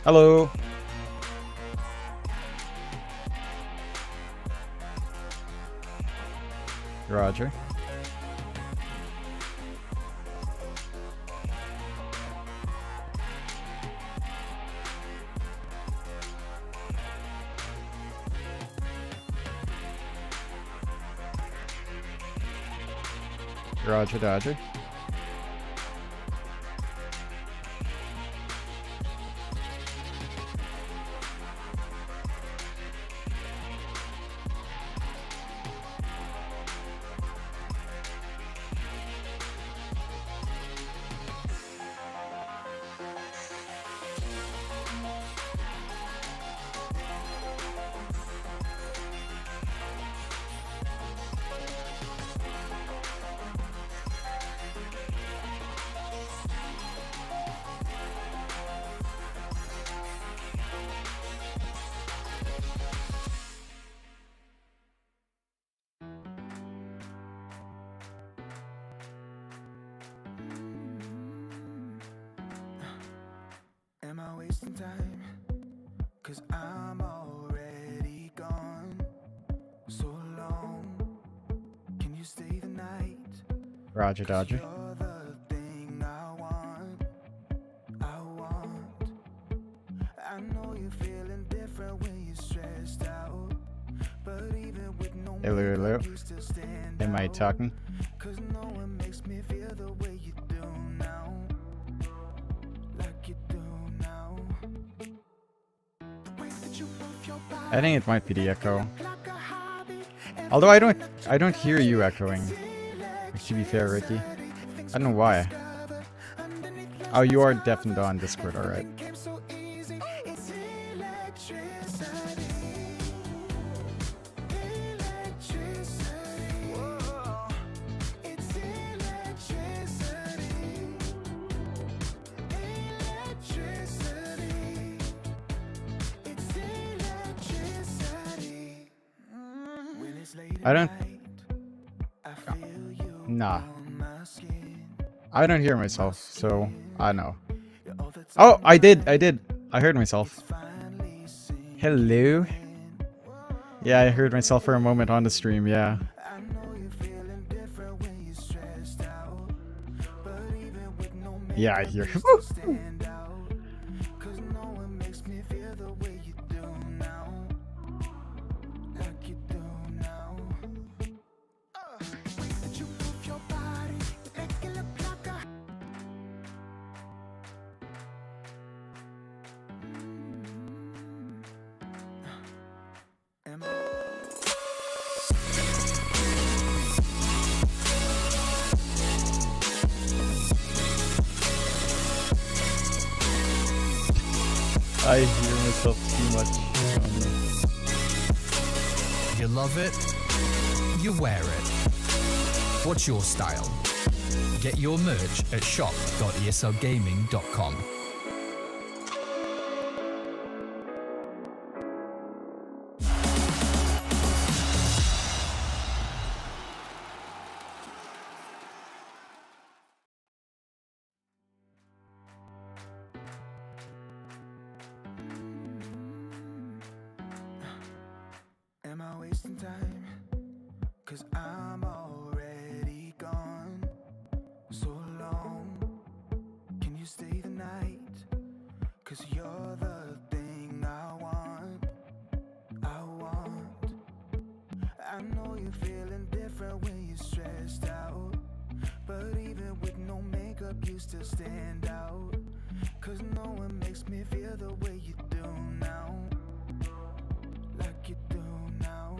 Hello. Roger. Roger, Dodger. Am I wasting time? 'Cause I'm already gone. So long. Can you stay the night? Roger, Dodger. You're the thing I want. I know you're feeling different when you're stressed out. But even with no Hello. you still stand Am I out. talking? 'Cause no one makes me feel the way you do now. Like you do now. The way that you move your body. I think it might be the echo. Although I don't hear you echoing. To be fair, Ricky. I don't know why. Oh, you are definitely on Discord, alright. I don't... Nah. I don't hear myself, so I know. Oh, I did. I heard myself. Hello? Yeah, I heard myself for a moment on the stream, yeah. Yeah, I hear. I hear myself too much. You love it, you wear it. What's your style? Get your merch at shop.eslgaming.com. Am I wasting time? 'Cause I'm already gone. So long. Can you stay the night? 'Cause you're the thing I want. I know you're feeling different when you're stressed out. But even with no makeup, you still stand out. 'Cause no one makes me feel the way you do now. Like you do now.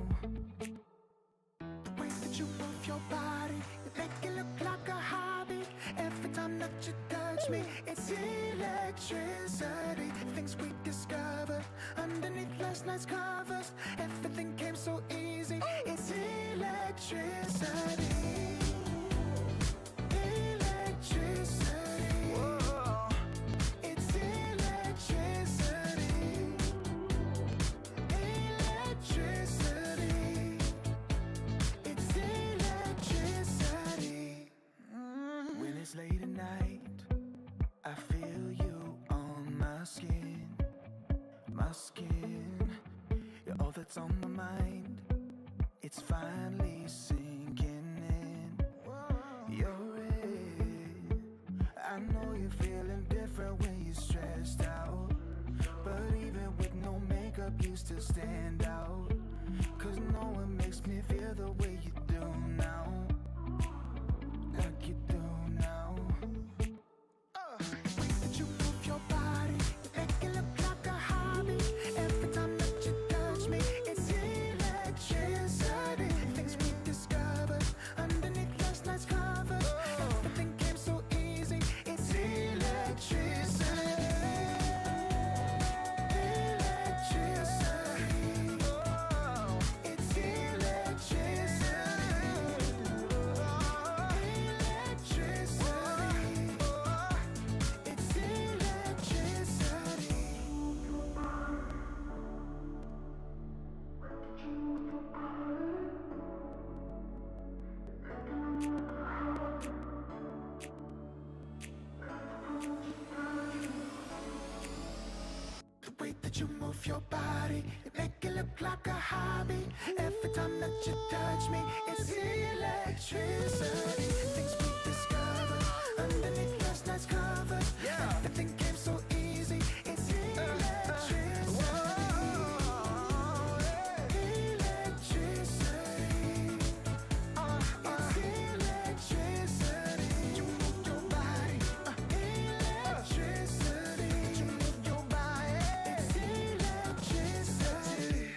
The way that you move your body, you make it look like a hobby. Every time that you touch me, it's electricity. Things we discovered underneath last night's covers. Everything came so easy. It's electricity. Electricity. Whoa. It's electricity. Electricity. It's electricity. When it's late at night, I feel you on my skin. my skin. You're all that's on my mind. It's finally sinking in. You're it. I know you're feeling different when you're stressed out, but even with no makeup you still stand out. Cause no one makes me feel the way you do now. Like you do now. The way that you move your body, you make it look like a hobby. Every time that you touch me, it's electricity. Things we discovered underneath last night's covers. Everything came so easy, it's electricity. Electricity. It's electricity. Electricity. It's electricity. The way that you move your body, you make it look like a hobby. Every time that you touch me, it's electricity. Things we discovered underneath last night's covers. Everything came so easy. It's electricity. Electricity. It's electricity. You move your body. Electricity. You move your body. It's electricity.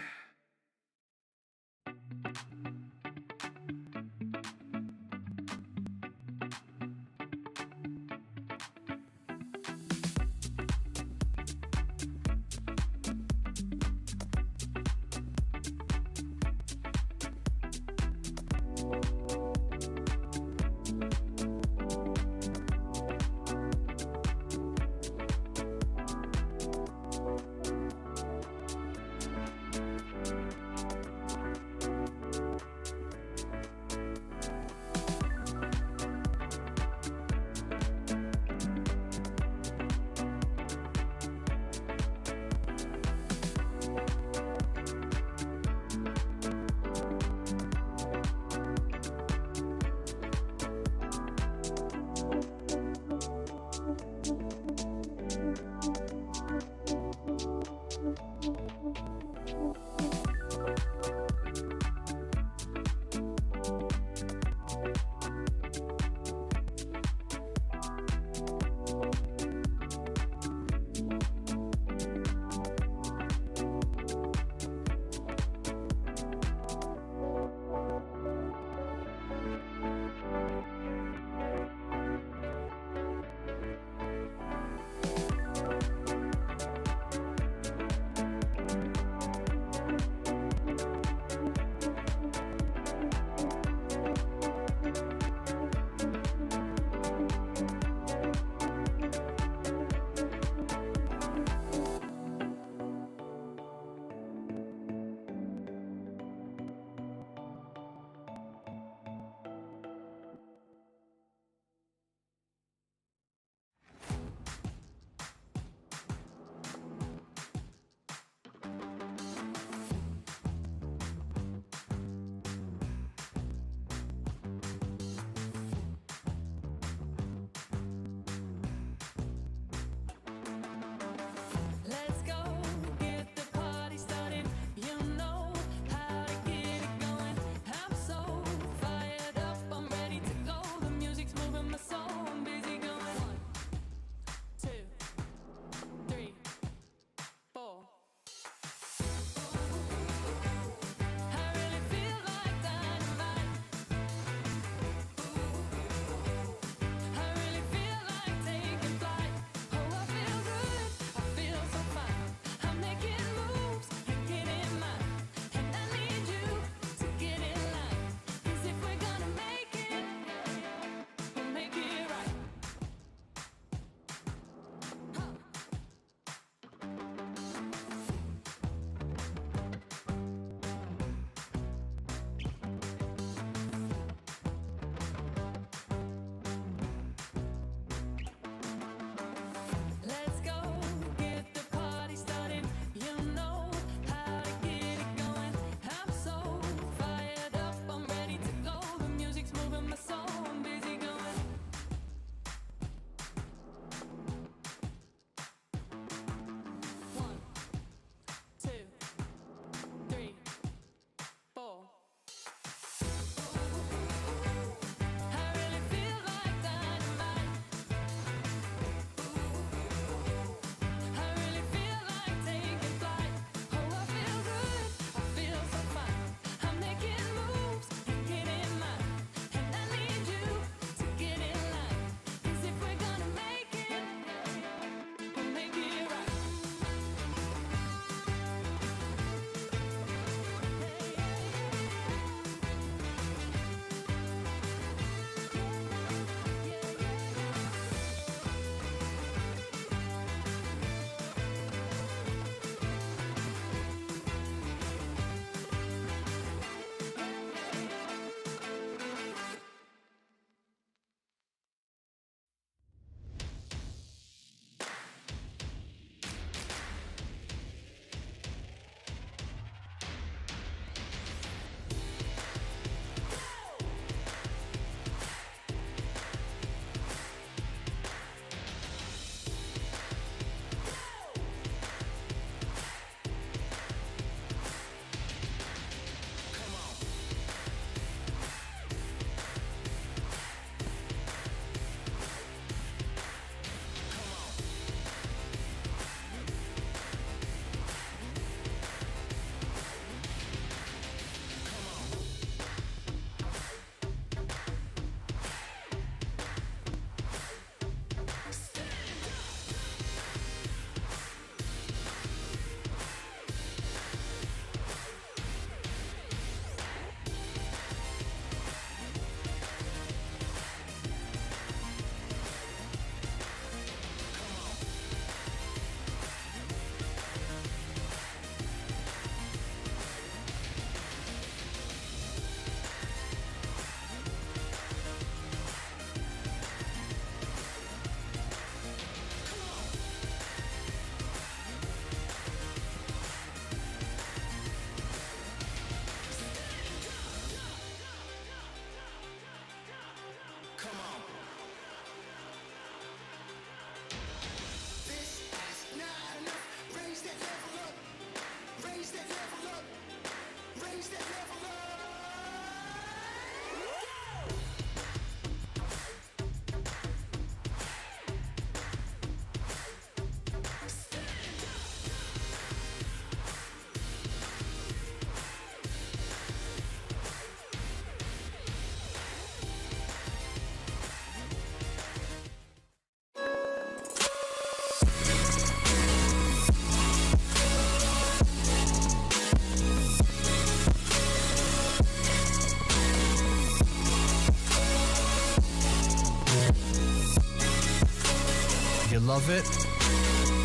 love it?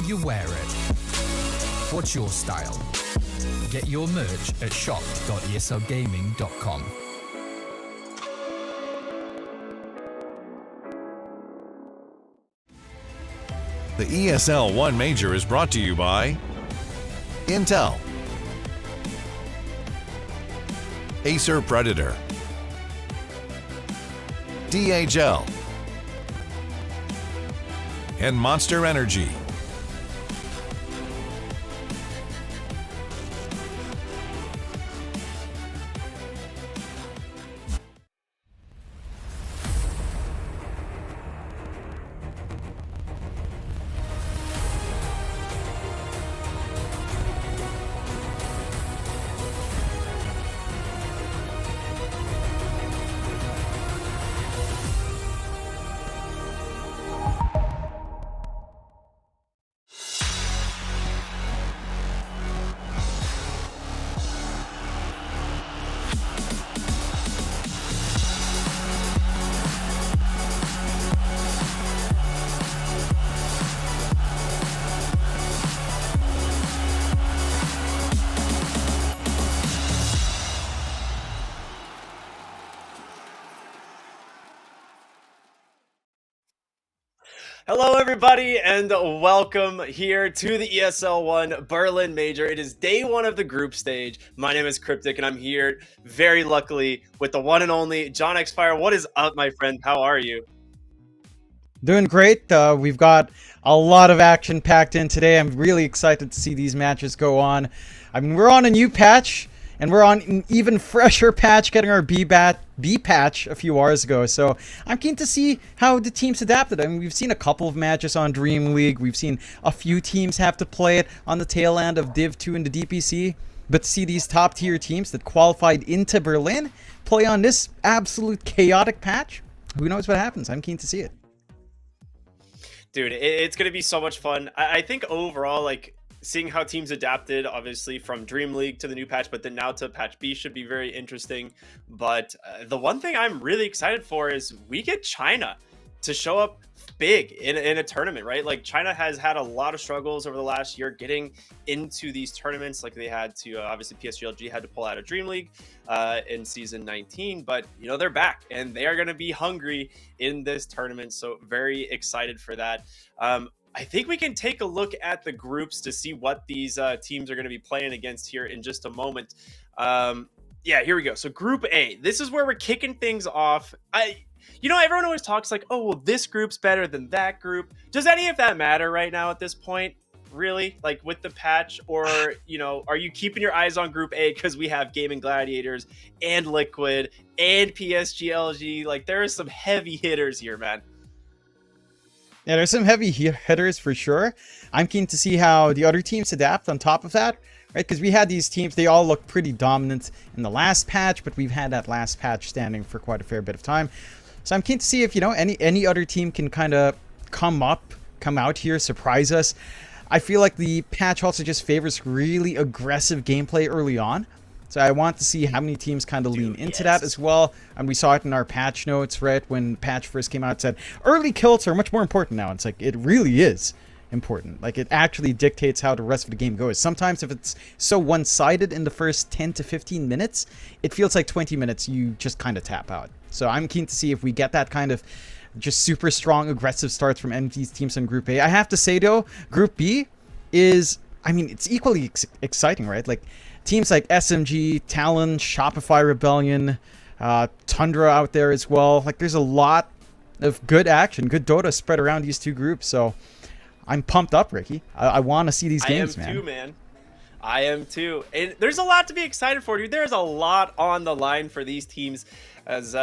You wear it. What's your style? Get your merch at shop.eslgaming.com. The ESL One Major is brought to you by Intel, Acer Predator, DHL, and Monster Energy. Hello, everybody, and welcome here to the ESL One Berlin Major. It is day one of the group stage. My name is Cryptic, and I'm here, very luckily, with the one and only John Xfire. What is up, my friend? How are you? Doing great. We've got a lot of action packed in today. I'm really excited to see these matches go on. I mean, we're on a new patch, and we're on an even fresher patch, getting our B patch a few hours ago. So I'm keen to see how the teams adapted. I mean, we've seen a couple of matches on Dream League. We've seen a few teams have to play it on the tail end of Div 2 and the DPC. But to see these top tier teams that qualified into Berlin play on this absolute chaotic patch, who knows what happens? I'm keen to see it. Dude, it's going to be so much fun. I think overall, like, seeing how teams adapted, obviously, from Dream League to the new patch, but then now to patch B should be very interesting. But the one thing I'm really excited for is we get China to show up big in a tournament, right? Like, China has had a lot of struggles over the last year getting into these tournaments. Like, they had to, obviously, PSG.LGD had to pull out of Dream League in season 19, but, you know, they're back and they are going to be hungry in this tournament. So very excited for that. I think we can take a look at the groups to see what these teams are going to be playing against here in just a moment. Yeah, here we go. So Group A, this is where we're kicking things off. You know, everyone always talks like, oh, well, this group's better than that group. Does any of that matter right now at this point? Really? Like with the patch? Or, you know, are you keeping your eyes on Group A because we have Gaming Gladiators and Liquid and PSG.LGD? Like, there are some heavy hitters here, man. Yeah, there's some heavy hitters for sure. I'm keen to see how the other teams adapt on top of that, right? Because we had these teams, they all look pretty dominant in the last patch, but we've had that last patch standing for quite a fair bit of time. So I'm keen to see if, you know, any other team can kind of come out here, surprise us. I feel like the patch also just favors really aggressive gameplay early on. So I want to see how many teams kind of lean into that as well. And we saw it in our patch notes, right? When patch first came out, it said early kills are much more important now. It's like, it really is important. Like, it actually dictates how the rest of the game goes. Sometimes if it's so one-sided in the first 10 to 15 minutes, it feels like 20 minutes you just kind of tap out. So I'm keen to see if we get that kind of just super strong, aggressive starts from any of these teams in Group A. I have to say, though, Group B is, I mean, it's equally exciting, right? Like, teams like SMG, Talon, Shopify Rebellion, Tundra out there as well. Like, there's a lot of good action, good Dota spread around these two groups. So I'm pumped up, Ricky. I want to see these games, man. I am too, man. I am too. And there's a lot to be excited for, dude. There's a lot on the line for these teams. As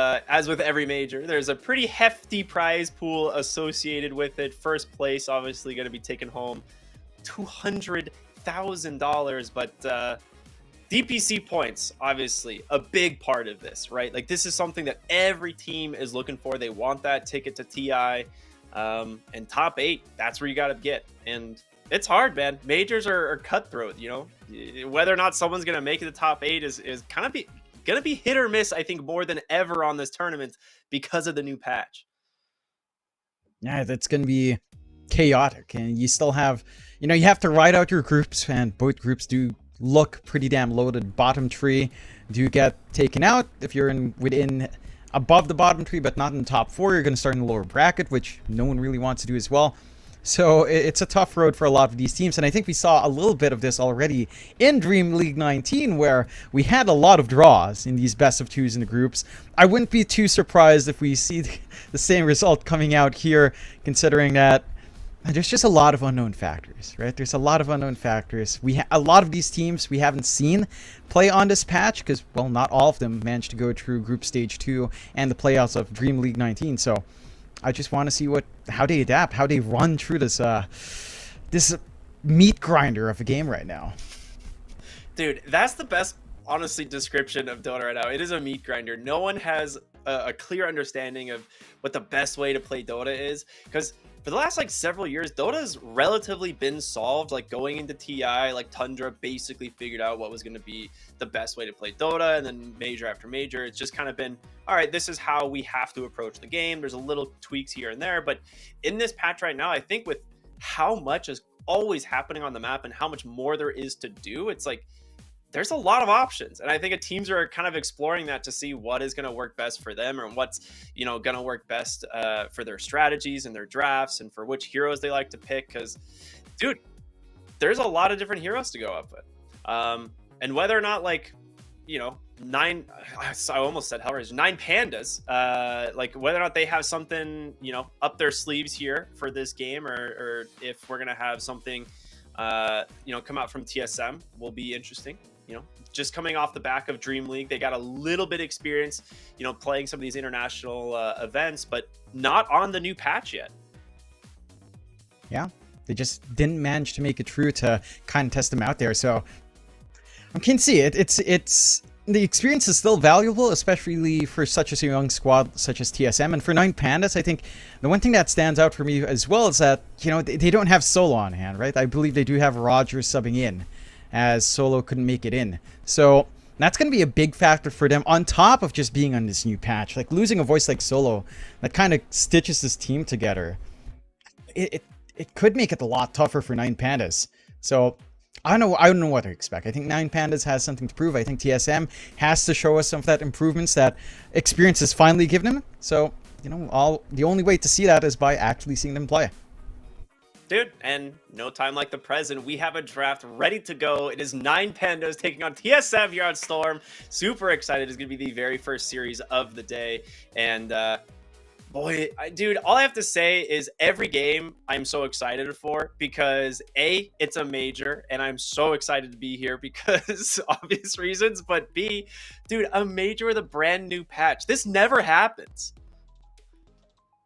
with every major, there's a pretty hefty prize pool associated with it. First place, obviously, going to be taking home $200,000, but DPC points, obviously, a big part of this, right? Like, this is something that every team is looking for. They want that ticket to TI, and top 8, that's where you got to get. And it's hard, man. Majors are cutthroat, you know? Whether or not someone's going to make it to top 8 is kind of going to be hit or miss, I think, more than ever on this tournament because of the new patch. Yeah, that's going to be chaotic, and you still have, you know, you have to ride out your groups, and both groups do look pretty damn loaded. Bottom tree do get taken out if you're within above the bottom tree, but not in the top 4. You're going to start in the lower bracket, which no one really wants to do as well. So it's a tough road for a lot of these teams, and I think we saw a little bit of this already in Dream League 19, where we had a lot of draws in these best of 2s in the groups. I wouldn't be too surprised if we see the same result coming out here, considering that there's just a lot of unknown factors, right? There's a lot of unknown factors. A lot of these teams we haven't seen play on this patch because, well, not all of them managed to go through Group Stage 2 and the playoffs of Dream League 19. So I just want to see how they adapt, how they run through this this meat grinder of a game right now. Dude, that's the best, honestly, description of Dota right now. It is a meat grinder. No one has a clear understanding of what the best way to play Dota is, because for the last several years, Dota's relatively been solved. Like going into TI, like Tundra basically figured out what was going to be the best way to play Dota, and then major after major, it's just kind of been, all right, this is how we have to approach the game. There's a little tweaks here and there, but in this patch right now, I think with how much is always happening on the map and how much more there is to do, it's like there's a lot of options, and I think teams are kind of exploring that to see what is going to work best for them, or what's going to work best for their strategies and their drafts, and for which heroes they like to pick. Because, dude, there's a lot of different heroes to go up with, and whether or not nine, I almost said Hellraisers, 9 Pandas, whether or not they have something up their sleeves here for this game, or if we're gonna have something come out from TSM will be interesting. Just coming off the back of Dream League, they got a little bit experience, playing some of these international events, but not on the new patch yet. Yeah, they just didn't manage to make it through to kind of test them out there. So I can see it. It's the experience is still valuable, especially for such a young squad such as TSM. And for 9 Pandas, I think the one thing that stands out for me as well is that, they don't have Solo on hand, right? I believe they do have Rogers subbing in, as Solo couldn't make it in. So that's going to be a big factor for them, on top of just being on this new patch. Like losing a voice like Solo that kind of stitches this team together, it could make it a lot tougher for 9 Pandas. So I don't know what to expect. I think 9 Pandas has something to prove. I think TSM has to show us some of that improvements that experience has finally given them. So, the only way to see that is by actually seeing them play. Dude, and no time like the present. We have a draft ready to go. It is 9 Pandas taking on TSM here on Storm. Super excited. It's going to be the very first series of the day. And, boy, dude, all I have to say is every game I'm so excited for, because A, it's a major, and I'm so excited to be here because obvious reasons, but B, dude, a major with a brand new patch. This never happens.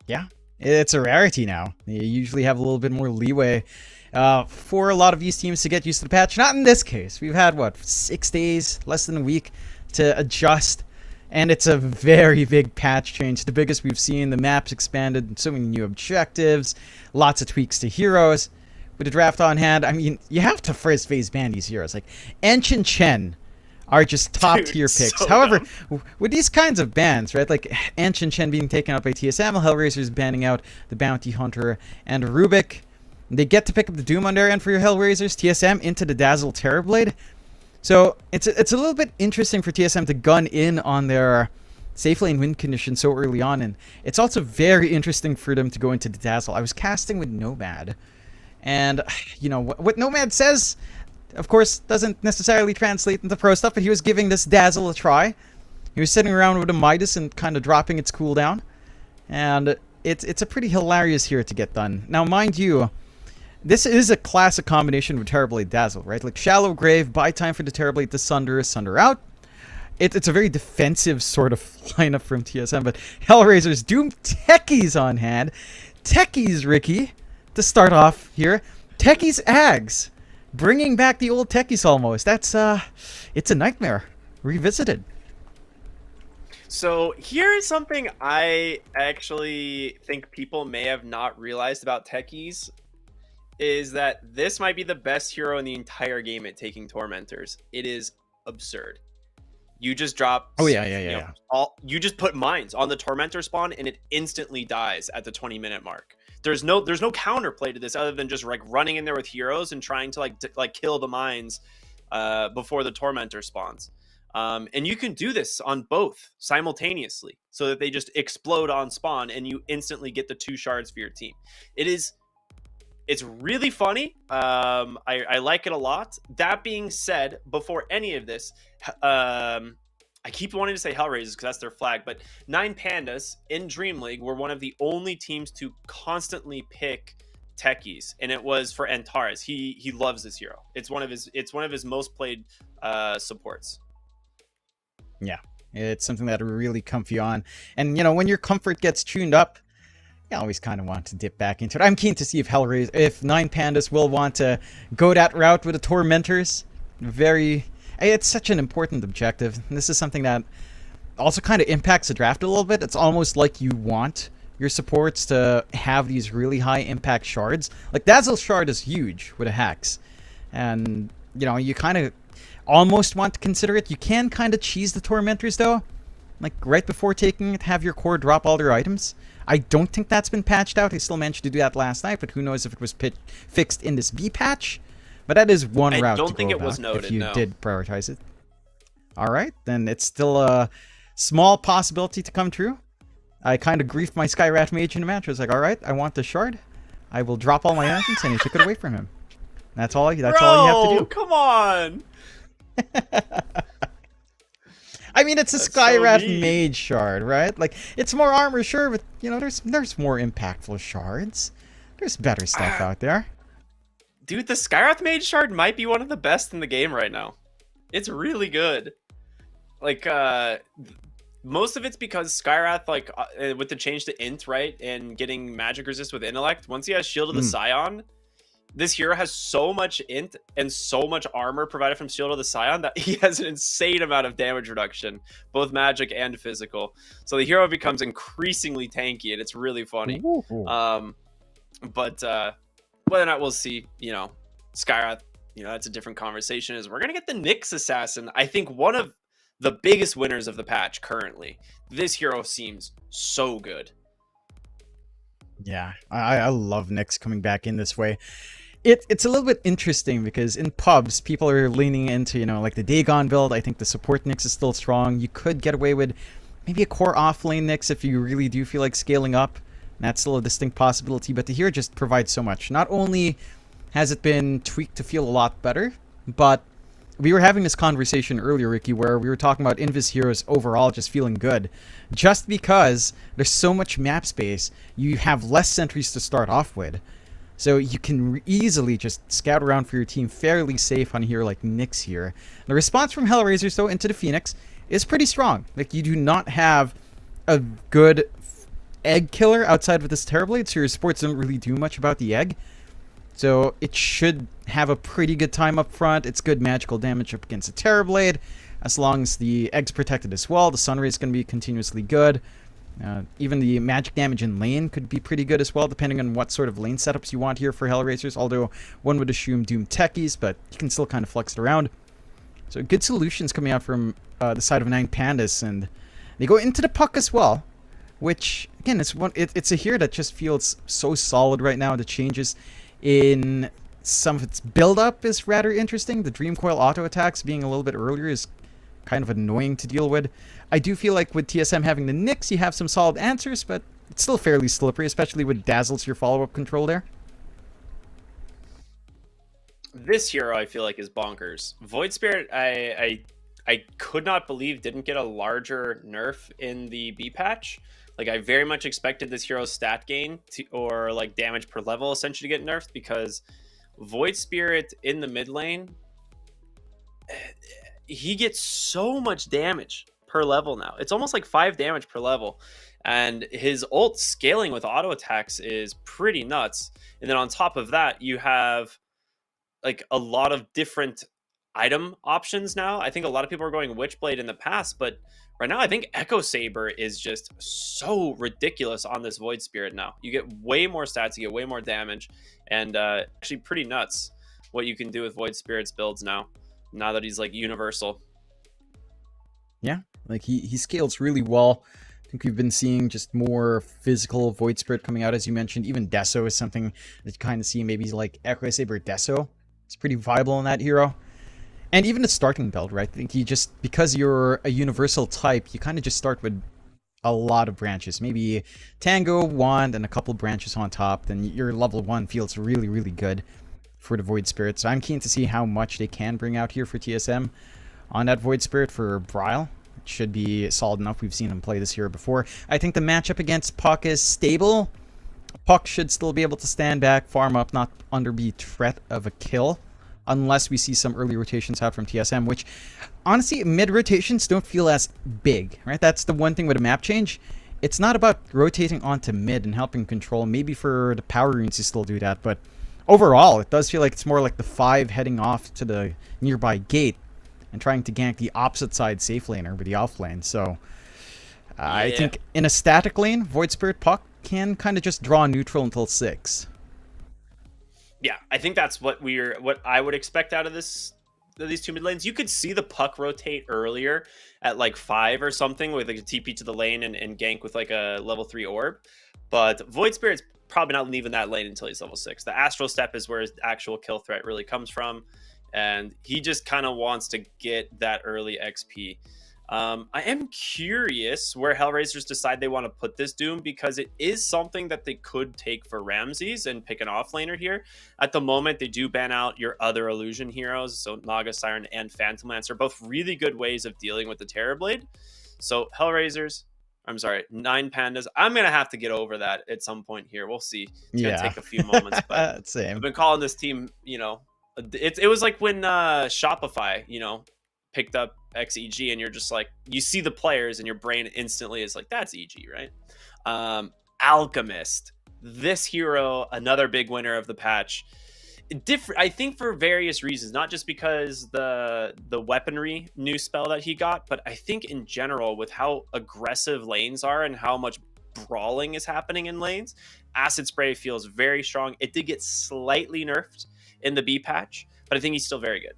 Yeah, it's a rarity now. You usually have a little bit more leeway for a lot of these teams to get used to the patch. Not in this case. We've had, 6 days, less than a week to adjust. And it's a very big patch change, the biggest we've seen. The map's expanded, so many new objectives, lots of tweaks to heroes. With the draft on hand, I mean, you have to first phase ban these heroes. Like, Ench and Chen are just top tier picks. So However, dumb. with these kinds of bans, right, like Ench and Chen being taken out by TSM, Hellraisers banning out the Bounty Hunter and Rubik, they get to pick up the Doom on their end for your Hellraisers. TSM into the Dazzle Terrorblade. So it's a little bit interesting for TSM to gun in on their safe lane win condition so early on, and it's also very interesting for them to go into the Dazzle. I was casting with Nomad, and what Nomad says, of course, doesn't necessarily translate into pro stuff, but he was giving this Dazzle a try. He was sitting around with a Midas and kind of dropping its cooldown, and it's a pretty hilarious hero to get done. Now, mind you, this is a classic combination with Terrorblade Dazzle, right? Like Shallow Grave, buy time for the Terrorblade to Sunder out. It's a very defensive sort of lineup from TSM, but Hellraisers, Doom Techies on hand. Techies, Ricky, to start off here. Techies Ags, bringing back the old Techies almost. That's, it's a nightmare, revisited. So here's something I actually think people may have not realized about Techies, is that this might be the best hero in the entire game at taking Tormentors. It is absurd. You just drop... Oh, yeah. You just put mines on the Tormentor spawn, and it instantly dies at the 20-minute mark. there's no counterplay to this other than just like running in there with heroes and trying to like kill the mines before the tormentor spawns. And you can do this on both simultaneously so that they just explode on spawn and you instantly get the 2 shards for your team. It's really funny. I like it a lot. That being said, before any of this, I keep wanting to say Hellraisers because that's their flag, but 9 Pandas in Dream League were one of the only teams to constantly pick techies, and it was for Antares. He loves this hero. It's one of his most played supports. Yeah, it's something that are really comfy on. And, you know, when your comfort gets tuned up, you always kind of want to dip back into it. I'm keen to see if 9 Pandas will want to go that route with the Tormentors. It's such an important objective. This is something that also kind of impacts the draft a little bit. It's almost like you want your supports to have these really high impact shards. Like Dazzle's shard is huge with a Hex. And, you know, you kind of almost want to consider it. You can kind of cheese the Tormentors though. Like right before taking it, have your core drop all their items. I don't think that's been patched out. I still managed to do that last night, but who knows if it was fixed in this B patch. But that is one route to go about. I don't think it was noted, if you did prioritize it. All right, then it's still a small possibility to come true. I kind of griefed my Skyrat mage in a match. I was like, all right, I want the shard. I will drop all my items, and he took it away from him. That's all you have to do. Come on. I mean, it's a Skyrat mage shard, right? Like, it's more armor, sure, but, you know, there's more impactful shards. There's better stuff out there. Dude, the Skyrath Mage Shard might be one of the best in the game right now. It's really good. Like, most of it's because Skyrath, like, with the change to Int, right, and getting magic resist with Intellect, once he has Shield of the Scion, this hero has so much Int and so much armor provided from Shield of the Scion that he has an insane amount of damage reduction, both magic and physical. So the hero becomes increasingly tanky, and it's really funny. But whether or not we'll see, you know, Skyrath, you know, that's a different conversation. Is we're going to get the Nyx Assassin. I think one of the biggest winners of the patch currently. This hero seems so good. Yeah, I love Nyx coming back in this way. It's a little bit interesting because in pubs, people are leaning into, you know, like the Dagon build. I think the support Nyx is still strong. You could get away with maybe a core offlane Nyx if you really do feel like scaling up. That's still a distinct possibility, but the hero just provides so much. Not only has it been tweaked to feel a lot better, but we were having this conversation earlier, Ricky, where we were talking about Invis heroes overall just feeling good. Just because there's so much map space, you have less sentries to start off with. So you can easily just scout around for your team fairly safe on a hero like Nyx here. The response from Hellraisers, though, into the Phoenix is pretty strong. Like, you do not have a good egg killer outside of this Terrorblade, so your supports don't really do much about the egg. So it should have a pretty good time up front. It's good magical damage up against the Terrorblade. As long as the egg's protected as well, the Sunray is going to be continuously good. Even the magic damage in lane could be pretty good as well, depending on what sort of lane setups you want here for Hellraisers. Although one would assume Doom techies, but you can still kind of flex it around. So good solutions coming out from the side of 9 Pandas, and they go into the puck as well. Which, again, it's a hero that just feels so solid right now. The changes in some of its build-up is rather interesting. The Dream Coil auto attacks being a little bit earlier is kind of annoying to deal with. I do feel like with TSM having the Nyx, you have some solid answers, but it's still fairly slippery, especially with Dazzle's your follow-up control there. This hero, I feel like, is bonkers. Void Spirit, I could not believe didn't get a larger nerf in the B patch. Like, I very much expected this hero's stat gain or like damage per level essentially to get nerfed, because Void Spirit in the mid lane, he gets so much damage per level now. It's almost like 5 damage per level. And his ult scaling with auto attacks is pretty nuts. And then on top of that, you have like a lot of different item options now. I think a lot of people are going Witchblade in the past, but right now I think Echo Saber is just so ridiculous on this Void Spirit now. You get way more stats, you get way more damage, and actually pretty nuts what you can do with Void Spirit's builds now that he's like universal. Yeah, like he scales really well. I think we've been seeing just more physical Void Spirit coming out, as you mentioned. Even Deso is something that you kind of see, maybe like Echo Saber Deso. It's pretty viable in that hero. And even the starting build, right? I think you just, because you're a universal type, you kind of just start with a lot of branches. Maybe Tango, Wand, and a couple branches on top. Then your level 1 feels really, really good for the Void Spirit. So I'm keen to see how much they can bring out here for TSM on that Void Spirit for Bryle. It should be solid enough. We've seen him play this hero before. I think the matchup against Puck is stable. Puck should still be able to stand back, farm up, not under be threat of a kill. Unless we see some early rotations out from TSM, which, honestly, mid-rotations don't feel as big, right? That's the one thing with a map change. It's not about rotating onto mid and helping control. Maybe for the power runes you still do that, but overall, it does feel like it's more like the 5 heading off to the nearby gate and trying to gank the opposite side safe laner with the off lane. So, I think in a static lane, Void Spirit Puck can kind of just draw neutral until 6. Yeah, I think that's what I would expect out of these 2 mid lanes. You could see the Puck rotate earlier at like 5 or something with like a TP to the lane and gank with like a level 3 orb. But Void Spirit's probably not leaving that lane until he's level 6. The Astral Step is where his actual kill threat really comes from. And he just kind of wants to get that early XP. I am curious where Hellraisers decide they want to put this Doom, because it is something that they could take for Ramses and pick an offlaner here. At the moment, they do ban out your other illusion heroes, so Naga, Siren, and Phantom Lance are both really good ways of dealing with the Terrorblade. So Hellraisers, I'm sorry, 9 Pandas. I'm going to have to get over that at some point here. We'll see. It's going to take a few moments, but Same. I've been calling this team, you know, it was like when Shopify, you know, picked up XEG, and you're just like, you see the players and your brain instantly is like, that's EG, right? Alchemist, this hero, another big winner of the patch. Different, I think, for various reasons, not just because the weaponry new spell that he got, but I think in general with how aggressive lanes are and how much brawling is happening in lanes, Acid Spray feels very strong. It did get slightly nerfed in the B patch, but I think he's still very good.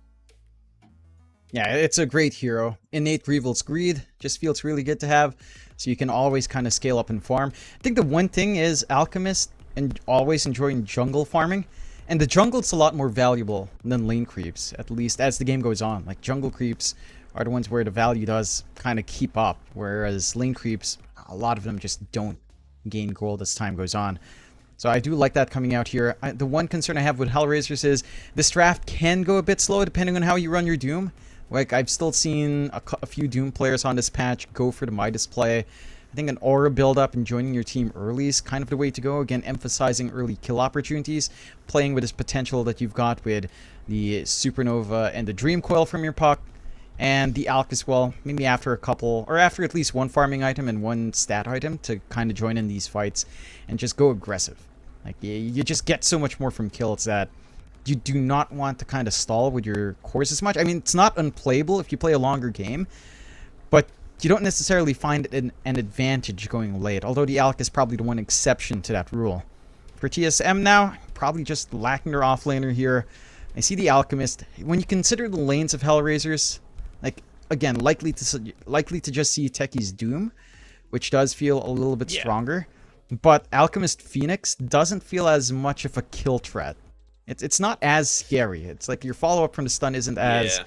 Yeah, it's a great hero. Innate Revel's Greed just feels really good to have, so you can always kind of scale up and farm. I think the one thing is Alchemist and always enjoying jungle farming, and the jungle's a lot more valuable than lane creeps, at least as the game goes on. Like, jungle creeps are the ones where the value does kind of keep up, whereas lane creeps, a lot of them just don't gain gold as time goes on. So I do like that coming out here. The one concern I have with Hellraisers is this draft can go a bit slow depending on how you run your Doom. Like, I've still seen a few Doom players on this patch go for the Midas play. I think an aura build-up and joining your team early is kind of the way to go. Again, emphasizing early kill opportunities, playing with this potential that you've got with the Supernova and the Dream Coil from your Puck, and the Alk as well. Maybe after a couple, or after at least one farming item and one stat item to kind of join in these fights and just go aggressive. Like, you just get so much more from kills that you do not want to kind of stall with your cores as much. I mean, it's not unplayable if you play a longer game, but you don't necessarily find an advantage going late, although the Alk is probably the one exception to that rule. For TSM now, probably just lacking their offlaner here. I see the Alchemist. When you consider the lanes of Hellraisers, like, again, likely to just see Techie's Doom, which does feel a little bit stronger, but Alchemist Phoenix doesn't feel as much of a kill threat. It's not as scary. It's like your follow-up from the stun isn't as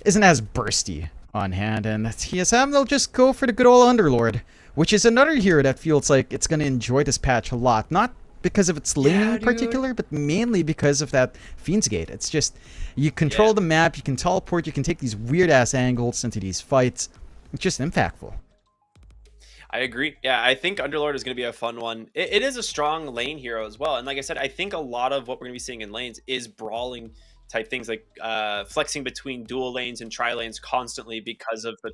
bursty on hand, and TSM, they'll just go for the good old Underlord, which is another hero that feels like it's going to enjoy this patch a lot. Not because of its laning in particular, but mainly because of that Fiend's Gate. It's just, you control the map, you can teleport, you can take these weird-ass angles into these fights. It's just impactful. I agree. Yeah, I think Underlord is going to be a fun one. It is a strong lane hero as well. And like I said, I think a lot of what we're going to be seeing in lanes is brawling type things, like flexing between dual lanes and tri lanes constantly because of the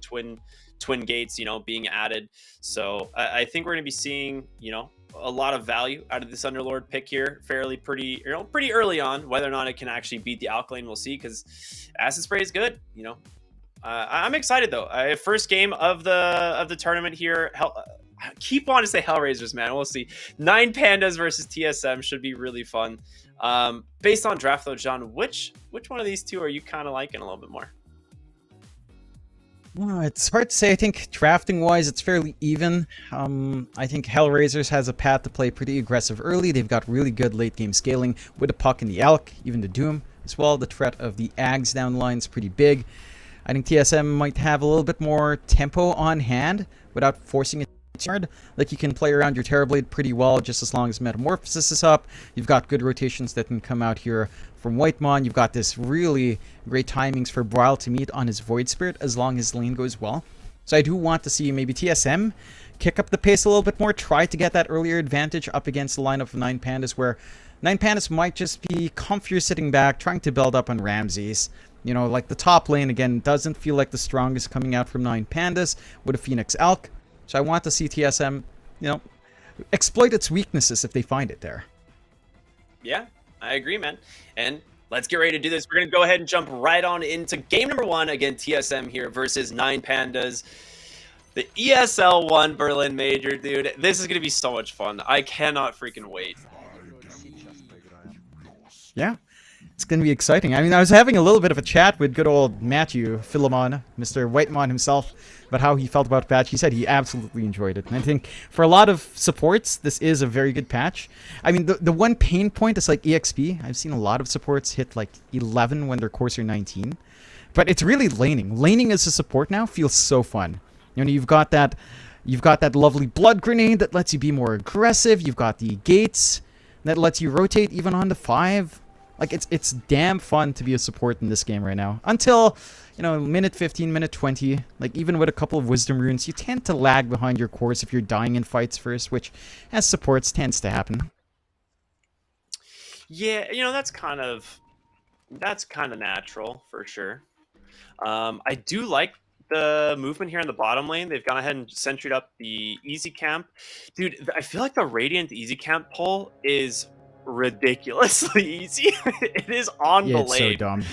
twin gates, you know, being added. So I think we're going to be seeing, you know, a lot of value out of this Underlord pick here, pretty early on. Whether or not it can actually beat the Alk lane, we'll see, because Acid Spray is good, you know. I'm excited though. First game of the tournament here. I keep wanting to say Hellraisers, man. We'll see. 9 Pandas versus TSM should be really fun. Based on draft though, John, which one of these two are you kind of liking a little bit more? It's hard to say. I think drafting-wise, it's fairly even. I think Hellraisers has a path to play pretty aggressive early. They've got really good late-game scaling with the Puck and the Elk, even the Doom as well. The threat of the Ags down the line is pretty big. I think TSM might have a little bit more tempo on hand without forcing it too hard. Like, you can play around your Terrorblade pretty well just as long as Metamorphosis is up. You've got good rotations that can come out here from Whitemon. You've got this really great timings for Brawl to meet on his Void Spirit as long as lane goes well. So I do want to see maybe TSM kick up the pace a little bit more, try to get that earlier advantage up against the lineup of 9 Pandas, where 9 Pandas might just be comfier sitting back, trying to build up on Ramses. You know, like the top lane, again, doesn't feel like the strongest coming out from 9 Pandas with a Phoenix Elk. So I want to see TSM, you know, exploit its weaknesses if they find it there. Yeah, I agree, man. And let's get ready to do this. We're going to go ahead and jump right on into game number 1. Again, TSM here versus 9 Pandas. The ESL One Berlin Major, dude. This is going to be so much fun. I cannot freaking wait. Yeah, it's going to be exciting. I mean, I was having a little bit of a chat with good old Matthew Philemon, Mr. Whitemon himself, about how he felt about the patch. He said he absolutely enjoyed it. And I think for a lot of supports, this is a very good patch. I mean, the one pain point is like EXP. I've seen a lot of supports hit like 11 when their cores are 19. But it's really laning. Laning as a support now feels so fun. You know, you've got that lovely blood grenade that lets you be more aggressive. You've got the gates that lets you rotate even on the 5. Like, it's damn fun to be a support in this game right now. Until, you know, minute 15, minute 20. Like, even with a couple of wisdom runes, you tend to lag behind your cores if you're dying in fights first, which, as supports, tends to happen. Yeah, you know, that's kind of natural, for sure. I do like the movement here in the bottom lane. They've gone ahead and sentryed up the easy camp. Dude, I feel like the Radiant easy camp pull is ridiculously easy. It is on the lane. It's so dumb.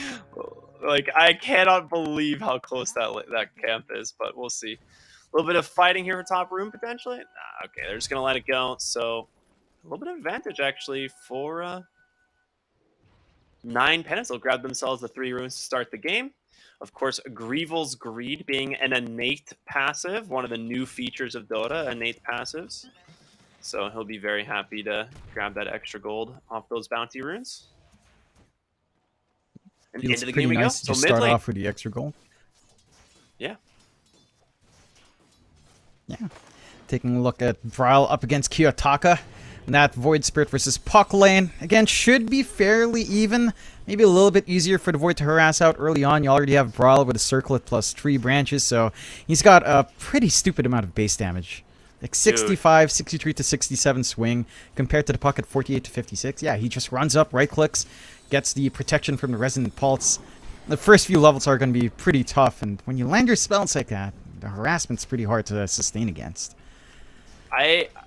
Like, I cannot believe how close that camp is, but we'll see. A little bit of fighting here for top room, potentially. Nah, okay, they're just going to let it go. So, a little bit of advantage, actually, for 9 Pandas. They'll grab themselves the 3 runes to start the game. Of course, Grievel's Greed being an innate passive, one of the new features of Dota, innate passives. So he'll be very happy to grab that extra gold off those bounty runes. And Feels into the pretty game we nice go. to So start mid lane. off with the extra gold. Yeah. Yeah. Taking a look at Vryle up against Kiyotaka. And that Void Spirit versus Puck lane. Again, should be fairly even. Maybe a little bit easier for the Void to harass out early on. You already have Vryle with a circlet plus 3 branches. So he's got a pretty stupid amount of base damage. Like 65, 63 to 67 swing compared to the Puck at 48 to 56. Yeah, he just runs up, right clicks, gets the protection from the Resonant Pulse. The first few levels are going to be pretty tough. And when you land your spells like that, the harassment's pretty hard to sustain against.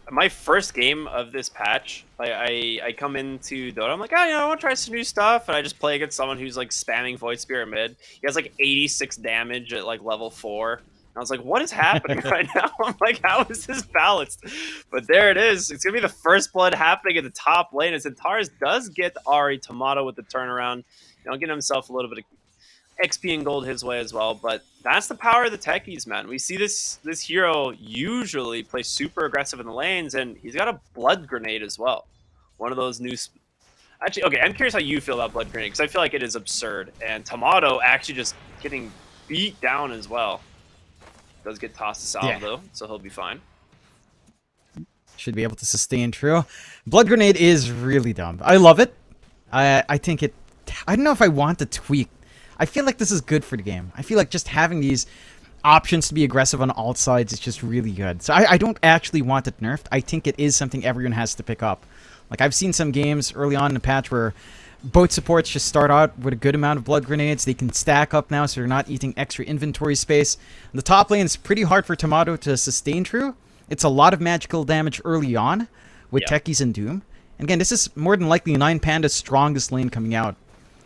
My first game of this patch, I come into Dota, I'm like, oh, you know, I want to try some new stuff, and I just play against someone who's like spamming Void Spirit mid. He has like 86 damage at like level 4. And I was like, what is happening right now? I'm like, how is this balanced? But there it is. It's gonna be the first blood happening at the top lane, as Antares does get Ari Tomato with the turnaround. You know, getting himself a little bit of XP and gold his way as well, but that's the power of the techies, man. We see this hero usually play super aggressive in the lanes, and he's got a blood grenade as well. One of those new... Actually, okay, I'm curious how you feel about blood grenade, because I feel like it is absurd. And Tomato actually just getting beat down as well. Does get tossed to salve, though, so he'll be fine. Should be able to sustain true. Blood grenade is really dumb. I love it. I think it... I don't know if I want to tweak. I feel like this is good for the game. I feel like just having these options to be aggressive on all sides is just really good. So I don't actually want it nerfed. I think it is something everyone has to pick up. Like, I've seen some games early on in the patch where both supports just start out with a good amount of blood grenades. They can stack up now, so they're not eating extra inventory space. And the top lane is pretty hard for Tomato to sustain true. It's a lot of magical damage early on with Techies and Doom. And again, this is more than likely 9 Panda's strongest lane coming out.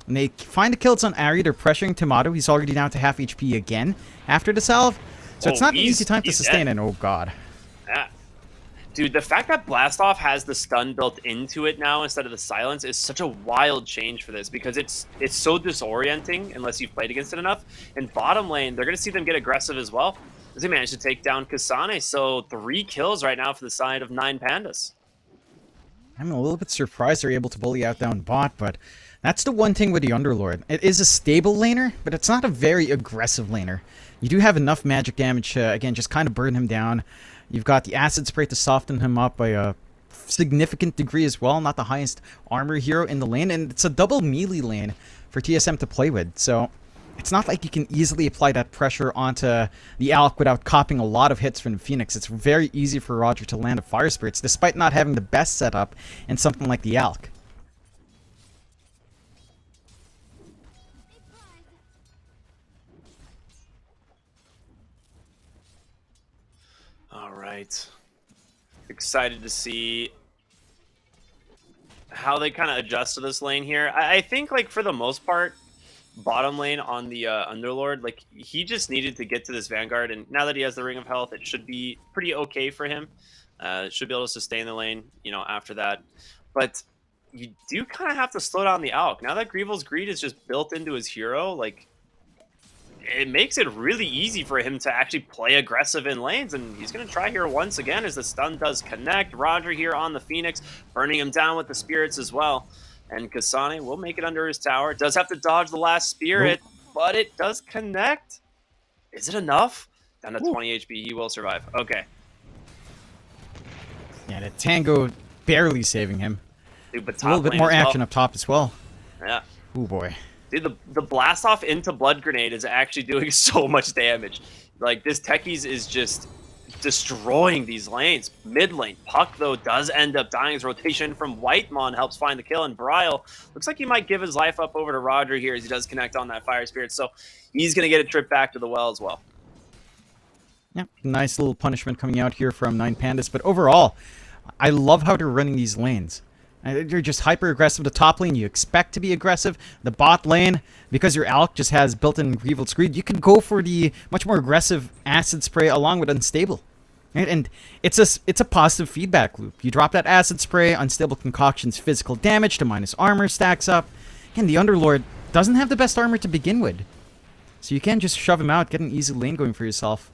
And they find the kills on Ari. They're pressuring Tomato. He's already down to half HP again after the salve. So it's not an easy time to sustain. And oh god. Yeah. Dude, the fact that Blastoff has the stun built into it now instead of the silence is such a wild change for this, because it's so disorienting unless you've played against it enough. And bottom lane, they're going to see them get aggressive as well, as they managed to take down Kasane. So 3 kills right now for the side of 9 Pandas. I'm a little bit surprised they're able to bully out down bot, but that's the one thing with the Underlord. It is a stable laner, but it's not a very aggressive laner. You do have enough magic damage to, again, just kind of burn him down. You've got the acid spray to soften him up by a significant degree as well. Not the highest armor hero in the lane, and it's a double melee lane for TSM to play with. So it's not like you can easily apply that pressure onto the Alk without copying a lot of hits from the Phoenix. It's very easy for Roger to land a Fire Spirits, despite not having the best setup in something like the Alk. All right. Excited to see how they kind of adjust to this lane here. I think, like, for the most part, bottom lane on the Underlord, like, he just needed to get to this Vanguard, and now that he has the Ring of Health, it should be pretty okay for him. Should be able to sustain the lane, you know, after that. But you do kind of have to slow down the Alk. Now that Greevil's Greed is just built into his hero, like, it makes it really easy for him to actually play aggressive in lanes, and he's going to try here once again as the stun does connect. Roger here on the Phoenix, burning him down with the spirits as well. And Kasane will make it under his tower. Does have to dodge the last spirit, but it does connect. Is it enough? Down to 20 HP, he will survive. Okay. Yeah, the Tango barely saving him. Dude, but a little bit more action up top as well. Yeah. Oh boy. Dude, the blast off into Blood Grenade is actually doing so much damage. Like, this Techies is just destroying these lanes. Mid lane, Puck, though, does end up dying. His rotation from Whitemon helps find the kill, and Bryle looks like he might give his life up over to Roger here as he does connect on that Fire Spirit. So he's going to get a trip back to the well as well. Yeah, nice little punishment coming out here from 9 Pandas. But overall, I love how they're running these lanes. They're just hyper aggressive. The top lane, you expect to be aggressive. The bot lane, because your Alk just has built-in Greevil's Greed, you can go for the much more aggressive Acid Spray along with Unstable. Right? And it's a positive feedback loop. You drop that Acid Spray, Unstable Concoction's physical damage to minus armor stacks up. And the Underlord doesn't have the best armor to begin with. So you can't just shove him out, get an easy lane going for yourself.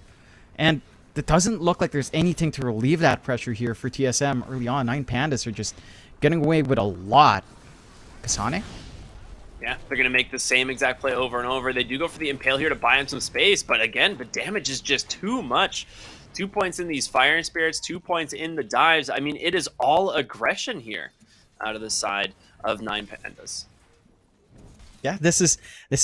And it doesn't look like there's anything to relieve that pressure here for TSM early on. 9 Pandas are just getting away with a lot. Kasane? Yeah, they're going to make the same exact play over and over. They do go for the Impale here to buy him some space, but again, the damage is just too much. 2 points in these Fire Spirits, 2 points in the dives. I mean, it is all aggression here out of the side of 9 Pandas. Yeah, this is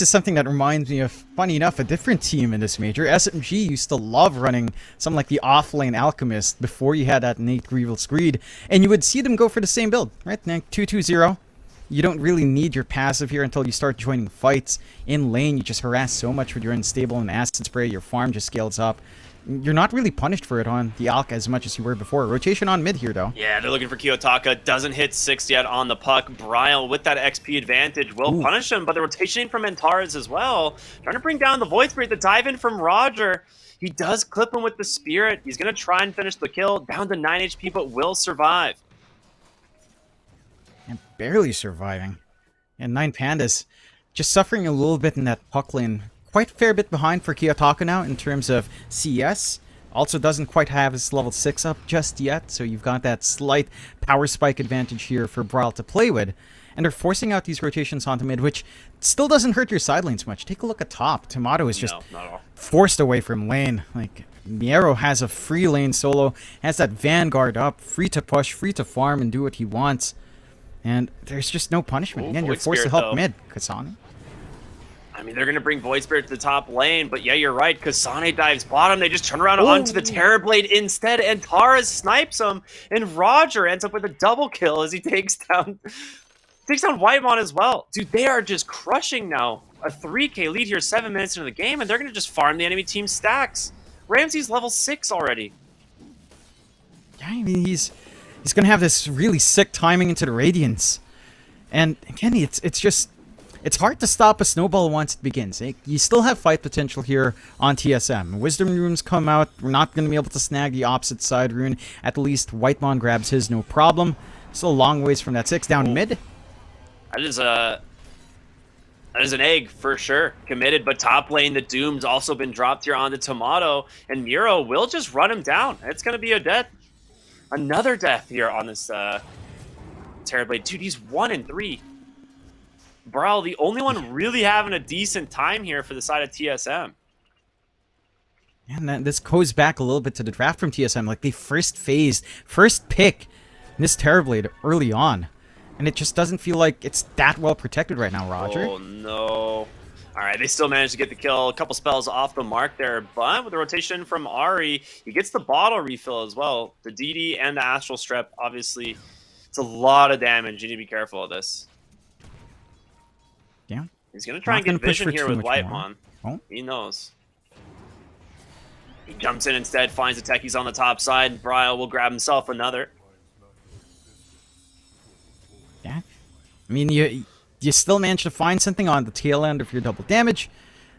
something that reminds me of, funny enough, a different team in this major. SMG used to love running something like the off-lane Alchemist before you had that innate Greevil's Greed, and you would see them go for the same build, right? 2-2-0. You don't really need your passive here until you start joining fights. In lane, you just harass so much with your Unstable and Acid Spray, your farm just scales up. You're not really punished for it on the Alk as much as you were before. Rotation on mid here, though. Yeah, they're looking for Kiyotaka. Doesn't hit 6 yet on the Puck. Bryle, with that XP advantage, will punish him, but the rotation from Antares as well. Trying to bring down the Void Spirit. The dive in from Roger. He does clip him with the Spirit. He's going to try and finish the kill. Down to 9 HP, but will survive. And barely surviving. And 9 Pandas just suffering a little bit in that Puck lane. Quite a fair bit behind for Kiyotaka now in terms of CS. Also doesn't quite have his level 6 up just yet, so you've got that slight power spike advantage here for Bryle to play with. And they're forcing out these rotations onto mid, which still doesn't hurt your side lanes much. Take a look at top. Tomato is just forced away from lane. Like, Niero has a free lane solo, has that Vanguard up, free to push, free to farm, and do what he wants. And there's just no punishment. Again, you're forced to help mid. Kasane? I mean, they're going to bring Void Spirit to the top lane, but yeah, you're right. Kasane dives bottom. They just turn around onto the Terrorblade instead, and Taras snipes him, and Roger ends up with a double kill as he takes down Whitemon as well. Dude, they are just crushing now. A 3k lead here 7 minutes into the game, and they're going to just farm the enemy team's stacks. Ramsey's level 6 already. Yeah, I mean, he's going to have this really sick timing into the Radiance. And again, it's just it's hard to stop a snowball once it begins. You still have fight potential here on TSM. Wisdom runes come out. We're not going to be able to snag the opposite side rune. At least Whitemon grabs his, no problem. Still a long ways from that 6 down mid. That is an egg for sure. Committed, but top lane, the Doom's also been dropped here onto Tomato, and Miro will just run him down. It's going to be a death. Another death here on this Terrorblade. Dude, he's 1 and 3. Brawl, the only one really having a decent time here for the side of TSM. And then this goes back a little bit to the draft from TSM. Like, they first pick this Terrorblade early on. And it just doesn't feel like it's that well protected right now, Roger. Oh, no. All right, they still managed to get the kill. A couple spells off the mark there, but with the rotation from Ari, he gets the bottle refill as well. The DD and the Astral Strep, obviously, it's a lot of damage. You need to be careful of this. Yeah. He's going to try and get vision here with Whitemon. Oh. He knows. He jumps in instead, finds the techies on the top side. Bryle will grab himself another. Yeah. I mean, you still manage to find something on the tail end of your double damage.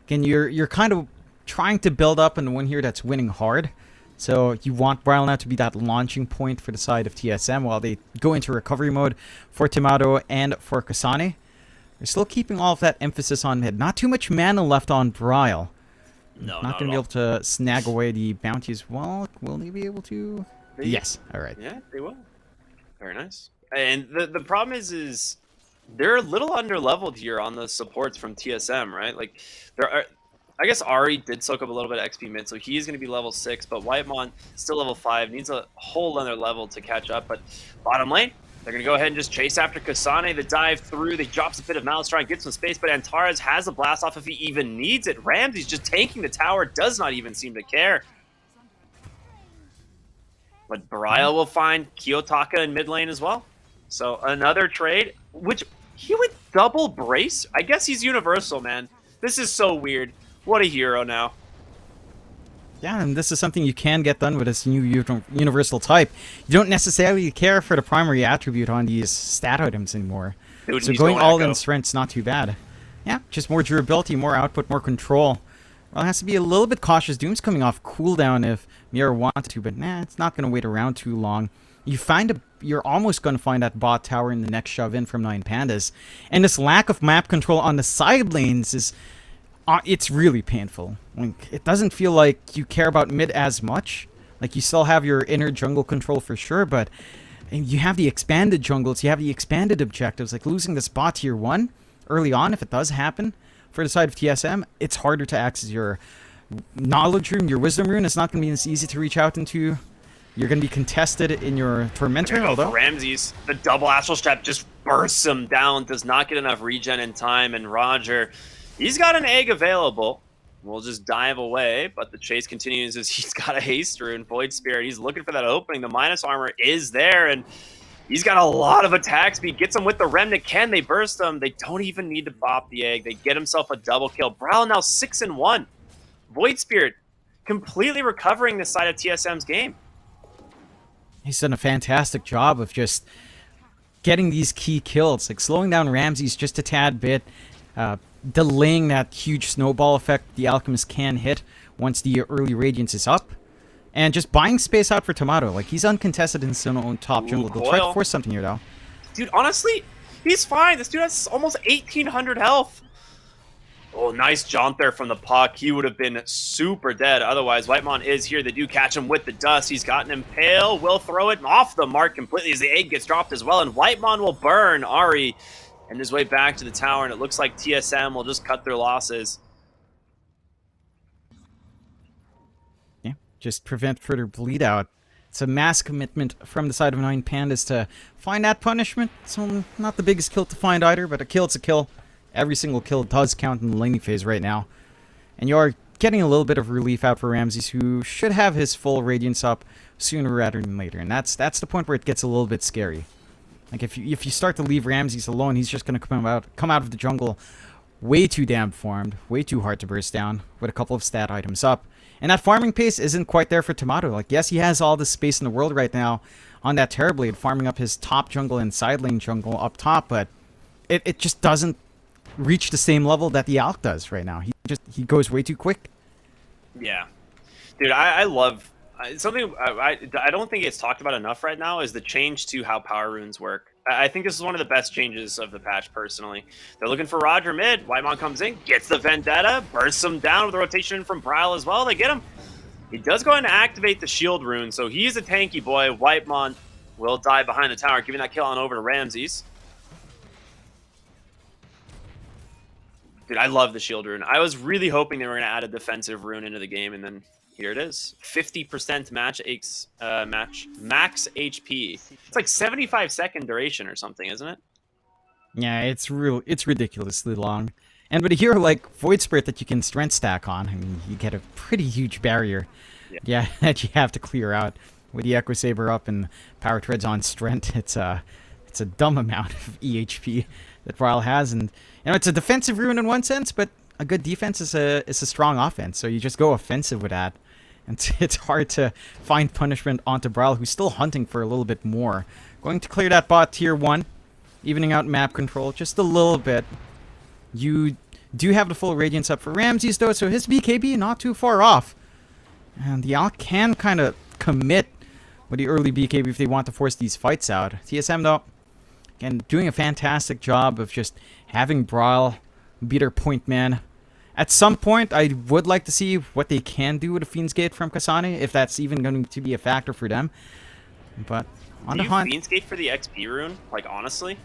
Again, you're kind of trying to build up in the one here that's winning hard. So you want Bryle now to be that launching point for the side of TSM while they go into recovery mode for Tomato and for Kasane. They're still keeping all of that emphasis on mid. Not too much mana left on Bryle. No, not going to be able to snag away the bounties. Well, will they be able to? Yes. All right. Yeah, they will. Very nice. And the problem is they're a little under-leveled here on the supports from TSM, right? Like, I guess Ari did soak up a little bit of XP mid, so he's going to be level 6, but Whitemon still level 5, needs a whole other level to catch up. But bottom lane, they're going to go ahead and just chase after Kasane. The dive through, they drops a bit of Malice, try and get some space, but Antares has a blast off if he even needs it. Ramsey's just tanking the tower, does not even seem to care. But Baraya will find Kiyotaka in mid lane as well. So another trade, which he would double brace? I guess he's universal, man. This is so weird. What a hero now. Yeah, and this is something you can get done with this new universal type. You don't necessarily care for the primary attribute on these stat items anymore. Dude, so going all in strength's not too bad. Yeah, just more durability, more output, more control. Well, it has to be a little bit cautious. Doom's coming off cooldown if Mira wanted to, but nah, it's not going to wait around too long. You're almost going to find that bot tower in the next shove in from 9 Pandas. And this lack of map control on the side lanes is... it's really painful. Like, it doesn't feel like you care about mid as much. Like, you still have your inner jungle control for sure, but you have the expanded jungles, you have the expanded objectives. Like, losing this bot tier 1 early on, if it does happen, for the side of TSM, it's harder to access your knowledge rune, your wisdom rune. It's not going to be as easy to reach out into. You're going to be contested in your Tormentor, although... Ramses, the double Astral Strap just bursts him down, does not get enough regen in time, and Roger, he's got an egg available. We'll just dive away, but the chase continues as he's got a haste rune, Void Spirit. He's looking for that opening. The minus armor is there, and he's got a lot of attack speed. Gets him with the Remnant. Can they burst him? They don't even need to bop the egg. They get himself a double kill. Brawl now 6 and 1. Void Spirit completely recovering this side of TSM's game. He's done a fantastic job of just getting these key kills, like slowing down Ramses just a tad bit, delaying that huge snowball effect the Alchemist can hit once the early Radiance is up, and just buying space out for Tomato. Like, he's uncontested in his own top jungle. They'll try to force something here, though. Dude, honestly, he's fine. This dude has almost 1,800 health. Oh, nice jaunt there from the puck. He would have been super dead. Otherwise, Whitemon is here. They do catch him with the dust. He's gotten impale. Will throw it off the mark completely as the egg gets dropped as well. And Whitemon will burn Ari and his way back to the tower. And it looks like TSM will just cut their losses. Yeah, just prevent further bleed out. It's a mass commitment from the side of 9 Pandas to find that punishment. So not the biggest kill to find either, but a kill's a kill. Every single kill does count in the laning phase right now. And you are getting a little bit of relief out for Ramses, who should have his full Radiance up sooner rather than later. And that's the point where it gets a little bit scary. Like, if you start to leave Ramses alone, he's just going to come out of the jungle way too damn farmed, way too hard to burst down with a couple of stat items up. And that farming pace isn't quite there for Tomato. Like, yes, he has all the space in the world right now on that Terrorblade, farming up his top jungle and side lane jungle up top, but it just doesn't reach the same level that the Alk does right now. He goes way too quick. Yeah, dude, I love something I don't think it's talked about enough right now is the change to how power runes work. I think this is one of the best changes of the patch, personally. They're looking for Roger mid. Whitemon comes in, gets the Vendetta, bursts him down with a rotation from Bryle as well. They get him. He does go ahead and activate the shield rune, so he's a tanky boy. Whitemon will die behind the tower, giving that kill on over to Ramses. Dude, I love the shield rune. I was really hoping they were going to add a defensive rune into the game, and then here it is. 50% max HP. It's like 75-second duration or something, isn't it? Yeah, it's ridiculously long. And with a hero like Void Spirit that you can strength stack on, I mean, you get a pretty huge barrier. Yeah, that you have to clear out. With the Echo Saber up and Power Treads on strength, it's a dumb amount of EHP that Bryle has, and it's a defensive rune in one sense, but a good defense is a strong offense. So you just go offensive with that, and it's hard to find punishment onto Bryle, who's still hunting for a little bit more. Going to clear that bot tier 1, evening out map control just a little bit. You do have the full Radiance up for Ramses though, so his BKB not too far off, and the Alk can kind of commit with the early BKB if they want to force these fights out. TSM though, again, doing a fantastic job of just having Bryle be their point man. At some point, I would like to see what they can do with a Fiend's Gate from Kasane, if that's even going to be a factor for them. But on the hunt, Fiend's Gate for the XP rune, like honestly.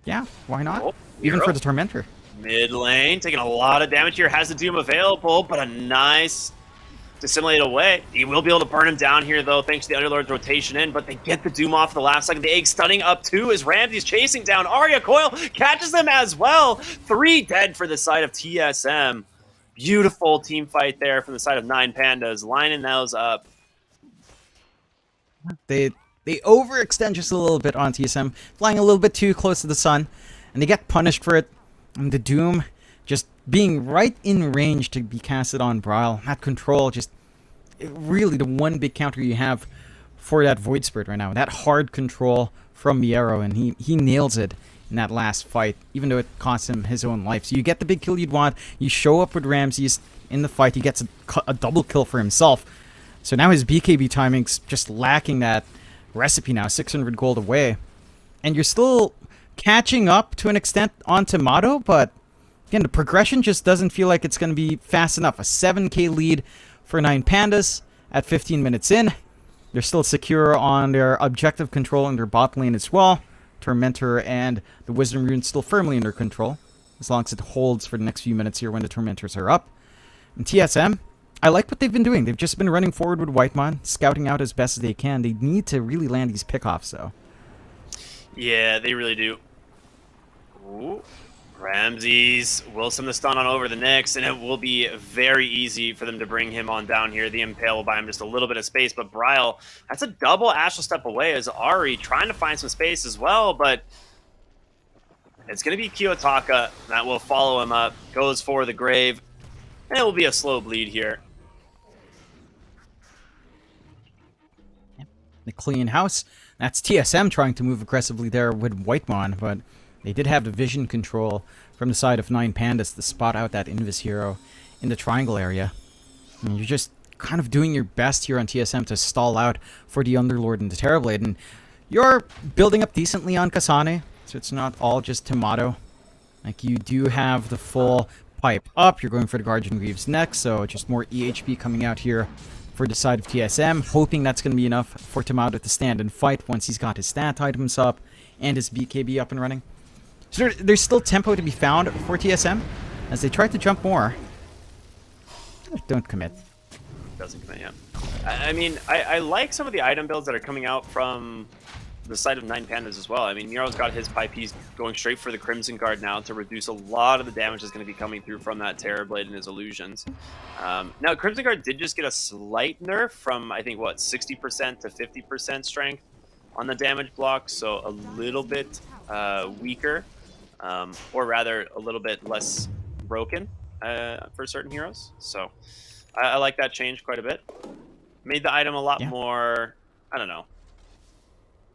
Yeah, why not? Oh, even for the Tormentor. Mid lane, taking a lot of damage here, has the Doom available, but a nice dissimulate away. He will be able to burn him down here, though, thanks to the Underlord's rotation in, but they get the Doom off at the last second. The Egg stunning up too as Ramsey's chasing down. Arya Coil catches them as well. 3 dead for the side of TSM. Beautiful team fight there from the side of 9 Pandas, lining those up. They overextend just a little bit on TSM, flying a little bit too close to the sun, and they get punished for it. And the Doom just being right in range to be casted on Bryle. That control, just really the one big counter you have for that Void Spirit right now. That hard control from Miero, and he nails it in that last fight, even though it cost him his own life. So you get the big kill you'd want. You show up with Ramses in the fight. He gets a double kill for himself. So now his BKB timing's just lacking that recipe now, 600 gold away. And you're still catching up to an extent on Tomato, but again, the progression just doesn't feel like it's going to be fast enough. A 7k lead for 9 Pandas at 15 minutes in. They're still secure on their objective control in their bot lane as well. Tormentor and the Wisdom Rune still firmly in their control, as long as it holds for the next few minutes here when the Tormentors are up. And TSM, I like what they've been doing. They've just been running forward with Whitemon, scouting out as best as they can. They need to really land these pickoffs, though. Yeah, they really do. Ooh. Ramses will send the stun on over the Nyx, and it will be very easy for them to bring him on down here. The Impale will buy him just a little bit of space, but Bryle, that's a double Astral Step away as Ari trying to find some space as well, but it's going to be Kiyotaka that will follow him up, goes for the grave, and it will be a slow bleed here. The clean house. That's TSM trying to move aggressively there with Whitemon, but they did have the vision control from the side of 9 Pandas to spot out that Invis hero in the triangle area. And you're just kind of doing your best here on TSM to stall out for the Underlord and the Terrorblade. And you're building up decently on Kasane, so it's not all just Tomato. Like, you do have the full pipe up. You're going for the Guardian Greaves next, so just more EHP coming out here for the side of TSM, hoping that's going to be enough for Tomato to stand and fight once he's got his stat items up and his BKB up and running. So there's still tempo to be found for TSM as they try to jump more. Don't commit. Doesn't commit, yeah. I mean, I like some of the item builds that are coming out from the side of 9 Pandas as well. I mean, Nero's got his pipe. He's going straight for the Crimson Guard now to reduce a lot of the damage that's going to be coming through from that Terrorblade and his illusions. Now, Crimson Guard did just get a slight nerf from, I think, what, 60% to 50% strength on the damage block, so a little bit weaker, or rather a little bit less broken for certain heroes. So I like that change quite a bit. Made the item a lot more, I don't know,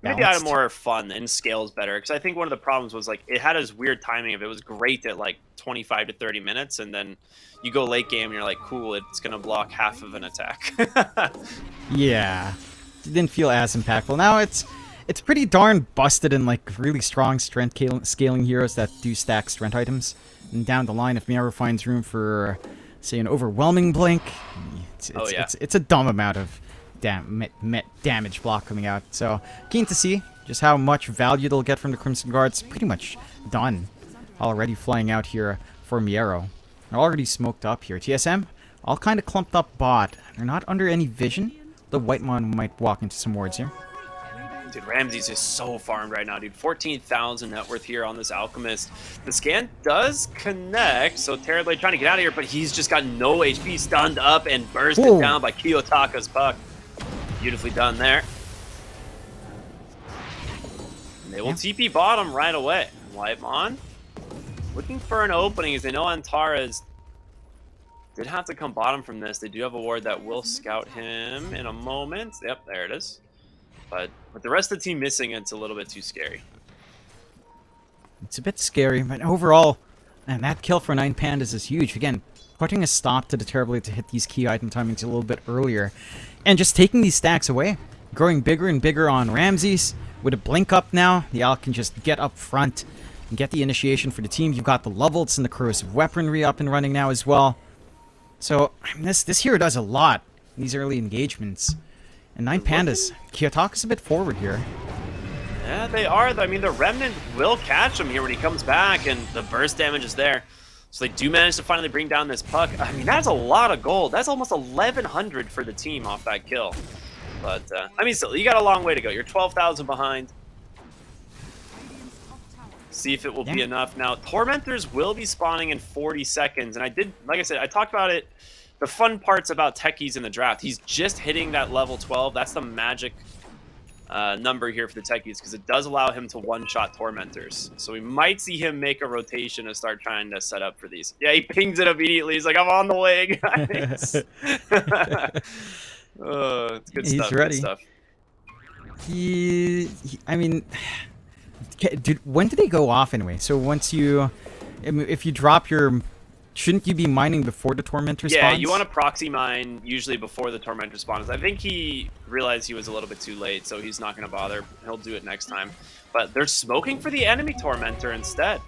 Maybe out of more fun and scales better, because I think one of the problems was like it had this weird timing of it was great at like 25 to 30 minutes, and then you go late game and you're like, cool, it's gonna block half of an attack. Yeah, it didn't feel as impactful. Now it's pretty darn busted in like really strong strength scaling heroes that do stack strength items. And down the line, if Miero finds room for, say, an overwhelming blink, it's a dumb amount of damage block coming out. So keen to see just how much value they'll get from the Crimson Guards. Pretty much done already flying out here for Miero. They're already smoked up here. TSM all kind of clumped up bot. They're not under any vision. The Whitemon might walk into some wards here. Dude, Ramses is so farmed right now, dude. 14,000 net worth here on this Alchemist. The scan does connect, so Terrorblade trying to get out of here, but he's just got no HP, stunned up and bursted down by Kiyotaka's puck. Beautifully done there. And they will TP bottom right away. Whitemon looking for an opening, as they know Antares did have to come bottom from this. They do have a ward that will scout him in a moment. Yep, there it is. But with the rest of the team missing, it's a little bit too scary. It's a bit scary, but overall, man, that kill for 9 Pandas is huge. Again, putting a stop to the Terrorblade to hit these key item timings a little bit earlier. And just taking these stacks away. Growing bigger and bigger on Ramses. With a blink up now, the Alc can just get up front and get the initiation for the team. You've got the levels and the corrosive weaponry up and running now as well. So, I mean, this hero does a lot in these early engagements. And 9 Pandas, Kiyotaka's a bit forward here. Yeah, they are. I mean, the Remnant will catch him here when he comes back, and the burst damage is there. So they do manage to finally bring down this puck. I mean, that's a lot of gold. That's almost 1,100 for the team off that kill. But, I mean, still, you got a long way to go. You're 12,000 behind. See if it will be enough. Now, Tormentors will be spawning in 40 seconds, and I did, like I said, I talked about it. The fun parts about Techies in the draft, he's just hitting that level 12. That's the magic number here for the Techies, because it does allow him to one-shot Tormentors. So we might see him make a rotation and start trying to set up for these. Yeah, he pings it immediately. He's like, I'm on the way, guys. Oh, it's good He's stuff. ready. Good stuff. I mean, dude, when do they go off anyway? So once you, if you drop your... Shouldn't you be mining before the Tormentor spawns? Yeah, you want to proxy mine usually before the Tormentor spawns. I think he realized he was a little bit too late, so he's not going to bother. He'll do it next time. But they're smoking for the enemy Tormentor instead.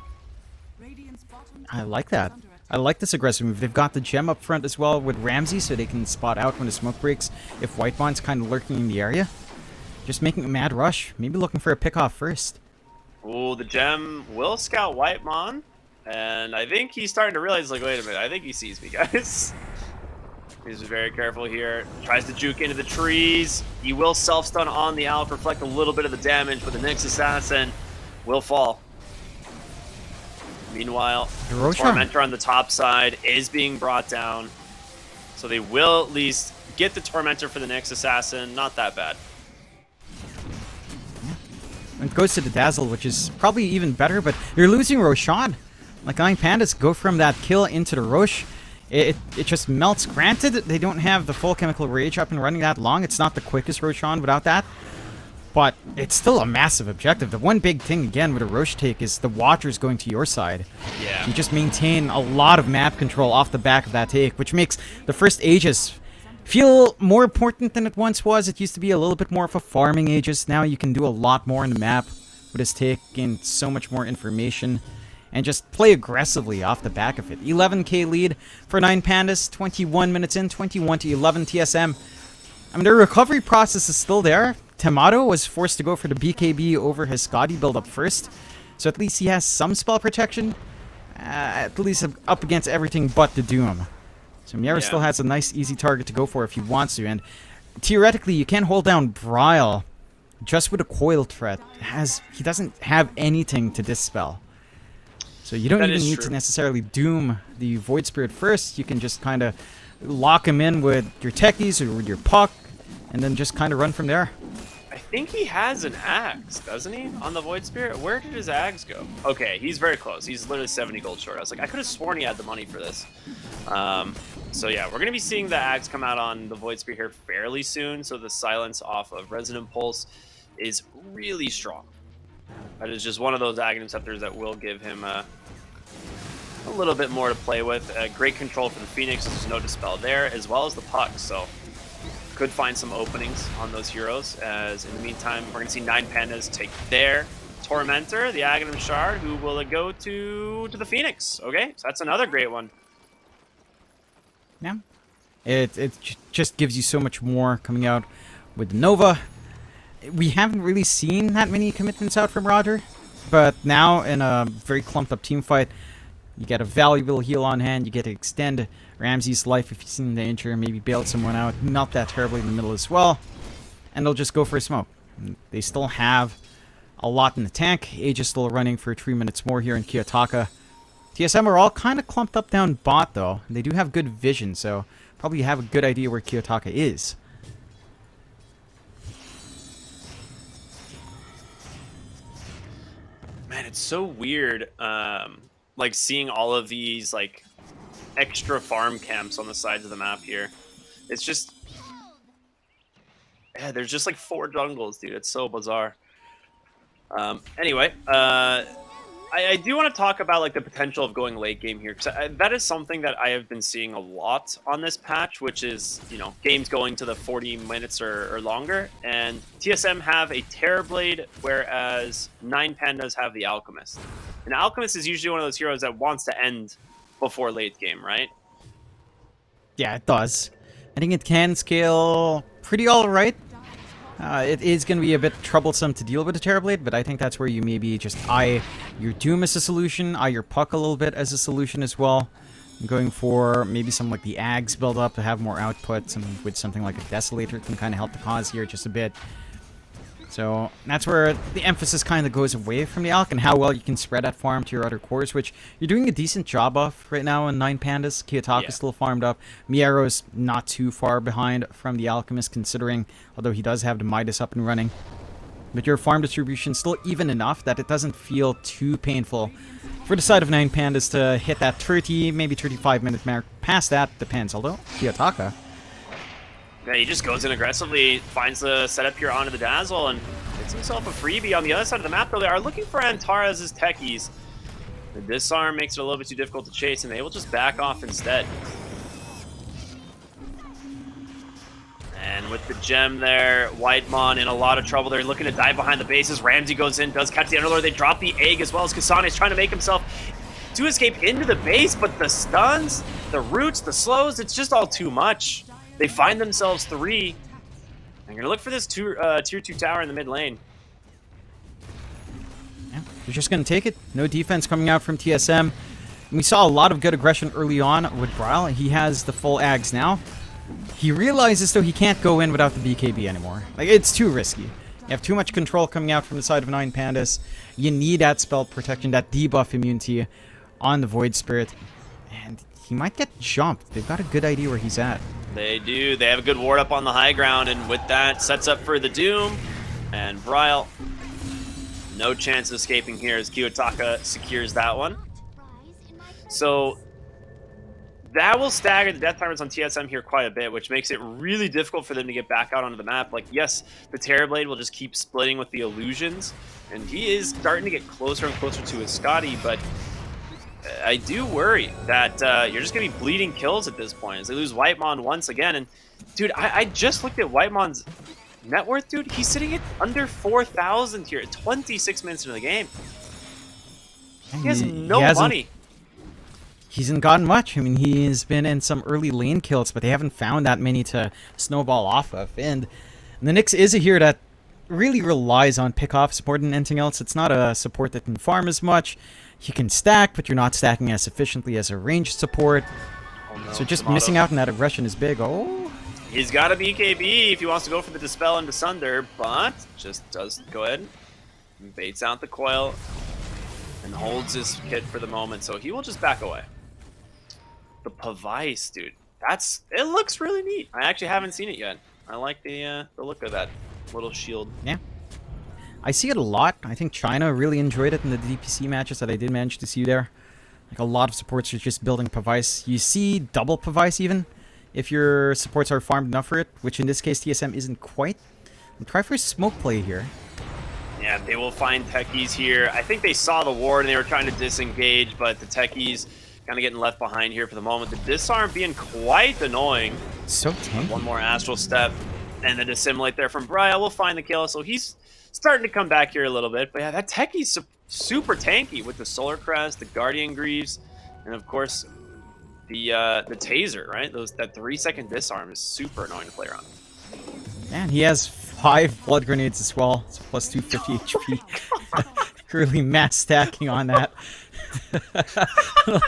I like that. I like this aggressive move. They've got the gem up front as well with Ramsey, so they can spot out when the smoke breaks if Whitemon's kind of lurking in the area. Just making a mad rush. Maybe looking for a pick-off first. Ooh, the gem will scout Whitemon. And I think he's starting to realize, like, wait a minute, I think he sees me, guys. He's very careful here. Tries to juke into the trees. He will self-stun on the Alp, reflect a little bit of the damage, but the Nyx Assassin will fall. Meanwhile, the Tormentor on the top side is being brought down. So they will at least get the Tormentor for the Nyx Assassin. Not that bad. It goes to the Dazzle, which is probably even better, but you're losing Roshan. Like 9 Pandas go from that kill into the Roche. It just melts. Granted, they don't have the full Chemical Rage up and running that long. It's not the quickest Roshan without that. But it's still a massive objective. The one big thing, again, with a Roche take is the Watchers going to your side. Yeah. You just maintain a lot of map control off the back of that take, which makes the first Aegis feel more important than it once was. It used to be a little bit more of a farming Aegis. Now you can do a lot more in the map with his take, gain so much more information, and just play aggressively off the back of it. 11k lead for 9 Pandas, 21 minutes in, 21 to 11 TSM. I mean, the recovery process is still there. Tamato was forced to go for the BKB over his Scotty build-up first, so at least he has some spell protection, at least up against everything but the Doom. So Miera still has a nice, easy target to go for if he wants to, and theoretically, you can hold down Bryle just with a coil threat. He doesn't have anything to dispel. So you don't even need to necessarily doom the Void Spirit first. You can just kind of lock him in with your techies or with your puck, and then just kind of run from there. I think he has an axe, doesn't he, on the Void Spirit? Where did his axe go? Okay, he's very close. He's literally 70 gold short. I was like, I could have sworn he had the money for this. So yeah, we're going to be seeing the axe come out on the Void Spirit here fairly soon. So the silence off of Resonant Pulse is really strong. That is just one of those Aghanim Scepters that will give him a little bit more to play with. Great control for the Phoenix. There's no dispel there, as well as the puck. So could find some openings on those heroes. As in the meantime, we're going to see 9 Pandas take their Tormentor, the Aghanim Shard, who will go to the Phoenix. Okay, so that's another great one. Yeah. It just gives you so much more coming out with the Nova. We haven't really seen that many commitments out from Roger, but now in a very clumped up team fight, you get a valuable heal on hand. You get to extend Ramsey's life if you've seen the injury, maybe bail someone out, not that terribly in the middle as well, and they'll just go for a smoke. They still have a lot in the tank. Age is still running for 3 minutes more here in Kiyotaka. TSM are all kind of clumped up down bot though. They do have good vision, so probably have a good idea where Kiyotaka is. Man, it's so weird, like seeing all of these like extra farm camps on the sides of the map here. It's just, yeah, there's just like 4 jungles, dude. It's so bizarre. Anyway, I do want to talk about like the potential of going late game here, because that is something that I have been seeing a lot on this patch, which is, you know, games going to the 40 minutes or longer, and TSM have a Terrorblade, whereas 9 Pandas have the Alchemist. And Alchemist is usually one of those heroes that wants to end before late game, right? Yeah, it does. I think it can scale pretty alright. It is going to be a bit troublesome to deal with a Terrorblade, but I think that's where you maybe just eye your Doom as a solution, eye your Puck a little bit as a solution as well. I'm going for maybe some like the Ags build up to have more output, with something like a Desolator can kind of help the cause here just a bit. So that's where the emphasis kind of goes away from the Alch and how well you can spread that farm to your other cores, which you're doing a decent job of right now in 9 Pandas. Kiyotaka is still farmed up. Miero's not too far behind from the Alchemist, considering, although he does have the Midas up and running. But your farm distribution is still even enough that it doesn't feel too painful for the side of 9 Pandas to hit that 30, maybe 35 minute mark. Past that, depends. Although, Kiyotaka, yeah, he just goes in aggressively, finds the setup here onto the Dazzle, and gets himself a freebie. On the other side of the map, though, they are looking for Antares as techies. The disarm makes it a little bit too difficult to chase, and they will just back off instead. And with the gem there, Whitemon in a lot of trouble. They're looking to dive behind the bases. Ramsey goes in, does catch the Underlord. They drop the egg as well as Kasane is trying to make himself to escape into the base, but the stuns, the roots, the slows, it's just all too much. They find themselves 3. I'm going to look for this tier 2 tower in the mid lane. yeah, they're just going to take it. No defense coming out from TSM. And we saw a lot of good aggression early on with Bryle. He has the full Ags now. He realizes, though, he can't go in without the BKB anymore. Like, it's too risky. You have too much control coming out from the side of 9 Pandas. You need that spell protection, that debuff immunity on the Void Spirit. And he might get jumped. They've got a good idea where he's at. They do. They have a good ward up on the high ground, and with that, sets up for the Doom. And Bryle, no chance of escaping here as Kiyotaka secures that one. So that will stagger the death timers on TSM here quite a bit, which makes it really difficult for them to get back out onto the map. Like, yes, the Terrorblade will just keep splitting with the illusions, and he is starting to get closer and closer to his Scotty, but I do worry that you're just going to be bleeding kills at this point as they lose Whitemon once again. And, dude, I just looked at Whitemon's net worth, dude. He's sitting at under 4,000 here at 26 minutes into the game. He has no money. He hasn't gotten much. I mean, he's been in some early lane kills, but they haven't found that many to snowball off of. And the Nyx is a hero that really relies on pickoffs more than anything else. It's not a support that can farm as much. You can stack, but you're not stacking as efficiently as a ranged support. Oh, no. So just missing out on that aggression is big. Oh, he's got a BKB if he wants to go for the Dispel and Disunder, but just does go ahead and baits out the coil and holds his kit for the moment. So he will just back away. The Pavice, dude. It looks really neat. I actually haven't seen it yet. I like the look of that little shield. yeah. I see it a lot. I think China really enjoyed it in the DPC matches that I did manage to see there. Like, a lot of supports are just building Pavice. You see double Pavice even, if your supports are farmed enough for it, which in this case TSM isn't quite. And try for a smoke play here. Yeah, they will find techies here. I think they saw the ward and they were trying to disengage, but the techies kind of getting left behind here for the moment. The disarm being quite annoying. So tanky. One more astral step and the dissimulate there from Brian will find the kill. So he's starting to come back here a little bit. But yeah, that techie's super tanky with the Solar Crest, the Guardian Greaves, and of course the taser, right? That 3-second disarm is super annoying to play around. Man, he has 5 blood grenades as well. It's plus 250 HP. Really mass stacking on that.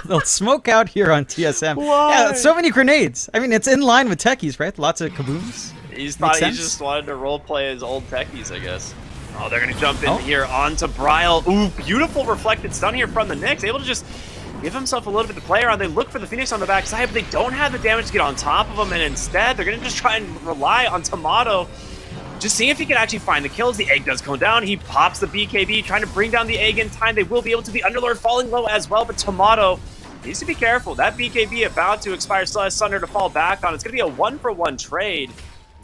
They'll smoke out here on TSM. Why? Yeah, so many grenades. I mean, it's in line with techies, right? Lots of kabooms. He just wanted to roleplay his old techies, I guess. Oh, they're going to jump in here onto Bryle. Ooh, beautiful reflected stun here from the Nyx. Able to just give himself a little bit to play around. They look for the Phoenix on the backside, but they don't have the damage to get on top of him, and instead, they're going to just try and rely on Tomato. Just seeing if he can actually find the kills. The egg does go down. He pops the BKB, trying to bring down the egg in time. They will be able to. The Underlord falling low as well, but Tomato needs to be careful. That BKB about to expire. Still has Sunder to fall back on. It's going to be a 1-for-1 trade.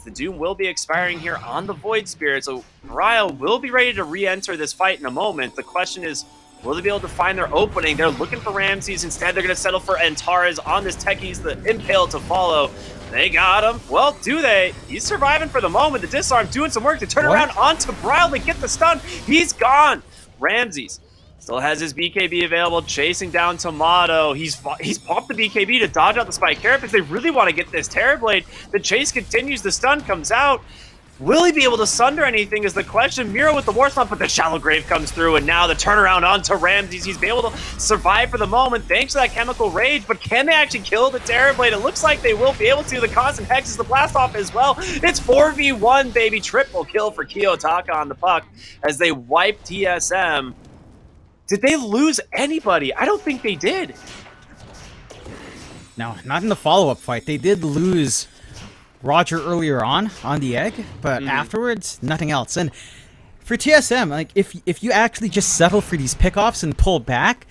The Doom will be expiring here on the Void Spirit, so Ryle will be ready to re-enter this fight in a moment. The question is, will they be able to find their opening? They're looking for Ramses. Instead, they're going to settle for Antares on this Techies, the Impale to follow. They got him. Well, do they? He's surviving for the moment. The disarm doing some work to turn around onto Bryle to get the stun. He's gone. Ramses still has his BKB available, chasing down Tomato. He's popped the BKB to dodge out the Spike Carapace. They really want to get this Terrorblade. The chase continues. The stun comes out. Will he be able to sunder anything is the question. Miro with the War Slump, but the Shallow Grave comes through, and now the turnaround onto Ramses. He's been able to survive for the moment thanks to that Chemical Rage, but can they actually kill the Terrorblade? It looks like they will be able to. The Constant Hex is the blast off as well. It's 4v1, baby. Triple kill for Kiyotaka on the puck as they wipe TSM. Did they lose anybody? I don't think they did. No, not in the follow-up fight. They did lose Roger earlier on the egg, but afterwards, nothing else. And for TSM, like if you actually just settle for these pickoffs and pull back,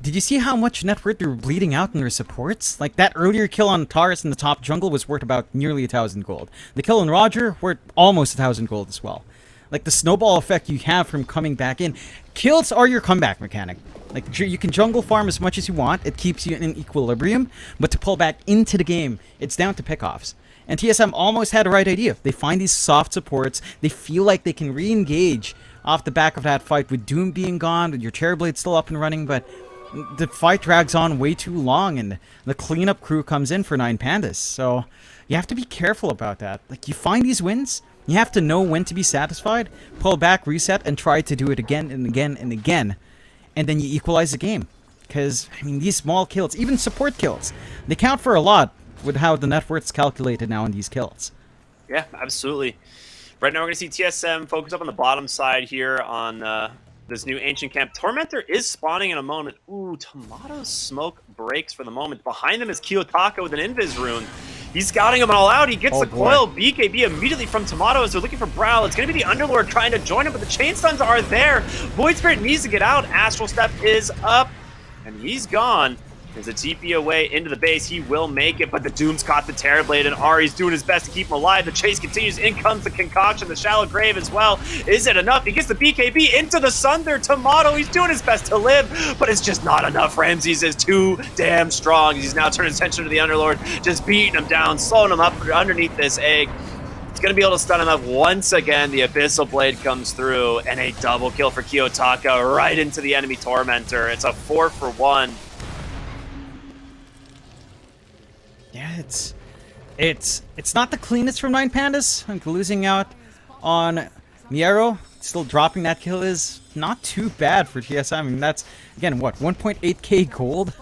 did you see how much net worth they were bleeding out in their supports? Like that earlier kill on Taurus in the top jungle was worth about nearly 1,000 gold. The kill on Roger worth almost 1,000 gold as well. Like the snowball effect you have from coming back in. Kills are your comeback mechanic. Like you can jungle farm as much as you want. It keeps you in equilibrium, but to pull back into the game, it's down to pickoffs. And TSM almost had the right idea. They find these soft supports. They feel like they can re-engage off the back of that fight with Doom being gone, with your Terrorblade still up and running, but the fight drags on way too long, and the cleanup crew comes in for 9 Pandas. So you have to be careful about that. Like you find these wins, you have to know when to be satisfied, pull back, reset, and try to do it again and again and again. And then you equalize the game. Because, I mean, these small kills, even support kills, they count for a lot with how the net worth's calculated now in these kills. Yeah, absolutely. Right now we're going to see TSM focus up on the bottom side here on this new Ancient Camp. Tormentor is spawning in a moment. Ooh, Tomato's smoke breaks for the moment. Behind them is Kiyotaka with an Invis rune. He's scouting them all out. He gets the coil BKB immediately from Tomato as they're looking for Brow. It's going to be the Underlord trying to join him, but the chain stuns are there. Void Spirit needs to get out. Astral Step is up, and he's gone. There's a TP away into the base. He will make it, but the Doom's caught the Terrorblade, and Ari's doing his best to keep him alive. The chase continues. In comes the Concoction, the Shallow Grave as well. Is it enough? He gets the BKB into the Sunder. Tomato, he's doing his best to live, but it's just not enough. Ramses is too damn strong. He's now turning his attention to the Underlord, just beating him down, slowing him up underneath this egg. It's going to be able to stun him up once again. The Abyssal Blade comes through, and a double kill for Kiyotaka right into the enemy Tormentor. It's a 4-for-1. Yeah, it's not the cleanest from 9 Pandas. Like losing out on Miero, still dropping that kill is not too bad for TSM. I mean, that's, again, what, 1.8k gold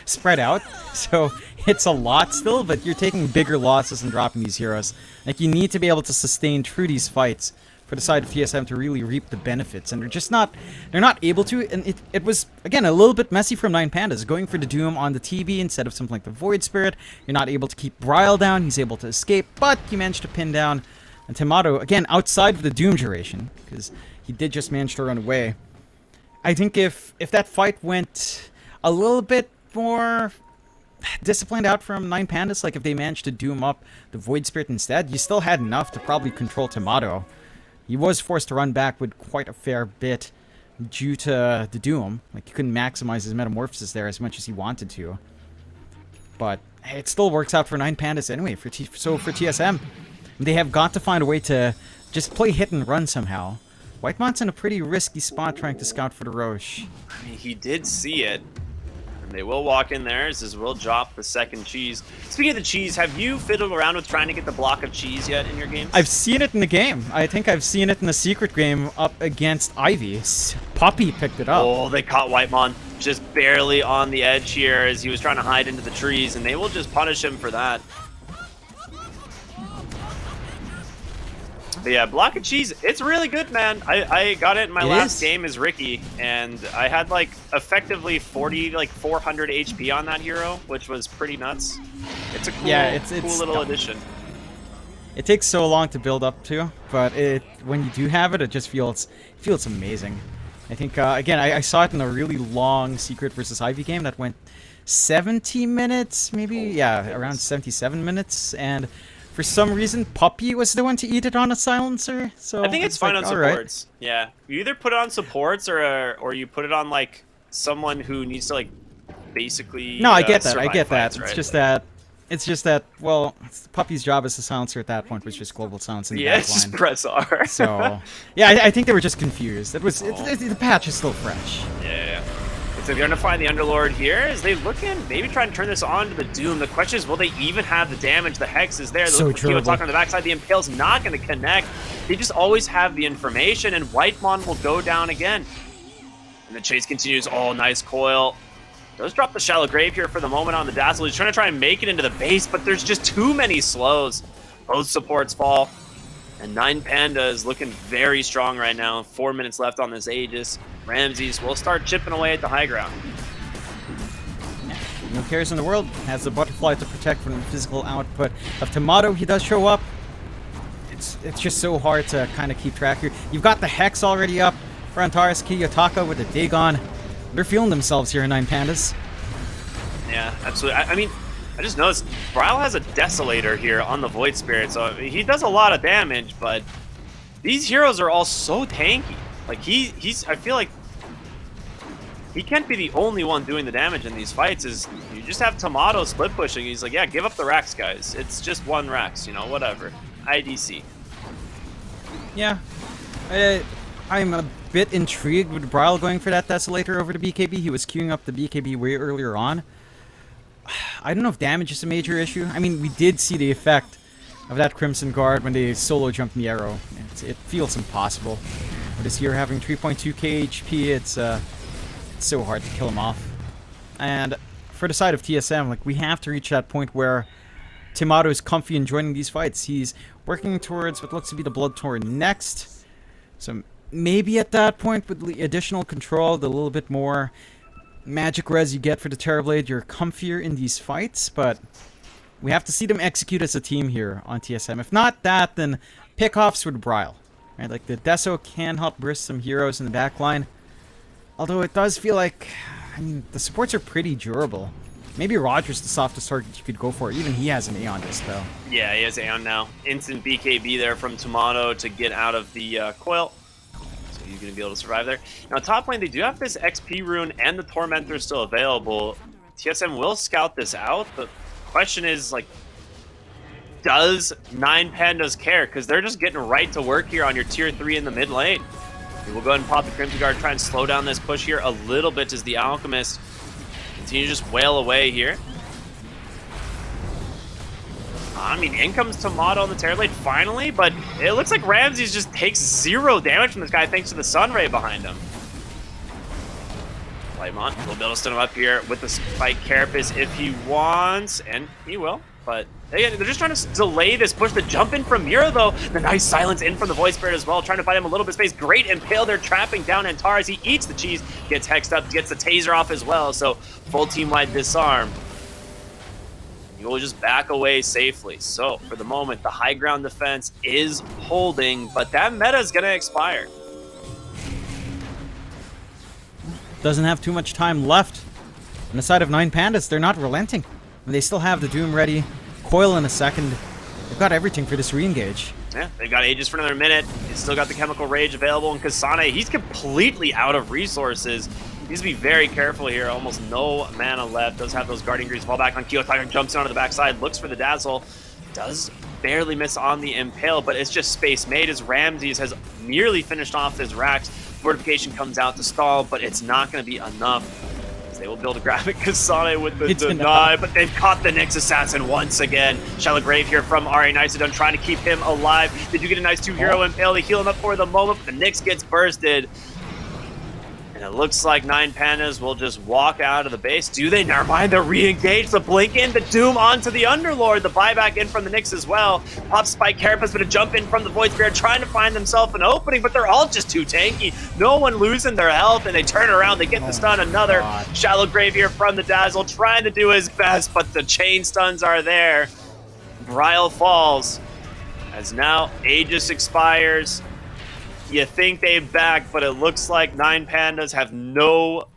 spread out? So it's a lot still, but you're taking bigger losses and dropping these heroes. Like, you need to be able to sustain through these fights for the side of TSM to really reap the benefits, and they're not able to, and it was, again, a little bit messy from 9 Pandas, going for the Doom on the TV instead of something like the Void Spirit. You're not able to keep Bryle down, he's able to escape, but you managed to pin down and Tomato, again, outside of the Doom duration, because he did just manage to run away. I think if that fight went a little bit more disciplined out from 9 Pandas, like if they managed to Doom up the Void Spirit instead, you still had enough to probably control Tomato. he was forced to run back with quite a fair bit due to the Doom. Like, he couldn't maximize his metamorphosis there as much as he wanted to. But it still works out for 9 Pandas anyway. For TSM, they have got to find a way to just play hit and run somehow. Whitemont's in a pretty risky spot trying to scout for the Roche. I mean, he did see it. And they will walk in there. This will drop the second cheese. Speaking of the cheese, have you fiddled around with trying to get the block of cheese yet in your games? I've seen it in the game. I think I've seen it in the secret game up against Ivy. Poppy picked it up. Oh, they caught Whitemon just barely on the edge here as he was trying to hide into the trees, and they will just punish him for that. But yeah, block of cheese, it's really good, man. I got it in my last game as Ricky, and I had like effectively 400 HP on that hero, which was pretty nuts. It's a cool, cool little addition. It takes so long to build up to, but when you do have it, it just feels amazing. I think again, I saw it in a really long Secret versus Ivy game that went 70 minutes, maybe, around 77 minutes, and for some reason, Poppy was the one to eat it on a silencer. So I think it's fine on supports. Right. Yeah, you either put it on supports or you put it on like someone who needs to like basically. No, I get that. I get fights, that. Right? It's just that. Well, Poppy's job as a silencer at that point was just global silence in the back line. Just press R. So yeah, I think they were just confused. The patch is still fresh. Yeah. So they're going to find the Underlord here as they look in, maybe try and turn this on to the Doom. The question is, will they even have the damage? The Hex is there. So Kilo talking on the backside. The Impale's not going to connect. They just always have the information, and Whitemon will go down again. And the chase continues. Oh, nice coil. Does drop the Shallow Grave here for the moment on the Dazzle. He's trying to try and make it into the base, but there's just too many slows. Both supports fall. And 9 Panda is looking very strong right now. 4 minutes left on this Aegis. Ramses will start chipping away at the high ground. No cares in the world. Has the butterfly to protect from the physical output of Tomato. He does show up. It's just so hard to kind of keep track here. You've got the Hex already up for Antares Kiyotaka with the Dagon. They're feeling themselves here in 9 Pandas. Yeah, absolutely. I mean, I just noticed Bryle has a Desolator here on the Void Spirit, so he does a lot of damage, but these heroes are all so tanky. Like, I feel like he can't be the only one doing the damage in these fights. Is you just have Tomato split pushing. He's like, yeah, give up the Rax, guys. It's just one Rax, you know, whatever. IDC. Yeah. I'm a bit intrigued with Bryle going for that Desolator over to BKB. He was queuing up the BKB way earlier on. I don't know if damage is a major issue. I mean, we did see the effect of that Crimson Guard when they solo jumped the arrow. It feels impossible. With this hero having 3.2k HP, it's so hard to kill him off. And for the side of TSM, like, we have to reach that point where Tomato is comfy in joining these fights. He's working towards what looks to be the Blood Torrent next. So maybe at that point, with the additional control, the little bit more magic res you get for the Terrorblade, you're comfier in these fights, but we have to see them execute as a team here on TSM. If not that, then pickoffs with Bryle. Right? Like, the Deso can help burst some heroes in the back line. Although it does feel like, I mean, the supports are pretty durable. Maybe Roger's the softest target you could go for. Even he has an Aeon disc, though. Yeah, he has Aeon now. Instant BKB there from Tomato to get out of the coil. So he's going to be able to survive there. Now, top lane, they do have this XP rune and the Tormentor still available. TSM will scout this out. The question is, like, does 9 Pandas care? Because they're just getting right to work here on your tier 3 in the mid lane. We'll go ahead and pop the Crimson Guard, try and slow down this push here a little bit as the Alchemist continue to just wail away here. I mean, in comes Tomato on the Terrorblade finally, but it looks like Ramses just takes 0 damage from this guy thanks to the Sunray behind him. Whitemon will be able to stun him up here with the Spike Carapace if he wants, and he will, but again, they're just trying to delay this push. The jump in from Mira, though. The nice silence in from the Void Spirit as well, trying to find him a little bit of space. Great Impale. They're trapping down Antares. He eats the cheese, gets hexed up, gets the taser off as well. So full team-wide disarm. You will just back away safely. So for the moment, the high ground defense is holding, but that meta is going to expire. Doesn't have too much time left. On the side of 9 Pandas, they're not relenting. They still have the Doom ready. Coil in a second. They've got everything for this re-engage. Yeah, they've got Aegis for another minute. He's still got the Chemical Rage available, and Kasane, he's completely out of resources. He needs to be very careful here. Almost no mana left. Does have those Guardian Greaves fall back on Kiyotaka, jumps in onto the backside, looks for the Dazzle. Does barely miss on the Impale, but it's just space made as Ramses has nearly finished off his racks. Fortification comes out to stall, but it's not going to be enough. They will build a graphic Kasane with the deny, but they've caught the Nyx Assassin once again. Shallow Grave here from RA Nicedon trying to keep him alive. They do get a nice 2-hero Impale. They heal him up for the moment, but the Nyx gets bursted. And it looks like 9 Pandas will just walk out of the base. Do they? Never mind, they're re-engaged. The blink in, the Doom onto the Underlord. The buyback in from the Nyx as well. Pop Spike Carapace, but a jump in from the Void Spirit, trying to find themselves an opening, but they're all just too tanky. No one losing their health, and they turn around. They get the stun. Another Shallow Grave here from the Dazzle, trying to do his best, but the chain stuns are there. Bryle falls, as now Aegis expires. You think they've back, but it looks like 9 Pandas have no...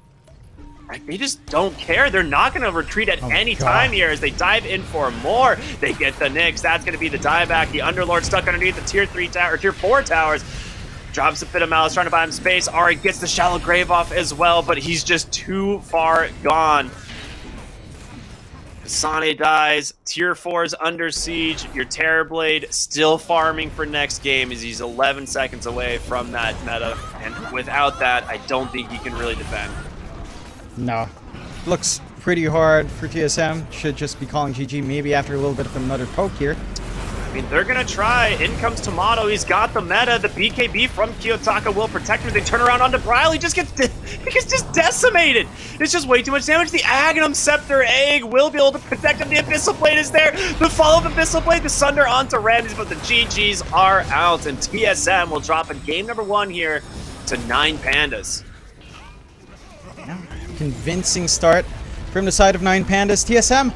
They just don't care. They're not going to retreat at any time here as they dive in for more. They get the Nyx. That's going to be the dieback. The Underlord stuck underneath the tier 3 tower, or tier 4 towers. Drops the Fit of Malice, trying to buy him space. Ari gets the Shallow Grave off as well, but he's just too far gone. Kasane dies, tier 4's under siege, your Terrorblade still farming for next game as he's 11 seconds away from that meta, and without that, I don't think he can really defend. No. Looks pretty hard for TSM. Should just be calling GG maybe after a little bit of another poke here. I mean, they're going to try. In comes Tomato. He's got the meta. The BKB from Kiyotaka will protect her. They turn around onto Bryle. He just gets just decimated. It's just way too much damage. The Aghanim Scepter Egg will be able to protect him. The Abyssal Blade is there. The follow of Abyssal Blade, the Sunder onto Ramses, but the GGs are out. And TSM will drop in game number 1 here to 9 Pandas. Yeah, convincing start from the side of 9 Pandas. TSM,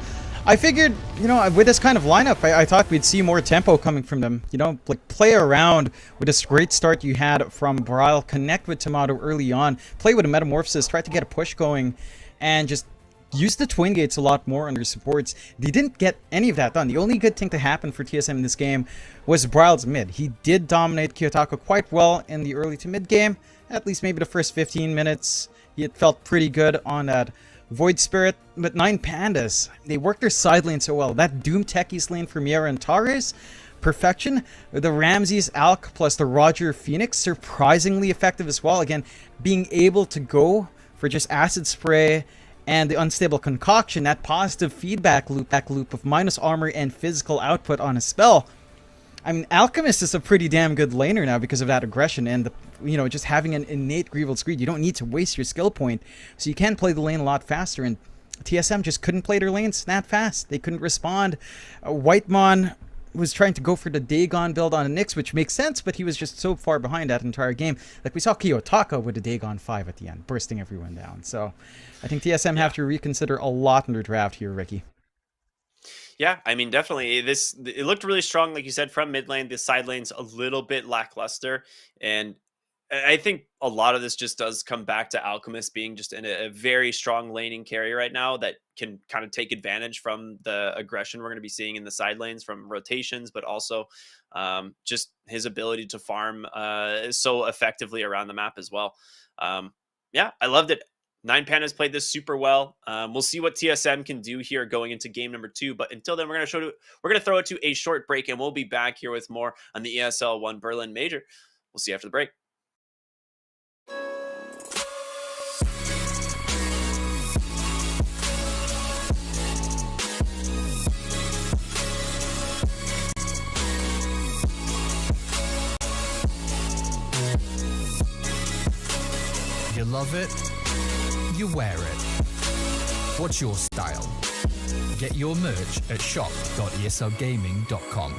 I figured, you know, with this kind of lineup, I thought we'd see more tempo coming from them. You know, like play around with this great start you had from Bryle, connect with Tomato early on, play with a Metamorphosis, try to get a push going, and just use the Twin Gates a lot more under supports. They didn't get any of that done. The only good thing to happen for TSM in this game was Bryle's mid. He did dominate Kiyotaka quite well in the early to mid game, at least maybe the first 15 minutes. It felt pretty good on that Void Spirit, but 9 Pandas, they work their side lane so well. That Doom Techies lane for Miera and Taurus, perfection. The Ramses Alk plus the Roger Phoenix, surprisingly effective as well. Again, being able to go for just Acid Spray and the Unstable Concoction, that positive feedback loop of minus armor and physical output on a spell. I mean, Alchemist is a pretty damn good laner now because of that aggression and the, you know, just having an innate Greevil's Greed. You don't need to waste your skill point, so you can play the lane a lot faster, and TSM just couldn't play their lanes that fast. They couldn't respond. Whitemon was trying to go for the Dagon build on a Nyx, which makes sense, but he was just so far behind that entire game. Like, we saw Kiyotaka with the Dagon 5 at the end, bursting everyone down. So I think TSM have to reconsider a lot in their draft here, Ricky. Yeah, I mean, definitely. It looked really strong, like you said, from mid lane. The side lane's a little bit lackluster. And I think a lot of this just does come back to Alchemist being just in a very strong laning carry right now that can kind of take advantage from the aggression we're going to be seeing in the side lanes from rotations, but also just his ability to farm so effectively around the map as well. Yeah, I loved it. 9 Pandas played this super well. We'll see what TSM can do here going into game number 2. But until then, we're going to throw it to a short break, and we'll be back here with more on the ESL One Berlin Major. We'll see you after the break. You love it? You wear it. What's your style? Get your merch at shop.eslgaming.com.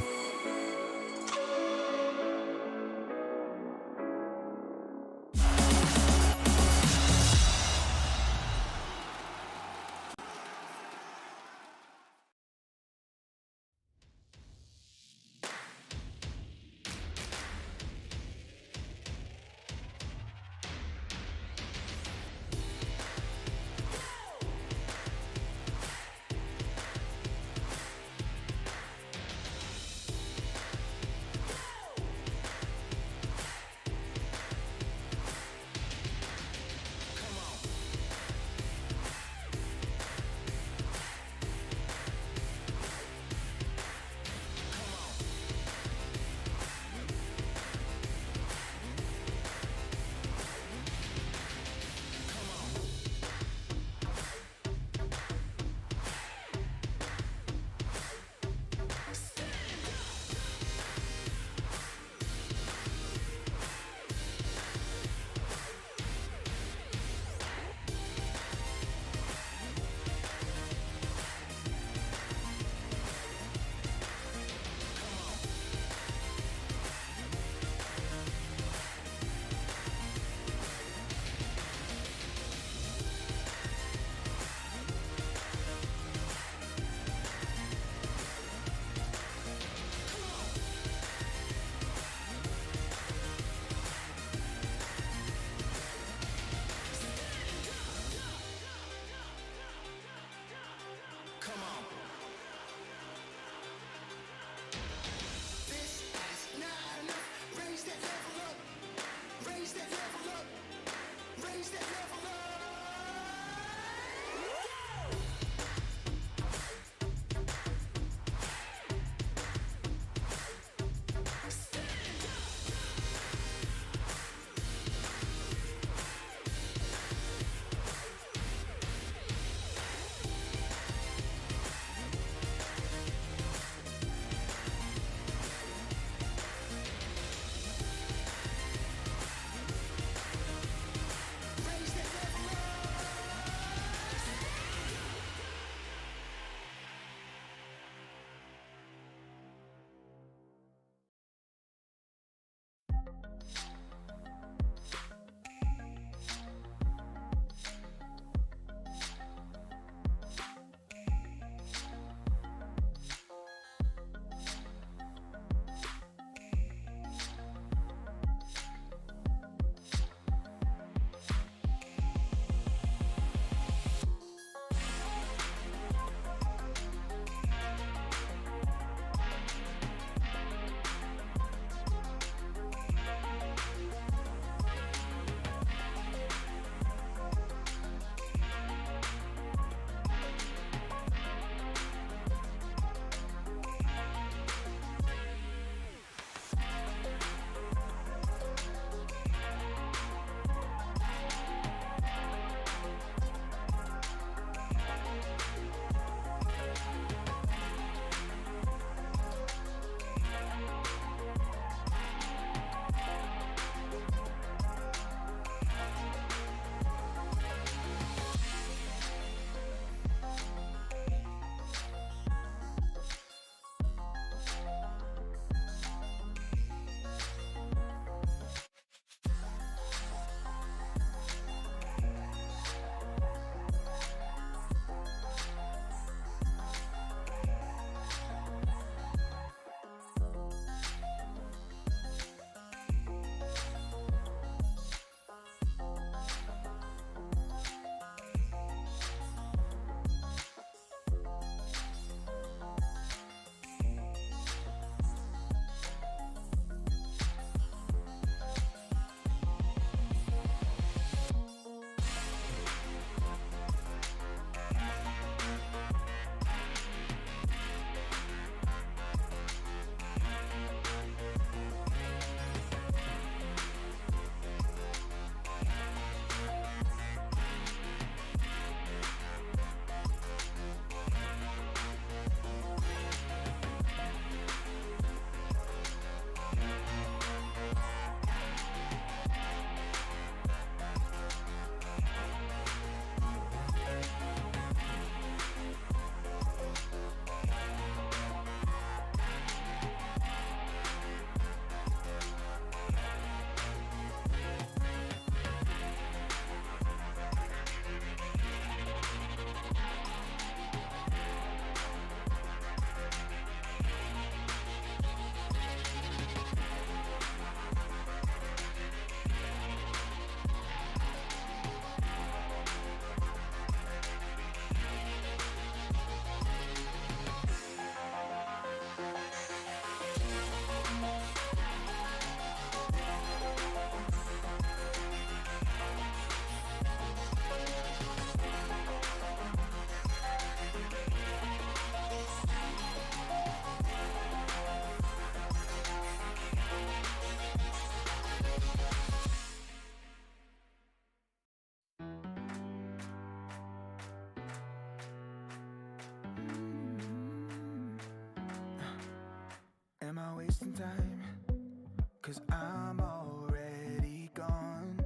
'cause I'm already gone.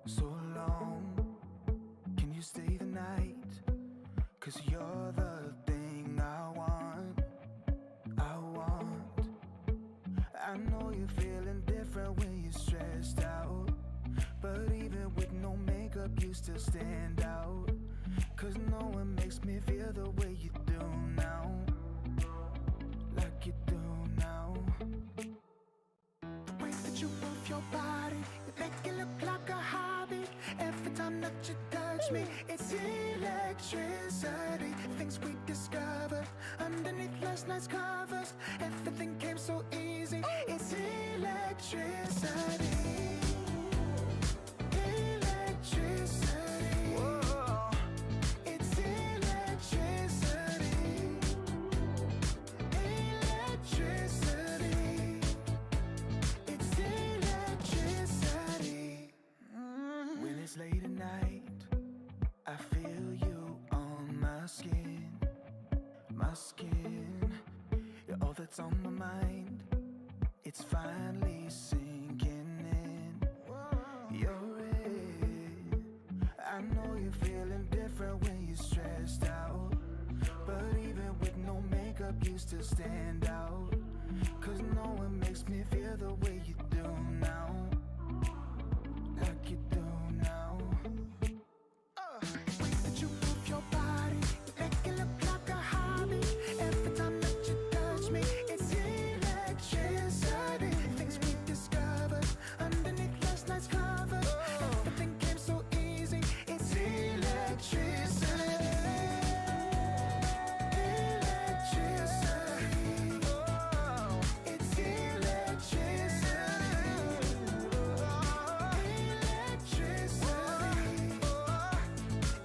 So long, can you stay the night? 'Cause you're the thing I want. I know you're feeling different when you're stressed out, but even with no makeup you still stand out. 'Cause no one makes me feel the way you do now, like you do now. The way that you move your body, you make it look like a hobby. Every time that you touch me, it's electricity. Things we discovered underneath last night's covers. Everything came so easy. It's electricity. Electricity. Whoa. It's electricity. Electricity. It's electricity. When it's late at night, I feel you on my skin. My skin. You're all that's on my mind. It's finally sinking in. You're it. I know you're feeling different when you're stressed out, but even with no makeup you still stand out. 'Cause no one makes me feel the way you do now, like you do now. The way that you move your body, you make it look like a hobby. Every time that you touch me, it's electricity. Things we discovered underneath last night's covers. Everything came so easy. It's electricity. Electricity. It's electricity. Electricity.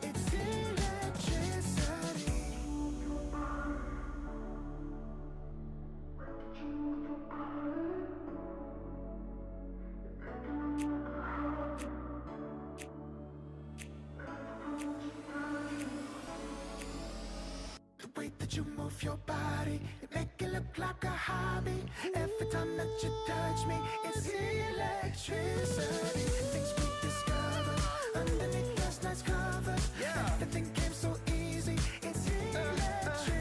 It's electricity. The way that you move your body, you make it look like a hobby. Every time that you touch me, it's electricity. Things we discovered underneath last night's covers. Everything came so easy. It's electricity.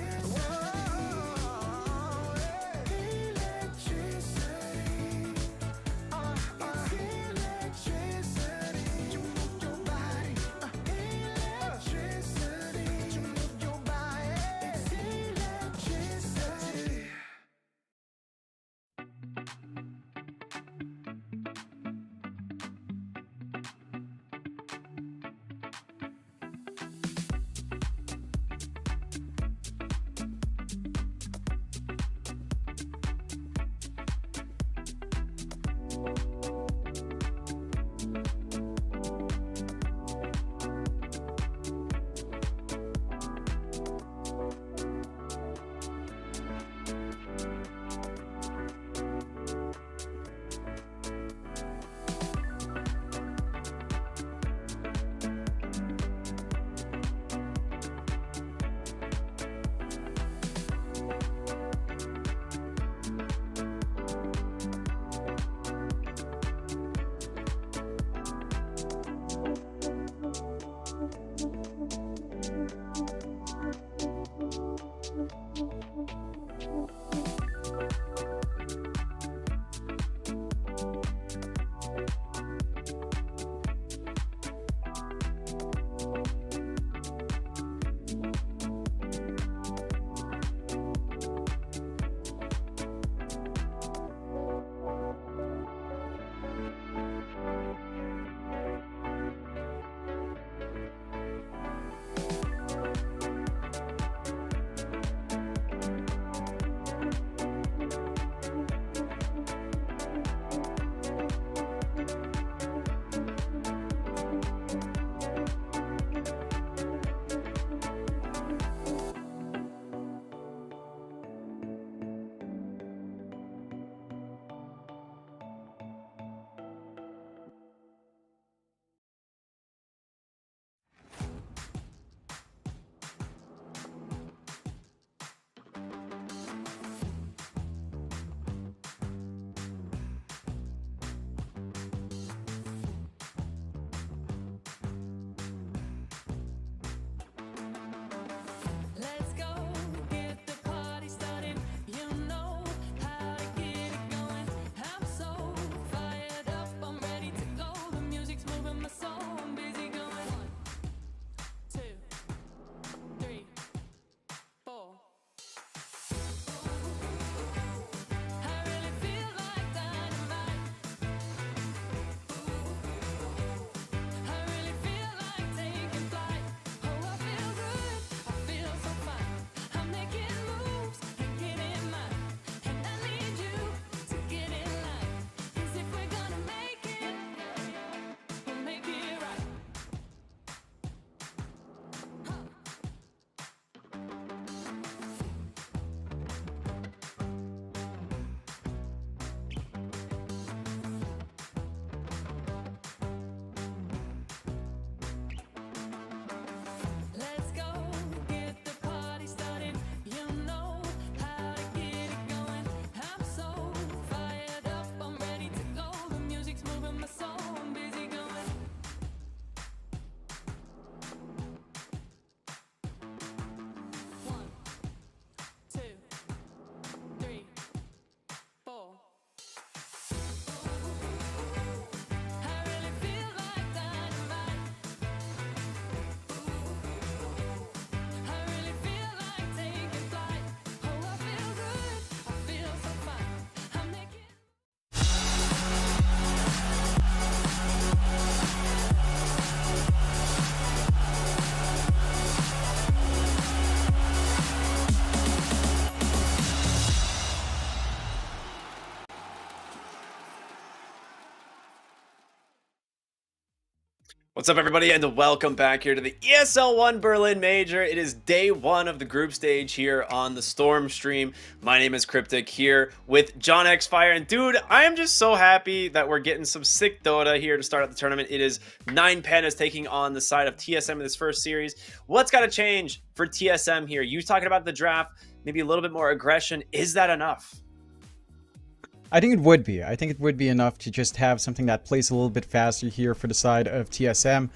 Electricity. It's electricity. You move your body. Electricity. You move your body. It's electricity. What's up, everybody, and welcome back here to the ESL One Berlin Major. It is day one of the group stage here on the Storm stream. My name is Cryptic here with John X Fire, and dude, I am just so happy that we're getting some sick Dota here to start out the tournament. It is 9 Pandas taking on the side of TSM in this first series. What's got to change for TSM here? You talking about the draft, maybe a little bit more aggression. Is that enough? I think it would be. I think it would be enough to just have something that plays a little bit faster here for the side of TSM.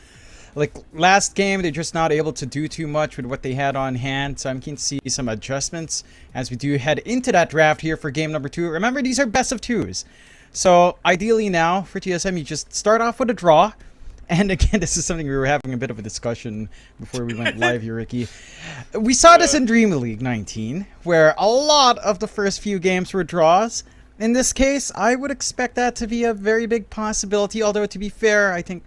Like last game, they're just not able to do too much with what they had on hand, so I'm keen to see some adjustments as we do head into that draft here for game number 2. Remember, these are best of 2s. So ideally now for TSM, you just start off with a draw. And again, this is something we were having a bit of a discussion before we went live here, Ricky. We saw this in Dream League 19, where a lot of the first few games were draws. In this case, I would expect that to be a very big possibility, although to be fair, I think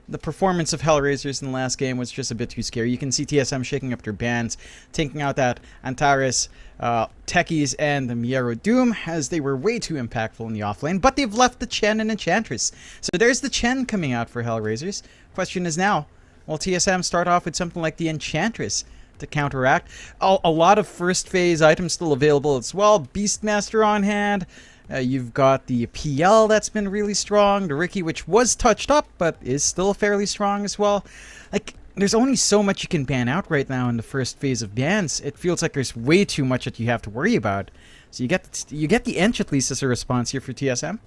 the performance of Hellraisers in the last game was just a bit too scary. You can see TSM shaking up their bans, taking out that Antares, Techies, and the Miero Doom, as they were way too impactful in the offlane, but they've left the Chen and Enchantress. So there's the Chen coming out for Hellraisers. Question is now, will TSM start off with something like the Enchantress to counteract? A lot of first phase items still available as well. Beastmaster on hand. You've got the PL that's been really strong, the Ricky, which was touched up, but is still fairly strong as well. Like, there's only so much you can ban out right now in the first phase of bans. It feels like there's way too much that you have to worry about. So you get the Ench at least as a response here for TSM.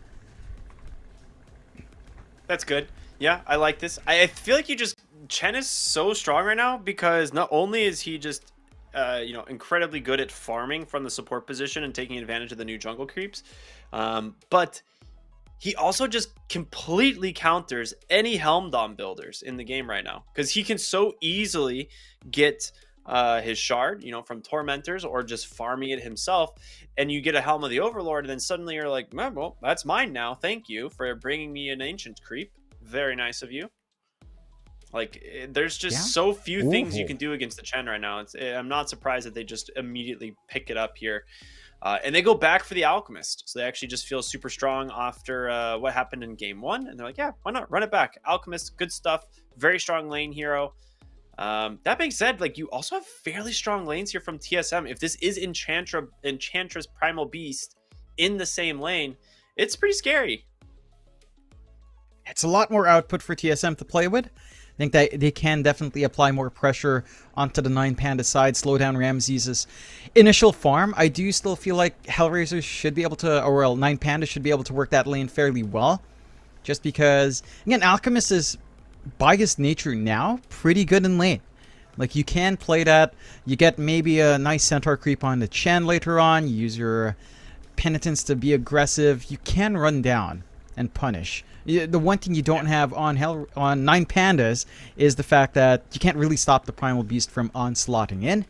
That's good. Yeah, I like this. I feel like Chen is so strong right now because not only is he just incredibly good at farming from the support position and taking advantage of the new jungle creeps, but he also just completely counters any Helm Dom builders in the game right now because he can so easily get his shard, from Tormentors or just farming it himself, and you get a Helm of the Overlord, and then suddenly you're like, well, that's mine now. Thank you for bringing me an ancient creep. Very nice of you. Like, there's just so few things you can do against the Chen right now. I'm not surprised that they just immediately pick it up here. And they go back for the Alchemist. So they actually just feel super strong after what happened in game 1. And they're like, yeah, why not? Run it back. Alchemist, good stuff. Very strong lane hero. That being said, like, you also have fairly strong lanes here from TSM. If this is Enchantress Primal Beast in the same lane, it's pretty scary. It's a lot more output for TSM to play with. I think that they can definitely apply more pressure onto the 9 Panda side, slow down Ramses' initial farm. I do still feel like Hellraisers should be able to, or well, 9 Panda should be able to work that lane fairly well. Just because, again, Alchemist is, by his nature now, pretty good in lane. Like, you can play that. You get maybe a nice Centaur creep on the Chen later on. You use your Penitence to be aggressive. You can run down and punish. The one thing you don't have on 9 Pandas is the fact that you can't really stop the Primal Beast from onslaughting in.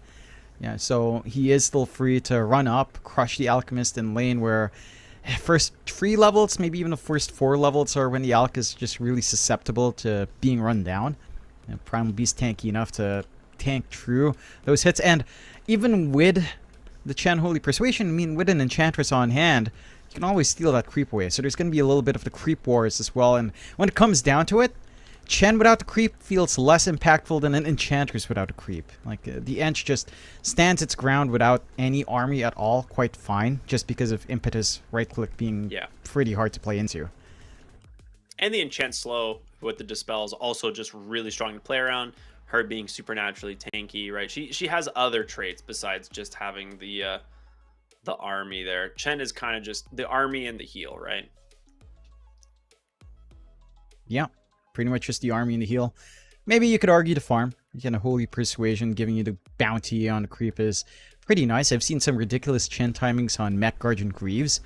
Yeah, so he is still free to run up, crush the Alchemist in lane where first 3 levels, maybe even the first 4 levels are when the Alch is just really susceptible to being run down. And Primal Beast tanky enough to tank through those hits. And even with the Chen Holy Persuasion, I mean, with an Enchantress on hand, you can always steal that creep away. So there's going to be a little bit of the creep wars as well. And when it comes down to it, Chen without the creep feels less impactful than an Enchantress without a creep. Like, the Ench just stands its ground without any army at all quite fine, just because of Impetus right-click being pretty hard to play into. And the Enchant Slow with the Dispel is also just really strong to play around. Her being supernaturally tanky, right? She has other traits besides just having the army there. Chen is kind of just the army and the heal, right? Yeah, pretty much just the army and the heal. Maybe you could argue the farm. Again, a Holy Persuasion giving you the bounty on the creep is pretty nice. I've seen some ridiculous Chen timings on Mech Guardian Greaves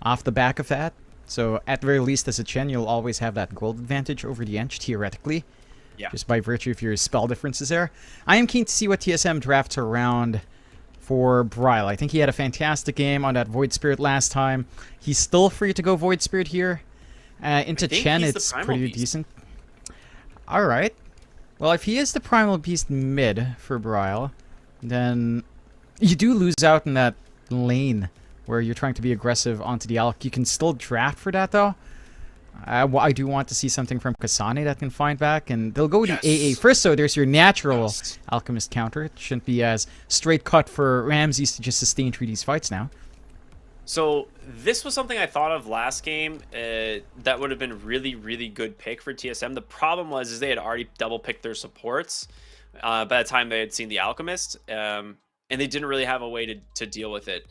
off the back of that. So at the very least, as a Chen, you'll always have that gold advantage over the Ench, theoretically. Yeah. Just by virtue of your spell differences there. I am keen to see what TSM drafts around for Bryle. I think he had a fantastic game on that Void Spirit last time. He's still free to go Void Spirit here. Into Chen, it's pretty decent. Alright. Well, if he is the Primal Beast mid for Bryle, then you do lose out in that lane where you're trying to be aggressive onto the Alch. You can still draft for that, though. I do want to see something from Kasane that can find back, and they'll go with the AA Yes. first. So there's your natural Yes. Alchemist counter. It shouldn't be as straight cut for Ramses to just sustain through these fights now. So this was something I thought of last game. That would have been really, really good pick for TSM. The problem was they had already double picked their supports by the time they had seen the Alchemist, and they didn't really have a way to deal with it.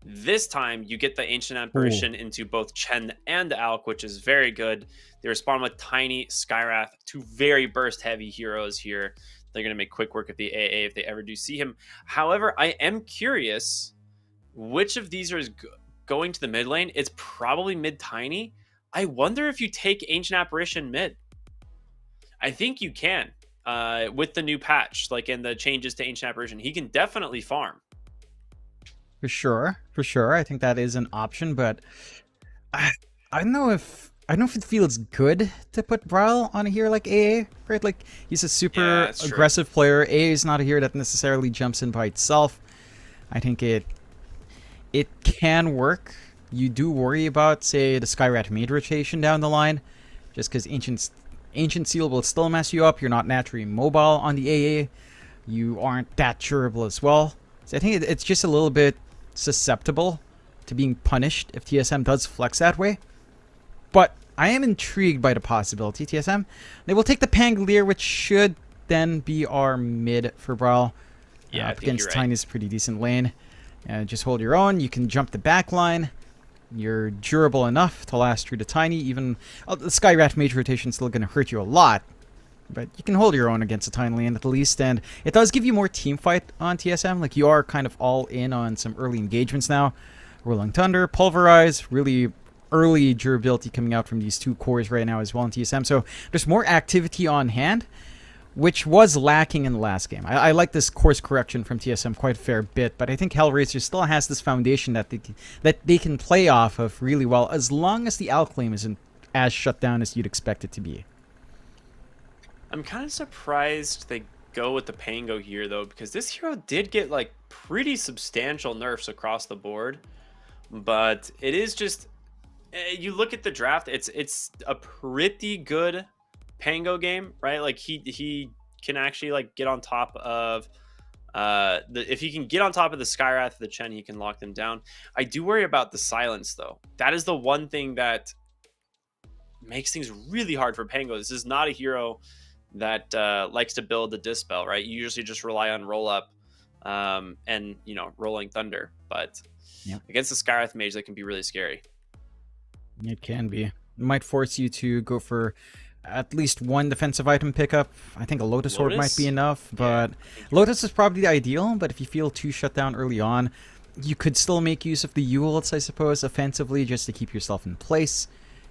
This time, you get the Ancient Apparition into both Chen and Alk, which is very good. They respond with Tiny, Skyrath, two very burst-heavy heroes here. They're going to make quick work of the AA if they ever do see him. However, I am curious which of these are going to the mid lane. It's probably mid Tiny. I wonder if you take Ancient Apparition mid. I think you can with the new patch, like in the changes to Ancient Apparition. He can definitely farm. For sure. I think that is an option, but I don't know if it feels good to put Brawl on a hero like AA, right? Like he's a super aggressive player. AA is not a hero that necessarily jumps in by itself. I think it can work. You do worry about, say, the Skyrat mid rotation down the line, just because Ancient Seal will still mess you up. You're not naturally mobile on the AA. You aren't that durable as well. So I think it's just a little bit susceptible to being punished if TSM does flex that way. But I am intrigued by the possibility. TSM, they will take the Pangolier, which should then be our mid for Brawl. Yeah, up against Tiny's pretty decent lane. Just hold your own. You can jump the back line. You're durable enough to last through the Tiny. Even the Skyrat mage rotation is still going to hurt you a lot. But you can hold your own against a Tiny lane at least, and it does give you more team fight on TSM. Like, you are kind of all in on some early engagements now. Rolling Thunder, Pulverize, really early durability coming out from these two cores right now as well in TSM. So there's more activity on hand, which was lacking in the last game. I like this course correction from TSM quite a fair bit, but I think Hellraiser still has this foundation that they can play off of really well, as long as the Alclaim isn't as shut down as you'd expect it to be. I'm kind of surprised they go with the Pango here, though, because this hero did get like pretty substantial nerfs across the board. But it is just, you look at the draft, it's a pretty good Pango game, right? Like he can actually like get on top of if he can get on top of the Skyrath, the Chen, he can lock them down. I do worry about the silence, though. That is the one thing that makes things really hard for Pango. This is not a hero that likes to build the dispel, right? You usually just rely on roll up and rolling thunder, but against the Skyrath mage, that can be really scary. It can be. It might force you to go for at least one defensive item pickup. I think a Lotus Orb might be enough, but Lotus is probably the ideal. But if you feel too shut down early on, you could still make use of the Eulets, I suppose, offensively, just to keep yourself in place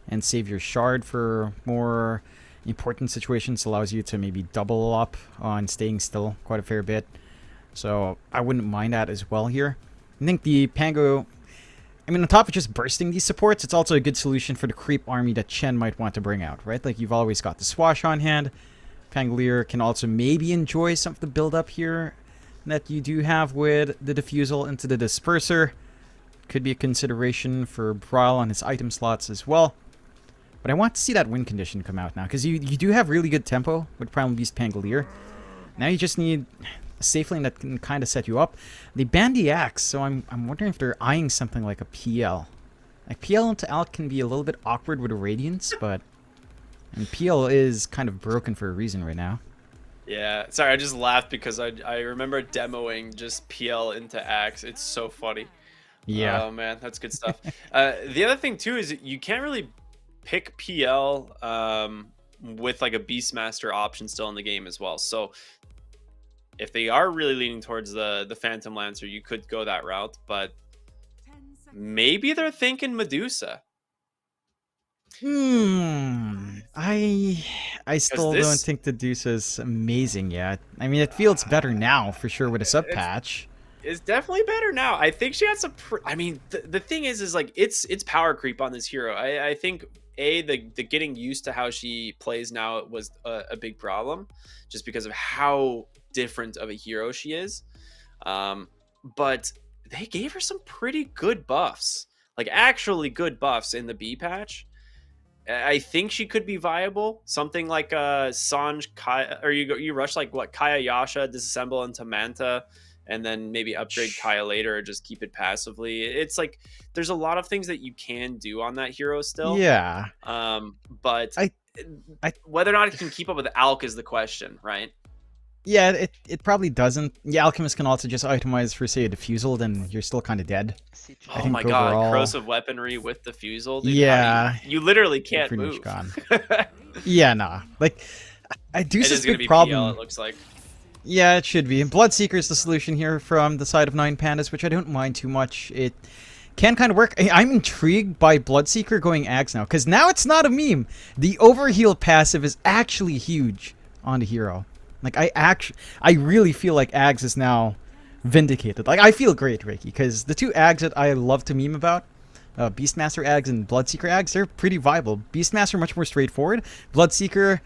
and save your shard for more important situations. Allows you to maybe double up on staying still quite a fair bit. So I wouldn't mind that as well here. I think the Pango, I mean, on top of just bursting these supports, it's also a good solution for the creep army that Chen might want to bring out, right? Like, you've always got the Swash on hand. Pangolier can also maybe enjoy some of the build-up here that you do have with the Diffusal into the Disperser. Could be a consideration for Brawl on his item slots as well. But I want to see that win condition come out now, because you do have really good tempo with Primal Beast Pangolier. Now you just need a safe lane that can kind of set you up. They banned the Axe, so I'm wondering if they're eyeing something like a PL. Like, PL into Alk can be a little bit awkward with a Radiance, but PL is kind of broken for a reason right now. Yeah, sorry, I just laughed because I remember demoing just PL into Axe. It's so funny. Yeah. Oh man, that's good stuff. The other thing too is you can't really pick PL with like a Beastmaster option still in the game as well. So if they are really leaning towards the Phantom Lancer, you could go that route, but maybe they're thinking Medusa. I still don't think the Medusa is amazing yet. I mean, it feels better now for sure with a sub patch. It's definitely better now. I think she has some. I mean, the thing is like it's power creep on this hero. I think the getting used to how she plays now was a big problem, just because of how different of a hero she is. But they gave her some pretty good buffs, like actually good buffs in the B patch. I think she could be viable. Something like Sanj Kaya, or you rush like what Kaya Yasha, disassemble into Manta, and then maybe upgrade Kaya later or just keep it passively. It's like there's a lot of things that you can do on that hero still. Yeah. But I whether or not it can keep up with Alk is the question, right? Yeah, it probably doesn't. Yeah, Alchemist can also just itemize for, say, a Diffusal, then you're still kind of dead. I Oh think my overall, god, corrosive weaponry with Diffusal. Dude, yeah, you literally you're can't pretty move. much gone. Yeah, nah. Like, I do It see is this going to big be problem. PL, it looks like. Yeah, it should be. Bloodseeker is the solution here from the side of 9 Pandas, which I don't mind too much. It can kind of work. I'm intrigued by Bloodseeker going Ags now, because now it's not a meme. The overheal passive is actually huge on the hero. Like, I really feel like Ags is now vindicated. Like, I feel great, Ricky, because the two Ags that I love to meme about, Beastmaster Ags and Bloodseeker Ags, they're pretty viable. Beastmaster much more straightforward. Bloodseeker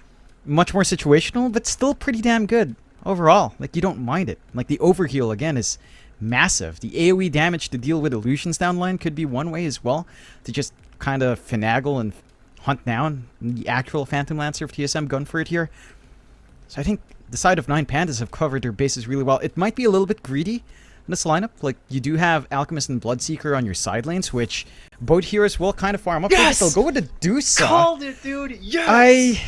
much more situational, but still pretty damn good overall. Like, you don't mind it. Like, the overheal, again, is massive. The AoE damage to deal with illusions downline could be one way as well, to just kind of finagle and hunt down the actual Phantom Lancer of TSM gun for it here. So I think the side of 9 Pandas have covered their bases really well. It might be a little bit greedy in this lineup. Like, you do have Alchemist and Bloodseeker on your side lanes, which both heroes will kind of farm up. Yes! They'll go with the Dusa. Called it, dude. Yes!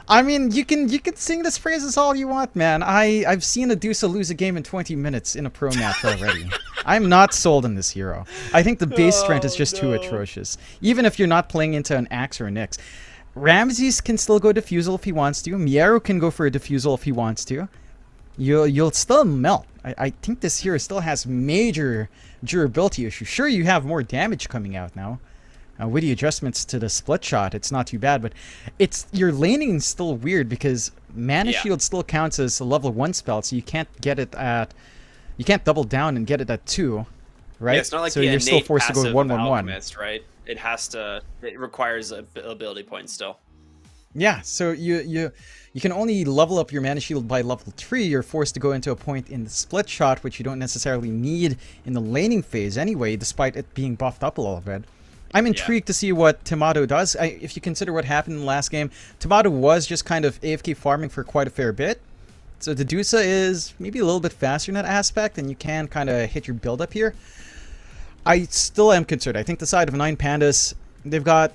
I mean, you can sing this phrases all you want, man. I've seen a Dusa lose a game in 20 minutes in a pro match already. I'm not sold on this hero. I think the base strength is just too atrocious. Even if you're not playing into an Axe or an Nyx. Ramses can still go Diffusal if he wants to. Miero can go for a Diffusal if he wants to. You'll still melt. I think this hero still has major durability issues. Sure, you have more damage coming out now. With the adjustments to the split shot, it's not too bad, but your laning is still weird because Mana Shield still counts as a level 1 spell, so you can't get it at... You can't double down and get it at 2, right? Yeah, it's not like so the you're still forced to go passive 1-1-1. Alchemist, right? It has to... It requires ability points still. Yeah, so you can only level up your Mana Shield by level 3. You're forced to go into a point in the split shot, which you don't necessarily need in the laning phase anyway, despite it being buffed up a little bit. I'm intrigued to see what Tomato does. If you consider what happened in the last game, Tomato was just kind of AFK farming for quite a fair bit. So the Dusa is maybe a little bit faster in that aspect, and you can kind of hit your build up here. I still am concerned. I think the side of 9 Pandas, they've got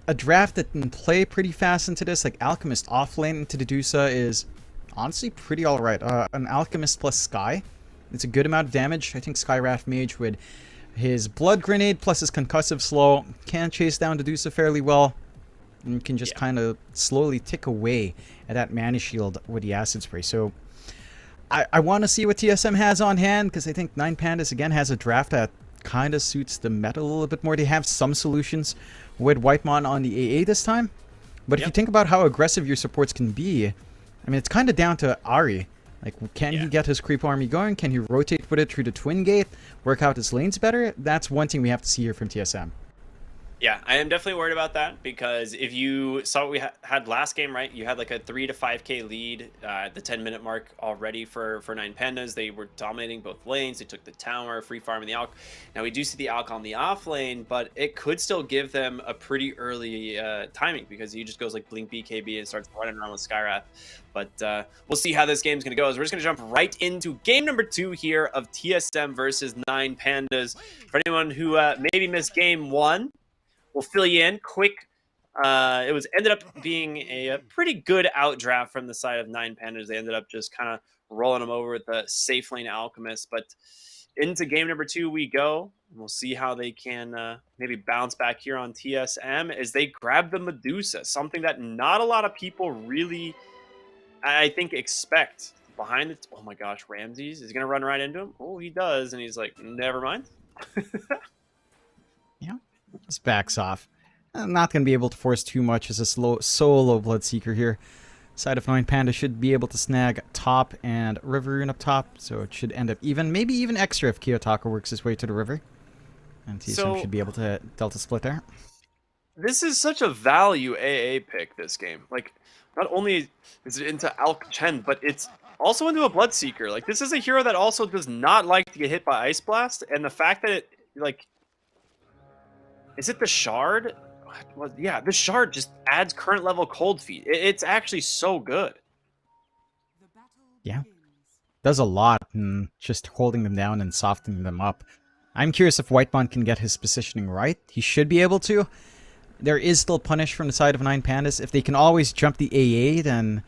a draft that can play pretty fast into this. Like, Alchemist offlane into the Dusa is honestly pretty alright. An Alchemist plus Sky, it's a good amount of damage. I think Skywrath Mage would... His Blood Grenade plus his Concussive Slow can chase down the Dusa fairly well. And can just kind of slowly tick away at that Mana Shield with the Acid Spray. So I want to see what TSM has on hand, because I think 9 Pandas again has a draft that kind of suits the meta a little bit more. They have some solutions with Whitemon on the AA this time. But if you think about how aggressive your supports can be, I mean, it's kind of down to Ahri. Like, can he get his creep army going? Can he rotate with it through the Twin Gate? Work out his lanes better? That's one thing we have to see here from TSM. Yeah, I am definitely worried about that, because if you saw what we had last game, right? You had like a 3 to 5k lead at the 10-minute mark already for 9 Pandas. They were dominating both lanes. They took the tower, free farming the Alk. Now we do see the Alk on the off lane, but it could still give them a pretty early timing, because he just goes like blink BKB and starts running around with Skywrath. But we'll see how this game's going to go. So we're just going to jump right into game number 2 here of TSM versus 9 Pandas. For anyone who maybe missed game 1, we'll fill you in quick. It ended up being a pretty good outdraft from the side of 9 Pandas. They ended up just kind of rolling them over with the safe lane Alchemist. But into game number 2 we go. We'll see how they can maybe bounce back here on TSM as they grab the Medusa, something that not a lot of people really, I think, expect. Behind it, oh my gosh, Ramses is going to run right into him. Oh, he does, and he's like, never mind. Yeah. Just backs off. I'm not going to be able to force too much as a solo Bloodseeker here. Side of 9 Panda should be able to snag top and river rune up top, so it should end up even, maybe even extra if Kiyotaka works his way to the river. And TSM should be able to Delta split there. This is such a value AA pick, this game. Like, not only is it into Alk Chen, but it's also into a Bloodseeker. Like, this is a hero that also does not like to get hit by Ice Blast, and the fact that it, like... Is it the Shard? yeah, this shard just adds current level cold feet. It's actually so good. Yeah. Does a lot in just holding them down and softening them up. I'm curious if Whitemon can get his positioning right. He should be able to. There is still punish from the side of 9 Pandas. If they can always jump the AA, then...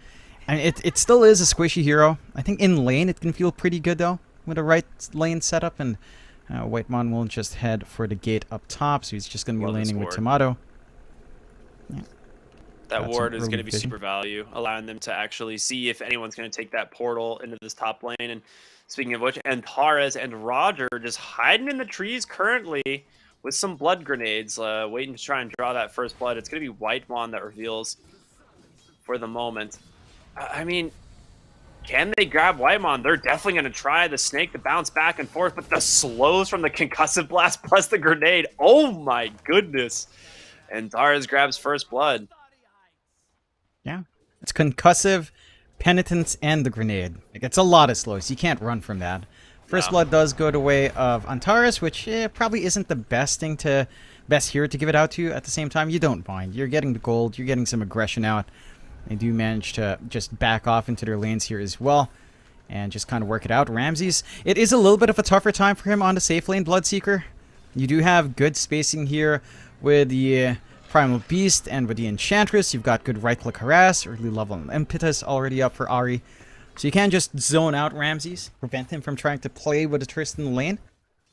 And it still is a squishy hero. I think in lane it can feel pretty good though, with a right lane setup, and Whitemon will just head for the gate up top, so he's just going to be laning with Tomato. Yeah. That ward is going to be super value, allowing them to actually see if anyone's going to take that portal into this top lane. And speaking of which, Antares and Roger just hiding in the trees currently with some blood grenades, waiting to try and draw that first blood. It's going to be Whitemon that reveals for the moment. I mean, can they grab Whitemon? They're definitely going to try the snake to bounce back and forth, but the slows from the concussive blast plus the grenade. Oh my goodness. And Antares grabs first blood. Yeah. It's concussive, penitence, and the grenade. Like, it's a lot of slows. You can't run from that. First blood does go the way of Antares, which probably isn't the best hero to give it out to. At the same time, you don't mind. You're getting the gold. You're getting some aggression out. They do manage to just back off into their lanes here as well and just kind of work it out. Ramses, it is a little bit of a tougher time for him on the safe lane Bloodseeker. You do have good spacing here with the Primal Beast and with the Enchantress. You've got good right-click harass, early level impetus already up for Ahri. So you can just zone out Ramses, prevent him from trying to play with a Tristan in the lane,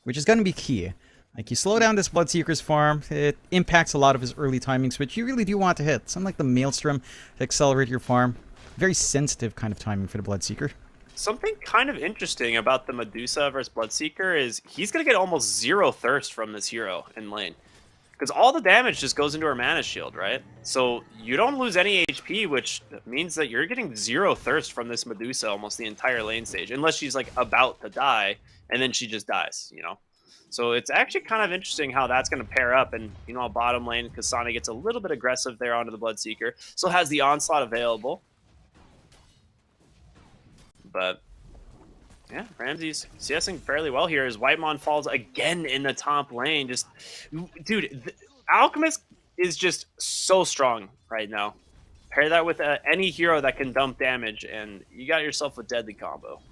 which is going to be key. Like, you slow down this Bloodseeker's farm, it impacts a lot of his early timings, which you really do want to hit. Something like the Maelstrom to accelerate your farm. Very sensitive kind of timing for the Bloodseeker. Something kind of interesting about the Medusa versus Bloodseeker is he's going to get almost 0 thirst from this hero in lane. Because all the damage just goes into her mana shield, right? So you don't lose any HP, which means that you're getting 0 thirst from this Medusa almost the entire lane stage. Unless she's, like, about to die, and then she just dies, you know? So it's actually kind of interesting how that's going to pair up. And, you know, bottom lane, Kasane gets a little bit aggressive there onto the Bloodseeker. Still has the onslaught available. But, yeah, Ramses CSing fairly well here as Whitemon falls again in the top lane. Just, dude, Alchemist is just so strong right now. Pair that with any hero that can dump damage, and you got yourself a deadly combo.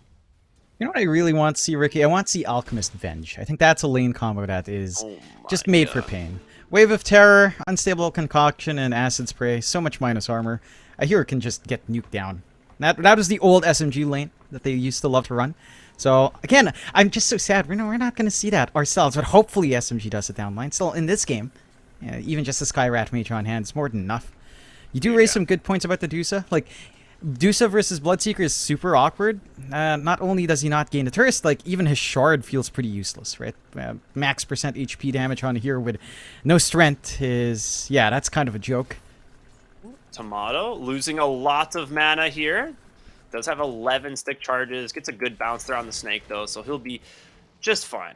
You know what I really want to see, Ricky? I want to see Alchemist Venge. I think that's a lane combo that is just made for pain. Wave of Terror, Unstable Concoction, and Acid Spray. So much minus armor. A hero can just get nuked down. That was the old SMG lane that they used to love to run. So, again, I'm just so sad. We're not going to see that ourselves, but hopefully SMG does it down line. Still, in this game, even just a Skyrat Mage on hand is more than enough. You do raise some good points about the Dusa. Like, Dusa versus Bloodseeker is super awkward. Not only does he not gain the Thirst, like, even his Shard feels pretty useless, right? Max percent HP damage on a hero with no strength is... Yeah, that's kind of a joke. Tomato losing a lot of mana here. Does have 11 stick charges. Gets a good bounce there on the snake, though, so he'll be just fine.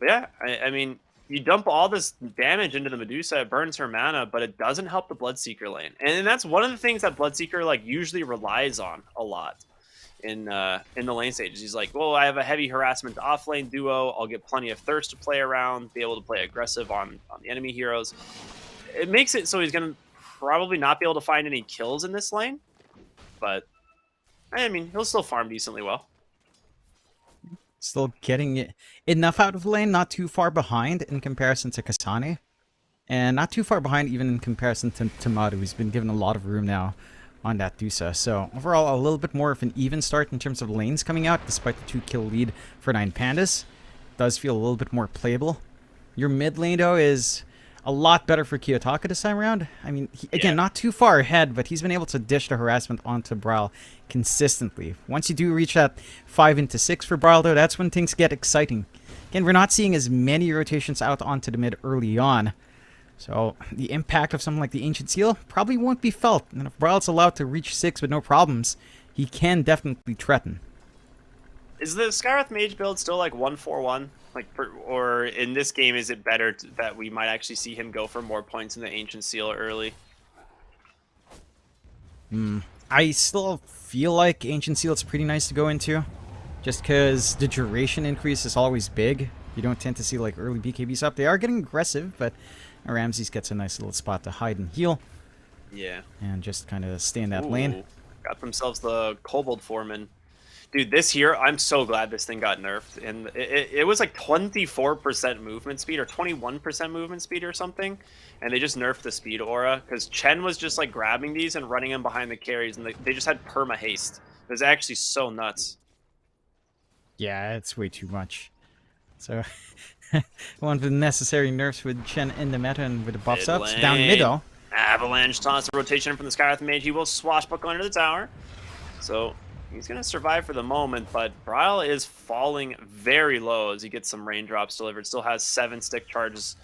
But yeah, I mean... You dump all this damage into the Medusa, it burns her mana, but it doesn't help the Bloodseeker lane. And that's one of the things that Bloodseeker like usually relies on a lot in the lane stages. He's like, well, I have a heavy harassment off lane duo. I'll get plenty of thirst to play around, be able to play aggressive on the enemy heroes. It makes it so he's going to probably not be able to find any kills in this lane. But, I mean, he'll still farm decently well. Still getting enough out of the lane, not too far behind in comparison to Kasane. And not too far behind even in comparison to Tomato, who's been given a lot of room now on that Dusa. So overall, a little bit more of an even start in terms of lanes coming out, despite the 2-kill lead for 9 Pandas. Does feel a little bit more playable. Your mid lane, though, is a lot better for Kiyotaka this time around. I mean, again, not too far ahead, but he's been able to dish the harassment onto Brawl consistently. Once you do reach that 5 into 6 for Brawl, though, that's when things get exciting. Again, we're not seeing as many rotations out onto the mid early on. So the impact of something like the Ancient Seal probably won't be felt. And if Brawl's allowed to reach 6 with no problems, he can definitely threaten. Is the Skywrath Mage build still like 1-4-1? Like, or in this game, is it better that we might actually see him go for more points in the Ancient Seal early? I still feel like Ancient Seal is pretty nice to go into, just because the duration increase is always big. You don't tend to see like early BKBs up. They are getting aggressive, but Ramses gets a nice little spot to hide and heal. Yeah. And just kind of stay in that Ooh, lane. got themselves the Kobold Foreman. Dude, this here, I'm so glad this thing got nerfed. And it was like 24% movement speed or 21% movement speed or something. And they just nerfed the speed aura because Chen was just like grabbing these and running them behind the carries. And they just had perma haste. It was actually so nuts. Yeah, it's way too much. So, one of the necessary nerfs with Chen in the meta and with the buffs up. Down middle. Avalanche toss the rotation from the Skywrath Mage. He will swashbuckle under the tower. So he's going to survive for the moment, but Bryle is falling very low as he gets some raindrops delivered. Still has 7 stick charges.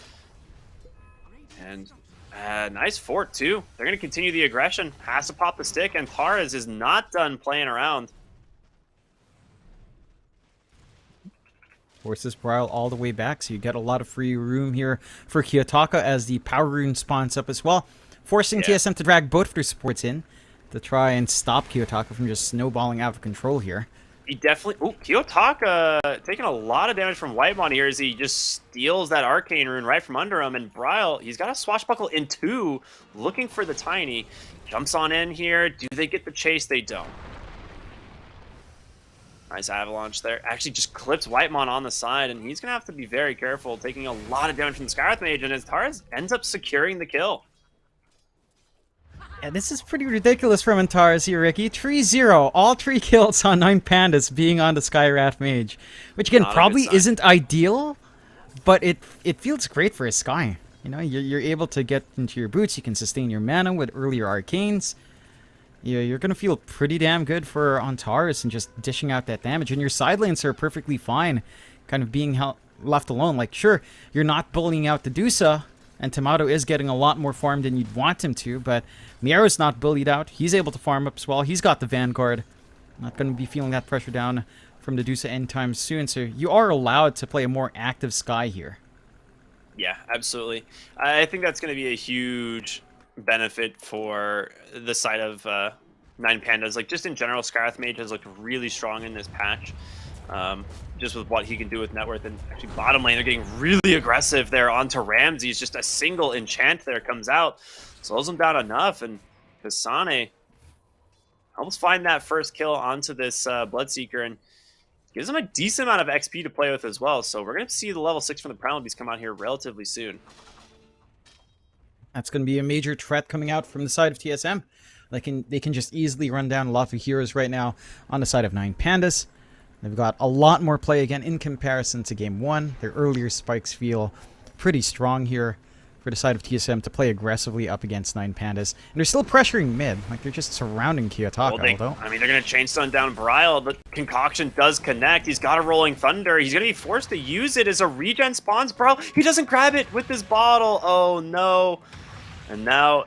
And nice fort, too. They're going to continue the aggression. Has to pop the stick, and Taras is not done playing around. Forces Bryle all the way back, so you get a lot of free room here for Kiyotaka as the power rune spawns up as well. Forcing TSM to drag both of their supports in to try and stop Kiyotaka from just snowballing out of control here. He definitely... Ooh, Kiyotaka taking a lot of damage from Whitemon here as he just steals that Arcane Rune right from under him. And Bryle, he's got a swashbuckle in 2, looking for the Tiny. Jumps on in here. Do they get the chase? They don't. Nice Avalanche there. Actually just clips Whitemon on the side, and he's going to have to be very careful, taking a lot of damage from the Skywrath Mage, and as Taras ends up securing the kill. Yeah, this is pretty ridiculous from Antares here, Ricky. 3-0. All 3 kills on 9 Pandas being on the Skywrath Mage. Which, again, probably isn't ideal, but it feels great for a Sky. You know, you're able to get into your boots. You can sustain your mana with earlier Arcanes. You're going to feel pretty damn good for Antares and just dishing out that damage. And your side lanes are perfectly fine, kind of being left alone. Like, sure, you're not bullying out the Dusa, and Tomato is getting a lot more farm than you'd want him to, but Miero's not bullied out. He's able to farm up as well. He's got the Vanguard. Not going to be feeling that pressure down from the Dusa anytime soon, so you are allowed to play a more active Sky here. Yeah, absolutely. I think that's going to be a huge benefit for the side of 9 Pandas. Like, just in general, Skywrath Mage has looked really strong in this patch. Just with what he can do with net worth. And actually, bottom lane, they're getting really aggressive there onto Ramses. Just a single enchant there comes out. Slows him down enough. And Kasane helps find that first kill onto this Bloodseeker and gives him a decent amount of XP to play with as well. So we're going to see the level 6 from the Primal Beast come out here relatively soon. That's going to be a major threat coming out from the side of TSM. They can just easily run down a lot of heroes right now on the side of 9 Pandas. They've got a lot more play again in comparison to Game 1. Their earlier spikes feel pretty strong here for the side of TSM to play aggressively up against 9 Pandas. And they're still pressuring mid. Like, they're just surrounding Kiyotaka, Well, I mean, they're going to chainstone down Bryle. The concoction does connect. He's got a Rolling Thunder. He's going to be forced to use it as a regen spawns. Bryle, he doesn't grab it with his bottle. Oh, no. And now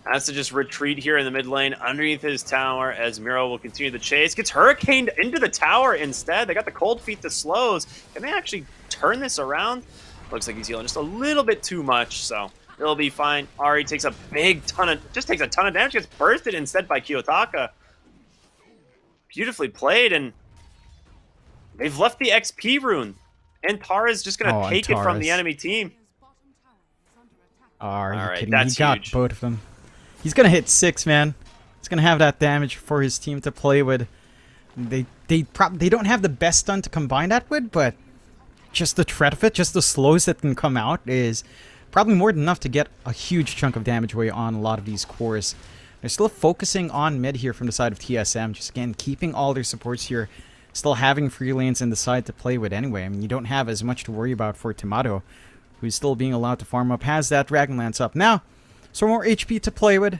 has to just retreat here in the mid lane underneath his tower as Miro will continue the chase. Gets hurricaned into the tower instead. They got the cold feet to slows. Can they actually turn this around? Looks like he's healing just a little bit too much, so it'll be fine. Ari takes a ton of damage, gets bursted instead by Kiyotaka. Beautifully played, and they've left the XP rune. And Tara's just going to take it from the enemy team. Are you kidding me? He got both of them. He's going to hit 6, man. He's going to have that damage for his team to play with. They don't have the best stun to combine that with, but just the threat of it, just the slows that can come out is probably more than enough to get a huge chunk of damage away on a lot of these cores. They're still focusing on mid here from the side of TSM. Just again, keeping all their supports here. Still having free lanes in the side to play with anyway. I mean, you don't have as much to worry about for Tomato, who's still being allowed to farm up, has that Dragonlance up. Now, some more HP to play with.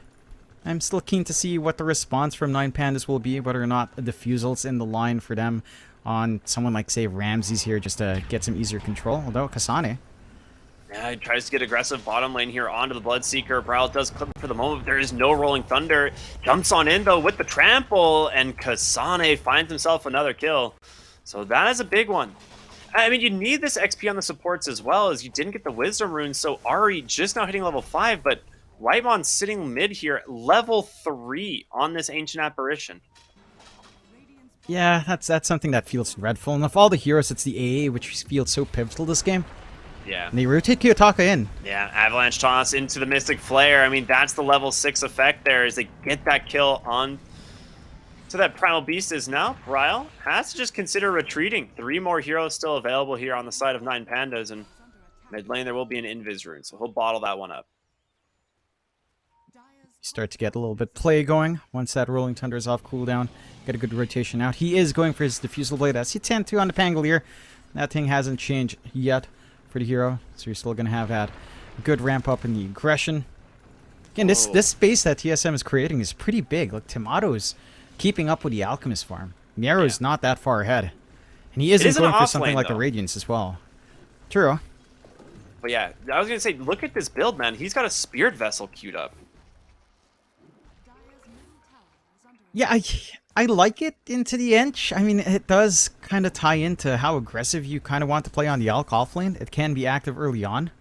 I'm still keen to see what the response from 9 Pandas will be, whether or not a Diffusal's in the line for them on someone like, say, Ramses here, just to get some easier control. Although, Kasane. Yeah, he tries to get aggressive bottom lane here onto the Bloodseeker. Bryle does clip for the moment. There is no Rolling Thunder. Jumps on in, though, with the trample, and Kasane finds himself another kill. So that is a big one. I mean, you need this XP on the supports as well, as you didn't get the Wisdom Rune, so Ari just now hitting level 5, but Whitemon sitting mid here, level 3 on this Ancient Apparition. Yeah, that's something that feels dreadful. And of all the heroes, it's the AA which feels so pivotal this game. Yeah. And they rotate Kiyotaka in. Yeah, Avalanche toss into the Mystic Flare. I mean, that's the level 6 effect there, is they get that kill on to that Primal Beast. Is now Ryle has to just consider retreating. 3 more heroes still available here on the side of 9 Pandas, and mid lane there will be an Invis rune, so he'll bottle that one up. Start to get a little bit play going once that Rolling Thunder is off cooldown. Get a good rotation out. He is going for his Diffusal Blade as he tend to on the Pangolier. That thing hasn't changed yet for the hero, so you're still going to have that good ramp up in the aggression. Again, this space that TSM is creating is pretty big. Like, Tomato's keeping up with the Alchemist farm. Nero's not that far ahead. And he isn't going for something like the Radiance as well. True. But yeah, I was going to say, look at this build, man. He's got a Spirit Vessel queued up. Yeah, I like it into the Ench. I mean, it does kind of tie into how aggressive you kind of want to play on the Alk offlane. It can be active early on.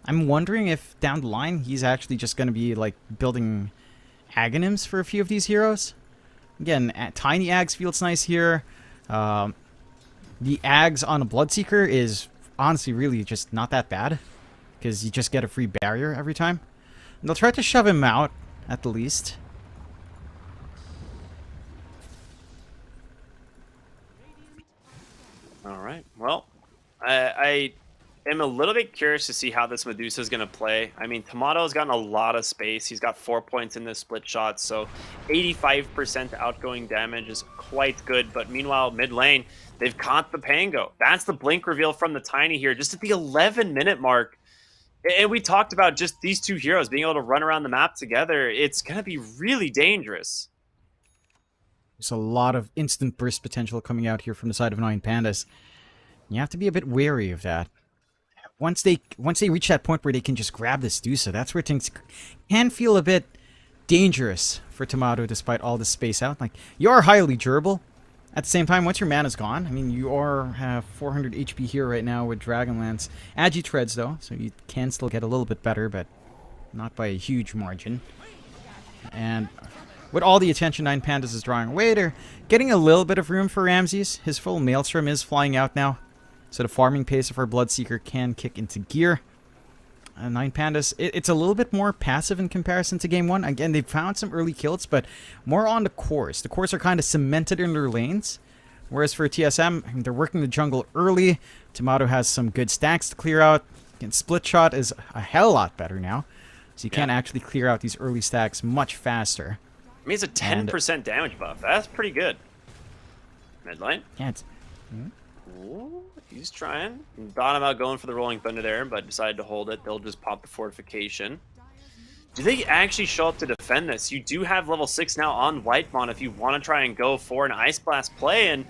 I'm wondering if down the line he's actually just going to be like building Aghanims for a few of these heroes. Again, Tiny Ags feels nice here. The Ags on a Bloodseeker is honestly really just not that bad, because you just get a free barrier every time. And they'll try to shove him out at the least. All right. Well, I am a little bit curious to see how this Medusa is going to play. I mean, Tomato's gotten a lot of space. He's got 4 points in this split shot, so 85% outgoing damage is quite good. But meanwhile, mid lane, they've caught the Pango. That's the blink reveal from the Tiny here, just at the 11-minute mark. And we talked about just these 2 heroes being able to run around the map together. It's going to be really dangerous. There's a lot of instant burst potential coming out here from the side of 9 Pandas. You have to be a bit wary of that. Once they reach that point where they can just grab this Dusa, that's where things can feel a bit dangerous for Tomato despite all the space out. Like, you are highly durable. At the same time, once your mana's gone, I mean, you have 400 HP here right now with Dragonlance. Agi treads, though, so you can still get a little bit better, but not by a huge margin. And with all the attention 9 Pandas is drawing away, they're getting a little bit of room for Ramses. His full Maelstrom is flying out now, so the farming pace of our Bloodseeker can kick into gear. 9 Pandas, it's a little bit more passive in comparison to Game 1. Again, they've found some early kills, but more on the cores. The cores are kind of cemented in their lanes, whereas for TSM, I mean, they're working the jungle early. Tomato has some good stacks to clear out. Again, Split Shot is a hell lot better now, so you can actually clear out these early stacks much faster. I mean, it's a 10% damage buff. That's pretty good. Mid lane. Yeah, it's... Ooh, he's trying. Thought about going for the Rolling Thunder there, but decided to hold it. They'll just pop the fortification. Do they actually show up to defend this? You do have level 6 now on Whitemon if you want to try and go for an Ice Blast play, and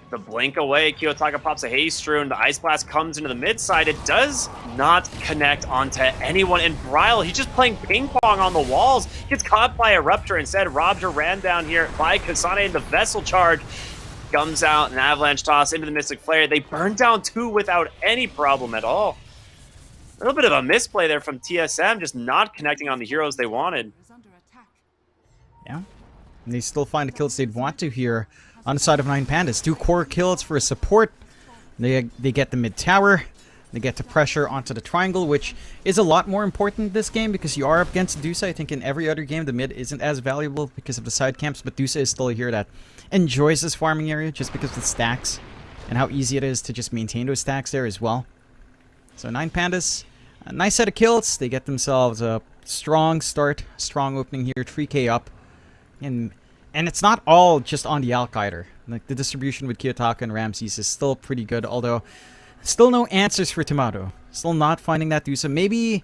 the blink away, Kiyotaka pops a Haste Rune, the Ice Blast comes into the mid side. It does not connect onto anyone, and Bryle, he's just playing ping pong on the walls. Gets caught by a Rupture instead. Roger ran down here by Kasane in the Vessel Charge. Comes out, an Avalanche toss into the Mystic Flare. They burn down 2 without any problem at all. A little bit of a misplay there from TSM, just not connecting on the heroes they wanted. Yeah, and they still find the kills they'd want to here on the side of 9 Pandas. 2 core kills for a support. They get the mid tower. They get to pressure onto the triangle, which is a lot more important this game because you are up against Dusa. I think in every other game, the mid isn't as valuable because of the side camps, but Dusa is still here that enjoys this farming area just because of the stacks and how easy it is to just maintain those stacks there as well. So 9 Pandas, a nice set of kills. They get themselves a strong start, strong opening here, 3k up. And it's not all just on the Alk either. Like, the distribution with Kiyotaka and Ramses is still pretty good, although still no answers for Tomato. Still not finding that Dusa. Maybe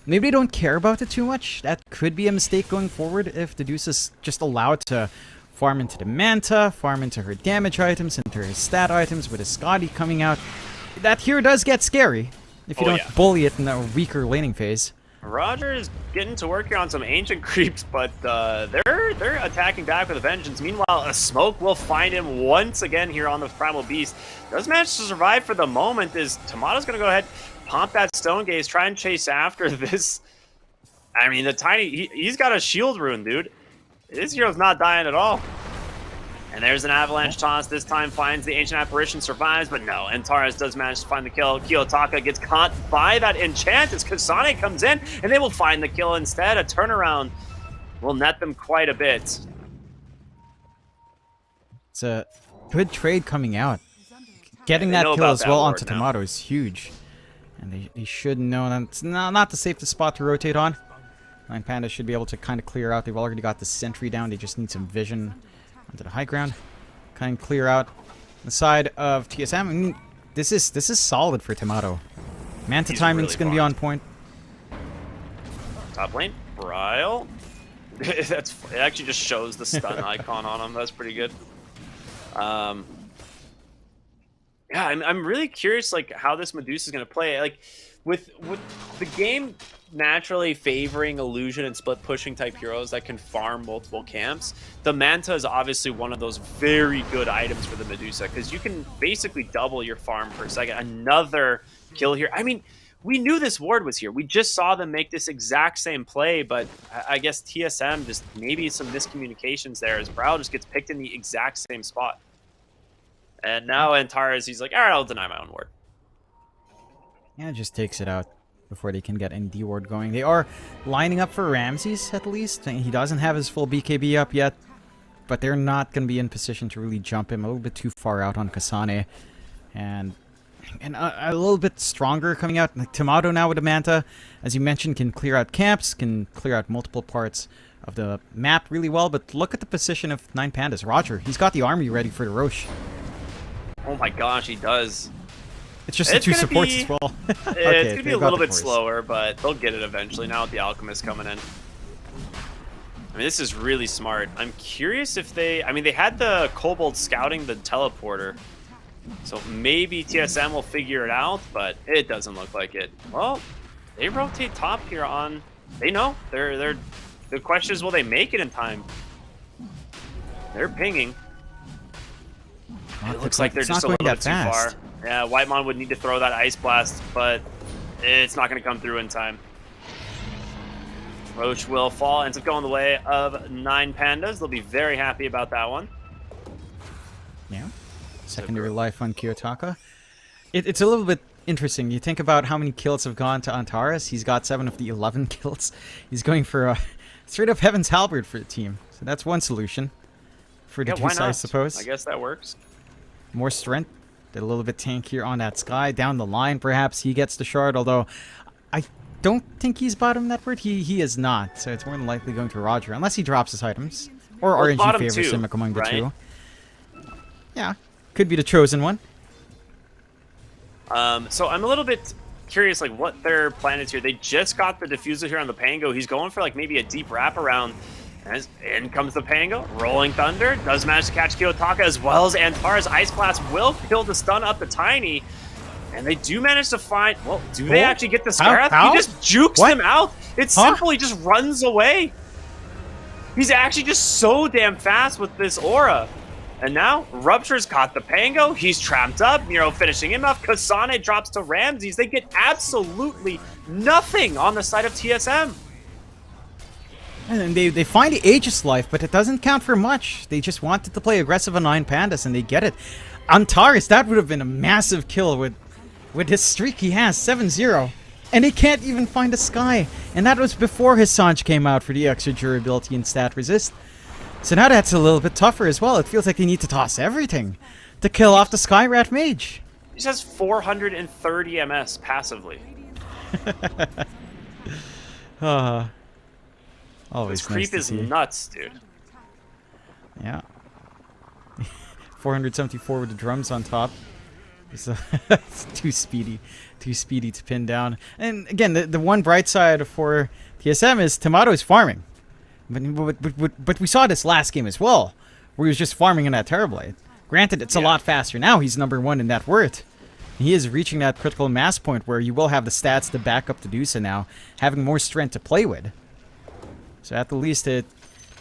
they don't care about it too much. That could be a mistake going forward if the Dusa's just allowed to farm into the Manta, farm into her damage items, into her stat items with a Scotty coming out. That here does get scary if you don't bully it in a weaker laning phase. Roger is getting to work here on some ancient creeps, but they're attacking back with a vengeance. Meanwhile, a smoke will find him once again here on the Primal Beast. Does manage to survive for the moment. Is Tomato's going to go ahead, pump that Stone Gaze, try and chase after this. I mean, the Tiny, he's got a shield rune, dude. This hero's not dying at all. And there's an avalanche toss. This time finds the Ancient Apparition, survives, but no. Antares does manage to find the kill. Kiyotaka gets caught by that enchant as Kasane comes in, and they will find the kill instead. A turnaround will net them quite a bit. It's a good trade coming out. Getting that kill as well onto Tomato is huge. And they should know that it's not the safest spot to rotate on. Nine Pandas should be able to kind of clear out. They've already got the sentry down. They just need some vision onto the high ground. Kind of clear out the side of TSM. I mean, this is solid for Tomato. Manta timing's going to be on point. Top lane, Bryle. It actually just shows the stun icon on him. That's pretty good. Yeah, I'm really curious, like, how this Medusa is going to play. Like, with the game naturally favoring illusion and split pushing type heroes that can farm multiple camps, the Manta is obviously one of those very good items for the Medusa, because you can basically double your farm per second. Another kill here. I mean, we knew this ward was here. We just saw them make this exact same play, but I guess TSM just maybe some miscommunications there as Brow just gets picked in the exact same spot. And now Antares, he's like, all right, I'll deny my own ward. Yeah, it just takes it out before they can get any D ward going. They are lining up for Ramses, at least. He doesn't have his full BKB up yet, but they're not going to be in position to really jump him. A little bit too far out on Kasane. And a little bit stronger coming out. Like Tomato now with the Manta, as you mentioned, can clear out camps, can clear out multiple parts of the map really well. But look at the position of Nine Pandas. Roger, he's got the army ready for the Roche. Oh my gosh, he does. It's just the two supports as well. Okay, it's going to be a little bit slower, but they'll get it eventually now with the Alchemist coming in. I mean, this is really smart. I'm curious if they... I mean, they had the Kobold scouting the teleporter. So maybe TSM will figure it out, but it doesn't look like it. Well, they rotate top here on... They know. The question is, will they make it in time? They're pinging. It looks like they're just a little bit too far. Yeah, Whitemon would need to throw that Ice Blast, but it's not going to come through in time. Roche will fall, ends up going the way of Nine Pandas. They'll be very happy about that one. Yeah. Secondary life on Kiyotaka. It's a little bit interesting. You think about how many kills have gone to Antares. He's got 7 of the 11 kills. He's going for a straight up Heaven's Halberd for the team. So that's one solution for the Deuce, I suppose. I guess that works. More strength. Did a little bit tankier on that Sky. Down the line, perhaps he gets the shard, although I don't think he's bottom that word. He is not, so it's more than likely going to Roger, unless he drops his items. Or RNG favors him among the two. Yeah, could be the chosen one. So I'm a little bit curious, like, what their plan is here. They just got the diffuser here on the Pango. He's going for, like, maybe a deep wraparound. As in comes the Pango, Rolling Thunder, does manage to catch Kiyotaka as well as Antares. Ice Blast will kill the stun up the Tiny, and they do manage to find, well, do they actually get the Scarab? He just jukes them out. It's simple, he just runs away. He's actually just so damn fast with this aura. And now, Rupture's caught the Pango, he's trapped up, Nero finishing him off, Kasane drops to Ramses. They get absolutely nothing on the side of TSM. And they find the Aegis life, but it doesn't count for much. They just wanted to play aggressive on Nine Pandas, and they get it. Antares, that would have been a massive kill with his streak he has, 7-0. And they can't even find a Sky. And that was before his Sanj came out for the extra durability and stat resist. So now that's a little bit tougher as well. It feels like they need to toss everything to kill off the Sky Rat Mage. He just has 430 MS passively. Always this creep is nuts, dude. Yeah. 474 with the drums on top. It's too speedy to pin down. And again, the one bright side for TSM is Tomato is farming. But we saw this last game as well, where he was just farming in that Terrorblade. Granted, it's a lot faster now. He's #1 in that worth. He is reaching that critical mass point where you will have the stats to back up the Dusa now, having more strength to play with. So at the least, it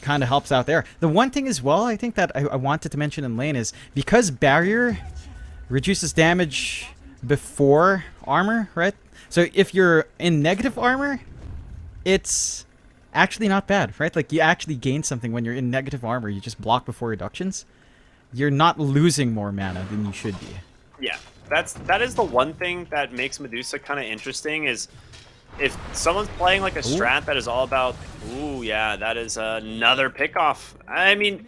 kind of helps out there. The one thing as well, I think that I wanted to mention in lane is because Barrier reduces damage before armor, right? So if you're in negative armor, it's actually not bad, right? Like you actually gain something when you're in negative armor. You just block before reductions. you're not losing more mana than you should be. Yeah, that is the one thing that makes Medusa kind of interesting is if someone's playing like a strat that is all about, ooh, yeah, that is another pickoff. I mean,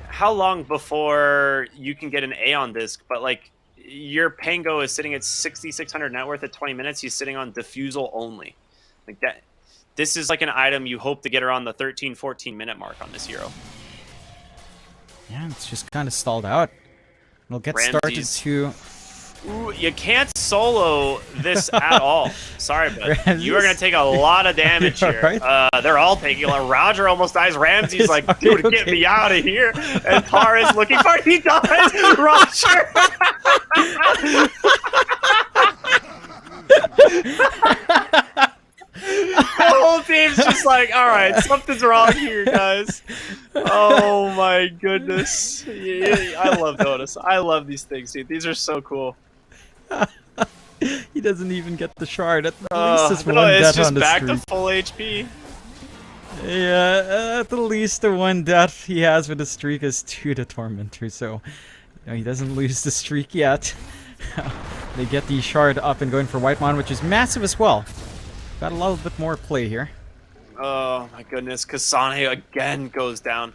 how long before you can get an Aeon disc? But like, your Pango is sitting at 6,600 net worth at 20 minutes. He's sitting on Diffusal only. Like that. This is like an item you hope to get around the 13, 14 minute mark on this hero. Yeah, it's just kind of stalled out. We'll get Ramses. started to... Ooh, you can't solo this at all. Sorry, but Ramses? you are going to take a lot of damage here. Right? They're all taking... Like, Roger almost dies. Ramsey's like, dude, get me out of here. And Tar is looking for... He dies! Roger! The whole team's just like, all right, something's wrong here, guys. Oh my goodness. Yeah, I love Dota. I love these things, dude. These are so cool. He doesn't even get the shard. At least it's one it's death just on the back streak. to full HP. Yeah, at the least the one death he has with the streak is 2 to Tormentor, so he doesn't lose the streak yet. They get the shard up and going for Whitemon, which is massive as well. Got a little bit more play here. Oh my goodness, Kasane again goes down.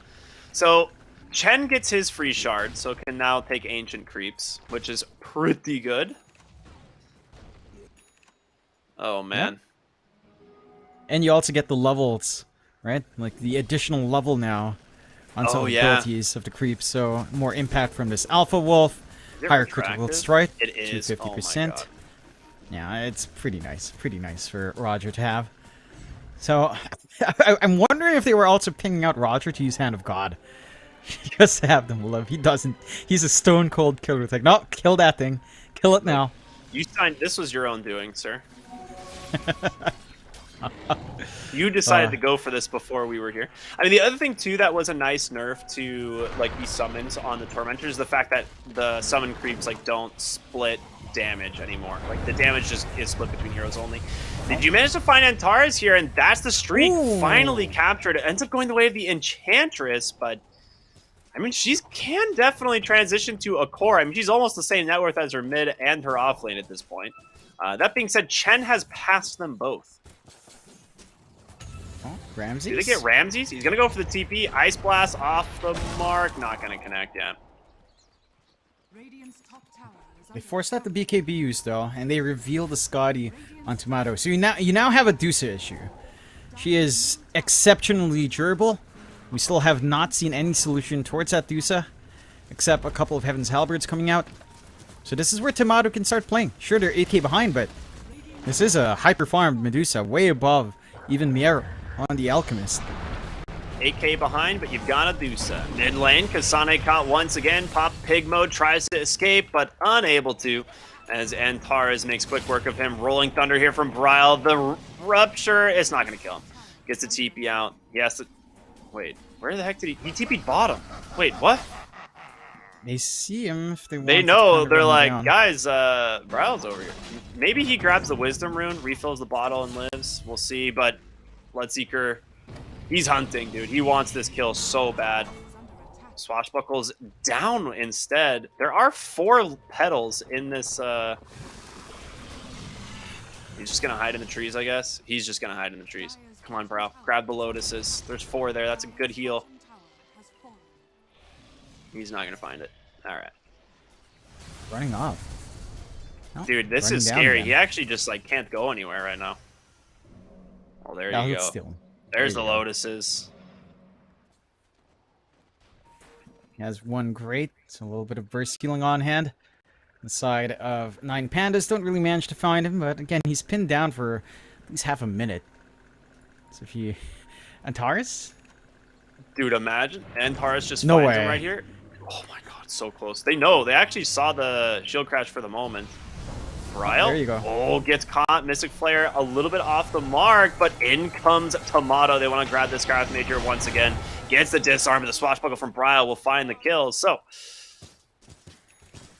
So Chen gets his free shard, so can now take Ancient Creeps, which is pretty good. Oh man. Yep. And you also get the levels, right? Like the additional level now on some of the abilities of the creeps, so more impact from this Alpha Wolf, higher critical strike, it is 50%. Oh yeah, it's pretty nice for Roger to have. So, I'm wondering if they were also pinging out Roger to use Hand of God. Just to have them live. He doesn't. He's a stone cold killer. It's like, no, kill that thing. Kill it now. You signed. This was your own doing, sir. You decided to go for this before we were here. I mean, the other thing too that was a nice nerf to like these summons on the Tormentors is the fact that the summon creeps like don't split damage anymore. Like the damage just is split between heroes only. Did you manage to find Antares here? And that's the streak. Finally captured. It ends up going the way of the Enchantress, but I mean, she can definitely transition to a core. I mean, she's almost the same net worth as her mid and her off lane at this point. That being said, Chen has passed them both. Ramses? Did they get Ramses? He's going to go for the TP. Ice Blast off the mark. Not going to connect yet. They forced out the BKBs though, and they reveal the Scotty on Tomato. So you now have a Dusa issue. She is exceptionally durable. We still have not seen any solution towards that Dusa, except a couple of Heaven's Halberds coming out. So this is where Tomato can start playing. Sure, they're 8k behind, but this is a hyper-farmed Medusa, way above even Miero on the Alchemist. 8k behind, but you've got a Dusa. Mid lane, Kasane caught once again. Pop Pig mode, tries to escape, but unable to. As Antares makes quick work of him. Rolling Thunder here from Bryle. The Rupture, it's not going to kill him. Gets the TP out. He has to... Wait, where the heck did he... He TP'd bottom. Wait, what? They see him if they want. They know. To they're like, down. guys, Bryle's over here. Maybe he grabs the Wisdom Rune, refills the bottle, and lives. We'll see, but Bloodseeker, he's hunting, dude. He wants this kill so bad. Swashbuckles down instead. There are 4 petals in this. He's just going to hide in the trees, I guess. He's just going to hide in the trees. Come on, Bryle. Grab the Lotuses. There's 4 there. That's a good heal. He's not going to find it. All right. Running off. No, Dude, this running is down scary. again. He actually just like can't go anywhere right now. Oh, there No, you it's go. still- There's the there you go. Lotuses. He has one great, so a little bit of burst healing on hand. The side of 9 Pandas don't really manage to find him, but again, he's pinned down for at least half a minute. So if you... Antares? Dude, imagine. Antares just No finds him way. right here. Oh my god, so close. They know. They actually saw the shield crash for the moment. Bryle. there you go. Oh, gets caught. Mystic Flare a little bit off the mark, but in comes Tomato. They want to grab this Graph Major once again. Gets the disarm, and the Swashbuckle from Bryle will find the kill. So,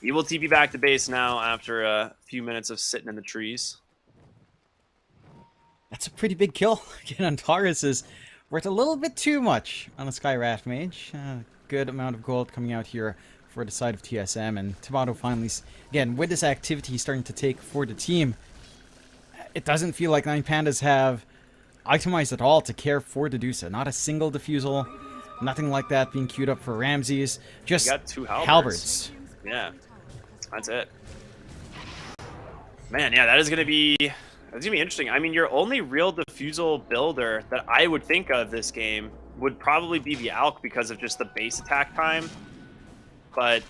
he will TP back to base now after a few minutes of sitting in the trees. That's a pretty big kill. Again, Antares is worth a little bit too much on a Sky Wrath Mage. good amount of gold coming out here for the side of TSM, and Tomato finally, again, with this activity he's starting to take for the team, it doesn't feel like 9 Pandas have itemized at all to care for the Dusa. Not a single defusal, nothing like that being queued up for Ramses. Just got 2 halberds. Yeah, that's it. Man, yeah, that's gonna be interesting. I mean, your only real defusal builder that I would think of this game would probably be the Alk because of just the base attack time. But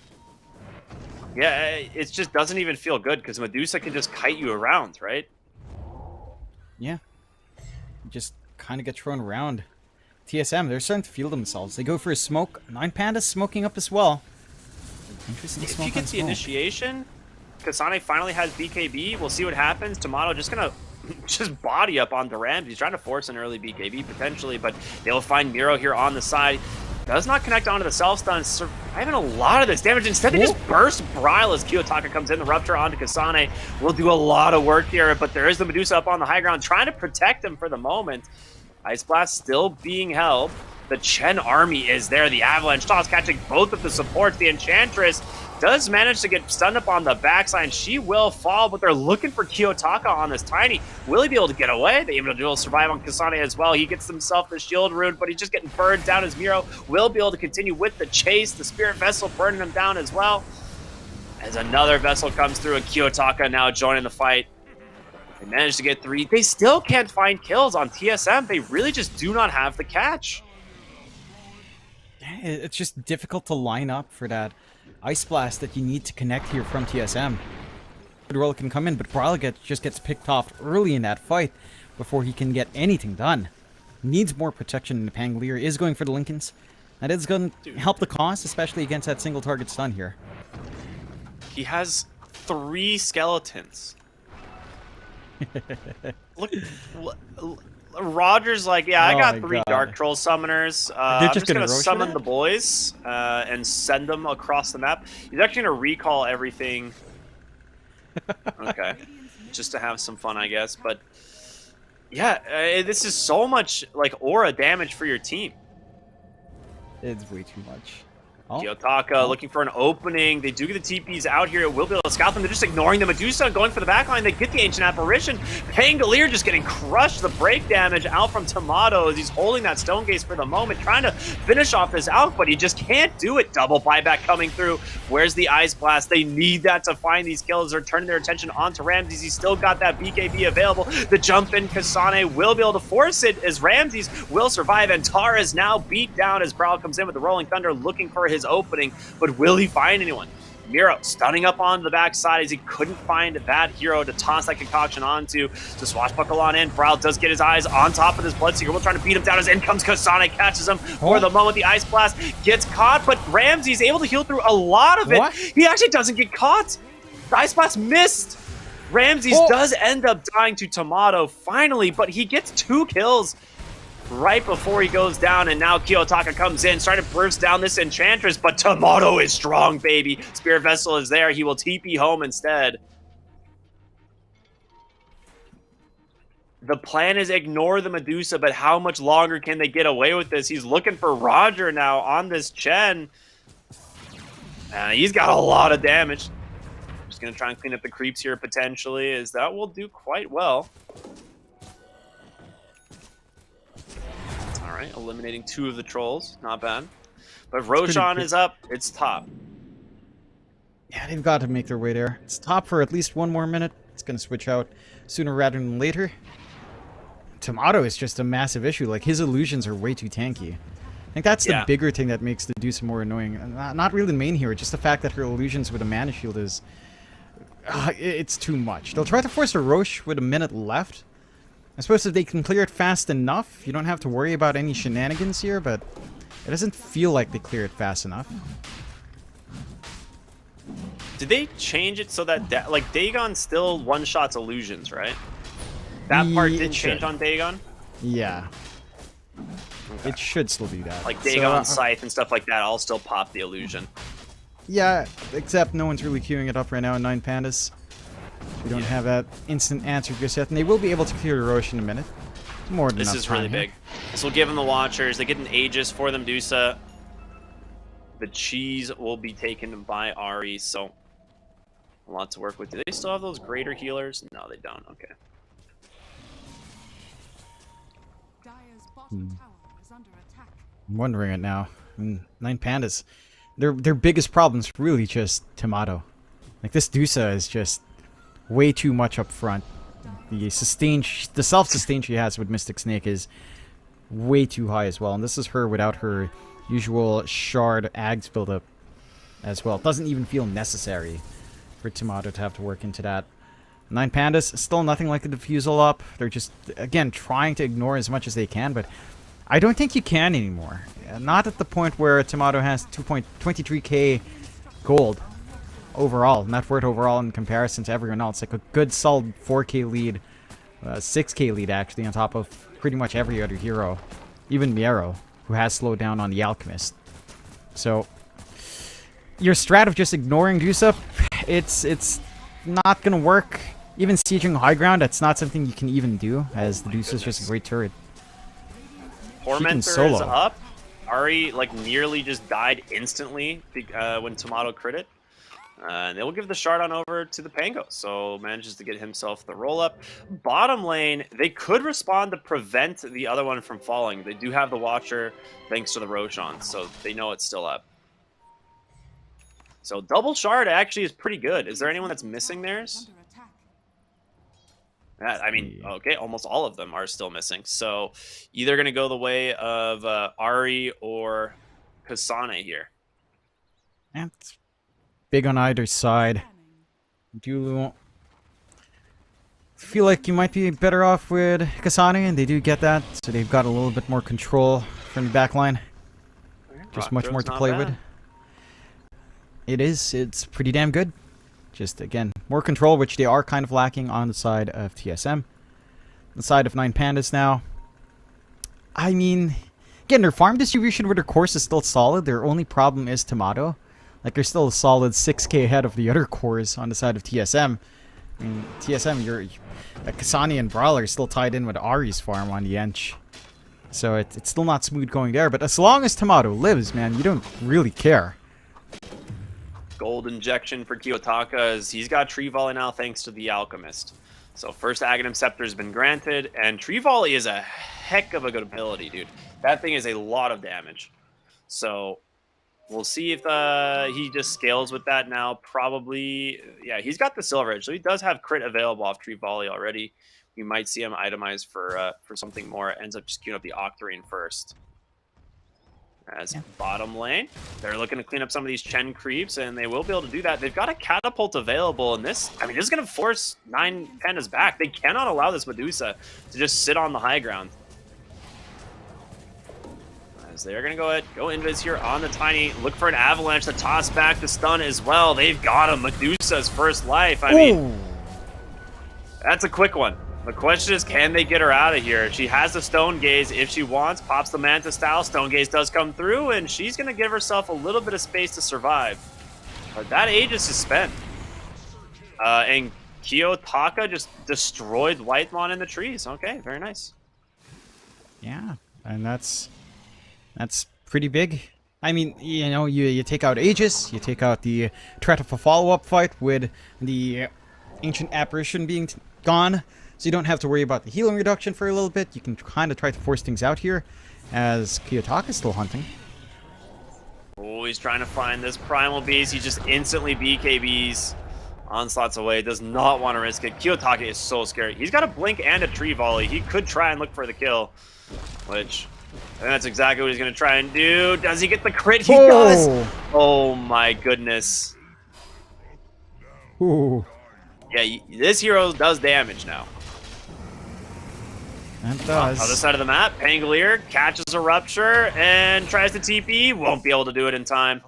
yeah, it just doesn't even feel good because Medusa can just kite you around, right? Yeah. Just kind of get thrown around. TSM, they're starting to feel themselves. They go for a smoke. 9 Pandas smoking up as well. Interesting If smoke you get on the smoke. initiation, Kasane finally has BKB. We'll see what happens. Tomato just gonna just body up on the Rams. He's trying to force an early BKB potentially, but they'll find Miro here on the side. Does not connect onto the self-stun, surviving a lot of this damage. Instead, they just burst Brile as Kiyotaka comes in. The Rupture onto Kasane will do a lot of work here, but there is the Medusa up on the high ground, trying to protect him for the moment. Ice Blast still being held. The Chen army is there. The Avalanche toss catching both of the supports. The Enchantress does manage to get stunned up on the backside. She will fall, but they're looking for Kiyotaka on this Tiny. Will he be able to get away? They able to survive on Kasane as well. He gets himself the shield rune, but he's just getting burned down as Miro will be able to continue with the chase. The Spirit Vessel burning him down as well. As another vessel comes through, and Kiyotaka now joining the fight. They managed to get 3. They still can't find kills on TSM. They really just do not have the catch. It's just difficult to line up for that Ice Blast that you need to connect here from TSM. Roll can come in, but Brile just gets picked off early in that fight before he can get anything done. Needs more protection, and the Pangolier is going for the Lincolns. That is going to help the cause, especially against that single target stun here. He has 3 skeletons. Look, Roger's like, yeah, I got 3 Dark Troll summoners. I'm just going to summon the boys and send them across the map. He's actually going to recall everything. Okay. Just to have some fun, I guess. But, yeah, this is so much, like, aura damage for your team. It's way too much. Oh. Kiyotaka looking for an opening. They do get the TPs out here. It will be able to scout them. They're just ignoring the Medusa, going for the backline. They get the Ancient Apparition. Pangolier just getting crushed. The break damage out from Tomato as he's holding that Stone Gaze for the moment, trying to finish off this Alk, but he just can't do it. Double buyback coming through. Where's the Ice Blast? They need that to find these kills. They're turning their attention onto Ramses. He's still got that BKB available. The jump in, Kasane will be able to force it as Ramses will survive, and Tara is now beat down as Brawl comes in with the Rolling Thunder looking for his opening, but will he find anyone? Miro stunning up on the backside as he couldn't find that hero to toss that concoction onto. To swashbuckle on in, Brawl does get his eyes on top of this Bloodseeker. We'll try to beat him down as in comes Kasane, catches him for the moment. The Ice Blast gets caught, but Ramsey's able to heal through a lot of it. What? He actually doesn't get caught. The Ice Blast missed. Ramses does end up dying to Tomato finally, but he gets 2 kills right before he goes down, and now Kiyotaka comes in, trying to burst down this Enchantress, but Tomato is strong, baby. Spirit Vessel is there. He will TP home instead. The plan is ignore the Medusa, but how much longer can they get away with this? He's looking for Roger now on this Chen. He's got a lot of damage. Just going to try and clean up the creeps here potentially, as that will do quite well. Alright, eliminating 2 of the trolls. Not bad. But Roshan is up. It's top. Yeah, they've got to make their way there. It's top for at least 1 more minute. It's going to switch out sooner rather than later. Tomato is just a massive issue. Like, his illusions are way too tanky. I think that's the bigger thing that makes the Deuce more annoying. Not really the main hero, just the fact that her illusions with a mana shield is... it's too much. They'll try to force a Roche with a minute left. I suppose if they can clear it fast enough, you don't have to worry about any shenanigans here, but it doesn't feel like they clear it fast enough. Did they change it so that, like, Dagon still one-shots illusions, right? That part did change on Dagon? Yeah. Okay. It should still do that. Like Dagon, Scythe, and stuff like that, I'll still pop the illusion. Yeah, except no one's really queuing it up right now in 9 Pandas. We don't have that instant answer just yet, and they will be able to clear the Roche in a minute. More than enough time. This is really big. This will give them the Watchers. They get an Aegis for the Medusa. The cheese will be taken by Ari, so a lot to work with. Do they still have those greater healers? No, they don't. Okay. I'm wondering it now. I mean, 9 Pandas, their biggest problem's really just Tomato. Like, this Dusa is just way too much up front. The self-sustain she has with Mystic Snake is way too high as well. And this is her without her usual shard Ags buildup as well. It doesn't even feel necessary for Tomato to have to work into that. 9 Pandas, still nothing like a diffusal up. They're just, again, trying to ignore as much as they can, but I don't think you can anymore. Not at the point where Tomato has 2.23k gold overall, net worth overall in comparison to everyone else. Like a good solid 4k lead, 6k lead actually, on top of pretty much every other hero. Even Miero, who has slowed down on the Alchemist. So, your strat of just ignoring Dusa, it's not gonna work. Even sieging high ground, that's not something you can even do, as the Dusa is just a great turret. Tormentor is up. Ari, like, nearly just died instantly when Tomato critted. And they will give the shard on over to the Pango, so manages to get himself the roll up. Bottom lane, they could respond to prevent the other one from falling. They do have the Watcher thanks to the Roshan, so they know it's still up. So double shard actually is pretty good. Is there anyone that's missing theirs? Yeah, I mean, okay, almost all of them are still missing. So either going to go the way of Ari or Kasane here. And big on either side. Do feel like you might be better off with Kasane, and they do get that. So they've got a little bit more control from the backline. Just much more to play with. It's pretty damn good. Just, again, more control, which they are kind of lacking on the side of TSM. The side of 9 Pandas now. I mean, again, their farm distribution with their course is still solid. Their only problem is Tomato. Like, they're still a solid 6k ahead of the other cores on the side of TSM. I mean, TSM, Kasane and Brawler are still tied in with Ari's farm on the Ench. So it's still not smooth going there. But as long as Tomato lives, man, you don't really care. Gold injection for Kiyotaka as he's got Tree Volley now thanks to the Alchemist. So first Aghanim Scepter has been granted, and Tree Volley is a heck of a good ability, dude. That thing is a lot of damage. So we'll see if he just scales with that now. Probably, yeah, he's got the Silver Edge, so he does have crit available off Tree Volley already. We might see him itemized for something more. Ends up just queuing up the Octarine first. As bottom lane, they're looking to clean up some of these Chen creeps, and they will be able to do that. They've got a catapult available, and this, I mean, this is going to force 9 Pandas back. They cannot allow this Medusa to just sit on the high ground. As they're going to go invis here on the Tiny, look for an avalanche to toss back the stun as well. They've got him. Medusa's first life. I mean, that's a quick one. The question is, can they get her out of here? She has the Stone Gaze if she wants, pops the Manta style. Stone Gaze does come through, and she's going to give herself a little bit of space to survive. But that Aegis is spent. And Kiyotaka just destroyed Whitemon in the trees. Okay, very nice. Yeah, and that's pretty big. I mean, you know, you take out Aegis, you take out the threat of a follow-up fight with the Ancient Apparition being gone. So you don't have to worry about the healing reduction for a little bit. You can kind of try to force things out here, as Kiyotaka is still hunting. Oh, he's trying to find this Primal Beast. He just instantly BKBs. Onslaught's away. Does not want to risk it. Kiyotaka is so scary. He's got a Blink and a Tree Volley. He could try and look for the kill, which I think that's exactly what he's going to try and do. Does he get the crit? He does! Oh my goodness. Ooh. Yeah, this hero does damage now. That does. Other side of the map, Pangolier catches a Rupture and tries to TP. Won't be able to do it in time.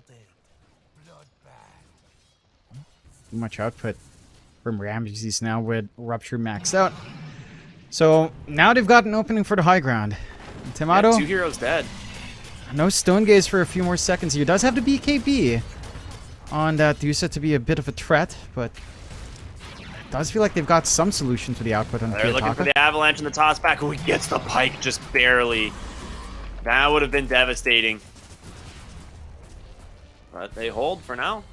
Too much output from Ramses now with Rupture maxed out. So now they've got an opening for the high ground. Tomato, 2 heroes dead. No Stone Gaze for a few more seconds here. Does have the BKB on that Dusa to be a bit of a threat, but does feel like they've got some solution to the output on They're looking for the avalanche and the toss back. Oh, he gets the pike just barely. That would have been devastating. But they hold for now.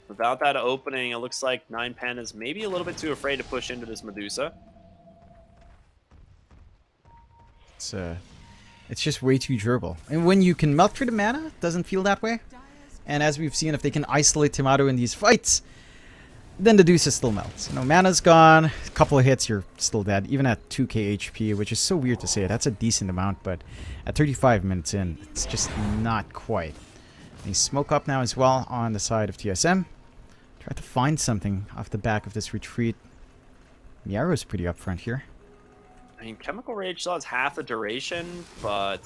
Without that opening, it looks like 9 Pandas maybe a little bit too afraid to push into this Medusa. It's just way too durable. And when you can melt through the mana, it doesn't feel that way. And as we've seen, if they can isolate Tomato in these fights, then the Deuce still melts. You know, mana's gone, a couple of hits, you're still dead, even at 2k HP, which is so weird to say. That's a decent amount, but at 35 minutes in, it's just not quite. They smoke up now as well on the side of TSM. Try to find something off the back of this retreat. Miaro's pretty up front here. I mean, Chemical Rage still has half the duration, but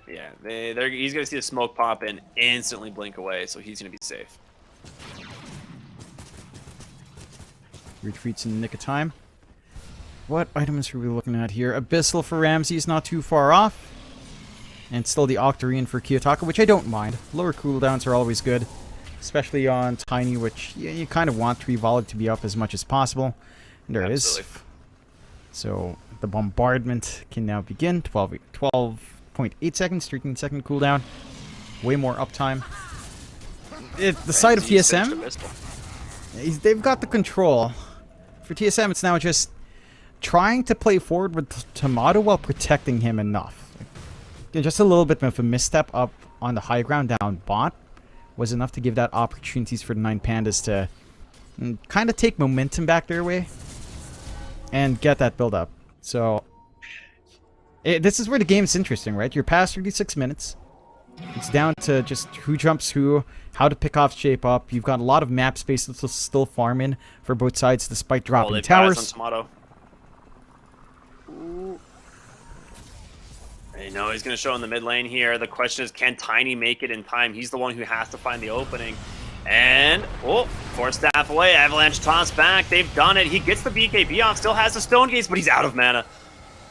yeah, he's going to see the smoke pop and instantly blink away, so he's going to be safe. Retreats in the nick of time. What items are we looking at here? Abyssal for Ramsey is not too far off. And still the Octarine for Kiyotaka, which I don't mind. Lower cooldowns are always good. Especially on Tiny, which you kind of want 3 Volley to be up as much as possible. And there it is. So the bombardment can now begin. 12.8 seconds, 13-second cooldown. Way more uptime. The side of TSM, they've got the control. For TSM, it's now just trying to play forward with Tomato while protecting him enough. Just a little bit of a misstep up on the high ground down bot was enough to give that opportunities for the 9 Pandas to kind of take momentum back their way and get that build up. So this is where the game's interesting, right? You're past 36 minutes. It's down to just who jumps who, how to pick off shape up. You've got a lot of map space to still farm in for both sides despite dropping towers. You know, he's going to show in the mid lane here. The question is, can Tiny make it in time? He's the one who has to find the opening. And, oh, 4 staff away. Avalanche toss back. They've done it. He gets the BKB off. Still has the Stone Gaze, but he's out of mana.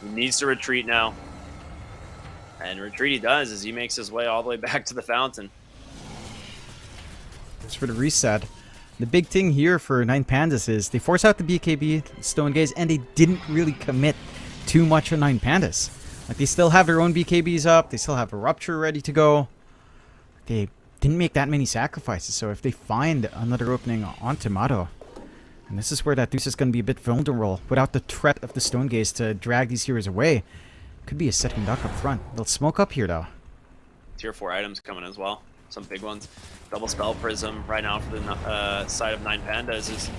He needs to retreat now. And retreat he does as he makes his way all the way back to the fountain. Just for the reset. The big thing here for 9 Pandas is they force out the BKB, Stone Gaze, and they didn't really commit too much on 9 Pandas. Like, they still have their own BKBs up. They still have a Rupture ready to go. They didn't make that many sacrifices. So if they find another opening on Tomato, and this is where that Deuce is going to be a bit vulnerable without the threat of the Stone Gaze to drag these heroes away. Could be a second duck up front. They'll smoke up here, though. Tier 4 items coming as well. Some big ones. Double Spell Prism right now for the side of 9 Pandas is...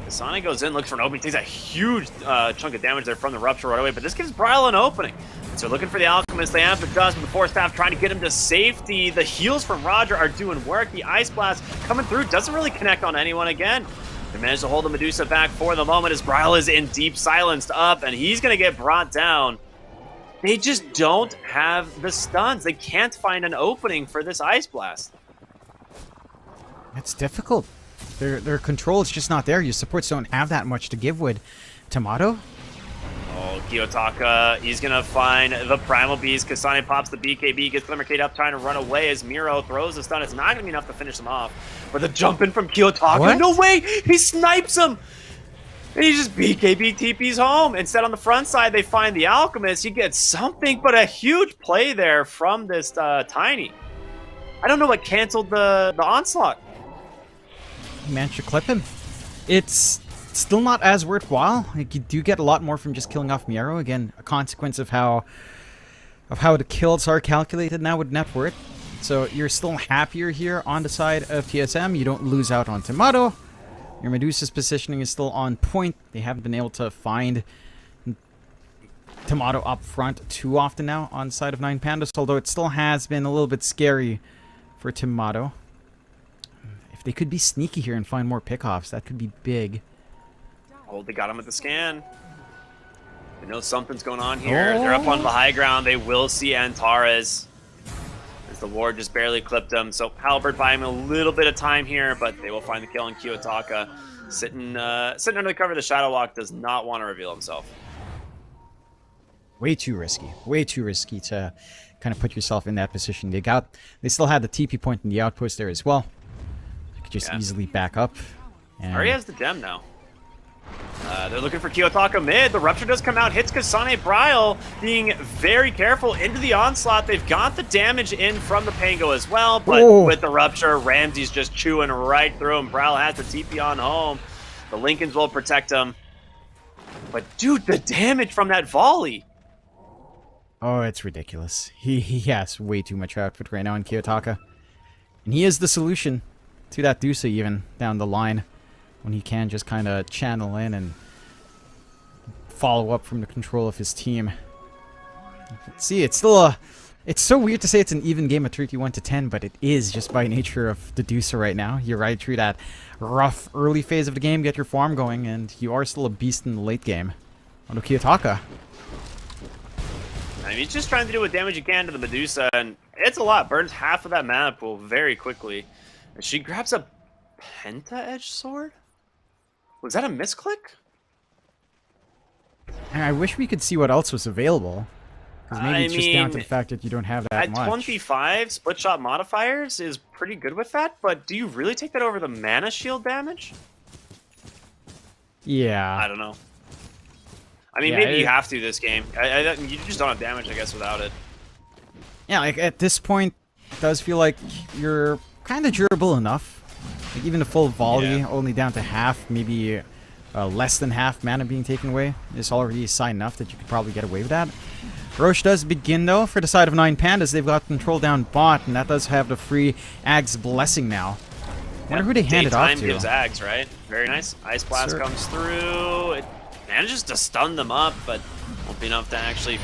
Sonic goes in, looks for an opening, takes a huge chunk of damage there from the Rupture right away, but this gives Bryle an opening. So looking for the Alchemist, they have to adjust with the 4 staff, trying to get him to safety. The heals from Roger are doing work. The Ice Blast coming through, doesn't really connect on anyone again. They managed to hold the Medusa back for the moment as Bryle is in deep silenced up, and he's going to get brought down. They just don't have the stuns. They can't find an opening for this Ice Blast. It's difficult. Their control is just not there. Your supports don't have that much to give with Tomato. Oh, Kiyotaka, he's going to find the Primal Beast. Kasane pops the BKB, gets Glimmercade up, trying to run away as Miro throws the stun. It's not going to be enough to finish him off. But the jump in from Kiyotaka, what? No way! He snipes him! And he just BKB TP's home. Instead, on the front side, they find the Alchemist. He gets something, but a huge play there from this Tiny. I don't know what canceled the onslaught. He managed to clip him. It's still not as worthwhile. Like, you do get a lot more from just killing off Miero. Again, a consequence of how the kills are calculated now with net worth. So you're still happier here on the side of TSM. You don't lose out on Tomato. Your Medusa's positioning is still on point. They haven't been able to find Tomato up front too often now on the side of 9 Pandas, although it still has been a little bit scary for Tomato. If they could be sneaky here and find more pickoffs, that could be big. Oh, they got him at the scan. They know something's going on here. They're up on the high ground. They will see Antares. As the ward just barely clipped him. So Halberd buying him a little bit of time here, but they will find the kill on Kiyotaka. Sitting under the cover of the Shadow Walk, does not want to reveal himself. Way too risky. Way too risky to kind of put yourself in that position. They still had the TP point in the outpost there as well. They could just easily back up. And Already has the gem now. They're looking for Kiyotaka mid. The Rupture does come out, hits Kasane. Bryle being very careful into the onslaught. They've got the damage in from the Pango as well, but with the Rupture, Ramsey's just chewing right through him. Bryle has the TP on home. The Lincolns will protect him. But dude, the damage from that volley. Oh, it's ridiculous. He has way too much output right now in Kiyotaka. And he is the solution to that Dusa even down the line, when he can just kind of channel in and follow up from the control of his team. See, it's still it's so weird to say it's an even game of 31-10, but it is just by nature of the Dusa right now. You're right through that rough early phase of the game, get your farm going, and you are still a beast in the late game. Although Kiyotaka, I mean, he's just trying to do what damage you can to the Medusa, and it's a lot. Burns half of that mana pool very quickly. And she grabs a Penta Edge Sword? Was that a misclick? and I wish we could see what else was available. Because maybe it's just down to the fact that you don't have that much. At 25, split shot modifiers is pretty good with that, but do you really take that over the mana shield damage? Yeah. I don't know. I mean, Yeah, maybe you have to this game. You just don't have damage, I guess, without it. Yeah, like at this point, it does feel like you're kind of durable enough. Like even the full volley, only down to half, maybe less than half mana being taken away, is already a sign enough that you could probably get away with that. Roche does begin though for the side of 9 Pandas. They've got control down bot, and that does have the free Ag's Blessing now. Wonder who they hand it off to. Daytime gives Ags, right? Very nice. Ice Blast comes through. It manages to stun them up, but won't be enough to actually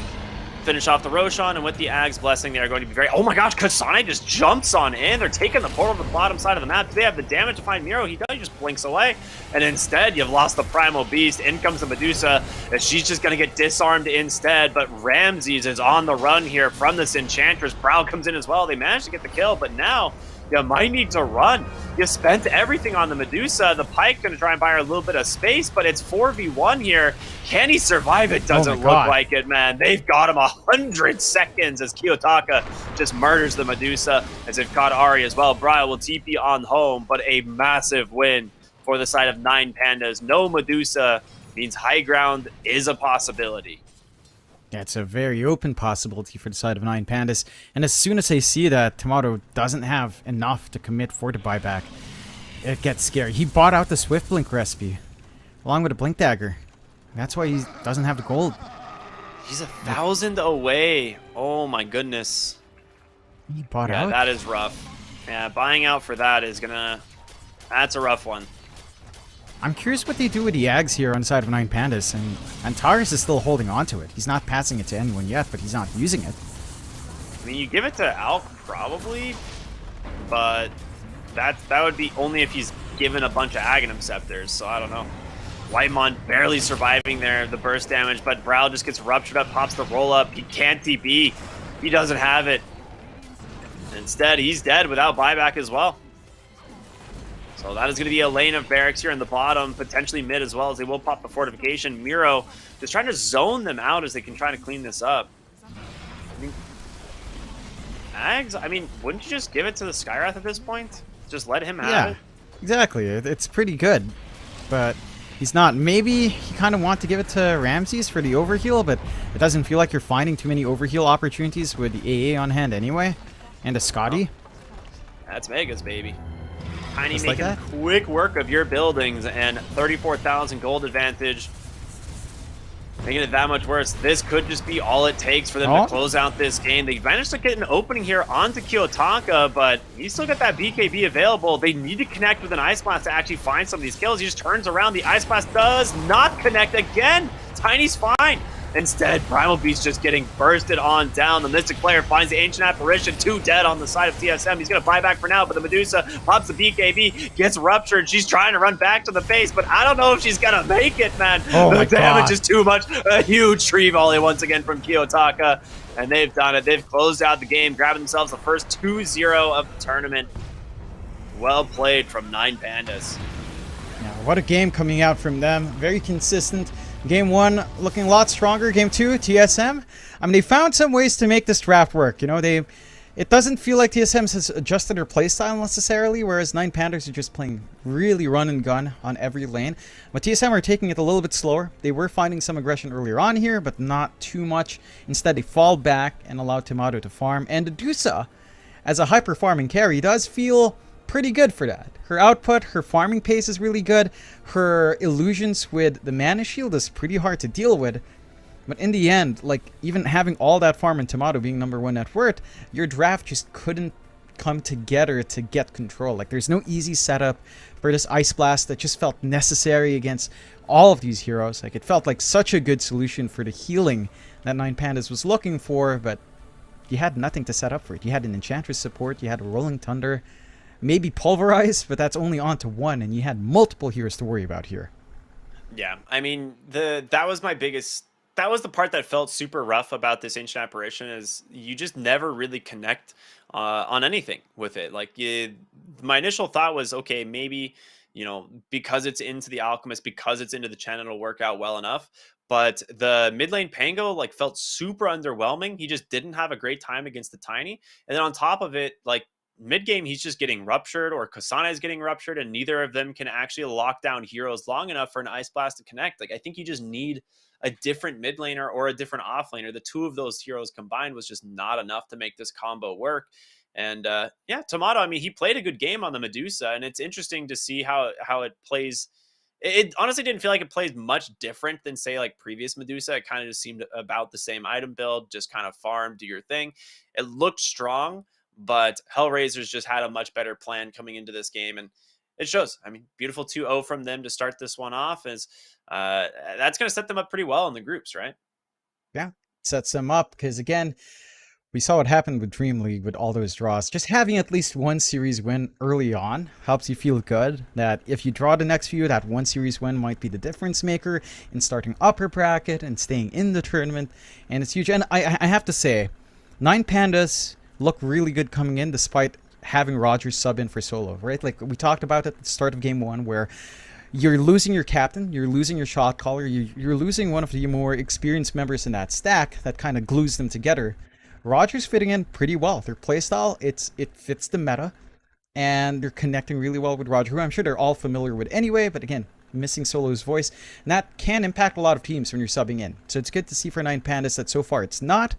finish off the Roshan. And with the Ag's Blessing, they are going to be very... Oh my gosh, Kasane just jumps on in. They're taking the portal to the bottom side of the map. They have the damage to find Miro. He just blinks away. And instead, you've lost the Primal Beast. In comes the Medusa. And she's just going to get disarmed instead. But Ramses is on the run here from this Enchantress. Prowl comes in as well. They managed to get the kill, but now... you might need to run. You spent everything on the Medusa. The Pike's going to try and buy her a little bit of space, but it's 4v1 here. Can he survive? It doesn't look like it, man. They've got him 100 seconds as Kiyotaka just murders the Medusa, as they've caught Ari as well. Bryle will TP on home, but a massive win for the side of 9 Pandas. No Medusa means high ground is a possibility. That's a very open possibility for the side of 9 Pandas. And as soon as they see that Tomato doesn't have enough to commit for the buyback, it gets scary. He bought out the Swift Blink recipe, along with a Blink Dagger. That's why he doesn't have the gold. He's 1,000 away. Oh my goodness. He bought out? Yeah, that is rough. Yeah, buying out for that is gonna... that's a rough one. I'm curious what they do with the Ags here on the side of 9 Pandas, and Antares is still holding on to it. He's not passing it to anyone yet, but he's not using it. I mean, you give it to Alk probably, but that would be only if he's given a bunch of Aghanim Scepters, so I don't know. Whitemon barely surviving there, the burst damage, but Brow just gets ruptured up, pops the roll up. He can't TP. He doesn't have it. Instead, he's dead without buyback as well. So that is going to be a lane of barracks here in the bottom, potentially mid as well, as they will pop the fortification. Miro just trying to zone them out as they can try to clean this up. Ags, I mean, wouldn't you just give it to the Skywrath at this point? Just let him have it? Exactly. It's pretty good, but he's not. Maybe you kind of want to give it to Ramses for the overheal, but it doesn't feel like you're finding too many overheal opportunities with the AA on hand anyway, and a Scotty. That's Vegas, baby. Tiny Just making like quick work of your buildings, and 34,000 gold advantage. Making it that much worse. This could just be all it takes for them to close out this game. They managed to get an opening here onto Kiyotaka, but he's still got that BKB available. They need to connect with an Ice Blast to actually find some of these kills. He just turns around. The Ice Blast does not connect again. Tiny's fine. Instead, Primal Beast just getting bursted on down. The Mystic player finds the Ancient Apparition, 2 dead on the side of TSM. He's going to buy back for now, but the Medusa pops the BKB, gets ruptured. She's trying to run back to the base, but I don't know if she's going to make it, man. The damage is too much. A huge tree volley once again from Kiyotaka, and they've done it. They've closed out the game, grabbing themselves the first 2-0 of the tournament. Well played from 9 Pandas. Yeah, what a game coming out from them. Very consistent. Game 1 looking a lot stronger. Game 2, TSM. I mean, they found some ways to make this draft work. You know, they It doesn't feel like TSM has adjusted their playstyle necessarily, whereas 9 Pandas are just playing really run and gun on every lane. But TSM are taking it a little bit slower. They were finding some aggression earlier on here, but not too much. Instead, they fall back and allow Tomato to farm. And Dedusa, as a hyper farming carry, does feel pretty good for that. Her output, her farming pace is really good. Her illusions with the mana shield is pretty hard to deal with. But in the end, like, even having all that farm and Tomato being number 1 net worth, your draft just couldn't come together to get control. Like, there's no easy setup for this Ice Blast that just felt necessary against all of these heroes. Like, it felt like such a good solution for the healing that 9 Pandas was looking for, but you had nothing to set up for it. You had an Enchantress support, you had a Rolling Thunder, maybe Pulverize, but that's only on to 1, and you had multiple heroes to worry about here. Yeah, I mean, that was my biggest... That was the part that felt super rough about this Ancient Apparition, is you just never really connect on anything with it. Like, my initial thought was, okay, maybe, you know, because it's into the Alchemist, because it's into the Chen, it'll work out well enough. But the mid lane Pango, like, felt super underwhelming. He just didn't have a great time against the Tiny. And then on top of it, like, mid game, he's just getting ruptured, or Kasane is getting ruptured, and neither of them can actually lock down heroes long enough for an Ice Blast to connect. Like, I think you just need a different mid laner or a different off laner. The two of those heroes combined was just not enough to make this combo work. And yeah, Tomato, I mean, he played a good game on the Medusa, and it's interesting to see how it plays. It honestly didn't feel like it plays much different than, say, like previous Medusa. It kind of just seemed about the same item build, just kind of farm, do your thing. It looked strong, but Hellraisers just had a much better plan coming into this game, and it shows. I mean, beautiful 2-0 from them to start this one off. Is that's going to set them up pretty well in the groups, right? Yeah, sets them up because, again, we saw what happened with Dream League with all those draws. Just having at least one series win early on helps you feel good that if you draw the next few, that one series win might be the difference maker in starting upper bracket and staying in the tournament. And it's huge. And I have to say, 9 Pandas look really good coming in despite having Rogers sub in for solo, right? Like we talked about at the start of game 1, where you're losing your captain, you're losing your shot caller, you're losing one of the more experienced members in that stack that kind of glues them together. Rogers fitting in pretty well. Their playstyle, it fits the meta, and they're connecting really well with Roger, who I'm sure they're all familiar with anyway, but again, missing Solo's voice, and that can impact a lot of teams when you're subbing in. So it's good to see for 9 Pandas that so far it's not,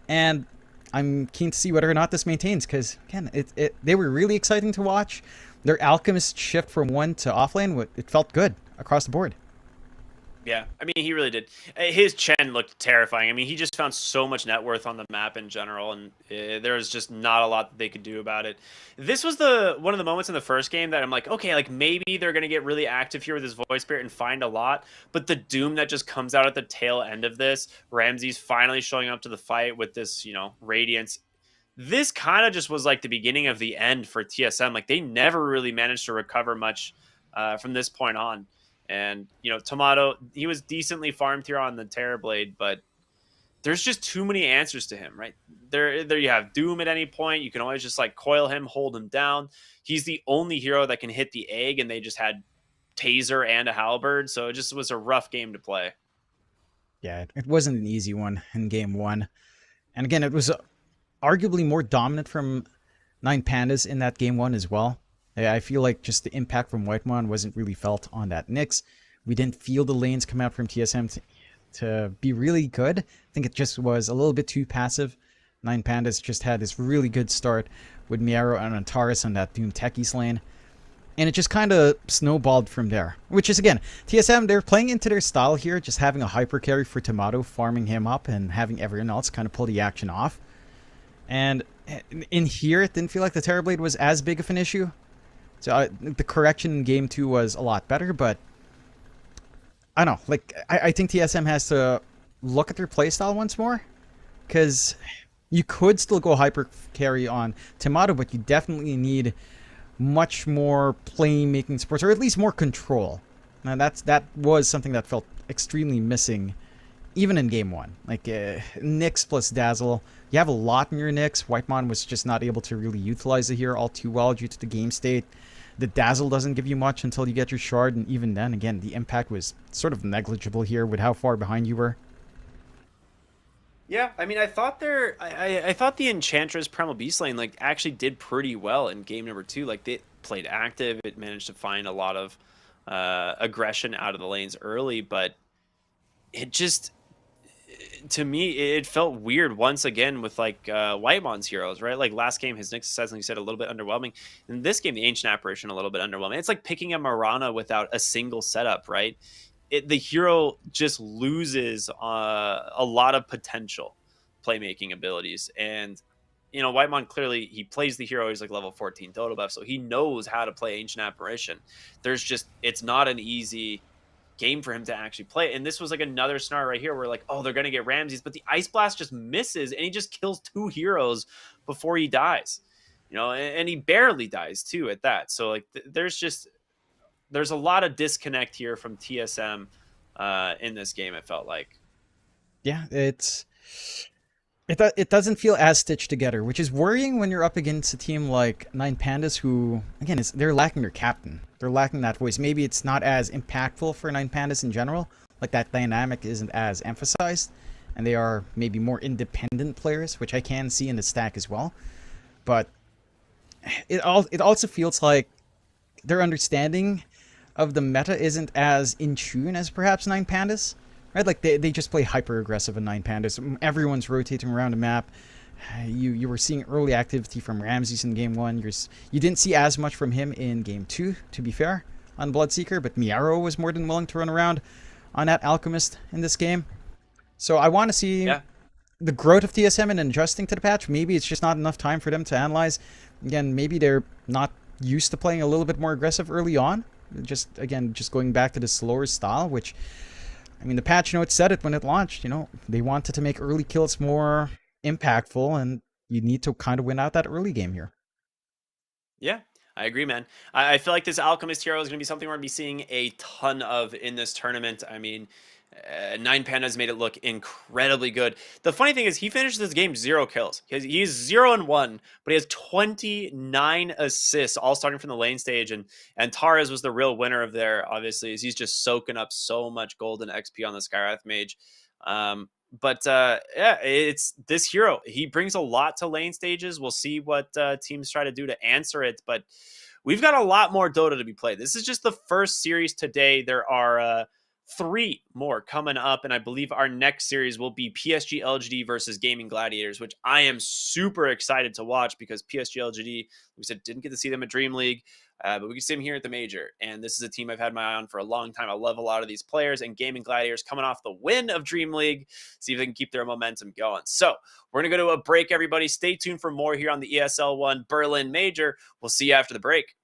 and I'm keen to see whether or not this maintains, because again, they were really exciting to watch. Their Alchemist shift from 1 to offlane, it felt good across the board. Yeah, I mean, he really did. His Chen looked terrifying. I mean, he just found so much net worth on the map in general, and there was just not a lot that they could do about it. This was one of the moments in the first game that I'm like, okay, like maybe they're going to get really active here with his voice spirit and find a lot, but the doom that just comes out at the tail end of this, Ramsey's finally showing up to the fight with this, you know, radiance. This kind of just was like the beginning of the end for TSM. Like, they never really managed to recover much from this point on. And, you know, Tomato, he was decently farmed here on the Terrorblade, but there's just too many answers to him, right? There you have Doom at any point. You can always just, like, coil him, hold him down. He's the only hero that can hit the egg, and they just had Taser and a Halberd, so it just was a rough game to play. Yeah, it wasn't an easy one in game 1. And again, it was arguably more dominant from 9 Pandas in that game 1 as well. I feel like just the impact from Whitemon wasn't really felt on that Nyx. We didn't feel the lanes come out from TSM to be really good. I think it just was a little bit too passive. 9 Pandas just had this really good start with Miero and Antares on that Doom Techies lane. And it just kind of snowballed from there. Which is, again, TSM, they're playing into their style here, just having a hyper carry for Tomato, farming him up, and having everyone else kind of pull the action off. And in here, it didn't feel like the Terrorblade was as big of an issue. So the correction in game 2 was a lot better, but I don't know. Like, I think TSM has to look at their playstyle once more, because you could still go hyper carry on Tomato, but you definitely need much more playmaking support, or at least more control. Now that was something that felt extremely missing, even in game 1. Like Nyx plus Dazzle, you have a lot in your Nyx. Whitemon was just not able to really utilize it here all too well due to the game state. The Dazzle doesn't give you much until you get your Shard, and even then, again, the impact was sort of negligible here with how far behind you were. Yeah, I mean, I thought I thought the Enchantress Primal Beast lane like actually did pretty well in game number 2. Like they played active, it managed to find a lot of aggression out of the lanes early, but it just to me it felt weird once again with like Whitemon's heroes, right? Like last game, his Nyx Assassin, you said, a little bit underwhelming. In this game, the Ancient Apparition a little bit underwhelming. It's like picking a Mirana without a single setup, right? The hero just loses a lot of potential playmaking abilities. And, you know, Whitemon clearly, he plays the hero. He's like level 14 Dota buff, so he knows how to play Ancient Apparition. It's not an easy game for him to actually play. And this was like another scenario right here where like, oh, they're going to get Ramses, but the Ice Blast just misses and he just kills 2 heroes before he dies, you know, and he barely dies too at that. So like there's a lot of disconnect here from TSM in this game. It felt like, yeah, it doesn't feel as stitched together, which is worrying when you're up against a team like Nine Pandas, who again they're lacking their captain. They're lacking that voice. Maybe it's not as impactful for Nine Pandas in general. Like that dynamic isn't as emphasized, and they are maybe more independent players, which I can see in the stack as well. But it also feels like their understanding of the meta isn't as in tune as perhaps Nine Pandas. Right, like they just play hyper aggressive in Nine Pandas. Everyone's rotating around the map. You were seeing early activity from Ramses in game 1. You didn't see as much from him in game 2, to be fair, on Bloodseeker, but Miaro was more than willing to run around on that Alchemist in this game. So I want to see the growth of TSM and adjusting to the patch. Maybe it's just not enough time for them to analyze. Again, maybe they're not used to playing a little bit more aggressive early on. Just going back to the slower style, which, I mean, the patch notes said it when it launched. You know, they wanted to make early kills more impactful, and you need to kind of win out that early game here. Yeah, I agree, man. I feel like this Alchemist hero is going to be something we're going to be seeing a ton of in this tournament. I mean, Nine Pandas made it look incredibly good. The funny thing is he finished this game 0 kills. He's 0-1, but he has 29 assists, all starting from the lane stage. And Taras was the real winner of there, obviously, as he's just soaking up so much golden XP on the Skywrath Mage. Yeah, it's this hero. He brings a lot to lane stages. We'll see what teams try to do to answer it, but we've got a lot more Dota to be played. This is just the first series today. There are 3 more coming up, and I believe our next series will be PSG.LGD versus Gaming Gladiators, which I am super excited to watch because PSG.LGD, we said, didn't get to see them at Dream League, but we can see them here at the Major, and this is a team I've had my eye on for a long time. I love a lot of these players, and Gaming Gladiators coming off the win of Dream League, see if they can keep their momentum going. So we're going to go to a break, everybody. Stay tuned for more here on the ESL One Berlin Major. We'll see you after the break.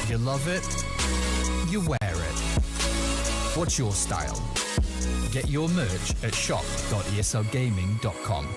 You love it, you wear it. What's your style? Get your merch at shop.eslgaming.com.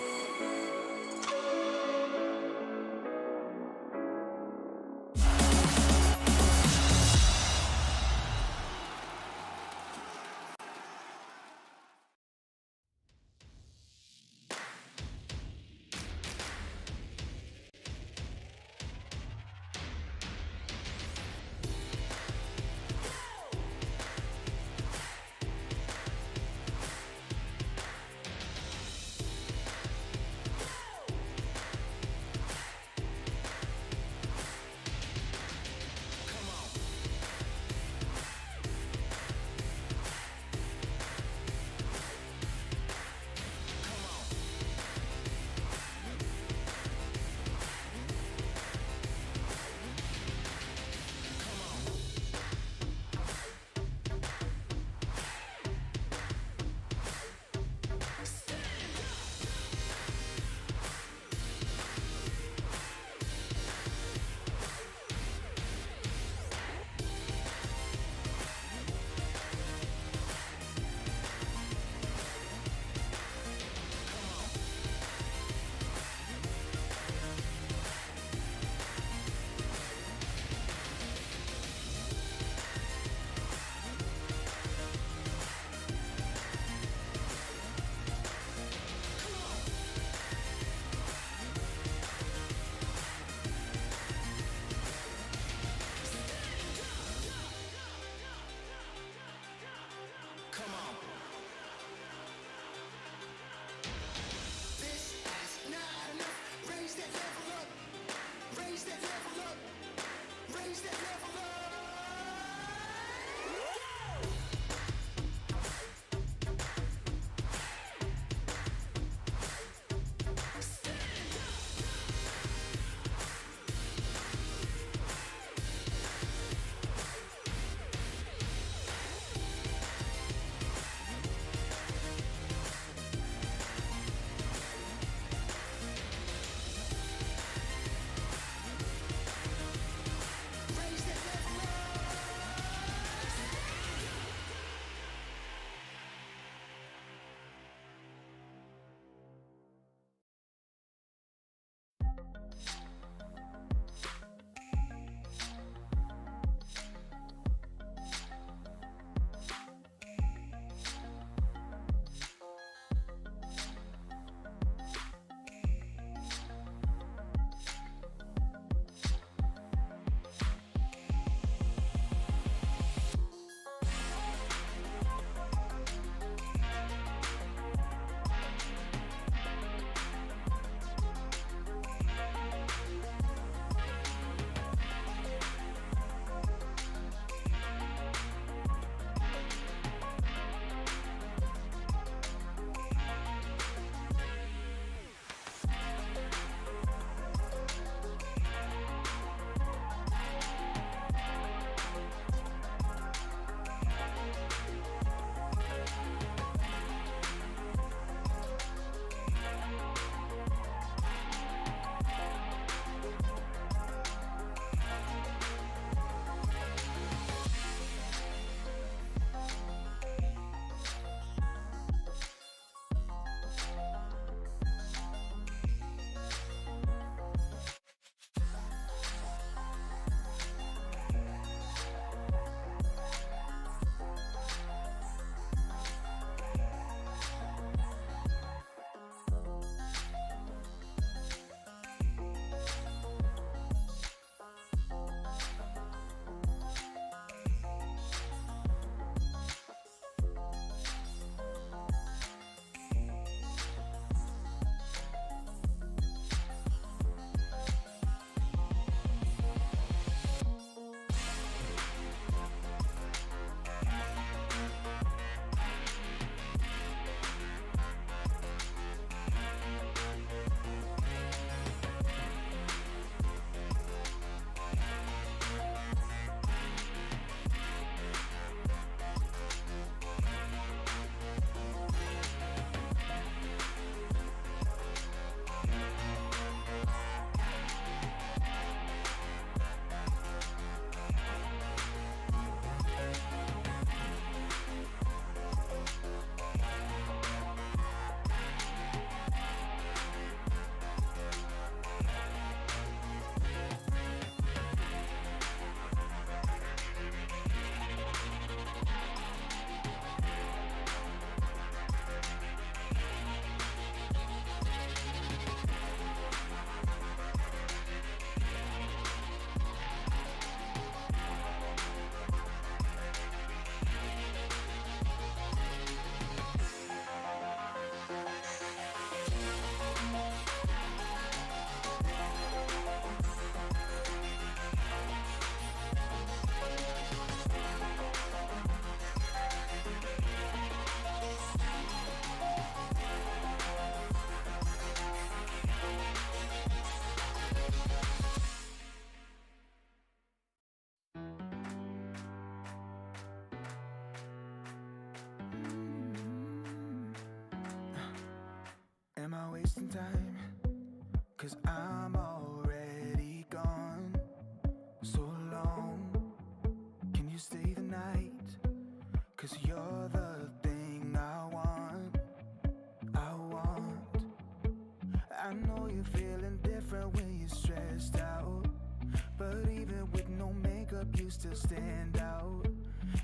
used to stand out.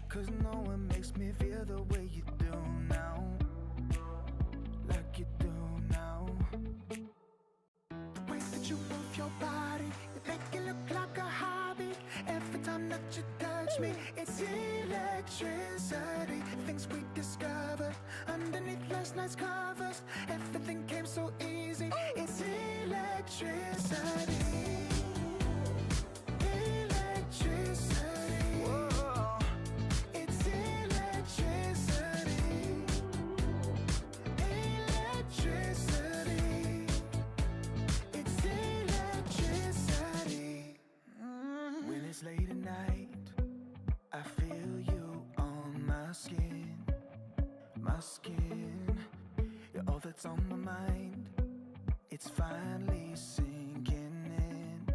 Cause no one makes me feel the way you do now. Like you do now. The way that you move your body, you make it look like a hobby. Every time that you touch me, it's electricity. Things we discovered underneath last night's covers. Everything came so easy. It's electricity. Electricity. Whoa. It's electricity. Electricity. It's electricity. When it's late at night, I feel you on my skin. My skin. You're all that's on my mind. It's finally sinking in.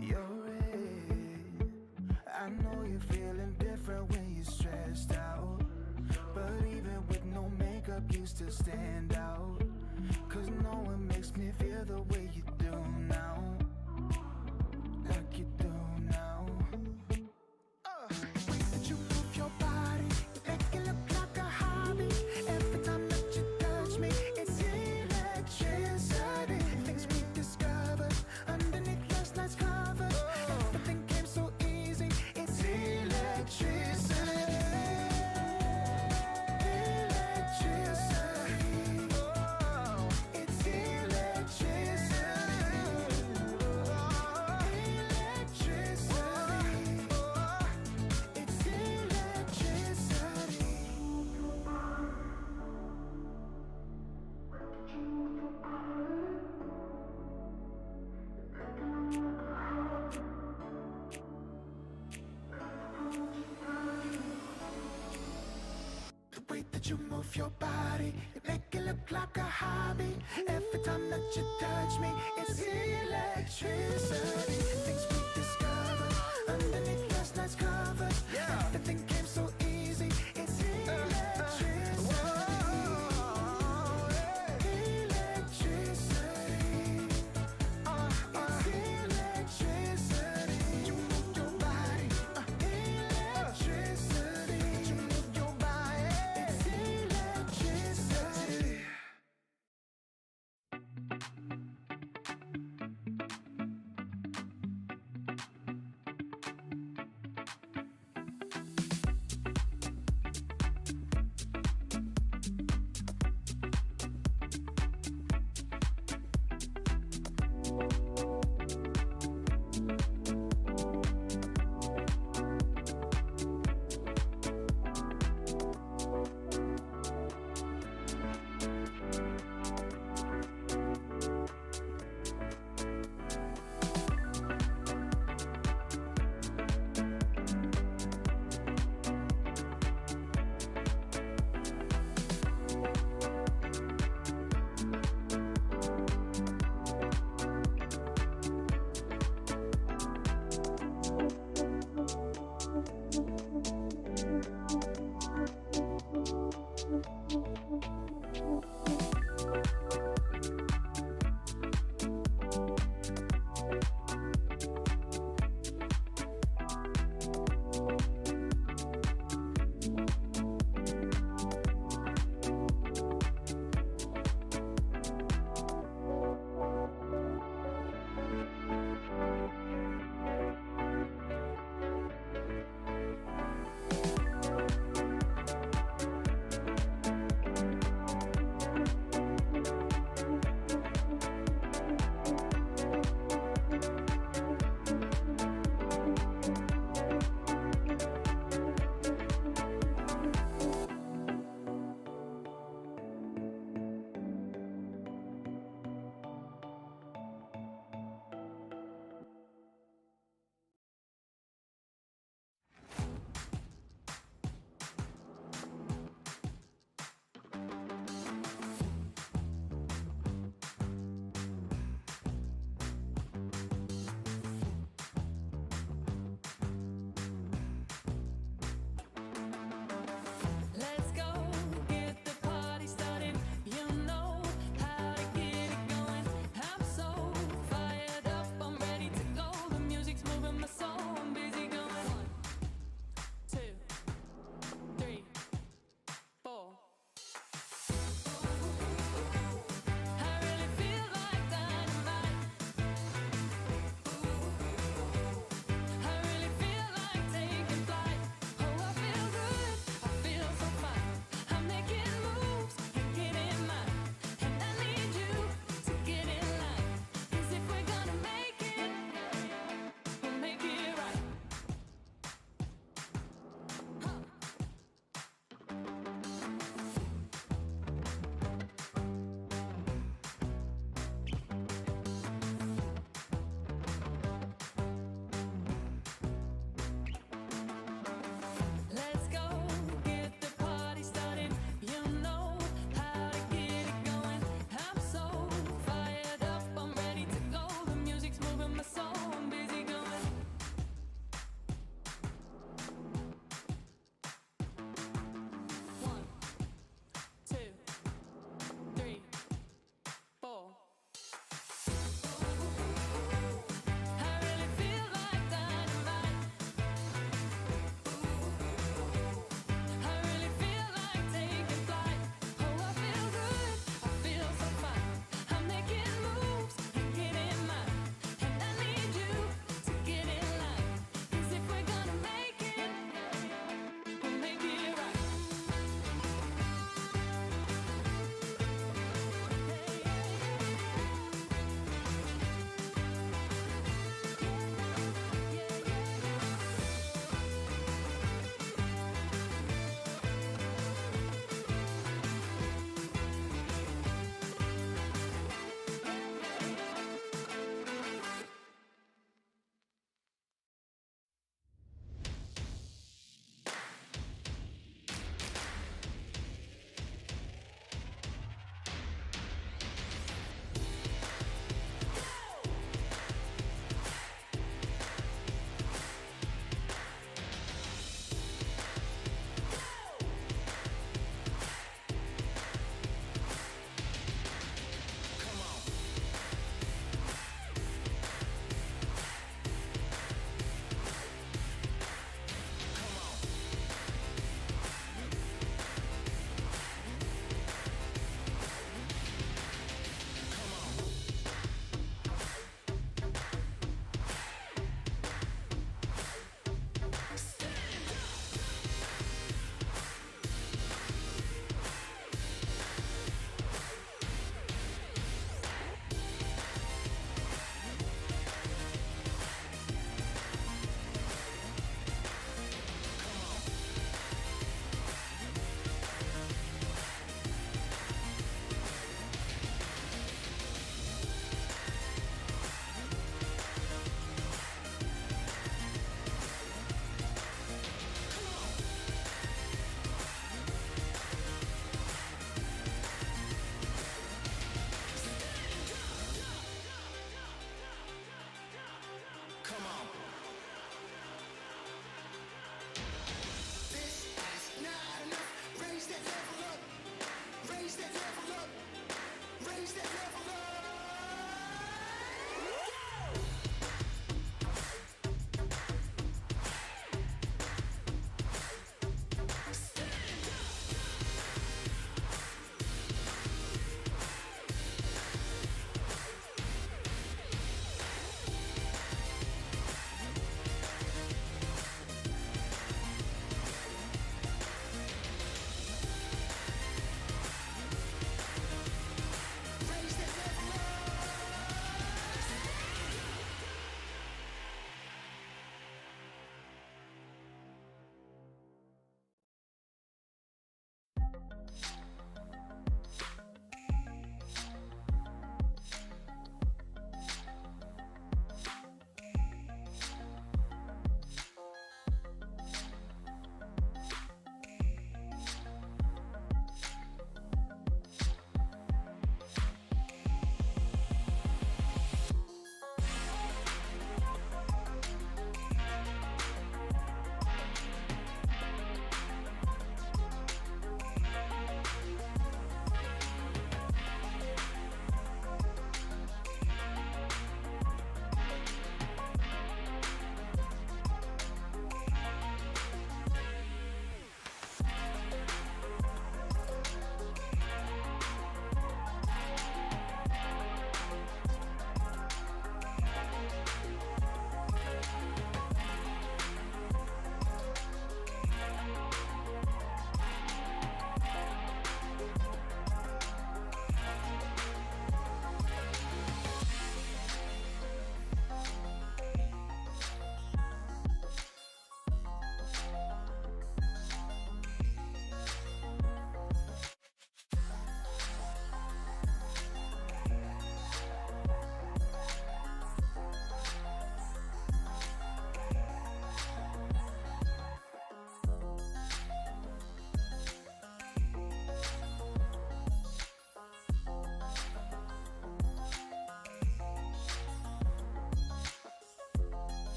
You're it. I know you're feeling different when you're stressed out. But even with no makeup, you still stand out. Cause no one makes me feel the way you do now. Like you do now. The way that you move your body, you make it look like a hobby. Every time that you touch me, it's electricity. Things we discovered underneath last night's covers. Everything came so easy. It's electricity. Electricity. Oh, it's electricity. Electricity. It's electricity. The way that you move your body, you make it look like a hobby. Every time that you touch me, it's electricity. Things we discovered underneath last night's covers. Everything came so easy. It's electricity. Electricity. It's electricity. You move your body. Electricity. You move your body. It's electricity.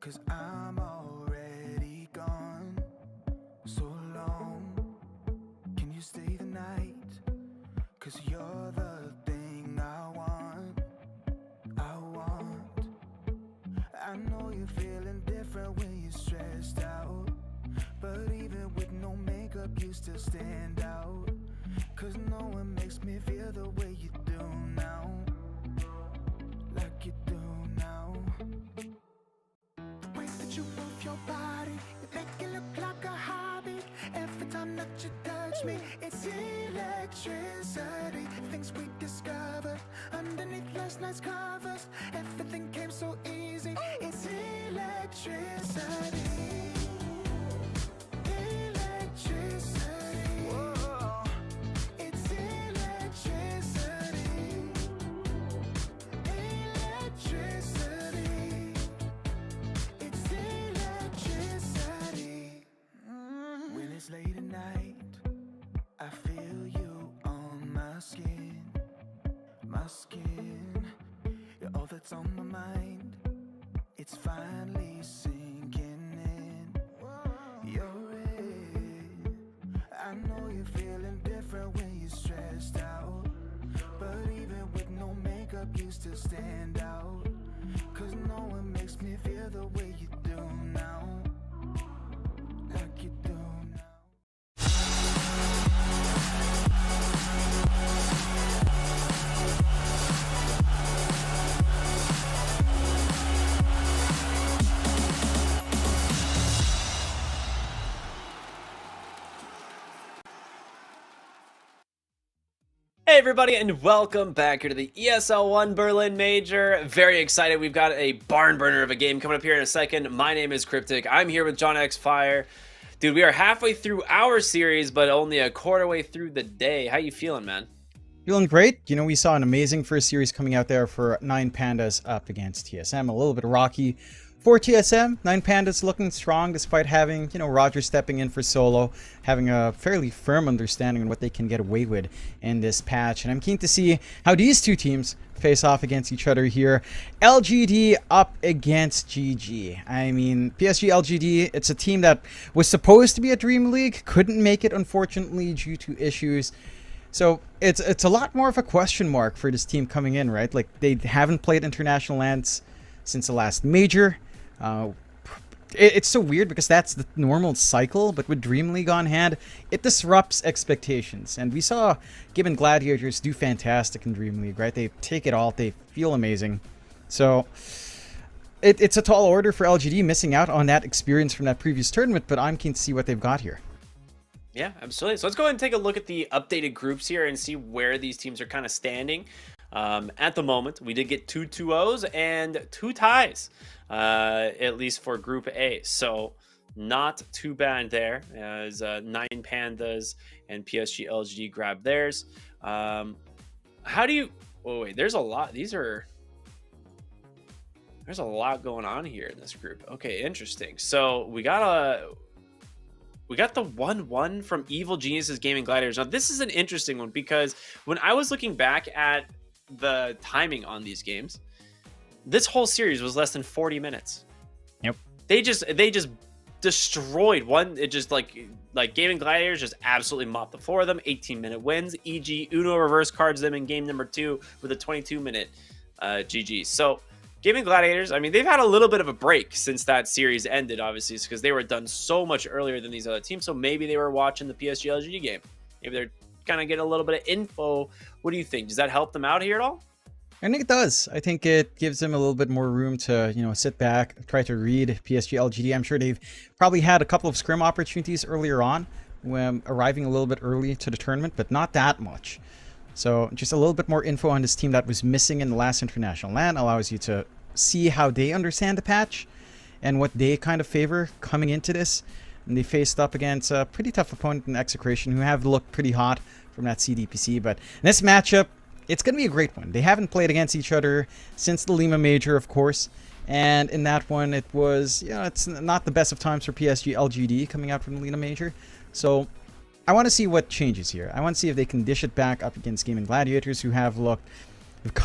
'cause I'm already gone. So long, can you stay the night? 'Cause you're the thing I want. I know you're feeling different when you're stressed out, but even with no makeup you still stand out. 'Cause no one makes me feel the way you do now, like you do now. The way that you move your body, you make it look like a hobby. Every time that you touch me, it's electricity. Things we discovered underneath last night's covers. Everything came so easy. It's electricity. Electricity. Whoa. It's electricity. Electricity. It's electricity. When it's late at night, I feel you on my skin. My skin. You're all that's on my mind. It's finally sinking in. You're it. I know you're feeling different when you're stressed out, but even with no makeup you still stand out. 'Cause no one makes me feel the way you do now, like you do now. Hey everybody, and welcome back here to the ESL One Berlin Major. Very excited. We've got a barn burner of a game coming up here in a second. My name is Cryptic. I'm here with John X Fire. Dude, we are halfway through our series, but only a quarter way through the day. How you feeling, man? Feeling great. You know, we saw an amazing first series coming out there for 9 Pandas up against TSM. A little bit rocky for TSM. 9 Pandas looking strong despite having, you know, Roger stepping in for solo, having a fairly firm understanding on what they can get away with in this patch. And I'm keen to see how these two teams face off against each other here. LGD up against GG. I mean, PSG.LGD, it's a team that was supposed to be a Dream League, couldn't make it unfortunately due to issues. So it's a lot more of a question mark for this team coming in, right? Like, they haven't played international lands since the last major. It's so weird because that's the normal cycle, but with Dream League on hand, it disrupts expectations. And we saw Given Gladiators do fantastic in Dream League, right? They take it all, they feel amazing. So it's a tall order for LGD missing out on that experience from that previous tournament, but I'm keen to see what they've got here. Yeah, absolutely. So let's go ahead and take a look at the updated groups here and see where these teams are kind of standing. At the moment, we did get 2 2-0s and 2 ties, at least for Group A. So not too bad there, as 9 Pandas and PSG.LGD grab theirs. How do you... Oh, wait, there's a lot. There's a lot going on here in this group. Okay, interesting. So we got the 1-1 from Evil Geniuses Gaming Gladiators. Now, this is an interesting one because when I was looking back at the timing on these games, this whole series was less than 40 minutes. Yep. They just destroyed one. It just like Gaming Gladiators just absolutely mopped the floor of them. 18-minute wins. E.g. Uno reverse cards them in game number 2 with a 22-minute GG. So Gaming Gladiators, I mean, they've had a little bit of a break since that series ended, obviously, because they were done so much earlier than these other teams. So maybe they were watching the PSG.LGD game. Maybe they're kind of getting a little bit of info. What do you think? Does that help them out here at all? I think it does. I think it gives them a little bit more room to, you know, sit back, try to read PSG.LGD. I'm sure they've probably had a couple of scrim opportunities earlier on, when arriving a little bit early to the tournament, but not that much. So just a little bit more info on this team that was missing in the last international LAN allows you to see how they understand the patch and what they kind of favor coming into this. And they faced up against a pretty tough opponent in Execration who have looked pretty hot from that CDPC. But in this matchup, it's going to be a great one. They haven't played against each other since the Lima Major, of course. And in that one, it was, you know, it's not the best of times for PSG.LGD coming out from the Lima Major. So I want to see what changes here. I want to see if they can dish it back up against Gaming Gladiators, who have looked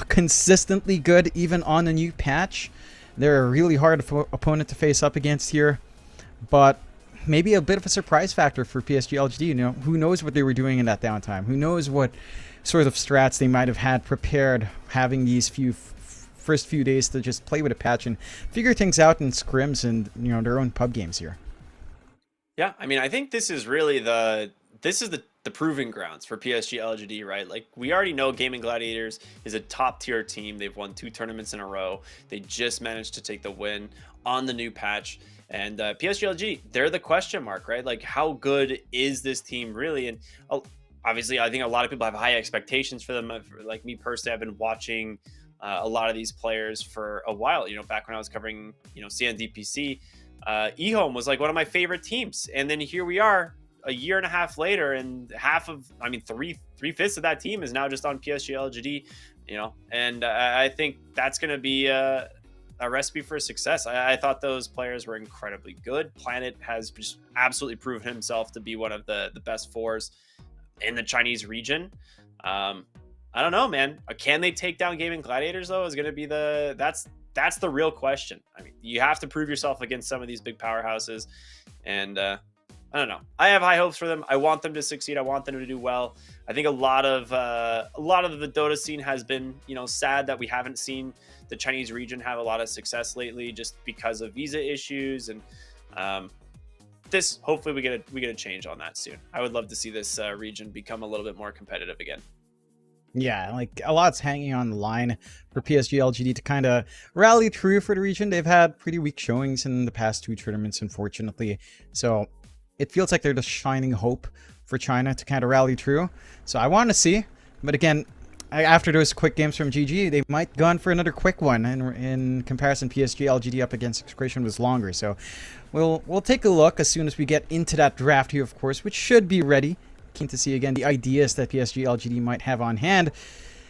consistently good even on a new patch. They're a really hard opponent to face up against here, but maybe a bit of a surprise factor for PSG.LGD. You know, who knows what they were doing in that downtime? Who knows what sort of strats they might have had prepared, having these first few days to just play with a patch and figure things out in scrims and, you know, their own pub games here. Yeah, I mean, I think this is really the proving grounds for PSG.LGD, right? Like, we already know Gaming Gladiators is a top tier team. They've won 2 tournaments in a row. They just managed to take the win on the new patch. And PSG.LGD, they're the question mark, right? Like, how good is this team really? And obviously, I think a lot of people have high expectations for them. Like me personally, I've been watching a lot of these players for a while. You know, back when I was covering, you know, CNDPC, eHome was like one of my favorite teams. And then here we are a year and a half later, and three-fifths of that team is now just on PSG.LGD, you know, and I think that's going to be a recipe for success. I thought those players were incredibly good. Planet has just absolutely proven himself to be one of the best 4s in the Chinese region. I don't know, man. Can they take down Gaming Gladiators, though, is going to be that's the real question. I mean, you have to prove yourself against some of these big powerhouses, and I don't know. I have high hopes for them. I want them to succeed. I want them to do well. I think a lot of the Dota scene has been, you know, sad that we haven't seen the Chinese region have a lot of success lately, just because of visa issues. And this, hopefully, we get a change on that soon. I would love to see this region become a little bit more competitive again. Yeah, like a lot's hanging on the line for PSG.LGD to kind of rally through for the region. They've had pretty weak showings in the past 2 tournaments, unfortunately. So it feels like they're the shining hope for China to kind of rally through. So I want to see. But again, after those quick games from GG, they might go on for another quick one. And in comparison, PSG.LGD up against Excretion was longer. So we'll take a look as soon as we get into that draft here, of course, which should be ready. Keen to see again the ideas that PSG.LGD might have on hand.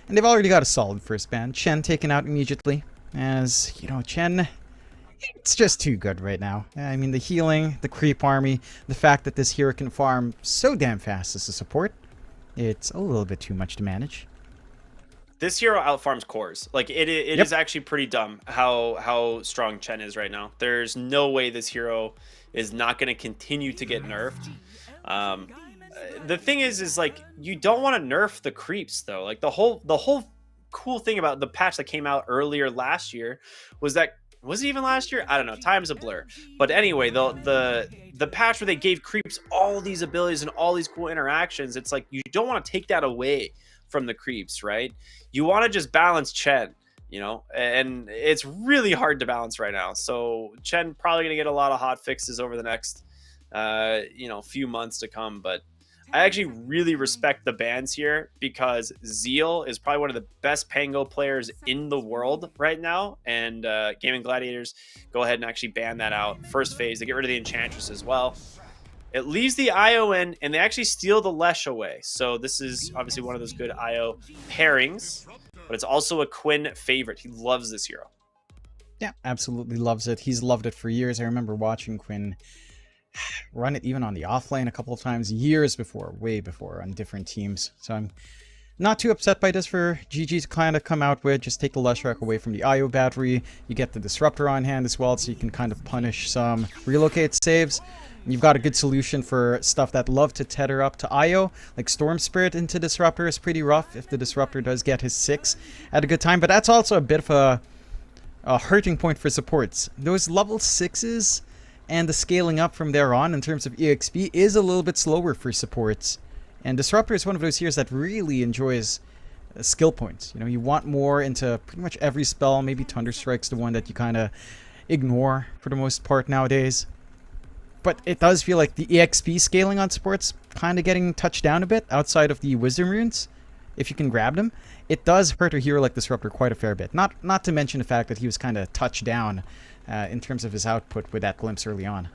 And they've already got a solid first ban. Chen taken out immediately. As, you know, Chen, it's just too good right now. I mean, the healing, the creep army, the fact that this hero can farm so damn fast as a support, it's a little bit too much to manage. This hero outfarms cores. Like, it is actually pretty dumb how strong Chen is right now. There's no way this hero is not going to continue to get nerfed. The thing is like, you don't want to nerf the creeps, though. Like, the whole cool thing about the patch that came out earlier last year was that, was it even last year? I don't know. Time's a blur. But anyway, the patch where they gave creeps all these abilities and all these cool interactions, it's like, you don't want to take that away from the creeps, right? You want to just balance Chen, you know, and it's really hard to balance right now. So Chen probably going to get a lot of hot fixes over the next, you know, few months to come. But I actually really respect the bans here, because Zeal is probably one of the best Pango players in the world right now. And Gaming Gladiators go ahead and actually ban that out. First phase, they get rid of the Enchantress as well. It leaves the IO in, and they actually steal the Lesh away. So this is obviously one of those good IO pairings, but it's also a Quinn favorite. He loves this hero. Yeah, absolutely loves it. He's loved it for years. I remember watching Quinn run it even on the offlane a couple of times, years before, way before, on different teams. So I'm not too upset by this for GG to kind of come out with. Just take the Leshrac away from the IO battery. You get the Disruptor on hand as well, so you can kind of punish some relocate saves. You've got a good solution for stuff that love to tether up to IO, like Storm Spirit into Disruptor is pretty rough if the Disruptor does get his 6 at a good time. But that's also a bit of a hurting point for supports. Those level 6s and the scaling up from there on in terms of EXP is a little bit slower for supports. And Disruptor is one of those heroes that really enjoys skill points. You know, you want more into pretty much every spell. Maybe Thunderstrike's the one that you kind of ignore for the most part nowadays. But it does feel like the EXP scaling on supports kind of getting touched down a bit outside of the Wisdom Runes. If you can grab them, it does hurt a hero like Disruptor quite a fair bit. Not to mention the fact that he was kind of touched down in terms of his output with that glimpse early on.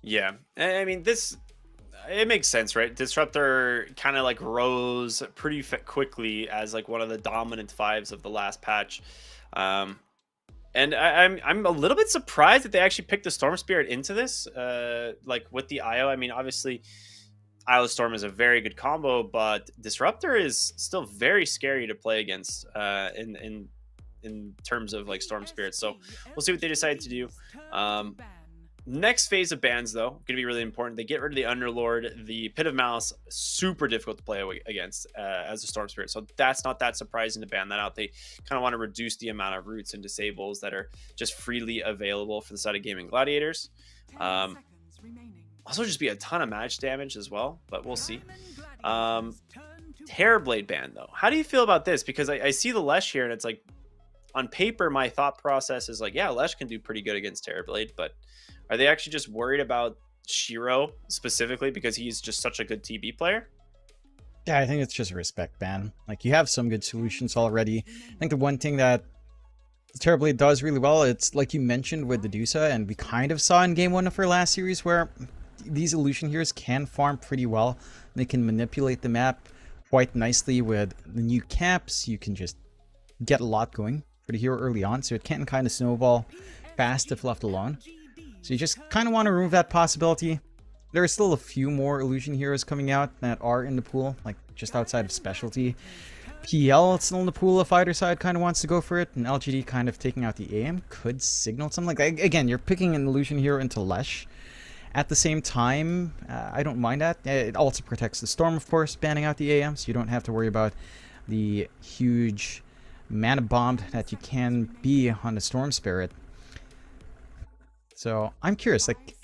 Yeah, I mean, it makes sense, right? Disruptor kind of like rose pretty quickly as like one of the dominant 5s of the last patch. And I'm a little bit surprised that they actually picked the Storm Spirit into this, like with the IO. I mean, obviously, IO Storm is a very good combo, but Disruptor is still very scary to play against in in terms of like Storm Spirits. So we'll see what they decide to do. Next phase of bans, though, going to be really important. They get rid of the Underlord. The Pit of Malice, super difficult to play against as a Storm Spirit. So that's not that surprising to ban that out. They kind of want to reduce the amount of roots and disables that are just freely available for the side of Gaming Gladiators. Also just be a ton of match damage as well, but we'll see. Terrorblade ban, though. How do you feel about this? Because I see the Lesh here, and it's like, on paper, my thought process is like, yeah, Lesh can do pretty good against Terrorblade, but are they actually just worried about Shiro specifically because he's just such a good TB player? Yeah, I think it's just a respect ban. Like, you have some good solutions already. I think the one thing that Terrorblade does really well, it's like you mentioned with the Dusa, and we kind of saw in game 1 of our last series where these illusion heroes can farm pretty well. They can manipulate the map quite nicely with the new caps. You can just get a lot going for the hero early on, so it can kind of snowball fast if left alone. So you just kind of want to remove that possibility. There are still a few more illusion heroes coming out that are in the pool, like just outside of specialty. PL is still in the pool if either side kind of wants to go for it, and LGD kind of taking out the AM could signal something like that. Again, you're picking an illusion hero into Lesh. At the same time, I don't mind that. It also protects the Storm, of course, banning out the AM, so you don't have to worry about the huge mana bomb that you can be on the Storm Spirit. So I'm curious, like,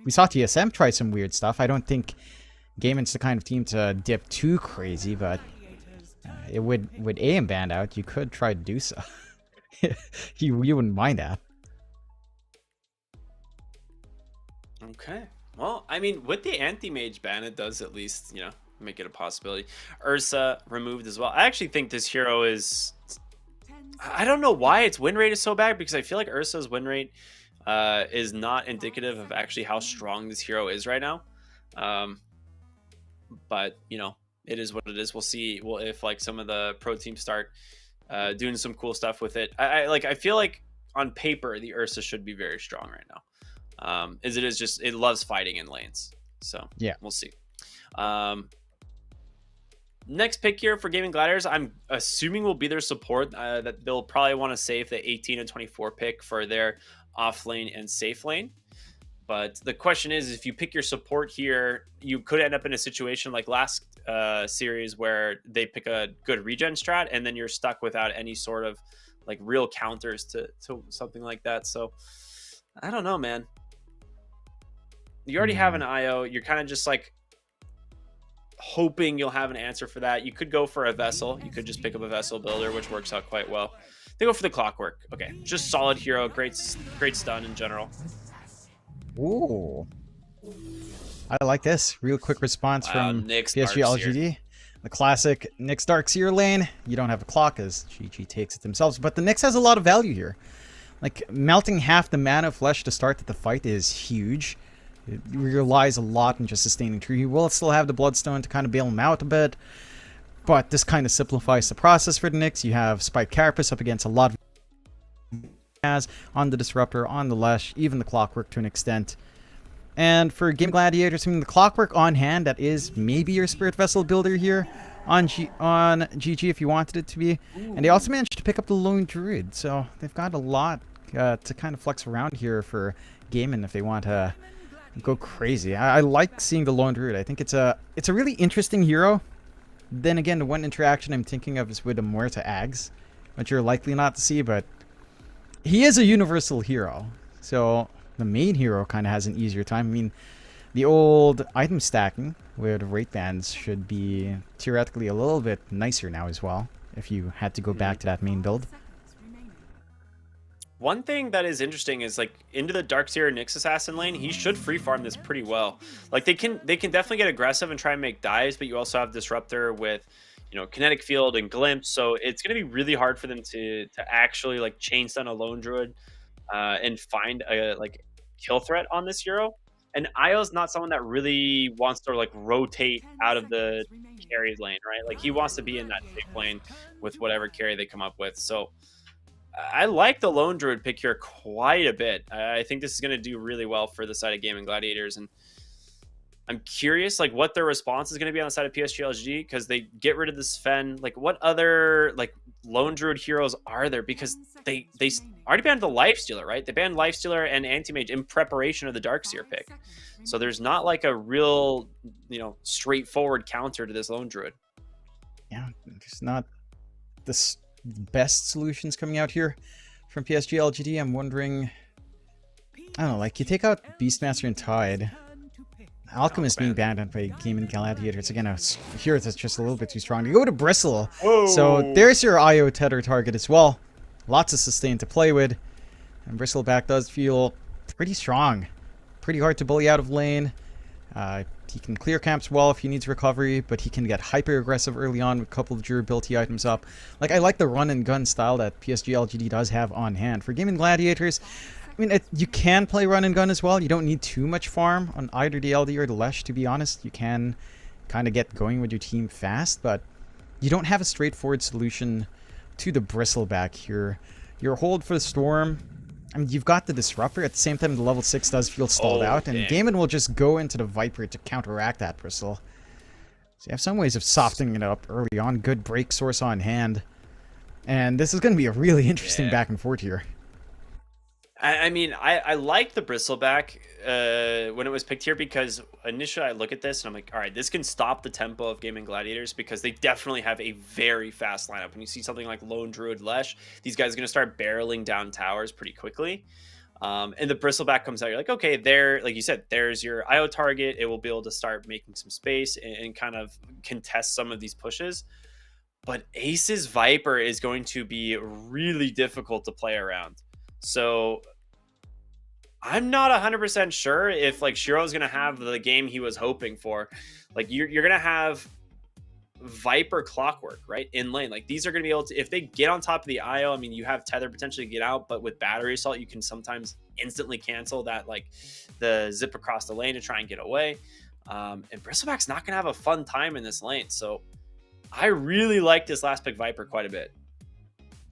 we saw TSM try some weird stuff. I don't think Gaiman's the kind of team to dip too crazy, but it would, with AM banned out, you could try to do so. you wouldn't mind that. Okay. Well, I mean, with the anti-mage ban, it does at least, you know, make it a possibility. Ursa removed as well. I actually think this hero is... I don't know why its win rate is so bad, because I feel like Ursa's win rate is not indicative of actually how strong this hero is right now. But, you know, it is what it is. We'll see if like some of the pro teams start doing some cool stuff with it. I feel like on paper the Ursa should be very strong right now. As it is just, it loves fighting in lanes. So yeah, we'll see. Next pick here for Gaming Gladiators, I'm assuming will be their support. That they'll probably want to save the 18 and 24 pick for their off lane and safe lane. But the question is, if you pick your support here, you could end up in a situation like last series where they pick a good regen strat, and then you're stuck without any sort of like real counters to something like that. So I don't know, man. You already have an IO. You're kind of just like hoping you'll have an answer for that. You could go for a vessel. You could just pick up a vessel builder, which works out quite well. They go for the clockwork. Okay, just solid hero. Great stun in general. Ooh, I like this. Real quick response from PSG.LGD. The classic Nyx Darkseer lane. You don't have a clock as GG takes it themselves, but the Nyx has a lot of value here. Like, melting half the mana of flesh to start the fight is huge. It relies a lot on just sustaining true. You will still have the Bloodstone to kind of bail him out a bit, but this kind of simplifies the process for the Nyx. You have Spike Carapace up against a lot of on the Disruptor, on the Lesh, even the Clockwork to an extent. And for Game Gladiators, I mean, the Clockwork on hand, that is maybe your Spirit Vessel builder here on GG if you wanted it to be. And they also managed to pick up the Lone Druid, so they've got a lot to kind of flex around here for Gaiman if they want to go crazy. I like seeing the Lone Druid. I think it's a really interesting hero. Then again, the one interaction I'm thinking of is with the Muerta Ags, which you're likely not to see, but he is a universal hero. So the main hero kind of has an easier time. I mean, the old item stacking with rate bands should be theoretically a little bit nicer now as well, if you had to go back to that main build. One thing that is interesting is like into the Darkseer Nyx Assassin lane, he should free farm this pretty well. Like they can definitely get aggressive and try and make dives, but you also have Disruptor with, you know, Kinetic Field and Glimpse, so it's going to be really hard for them to actually like chain stun a Lone Druid and find a like kill threat on this hero. And Io's not someone that really wants to like rotate out of the carries lane, right? Like he wants to be in that safe lane with whatever carry they come up with. So I like the Lone Druid pick here quite a bit. I think this is going to do really well for the side of Gaming Gladiators. And I'm curious, like, what their response is going to be on the side of PSG.LGD, because they get rid of the Sven. Like, what other like lone druid heroes are there? Because they already banned the Lifestealer, right? They banned Lifestealer and Anti-Mage in preparation of the Darkseer pick. So there's not like a real, straightforward counter to this lone druid. Yeah, there's not the best solutions coming out here from PSG.LGD. I'm wondering, I don't know, like you take out Beastmaster and Tide. Alchemist being banned by Game and Gladiators. Again, here it's just a little bit too strong. You go to Bristle. Whoa. So there's your IO tether target as well. Lots of sustain to play with. And Bristleback does feel pretty strong. Pretty hard to bully out of lane. He can clear camps well if he needs recovery, but he can get hyper aggressive early on with a couple of durability items up. Like, I like the run and gun style that PSG.LGD does have on hand. For Game and Gladiators, I mean, you can play run and gun as well. You don't need too much farm on either the LD or the Lesh, to be honest. You can kind of get going with your team fast, but you don't have a straightforward solution to the Bristleback here. Your hold for the Storm, I mean, you've got the Disruptor. At the same time, the level 6 does feel stalled out, and Gaiman will just go into the Viper to counteract that Bristle. So you have some ways of softening it up early on. Good break source on hand. And this is going to be a really interesting back and forth here. I mean, I liked the Bristleback when it was picked here, because initially I look at this and I'm like, all right, this can stop the tempo of Game and Gladiators, because they definitely have a very fast lineup. When you see something like Lone Druid Lesh, these guys are going to start barreling down towers pretty quickly. And the Bristleback comes out, you're like, okay, there, like you said, there's your IO target. It will be able to start making some space and kind of contest some of these pushes. But Ace's Viper is going to be really difficult to play around. So I'm not 100% sure if like Shiro's going to have the game he was hoping for. Like you're going to have Viper Clockwork, right? In lane. Like these are going to be able to, if they get on top of the IO, I mean, you have Tether potentially get out, but with Battery Assault, you can sometimes instantly cancel that, like the zip across the lane to try and get away. And Bristleback's not going to have a fun time in this lane. So I really like this last pick Viper quite a bit.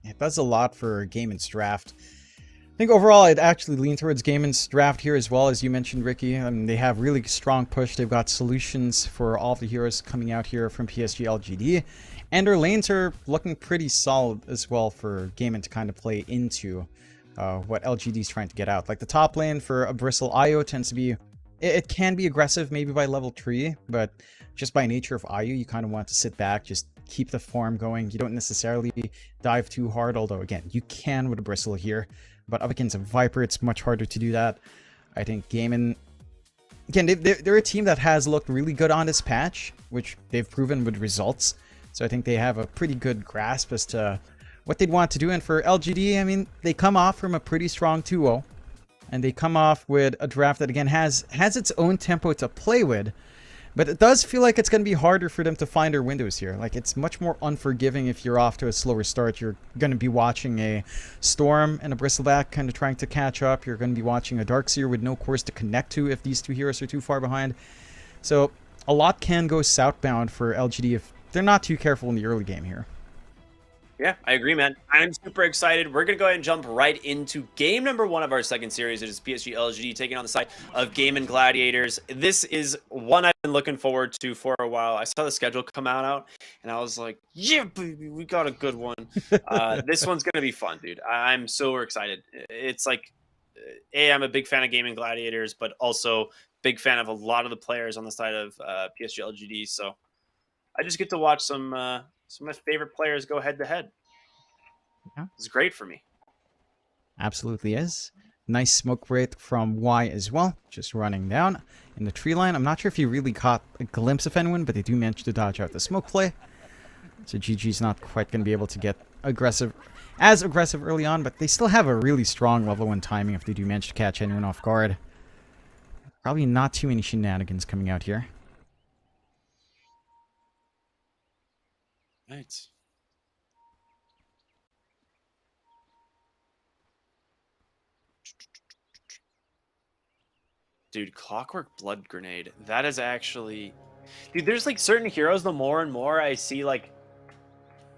It does a lot for Gaiman's draft. I think overall I'd actually lean towards Gaiman's draft here as well, as you mentioned, Ricky. I mean, they have really strong push. They've got solutions for all of the heroes coming out here from PSG.LGD. And their lanes are looking pretty solid as well for Gaiman to kind of play into what LGD is trying to get out. Like the top lane for a Bristle IO tends to be, it can be aggressive maybe by level 3, but just by nature of IO, you kind of want to sit back, just keep the farm going. You don't necessarily dive too hard, although again, you can with a Bristle here. But up against a Viper, it's much harder to do that. I think Gaiman, again, they're a team that has looked really good on this patch, which they've proven with results. So I think they have a pretty good grasp as to what they'd want to do. And for LGD, I mean, they come off from a pretty strong 2-0. And they come off with a draft that, again, has its own tempo to play with. But it does feel like it's going to be harder for them to find their windows here. Like, it's much more unforgiving if you're off to a slower start. You're going to be watching a Storm and a Bristleback kind of trying to catch up. You're going to be watching a Darkseer with no course to connect to if these two heroes are too far behind. So, a lot can go southbound for LGD if they're not too careful in the early game here. Yeah, I agree, man. I'm super excited. We're going to go ahead and jump right into game number 1 of our second series. It is PSG.LGD taking on the side of Game and Gladiators. This is one I've been looking forward to for a while. I saw the schedule come out, and I was like, yeah, baby, we got a good one. This one's going to be fun, dude. I'm so excited. It's like, I'm a big fan of Game and Gladiators, but also big fan of a lot of the players on the side of PSG.LGD. So I just get to watch some of my favorite players go head to head. Yeah. It's great for me. Absolutely is. Nice smoke break from Y as well, just running down in the tree line. I'm not sure if he really caught a glimpse of anyone, but they do manage to dodge out the smoke play. So GG's not quite going to be able to get as aggressive early on, but they still have a really strong level 1 timing if they do manage to catch anyone off guard. Probably not too many shenanigans coming out here. Right. Dude, Clockwork Blood Grenade. That is actually... Dude, there's like certain heroes, the more and more I see like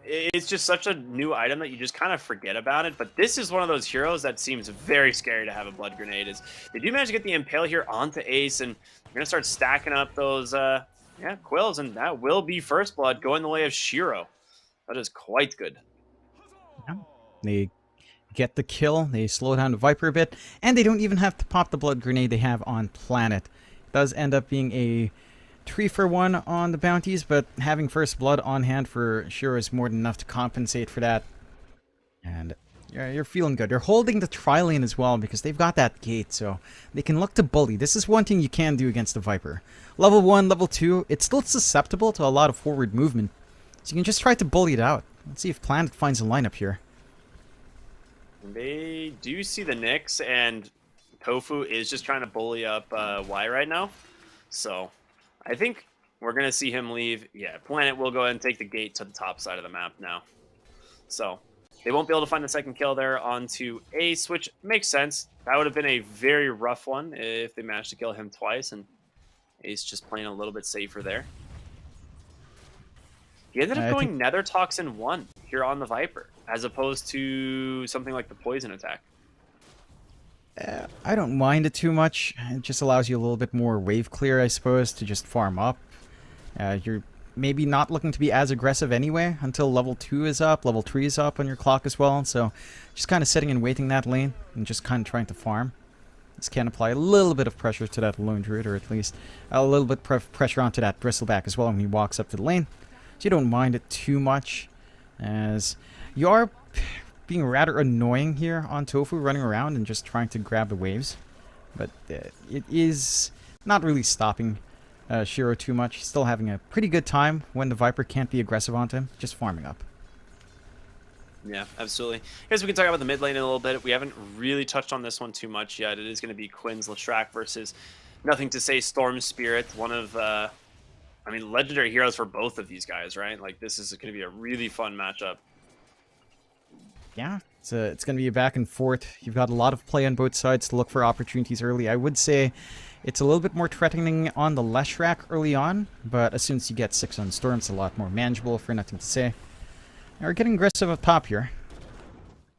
it's just such a new item that you just kind of forget about it. But this is one of those heroes that seems very scary to have a blood grenade. Is they do manage to get the impale here onto Ace, and you're gonna start stacking up those quills, and that will be first blood going the way of Shiro. That is quite good. Yeah. They get the kill, they slow down the Viper a bit, and they don't even have to pop the blood grenade they have on Planet. It does end up being a 3-for-1 on the bounties, but having first blood on hand for Shiro is more than enough to compensate for that. And you're feeling good. You're holding the tri-lane as well because they've got that gate, so they can look to bully. This is one thing you can do against the Viper. Level 1, level 2, it's still susceptible to a lot of forward movement, so you can just try to bully it out. Let's see if Planet finds a lineup here. They do see the Nyx, and Tofu is just trying to bully up Y right now. So I think we're going to see him leave. Yeah, Planet will go ahead and take the gate to the top side of the map now. So they won't be able to find the second kill there onto Ace, which makes sense. That would have been a very rough one if they managed to kill him twice, and Ace just playing a little bit safer there. He ended up going Nether Toxin 1 here on the Viper, as opposed to something like the Poison attack. I don't mind it too much. It just allows you a little bit more wave clear, I suppose, to just farm up. You're maybe not looking to be as aggressive anyway until level 2 is up, level 3 is up on your clock as well. So just kind of sitting and waiting that lane and just kind of trying to farm. This can apply a little bit of pressure to that lone druid, or at least a little bit pressure onto that bristleback as well when he walks up to the lane. So you don't mind it too much, as you are being rather annoying here on Tofu, running around and just trying to grab the waves. But it is not really stopping Shiro too much. He's still having a pretty good time when the Viper can't be aggressive onto him, just farming up. Yeah, absolutely. I guess we can talk about the mid lane in a little bit. We haven't really touched on this one too much yet. It is going to be Quinn's Leshrac versus Nothing to Say Storm Spirit, one of legendary heroes for both of these guys, right? Like, this is going to be a really fun matchup. Yeah, it's going to be a back and forth. You've got a lot of play on both sides to look for opportunities early. I would say it's a little bit more threatening on the Leshrac early on, but as soon as you get 6 on Storm, it's a lot more manageable for Nothing to Say. Now we're getting aggressive up top here.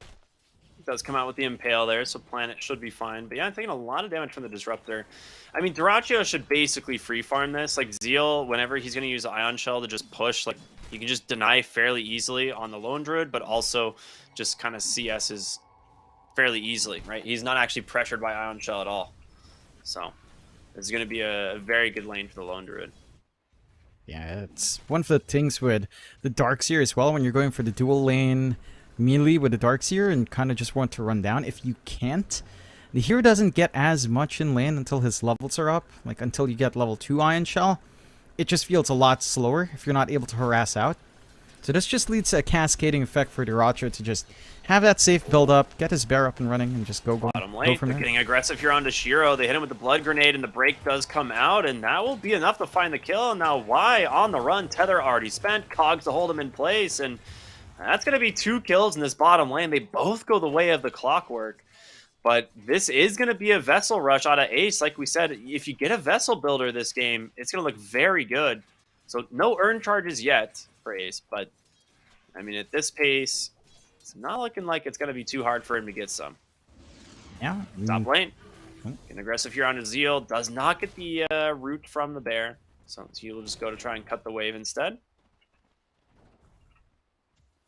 It does come out with the Impale there, so Planet should be fine. But yeah, I'm taking a lot of damage from the Disruptor. I mean, Dyrachyo should basically free farm this. Like, Zeal, whenever he's going to use the Ion Shell to just push, like, you can just deny fairly easily on the Lone Druid, but also just kind of CS's fairly easily, right? He's not actually pressured by Ion Shell at all. So this is going to be a very good lane for the Lone Druid. Yeah, it's one of the things with the Darkseer as well, when you're going for the dual lane melee with the Darkseer and kind of just want to run down. If you can't, the hero doesn't get as much in lane until his levels are up, like until you get level 2 Ion Shell. It just feels a lot slower if you're not able to harass out. So this just leads to a cascading effect for Dyrachyo to just have that safe build up, get his bear up and running, and just go bottom lane. From They're there. getting aggressive here onto Shiro. They hit him with the blood grenade, and the break does come out, and that will be enough to find the kill. Now Y on the run, Tether already spent, Cogs to hold him in place, and that's going to be 2 kills in this bottom lane. They both go the way of the Clockwork. But this is going to be a Vessel rush out of Ace. Like we said, if you get a Vessel builder this game, it's going to look very good. So no earn charges yet for Ace, but I mean, at this pace, it's not looking like it's going to be too hard for him to get some. Yeah. Top lane. Getting aggressive here onto Zeal. Does not get the root from the bear. So Zeal will just go to try and cut the wave instead.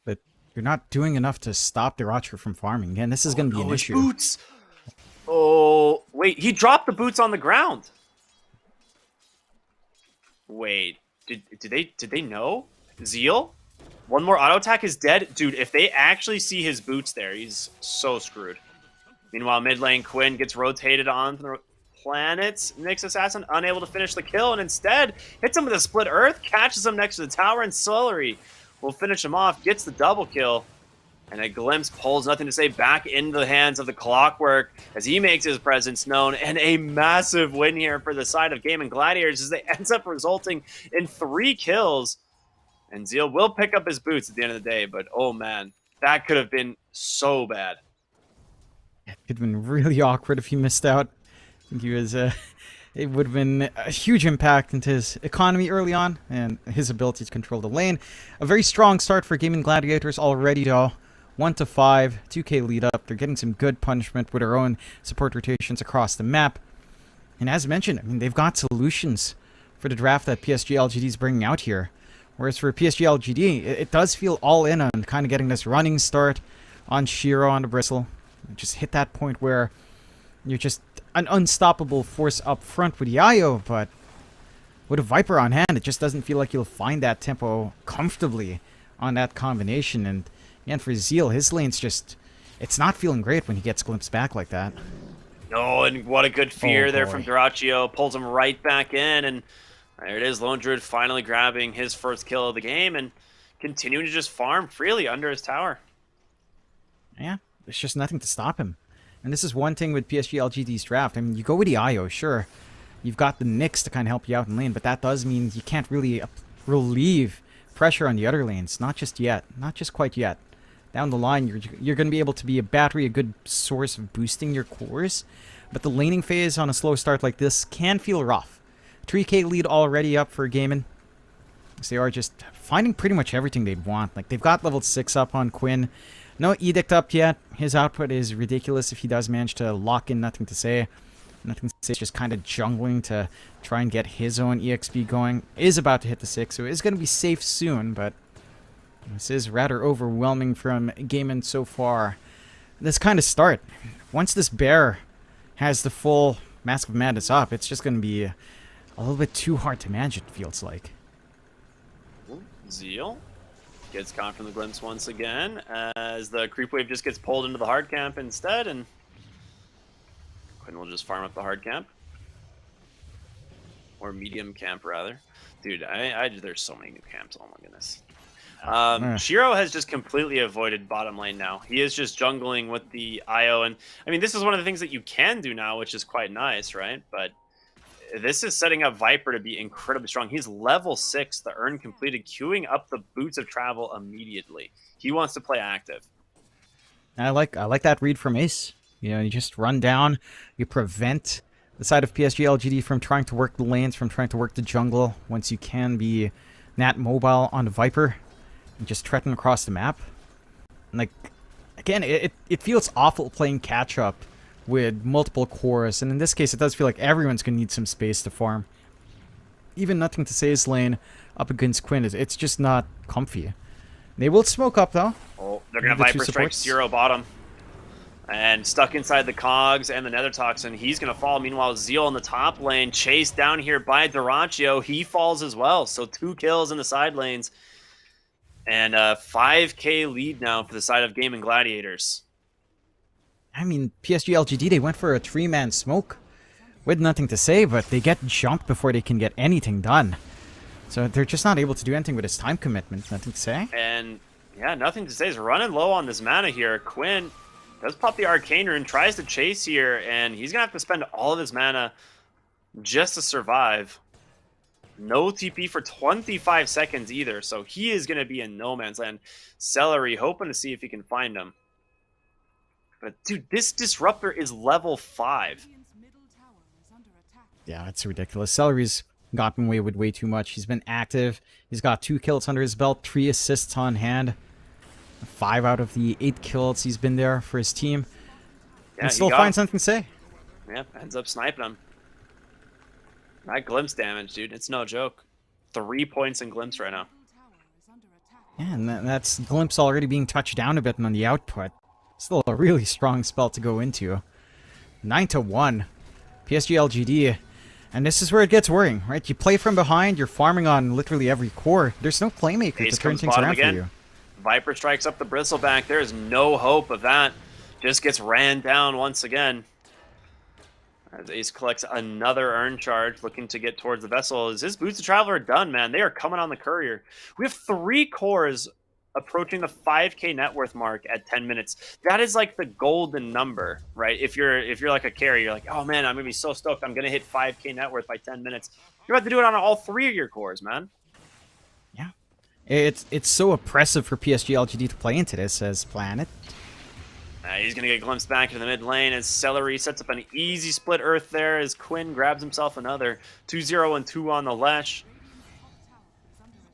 But you're not doing enough to stop Dyrachyo from farming. Again, this is going to be an his issue. Boots! Oh, wait. He dropped the boots on the ground. Wait. Did they know? Zeal? One more auto attack is dead. Dude, if they actually see his boots there, he's so screwed. Meanwhile, mid lane Quinn gets rotated on the planets. Nyx Assassin unable to finish the kill, and instead hits him with a split earth, catches him next to the tower, and Celery will finish him off, gets the double kill. And a glimpse pulls Nothing to Say back into the hands of the Clockwork as he makes his presence known. And a massive win here for the side of Gaming Gladiators as they ends up resulting in 3 kills. And Zeal will pick up his boots at the end of the day, but oh man, that could have been so bad. It could have been really awkward if he missed out. I think he was It would have been a huge impact into his economy early on and his ability to control the lane. A very strong start for Gaming Gladiators already, though. 1-5, 2k lead up. They're getting some good punishment with their own support rotations across the map. And as mentioned, I mean, they've got solutions for the draft that PSG.LGD is bringing out here. Whereas for PSG.LGD, it does feel all in on kind of getting this running start on Shiro on the bristle. Just hit that point where you're just an unstoppable force up front with the IO, but with a Viper on hand, it just doesn't feel like you'll find that tempo comfortably on that combination. And again, for Zeal, his lane's just, it's not feeling great when he gets glimpsed back like that. Oh, and what a good fear there from Duraccio. Pulls him right back in, and there it is. Lone Druid finally grabbing his first kill of the game and continuing to just farm freely under his tower. Yeah, there's just nothing to stop him. And this is one thing with PSG.LGD's draft. I mean, you go with the IO, sure. You've got the Nyx to kind of help you out in lane, but that does mean you can't really relieve pressure on the other lanes. Not just yet. Not just quite yet. Down the line, you're going to be able to be a battery, a good source of boosting your cores. But the laning phase on a slow start like this can feel rough. 3k lead already up for Gaimin. They are just finding pretty much everything they'd want. Like, they've got level 6 up on Quinn. No Edict up yet. His output is ridiculous if he does manage to lock in Nothing to Say. Nothing to Say, just kind of jungling to try and get his own EXP going. Is about to hit the 6, so it is going to be safe soon, but this is rather overwhelming from Gaimin so far. This kind of start. Once this bear has the full Mask of Madness up, it's just going to be a little bit too hard to manage, it feels like. Zeal gets caught from the glimpse once again as the creep wave just gets pulled into the hard camp instead, and Quinn will just farm up the hard camp. Or medium camp, rather. Dude, there's so many new camps. Oh my goodness. Shiro has just completely avoided bottom lane now. He is just jungling with the IO, and I mean, this is one of the things that you can do now, which is quite nice, right? But this is setting up Viper to be incredibly strong. He's level 6, the earn completed, queuing up the Boots of Travel immediately. He wants to play active. I like that read from Ace. You know, you just run down, you prevent the side of PSG.LGD from trying to work the lanes, from trying to work the jungle. Once you can be nat mobile on the Viper, and just trekking across the map. And like, again, it feels awful playing catch up with multiple cores, and in this case it does feel like everyone's gonna need some space to farm. Even Nothing to Say's lane up against Quinn, it's just not comfy. They will smoke up though. Oh, they're gonna Viper strike Zero bottom. And stuck inside the Cogs and the Nether Toxin, he's gonna fall. Meanwhile, Zeal in the top lane, chased down here by Duraccio, he falls as well. So 2 kills in the side lanes. And a 5k lead now for the side of Gaming Gladiators. I mean, PSG.LGD, they went for a 3-man smoke with Nothing to Say, but they get jumped before they can get anything done. So they're just not able to do anything with his time commitment. Nothing to Say. And yeah, Nothing to Say is running low on this mana here. Quinn does pop the Arcane Rune, tries to chase here, and he's going to have to spend all of his mana just to survive. No TP for 25 seconds either, so he is going to be in no man's land. Celery hoping to see if he can find him. But dude, this Disruptor is level 5. Yeah, it's ridiculous. Celery's gotten away with way too much. He's been active. He's got 2 kills under his belt, 3 assists on hand. 5 out of the 8 kills he's been there for his team. Yeah, and still finds Nothing to Say. Yeah, ends up sniping him. That glimpse damage, dude, it's no joke. 3 points in glimpse right now. Yeah, and that's glimpse already being touched down a bit on the output. Still a really strong spell to go into. 9-1. PSG.LGD. And this is where it gets worrying, right? You play from behind, you're farming on literally every core. There's no playmaker to turn things around for you. Viper strikes up the Bristleback. There is no hope of that. Just gets ran down once again. As Ace collects another earn charge, looking to get towards the vessel. Is his Boots of Traveler done, man? They are coming on the courier. We have 3 cores approaching the 5k net worth mark at 10 minutes. That is like the golden number, right? If you're like a carry, you're like, oh man, I'm gonna be so stoked. I'm gonna hit 5k net worth by 10 minutes. You're about to do it on all 3 of your cores, man. Yeah, it's so oppressive for PSG.LGD to play into this as Planet. He's going to get glimpsed back into the mid lane as Celery sets up an easy split earth there as Quinn grabs himself another 2-0 and 2 on the Lesh.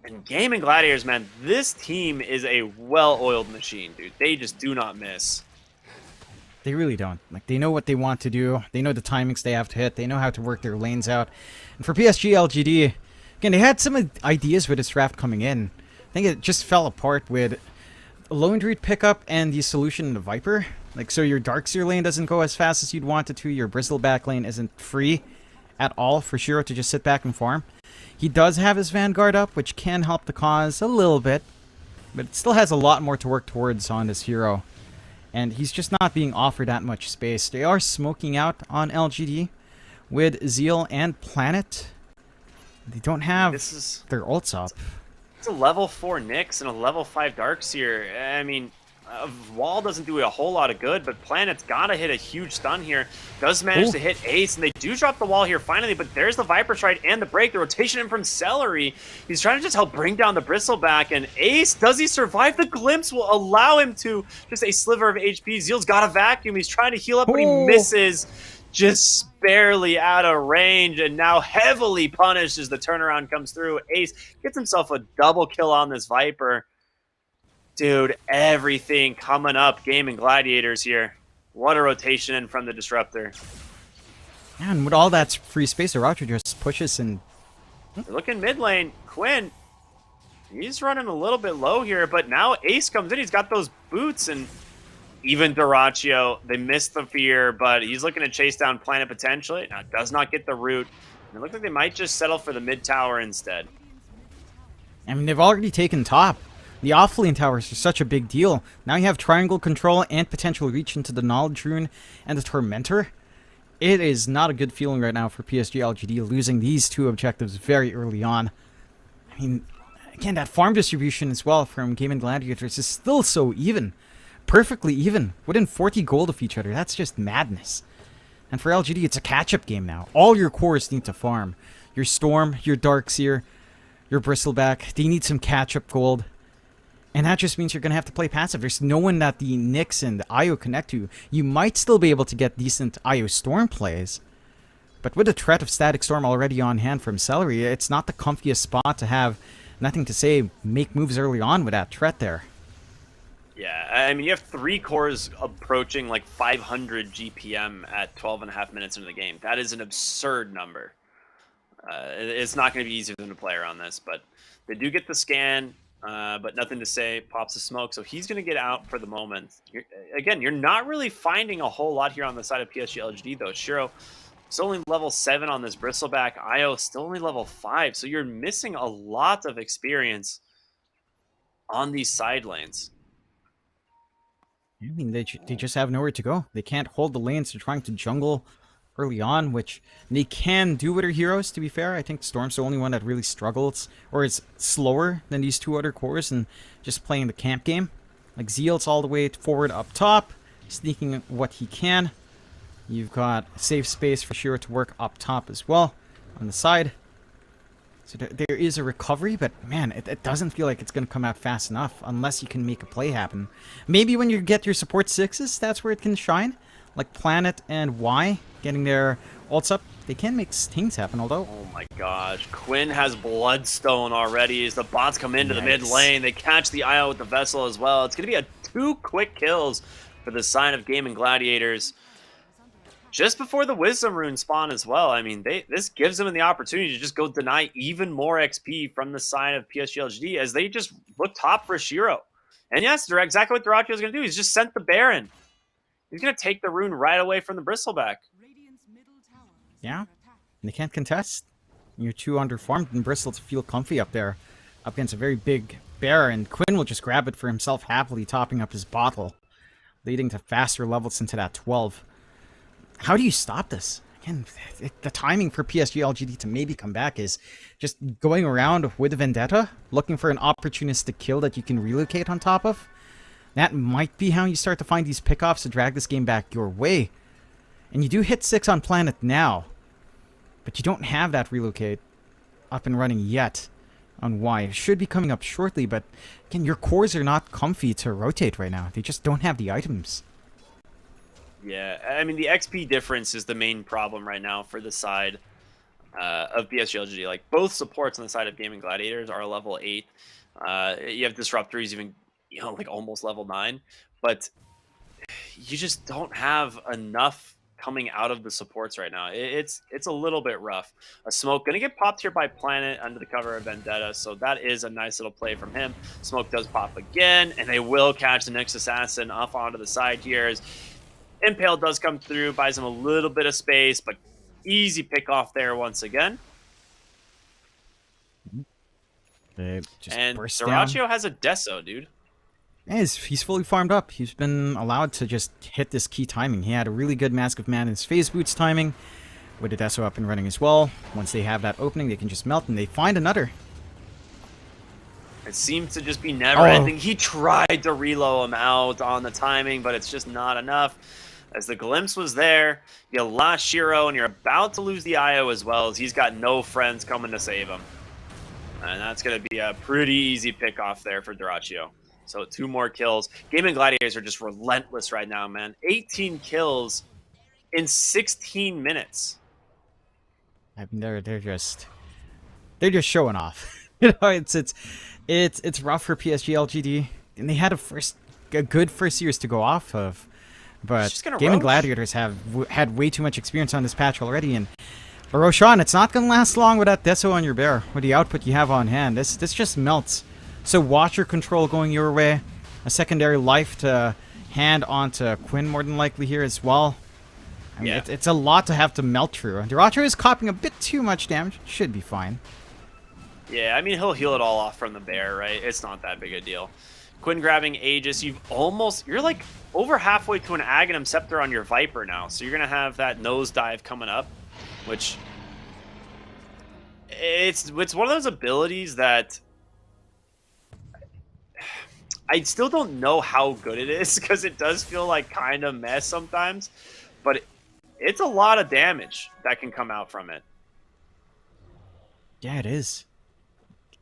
And Gaming Gladiators, man, this team is a well-oiled machine, dude. They just do not miss. They really don't. Like, they know what they want to do. They know the timings they have to hit. They know how to work their lanes out. And for PSG.LGD, again, they had some ideas with this draft coming in. I think it just fell apart with Lone Druid pickup and the solution in the Viper. Like, so your Darkseer lane doesn't go as fast as you'd want it to. Your Bristleback lane isn't free at all for Shiro to just sit back and farm. He does have his Vanguard up, which can help the cause a little bit. But it still has a lot more to work towards on this hero. And he's just not being offered that much space. They are smoking out on LGD with Zeal and Planet. They don't have their ults up. It's a level 4 Nyx and a level 5 Darkseer. I mean, Wall doesn't do a whole lot of good, but Planet's got to hit a huge stun here. Does manage to hit Ace, and they do drop the wall here finally, but there's the Viper Strike and the break. The rotation in from Celery. He's trying to just help bring down the Bristleback, and Ace, does he survive? The glimpse will allow him to. Just a sliver of HP. Zeal's got a vacuum. He's trying to heal up, but he misses. Just barely out of range, and now heavily punished as the turnaround comes through. Ace gets himself a double kill on this Viper. Dude, everything coming up. Gaming Gladiators here. What a rotation in from the Disruptor. And with all that free space, the Roger just pushes and... They're looking mid lane. Quinn, he's running a little bit low here, but now Ace comes in. He's got those boots, and even Duraccio, they missed the fear, but he's looking to chase down Planet potentially. Now, does not get the root. And it looks like they might just settle for the mid tower instead. I mean, they've already taken top. The offlane towers are such a big deal. Now you have triangle control and potential reach into the Knowledge Rune and the Tormentor. It is not a good feeling right now for PSG.LGD losing these two objectives very early on. I mean, again, that farm distribution as well from Gaming Gladiators is still so even. Perfectly even. Within 40 gold of each other. That's just madness. And for LGD, it's a catch-up game now. All your cores need to farm. Your Storm, your Darkseer, your Bristleback. They need some catch-up gold. And that just means you're going to have to play passive. There's no one that the Nyx and the IO connect to. You might still be able to get decent IO Storm plays. But with the threat of Static Storm already on hand from Celery, it's not the comfiest spot to have nothing to say, make moves early on with that threat there. Yeah, I mean, you have 3 cores approaching like 500 GPM at 12.5 minutes into the game. That is an absurd number. It's not going to be easy for them to play around this, but they do get the scan. But nothing to say, pops the smoke, so he's going to get out for the moment. You're not really finding a whole lot here on the side of PSG.LGD, though. Shiro, still only level 7 on this Bristleback. Io, still only level 5, so you're missing a lot of experience on these side lanes. I mean, they just have nowhere to go. They can't hold the lanes. They're trying to jungle early on, which they can do with their heroes, to be fair. I think Storm's the only one that really struggles, or is slower than these two other cores, and just playing the camp game. Like, Zeal's all the way forward up top, sneaking what he can. You've got safe space for Shiro to work up top as well, on the side. So there is a recovery, but man, it doesn't feel like it's going to come out fast enough, unless you can make a play happen. Maybe when you get your support 6s, that's where it can shine. Like Planet and Y getting their ults up, they can make things happen, although... Oh my gosh, Quinn has Bloodstone already as the bots come into the mid lane. They catch the IO with the Vessel as well. It's going to be 2 quick kills for the sign of Gaming Gladiators. Just before the Wisdom Rune spawn as well. I mean, this gives them the opportunity to just go deny even more XP from the sign of PSG.LGD as they just look top for Shiro. And yes, they're exactly what Duraccio is going to do. He's just sent the Baron. He's going to take the rune right away from the Bristleback. Yeah, and they can't contest. You're too underfarmed, and Bristol to feel comfy up there, up against a very big bear, and Quinn will just grab it for himself happily, topping up his bottle, leading to faster levels into that 12. How do you stop this? Again, the timing for PSG.LGD to maybe come back is just going around with a Vendetta, looking for an opportunistic kill that you can relocate on top of. That might be how you start to find these pickoffs to drag this game back your way. And you do hit 6 on Planet now, but you don't have that relocate up and running yet on Y. It should be coming up shortly, but again, your cores are not comfy to rotate right now. They just don't have the items. Yeah, I mean, the XP difference is the main problem right now for the side of PSG.LGD. Like, both supports on the side of Gaming Gladiators are level 8. You have Disruptors even, like almost level 9. But you just don't have enough coming out of the supports right now. It's a little bit rough. A smoke gonna get popped here by Planet under the cover of Vendetta, so that is a nice little play from him. Smoke does pop again, and they will catch the next assassin off onto the side here. As Impale does come through, buys him a little bit of space, but easy pick off there once again. They just And burst down. Dyrachyo has a Deso, dude. Yeah, he's fully farmed up. He's been allowed to just hit this key timing. He had a really good Mask of Madness phase boots timing with the Deso up and running as well. Once they have that opening, they can just melt and they find another. It seems to just be never ending. He tried to reload him out on the timing, but it's just not enough. As the glimpse was there, you lost Shiro, and you're about to lose the IO as well, as he's got no friends coming to save him. And that's going to be a pretty easy pick off there for Dyrachyo. So 2 more kills. Gaming Gladiators are just relentless right now, man. 18 kills in 16 minutes. I mean, they're just showing off. It's rough for PSG.LGD, and they had a good first years to go off of, but Gaming Gladiators have had way too much experience on this patch already. And Roshan, it's not gonna last long with that Deso on your bear, with the output you have on hand. This just melts. So Watcher control going your way, a secondary life to hand onto Quinn more than likely here as well. I mean, it's a lot to have to melt through. Dyrachyo is copying a bit too much damage. Should be fine. Yeah, I mean, he'll heal it all off from the bear, right? It's not that big a deal. Quinn grabbing Aegis. You're like over halfway to an Aghanim Scepter on your Viper now. So you're going to have that nosedive coming up, which it's one of those abilities that I still don't know how good it is, because it does feel like kind of mess sometimes, but it's a lot of damage that can come out from it. Yeah, it is.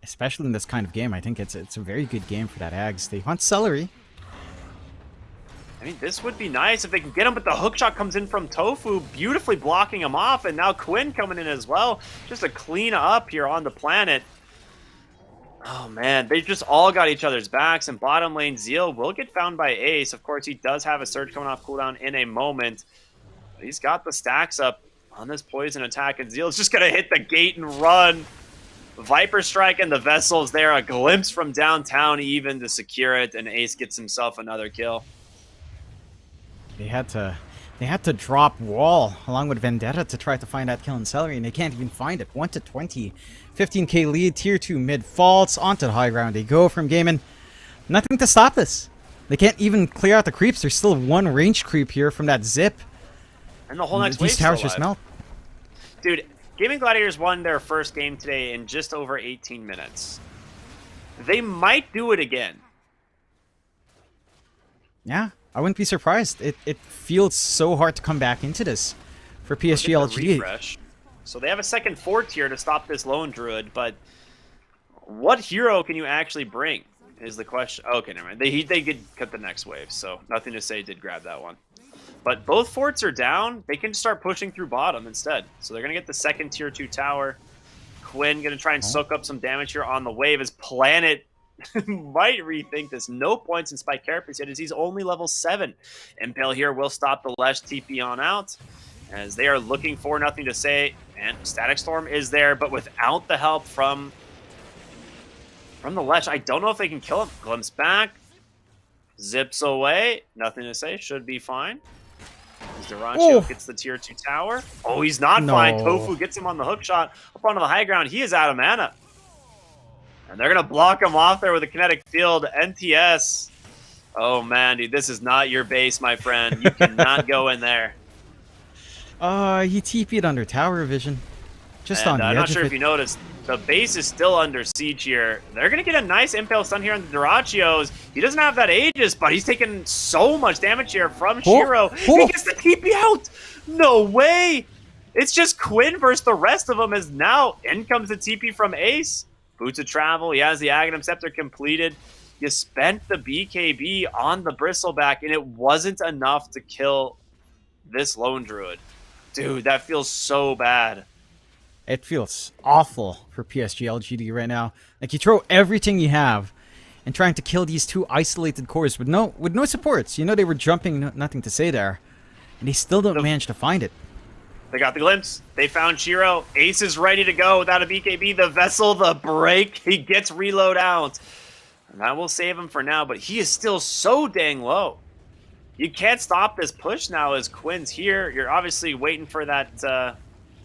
Especially in this kind of game, I think it's a very good game for that Ags. They want Celery. I mean, this would be nice if they can get him, but the hookshot comes in from Tofu, beautifully blocking him off, and now Quinn coming in as well, just to clean up here on the planet. Oh man, they just all got each other's backs, and bottom lane Zeal will get found by Ace. Of course, he does have a surge coming off cooldown in a moment. But he's got the stacks up on this poison attack, and Zeal's just gonna hit the gate and run. Viper Strike and the Vessel's there, a glimpse from downtown even to secure it, and Ace gets himself another kill. They had to drop Wall along with Vendetta to try to find that kill in Celery, and they can't even find it. 1-20. 15k lead, tier 2 mid faults, onto the high ground they go from Gaiman. Nothing to stop this. They can't even clear out the creeps. There's still one range creep here from that zip. And the whole next wave these towers just melt. Dude, Gaming Gladiators won their first game today in just over 18 minutes. They might do it again. Yeah, I wouldn't be surprised. It feels so hard to come back into this for PSG.LGD. Refresh. So they have a second fort here to stop this lone druid, but what hero can you actually bring is the question. Okay, never mind. They could cut the next wave, so nothing to say did grab that one. But both forts are down. They can start pushing through bottom instead. So they're going to get the second tier 2 tower. Quinn going to try and soak up some damage here on the wave as Planet might rethink this. No points in Spike Carapace yet as he's only level 7. Impale here will stop the Lesh TP on out as they are looking for nothing to say. And Static Storm is there, but without the help from the Lesh, I don't know if they can kill him. Glimpse back. Zips away. Nothing to say. Should be fine. As Dyrachyo gets the tier 2 tower. Oh, he's not fine. Tofu gets him on the hook shot up onto the high ground. He is out of mana. And they're going to block him off there with a kinetic field. NTS. Oh, man, dude. This is not your base, my friend. You cannot go in there. He TP'd under tower vision. Just on the edge I'm not sure of if you noticed, the base is still under siege here. They're going to get a nice Impale stun here on the Dyrachyos. He doesn't have that Aegis, but he's taking so much damage here from Shiro. He gets the TP out! No way! It's just Quinn versus the rest of them, as now in comes the TP from Ace. Boots of Travel, he has the Aghanim Scepter completed. You spent the BKB on the Bristleback, and it wasn't enough to kill this Lone Druid. Dude, that feels so bad. It feels awful for PSG.LGD right now. Like, you throw everything you have and trying to kill these two isolated cores with no supports. You know, they were jumping, nothing to say there. And they still don't manage to find it. They got the glimpse. They found Shiro. Ace is ready to go without a BKB. The Vessel, the break. He gets reload out. And that will save him for now, but he is still so dang low. You can't stop this push now as Quinn's here. You're obviously waiting for that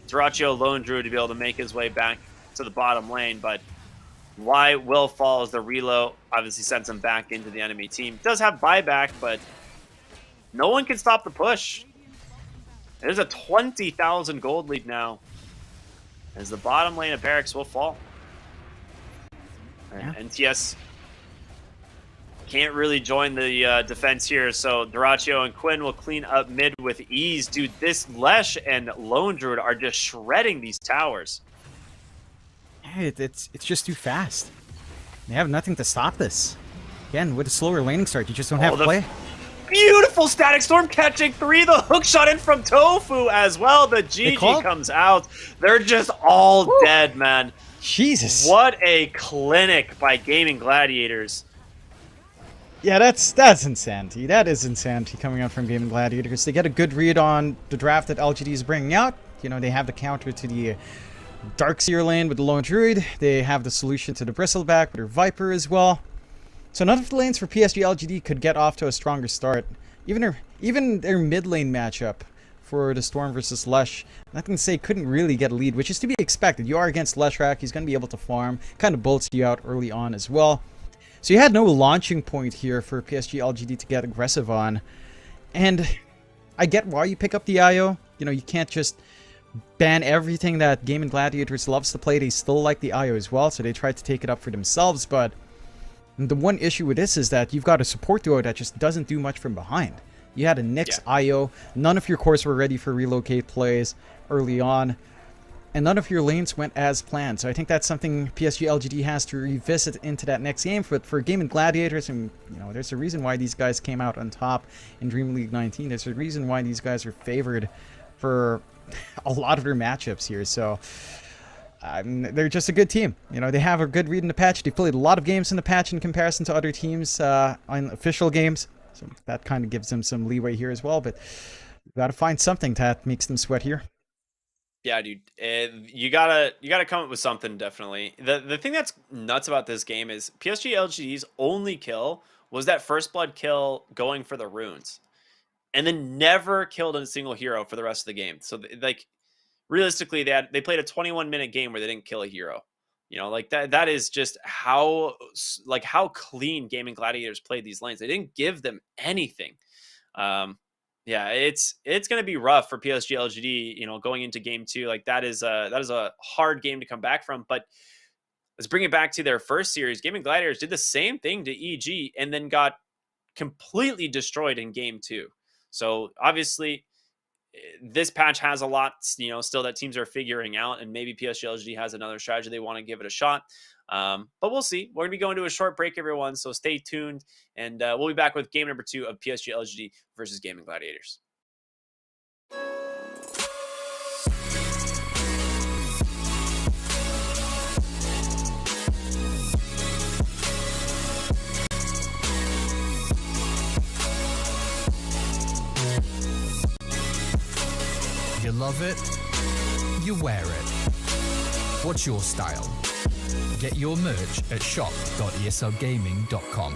Dyrachyo Lone Druid to be able to make his way back to the bottom lane, but why will fall as the reload obviously sends him back into the enemy team. Does have buyback, but no one can stop the push. There's a 20,000 gold lead now as the bottom lane of Barracks will fall. Yeah. NTS can't really join the defense here, so Dyrachyo and Quinn will clean up mid with ease. Dude, this Lesh and Lone Druid are just shredding these towers. It's just too fast. They have nothing to stop this. Again, with a slower laning start, you just don't have play. Beautiful Static Storm catching 3. The hook shot in from Tofu as well. The GG comes out. They're just all dead, man. Jesus. What a clinic by Gaming Gladiators. Yeah, that's insanity. That is insanity coming out from Gaming Gladiators. They get a good read on the draft that LGD is bringing out. You know, they have the counter to the Darkseer lane with the Lone Druid. They have the solution to the Bristleback with their Viper as well. So none of the lanes for PSG.LGD could get off to a stronger start. Even their mid lane matchup for the Storm versus Lesh, I can say couldn't really get a lead, which is to be expected. You are against Leshrac, he's going to be able to farm, kind of bolts you out early on as well. So you had no launching point here for PSG.LGD to get aggressive on. And I get why you pick up the IO. You know, you can't just ban everything that Gaming Gladiators loves to play. They still like the IO as well, so they tried to take it up for themselves, but the one issue with this is that you've got a support duo that just doesn't do much from behind. You had a Nyx IO, none of your cores were ready for relocate plays early on, and none of your lanes went as planned. So I think that's something PSG.LGD has to revisit into that next game. But for Gaming Gladiators, and you know, there's a reason why these guys came out on top in Dream League 19. There's a reason why these guys are favored for a lot of their matchups here. So they're just a good team. You know, they have a good read in the patch. They played a lot of games in the patch in comparison to other teams on official games. So that kind of gives them some leeway here as well. But you got to find something that makes them sweat here. Yeah, dude. You gotta come up with something, definitely. The thing that's nuts about this game is PSG.LGD's only kill was that first blood kill going for the runes. And then never killed a single hero for the rest of the game. So, like, realistically, they played a 21-minute game where they didn't kill a hero. You know, like that is just how clean Gaming Gladiators played these lanes. They didn't give them anything. Yeah, it's going to be rough for PSG.LGD, you know, going into game 2. Like that is a hard game to come back from, but let's bring it back to their first series. Gaming Gladiators did the same thing to EG and then got completely destroyed in game 2. So obviously this patch has a lot, you know, still that teams are figuring out, and maybe PSG.LGD has another strategy they want to give it a shot. But we'll see. We're going to be going to a short break, everyone, so stay tuned, and we'll be back with game number 2 of PSG.LGD versus Gaming Gladiators. You love it, you wear it. What's your style? Get your merch at shop.eslgaming.com.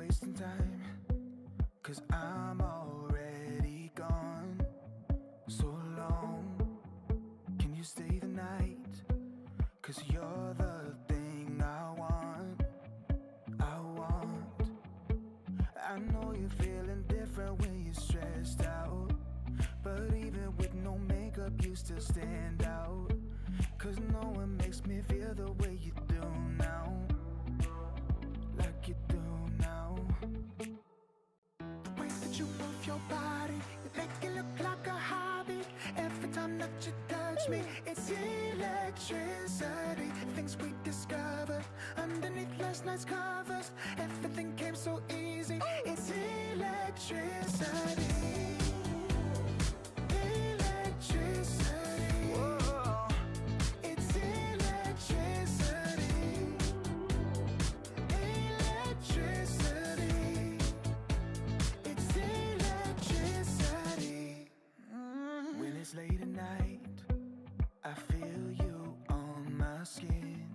wasting time, 'cause I'm already gone. So long, can you stay the night? 'Cause you're the thing I want. I know you're feeling different when you're stressed out, but even with no makeup you still stand out. 'Cause no one makes me feel the way you do now, like you do now. The way that you move your body, you make it look like a hobby. Every time that you touch me, it's electricity. Things we discovered underneath last night's covers, everything came so easy. It's electricity. Electricity. Whoa. It's electricity. Electricity. It's electricity. When it's late at night, I feel you on my skin.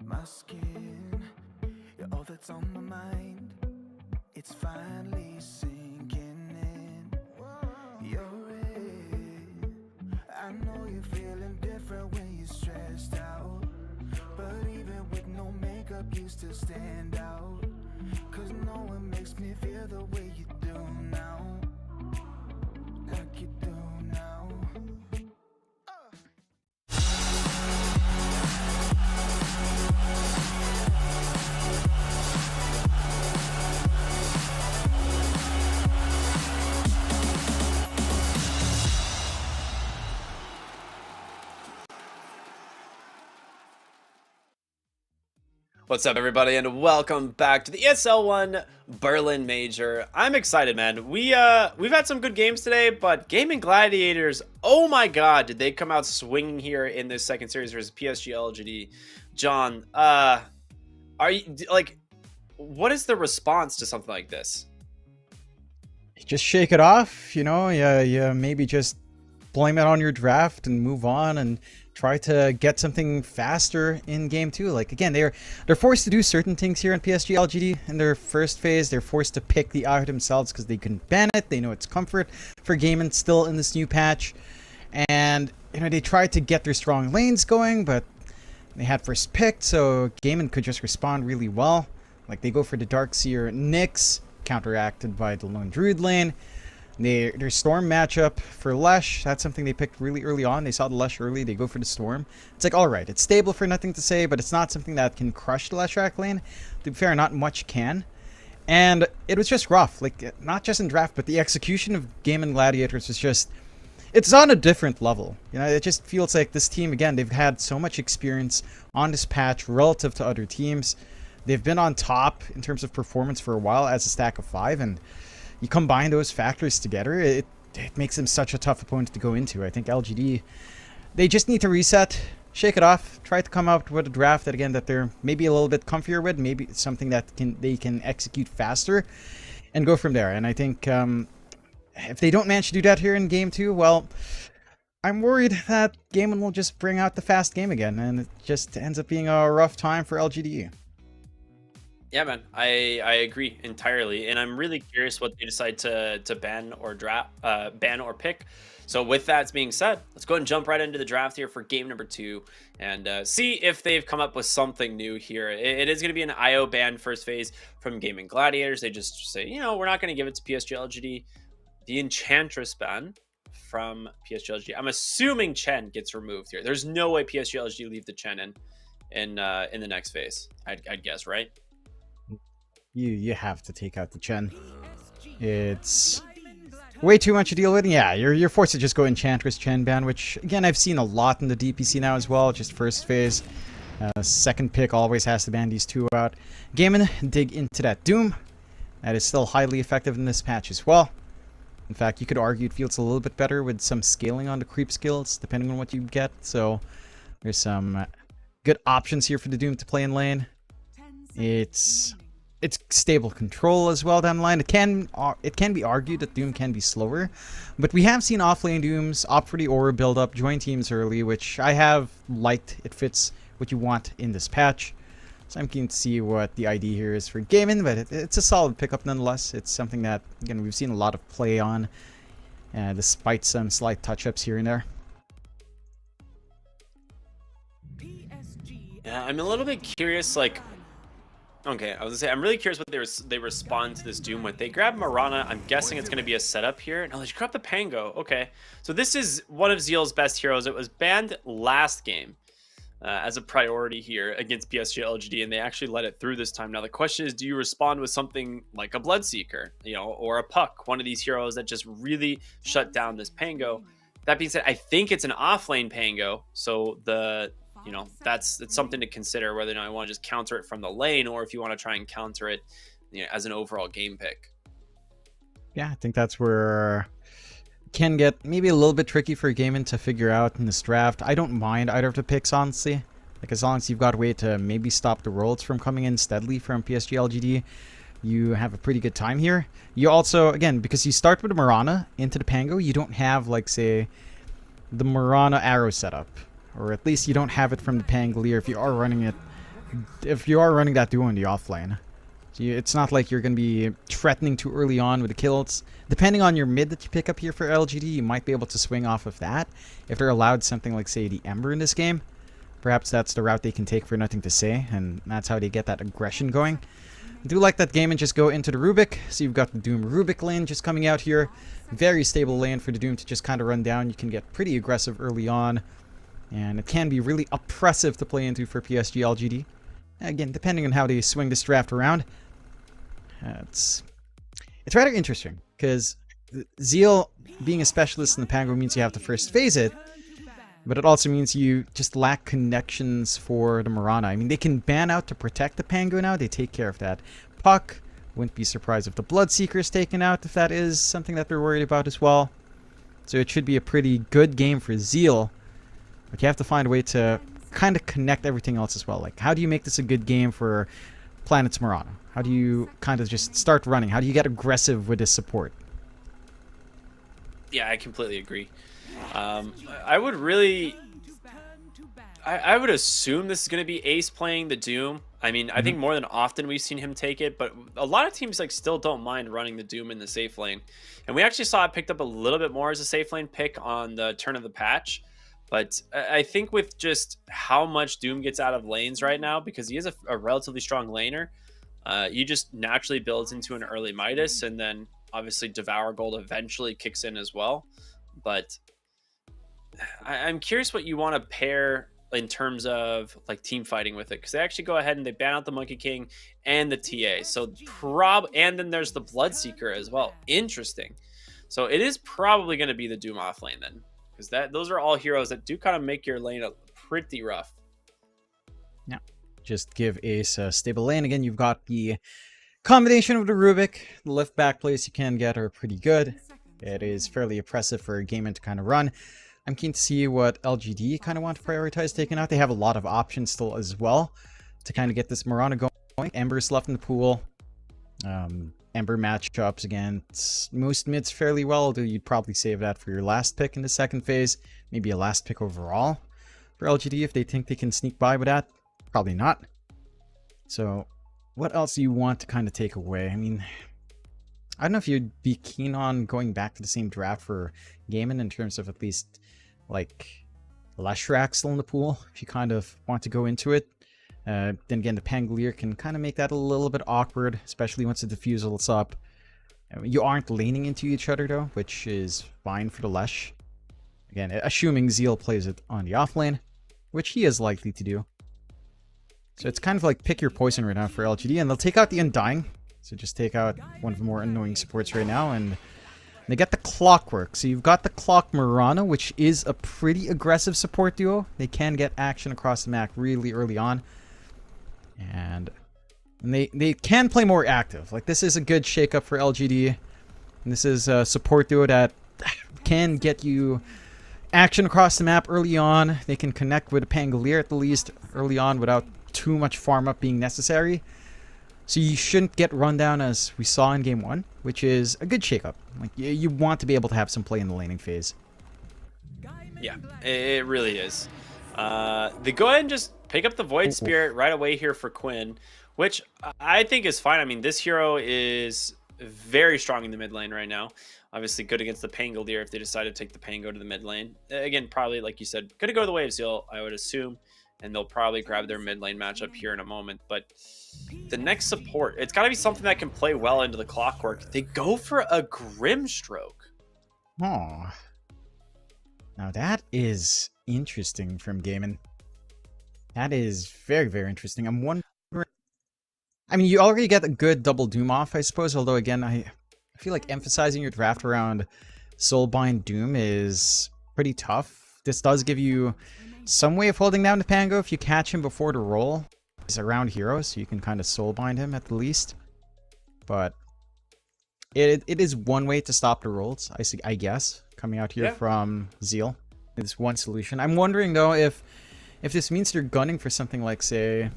My skin. You're all that's on my mind. It's finally sinking in. You're it. I know you're feeling different when you're stressed out, but even with no makeup you still stand out. 'Cause no one makes me feel the way you do now, like you do now. What's up, everybody, and welcome back to the ESL One Berlin Major. I'm excited, man. We've had some good games today, but Gaming Gladiators, oh my god, did they come out swinging here in this second series versus PSG.LGD. John, are you, like, what is the response to something like this? Just shake it off, you know. Yeah, maybe just blame it on your draft and move on and try to get something faster in game 2. Like, again, they're forced to do certain things here in PSG.LGD in their first phase. They're forced to pick the item themselves because they couldn't ban it. They know it's comfort for Gaming still in this new patch, and you know, they tried to get their strong lanes going, but they had first picked, so Gaming could just respond really well. Like, they go for the Darkseer Nyx, counteracted by the Lone Druid lane. Their Storm matchup for Lesh, that's something they picked really early on. They saw the Lesh early, they go for the Storm. It's like, alright, it's stable for nothing to say, but it's not something that can crush the Leshrac lane. To be fair, not much can. And it was just rough, like, not just in draft, but the execution of Gaming Gladiators was just, it's on a different level. You know, it just feels like this team, again, they've had so much experience on this patch relative to other teams. They've been on top in terms of performance for a while as a stack of 5, and you combine those factors together, it makes them such a tough opponent to go into. I think LGD, they just need to reset, shake it off, try to come out with a draft that, again, that they're maybe a little bit comfier with, maybe something that they can execute faster, and go from there. And I think if they don't manage to do that here in game 2, well, I'm worried that Game 1 will just bring out the fast game again, and it just ends up being a rough time for LGD. Yeah, man, I agree entirely, and I'm really curious what they decide to ban or pick. So with that being said, let's go ahead and jump right into the draft here for game number 2 and see if they've come up with something new here. It is going to be an IO ban first phase from Gaming Gladiators. They just say, you know, we're not going to give it to PSG.LGD. The Enchantress ban from PSG.LGD. I'm assuming Chen gets removed here. There's no way PSG.LGD leave the Chen in the next phase. I'd guess, right? You have to take out the Chen. It's way too much to deal with. Yeah, you're forced to just go Enchantress Chen ban, which, again, I've seen a lot in the DPC now as well, just first phase. Second pick always has to ban these two out. Gaming dig into that Doom. That is still highly effective in this patch as well. In fact, you could argue it feels a little bit better with some scaling on the creep skills, depending on what you get. So there's some good options here for the Doom to play in lane. It's stable control as well down the line. It can be argued that Doom can be slower, but we have seen off-lane Dooms opt for the aura build-up, join teams early, which I have liked. It fits what you want in this patch. So I'm keen to see what the ID here is for gaming, but it's a solid pickup nonetheless. It's something that, again, we've seen a lot of play on, despite some slight touch-ups here and there. Yeah, I'm a little bit curious, like, okay, I was gonna say, I'm really curious what they respond to this Doom with. They grab Mirana. I'm guessing it's gonna be a setup here. No, they grab the Pango. Okay, so this is one of Zeal's best heroes. It was banned last game as a priority here against PSG.LGD, and they actually let it through this time. Now the question is, do you respond with something like a Bloodseeker, you know, or a Puck, one of these heroes that just really shut down this Pango? That being said, I think it's an offlane Pango, so you know, it's something to consider whether or not you want to just counter it from the lane, or if you want to try and counter it, you know, as an overall game pick. Yeah, I think that's where it can get maybe a little bit tricky for a Gaiman to figure out in this draft. I don't mind either of the picks, honestly. Like, as long as you've got a way to maybe stop the rolls from coming in steadily from PSG.LGD, you have a pretty good time here. You also, again, because you start with the Mirana into the Pango, you don't have, like, say, the Mirana arrow setup. Or at least you don't have it from the Pangolier if you are running it. If you are running that duo in the offlane. So it's not like you're going to be threatening too early on with the kills. Depending on your mid that you pick up here for LGD, you might be able to swing off of that. If they're allowed something like, say, the Ember in this game, perhaps that's the route they can take for Nothing to Say, and that's how they get that aggression going. I do like that game and just go into the Rubik. So you've got the Doom Rubik lane just coming out here. Very stable lane for the Doom to just kind of run down. You can get pretty aggressive early on. And it can be really oppressive to play into for PSG.LGD. Again, depending on how they swing this draft around. It's rather interesting, because Zeal being a specialist in the Pango means you have to first phase it, but it also means you just lack connections for the Mirana. I mean, they can ban out to protect the Pango now. They take care of that. Puck, wouldn't be surprised if the Bloodseeker is taken out, if that is something that they're worried about as well. So it should be a pretty good game for Zeal. But you have to find a way to kind of connect everything else as well. Like, how do you make this a good game for Planet's Mirana? How do you kind of just start running? How do you get aggressive with this support? Yeah, I completely agree. I would really... I would assume this is going to be Ace playing the Doom. I mean, I think more than often we've seen him take it, but a lot of teams like still don't mind running the Doom in the safe lane. And we actually saw it picked up a little bit more as a safe lane pick on the turn of the patch. But I think with just how much Doom gets out of lanes right now, because he is a relatively strong laner, he just naturally builds into an early Midas, and then obviously Devour Gold eventually kicks in as well. But I'm curious what you want to pair in terms of like team fighting with it, because they actually go ahead and they ban out the Monkey King and the TA. So and then there's the Bloodseeker as well. Interesting. So it is probably going to be the Doom off lane then. Because those are all heroes that do kind of make your lane pretty rough. Yeah, just give Ace a stable lane. Again, you've got the combination of the Rubik. The lift back plays you can get are pretty good. It is fairly oppressive for a Gaiman to kind of run. I'm keen to see what LGD kind of want to prioritize taking out. They have a lot of options still as well to kind of get this Mirana going. Ember's left in the pool. Ember matchups against most mids fairly well, although you'd probably save that for your last pick in the second phase. Maybe a last pick overall for LGD if they think they can sneak by with that. Probably not. So what else do you want to kind of take away? I mean, I don't know if you'd be keen on going back to the same draft for Gaiman in terms of at least like Leshrac still in the pool, if you kind of want to go into it. Then again, the Pangolier can kind of make that a little bit awkward, especially once the diffusal is up. You aren't laning into each other though, which is fine for the Lesh. Again, assuming Zeal plays it on the off lane, which he is likely to do. So it's kind of like pick your poison right now for LGD, and they'll take out the Undying. So just take out one of the more annoying supports right now, and they get the Clockwork. So you've got the Clock Mirana, which is a pretty aggressive support duo. They can get action across the map really early on. And they can play more active. Like, this is a good shakeup for LGD. And this is a support duo that can get you action across the map early on. They can connect with a Pangolier at the least early on without too much farm up being necessary. So you shouldn't get run down as we saw in game 1, which is a good shakeup. Like, you want to be able to have some play in the laning phase. Yeah, it really is. They go ahead and just pick up the Void Spirit right away here for Quinn, which I think is fine. I mean, this hero is very strong in the mid lane right now. Obviously good against the Pangoldeer if they decide to take the Pango to the mid lane. Again, probably, like you said, going to go the way of Zeal, I would assume. And they'll probably grab their mid lane matchup here in a moment. But the next support, it's got to be something that can play well into the Clockwork. They go for a Grimstroke. Oh. Now that is interesting from Gaiman. That is very, very interesting. I'm wondering... I mean, you already get a good double Doom off, I suppose. Although, again, I feel like emphasizing your draft around Soulbind Doom is pretty tough. This does give you some way of holding down the Pango if you catch him before the roll. He's around hero, so you can kind of Soulbind him at the least. But it is one way to stop the rolls, I guess, coming out here from Zeal. It's one solution. I'm wondering, though, if this means they're gunning for something like, say...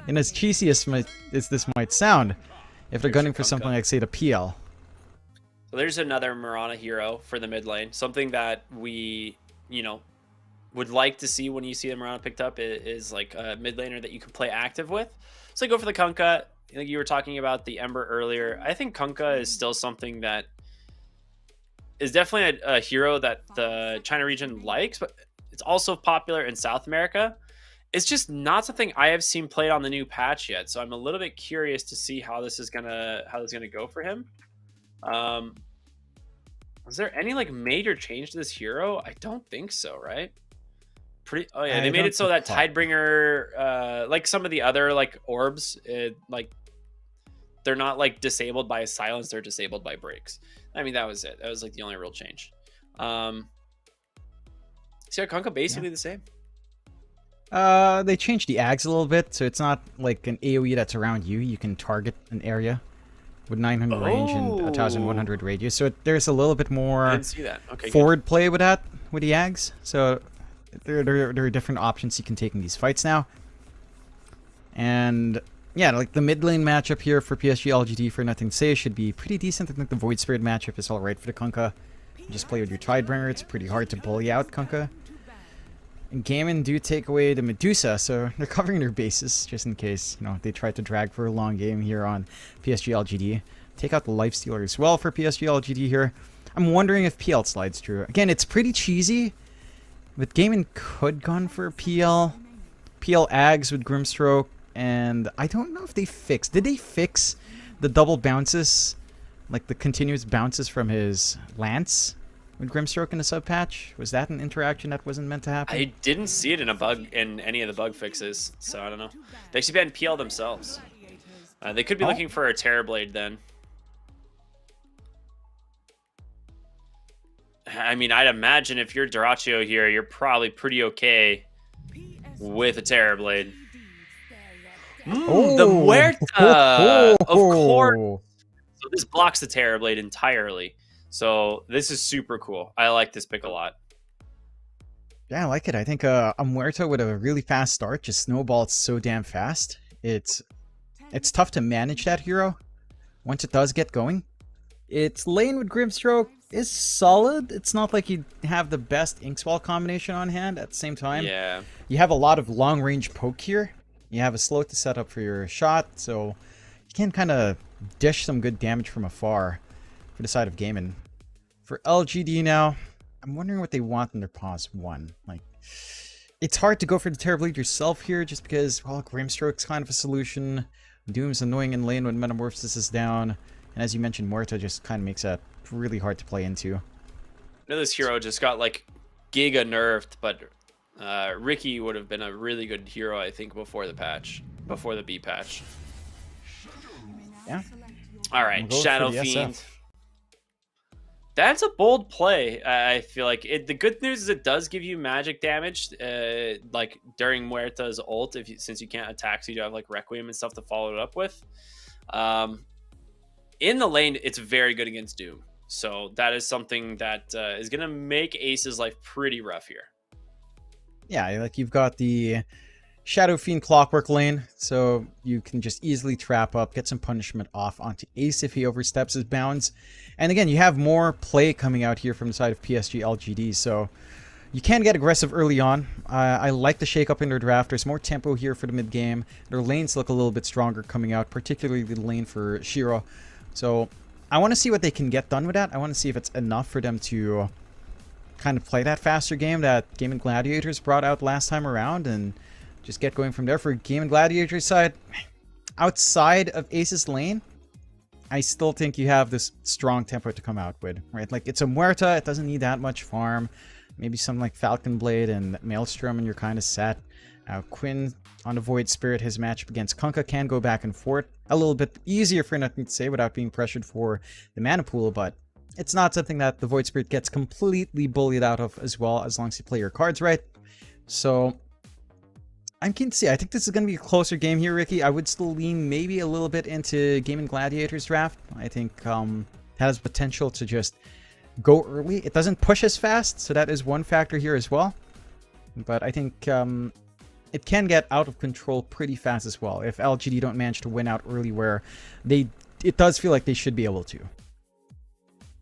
And as cheesy as this might sound, if they're gunning for something like, say, the PL. So there's another Mirana hero for the mid lane. Something that we, would like to see when you see the Mirana picked up is like a mid laner that you can play active with. So go for the Kunkka. Like you were talking about the Ember earlier. I think Kunkka is still something that is definitely a hero that the China region likes, but it's also popular in South America. It's just not something I have seen played on the new patch yet, so I'm a little bit curious to see how this is gonna go for him. Was there any like major change to this hero? I don't think so, right? Oh yeah, they made it so that Tidebringer, like some of the other like orbs, like they're not like disabled by silence; they're disabled by breaks. I mean, that was it. That was like the only real change. So Kunkka basically the same. They changed the Ags a little bit, so it's not like an AoE that's around you. You can target an area with 900 range and 1100 radius. So there's a little bit more I didn't see that. Okay, forward play with that, with the Ags. So there are different options you can take in these fights now. And yeah, like the mid lane matchup here for PSG.LGD for Nothing to Say should be pretty decent. I think the Void Spirit matchup is alright for the Kunkka. You just play with your Tidebringer. It's pretty hard to bully out Kunkka. And Gaiman do take away the Medusa, so they're covering their bases just in case, they try to drag for a long game here on PSG.LGD. Take out the Lifestealer as well for PSG.LGD here. I'm wondering if PL slides through. Again, it's pretty cheesy, but Gaiman could gun for PL. PL Ags with Grimstroke, and I don't know if they fixed. Did they fix the double bounces, like the continuous bounces from his Lance? With Grimstroke in the sub patch? Was that an interaction that wasn't meant to happen? I didn't see it in any of the bug fixes, so I don't know. They actually banned PL themselves. They could be looking for a Terrorblade then. I mean, I'd imagine if you're Dyrachyo here, you're probably pretty okay with a Terrorblade. The Muerta! Of course! So this blocks the Terrorblade entirely. So this is super cool. I like this pick a lot. Yeah, I like it. I think a Muerta with a really fast start just snowballs so damn fast. It's tough to manage that hero once it does get going. Its lane with Grimstroke is solid. It's not like you have the best Inkswall combination on hand at the same time. Yeah. You have a lot of long range poke here. You have a slow to set up for your shot, so you can kind of dish some good damage from afar for the side of Gaiman. For LGD now, I'm wondering what they want in their pause 1. Like, it's hard to go for the Terrorblade yourself here just because, well, Grimstroke's kind of a solution. Doom's annoying in lane when Metamorphosis is down. And as you mentioned, Muerta just kind of makes that really hard to play into. I know this hero just got, like, giga nerfed, but Ricky would have been a really good hero, I think, before the patch. Before the B patch. Yeah. Alright, Shadow Fiend. That's a bold play. I feel like the good news is it does give you magic damage, like during Muerta's ult. Since you can't attack, so you do have like Requiem and stuff to follow it up with. In the lane, it's very good against Doom, so that is something that is gonna make Ace's life pretty rough here. Yeah, like you've got the Shadow Fiend Clockwork lane, so you can just easily trap up, get some punishment off onto Ace if he oversteps his bounds. And again, you have more play coming out here from the side of PSG.LGD, so You can get aggressive early on. I like the shake up in their draft. There's more tempo here for the mid game. Their lanes look a little bit stronger coming out, particularly the lane for Shiro. So I want to see what they can get done with that. I want to see if it's enough for them to kind of play that faster game that Game & Gladiators brought out last time around and just get going from there. For Game & Gladiators side, outside of Ace's lane, I still think you have this strong tempo to come out with, right? Like, it's a Muerta, it doesn't need that much farm. Maybe something like Falcon Blade and Maelstrom and you're kind of set. Quinn on the Void Spirit, his matchup against Kunkka can go back and forth. A little bit easier for Nothing to Say without being pressured for the mana pool, but it's not something that the Void Spirit gets completely bullied out of as well, as long as you play your cards right. So I'm keen to see. I think this is going to be a closer game here, Ricky. I would still lean maybe a little bit into Game & Gladiators draft. I think it has potential to just go early. It doesn't push as fast, so that is one factor here as well. But I think it can get out of control pretty fast as well if LGD don't manage to win out early, where it does feel like they should be able to.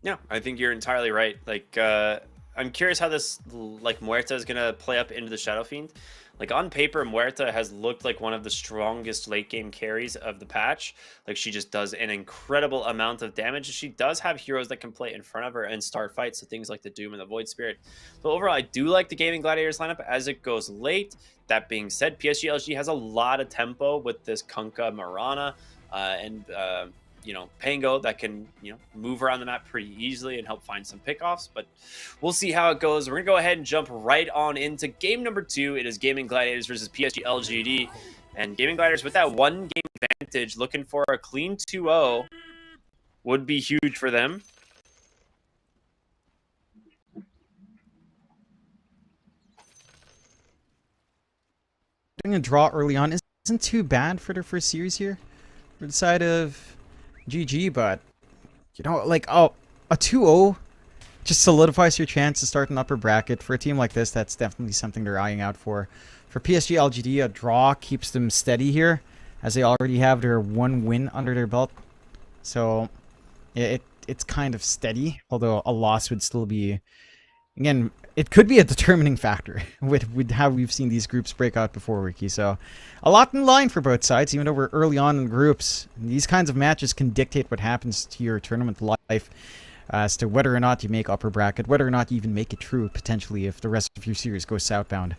Yeah, I think you're entirely right. Like, I'm curious how this, like, Muerta is going to play up into the Shadow Fiend. Like, on paper, Muerta has looked like one of the strongest late game carries of the patch. Like, she just does an incredible amount of damage. She does have heroes that can play in front of her and start fights, so things like the Doom and the Void Spirit. But overall, I do like the Gaming Gladiators lineup as it goes late. That being said, PSG.LGD has a lot of tempo with this Kunkka Marana and Pango that can, move around the map pretty easily and help find some pickoffs. But we'll see how it goes. We're going to go ahead and jump right on into game number 2. It is Gaming Gladiators versus PSG.LGD. And Gaming Gladiators with that 1 game advantage, looking for a clean 2-0 would be huge for them. Getting a draw early on isn't too bad for their first series here for the side of GG, but like, a 2-0 just solidifies your chance to start an upper bracket. For a team like this, that's definitely something they're eyeing out for. For PSG.LGD, a draw keeps them steady here, as they already have their 1 win under their belt. So it's kind of steady, although a loss would still be, again, it could be a determining factor with how we've seen these groups break out before, Ricky. So a lot in line for both sides, even though we're early on in groups. These kinds of matches can dictate what happens to your tournament life as to whether or not you make upper bracket, whether or not you even make it through, potentially, if the rest of your series goes southbound.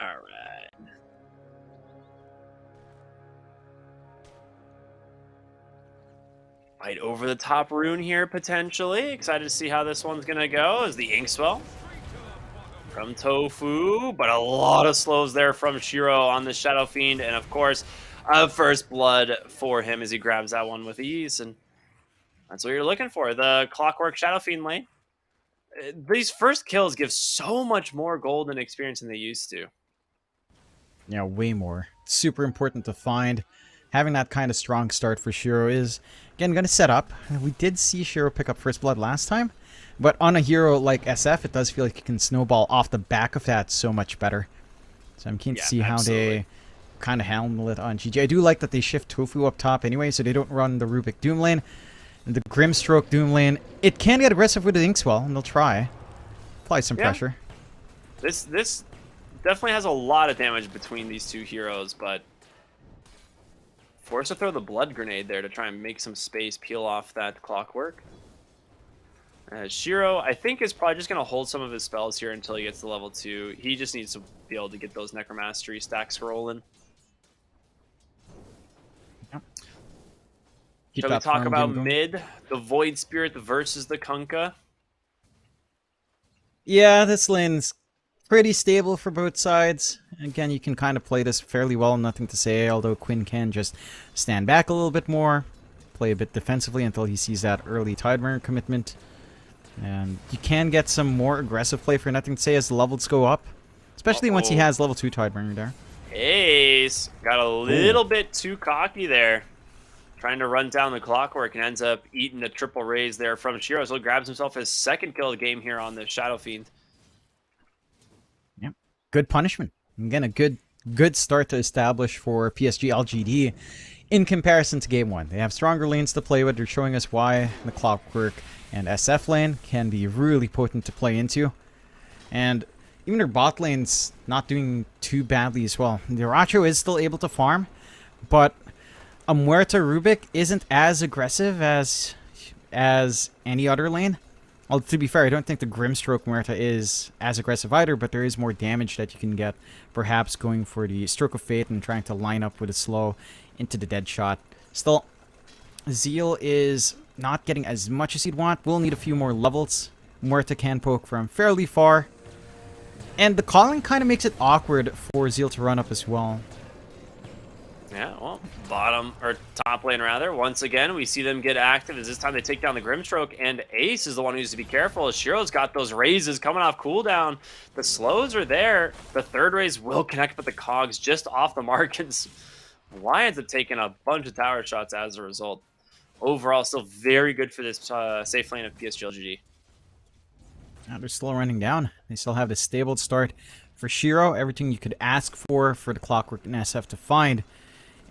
All right. Right over the top rune here, potentially. Excited to see how this one's going to go as the Inkswell from Tofu, but a lot of slows there from Shiro on the Shadow Fiend, and of course, first blood for him as he grabs that one with ease, and that's what you're looking for, the Clockwork Shadow Fiend lane. These first kills give so much more gold and experience than they used to. Yeah, way more. Super important to find. Having that kind of strong start for Shiro is, again, going to set up. We did see Shiro pick up First Blood last time, but on a hero like SF, it does feel like you can snowball off the back of that so much better. So I'm keen to see how they kind of handle it on GG. I do like that they shift Tofu up top anyway, so they don't run the Rubik Doom lane. And the Grimstroke Doom lane, it can get aggressive with the Inkswell, and they'll try. Apply some pressure. This definitely has a lot of damage between these two heroes, but forced to throw the Blood Grenade there to try and make some space, peel off that Clockwork. Shiro, I think, is probably just going to hold some of his spells here until he gets to level 2. He just needs to be able to get those Necromastery stacks rolling. Yep. Shall we talk about mid? The Void Spirit versus the Kunkka? Yeah, this lane's pretty stable for both sides. Again, you can kind of play this fairly well, Nothing to Say, although Quinn can just stand back a little bit more, play a bit defensively until he sees that early Tidebringer commitment. And you can get some more aggressive play for Nothing to Say as the levels go up, especially once he has level 2 Tidebringer there. Ace got a little bit too cocky there, trying to run down the Clockwork, and ends up eating a triple raise there from Shiro. So he grabs himself his second kill of the game here on the Shadow Fiend. Yep, good punishment. Again, a good start to establish for PSG.LGD in comparison to game 1. They have stronger lanes to play with. They're showing us why the Clockwork and SF lane can be really potent to play into. And even their bot lane's not doing too badly as well. Diracho is still able to farm, but a Muerta Rubik isn't as aggressive as any other lane. Well, to be fair, I don't think the Grimstroke Muerta is as aggressive either, but there is more damage that you can get, perhaps going for the Stroke of Fate and trying to line up with a slow into the dead shot. Still, Zeal is not getting as much as he'd want. We'll need a few more levels. Muerta can poke from fairly far. And the calling kind of makes it awkward for Zeal to run up as well. Yeah, well, bottom, or top lane rather. Once again, we see them get active as this time they take down the Grimstroke, and Ace is the one who needs to be careful as Shiro's got those raises coming off cooldown. The slows are there. The third raise will connect, but the cogs just off the mark, and Lions have taken a bunch of tower shots as a result. Overall, still very good for this safe lane of PSG.LGD. Now they're still running down. They still have the stable start for Shiro. Everything you could ask for the Clockwork and SF to find.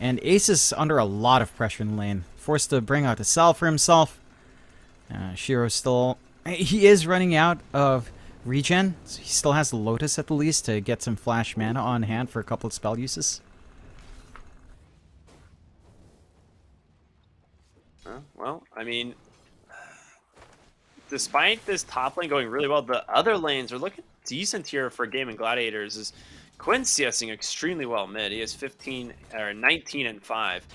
And Ace is under a lot of pressure in the lane. Forced to bring out the Sal for himself. Shiro still... He is running out of regen. So he still has the Lotus at the least to get some flash mana on hand for a couple of spell uses. Well, I mean... Despite this top lane going really well, the other lanes are looking decent here for Gaming Gladiators. Is Quinn's CSing extremely well mid. He has 19 and 5.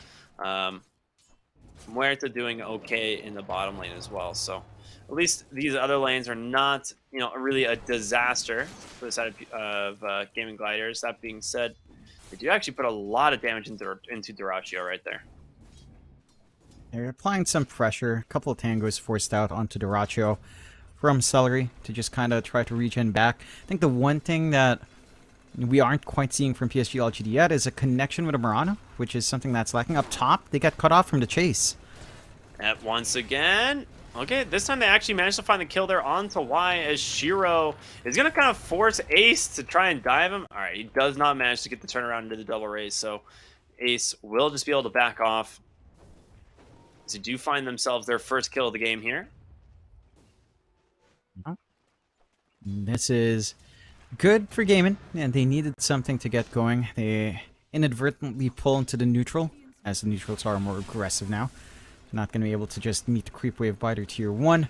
Muerta doing okay in the bottom lane as well. So at least these other lanes are not, really a disaster for the side of Gaming Gladiators. That being said, they do actually put a lot of damage into Dyrachio right there. They're applying some pressure. A couple of tangos forced out onto Dyrachio from Celery to just kind of try to regen back. I think the one thing that we aren't quite seeing from PSG.LGD yet is a connection with a Mirana, which is something that's lacking. Up top, they got cut off from the chase. At once again. Okay, this time they actually managed to find the kill there onto Y as Shiro is going to kind of force Ace to try and dive him. All right, he does not manage to get the turnaround into the double raise, so Ace will just be able to back off. So do find themselves their first kill of the game here. This is good for gaming, and they needed something to get going. They inadvertently pull into the neutral, as the neutrals are more aggressive now. They're not going to be able to just meet the creep wave by their tier 1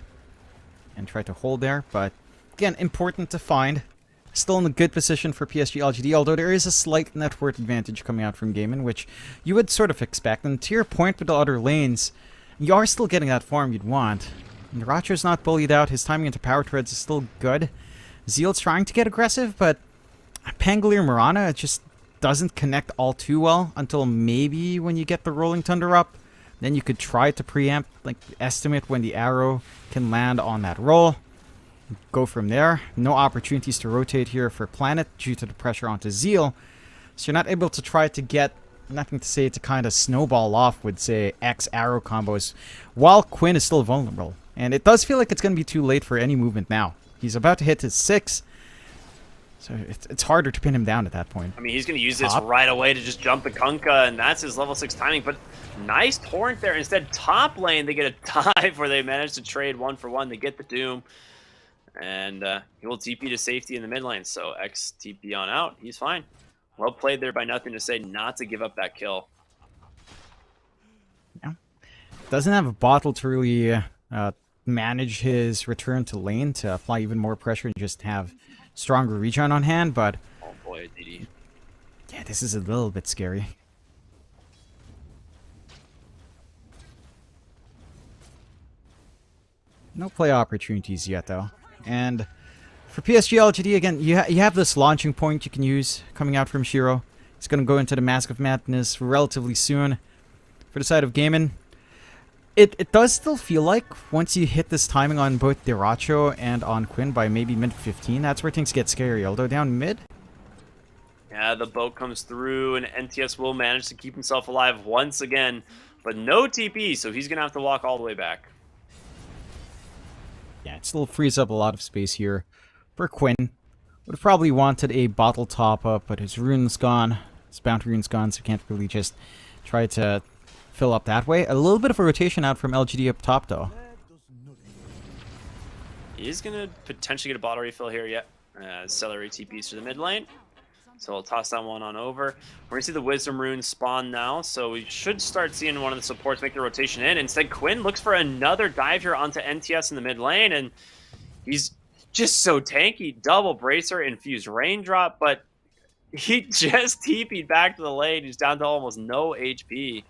and try to hold there, but again, important to find. Still in a good position for PSG.LGD, although there is a slight net worth advantage coming out from gaming, which you would sort of expect. And to your point with the other lanes, you are still getting that farm you'd want. Diracho's not bullied out. His timing into power treads is still good. Zeal's trying to get aggressive, but Pangolier Mirana just doesn't connect all too well until maybe when you get the Rolling Thunder up. Then you could try to preempt, like estimate when the arrow can land on that roll. Go from there. No opportunities to rotate here for Planet due to the pressure onto Zeal. So you're not able to try to get, nothing to say, to kind of snowball off with, say, X arrow combos while Quinn is still vulnerable. And it does feel like it's going to be too late for any movement now. He's about to hit his 6. So it's harder to pin him down at that point. I mean, he's going to use this right away to just jump the Kunkka, and that's his level 6 timing. But nice torrent there. Instead, top lane, they get a dive where they manage to trade 1 for 1. They get the Doom. And he will TP to safety in the mid lane. So X TP on out. He's fine. Well played there by Nothing to Say not to give up that kill. Yeah. Doesn't have a bottle to really manage his return to lane to apply even more pressure and just have stronger regen on hand. But oh boy, DD. Yeah, this is a little bit scary. No play opportunities yet, though. And for PSG.LGD, again, you have this launching point you can use coming out from Shiro. It's going to go into the Mask of Madness relatively soon. For the side of Gaiman, it does still feel like once you hit this timing on both Diracho and on Quinn by maybe mid 15, that's where things get scary. Although down mid, yeah, the boat comes through, and NTS will manage to keep himself alive once again, but no TP, so he's going to have to walk all the way back. Yeah, it still frees up a lot of space here for Quinn. Would have probably wanted a bottle top up, but his rune's gone. His bounty rune's gone, so he can't really just try to fill up that way. A little bit of a rotation out from LGD up top, though. He's going to potentially get a bottle refill here, yeah. Celery TPs to the mid lane. So I'll toss that one on over. We're going to see the Wisdom Rune spawn now, so we should start seeing one of the supports make the rotation in. Instead, Quinn looks for another dive here onto NTS in the mid lane, and he's just so tanky. Double Bracer, Infused Raindrop, but he just TP'd back to the lane. He's down to almost no HP.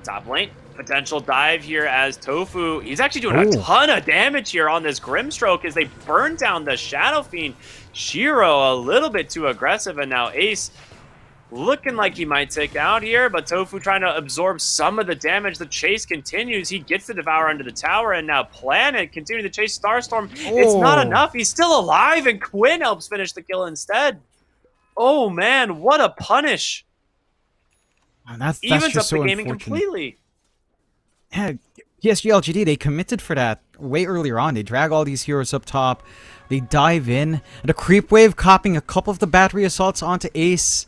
Top lane. Potential dive here as Tofu. He's actually doing a ton of damage here on this Grimstroke as they burn down the Shadow Fiend. Shiro a little bit too aggressive, and now Ace looking like he might take out here, but Tofu trying to absorb some of the damage. The chase continues. He gets the Devour under the tower, and now Planet continuing to chase Starstorm. It's not enough. He's still alive, and Quinn helps finish the kill instead. Oh man, what a punish. And that's Evens just up so the gaming unfortunate. completely. Yeah, PSG.LGD, they committed for that way earlier on. They drag all these heroes up top. They dive in. And a creep wave copying a couple of the battery assaults onto Ace.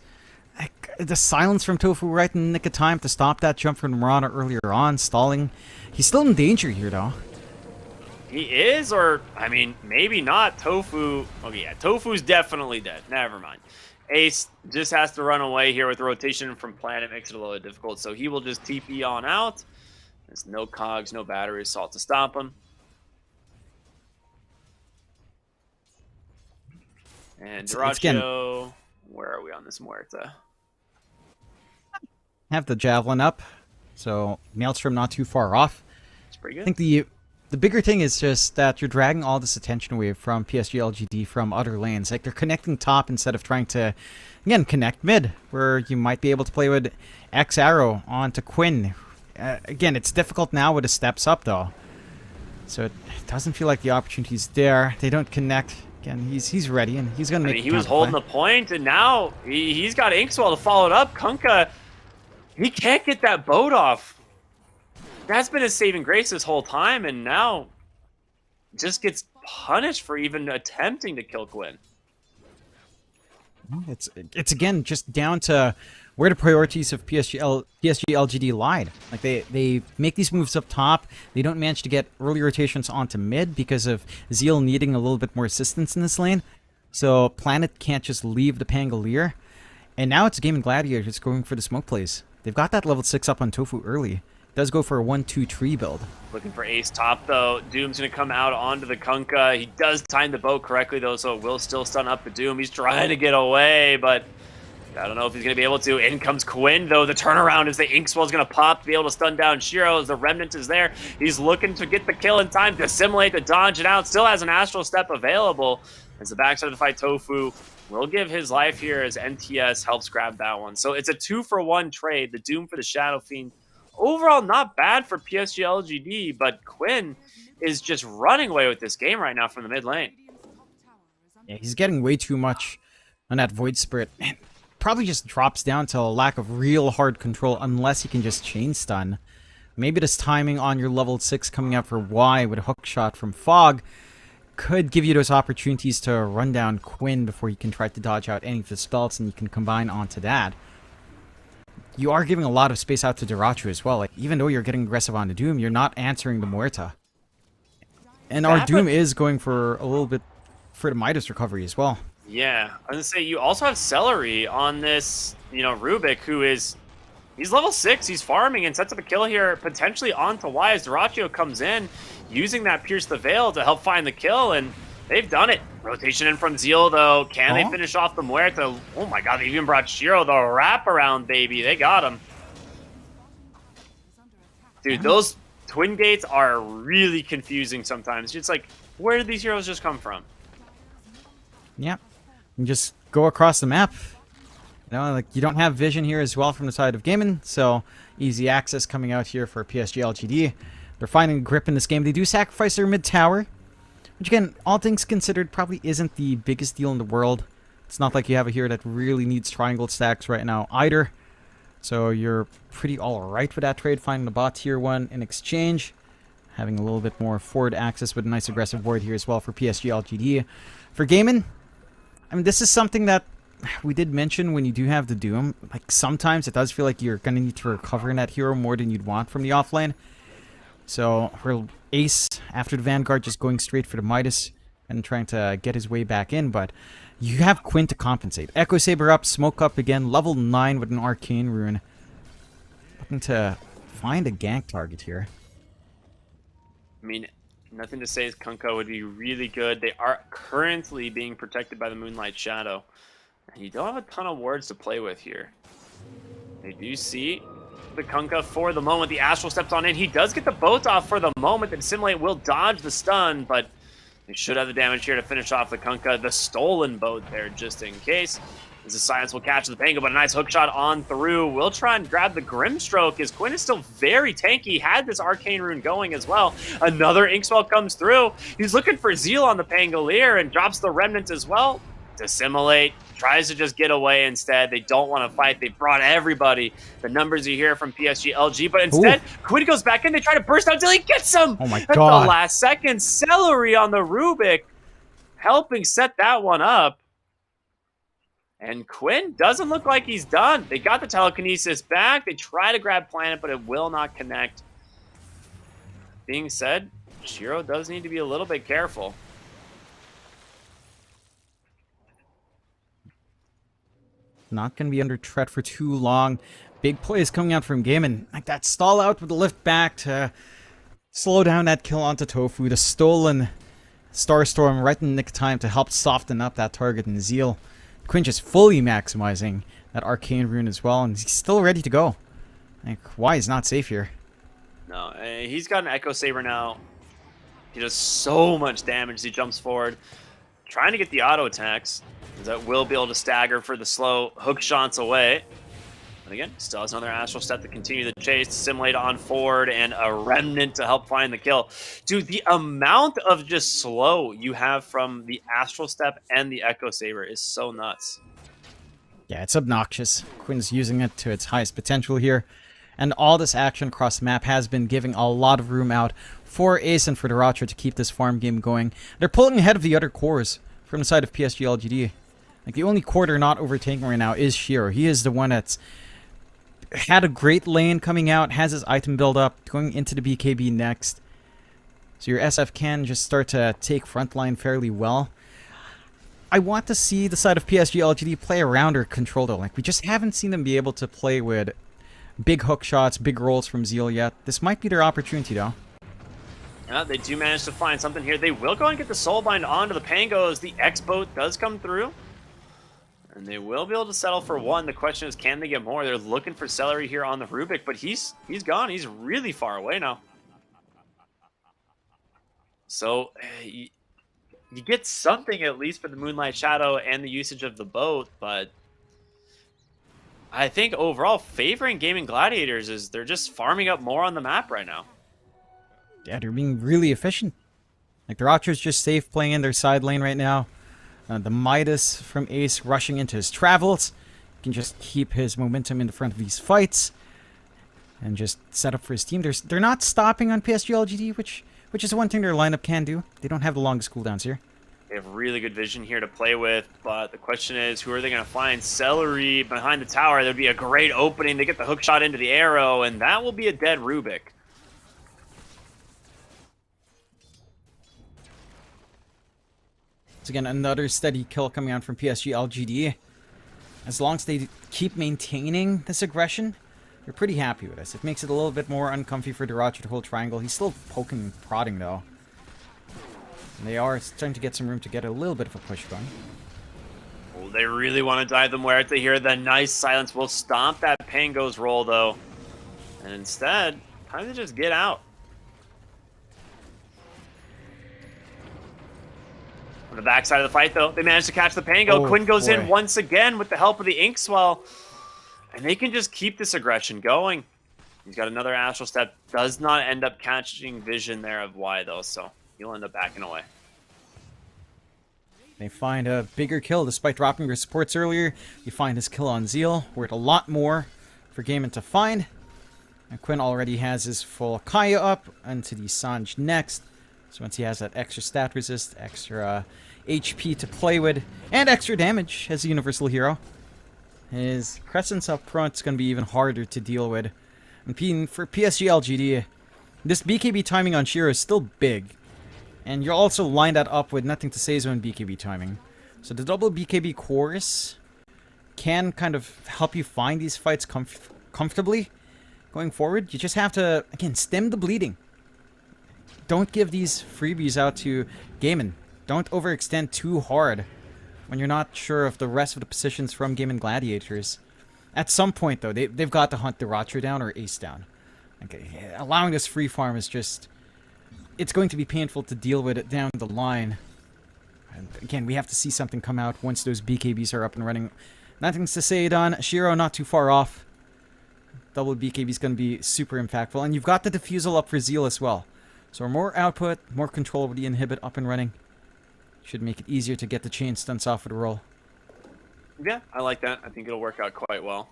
The silence from Tofu right in the nick of time to stop that jump from Murata earlier on, stalling. He's still in danger here, though. He is, or, I mean, maybe not. Tofu. Okay, yeah, Tofu's definitely dead. Never mind. Ace just has to run away here with the rotation from Planet. Makes it a little bit difficult, so he will just TP on out. There's no cogs, no battery assault to stop him. And Dyrachyo, where are we on this Muerta? Have the Javelin up, so Maelstrom not too far off. It's pretty good. I think the bigger thing is just that you're dragging all this attention away from PSG.LGD from other lanes. Like, they're connecting top instead of trying to, again, connect mid, where you might be able to play with X Arrow onto Quinn. Again, it's difficult now with the steps up, though. So it doesn't feel like the opportunity's there. They don't connect. Again, he's ready, and he's going to make he was holding the point, and now he's got Inkswell to follow it up. Kunkka, he can't get that boat off. That's been his saving grace this whole time, and now just gets punished for even attempting to kill Quinn. It's again just down to where the priorities of PSG.LGD lied. Like, they make these moves up top. They don't manage to get early rotations onto mid because of Zeal needing a little bit more assistance in this lane. So Planet can't just leave the Pangolier. And now it's Game and Gladiator just going for the smoke plays. They've got that level 6 up on Tofu early. It does go for a 1-2-3 build. Looking for Ace top, though. Doom's going to come out onto the Kunkka. He does time the boat correctly, though, so it will still stun up the Doom. He's trying to get away, but I don't know if he's going to be able to. In comes Quinn, though. The turnaround is the Inkswell's going to pop to be able to stun down Shiro as the Remnant is there. He's looking to get the kill in time to assimilate, to dodge it out. Still has an Astral Step available. As the backside of the fight, Tofu will give his life here as NTS helps grab that one. So it's a 2-for-1 trade. The Doom for the Shadow Fiend. Overall, not bad for PSG.LGD, but Quinn is just running away with this game right now from the mid lane. Yeah, he's getting way too much on that Void Spirit. Man, probably just drops down to a lack of real hard control unless he can just chain stun. Maybe this timing on your level 6 coming out for Y with a hook shot from Fog could give you those opportunities to run down Quinn before you can try to dodge out any of the spells, and you can combine onto that. You are giving a lot of space out to Dyrachyo as well. Like, even though you're getting aggressive on the Doom, you're not answering the Muerta. And our Doom is going for a little bit for the Midas recovery as well. Yeah, I was going to say, you also have Celery on this, Rubik, who is, he's level 6, he's farming and sets up a kill here, potentially onto Y as Dyrachyo comes in, using that Pierce the Veil to help find the kill, and they've done it. Rotation in from Zeal, though. Can they finish off the Muerta? Oh my god, they even brought Shiro, the wraparound, baby. They got him. Dude, those Twin Gates are really confusing sometimes. It's like, where did these heroes just come from? Yep. You just go across the map. Like, you don't have vision here as well from the side of Gaimin, so easy access coming out here for PSG.LGD. They're finding a grip in this game. They do sacrifice their mid tower, which, again, all things considered, probably isn't the biggest deal in the world. It's not like you have a hero that really needs triangle stacks right now either. So you're pretty alright with that trade, finding the bot tier 1 in exchange. Having a little bit more forward access with a nice aggressive ward here as well for PSG.LGD. For Gaimin, I mean, this is something that we did mention when you do have the Doom, like sometimes it does feel like you're going to need to recover in that hero more than you'd want from the offlane. So for Ace, after the Vanguard, just going straight for the Midas and trying to get his way back in, but you have Quinn to compensate. Echo Saber up, Smoke up again, level 9 with an Arcane Rune. Looking to find a gank target here. I mean, nothing to say is Kunkka would be really good. They are currently being protected by the Moonlight Shadow. And you don't have a ton of wards to play with here. They do see the Kunkka for the moment. The Astral steps on in. He does get the boat off for the moment. The Dissimulate will dodge the stun, but they should have the damage here to finish off the Kunkka. The stolen boat there just in case. As the Silence will catch the Pango, but a nice hook shot on through. We'll try and grab the Grimstroke as Quinn is still very tanky. Had this Arcane Rune going as well. Another Inkswell comes through. He's looking for Zeal on the Pangolier and drops the Remnant as well. Dissimulate tries to just get away instead. They don't want to fight. They brought everybody. The numbers you hear from PSG.LGD, but instead, Quinn goes back in. They try to burst out until he gets him. Oh my At god. the last second, Celery on the Rubik, helping set that one up. And Quinn doesn't look like he's done. They got the telekinesis back. They try to grab Planet, but it will not connect. Being said, Shiro does need to be a little bit careful. Not going to be under threat for too long. Big plays coming out from game, and like that stall out with the lift back to slow down that kill onto Tofu. The stolen Starstorm right in the nick of time to help soften up that target in Zeal. Quinn just fully maximizing that Arcane Rune as well, and he's still ready to go. Like, why is not safe here? No, he's got an Echo Saber now. He does so much damage as he jumps forward. Trying to get the auto attacks. That will be able to stagger for the slow hook shots away. And again, still has another Astral Step to continue the chase, to simulate on forward, and a Remnant to help find the kill. Dude, the amount of just slow you have from the Astral Step and the Echo Saber is so nuts. Yeah, it's obnoxious. Quinn's using it to its highest potential here. And all this action across the map has been giving a lot of room out for Ace and for Duracha to keep this farm game going. They're pulling ahead of the other cores from the side of PSG.LGD. Like, the only core they're not overtaking right now is Shiro. He is the one that's had a great lane coming out, has his item build up, going into the BKB next. So your SF can just start to take frontline fairly well. I want to see the side of PSG.LGD play around or control though. Like, we just haven't seen them be able to play with big hook shots, big rolls from Zeal yet. This might be their opportunity though. Yeah, they do manage to find something here. They will go and get the Soulbind onto the Pango as the X-Boat does come through. And they will be able to settle for one. The question is, can they get more? They're looking for Celery here on the Rubik, but he's gone. He's really far away now. So you get something at least for the Moonlight Shadow and the usage of the boat, but I think overall favoring Gaming Gladiators is they're just farming up more on the map right now. Yeah, they're being really efficient. Like, the Archer's just safe playing in their side lane right now. The Midas from Ace rushing into his travels. He can just keep his momentum in the front of these fights and just set up for his team. They're not stopping on PSG.LGD, which is one thing their lineup can do. They don't have the longest cooldowns here. They have really good vision here to play with, but the question is, who are they going to find? Celery behind the tower. There'd be a great opening. They get the hook shot into the arrow, and that will be a dead Rubik. Once again, another steady kill coming out from PSG.LGD. As long as they keep maintaining this aggression, they're pretty happy with us. It makes it a little bit more uncomfy for Duracha to hold triangle. He's still poking and prodding though. And they are starting to get some room to get a little bit of a push going. Oh, they really want to dive them where they hear the nice silence will stomp that Pango's roll though. And instead, time to just get out. On the backside of the fight, though, they managed to catch the Pango. Oh, Quinn goes boy. in once again with the help of the Inkswell. And they can just keep this aggression going. He's got another Astral Step. Does not end up catching vision there of Y, though, so he'll end up backing away. They find a bigger kill despite dropping their supports earlier. You find his kill on Zeal. Worth a lot more for Gaiman to find. And Quinn already has his full Kaya up. Onto the Sanj next. So once he has that extra stat resist, extra HP to play with, and extra damage as a universal hero. His Crescents up front is going to be even harder to deal with. And for PSG.LGD, this BKB timing on Shiro is still big. And you'll also line that up with Nothing to Say Zone BKB timing. So the double BKB chorus can kind of help you find these fights comfortably going forward. You just have to, again, stem the bleeding. Don't give these freebies out to Gaimin. Don't overextend too hard when you're not sure of the rest of the positions from Gaimin Gladiators. At some point, though, they've got to hunt the Ratcho down or Ace down. Okay, allowing this free farm is just... It's going to be painful to deal with it down the line. And again, we have to see something come out once those BKBs are up and running. Nothing to say on Shiro, not too far off. Double BKB is going to be super impactful. And you've got the Diffusal up for Zeal as well. So more output, more control over the inhibit up and running. Should make it easier to get the chain stunts off with a roll. Yeah, I like that. I think it'll work out quite well.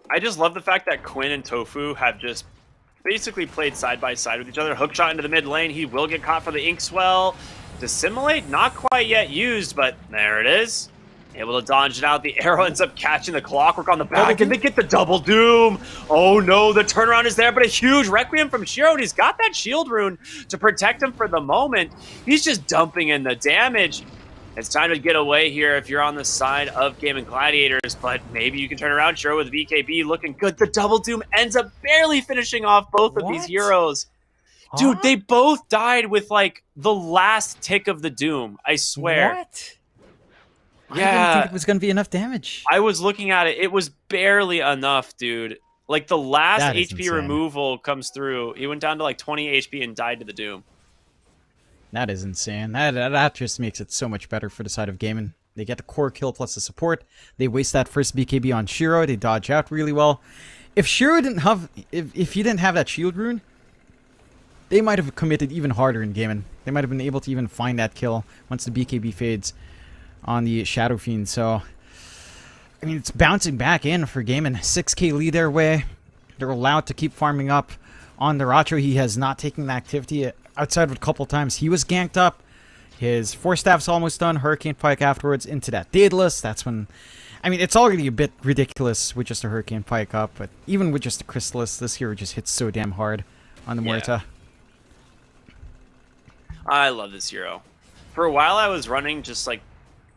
I just love the fact that Quinn and Tofu have just basically played side by side with each other. Hookshot into the mid lane. He will get caught for the Inkswell. Dissimulate, not quite yet used, but there it is. Able to dodge it out. The arrow ends up catching the Clockwork on the back, and they get the double doom. Oh no, the turnaround is there, but a huge Requiem from Shiro, and he's got that shield rune to protect him for the moment. He's just dumping in the damage. It's time to get away here if you're on the side of Gaimin Gladiators, but maybe you can turn around. Shiro with BKB looking good. The double doom ends up barely finishing off both of these heroes. Dude, they both died with, like, the last tick of the doom. I swear. What? Yeah. I didn't think it was going to be enough damage. I was looking at it. It was barely enough, dude. Like, the last HP insane. removal comes through. He went down to, like, 20 HP and died to the doom. That is insane. That just makes it so much better for the side of Gaimin. They get the core kill plus the support. They waste that first BKB on Shiro. They dodge out really well. If Shiro didn't have... If he didn't have that shield rune, they might have committed even harder in Gaimin. They might have been able to even find that kill once the BKB fades on the Shadow Fiend. So, I mean, it's bouncing back in for Gaimin. 6k lead their way. They're allowed to keep farming up on the Ratcho. He has not taken the activity outside of a couple times. He was ganked up. His Force Staff's almost done. Hurricane Pike afterwards into that Daedalus. That's when... I mean, it's already a bit ridiculous with just a Hurricane Pike up, but even with just a Chrysalis, this hero just hits so damn hard on the Muerta. I love this hero. For a while, I was running just, like,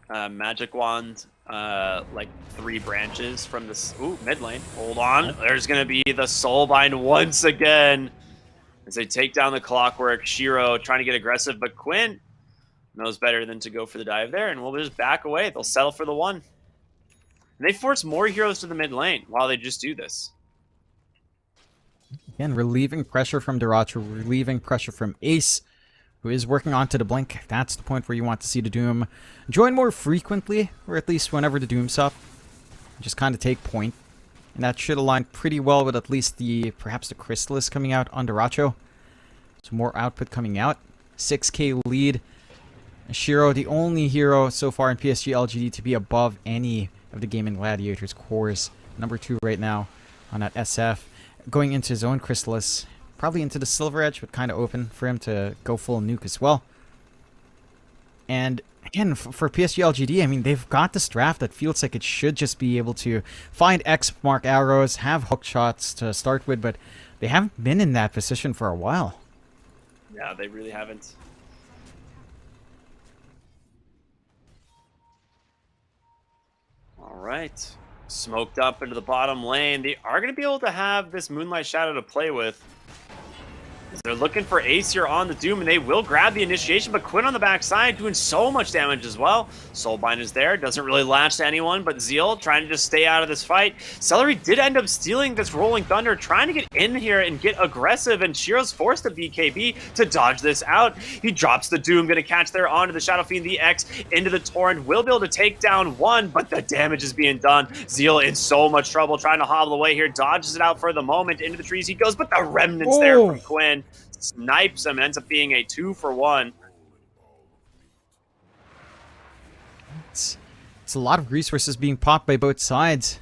Magic Wand, like 3 branches from this... Ooh, mid lane. Hold on. There's going to be the Soulbind once again. As they take down the Clockwork. Shiro trying to get aggressive, but Quinn knows better than to go for the dive there, and we'll just back away. They'll settle for the 1. And they force more heroes to the mid lane while they just do this. Again, relieving pressure from Duracho, relieving pressure from Ace, who is working onto the Blink. That's the point where you want to see the Doom join more frequently, or at least whenever the Doom's up. Just kind of take point. And that should align pretty well with at least perhaps the Chrysalis coming out on Duracho. So more output coming out. 6k lead. Shiro, the only hero so far in PSG.LGD to be above any of the Gaimin Gladiators cores. Number 2 right now on that SF. Going into his own Chrysalis. Probably into the Silver Edge, but kind of open for him to go full nuke as well. And again, for PSG.LGD, I mean, they've got this draft that feels like it should just be able to find X mark arrows, have hook shots to start with, but they haven't been in that position for a while. Yeah, they really haven't. All right. Smoked up into the bottom lane. They are going to be able to have this Moonlight Shadow to play with. They're looking for Ace here on the Doom, and they will grab the initiation, but Quinn on the backside doing so much damage as well. Soulbind is there, doesn't really latch to anyone, but Zeal trying to just stay out of this fight. Celery did end up stealing this Rolling Thunder, trying to get in here and get aggressive, and Shiro's forced the BKB to dodge this out. He drops the Doom, going to catch there onto the Shadow Fiend, the X, into the Torrent, will be able to take down 1, but the damage is being done. Zeal in so much trouble, trying to hobble away here, dodges it out for the moment, into the trees he goes, but the Remnants there from Quinn. Snipes him, ends up being a 2-for-1. It's a lot of resources being popped by both sides.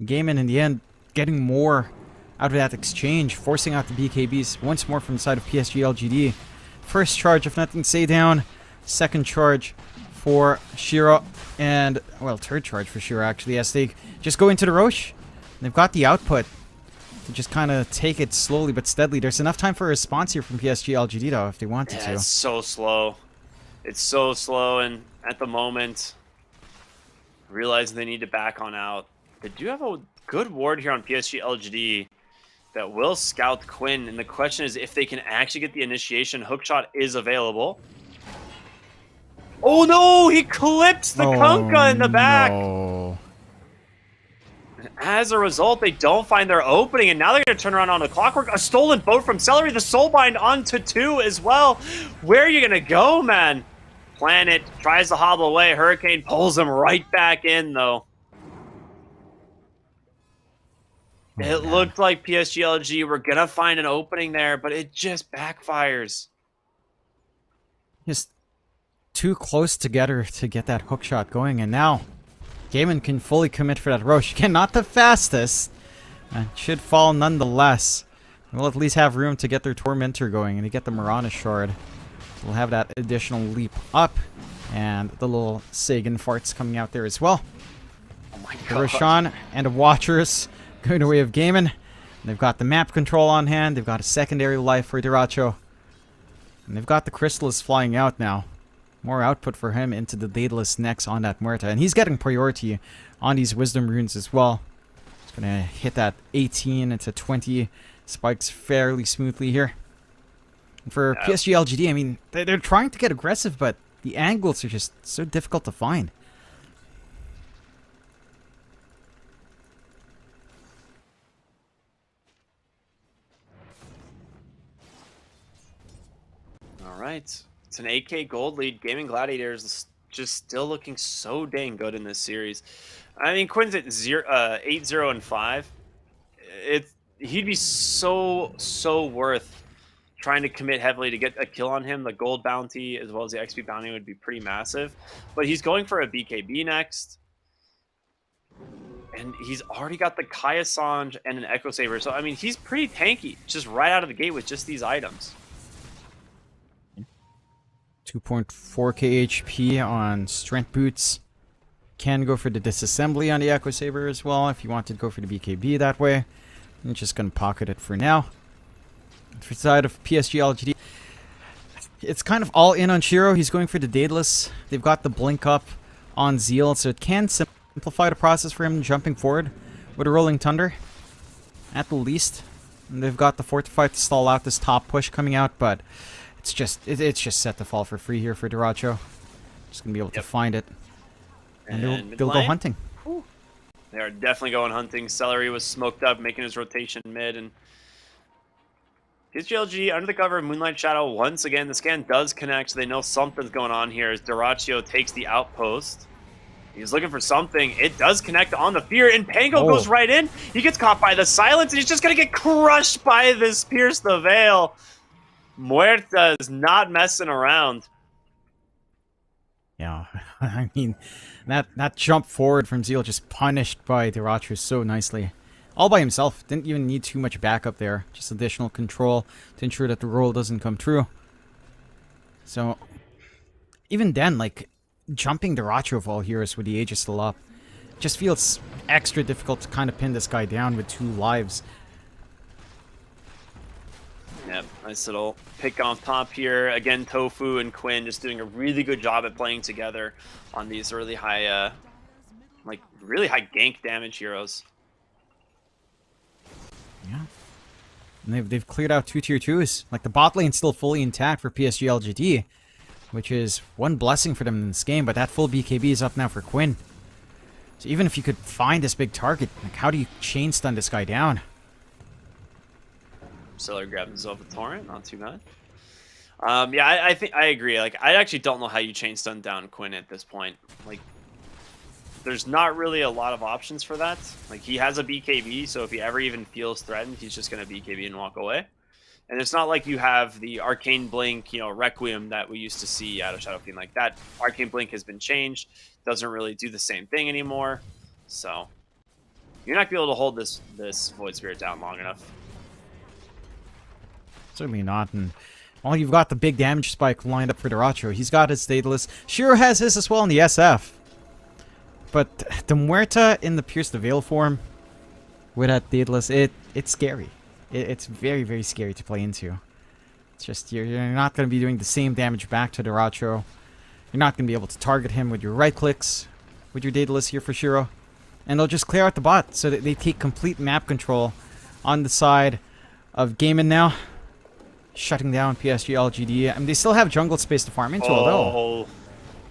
Gaimin in the end getting more out of that exchange, forcing out the BKBs once more from the side of PSG.LGD. First charge of Nothing to Say down. second charge for Shiro, and, well, third charge for Shiro, actually, as they just go into the Roche. They've got the output to just kind of take it slowly but steadily. There's enough time for a response here from PSG.LGD, though, if they wanted to. It's so slow. It's so slow, and at the moment, realizing they need to back on out. They do have a good ward here on PSG.LGD that will scout Quinn, and the question is if they can actually get the initiation. Hookshot is available. Oh no, he clipped the Kunkka in the back. No. As a result, they don't find their opening, and now they're going to turn around on the clockwork. A stolen boat from Celery, the Soulbind onto 2 as well. Where are you going to go, man? Planet tries to hobble away. Hurricane pulls him right back in, though. It looked like PSG.LG were going to find an opening there, but it just backfires. Just too close together to get that hook shot going, and now Gaiman can fully commit for that Roche. Again, not the fastest. Should fall nonetheless. We'll at least have room to get their Tormentor going and to get the Mirana Shard. We'll have that additional leap up, and the little Sagan farts coming out there as well. Oh my The god. Roshan and the Watchers going the way of Gaiman. They've got the map control on hand. They've got a secondary life for Diracho. And they've got the Chrysalis flying out now. More output for him into the Daedalus next on that Muerta. And he's getting priority on these Wisdom Runes as well. He's going to hit that 18 into 20 spikes fairly smoothly here. And for PSG.LGD, I mean, they're trying to get aggressive, but the angles are just so difficult to find. All right. It's an 8K gold lead. Gaming Gladiators just still looking so dang good in this series. I mean, Quinn's at 8-0 and 5. He'd be so worth trying to commit heavily to get a kill on him. The gold bounty as well as the XP bounty would be pretty massive. But he's going for a BKB next. And he's already got the Kaya Sange and an Echo Saber. So, I mean, he's pretty tanky just right out of the gate with just these items. 2.4k HP on Strength Boots. Can go for the Disassembly on the Echo Saber as well if you want to go for the BKB that way. I'm just going to pocket it for now. For the side of PSG.LGD, it's kind of all in on Shiro. He's going for the Daedalus. They've got the Blink up on Zeal, so it can simplify the process for him jumping forward with a Rolling Thunder, at the least. And they've got the Fortify to stall out this top push coming out, but it's just set to fall for free here for Diracho. Just going to be able to find it. And they'll go hunting. They are definitely going hunting. Celery was smoked up, making his rotation mid, and PSG.LG under the cover of Moonlight Shadow once again. The scan does connect, so they know something's going on here as Diracho takes the outpost. He's looking for something. It does connect on the Fear, and Pango goes right in. He gets caught by the Silence, and he's just going to get crushed by this Pierce the Veil. Muerta is not messing around. Yeah, I mean, that jump forward from Zeal just punished by Diracho so nicely. All by himself. Didn't even need too much backup there. Just additional control to ensure that the roll doesn't come true. So, even then, like, jumping Diracho of all heroes with the Aegis still up just feels extra difficult to kind of pin this guy down with 2 lives. Yep, nice little pick on top here. Again, Tofu and Quinn just doing a really good job at playing together on these really high, really high gank damage heroes. Yeah. And they've cleared out 2 tier 2s. Like, the bot lane's still fully intact for PSG.LGD, which is one blessing for them in this game, but that full BKB is up now for Quinn. So even if you could find this big target, like, how do you chain stun this guy down? Seller grabbed himself a torrent, not too bad. Yeah, I think I agree. Like, I actually don't know how you chain stun down Quinn at this point. Like, there's not really a lot of options for that. Like, he has a BKB, so if he ever even feels threatened, he's just gonna BKB and walk away. And it's not like you have the Arcane Blink, you know, Requiem that we used to see out of Shadow Fiend. Like, that Arcane Blink has been changed, doesn't really do the same thing anymore. So you're not gonna be able to hold this Void Spirit down long enough. Certainly not, and Well, you've got the big damage spike lined up for Duracho. He's got his Daedalus. Shiro has his as well in the SF. But the Muerta in the Pierce the Veil form with that Daedalus, it's scary. It's very, very scary to play into. It's just, you're not going to be doing the same damage back to Duracho. You're not going to be able to target him with your right clicks, with your Daedalus here for Shiro. And they'll just clear out the bot so that they take complete map control on the side of Gaimin now. Shutting down PSG.LGD. I mean, they still have jungle space to farm into, although.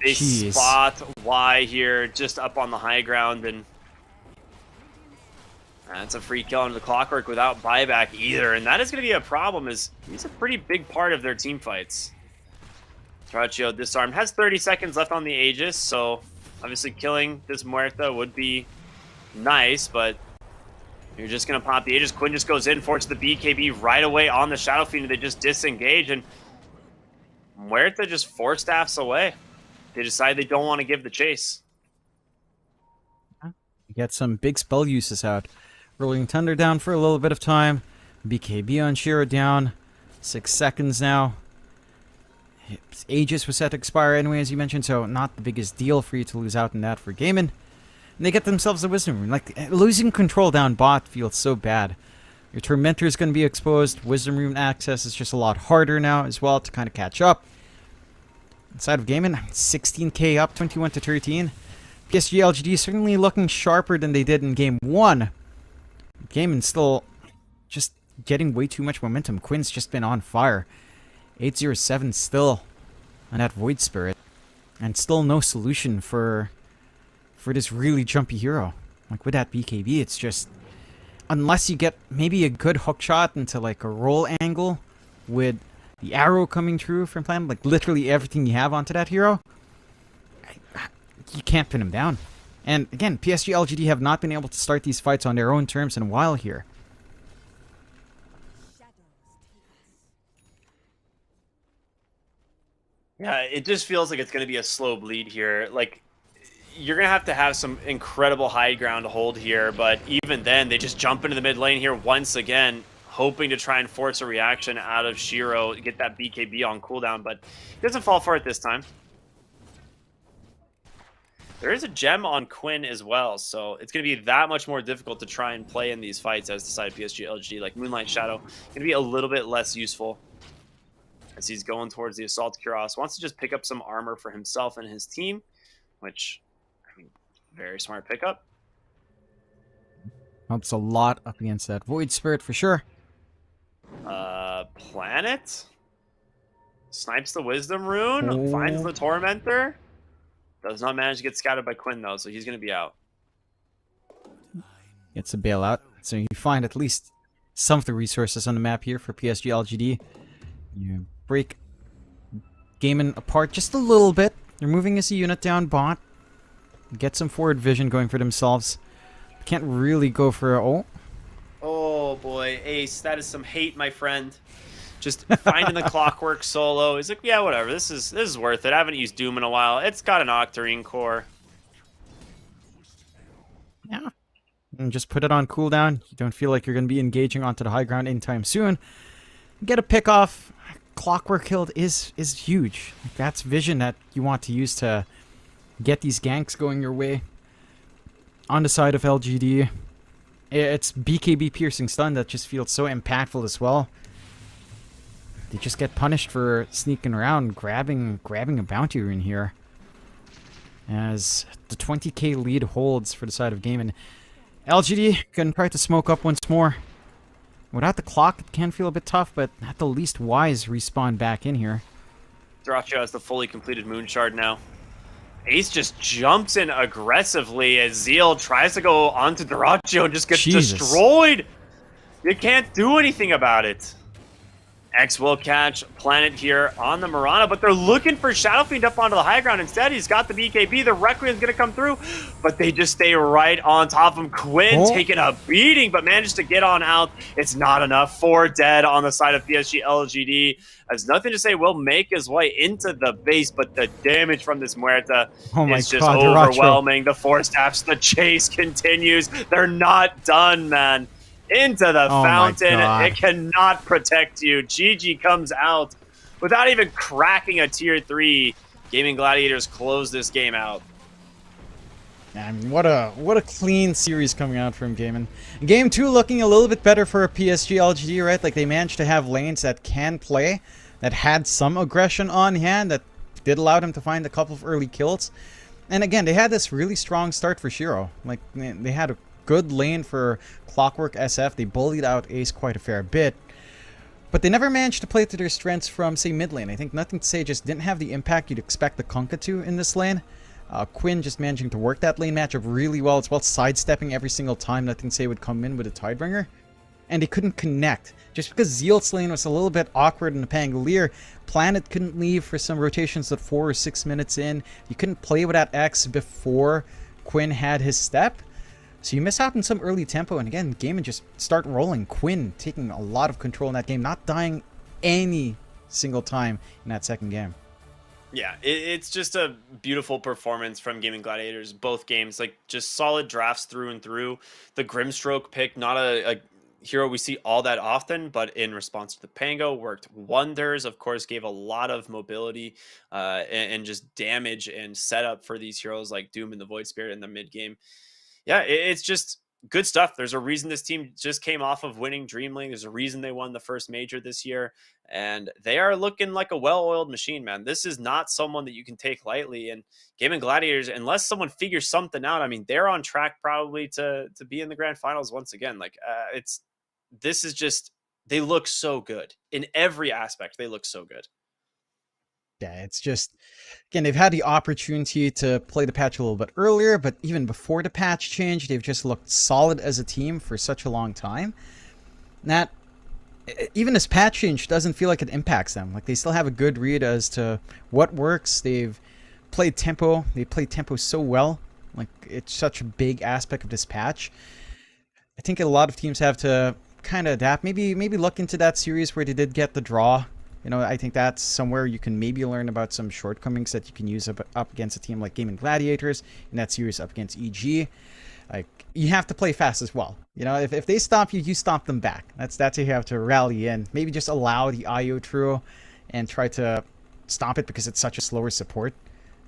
They spot Y here, just up on the high ground, and that's a free kill on the Clockwork without buyback either. And that is going to be a problem, as he's a pretty big part of their team fights. Duracho disarmed, has 30 seconds left on the Aegis, so obviously killing this Muerta would be nice, but you're just going to pop the Aegis. Quinn just goes in, forces the BKB right away on the Shadow Fiend, and they just disengage, and Muerta just 4-staffs away. They decide they don't want to give the chase. You get some big spell uses out. Rolling Thunder down for a little bit of time. BKB on Shiro down. 6 seconds now. His Aegis was set to expire anyway, as you mentioned, so not the biggest deal for you to lose out in that for Gaimin. And they get themselves a Wisdom Rune. Like, losing control down bot feels so bad. Your Tormentor is going to be exposed. Wisdom Rune access is just a lot harder now as well to kind of catch up. Inside of Gaimin, 16k up, 21 to 13. PSG.LGD certainly looking sharper than they did in Game 1. Gaimin still just getting way too much momentum. Quinn's just been on fire. 807 still on that Void Spirit. And still no solution for this really jumpy hero. Like with that BKB, it's just... Unless you get maybe a good hook shot into like a roll angle with the arrow coming through from Plan, like literally everything you have onto that hero, you can't pin him down. And again, PSG.LGD have not been able to start these fights on their own terms in a while here. Yeah, it just feels like it's going to be a slow bleed here. Like, you're going to have some incredible high ground to hold here, but even then, they just jump into the mid lane here once again, hoping to try and force a reaction out of Shiro, get that BKB on cooldown, but he doesn't fall for it this time. There is a gem on Quinn as well, so it's going to be that much more difficult to try and play in these fights as decided PSG.LGD. Like Moonlight Shadow, going to be a little bit less useful as he's going towards the Assault Kuros. Wants to just pick up some armor for himself and his team, which, I mean, very smart pickup. Helps a lot up against that Void Spirit for sure. Planet? Snipes the Wisdom Rune, finds the Tormentor. Does not manage to get scouted by Quinn, though, so he's going to be out. Gets a bailout. So you find at least some of the resources on the map here for PSG.LGD. You break Gaimin apart just a little bit. They're moving as a unit down bot. Get some forward vision going for themselves. Can't really go for a... Oh, boy. Ace, that is some hate, my friend. Just finding the Clockwork solo. He's like, yeah, whatever. This is worth it. I haven't used Doom in a while. It's got an Octarine core. Yeah. And just put it on cooldown. You don't feel like you're going to be engaging onto the high ground anytime soon. Get a pick off. Clockwork killed is huge. That's vision that you want to use to get these ganks going your way. On the side of LGD, it's BKB piercing stun that just feels so impactful as well. They just get punished for sneaking around, grabbing a bounty rune here. As the 20k lead holds for the side of Gaimin. LGD can try to smoke up once more. Without the clock, it can feel a bit tough, but at the least Wise respawn back in here. Duracho has the fully completed Moon Shard now. Ace just jumps in aggressively as Zeal tries to go onto Duracho and just gets destroyed. You can't do anything about it. X will catch Planet here on the Mirana, but they're looking for Shadow Fiend up onto the high ground. Instead, he's got the BKB. The Requiem's going to come through, but they just stay right on top of him. Quinn taking a beating, but manages to get on out. It's not enough. 4 dead on the side of PSG.LGD. Has nothing to say. Will make his way into the base, but the damage from this Muerta is just overwhelming. The 4 staffs, the chase continues. They're not done, man. Into the fountain. It cannot protect you. GG comes out without even cracking a tier 3, Gaming Gladiators close this game out. I mean, what a clean series coming out from Gaming. Game 2 looking a little bit better for PSG.LGD, right? Like, they managed to have lanes that can play, that had some aggression on hand, that did allow them to find a couple of early kills. And again, they had this really strong start for Shiro. Like, they had a good lane for Clockwork SF. They bullied out Ace quite a fair bit. But they never managed to play to their strengths from, say, mid lane. I think Nothing to Say just didn't have the impact you'd expect the Kunkka to in this lane. Quinn just managing to work that lane matchup really well. It's well sidestepping every single time Nothing to Say would come in with a Tidebringer. And they couldn't connect. Just because Zealot's lane was a little bit awkward in the Pangolier, Planet couldn't leave for some rotations at 4 or 6 minutes in. You couldn't play with that X before Quinn had his step. So you miss out on some early tempo. And again, game and just start rolling. Quinn taking a lot of control in that game, not dying any single time in that second game. Yeah, it's just a beautiful performance from Gaming Gladiators. Both games, like, just solid drafts through and through. The Grimstroke pick, not a hero we see all that often, but in response to the Pango, worked wonders. Of course, gave a lot of mobility and just damage and setup for these heroes like Doom and the Void Spirit in the mid game. Yeah, it's just good stuff. There's a reason this team just came off of winning Dream League. There's a reason they won the first major this year, and they are looking like a well-oiled machine, man. This is not someone that you can take lightly. And Gaming Gladiators, unless someone figures something out, I mean, they're on track probably to be in the grand finals once again. Like, this is just, they look so good in every aspect. They look so good. Yeah, it's just, again, they've had the opportunity to play the patch a little bit earlier, but even before the patch change, they've just looked solid as a team for such a long time. That, even this patch change doesn't feel like it impacts them. Like, they still have a good read as to what works. They've played tempo. They played tempo so well. Like, it's such a big aspect of this patch. I think a lot of teams have to kind of adapt. Maybe look into that series where they did get the draw. You know, I think that's somewhere you can maybe learn about some shortcomings that you can use up against a team like Gaming Gladiators in that series up against EG. Like, you have to play fast as well. You know, if they stop you, you stop them back. That's how you have to rally in. Maybe just allow the IO trio and try to stop it because it's such a slower support.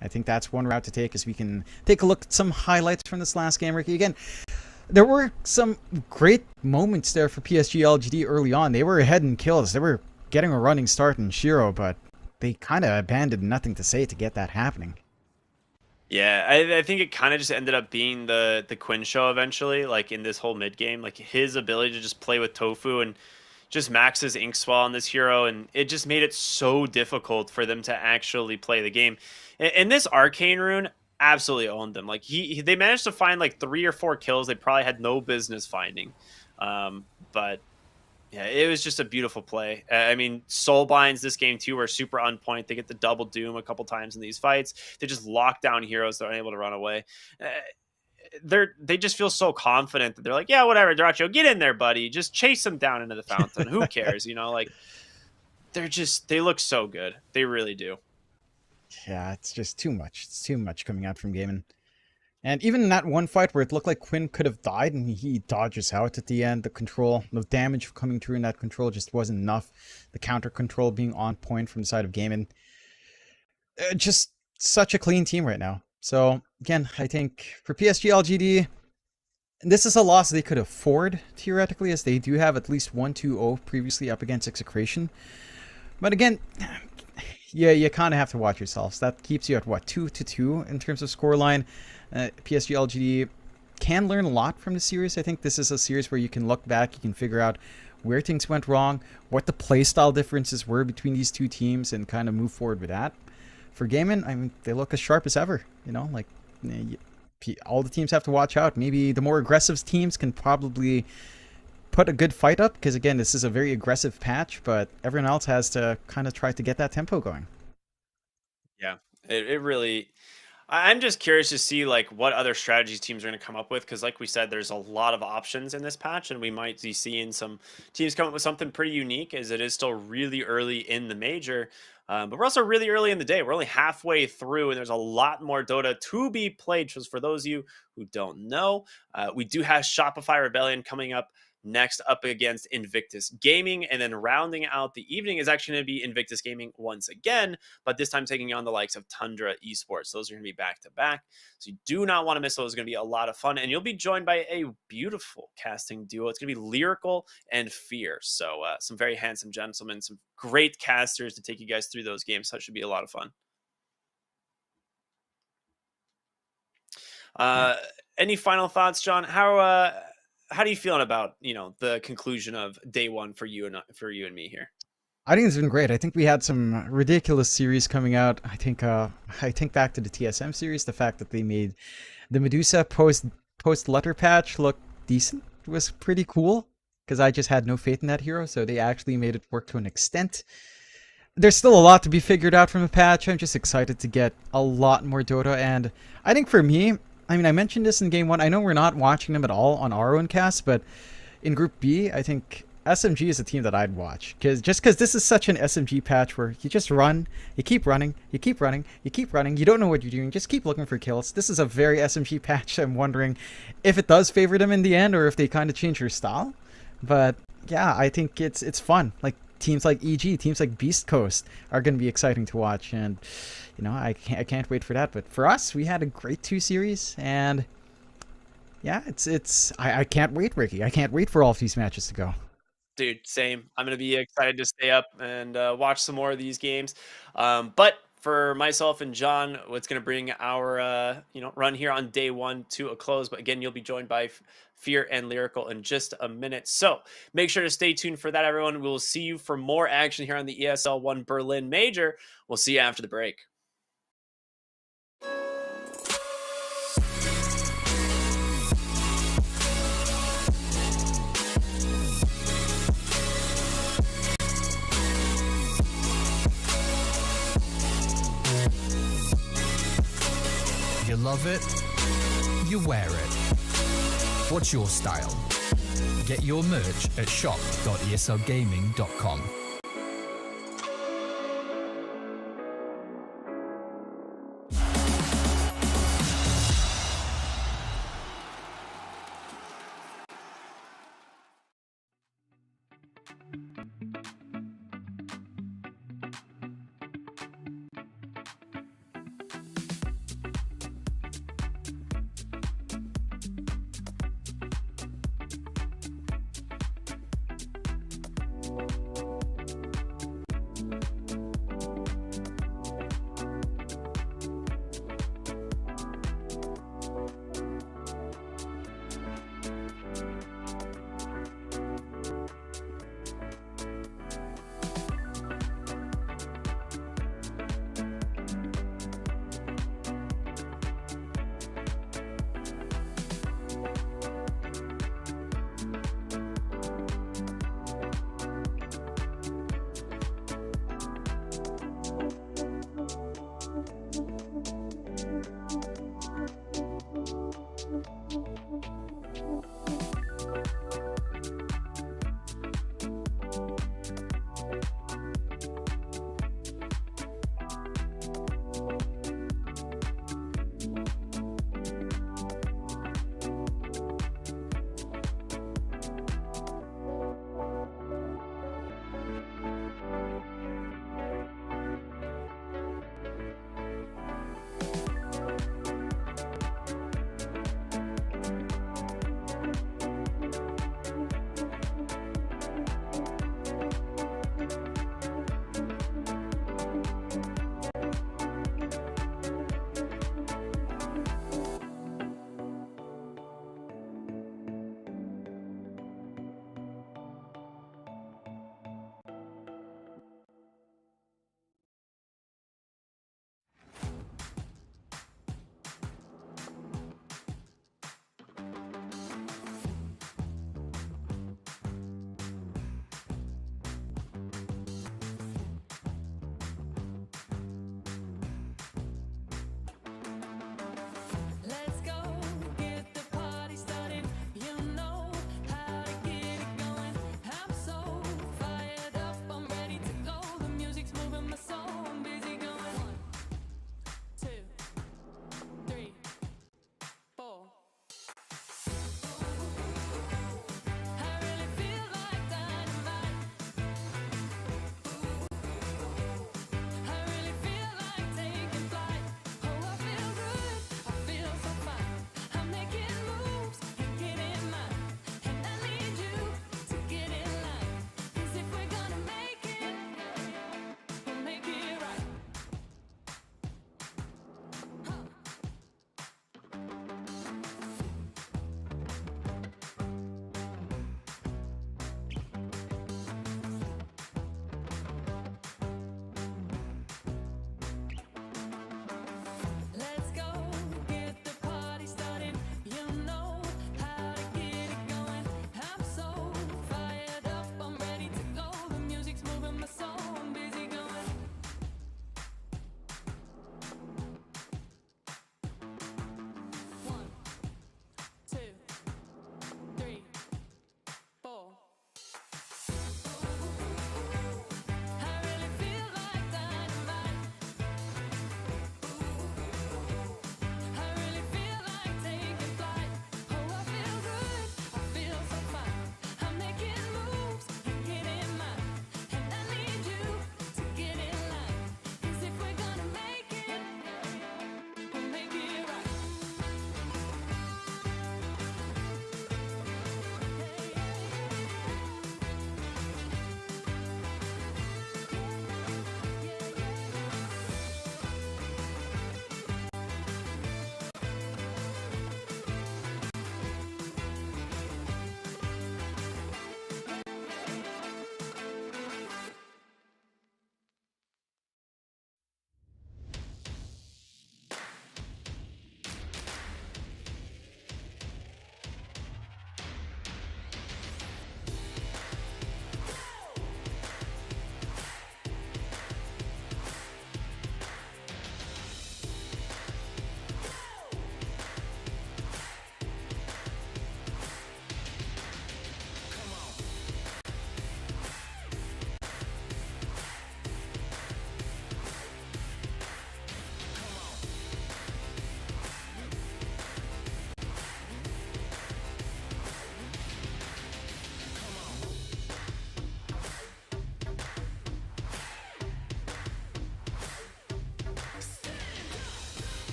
I think that's one route to take, as we can take a look at some highlights from this last game, Ricky. Again, there were some great moments there for PSG.LGD early on. They were ahead in kills. They were getting a running start in Shiro, but they kind of abandoned Nothing to Say to get that happening. Yeah, I think it kind of just ended up being the Quinn show eventually, like in this whole mid game, like his ability to just play with Tofu and just max his ink swell on this hero, and it just made it so difficult for them to actually play the game. And this Arcane Rune absolutely owned them. Like, they managed to find like 3 or 4 kills they probably had no business finding. But yeah, it was just a beautiful play. I mean, Soulbinds this game too were super on point. They get the double Doom a couple times in these fights. They just lock down heroes that are unable to run away. They just feel so confident that they're like, yeah, whatever, Daracho, get in there, buddy. Just chase them down into the fountain. Who cares? You know, like, they look so good. They really do. Yeah, it's just too much. It's too much coming out from Gaiman. And even in that one fight where it looked like Quinn could have died and he dodges out at the end, the damage coming through in that control just wasn't enough. The counter control being on point from the side of Gaiman. Just such a clean team right now. So again, I think for PSG.LGD, this is a loss they could afford theoretically, as they do have at least 1-2-0 previously up against Execration. But again, yeah, you kind of have to watch yourselves. That keeps you at what, 2-2 in terms of scoreline. PSG.LGD can learn a lot from the series. I think this is a series where you can look back, you can figure out where things went wrong, what the playstyle differences were between these two teams, and kind of move forward with that. For Gaiman, I mean, they look as sharp as ever. You know, like, all the teams have to watch out. Maybe the more aggressive teams can probably put a good fight up, because again, this is a very aggressive patch, but everyone else has to kind of try to get that tempo going. Yeah, it really... I'm just curious to see like what other strategies teams are going to come up with, because like we said, there's a lot of options in this patch, and we might be seeing some teams come up with something pretty unique, as it is still really early in the major. But we're also really early in the day. We're only halfway through, and there's a lot more Dota to be played. Just for those of you who don't know, we do have Shopify Rebellion coming up next up against Invictus Gaming. And then rounding out the evening is actually going to be Invictus Gaming once again, but this time taking on the likes of Tundra Esports. Those are going to be back to back. So you do not want to miss those. It's going to be a lot of fun. And you'll be joined by a beautiful casting duo. It's going to be Lyrical and Fear. So some very handsome gentlemen, some great casters to take you guys through those games. So it should be a lot of fun. Any final thoughts, John? How are you feeling about, the conclusion of day one for you and me here? I think it's been great. I think we had some ridiculous series coming out. I think back to the TSM series, the fact that they made the Medusa post letter patch look decent was pretty cool, because I just had no faith in that hero, so they actually made it work to an extent. There's still a lot to be figured out from the patch. I'm just excited to get a lot more Dota, and I think for me, I mean, I mentioned this in game one. I know we're not watching them at all on our own cast, but in Group B, I think SMG is a team that I'd watch, because this is such an SMG patch where you just run, you keep running, you keep running, you keep running, you don't know what you're doing, just keep looking for kills. This is a very SMG patch. I'm wondering if it does favor them in the end, or if they kind of change their style. But yeah, I think it's fun. Like teams like EG, teams like Beast Coast are going to be exciting to watch, and I can't wait for that. But for us, we had a great 2 series, and yeah, I can't wait, Ricky. I can't wait for all of these matches to go. Dude, same. I'm going to be excited to stay up and watch some more of these games. But for myself and John, what's going to bring our run here on day one to a close. But again, you'll be joined by Fear and Lyrical in just a minute. So make sure to stay tuned for that, everyone. We'll see you for more action here on the ESL One Berlin Major. We'll see you after the break. You love it, you wear it. What's your style? Get your merch at shop.eslgaming.com.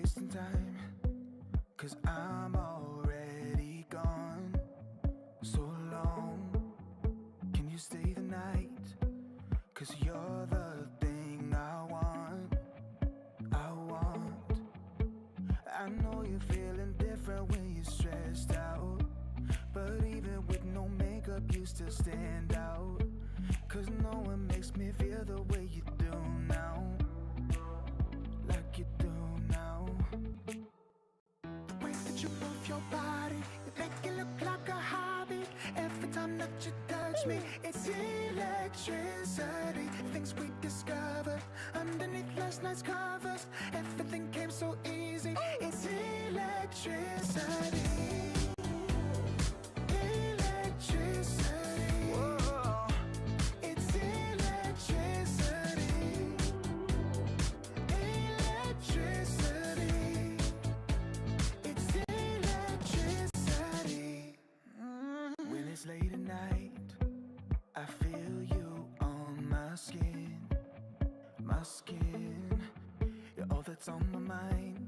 wasting time, 'cause I'm already gone. So long, can you stay the night? 'Cause you're the thing I want. I know you're feeling different when you're stressed out, but even with no makeup you still stand out. 'Cause no one makes me feel the way you do now, like you do now. The way that you move your body, you make it look like a hobby. Every time that you touch me, it's electricity. Things we discovered underneath last night's covers. Everything came so easy. It's electricity. Electricity. Whoa. It's electricity. Electricity. It's electricity. When it's late at night, I feel you on my skin. My skin. You're all that's on my mind.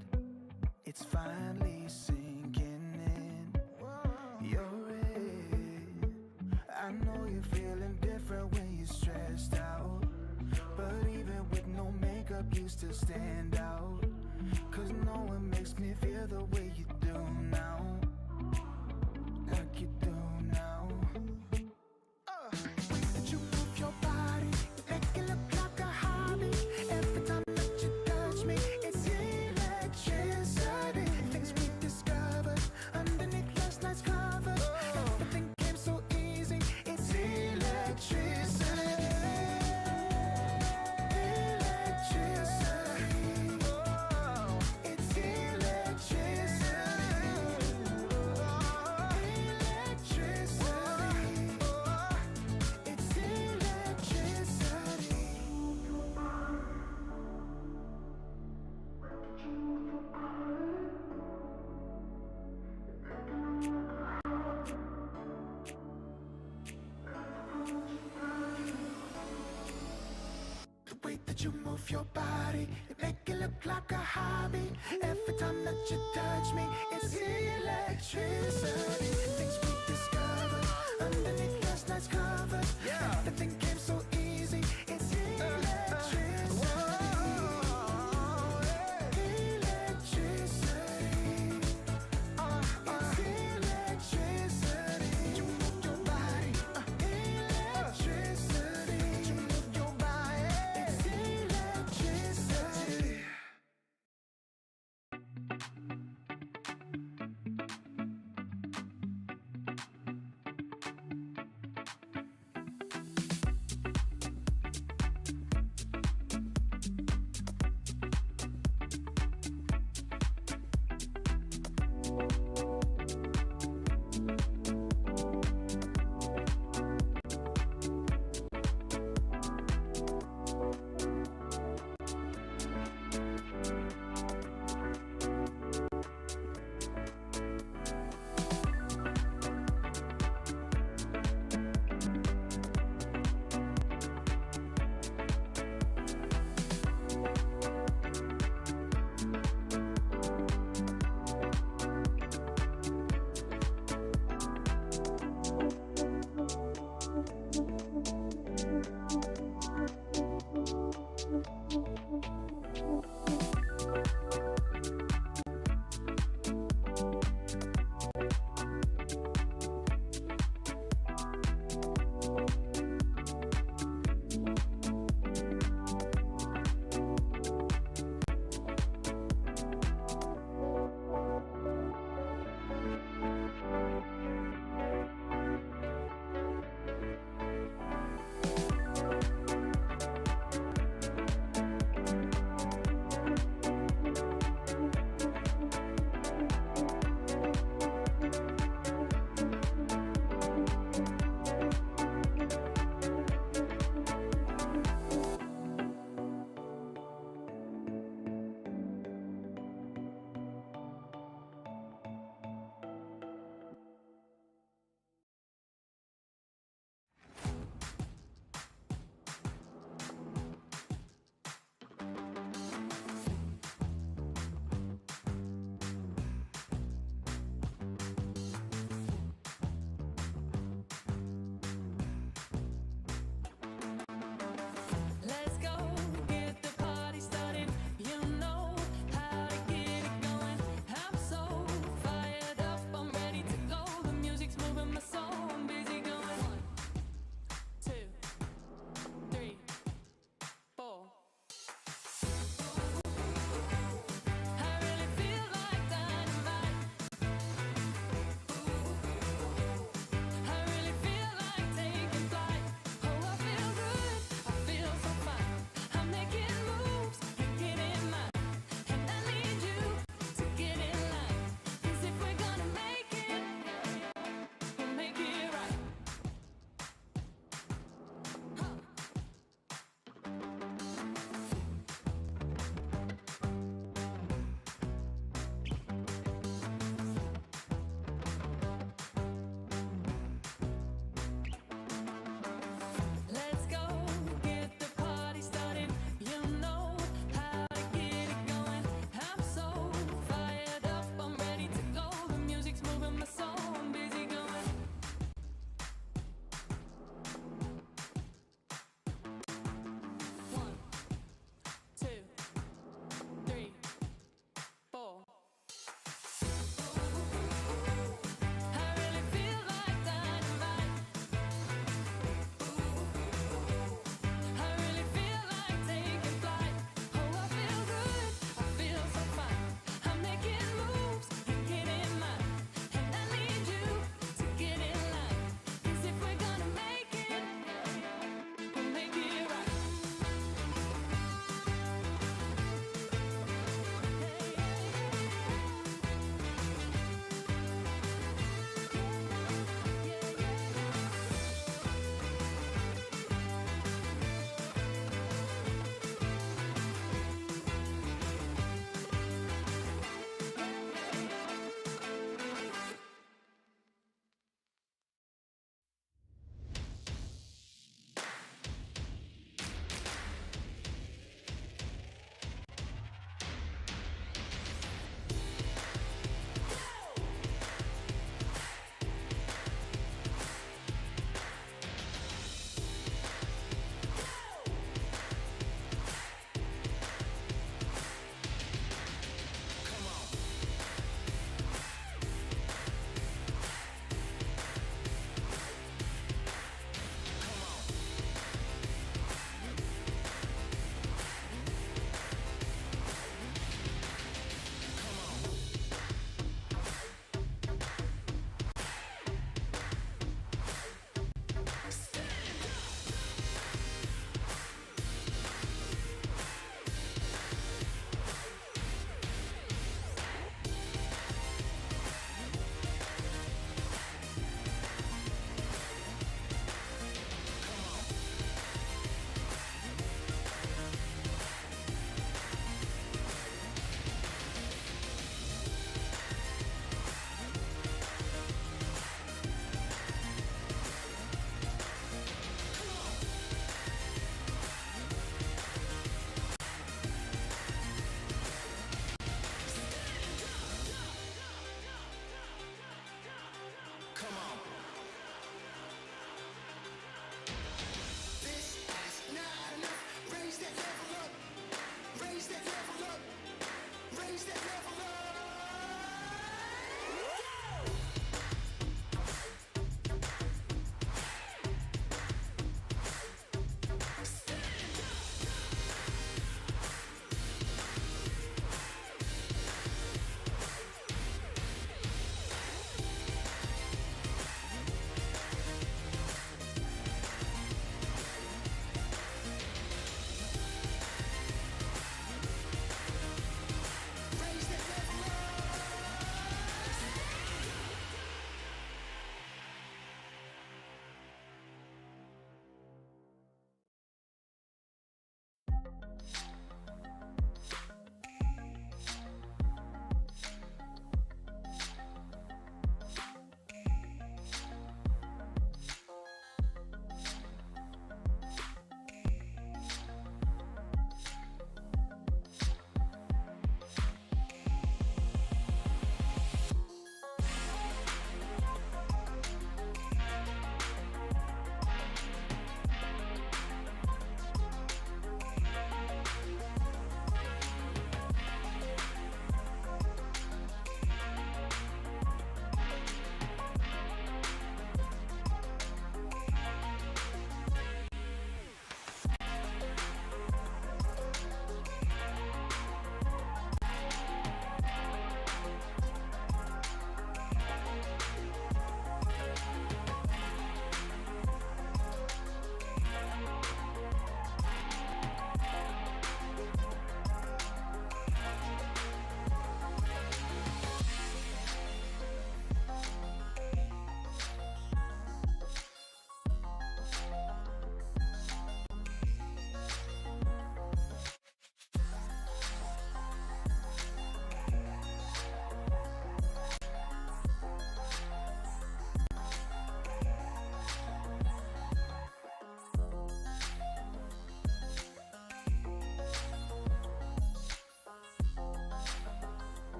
It's finally sinking in. You're it. I know you're feeling different when you're stressed out, but even with no makeup you still stand out. 'Cause no one makes me feel the way you do now, like you do now. The way that you move your body, you make it look like a hobby. Every time that you touch me, it's electricity. Things we discovered underneath last night's covers. Everything came so easy. It's electricity. Electricity. Oh, it's electricity. Electricity. It's electricity. The way that you move your body, you make it look like a hobby. Every time that you touch me, it's electricity. Things we discovered underneath last night's covers. Everything came so easy. It's electricity. Electricity. It's electricity. You move your body. Electricity. You move your body. It's electricity.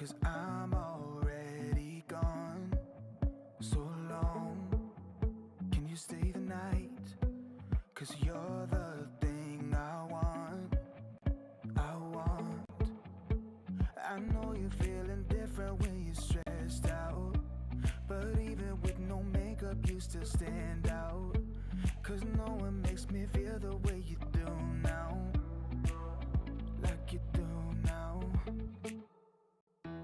'cause I'm already gone. So long, can you stay the night? 'Cause you're the thing I want. I know you're feeling different when you're stressed out, but even with no makeup you still stand out. 'Cause no one makes me feel the way you do now, like you do now.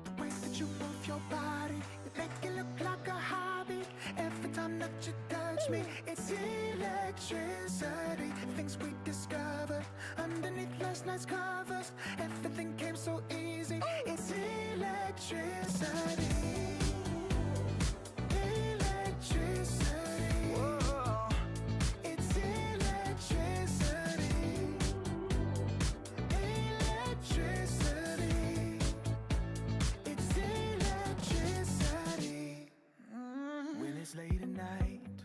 The way that you move your body, you make it look like a hobby. Every time that you touch me, it's electricity. Things we discovered underneath last night's covers. Everything came so easy. It's electricity. Electricity. Whoa. It's electricity. Electricity. It's electricity. When it's late at night,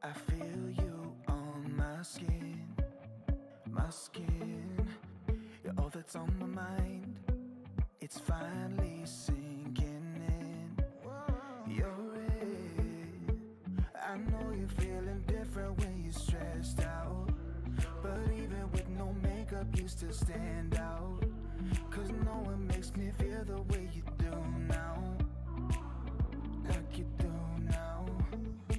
I feel you on my skin. My skin. You're all that's on my mind. It's finally sinking in. You're it. I know you're feeling different when you're stressed out, but even with no makeup you still stand out. 'Cause no one makes me feel the way you do now, like you do now. The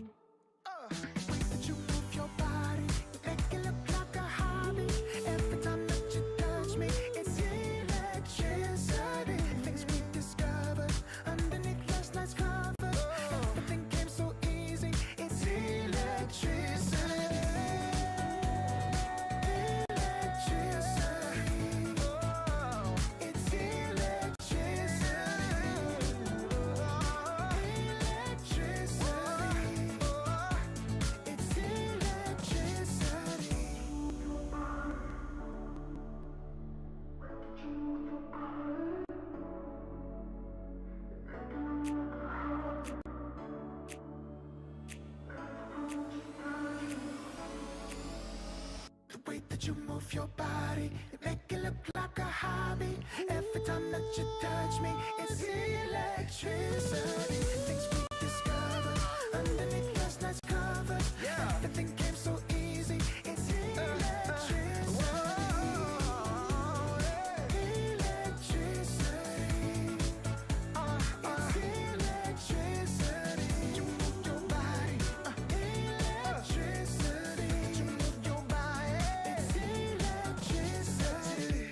way that you move your body, you make it look like a hobby. Every time that you touch me, it's electricity. Things we discovered underneath last night's covers. Everything came so easy. It's electricity. Electricity. It's electricity. Electricity. It's electricity. The way that you move your body, it make it look like a hobby. Every time that you touch me, it's electricity. Things we discovered underneath last night's covers. Everything came so easy. It's electricity. Electricity. It's electricity. You move your body. Electricity. You move your body. It's electricity.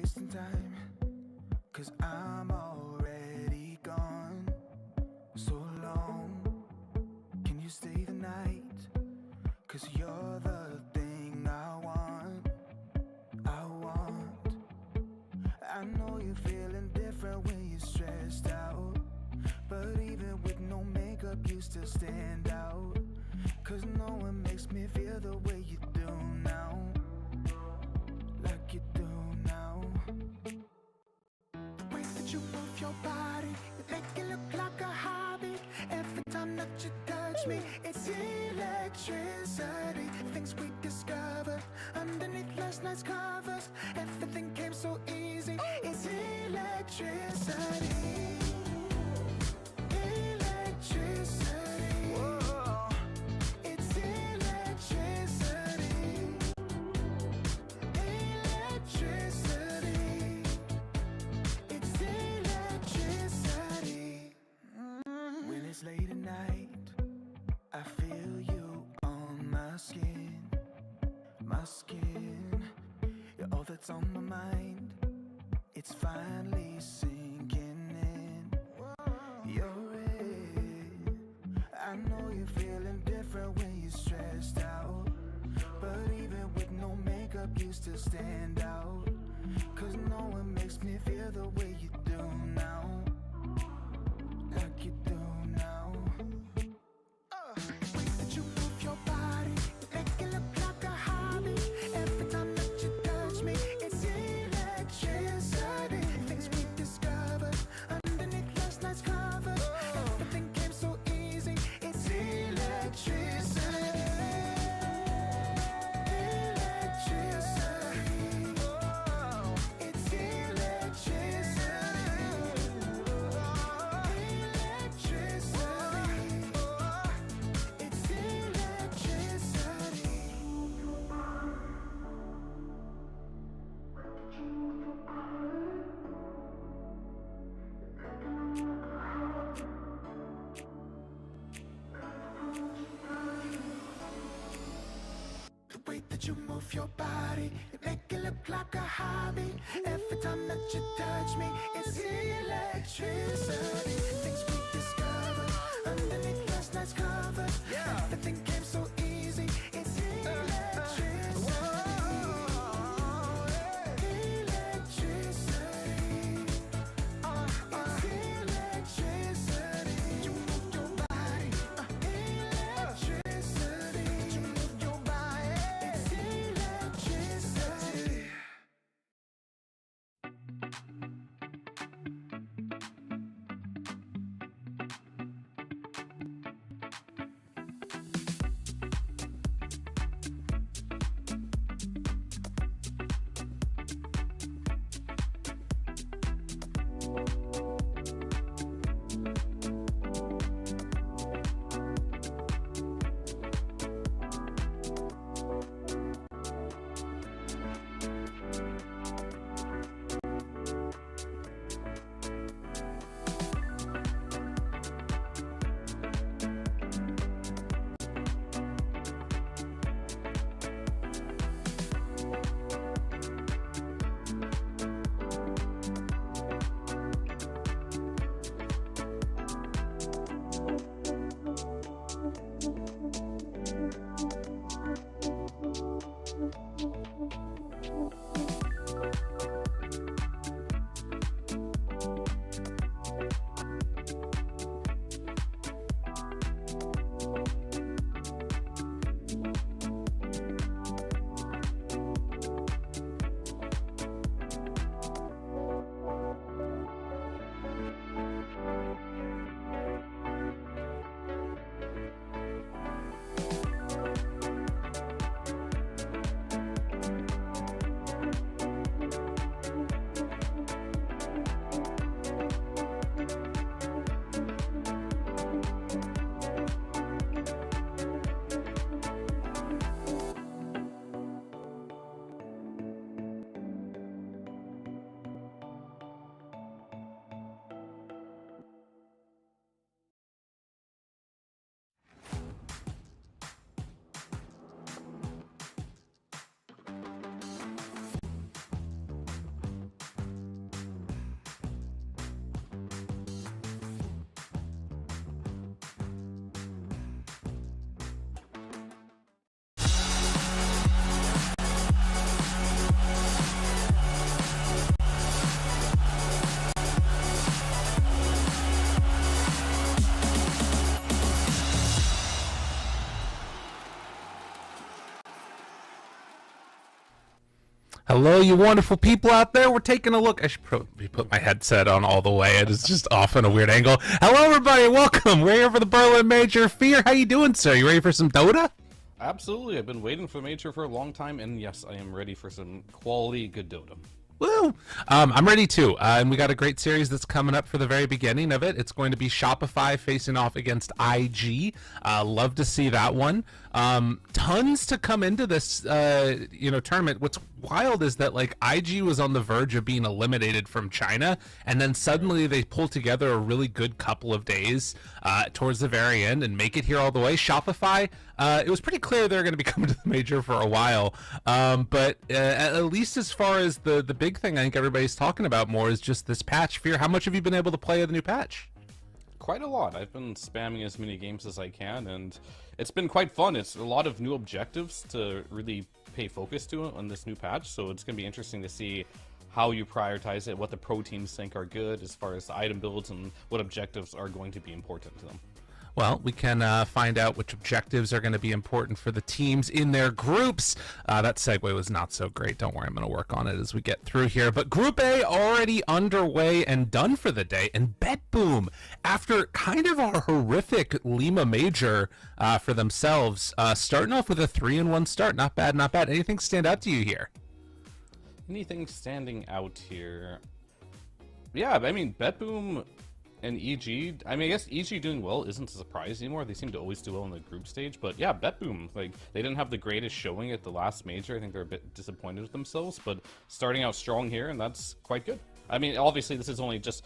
wasting time, 'cause I'm already gone. So long, can you stay the night? 'Cause you're the thing I want. I know you're feeling different when you're stressed out, but even with no makeup you still stand out. 'Cause no one makes me feel the way you do now, like you do now. The way that you move your body, you make it look like a hobby. Every time that you touch me, it's electricity. Things we discovered underneath last night's covers. Everything came so easy. It's electricity. Electricity. Whoa. It's electricity. Electricity. It's electricity. When it's late at night, I feel you on my skin. My skin. You're all that's on my mind. It's finally sinking in. You're it. I know you're feeling different when you're stressed out, but even with no makeup you still stand out. 'Cause no one makes me feel the way you do now, like you do now. The way that you move your body, you make it look like a hobby. Every time that you touch me, it's electricity. Things we discovered underneath last night's covers. Everything came so easy. It's electricity. Electricity. Oh, it's electricity. Electricity. It's electricity. The way that you move your body, you make it look like a hobby. Every time that you touch me, it's electricity. Things we discovered underneath last night's covers. Everything came so easy. It's electricity. Electricity. It's electricity. You move your body. Electricity. You move your body. It's electricity. Hello, you wonderful people out there. We're taking a look. I should probably put my headset on all the way. It is just off in a weird angle. Hello, everybody. Welcome. We're here for the Berlin Major. Fear, how you doing, sir? You ready for some Dota? Absolutely. I've been waiting for the Major for a long time, and yes, I am ready for some quality, good Dota. Woo! I'm ready too, and we got a great series that's coming up for the very beginning of it. It's going to be Shopify facing off against IG. Love to see that one. Tons to come into this, tournament. What's wild is that like IG was on the verge of being eliminated from China, and then suddenly they pull together a really good couple of days towards the very end and make it here all the way. Shopify, it was pretty clear they're going to be coming to the major for a while, but at least as far as the big thing I think everybody's talking about more is just this patch. Fear, how much have you been able to play of the new patch? Quite a lot. I've been spamming as many games as I can, and it's been quite fun. It's a lot of new objectives to really pay focus to on this new patch, so it's going to be interesting to see how you prioritize it, what the pro teams think are good as far as item builds, and what objectives are going to be important to them. Well, we can find out which objectives are going to be important for the teams in their groups. That segue was not so great. Don't worry, I'm going to work on it as we get through here. But Group A already underway and done for the day. And BetBoom, after kind of a horrific Lima Major for themselves, starting off with a 3-1 start. Not bad, not bad. Anything stand out to you here? Anything standing out here? Yeah, I mean, BetBoom and EG, I mean, I guess EG doing well isn't a surprise anymore. They seem to always do well in the group stage. But yeah, BetBoom, like, they didn't have the greatest showing at the last major. I think they're a bit disappointed with themselves, but starting out strong here, and that's quite good. I mean, obviously, this is only just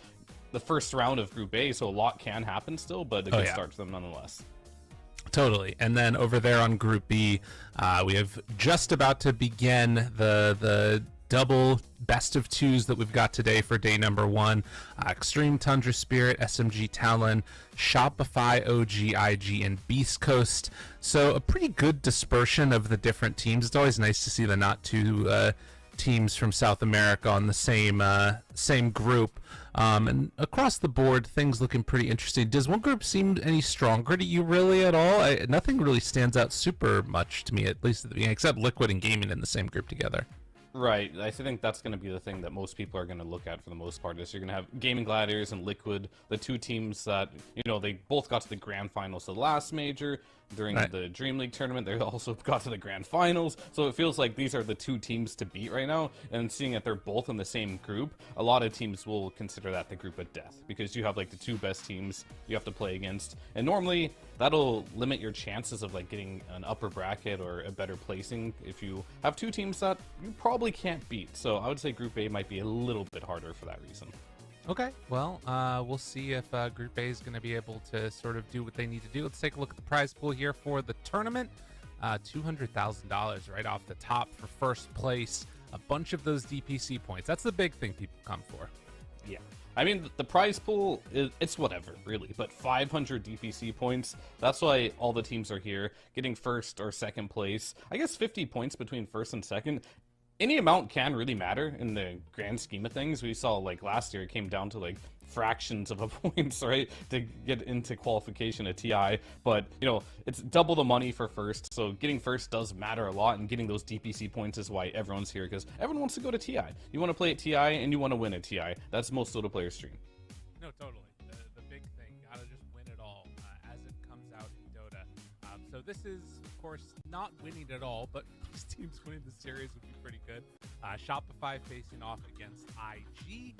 the first round of Group A, so a lot can happen still, but a good start to them nonetheless. Totally. And then over there on Group B, we have just about to begin the double best of twos that we've got today for day number 1. Extreme Tundra Spirit, SMG Talon, Shopify, OG, IG, and Beast Coast. So a pretty good dispersion of the different teams. It's always nice to see the not two teams from South America on the same group. And across the board, things looking pretty interesting. Does one group seem any stronger to you really at all? Nothing really stands out super much to me, at least at the beginning, except Liquid and Gaming in the same group together. Right, I think that's going to be the thing that most people are going to look at for the most part, is you're going to have Gaming Gladiators and Liquid, the two teams that, you know, they both got to the grand finals of the last major. During the Dream League tournament, they also got to the grand finals, so it feels like these are the two teams to beat right now, and seeing that they're both in the same group, a lot of teams will consider that the group of death, because you have like the two best teams you have to play against, and normally that'll limit your chances of like getting an upper bracket or a better placing if you have two teams that you probably can't beat. So I would say Group A might be a little bit harder for that reason. Okay, well, we'll see if Group A is going to be able to sort of do what they need to do. Let's take a look at the prize pool here for the tournament. $200,000 right off the top for first place. A bunch of those DPC points. That's the big thing people come for. Yeah. I mean, the prize pool, it's whatever, really. But 500 DPC points, that's why all the teams are here. Getting first or second place. I guess 50 points between first and second. Any amount can really matter in the grand scheme of things. We saw, like, last year it came down to, like, fractions of a points, right, to get into qualification at TI. But, you know, it's double the money for first, so getting first does matter a lot, and getting those DPC points is why everyone's here, because everyone wants to go to TI. You want to play at TI, and you want to win at TI. That's most Dota players' dream. No, totally. The big thing, gotta just win it all as it comes out in Dota. So this is, of course, not winning at all, but these teams winning the series would be pretty good. Shopify facing off against IG.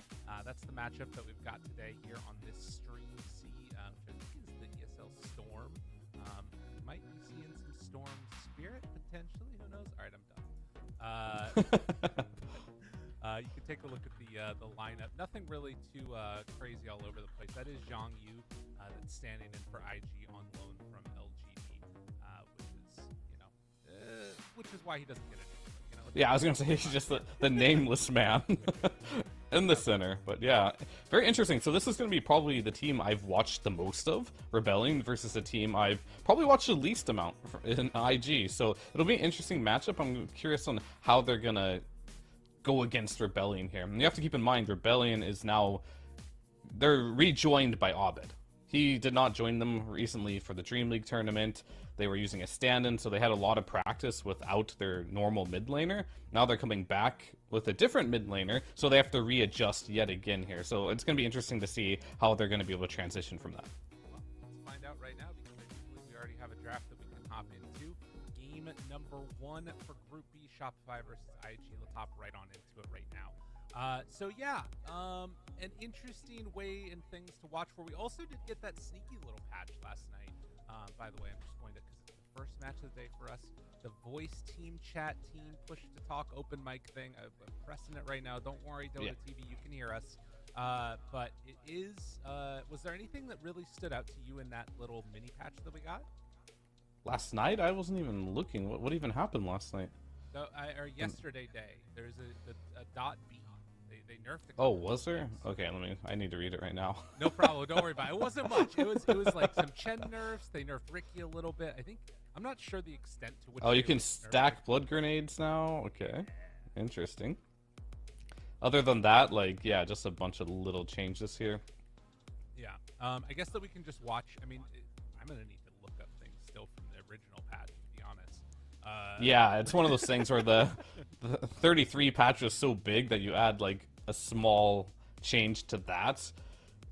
That's the matchup that we've got today here on this Stream C, which I think is the ESL Storm. Might be seeing some Storm Spirit, potentially. Who knows? All right, I'm done. You can take a look at the lineup. Nothing really too crazy all over the place. That is Zhang Yu that's standing in for IG on loan from LGD, which is why he doesn't get it. Yeah, I was going to say he's just the nameless man in the center. But yeah, very interesting. So this is going to be probably the team I've watched the most of, Rebellion, versus a team I've probably watched the least amount in IG. So it'll be an interesting matchup. I'm curious on how they're going to go against Rebellion here. And you have to keep in mind, Rebellion is now, they're rejoined by Abed. He did not join them recently for the Dream League tournament. They were using a stand-in, so they had a lot of practice without their normal mid laner. Now they're coming back with a different mid laner, so they have to readjust yet again here. So it's going to be interesting to see how they're going to be able to transition from that. Well, let's find out right now, because I do believe we already have a draft that we can hop into. Game number 1 for Group B, Shopify versus IG. Let's hop right on into it right now. An interesting way and things to watch for. We also did get that sneaky little patch last night. By the way, I'm just going to, because it's the first match of the day for us, the voice team, chat team, push to talk, open mic thing. I'm pressing it right now. Don't worry, Dota TV, you can hear us. But it is, was there anything that really stood out to you in that little mini patch that we got? Last night? I wasn't even looking. What even happened last night? So, or yesterday day, there's a dot B. They nerfed the. Oh, was there? Okay, I need to read it right now. No problem. Don't worry about it. It wasn't much. It was like some Chen nerfs. They nerfed Ricky a little bit. I'm not sure the extent to which. Oh, you can stack blood grenades now. Okay, interesting. Other than that, just a bunch of little changes here. Yeah. I guess that we can just watch. I mean, I'm gonna need to look up things still from the original patch, to be honest. Yeah, it's one of those things where the 33 patch was so big that you add a small change to that.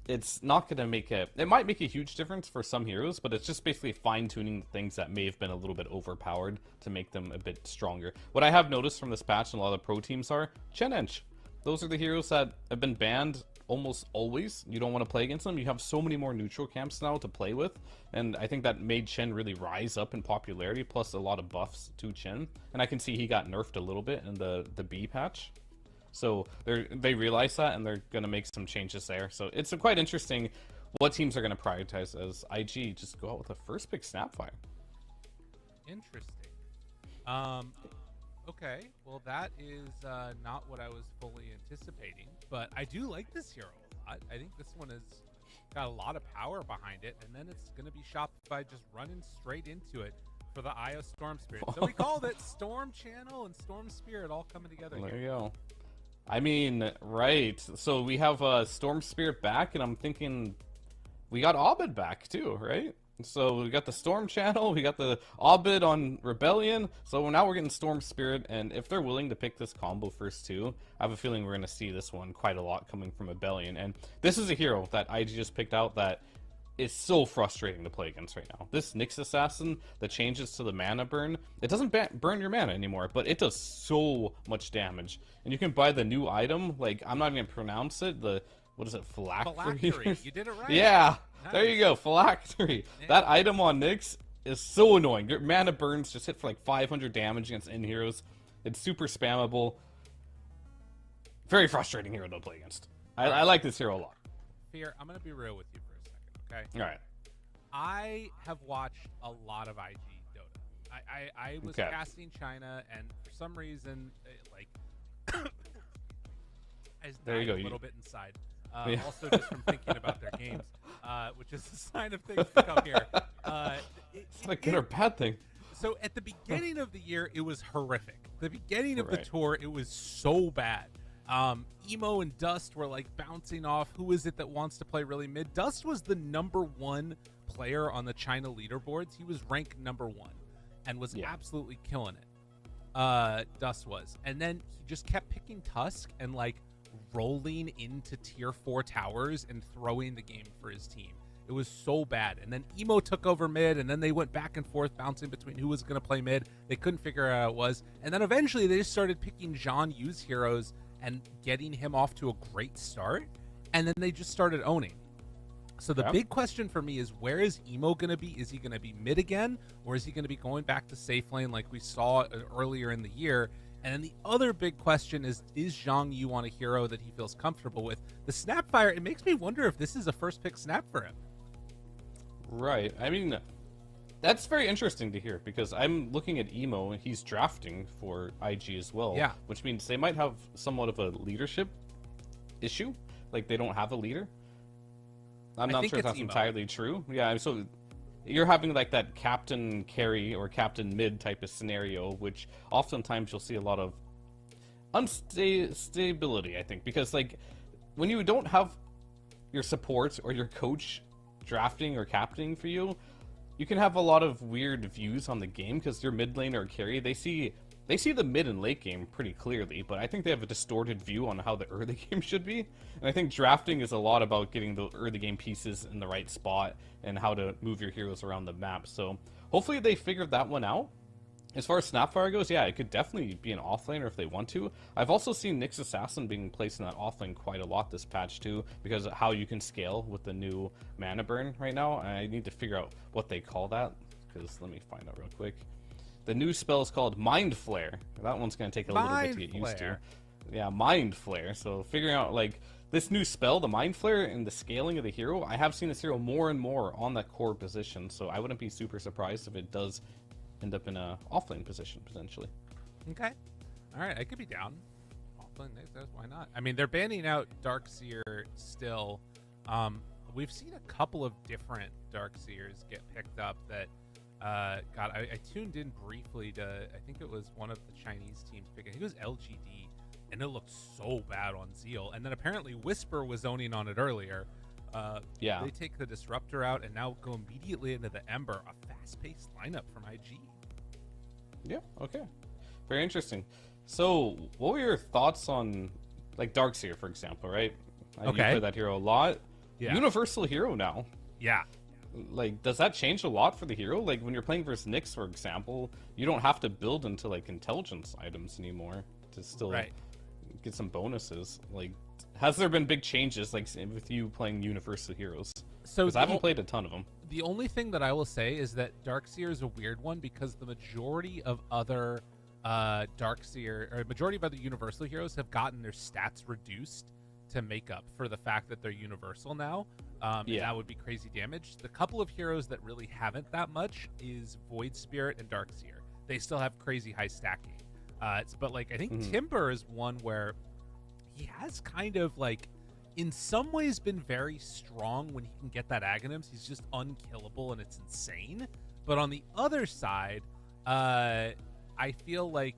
It's not going to make it might make a huge difference for some heroes, but it's just basically fine-tuning things that may have been a little bit overpowered to make them a bit stronger. What I have noticed from this patch and a lot of pro teams are Chen Ench. Those are the heroes that have been banned almost always. You don't want to play against them. You have so many more neutral camps now to play with, and I think that made Chen really rise up in popularity, plus a lot of buffs to Chen. And I can see he got nerfed a little bit in the B patch. So they realize that, and they're going to make some changes there. So it's quite interesting what teams are going to prioritize as IG just go out with a first pick Snapfire. Interesting. Okay, well that is not what I was fully anticipating, but I do like this hero a lot. I think this one has got a lot of power behind it, and then it's going to be Shopify just running straight into it for the Io Storm Spirit. So we called it Storm Channel and Storm Spirit all coming together. There you go. I mean, right. So we have Storm Spirit back, and I'm thinking we got Obid back too, right? So we got the Storm Channel, we got the Obid on Rebellion, so now we're getting Storm Spirit, and if they're willing to pick this combo first too, I have a feeling we're going to see this one quite a lot coming from Rebellion. And this is a hero that IG just picked out that is so frustrating to play against right now. This Nyx Assassin, the changes to the mana burn, it doesn't burn your mana anymore, but it does so much damage. And you can buy the new item, I'm not even going to pronounce it, what is it, Phylactery? You did it right. Yeah, nice. There you go, Phylactery. Yeah. That item on Nyx is so annoying. Your mana burns just hit for 500 damage against in-heroes. It's super spammable. Very frustrating hero to play against. I like this hero a lot. Fear, I'm going to be real with you for a second, okay? All right. I have watched a lot of IG Dota. I was casting China, and for some reason, I just died a little bit inside. Also just from thinking about their games, which is a sign of things to come here. It's not a good or bad thing. So at the beginning of the year, it was horrific. The beginning of the tour, it was so bad. Emo and Dust were bouncing off. Who is it that wants to play really mid? Dust was the #1 player on the China leaderboards. He was ranked #1 and was absolutely killing it. Dust was. And then he just kept picking Tusk and rolling into tier 4 towers and throwing the game for his team. It was so bad. And then Emo took over mid, and then they went back and forth bouncing between who was going to play mid. They couldn't figure out who it was. And then eventually they just started picking Zhang Yu's heroes and getting him off to a great start. And then they just started owning. So the big question for me is, where is Emo going to be? Is he going to be mid again? Or is he going to be going back to safe lane like we saw earlier in the year? And then the other big question is Zhang Yu on a hero that he feels comfortable with? The Snapfire, it makes me wonder if this is a first pick snap for him. Right. I mean, that's very interesting to hear, because I'm looking at Emo and he's drafting for IG as well. Yeah. Which means they might have somewhat of a leadership issue. They don't have a leader. I'm not sure if that's entirely true. Yeah, so you're having that captain carry or captain mid type of scenario, which oftentimes you'll see a lot of instability, I think, because when you don't have your support or your coach drafting or captaining for you, you can have a lot of weird views on the game, because your mid lane or carry, they see they see the mid and late game pretty clearly, but I think they have a distorted view on how the early game should be. And I think drafting is a lot about getting the early game pieces in the right spot and how to move your heroes around the map. So hopefully they figured that one out. As far as Snapfire goes, yeah, it could definitely be an offlaner if they want to. I've also seen Nyx Assassin being placed in that offlane quite a lot this patch too, because of how you can scale with the new mana burn right now. I need to figure out what they call that, because let me find out real quick. The new spell is called Mind Flare. That one's going to take a little bit to get used to. Yeah, Mind Flare. So figuring out, like, this new spell, the Mind Flare, and the scaling of the hero, I have seen this hero more and more on that core position, so I wouldn't be super surprised if it does end up in a offlane position, potentially. Okay. All right, I could be down. Offlane, why not? I mean, they're banning out Darkseer still. We've seen a couple of different Darkseers get picked up that God, I tuned in briefly to, I think it was one of the Chinese teams picking, I think it was LGD, and it looked so bad on Zeal. And then apparently Whisper was zoning on it earlier. Yeah. They take the Disruptor out and now go immediately into the Ember, a fast-paced lineup from IG. Yeah, okay. Very interesting. So, what were your thoughts on, like, Darkseer, for example, right? You play that hero a lot. Yeah. Universal hero now. Yeah. Like, does that change a lot for the hero? Like, when you're playing versus Nyx, for example, you don't have to build into, like, intelligence items anymore to still get some bonuses. Like, has there been big changes, like, with you playing universal heroes? So because I haven't played a ton of them. The only thing that I will say is that Darkseer is a weird one because the majority of other Darkseer, or majority of other universal heroes have gotten their stats reduced to make up for the fact that they're universal now. And that would be crazy damage. The couple of heroes that really haven't that much is Void Spirit and Darkseer. They still have crazy high stacking. But like, I think Timber is one where he has kind of like, in some ways been very strong when he can get that Aghanims. He's just unkillable and it's insane. But on the other side, I feel like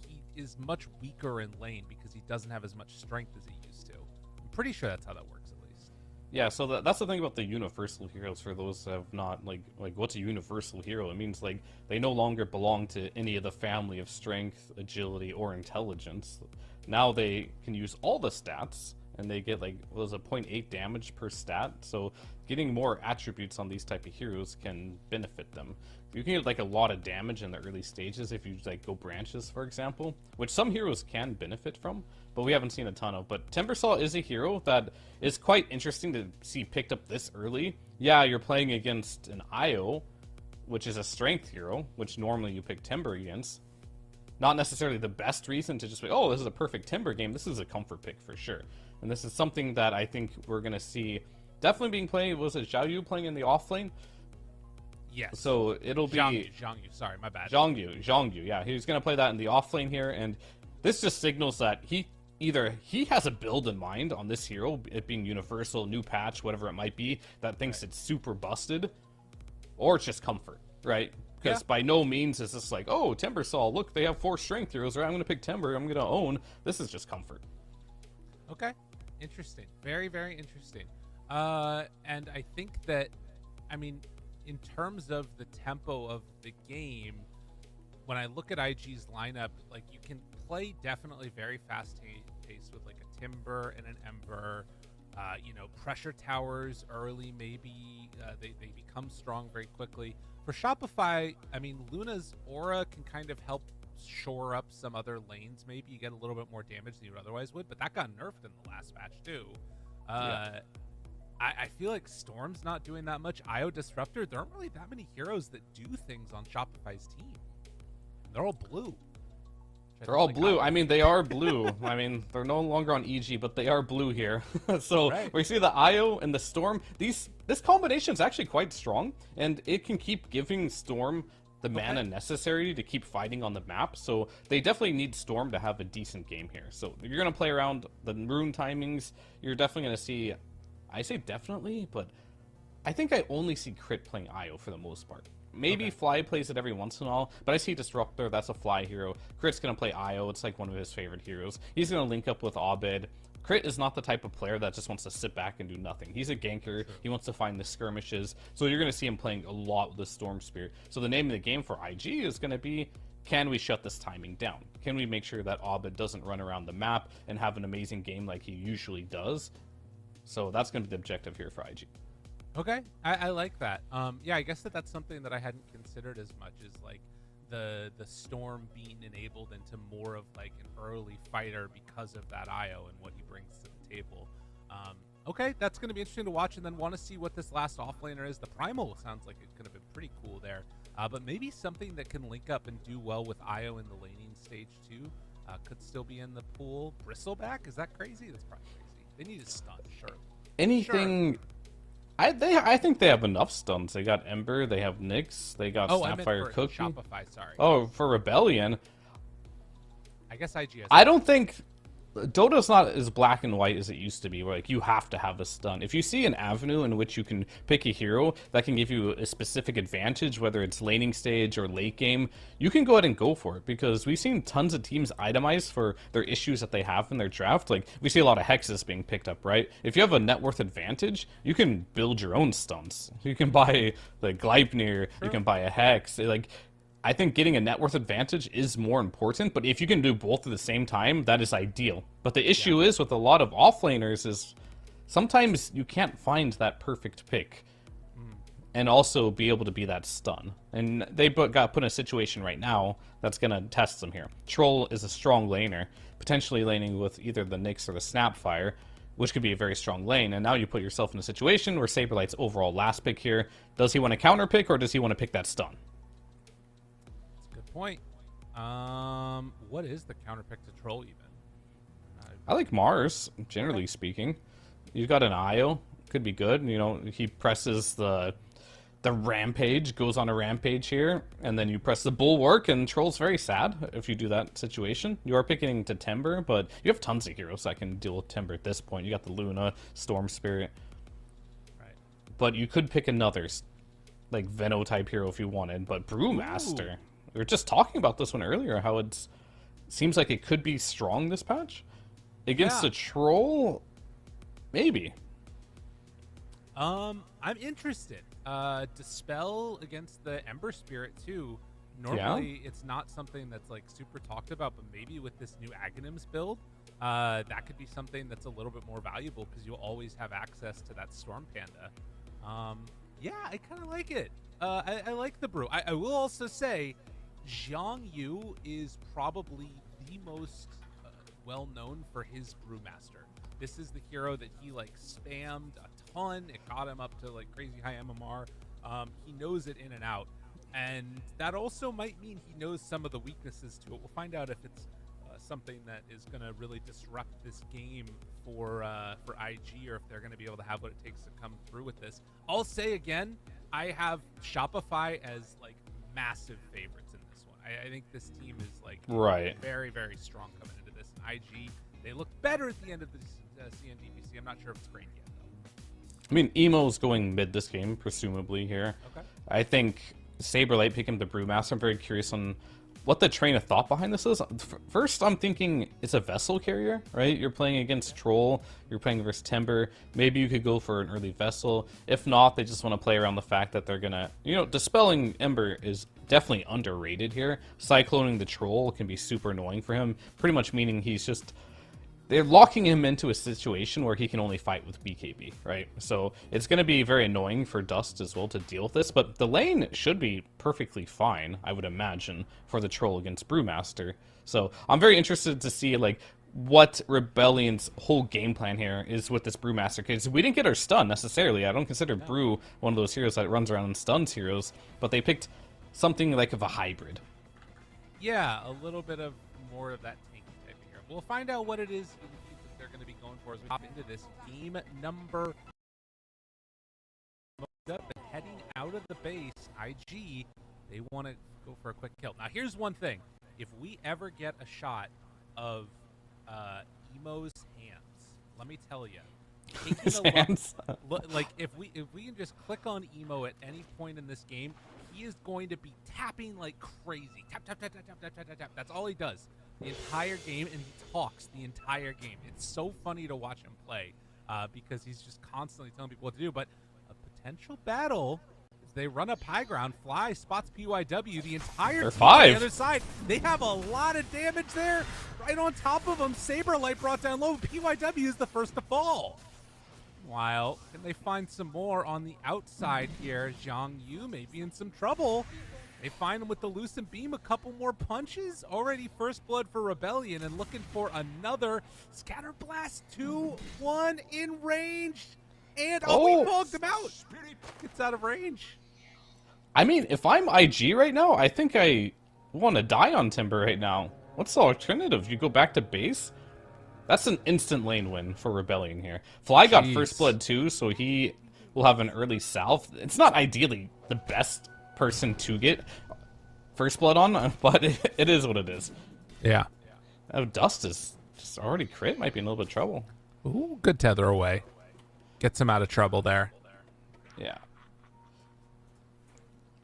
he is much weaker in lane because he doesn't have as much strength as he used to. I'm pretty sure that's how that works, at least. Yeah, so that's the thing about the universal heroes for those that have not, like what's a universal hero? It means, like, they no longer belong to any of the family of strength, agility, or intelligence. Now they can use all the stats, and they get, like, what was it, 0.8 damage per stat, so getting more attributes on these type of heroes can benefit them. You can get, like, a lot of damage in the early stages if you, like, go branches, for example, which some heroes can benefit from, but we haven't seen a ton of. But Timbersaw is a hero that is quite interesting to see picked up this early. Yeah, you're playing against an Io, which is a strength hero, which normally you pick Timber against. Not necessarily the best reason to just be, oh, this is a perfect Timber game. This is a comfort pick for sure. And this is something that I think we're going to see definitely being played. Was it Xiao Yu playing in the offlane? Yes. So it'll be Zhang Yu, sorry, my bad. Zhang Yu, yeah. He's going to play that in the offlane here. And this just signals that he has a build in mind on this hero, it being universal, new patch, whatever it might be, that thinks it's super busted, or it's just comfort, right? Because by no means is this like, oh, Timbersaw, look, they have 4 strength heroes, right? I'm going to pick Timber, I'm going to own. This is just comfort. Okay. Interesting. Very, very interesting. And I think that, I mean, in terms of the tempo of the game, when I look at IG's lineup, like, you can play definitely very fast-paced with, like, a Timber and an Ember. Pressure towers early, maybe they become strong very quickly. For Shopify, I mean, Luna's aura can kind of help shore up some other lanes. Maybe you get a little bit more damage than you otherwise would, but that got nerfed in the last patch too. I feel like Storm's not doing that much. IO Disruptor, there aren't really that many heroes that do things on Shopify's team. They're all blue. They're all blue. I mean, they are blue. I mean, they're no longer on EG, but they are blue here. So we see the IO and the Storm. This combination is actually quite strong, and it can keep giving Storm the mana necessary to keep fighting on the map. So they definitely need Storm to have a decent game here. So you're going to play around the rune timings. You're definitely going to see, I say definitely, but I think I only see Crit playing IO for the most part. Maybe Fly plays it every once in a while, but I see Disruptor, that's a Fly hero. Crit's going to play IO, it's like one of his favorite heroes. He's going to link up with Abed. Crit is not the type of player that just wants to sit back and do nothing. He's a ganker, he wants to find the skirmishes, so you're going to see him playing a lot with the Storm Spirit. So the name of the game for IG is going to be can we shut this timing down? Can we make sure that Abed doesn't run around the map and have an amazing game like he usually does? So that's going to be the objective here for IG. Okay, I like that. Yeah, I guess that's something that I hadn't considered as much, is like the Storm being enabled into more of like an early fighter because of that IO and what he brings to the table. Okay, that's going to be interesting to watch, and then want to see what this last offlaner is. The Primal sounds like it's going to be pretty cool there, but maybe something that can link up and do well with IO in the laning stage too. Could still be in the pool. Bristleback, is that crazy? That's probably crazy. They need a stun, sure. Anything... Sure. I think they have enough stuns. They got Ember, they have Nyx, they got Snapfire Cookie. Shopify, sorry. Oh, for Rebellion. I guess IGS. I don't think Dota's not as black and white as it used to be, where like you have to have a stun. If you see an avenue in which you can pick a hero that can give you a specific advantage, whether it's laning stage or late game, you can go ahead and go for it, because we've seen tons of teams itemize for their issues that they have in their draft. Like, we see a lot of hexes being picked up, right? If you have a net worth advantage, you can build your own stuns. You can buy like Gleipnir, you can buy a hex. Like, I think getting a net worth advantage is more important, but if you can do both at the same time, that is ideal. But the issue is with a lot of offlaners is sometimes you can't find that perfect pick and also be able to be that stun. And they got put in a situation right now that's going to test them here. Troll is a strong laner, potentially laning with either the Nyx or the Snapfire, which could be a very strong lane. And now you put yourself in a situation where Saberlight's overall last pick here. Does he want to counter pick, or does he want to pick that stun? Point. What is the counter pick to Troll even? I like Mars, generally speaking. You've got an IO, could be good. You know, he presses the rampage, goes on a rampage here, and then you press the bulwark, and Troll's very sad if you do that situation. You are picking to Timber, but you have tons of heroes that can deal with Timber at this point. You got the Luna, Storm Spirit. Right. But you could pick another, like, Veno type hero if you wanted, but Brewmaster. Ooh. We were just talking about this one earlier, how it seems like it could be strong this patch. Against a Troll, maybe. I'm interested. Dispel against the Ember Spirit too. Normally, it's not something that's like super talked about, but maybe with this new Aghanims build, that could be something that's a little bit more valuable, because you'll always have access to that Storm Panda. Yeah, I kind of like it. I like the brew. I will also say, Zhang Yu is probably the most well-known for his Brewmaster. This is the hero that he like spammed a ton. It got him up to like crazy high MMR. He knows it in and out, and that also might mean he knows some of the weaknesses to it. We'll find out if it's something that is going to really disrupt this game for IG, or if they're going to be able to have what it takes to come through with this. I'll say again, I have Shopify as like massive favorites in this one. I think this team is like very, very strong coming into this. And IG, they look better at the end of the CNDBC. I'm not sure if it's great yet, though. I mean, Emo's going mid this game, presumably here. Okay. I think Saberlight picking the Brewmaster. I'm very curious on what the train of thought behind this is. First, I'm thinking it's a vessel carrier, right? You're playing against Troll, you're playing versus Timber. Maybe you could go for an early vessel. If not, they just want to play around the fact that they're gonna, you know, dispelling Ember is definitely underrated here. Cycloning the Troll can be super annoying for him, pretty much meaning he's just, they're locking him into a situation where he can only fight with BKB, right? So it's going to be very annoying for Dust as well to deal with this, but the lane should be perfectly fine, I would imagine, for the Troll against Brewmaster. So I'm very interested to see, like, what Rebellion's whole game plan here is with this Brewmaster, because we didn't get our stun necessarily. I don't consider Brew one of those heroes that runs around and stuns heroes, but they picked something like of a hybrid. Yeah, a little bit of more of that tanky type of hero. We'll find out what it is that they're going to be going for as we hop into this game number. Heading out of the base, IG, they want to go for a quick kill. Now, here's one thing. If we ever get a shot of Emo's hands, let me tell you, taking a look, like if we can just click on Emo at any point in this game, he is going to be tapping like crazy. Tap, tap, tap, tap, tap, tap, tap, tap, tap. That's all he does the entire game, and he talks the entire game. It's so funny to watch him play because he's just constantly telling people what to do. But a potential battle They run up high ground. Fly spots PYW. The entire They're team on the 5. other side. They have a lot of damage there. Right on top of them. Saberlight brought down low. PYW is the first to fall. While can they find some more on the outside here? Zhang Yu may be in some trouble. They find him with the Lucent Beam, a couple more punches. Already first blood for Rebellion and looking for another. Scatter Blast 2-1 in range. And we fogged him out. Gets out of range. I mean, if I'm IG right now, I think I want to die on Timber right now. What's the alternative? You go back to base? That's an instant lane win for Rebellion here. Fly got first blood too, so he will have an early salve. It's not ideally the best person to get first blood on, but it is what it is. Yeah. Oh, Dust is just already crit. Might be in a little bit of trouble. Ooh, good tether away. Gets him out of trouble there. Yeah.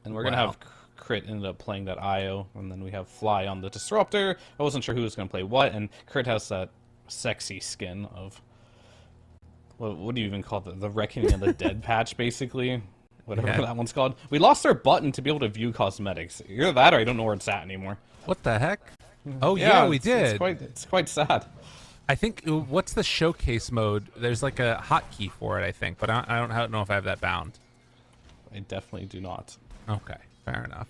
And we're going to have Crit ended up playing that IO, and then we have Fly on the Disruptor. I wasn't sure who was going to play what, and Crit has that sexy skin of... What do you even call it? The Reckoning of the Dead patch, basically. Whatever that one's called. We lost our button to be able to view cosmetics. Either that or I don't know where it's at anymore. What the heck? Oh, yeah, we did. It's quite sad. I think, what's the showcase mode? There's like a hotkey for it, I think, but I don't know if I have that bound. I definitely do not. Okay, fair enough.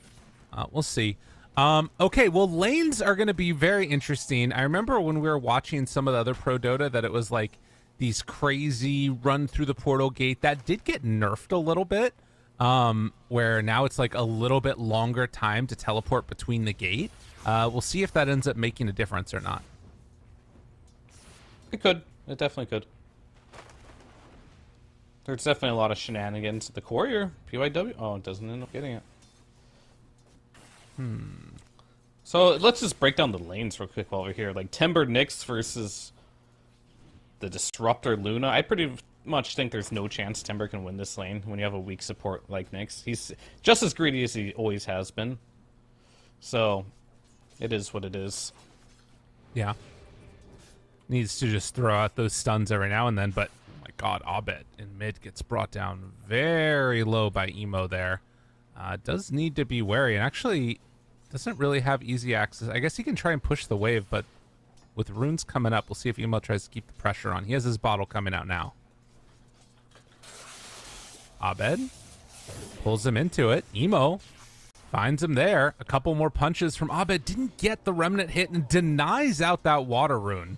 We'll see. Okay, well, lanes are going to be very interesting. I remember when we were watching some of the other Pro Dota that it was like these crazy run through the portal gate. That did get nerfed a little bit, where now it's like a little bit longer time to teleport between the gate. We'll see if that ends up making a difference or not. It could. It definitely could. There's definitely a lot of shenanigans. The courier, PYW. Oh, it doesn't end up getting it. So let's just break down the lanes real quick while we're here. Like Timber Nyx versus the Disruptor Luna. I pretty much think there's no chance Timber can win this lane when you have a weak support like Nyx. He's just as greedy as he always has been. So it is what it is. Yeah. Needs to just throw out those stuns every now and then, but oh my god, Abed in mid gets brought down very low by Emo there. Does need to be wary, and actually doesn't really have easy access. I guess he can try and push the wave, but with runes coming up, we'll see if Emo tries to keep the pressure on. He has his bottle coming out now. Abed pulls him into it. Emo finds him there. A couple more punches from Abed. Didn't get the remnant hit and denies out that water rune.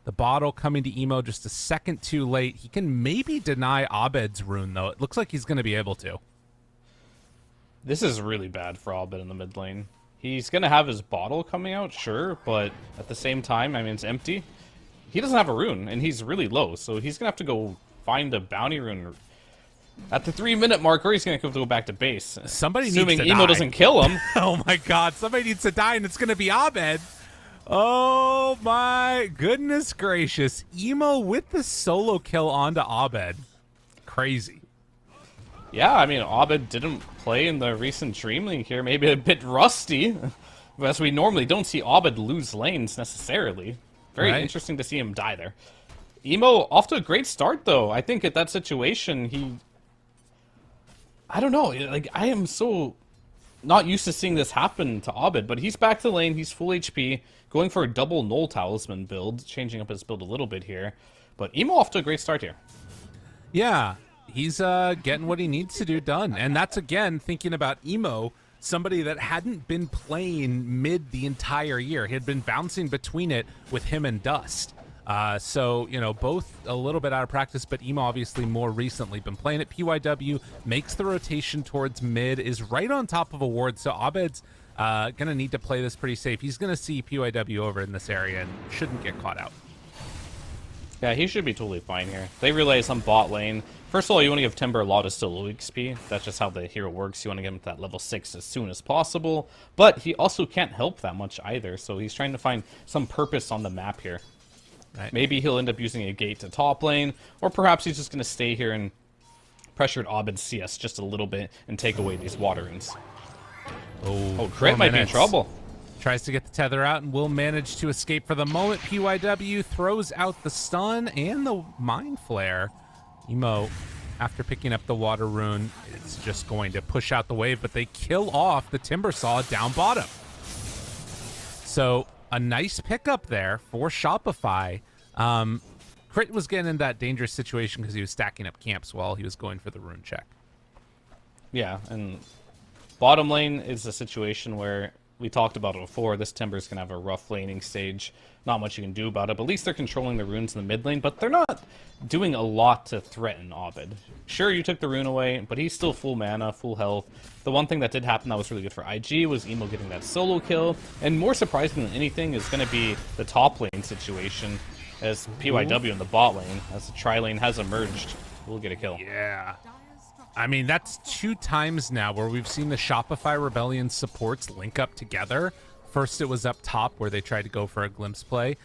The bottle coming to Emo just a second too late. He can maybe deny Abed's rune, though. It looks like he's going to be able to. This is really bad for Abed in the mid lane. He's going to have his bottle coming out, sure, but at the same time, I mean, it's empty. He doesn't have a rune, and he's really low, so he's going to have to go find a bounty rune at the 3-minute mark, or he's going to have to go back to base. Somebody assuming needs to Emo die. doesn't kill him. Oh my god, somebody needs to die, and it's going to be Abed. Oh my goodness gracious. Emo with the solo kill onto Abed. Crazy. Yeah, I mean, Abed didn't play in the recent Dream League here. Maybe a bit rusty. As we normally don't see Abed lose lanes necessarily. Very interesting to see him die there. Emo off to a great start, though. I think at that situation, he... I don't know. Like, I am so not used to seeing this happen to Abed, but he's back to the lane. He's full HP, going for a double Null Talisman build, changing up his build a little bit here. But Emo off to a great start here. Yeah, he's getting what he needs to do done. And that's, again, thinking about Emo, somebody that hadn't been playing mid the entire year. He had been bouncing between it with him and Dust. So, you know, both a little bit out of practice, but Emo obviously more recently been playing at PYW, makes the rotation towards mid, is right on top of a ward. So Abed's going to need to play this pretty safe. He's going to see PYW over in this area and shouldn't get caught out. Yeah, he should be totally fine here. They relay some bot lane. First of all, you want to give Timber a lot of still low XP. That's just how the hero works. You want to get him to that level 6 as soon as possible. But he also can't help that much either, so he's trying to find some purpose on the map here. Right. Maybe he'll end up using a gate to top lane, or perhaps he's just going to stay here and pressure Abed's CS just a little bit and take away these water runes. Oh, Crit might be in trouble. Tries to get the tether out and will manage to escape for the moment. PYW throws out the stun and the Mind Flare. Emo after picking up the water rune. It's just going to push out the wave, but they kill off the Timbersaw down bottom. So a nice pickup there for Shopify. Crit was getting in that dangerous situation because he was stacking up camps while he was going for the rune check. Yeah, and bottom lane is a situation where we talked about it before. This Timber's going to have a rough laning stage. Not much you can do about it, but at least they're controlling the runes in the mid lane, but they're not doing a lot to threaten Abed. Sure, you took the rune away, but he's still full mana, full health. The one thing that did happen that was really good for IG was Emo getting that solo kill, and more surprising than anything is going to be the top lane situation as PYW in the bot lane, as the tri-lane has emerged, will get a kill. Yeah. I mean, that's 2 times now where we've seen the Shopify Rebellion supports link up together. First, it was up top where they tried to go for a glimpse play.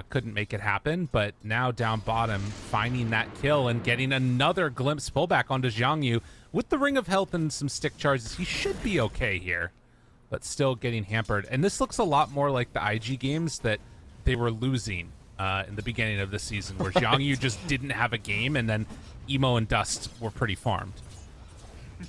Couldn't make it happen, but now down bottom, finding that kill and getting another glimpse pullback onto Jiangyu. With the Ring of Health and some stick charges, he should be okay here, but still getting hampered. And this looks a lot more like the IG games that they were losing in the beginning of the season, where Jiangyu just didn't have a game, and then Emo and Dust were pretty farmed.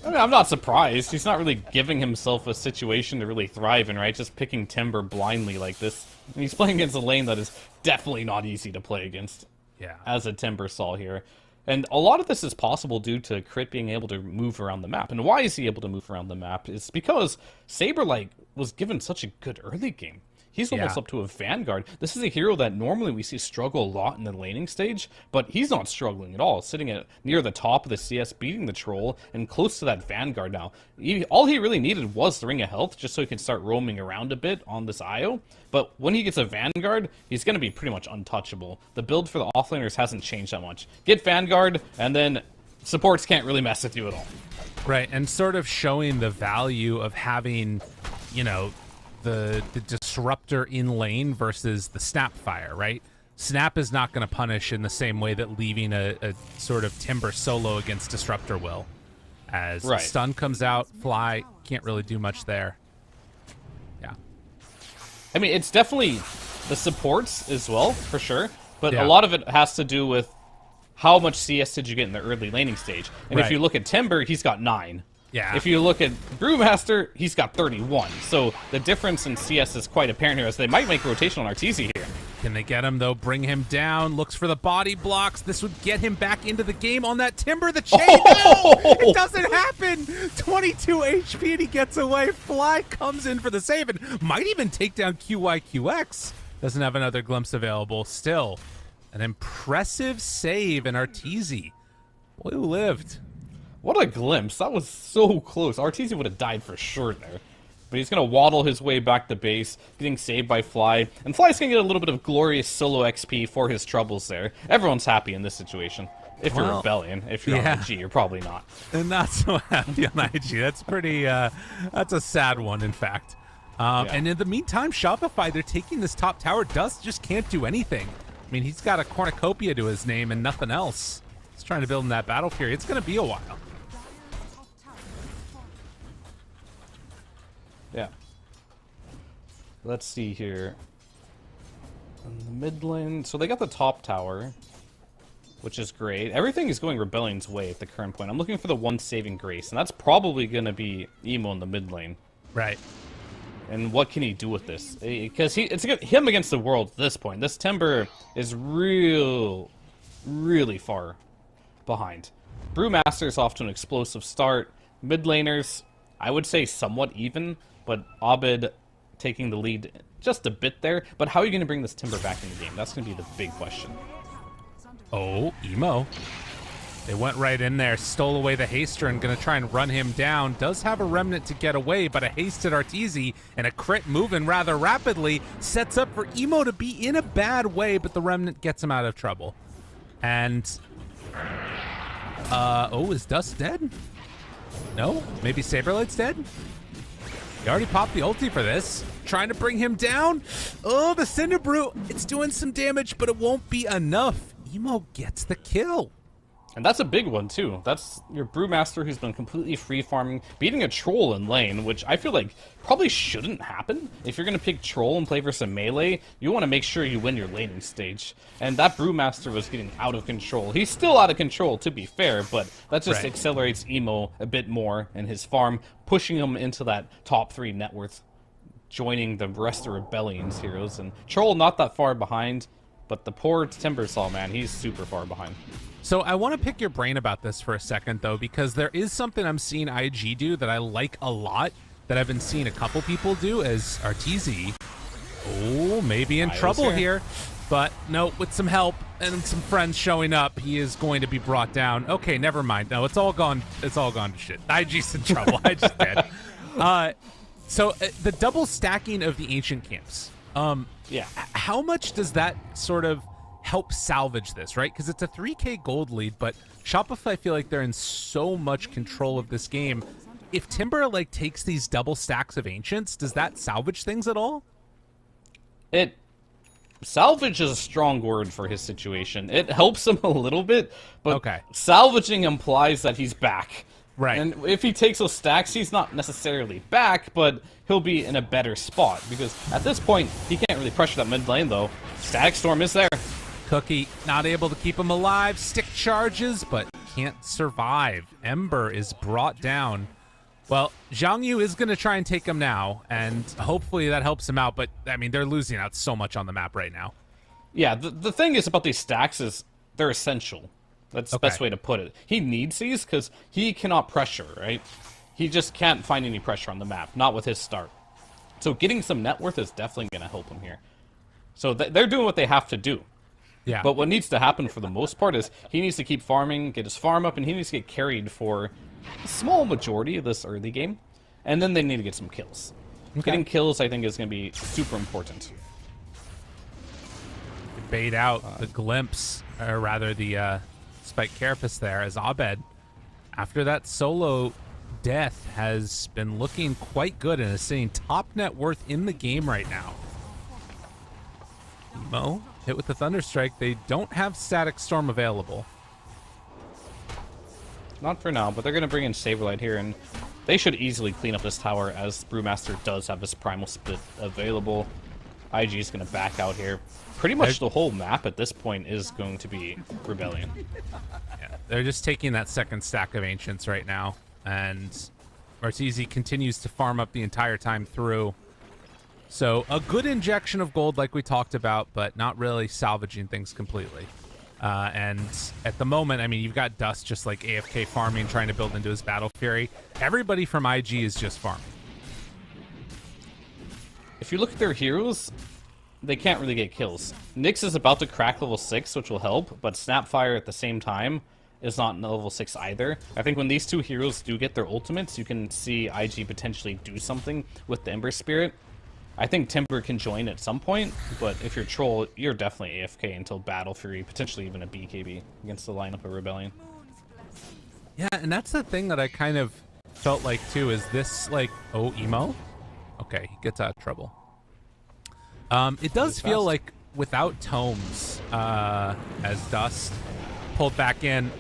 I mean, I'm not surprised. He's not really giving himself a situation to really thrive in, right? Just picking Timber blindly like this. And he's playing against a lane that is definitely not easy to play against. Yeah. As a Timbersaw here. And a lot of this is possible due to Crit being able to move around the map. And why is he able to move around the map? It's because Saber was given such a good early game. He's almost up to a Vanguard. This is a hero that normally we see struggle a lot in the laning stage, but he's not struggling at all. Sitting at near the top of the CS, beating the Troll, and close to that Vanguard now. All he really needed was the Ring of Health, just so he can start roaming around a bit on this IO. But when he gets a Vanguard, he's going to be pretty much untouchable. The build for the offlaners hasn't changed that much. Get Vanguard, and then supports can't really mess with you at all. Right, and sort of showing the value of having, you know, the disruptor in lane versus the Snapfire, right? Snap is not going to punish in the same way that leaving a sort of Timber solo against Disruptor will. As stun comes out, Fly can't really do much there. Yeah. I mean, it's definitely the supports as well, for sure, but a lot of it has to do with how much CS did you get in the early laning stage. And if you look at Timber, he's got 9. Yeah. If you look at Brewmaster, he's got 31. So the difference in CS is quite apparent here, as they might make a rotation on Arteezy here. Can they get him, though? Bring him down. Looks for the body blocks. This would get him back into the game on that Timber. The chain. No! It doesn't happen. 22 HP and he gets away. Fly comes in for the save and might even take down QYQX. Doesn't have another glimpse available. Still, an impressive save in Arteezy. Boy who lived. What a glimpse. That was so close. Arteezy would have died for sure there. But he's going to waddle his way back to base, getting saved by Fly. And Fly's going to get a little bit of glorious solo XP for his troubles there. Everyone's happy in this situation. If you're Rebellion. If you're on IG, you're probably not. And not so happy on IG. That's pretty, that's a sad one, in fact. And in the meantime, Shopify, they're taking this top tower. Dust just can't do anything. I mean, he's got a cornucopia to his name and nothing else. He's trying to build in that battle fury. It's going to be a while. Yeah. Let's see here. In the mid lane, so they got the top tower, which is great. Everything is going Rebellion's way at the current point. I'm looking for the one saving grace, and that's probably going to be Emo in the mid lane. Right. And what can he do with this? Because it's him against the world at this point. This Timber is really far behind. Brewmaster's off to an explosive start. Mid laners, I would say somewhat even, but Abed taking the lead just a bit there. But how are you going to bring this Timber back in the game? That's going to be the big question. Oh, Emo. They went right in there, stole away the Haster, and going to try and run him down. Does have a Remnant to get away, but a hasted Arteezy and a Crit moving rather rapidly sets up for Emo to be in a bad way, but the Remnant gets him out of trouble. And, is Dust dead? No? Maybe Saberlight's dead? He already popped the ulti for this. Trying to bring him down. Oh, the Cinderbrew. It's doing some damage, but it won't be enough. Emo gets the kill. And that's a big one, too. That's your Brewmaster who's been completely free farming, beating a Troll in lane, which I feel like probably shouldn't happen. If you're going to pick Troll and play versus a melee, you want to make sure you win your laning stage. And that Brewmaster was getting out of control. He's still out of control, to be fair, but that just accelerates Emo a bit more in his farm, pushing him into that top 3 net worth, joining the rest of Rebellion's heroes. And Troll not that far behind, but the poor Timbersaw, man, he's super far behind. So I want to pick your brain about this for a second, though, because there is something I'm seeing IG do that I like a lot, that I've been seeing a couple people do as RTZ. Oh, maybe in trouble here. But no, with some help and some friends showing up, he is going to be brought down. Okay, never mind. No, it's all gone. It's all gone to shit. IG's in trouble. I just did. So the double stacking of the ancient camps. Yeah. How much does that sort of help salvage this, right? Because it's a 3K gold lead, but Shopify, I feel like they're in so much control of this game. If Timber like takes these double stacks of ancients, does that salvage things at all? Salvage is a strong word for his situation. It helps him a little bit, but okay. Salvaging implies that he's back. Right. And if he takes those stacks, he's not necessarily back, but he'll be in a better spot. Because at this point, he can't really pressure that mid lane, though. Static Storm is there. Cookie not able to keep him alive. Stick charges, but can't survive. Ember is brought down. Well, Zhang Yu is going to try and take him now, and hopefully that helps him out. But, I mean, they're losing out so much on the map right now. Yeah, the thing is about these stacks is they're essential. That's the best way to put it. He needs these because he cannot pressure, right? He just can't find any pressure on the map, not with his start. So getting some net worth is definitely going to help him here. So they're doing what they have to do. Yeah. But what needs to happen for the most part is he needs to keep farming, get his farm up, and he needs to get carried for a small majority of this early game. And then they need to get some kills. Okay. Getting kills, I think, is going to be super important. Bait out the glimpse, or rather the Spike Carapace there, as Abed, after that solo death, has been looking quite good and is sitting top net worth in the game right now. Mo hit with the Thunderstrike. They don't have Static Storm available. Not for now, but they're going to bring in Saberlight here, and they should easily clean up this tower as Brewmaster does have his Primal Split available. IG is going to back out here. Pretty much the whole map at this point is going to be Rebellion. Yeah, they're just taking that second stack of Ancients right now, and Martizi continues to farm up the entire time through. So a good injection of gold like we talked about, but not really salvaging things completely. And at the moment, I mean, you've got Dust just like AFK farming, trying to build into his Battle Fury. Everybody from IG is just farming. If you look at their heroes, they can't really get kills. Nyx is about to crack level 6, which will help, but Snapfire at the same time is not level 6 either. I think when these two heroes do get their ultimates, you can see IG potentially do something with the Ember Spirit. I think Timber can join at some point, but if you're Troll, you're definitely AFK until Battle Fury, potentially even a BKB against the lineup of Rebellion. Yeah, and that's the thing that I kind of felt like too, is this like, oh, Emo? Okay, he gets out of trouble. It does feel like without Tomes, as Dust pulled back in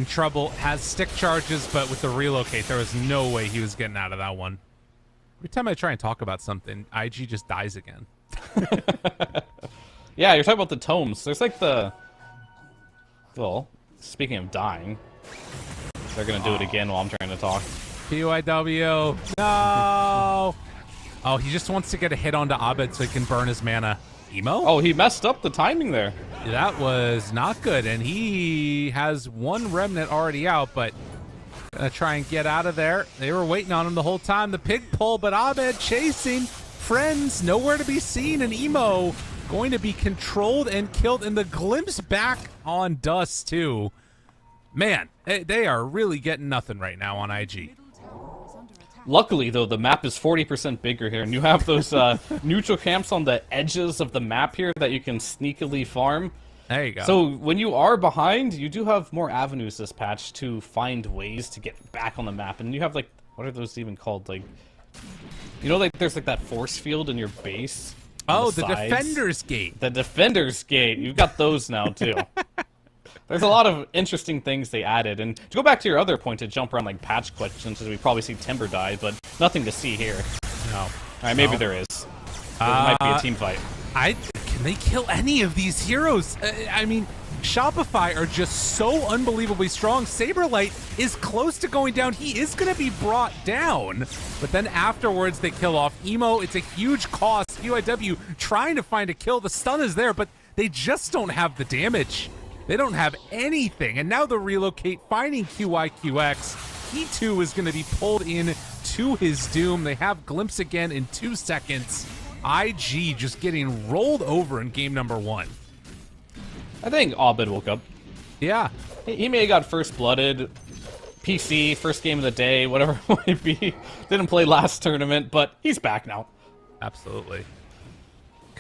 trouble, has stick charges, but with the relocate, there was no way he was getting out of that one. Every time I try and talk about something, IG just dies again. Yeah, you're talking about the tomes. There's like the... Well, speaking of dying, they're going to do it again while I'm trying to talk. PYW. No! Oh, he just wants to get a hit onto Abed so he can burn his mana. Emo? Oh, he messed up the timing there. That was not good, and he has one remnant already out, but... Gonna try and get out of there. They were waiting on him the whole time. The pig pull, but Abed chasing. Friends nowhere to be seen, and Emo going to be controlled and killed, and the glimpse back on Dust too. Man, they are really getting nothing right now on IG. Luckily, though, the map is 40% bigger here, and you have those neutral camps on the edges of the map here that you can sneakily farm. There you go. So when you are behind, you do have more avenues this patch to find ways to get back on the map. And you have, like, what are those even called? Like, you know, like there's like that force field in your base. Oh, the Defender's Gate. The Defender's Gate. You've got those now, too. There's a lot of interesting things they added. And to go back to your other point, to jump around like patch questions, as we probably see Timber die, but nothing to see here. No. All right, maybe there is. There might be a team fight. Can they kill any of these heroes? I mean, Shopify are just so unbelievably strong. Saberlight is close to going down. He is going to be brought down. But then afterwards, they kill off Emo. It's a huge cost. UIW trying to find a kill. The stun is there, but they just don't have the damage. They don't have anything. And now the relocate, finding QIQX. He too is going to be pulled in to his doom. They have Glimpse again in 2 seconds. IG just getting rolled over in game number 1. I think Abed woke up. Yeah. He may have got first blooded, PC, first game of the day, whatever it might be. Didn't play last tournament, but he's back now. Absolutely.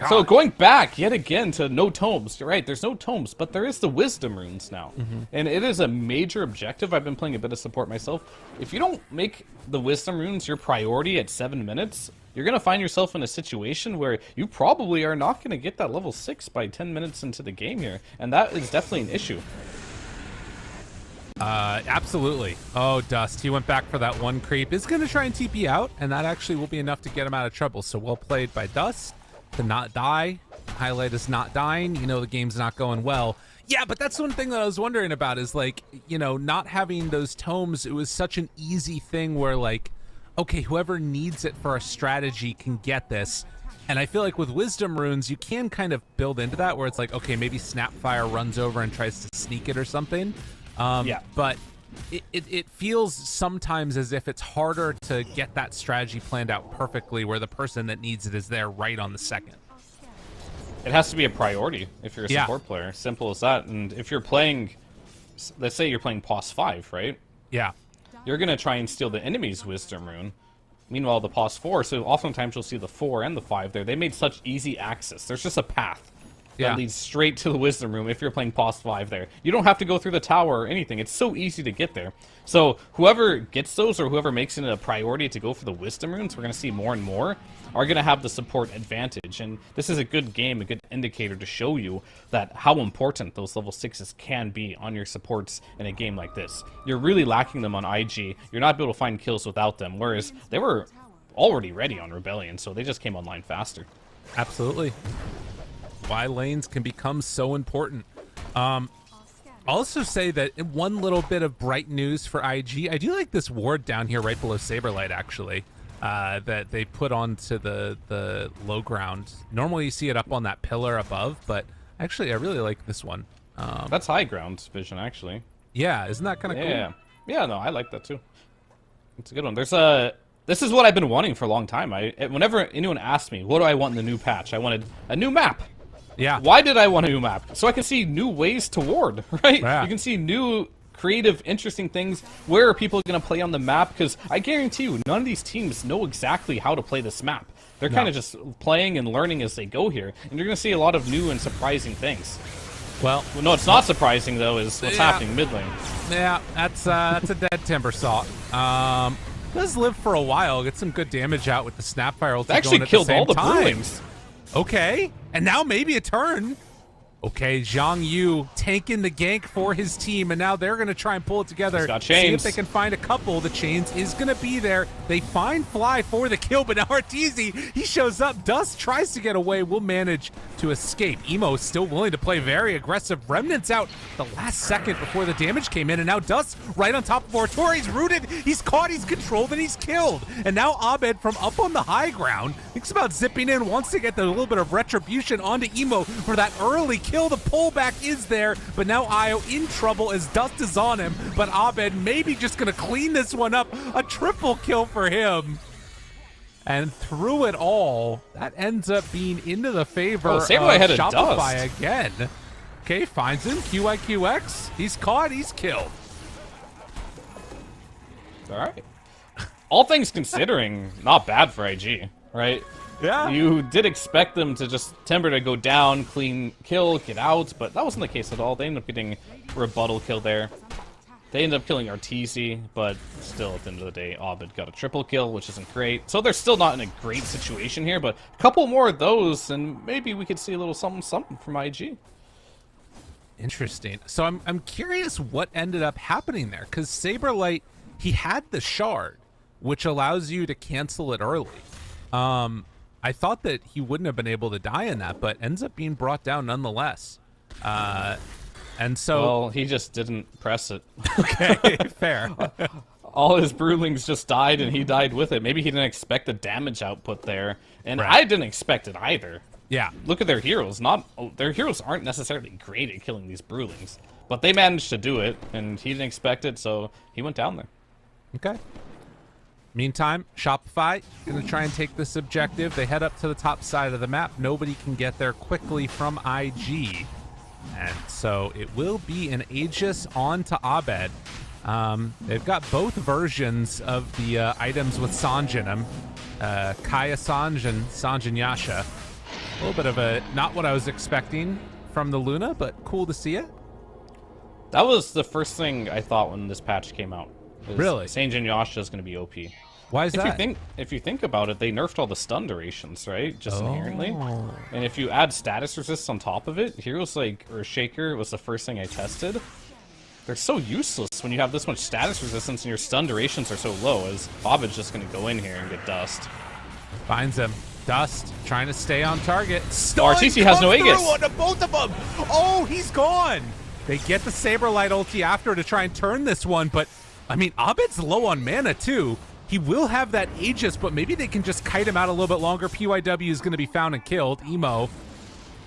So going back yet again to no tomes. You're right, there's no tomes, but there is the wisdom runes now. And it is a major objective. I've been playing a bit of support myself. If you don't make the wisdom runes your priority at 7 minutes, you're going to find yourself in a situation where you probably are not going to get that level 6 by 10 minutes into the game here. And that is definitely an issue. Absolutely. Oh, Dust, he went back for that one creep. Is going to try and TP out, and that actually will be enough to get him out of trouble. So well played by Dust to not die. Highlight is not dying. You know the game's not going well. Yeah, but that's one thing that I was wondering about is, like, you know, not having those tomes, it was such an easy thing where, like, okay, whoever needs it for a strategy can get this. And I feel like with Wisdom Runes, you can kind of build into that where it's like, okay, maybe Snapfire runs over and tries to sneak it or something. Yeah. But it feels sometimes as if it's harder to get that strategy planned out perfectly where the person that needs it is there right on the second. It has to be a priority if you're a support player. Simple as that. And if you're playing, let's say you're playing POS 5, right? Yeah. You're going to try and steal the enemy's Wisdom Rune. Meanwhile, the POS 4, so oftentimes you'll see the 4 and the 5 there. They made such easy access. There's just a path that leads straight to the Wisdom Room if you're playing POS 5 there. You don't have to go through the tower or anything. It's so easy to get there. So whoever gets those or whoever makes it a priority to go for the Wisdom Runes, we're going to see more and more, are going to have the support advantage. And this is a good game, a good indicator to show you that how important those level 6s can be on your supports in a game like this. You're really lacking them on IG. You're not able to find kills without them, whereas they were already ready on Rebellion, so they just came online faster. Absolutely. Why lanes can become so important. I'll also say that one little bit of bright news for IG, I do like this ward down here right below Saberlight, actually, that they put onto the low ground. Normally you see it up on that pillar above, but actually I really like this one. That's high ground vision, actually. Yeah, isn't that kind of cool? Yeah, no, I like that too. It's a good one. This is what I've been wanting for a long time. Whenever anyone asks me, what do I want in the new patch? I wanted a new map. Yeah. Why did I want a new map? So I can see new ways to ward, right? Yeah. You can see new, creative, interesting things. Where are people going to play on the map? Because I guarantee you, none of these teams know exactly how to play this map. They're kind of just playing and learning as they go here. And you're going to see a lot of new and surprising things. Well, no, it's not surprising, though, is what's happening mid lane. Yeah, that's a dead Timber Saw. Does live for a while, get some good damage out with the Snapfire ulti. Actually killed all the blue lanes. Okay, and now maybe a turn. Okay, Zhang Yu tanking the gank for his team, and now they're going to try and pull it together. He's got see chains. if they can find a couple. The chains is going to be there. They find Fly for the kill, but now Arteezy, he shows up. Dust tries to get away, will manage to escape. Emo is still willing to play very aggressive. Remnants out the last second before the damage came in, and now Dust right on top of Ortor. He's rooted, he's caught, he's controlled, and he's killed. And now Abed from up on the high ground thinks about zipping in, wants to get the little bit of retribution onto Emo for that early kill. The pullback is there, but now Io in trouble as Dust is on him, but Abed maybe just gonna clean this one up. A triple kill for him. And through it all, that ends up being into the favor of Shopify again. Okay, finds him, QIQX. He's caught, he's killed. All right. All things considering, not bad for IG, right? Yeah. You did expect them to just Timber to go down, clean kill, get out, but that wasn't the case at all. They ended up getting a rebuttal kill there. They ended up killing Arteezy, but still at the end of the day, Abed got a triple kill, which isn't great. So they're still not in a great situation here, but a couple more of those, and maybe we could see a little something from IG. Interesting. So I'm curious what ended up happening there, because Saberlight, he had the shard, which allows you to cancel it early. I thought that he wouldn't have been able to die in that, but ends up being brought down nonetheless. And so... Well, he just didn't press it. Okay, fair. All his Brewlings just died, and he died with it. Maybe he didn't expect the damage output there, and Right. I didn't expect it either. Yeah. Look at their heroes. Their heroes aren't necessarily great at killing these Brewlings, but they managed to do it, and he didn't expect it, so he went down there. Okay. Meantime, Shopify going to try and take this objective. They head up to the top side of the map. Nobody can get there quickly from IG. And so it will be an Aegis on to Abed. They've got both versions of the items with Sanj in them. Kaya Sanj and Sanj and Yasha. A little bit of a, not what I was expecting from the Luna, but cool to see it. That was the first thing I thought when this patch came out. Really? Sanjin Yasha is going to be OP. Why is that? If you think about it, they nerfed all the stun durations, right? Just inherently. Oh. And if you add status resist on top of it, heroes like Earthshaker was the first thing I tested. They're so useless when you have this much status resistance and your stun durations are so low, as Abed's just going to go in here and get dust. Finds him. Dust, trying to stay on target. Stun RTC has no comes through Aegis. onto both of them. Oh, he's gone. They get the Saberlight ulti after to try and turn this one, but, I mean, Abed's low on mana, too. He will have that Aegis, but maybe they can just kite him out a little bit longer. PYW is going to be found and killed. Emo.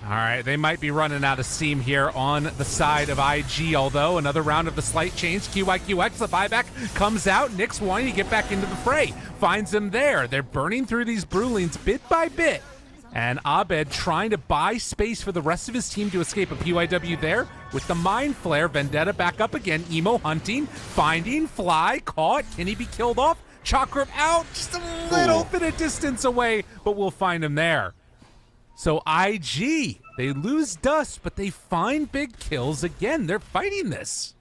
All right, they might be running out of steam here on the side of IG, although another round of the slight change. QYQX, the buyback comes out. Nick's wanting to get back into the fray. Finds him there. They're burning through these Brewlings bit by bit. And Abed trying to buy space for the rest of his team to escape. A PYW there with the Mind Flare. Vendetta back up again. Emo hunting, finding, fly, caught. Can he be killed off? Chakram out, just a little bit of distance away, but we'll find him there. So IG, they lose dust, but they find big kills again. They're fighting this.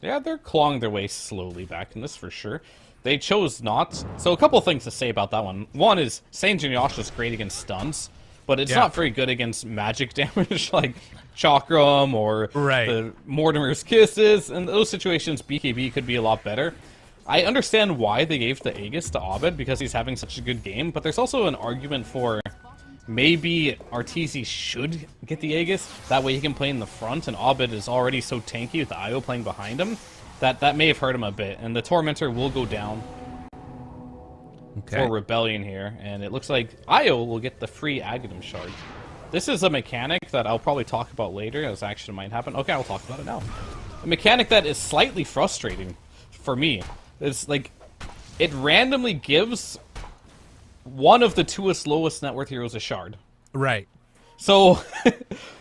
Yeah, they're clawing their way slowly back in this for sure. They chose not. So a couple things to say about that one. One is Sanjin Yasha's great against stuns, but it's not very good against magic damage like Chakram or the Mortimer's Kisses. In those situations, BKB could be a lot better. I understand why they gave the Aegis to Abed because he's having such a good game, but there's also an argument for maybe Arteezy should get the Aegis. That way he can play in the front, and Abed is already so tanky with the IO playing behind him that may have hurt him a bit. And the Tormentor will go down for Rebellion here, and it looks like IO will get the free Aghanim Shard. This is a mechanic that I'll probably talk about later as action might happen. Okay, I'll talk about it now. A mechanic that is slightly frustrating for me. It's like, it randomly gives one of the two lowest net worth heroes a shard. Right. So,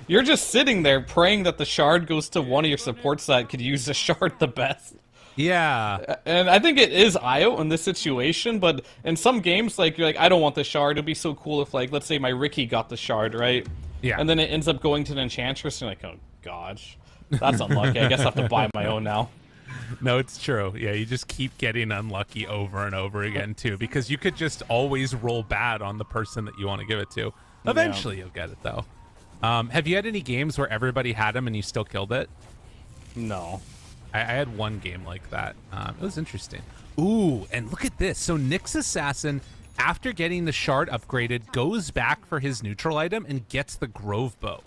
you're just sitting there praying that the shard goes to one of your supports that could use the shard the best. Yeah. And I think it is IO in this situation, but in some games, like, you're like, I don't want the shard. It'd be so cool if, like, let's say my Ricky got the shard, right? Yeah. And then it ends up going to an Enchantress, and you're like, oh, gosh. That's unlucky. I guess I have to buy my own now. No, it's true. Yeah, you just keep getting unlucky over and over again, too, because you could just always roll bad on the person that you want to give it to. Eventually, you'll get it, though. Have you had any games where everybody had him and you still killed it? No. I had one game like that. It was interesting. Ooh, and look at this. So Nyx Assassin, after getting the shard upgraded, goes back for his neutral item and gets the Grove Bow.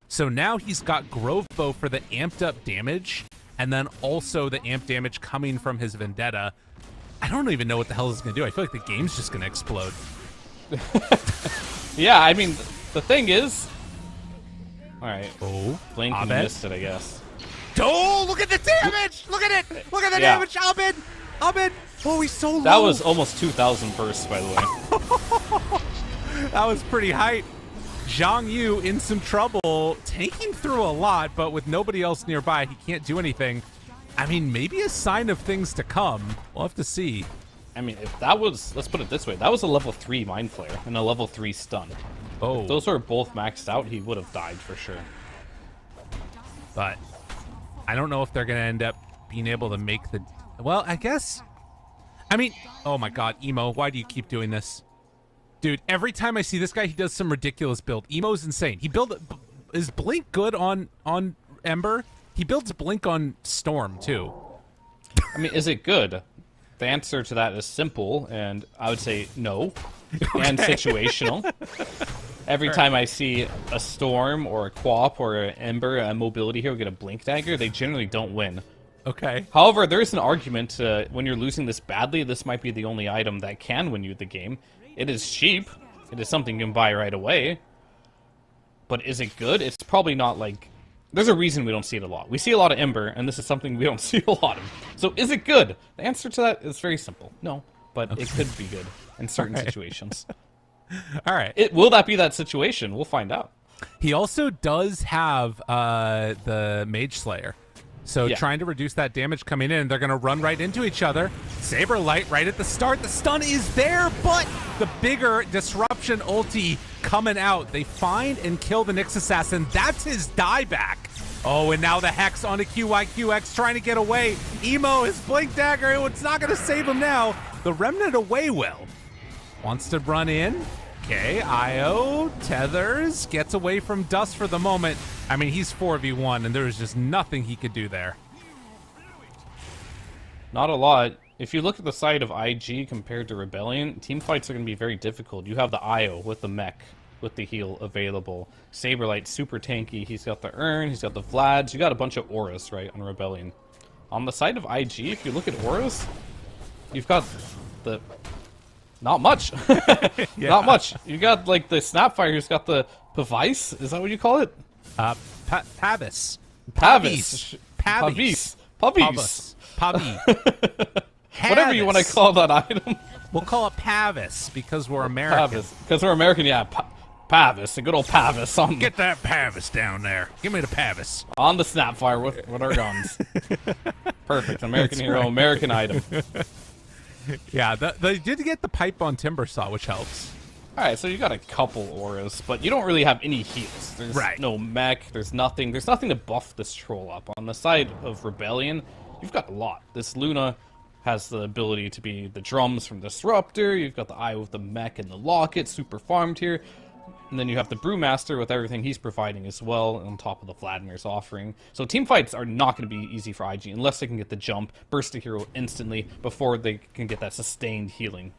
So now he's got Grove Bow for the amped up damage, and then also the amp damage coming from his Vendetta. I don't even know what the hell this is going to do. I feel like the game's just going to explode. Yeah, I mean, the thing is... Alright. Oh, Blink and missed it, I guess. Oh, look at the damage! Look at it! Look at the damage! Abed! Abed! Oh, he's so low! That was almost 2,000 bursts, by the way. That was pretty hype. Zhang Yu in some trouble, tanking through a lot, but with nobody else nearby, he can't do anything. I mean, maybe a sign of things to come. We'll have to see. I mean, if that was, let's put it this way, that was a level 3 Mind Flare and a level 3 stun. Oh. If those were both maxed out, he would have died for sure. But I don't know if they're going to end up being able to make the... Well, I guess... I mean, oh my god, Emo, why do you keep doing this? Dude, every time I see this guy, he does some ridiculous build. Emo's insane. He built... Is Blink good on Ember. He builds Blink on Storm, too. I mean, is it good? The answer to that is simple, and I would say no, and situational. Every time I see a Storm or a Quap or an Ember, a mobility hero get a Blink Dagger, they generally don't win. Okay. However, there's an argument when you're losing this badly, this might be the only item that can win you the game. It is cheap. It is something you can buy right away. But is it good? It's probably not like... There's a reason we don't see it a lot. We see a lot of Ember, and this is something we don't see a lot of. So is it good? The answer to that is very simple. No, but it could be good in certain situations. All right. Will that be that situation? We'll find out. He also does have the Mage Slayer. So trying to reduce that damage coming in, they're going to run right into each other. Saberlight right at the start. The stun is there, but the bigger disruption ulti coming out. They find and kill the Nyx Assassin. That's his dieback. Oh, and now the Hex onto QYQX trying to get away. Emo, his Blink Dagger, it's not going to save him now. The Remnant away will. Wants to run in. Okay, Io tethers, gets away from Dust for the moment. I mean, he's 4v1, and there was just nothing he could do there. Not a lot. If you look at the side of IG compared to Rebellion, team fights are going to be very difficult. You have the Io with the mech, with the heal available. Saberlight, super tanky. He's got the Urn, he's got the Vlads. You got a bunch of auras, right, on Rebellion. On the side of IG, if you look at auras, you've got the... Not much. Not much. You got, like, the Snapfire who's got the Pavice. Is that what you call it? Pavis. Pavis. Pavis. Pavis. Pavi. Whatever you want to call that item. We'll call it Pavis because we're American. Pavis. Because we're American, yeah. Pavis. A good old Pavis. Get that Pavis down there. Give me the Pavis. On the Snapfire with our guns. Perfect. American hero, right. American item. Yeah, they did get the pipe on Timbersaw, which helps. Alright, so you got a couple auras, but you don't really have any heals. There's no mech, there's nothing to buff this troll up. On the side of Rebellion, you've got a lot. This Luna has the ability to be the drums from Disruptor, you've got the Eye with the mech and the Locket, super farmed here. And then you have the Brewmaster with everything he's providing as well, on top of the Vladimir's offering. So team fights are not going to be easy for IG unless they can get the jump, burst a hero instantly before they can get that sustained healing.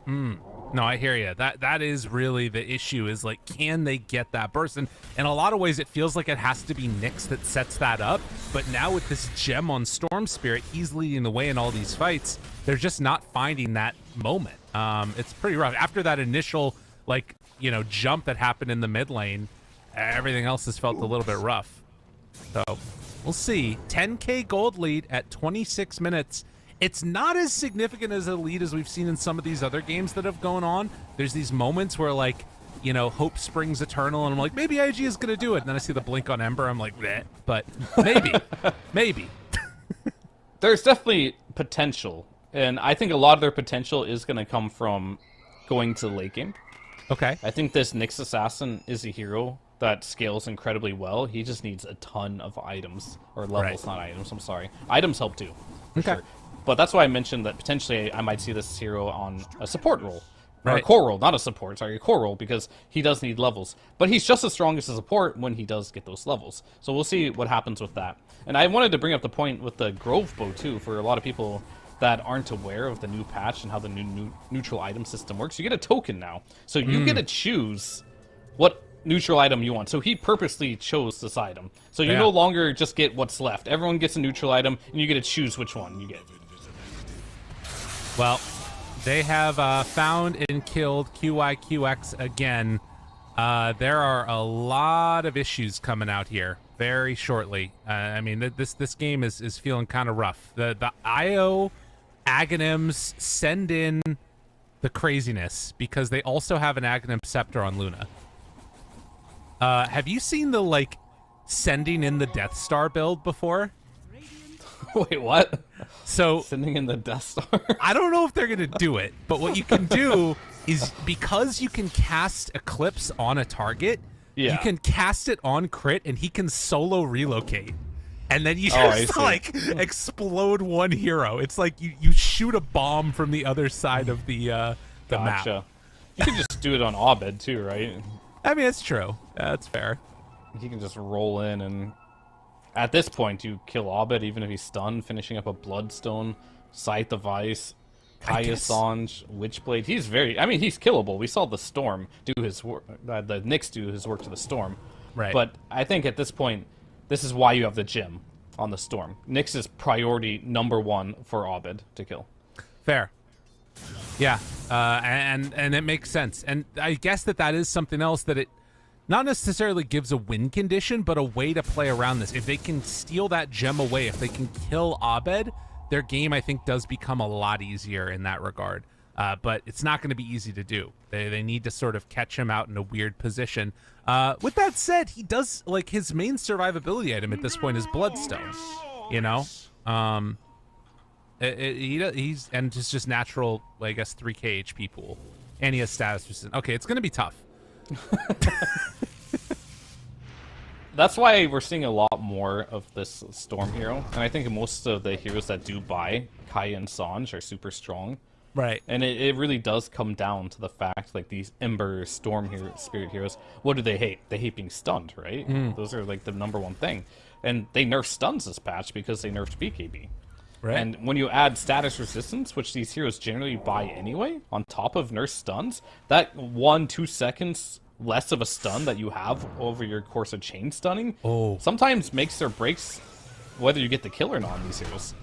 No, I hear you. That is really the issue, is like, can they get that burst? And in a lot of ways, it feels like it has to be Nyx that sets that up. But now with this gem on Storm Spirit, he's leading the way in all these fights. They're just not finding that moment. It's pretty rough. After that initial, like, you know, jump that happened in the mid lane, everything else has felt a little bit rough. So we'll see. 10k gold lead at 26 minutes. It's not as significant as a lead as we've seen in some of these other games that have gone on. There's these moments where, like, you know, hope springs eternal, and I'm like, maybe IG is going to do it. And then I see the blink on Ember. I'm like, bleh. But maybe. Maybe. There's definitely potential. And I think a lot of their potential is going to come from going to the late game. Okay. I think this Nyx Assassin is a hero that scales incredibly well. He just needs a ton of items. Or levels, not items, I'm sorry. Items help too. For sure. But that's why I mentioned that potentially I might see this hero on a support role. Or a core role, not a support, sorry, a core role, because he does need levels. But he's just as strong as a support when he does get those levels. So we'll see what happens with that. And I wanted to bring up the point with the Grove Bow too, for a lot of people that aren't aware of the new patch and how the new neutral item system works. You get a token now. So you get to choose what neutral item you want. So he purposely chose this item. So you no longer just get what's left. Everyone gets a neutral item, and you get to choose which one you get. Well, they have found and killed QIQX again. There are a lot of issues coming out here very shortly. I mean, this game is feeling kind of rough. The IO Aghanims send in the craziness because they also have an Aghanim Scepter on Luna. Have you seen the, like, sending in the Death Star build before? Wait, what? So sending in the Death Star? I don't know if they're going to do it, but what you can do is, because you can cast Eclipse on a target, you can cast it on crit, and he can solo relocate. And then you just, like, explode one hero. It's like you shoot a bomb from the other side of the map. You can just do it on Abed, too, right? I mean, it's true. That's fair. He can just roll in and at this point, you kill Abed even if he's stunned, finishing up a Bloodstone, Scythe of Ice, Kaiasange, Witchblade. He's he's killable. We saw the Storm do his work, the Nyx do his work to the Storm. Right. But I think at this point, this is why you have the Gym on the Storm. Nyx is priority number 1 for Abed to kill. Fair. Yeah, and it makes sense. And I guess that is something else that it not necessarily gives a win condition, but a way to play around this. If they can steal that gem away, if they can kill Abed, their game, I think, does become a lot easier in that regard. But it's not going to be easy to do. They need to sort of catch him out in a weird position. With that said, he does, like, his main survivability item at this point is Bloodstone, you know? He's and it's just natural, I guess, 3k HP pool, and he has status resistance. Okay, it's gonna be tough. That's why we're seeing a lot more of this Storm hero, and I think most of the heroes that do buy Kaia and Sange are super strong. Right. And it really does come down to the fact, like, these Ember Storm Spirit heroes, what do they hate? They hate being stunned, right? Those are, like, the number one thing. And they nerfed stuns this patch because they nerfed BKB. Right. And when you add status resistance, which these heroes generally buy anyway, on top of nerf stuns, that 1-2 seconds less of a stun that you have over your course of chain stunning sometimes makes or breaks whether you get the kill or not on these heroes.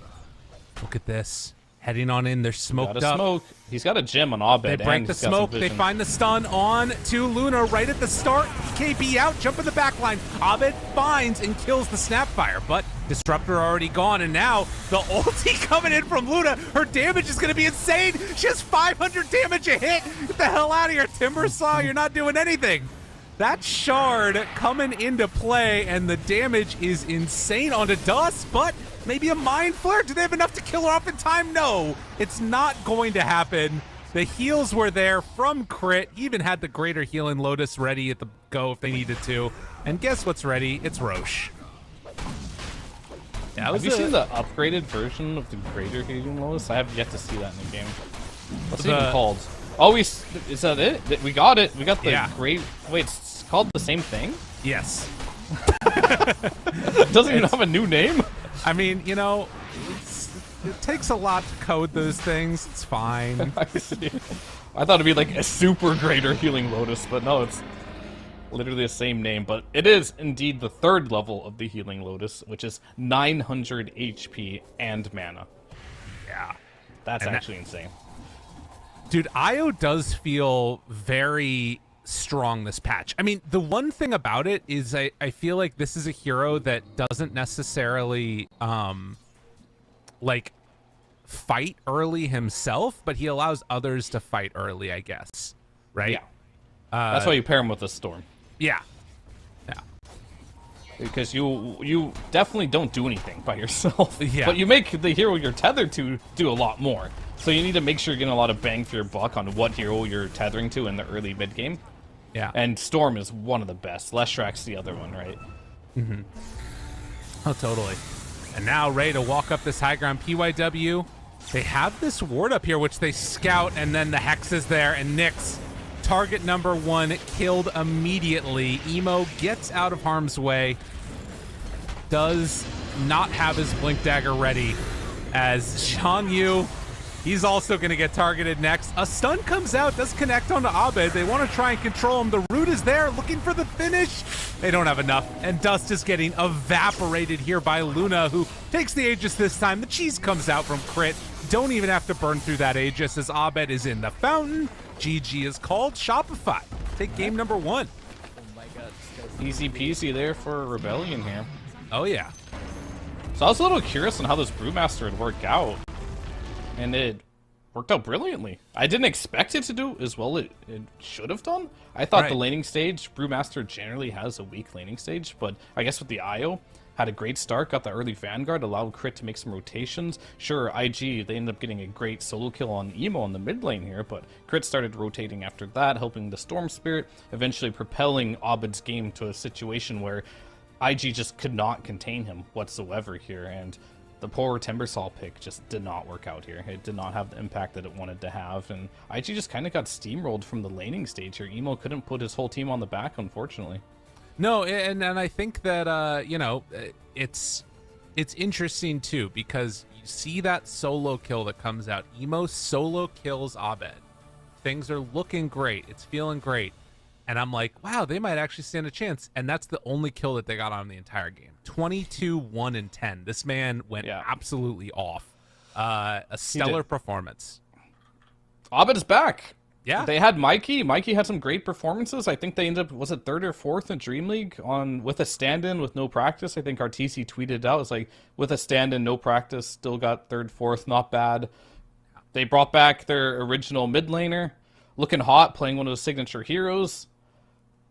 Look at this. Heading on in, they're smoked up. Smoke. He's got a gem on Abed. They break the smoke. They find the stun on to Luna right at the start. KB out, jump in the back line. Abed finds and kills the Snapfire, but Disruptor already gone, and now the ulti coming in from Luna. Her damage is going to be insane. She has 500 damage a hit. Get the hell out of here, Timbersaw. You're not doing anything. That shard coming into play, and the damage is insane onto Dust, but maybe a Mind Flare? Do they have enough to kill her off in time? No, it's not going to happen. The heals were there from Crit. He even had the Greater Healing Lotus ready at the go if they needed to. And guess what's ready? It's Roche. Yeah, have you seen the upgraded version of the Greater Healing Lotus? I have yet to see that in the game. What's it even called? Oh, is that it? We got it. We got the great... Wait, it's called the same thing? Yes. Doesn't even have a new name? I mean, you know, it takes a lot to code those things. It's fine. I see. I thought it'd be like a super Greater Healing Lotus, but no, it's literally the same name. But it is indeed the 3rd level of the Healing Lotus, which is 900 HP and mana. Yeah. That's actually insane. Dude, Io does feel very strong this patch. I mean, the one thing about it is I feel like this is a hero that doesn't necessarily like fight early himself, but he allows others to fight early, I guess. Right? Yeah. That's why you pair him with a Storm. Yeah. Yeah. Because you definitely don't do anything by yourself. Yeah. But you make the hero you're tethered to do a lot more. So you need to make sure you're getting a lot of bang for your buck on what hero you're tethering to in the early mid game. Yeah. And Storm is one of the best. Leshrack's the other one, right? Mm-hmm. Oh, totally. And now ready to walk up this high ground. PYW, they have this ward up here, which they scout, and then the Hex is there, and Nyx, target number 1, killed immediately. Emo gets out of harm's way. Does not have his Blink Dagger ready, as Shan Yu, he's also going to get targeted next. A stun comes out, does connect onto Abed. They want to try and control him. The root is there, looking for the finish. They don't have enough, and Dust is getting evaporated here by Luna, who takes the Aegis this time. The cheese comes out from Crit. Don't even have to burn through that Aegis as Abed is in the fountain. GG is called. Shopify, take game number 1. Oh my god. Easy peasy there for Rebellion here. Oh, yeah. So I was a little curious on how this Brewmaster would work out. And it worked out brilliantly. I didn't expect it to do as well it should have done. I thought the laning stage, Brewmaster generally has a weak laning stage, but I guess with the IO, had a great start, got the early Vanguard, allowed Crit to make some rotations. Sure, IG, they ended up getting a great solo kill on Emo in the mid lane here, but Crit started rotating after that, helping the Storm Spirit, eventually propelling Abed's game to a situation where IG just could not contain him whatsoever here, and the poor Timbersaw pick just did not work out here. It did not have the impact that it wanted to have, and IG just kind of got steamrolled from the laning stage here. Emo couldn't put his whole team on the back, unfortunately. No, and I think that it's interesting too, because you see that solo kill that comes out. Emo solo kills Abed. Things are looking great. It's feeling great. And I'm like, wow, they might actually stand a chance. And that's the only kill that they got on the entire game. 22, 1, and 10. This man went absolutely off. A stellar performance. Abed is back. Yeah. They had Mikey. Mikey had some great performances. I think they ended up, was it 3rd or 4th in Dream League with a stand-in with no practice? I think RTC tweeted it out. It was like, with a stand-in, no practice, still got 3rd, 4th, not bad. They brought back their original mid laner, looking hot, playing one of the signature heroes.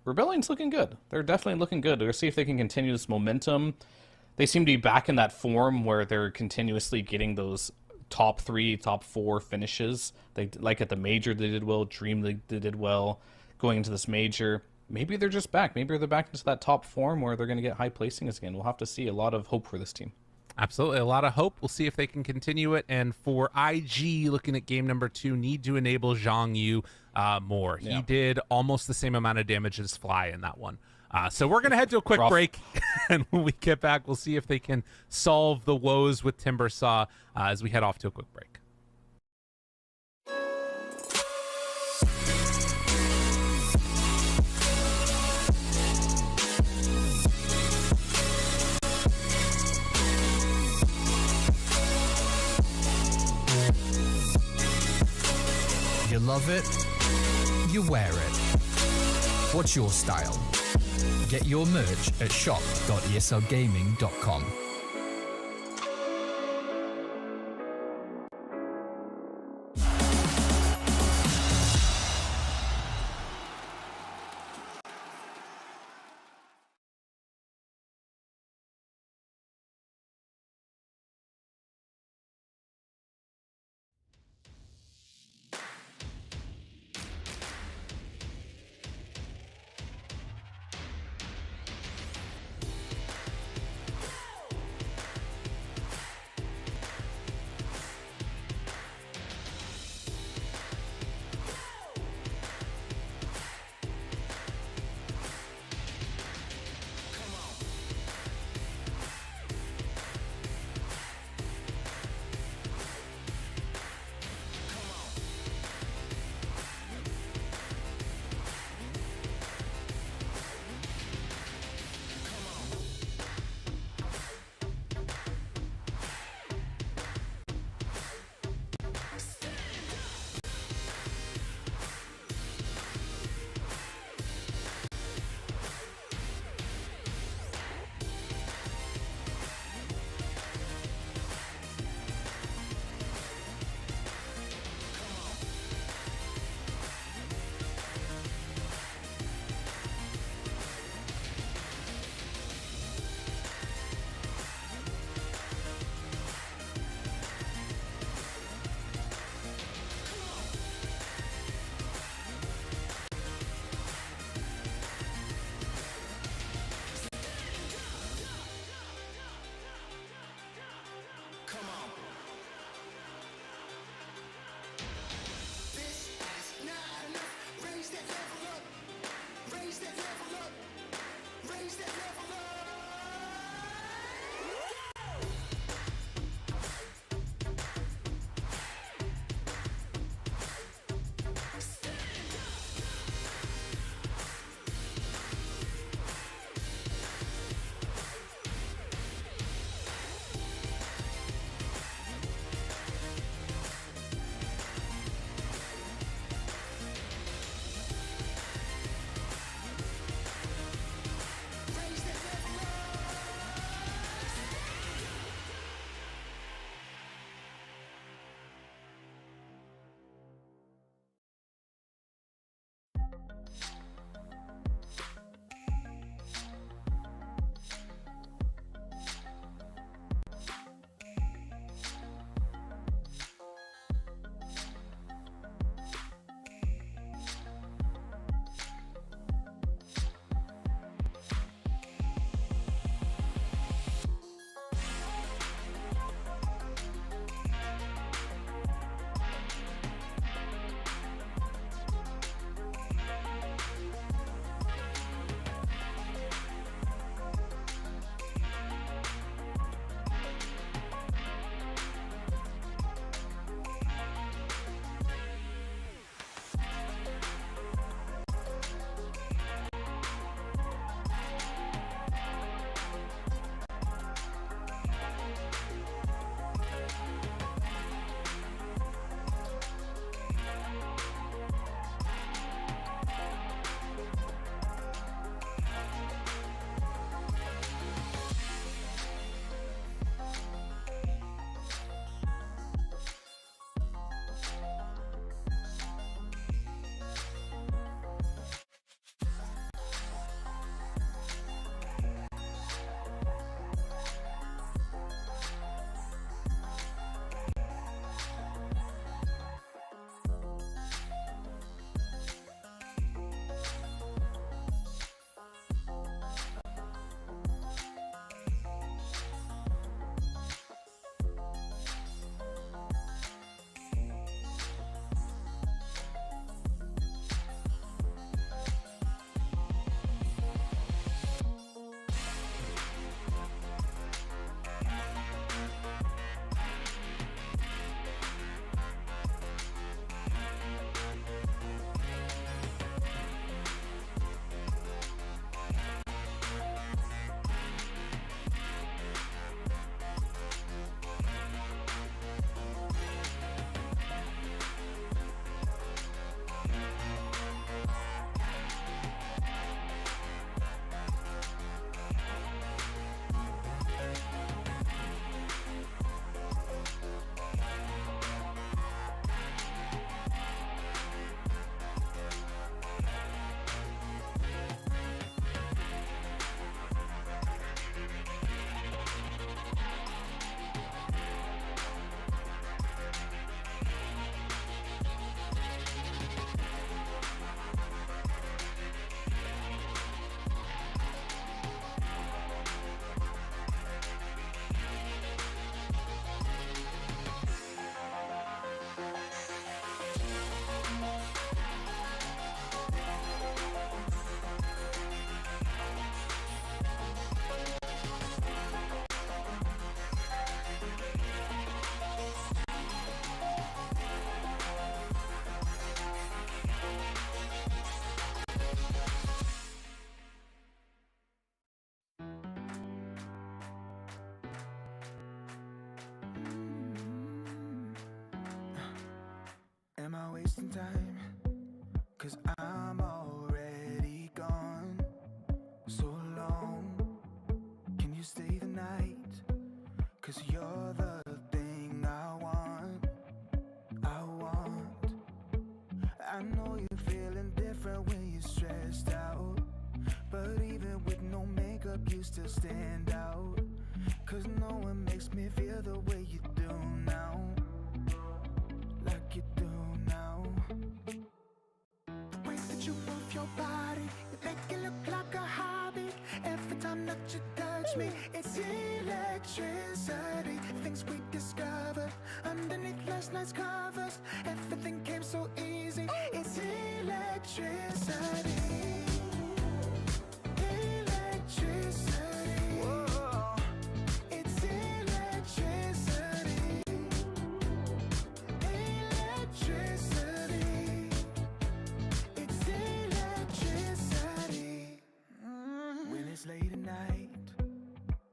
Rebellion's looking good. They're definitely looking good. We'll see if they can continue this momentum. They seem to be back in that form where they're continuously getting those top 3, top 4 finishes. They like at the major they did well, Dream League they did well. Going into this major, maybe they're just back. Maybe they're back into that top form where they're going to get high placings again. We'll have to see. A lot of hope for this team. Absolutely, a lot of hope. We'll see if they can continue it. And for IG, looking at game number 2, need to enable Zhang Yu more. Yeah. He did almost the same amount of damage as Fly in that one. So we're going to head to a quick Rough. break, and when we get back, we'll see if they can solve the woes with Timbersaw as we head off to a quick break. You love it, you wear it. What's your style? Get your merch at shop.eslgaming.com. I wasting time? 'Cause I'm already gone. So long, can you stay the night? 'Cause you're the thing I want. I know you're feeling different when you're stressed out, but even with no makeup you still stand out. 'Cause no one makes me feel the way you do now, like you do now. The way that you move your body, you make it look like a hobby. Every time that you touch me, it's electricity. Things we discovered underneath last night's covers. Everything came so easy. It's electricity. Electricity. Whoa. It's electricity. Electricity. It's electricity. When it's late at night,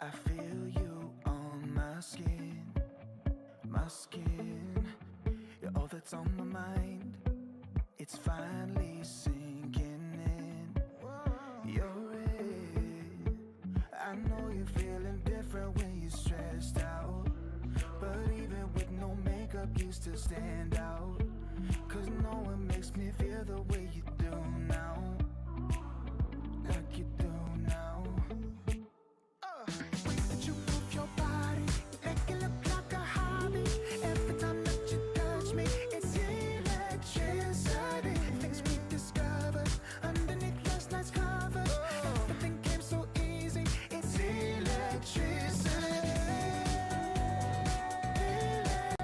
I feel you on my skin. My skin. You're all that's on my mind. It's finally sinking in. You're it. I know you're feeling different when you're stressed out, but even with no makeup you still stand out. 'Cause no one makes me feel the way you do now, like you do now. The way that you move your body, you make it look like a hobby. Every time that you touch me, it's electricity. Things we discovered underneath last night's covers. Everything came so easy. It's electricity.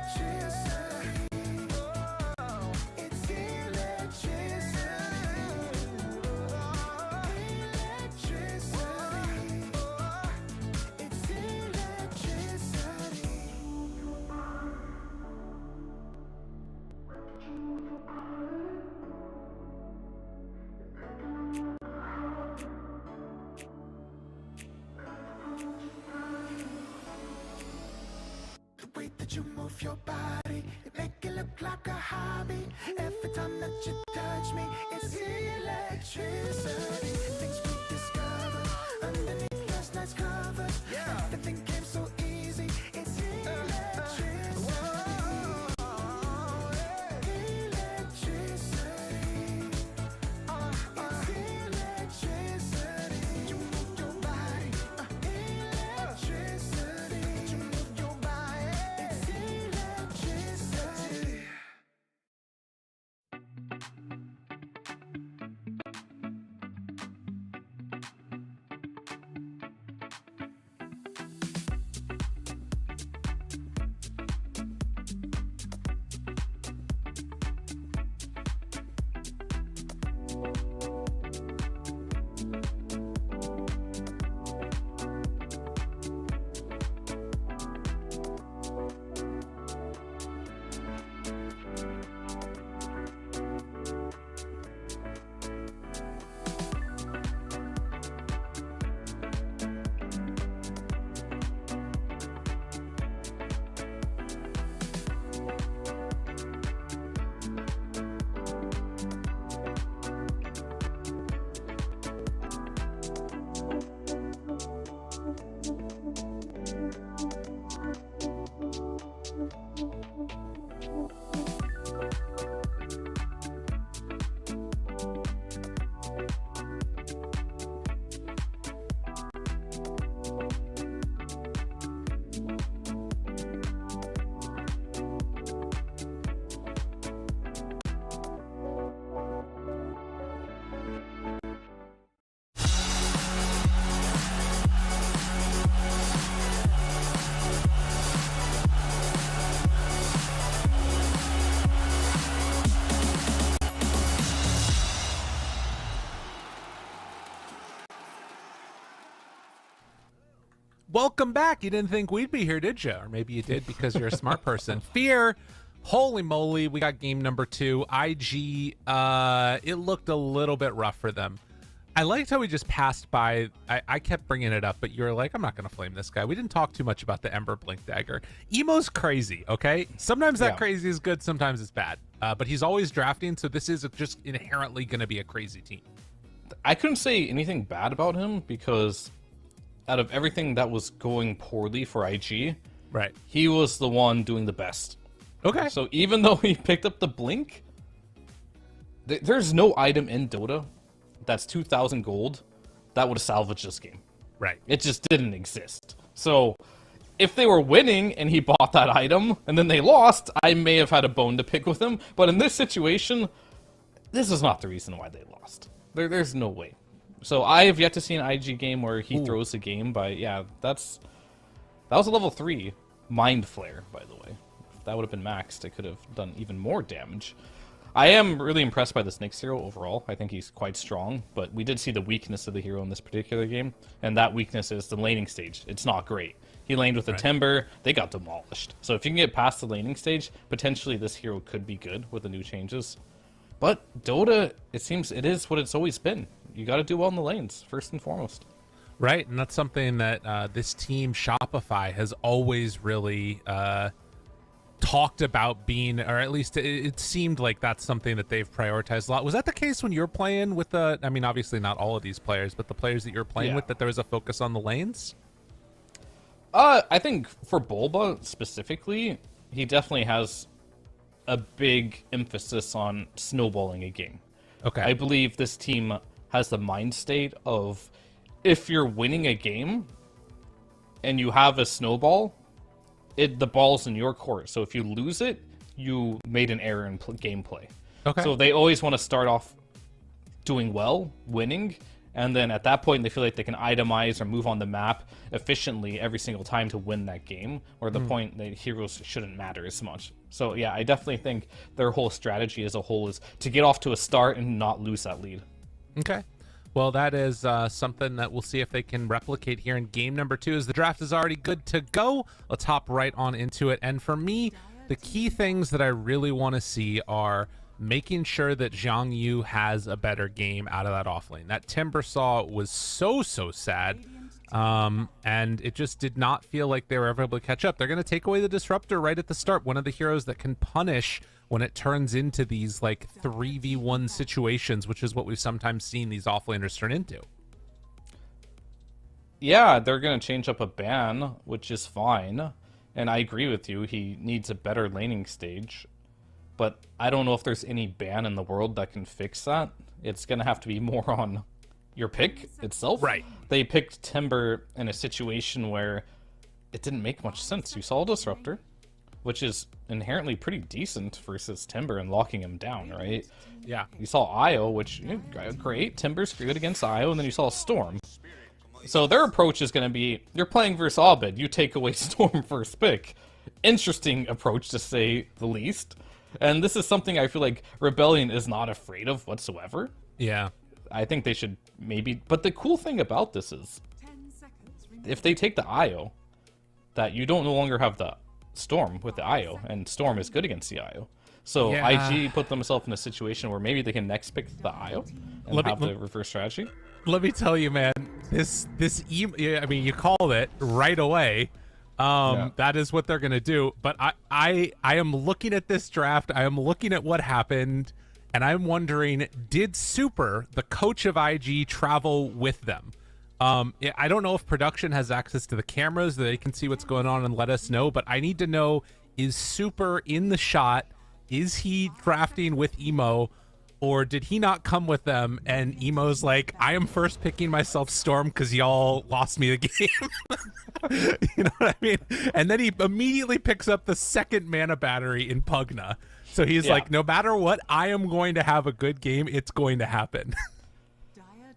Electricity. It's electricity. Electricity. It's electricity. The way that you move your body, you make it look like a hobby. Every time that you touch me, it's electricity. Things we discovered underneath last night's covers. Everything came so easy. It's electricity. Electricity. It's electricity. You move your body. Electricity. You move your body. It's electricity. Welcome back. You didn't think we'd be here, did you? Or maybe you did because you're a smart person. Fear. Holy moly, we got game number 2. IG, it looked a little bit rough for them. I liked how we just passed by. I kept bringing it up, but you were like, I'm not going to flame this guy. We didn't talk too much about the Ember Blink Dagger. Emo's crazy, okay? Sometimes that crazy is good, sometimes it's bad. But he's always drafting, so this is just inherently going to be a crazy team. I couldn't say anything bad about him because out of everything that was going poorly for IG, right, he was the one doing the best. Okay. So even though he picked up the Blink, there's no item in Dota that's 2,000 gold that would have salvaged this game. Right. It just didn't exist. So if they were winning and he bought that item and then they lost, I may have had a bone to pick with him. But in this situation, this is not the reason why they lost. There's no way. So I have yet to see an IG game where he throws a game by, that was a level 3 Mind Flare, by the way. If that would have been maxed, it could have done even more damage. I am really impressed by this Nyx hero overall. I think he's quite strong, but we did see the weakness of the hero in this particular game, and that weakness is the laning stage. It's not great. He laned with a Timber, they got demolished. So if you can get past the laning stage, potentially this hero could be good with the new changes. But Dota, it seems it is what it's always been. You got to do well in the lanes, first and foremost. Right, and that's something that this team, Shopify, has always really talked about being, or at least it seemed like that's something that they've prioritized a lot. Was that the case when you were playing with the, I mean, obviously not all of these players, but the players that you were playing with, that there was a focus on the lanes? I think for Bulba specifically, he definitely has a big emphasis on snowballing a game. Okay. I believe this team has the mind state of if you're winning a game and you have a snowball, the ball's in your court. So if you lose it, you made an error in gameplay. Okay. So they always want to start off doing well, winning, and then at that point they feel like they can itemize or move on the map efficiently every single time to win that game, or the point that heroes shouldn't matter as much. So yeah, I definitely think their whole strategy as a whole is to get off to a start and not lose that lead. Okay. Well, that is something that we'll see if they can replicate here in game number 2, as the draft is already good to go. Let's hop right on into it. And for me, the key things that I really want to see are making sure that Zhang Yu has a better game out of that offlane. That Timber Saw was so sad, and it just did not feel like they were ever able to catch up. They're going to take away the Disruptor right at the start, one of the heroes that can punish when it turns into these like 3v1 situations, which is what we've sometimes seen these offlaners turn into. Yeah, they're going to change up a ban, which is fine. And I agree with you, he needs a better laning stage. But I don't know if there's any ban in the world that can fix that. It's going to have to be more on your pick itself. Right. They picked Timber in a situation where it didn't make much sense. You saw a Disruptor, which is inherently pretty decent versus Timber and locking him down, right? Yeah. You saw Io, which, great. Timber's good against Io, and then you saw Storm. So their approach is going to be, you're playing versus Abed, you take away Storm first pick. Interesting approach, to say the least. And this is something I feel like Rebellion is not afraid of whatsoever. Yeah. I think they should maybe... But the cool thing about this is, if they take the Io, that you don't no longer have the Storm with the Io, and Storm is good against the Io. So IG put themselves in a situation where maybe they can next pick the Io and have the reverse strategy. Let me tell you, man, I mean, you called it right away. That is what they're gonna do. But I am looking at this draft. I am looking at what happened, and I'm wondering, did Super, the coach of IG, travel with them? I don't know if production has access to the cameras that they can see what's going on and let us know, but I need to know, is Super in the shot? Is he drafting with Emo? Or did he not come with them? And Emo's like, I am first picking myself Storm because y'all lost me the game. You know what I mean? And then he immediately picks up the second mana battery in Pugna. So he's like, no matter what, I am going to have a good game. It's going to happen.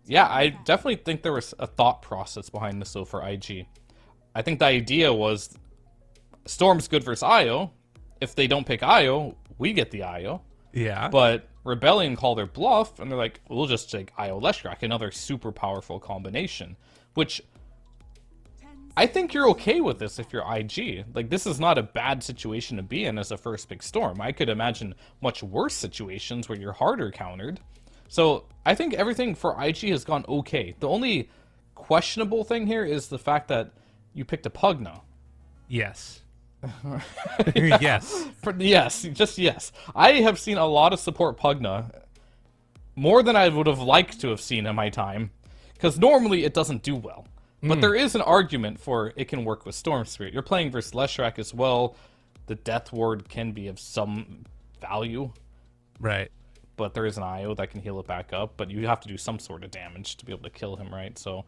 Yeah, I definitely think there was a thought process behind this, though, for IG. I think the idea was Storm's good versus Io. If they don't pick Io, we get the Io. Yeah. But Rebellion call their bluff, and they're like, we'll just take Io Leshrac, another super powerful combination. Which, I think you're okay with this if you're IG. Like, this is not a bad situation to be in as a first pick Storm. I could imagine much worse situations where you're harder countered. So I think everything for IG has gone okay. The only questionable thing here is the fact that you picked a Pugna. Yes. Yes. Yes. I have seen a lot of support Pugna. More than I would have liked to have seen in my time. Because normally it doesn't do well. But there is an argument for it can work with Storm Spirit. You're playing versus Leshrac as well. The Death Ward can be of some value. Right. But there is an IO that can heal it back up. But you have to do some sort of damage to be able to kill him, right? So,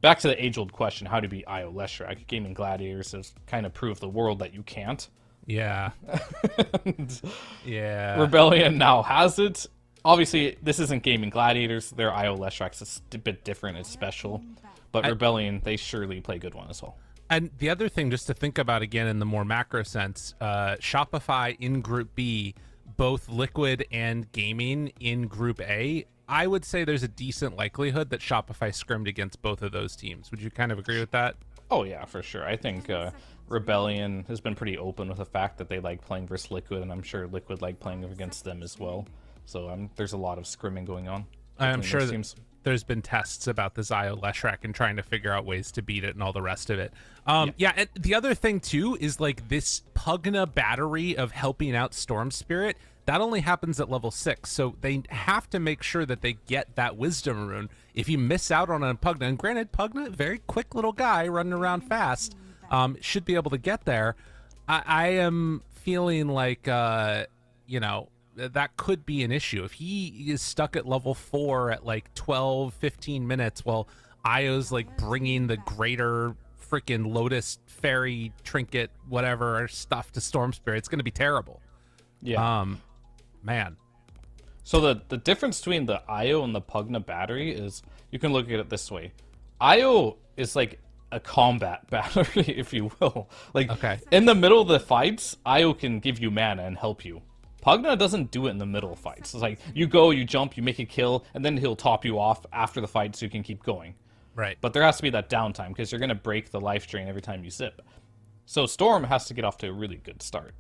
back to the age-old question, how to beat IO Leshrac. Gaming Gladiators has kind of proved the world that you can't. Yeah. Yeah. Rebellion now has it. Obviously, this isn't Gaming Gladiators. Their IO Leshrac's a bit different. It's special. But Rebellion, they surely play a good one as well. And the other thing, just to think about again in the more macro sense, Shopify in Group B, both Liquid and Gaming in Group A, I would say there's a decent likelihood that Shopify scrimmed against both of those teams. Would you kind of agree with that? Oh, yeah, for sure. I think Rebellion has been pretty open with the fact that they like playing versus Liquid, and I'm sure Liquid like playing against them as well. So there's a lot of scrimming going on. I'm sure that there's been tests about the Zio Leshrac and trying to figure out ways to beat it and all the rest of it. Yeah, and the other thing, too, is like this Pugna battery of helping out Storm Spirit, that only happens at level 6, so they have to make sure that they get that Wisdom Rune. If you miss out on a Pugna, and granted, Pugna, very quick little guy running around fast, should be able to get there. I am feeling like, you know, that could be an issue. If he is stuck at level 4 at like 12, 15 minutes while Io's like bringing the greater freaking Lotus Fairy trinket, whatever stuff to Storm Spirit, it's going to be terrible. Yeah. Man. So the difference between the Io and the Pugna battery is, you can look at it this way. Io is like a combat battery, if you will. Like, in the middle of the fights, Io can give you mana and help you. Pugna doesn't do it in the middle of fights. It's like, you go, you jump, you make a kill, and then he'll top you off after the fight so you can keep going. Right. But there has to be that downtime, because you're going to break the life drain every time you zip. So Storm has to get off to a really good start.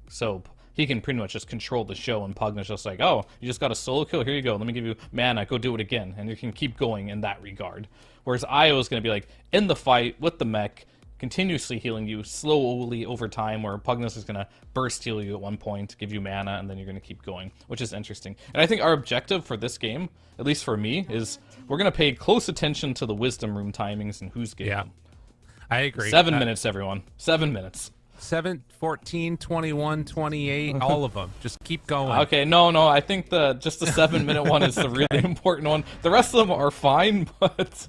So he can pretty much just control the show, and Pugna's just like, oh, you just got a solo kill? Here you go. Let me give you mana. Go do it again. And you can keep going in that regard. Whereas Io is going to be like, in the fight, with the mech, continuously healing you slowly over time, where Pugnas is going to burst heal you at one point, give you mana, and then you're going to keep going, which is interesting. And I think our objective for this game, at least for me, is we're going to pay close attention to the Wisdom Room timings and who's getting them. I agree. 7 minutes, everyone. 7 minutes. 7, 14, 21, 28, all of them. Just keep going. Okay, no, I think just the 7-minute one is the really important one. The rest of them are fine, but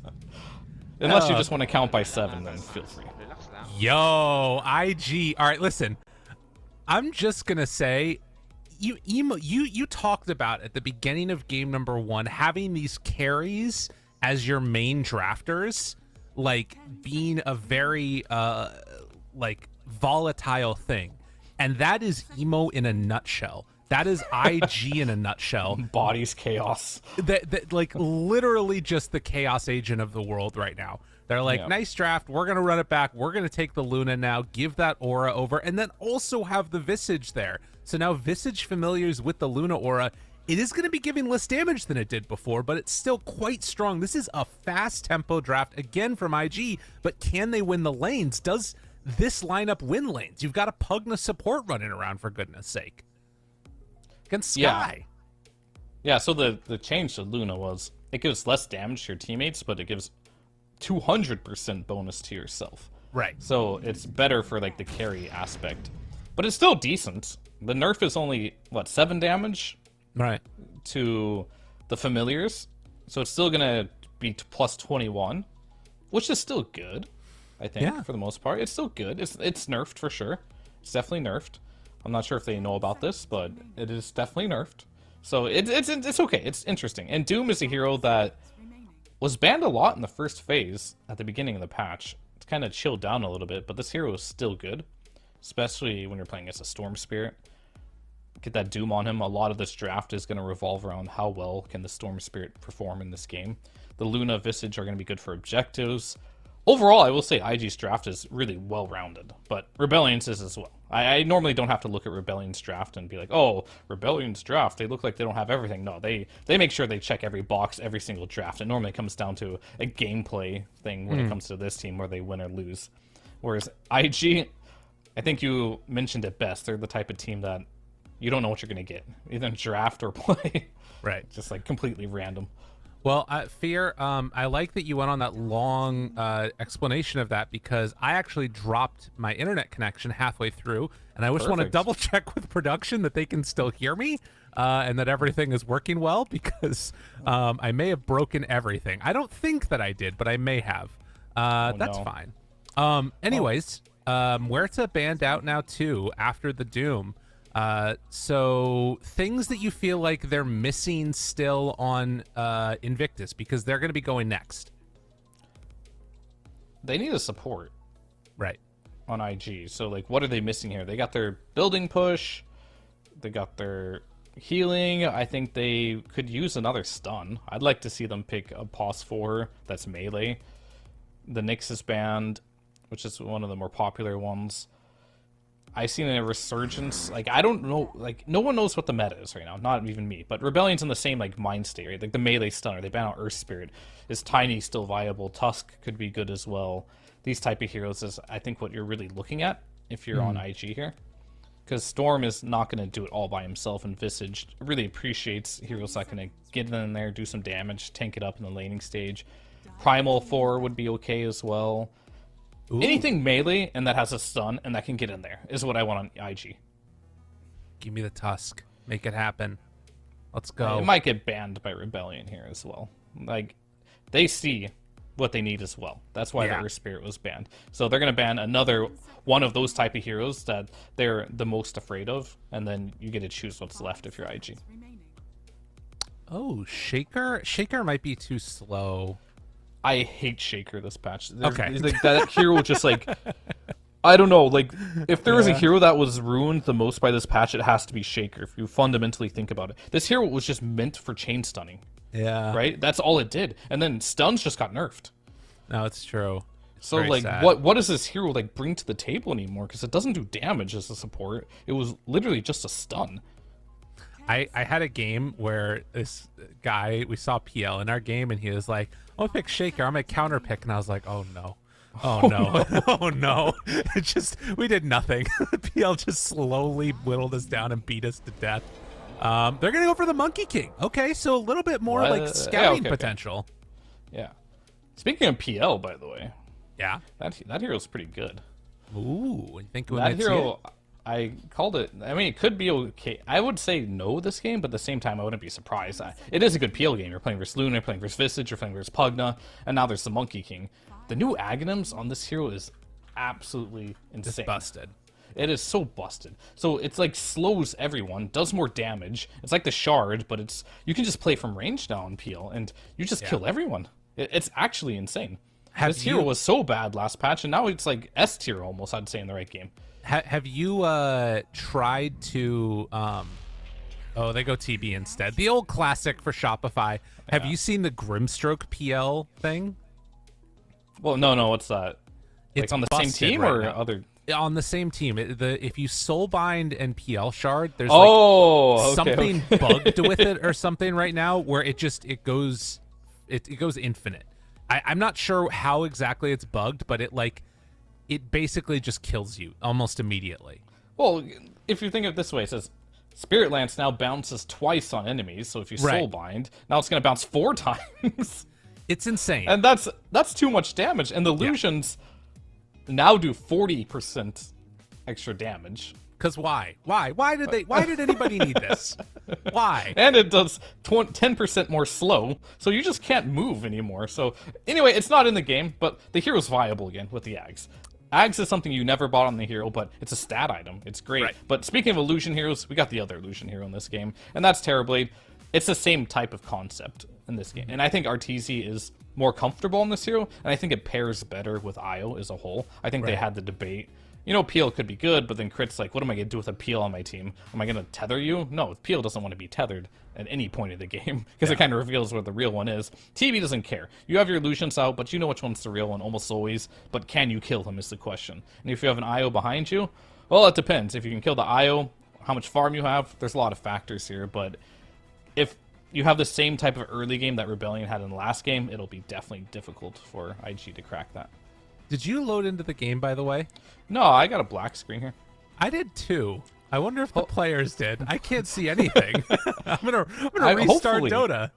unless you just want to count by 7, then feel free. Yo, IG. All right, listen. I'm just gonna say, you talked about at the beginning of game number 1 having these carries as your main drafters, like being a very like volatile thing, and that is emo in a nutshell. That is IG in a nutshell. Bodies chaos. That like literally just the chaos agent of the world right now. They're like, nice draft, we're going to run it back, we're going to take the Luna now, give that aura over, and then also have the Visage there. So now Visage familiars with the Luna aura, it is going to be giving less damage than it did before, but it's still quite strong. This is a fast tempo draft, again from IG, but can they win the lanes? Does this lineup win lanes? You've got a Pugna support running around, for goodness sake. Against Sky. Yeah, so the change to Luna was, it gives less damage to your teammates, but it gives 200% bonus to yourself. Right. So it's better for like the carry aspect. But it's still decent. The nerf is only, 7 damage? Right. To the familiars. So it's still going to be plus 21, which is still good, I think, for the most part. It's still good. It's nerfed for sure. It's definitely nerfed. I'm not sure if they know about this, but it is definitely nerfed. So it's okay. It's interesting. And Doom is a hero that was banned a lot in the first phase at the beginning of the patch. It's kind of chilled down a little bit, but this hero is still good, especially when you're playing as a Storm Spirit. Get that Doom on him. A lot of this draft is going to revolve around how well can the Storm Spirit perform in this game. The Luna Visage are going to be good for objectives. overall, I will say IG's draft is really well-rounded, but Rebellion's is as well. I normally don't have to look at Rebellion's draft and be like, oh, Rebellion's draft, they look like they don't have everything. No, they make sure they check every box, every single draft. It normally comes down to a gameplay thing when it comes to this team where they win or lose. Whereas IG, I think you mentioned it best. They're the type of team that you don't know what you're going to get, either in draft or play. Right. Just like completely random. Well, Fear, I like that you went on that long explanation of that, because I actually dropped my internet connection halfway through, and I just want to double check with production that they can still hear me and that everything is working well, because I may have broken everything. I don't think that I did, but I may have. That's fine. Anyways, we're to band out now too after the Doom. So things that you feel like they're missing still on Invictus, because they're going to be going next. They need a support. Right. On IG. So like, what are they missing here? They got their building push. They got their healing. I think they could use another stun. I'd like to see them pick a POS 4 that's melee. The Nyx is banned, which is one of the more popular ones. I've seen a resurgence. Like, I don't know. Like, no one knows what the meta is right now. Not even me. But Rebellion's in the same, like, mind state, right? Like, the melee stunner. They ban out Earth Spirit. Is Tiny still viable? Tusk could be good as well. These type of heroes is, I think, what you're really looking at if you're on IG here. Because Storm is not going to do it all by himself, and Visage really appreciates heroes that can get in there, do some damage, tank it up in the laning stage. Primal 4 would be okay as well. Ooh. Anything melee and that has a stun and that can get in there is what I want on IG. Give me the Tusk. Make it happen. Let's go. It might get banned by Rebellion here as well. Like, they see what they need as well. That's why the Earth Spirit was banned. So they're going to ban another one of those type of heroes that they're the most afraid of, and then you get to choose what's left if you're IG. Oh, Shaker? Shaker might be too slow. I hate Shaker this patch. Okay. Like, that hero just like, I don't know, like, if there was a hero that was ruined the most by this patch, it has to be Shaker, if you fundamentally think about it. This hero was just meant for chain stunning. Yeah. Right? That's all it did. And then stuns just got nerfed. No, it's true. It's so, like, sad. what does this hero, like, bring to the table anymore? Because it doesn't do damage as a support. It was literally just a stun. I had a game where this guy, we saw PL in our game, and he was like, I'm gonna pick Shaker, I'm gonna counter pick, and I was like, oh no. Oh no. Oh no. It just, we did nothing. PL just slowly whittled us down and beat us to death. They're gonna go for the Monkey King. Okay, so a little bit more like scouting potential. Okay. Yeah. Speaking of PL, by the way. Yeah. That hero's pretty good. Ooh, you think we that hero? I called it. I mean, it could be okay. I would say no this game, but at the same time, I wouldn't be surprised. It is a good PL game. You're playing versus Luna, you're playing versus Visage, you're playing versus Pugna, and now there's the Monkey King. The new Aghanims on this hero is absolutely insane. It's busted. It is so busted. So it's like slows everyone, does more damage. It's like the Shard, but it's you can just play from range now in PL, and you just kill everyone. It's actually insane. This hero was so bad last patch, and now it's like S tier almost, I'd say, in the right game. Have you tried to oh, they go TB instead, the old classic for Shopify. Have you seen the Grimstroke PL thing? Well, no, what's that? It's like on the same team right or now. Other? On the same team. If you soulbind and PL shard, there's something bugged with it or something right now where it goes infinite. I'm not sure how exactly it's bugged, but it basically just kills you almost immediately. Well, if you think of it this way, it says Spirit Lance now bounces twice on enemies, so if you soulbind, now it's going to bounce 4 times. It's insane. And that's too much damage. And the illusions now do 40% extra damage. Because why? Why did anybody need this? Why? And it does 10% more slow, so you just can't move anymore. So anyway, it's not in the game, but the hero's viable again with the Ags. Ags is something you never bought on the hero, but it's a stat item. It's great. Right. But speaking of illusion heroes, we got the other illusion hero in this game, and that's Terrorblade. It's the same type of concept in this game. And I think Arteezy is more comfortable on this hero, and I think it pairs better with Io as a whole. I think they had the debate, Peel could be good, but then Crit's like, what am I going to do with a Peel on my team? Am I going to tether you? No, Peel doesn't want to be tethered at any point of the game because it kind of reveals where the real one is. TB doesn't care. You have your Lucians out, but you know which one's the real one almost always, but can you kill him is the question. And if you have an IO behind you, well, it depends. If you can kill the IO, how much farm you have, there's a lot of factors here, but if you have the same type of early game that Rebellion had in the last game, it'll be definitely difficult for IG to crack that. Did you load into the game, by the way? No, I got a black screen here. I did too. I wonder if the players did. I can't see anything. I'm gonna restart hopefully. Dota.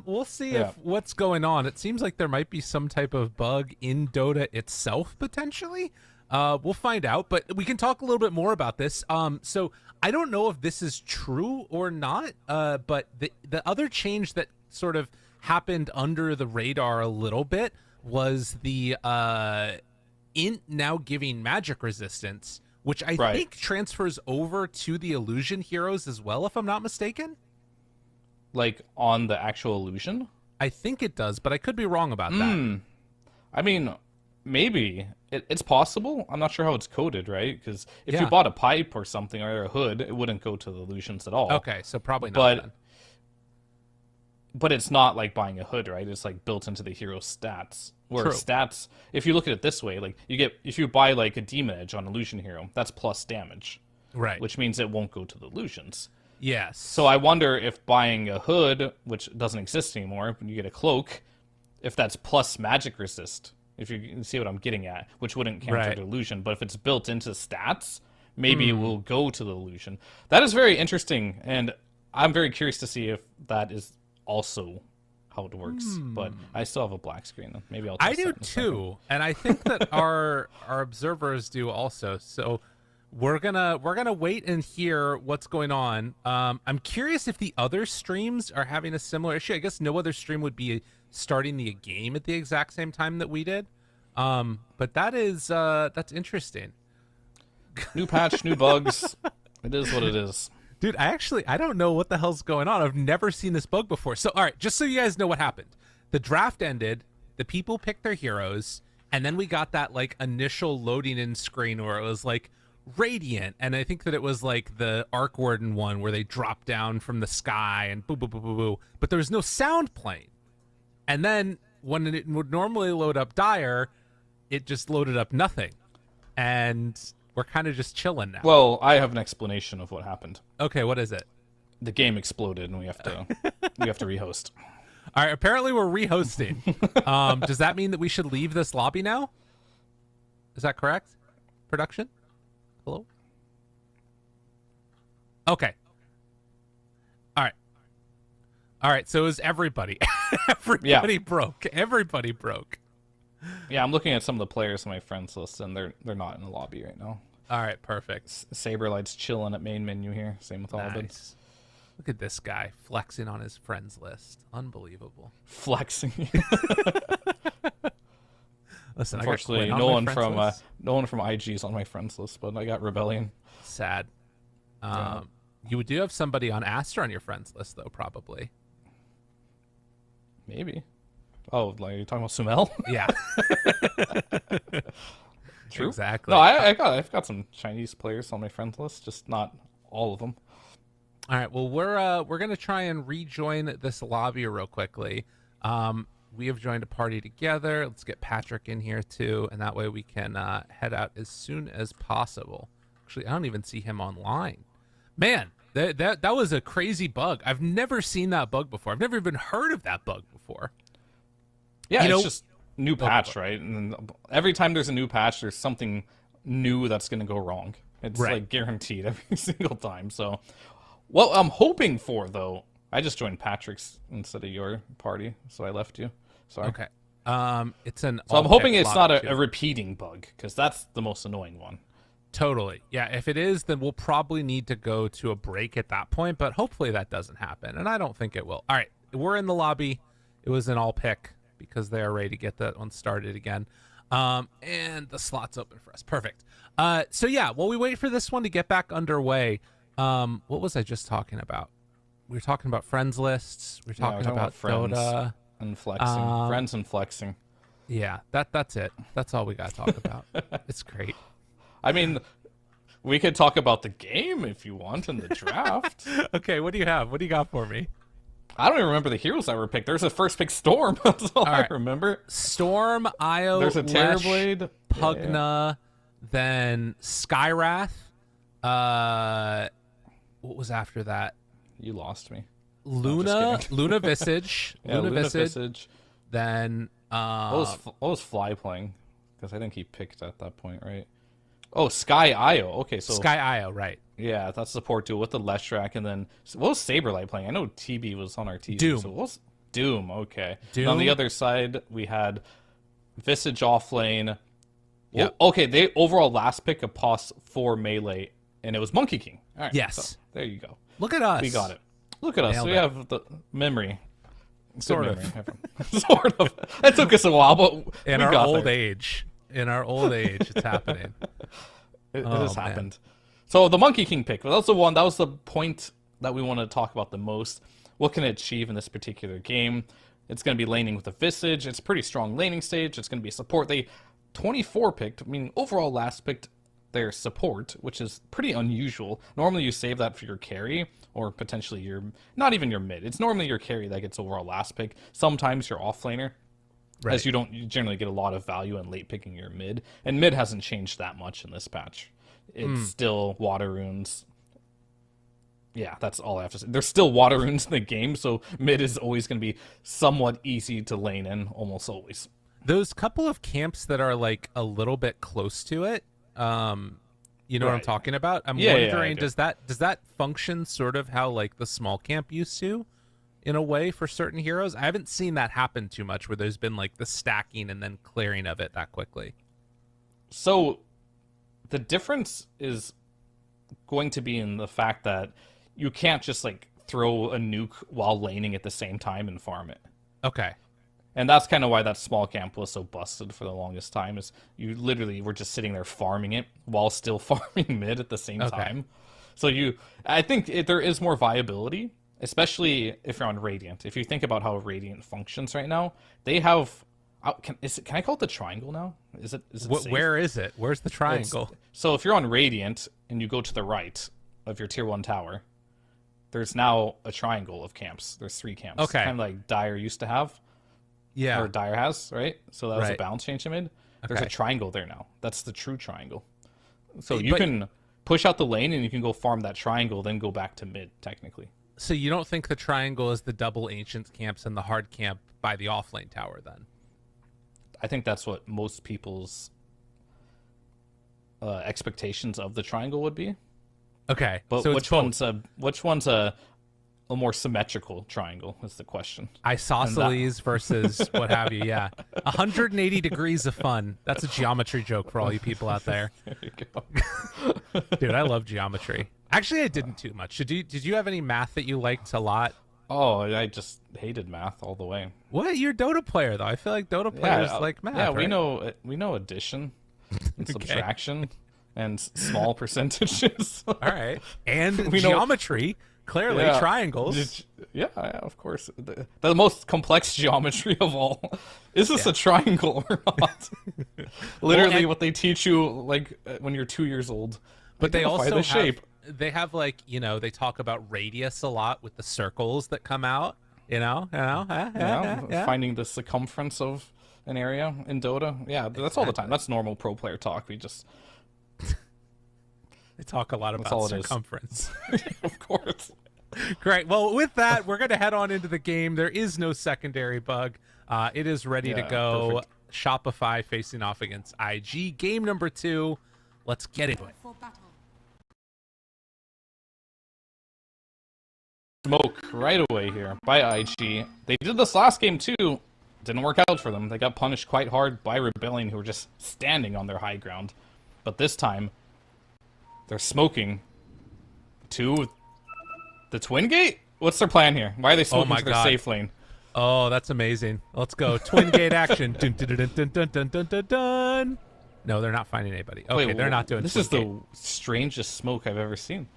We'll see if what's going on. It seems like there might be some type of bug in Dota itself potentially. We'll find out, but we can talk a little bit more about this. So I don't know if this is true or not. But the other change that sort of happened under the radar a little bit was the int now giving magic resistance, which I think transfers over to the illusion heroes as well, if I'm not mistaken. Like on the actual illusion? I think it does, but I could be wrong about that. I mean, maybe. It's possible. I'm not sure how it's coded, right? Because if you bought a pipe or something or a hood, it wouldn't go to the illusions at all. Okay, so probably not then. But it's not like buying a hood, right? It's like built into the hero stats. Where stats, if you look at it this way, like if you buy like a Demon Edge on Illusion Hero, that's plus damage. Right. Which means it won't go to the illusions. Yes. So I wonder if buying a hood, which doesn't exist anymore, when you get a cloak, if that's plus magic resist, if you see what I'm getting at, which wouldn't counter the illusion, but if it's built into stats, maybe it will go to the illusion. That is very interesting, and I'm very curious to see if that is also how it works. But I still have a black screen. Maybe I'll test I do too, and I think that our observers do also. So we're gonna wait and hear what's going on. I'm curious if the other streams are having a similar issue. I guess no other stream would be starting the game at the exact same time that we did. But that's interesting. New patch, new bugs. It is what it is. Dude, I don't know what the hell's going on. I've never seen this bug before. So, all right, just so you guys know what happened. The draft ended, the people picked their heroes, and then we got that, like, initial loading in screen where it was, like, Radiant, and I think that it was, like, the Arc Warden one where they dropped down from the sky and boo, boo, boo, boo, boo. But there was no sound playing. And then when it would normally load up Dire, it just loaded up nothing. And we're kind of just chilling now. Well, I have an explanation of what happened. Okay, what is it? The game exploded, and we have to rehost. All right, apparently we're rehosting. Does that mean that we should leave this lobby now? Is that correct? Production? Hello? Okay. All right, so it was everybody. Everybody broke. Everybody broke. Yeah, I'm looking at some of the players on my friends list, and they're not in the lobby right now. All right, perfect. Saberlight's chilling at main menu here. Same with Albin. Nice. Look at this guy flexing on his friends list. Unbelievable. Flexing. Listen, unfortunately, no one from IG is on my friends list, but I got Rebellion. Sad. You do have somebody on Astra on your friends list, though, probably. Maybe. Oh, like you're talking about Sumel? Yeah. True. Exactly. No, I've got some Chinese players on my friends list, just not all of them. All right. Well, we're gonna try and rejoin this lobby real quickly. We have joined a party together. Let's get Patrick in here too, and that way we can head out as soon as possible. Actually, I don't even see him online. Man, that was a crazy bug. I've never seen that bug before. I've never even heard of that bug before. Yeah, it's just new patch, right? And every time there's a new patch, there's something new that's going to go wrong. It's like guaranteed every single time. So, what I'm hoping for, though, I just joined Patrick's instead of your party, so I left you. Sorry. Okay. It's an. So I'm hoping it's not a repeating bug, because that's the most annoying one. Totally. Yeah, if it is, then we'll probably need to go to a break at that point, but hopefully that doesn't happen, and I don't think it will. All right, we're in the lobby. It was an all pick because they are ready to get that one started again. And the slot's open for us. Perfect. So yeah, while we wait for this one to get back underway, what was I just talking about? We were talking about friends lists. We were talking about friends Dota and flexing. Friends and flexing. Yeah, that's it. That's all we got to talk about. It's great. I mean, we could talk about the game if you want in the draft. Okay, what do you have? What do you got for me? I don't even remember the heroes that were picked. There's a first pick Storm. That's all I right. remember. Storm, Io, There's a Lesh, Terrorblade, Pugna, then Skywrath. What was after that? You lost me. Luna kidding. Luna Visage. Yeah, Luna Visage. Then What was Fly playing? Because I think he picked at that point, right? Oh, Sky Io. Okay, so Sky Io, right. yeah, that's support duel with the Leshrac, and then what was Saberlight playing? I know TB was on our team. Doom. So what was Doom? Okay. Doom. And on the other side, we had Visage off lane. Yep. Well, okay, they overall last pick a POS for melee, and it was Monkey King. All right, Yes. so there you go. Look at us. We got it. Look at us. Nailed We it. have the memory. Sort Good of. memory. Sort of. It took us a while, but In we our got old there. age. In our old age, it's happening. It Oh, has man. happened. So the Monkey King pick, that was the one. That was the point that we want to talk about the most. What can it achieve in this particular game? It's going to be laning with the Visage. It's a pretty strong laning stage. It's going to be support. They 24 picked, meaning overall last picked their support, which is pretty unusual. Normally you save that for your carry or potentially your, not even your mid. It's normally your carry that gets overall last pick. Sometimes your offlaner, Right. as you generally get a lot of value in late picking your mid. And mid hasn't changed that much in this patch. It's still water runes. Yeah, that's all I have to say. There's still water runes in the game, so mid is always going to be somewhat easy to lane in, almost always. Those couple of camps that are like a little bit close to it, you know what I'm Right. talking about? I'm Yeah, I wondering, do. does that function sort of how like the small camp used to, in a way, for certain heroes? I haven't seen that happen too much, where there's been like the stacking and then clearing of it that quickly. So the difference is going to be in the fact that you can't just like throw a nuke while laning at the same time and farm it. Okay. And that's kind of why that small camp was so busted for the longest time, is you literally were just sitting there farming it while still farming mid at the same Okay. time. So I think there is more viability, especially if you're on Radiant. If you think about how Radiant functions right now, they have, can I call it the triangle now? Is it safe? Where is it? Where's the triangle? So if you're on Radiant and you go to the right of your tier 1 tower, there's now a triangle of camps. There's 3 camps. Okay. Kind of like Dire used to have. Yeah. Or Dire has, right? So that was a Right. balance change they made. There's Okay. a triangle there now. That's the true triangle. So you But- can push out the lane and you can go farm that triangle, then go back to mid, technically. So you don't think the triangle is the double ancient camps and the hard camp by the offlane tower then? I think that's what most people's expectations of the triangle would be. Okay. But so it's both. which one's a more symmetrical triangle is the question. Isosceles versus what have you, yeah. 180 degrees of fun. That's a geometry joke for all you people out there. There you go. Dude, I love geometry. Actually, I didn't too much. Did you have any math that you liked a lot? Oh, I just hated math all the way. What? You're a Dota player, though. I feel like Dota players like math, Yeah, right? we know addition and subtraction and small percentages. All right. And We know- geometry. Clearly, Yeah. triangles. Yeah, of course. The most complex geometry of all. Is this a triangle or not? Literally, and- what they teach you like when you're 2 years old. But they Identify also the have, shape. they have like, they talk about radius a lot with the circles that come out, yeah. Finding the circumference of an area in Dota. Yeah, that's all the time. That's normal pro player talk. We just, They talk a lot all about it is. circumference. of course. Great. Well, with that, we're going to head on into the game. There is no secondary bug. It is ready to Yeah, go. perfect. Shopify facing off against IG. Game number 2. Let's get into it. Smoke right away here by IG. They did this last game too. Didn't work out for them. They got punished quite hard by Rebellion, who were just standing on their high ground. But this time, they're smoking to the Twin Gate? What's their plan here? Why are they smoking my to their God. safe lane? Oh, that's amazing. Let's go. Twin gate action. Dun, dun, dun, dun, dun, dun, dun, dun, dun. No, they're not finding anybody. Okay, they're not doing This twin is gate. the strangest smoke I've ever seen.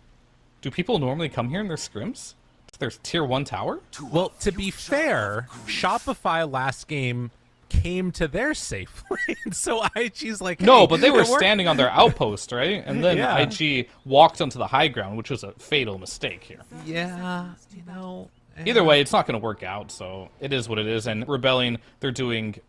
Do people normally come here in their scrims? To their tier 1 tower? Well, to be fair, Shopify last game came to their safe lane. So IG's like, No, hey, but they were it worked. standing on their outpost, right? And then Yeah. IG walked onto the high ground, which was a fatal mistake here. Yeah, you know. Either way, it's not going to work out, so it is what it is. And Rebellion, they're doing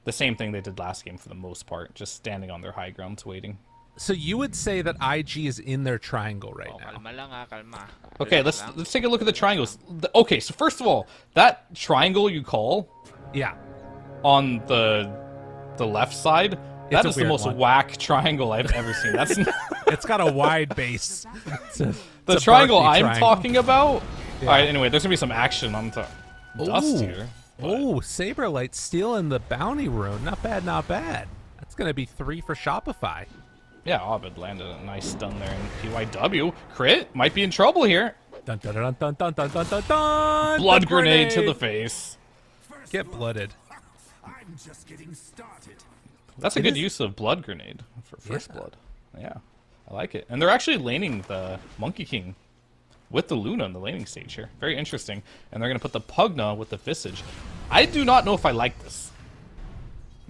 the same thing they did last game for the most part, just standing on their high grounds waiting. So you would say that IG is in their triangle right now. Kalma lang kalma. Okay, let's take a look at the triangles. Okay, so first of all, that triangle you call Yeah. on the left side, that a is the weird most one. whack triangle I've ever seen. That's It's got a wide base. the triangle Barkley I'm triangle. talking about. All right, anyway, there's going to be some action on the dust here. Oh, Saberlight stealing the bounty rune. Not bad, not bad. That's going to be 3 for Shopify. Yeah, Ovid landed a nice stun there in PYW. Crit might be in trouble here. Dun dun dun dun dun dun dun dun dun. Blood The grenade to the face. Get blooded. I'm just getting started. That's a It good is- use of blood grenade for first Yeah. blood. Yeah, I like it. And they're actually laning the Monkey King with the Luna in the laning stage here. Very interesting. And they're going to put the Pugna with the Visage. I do not know if I like this.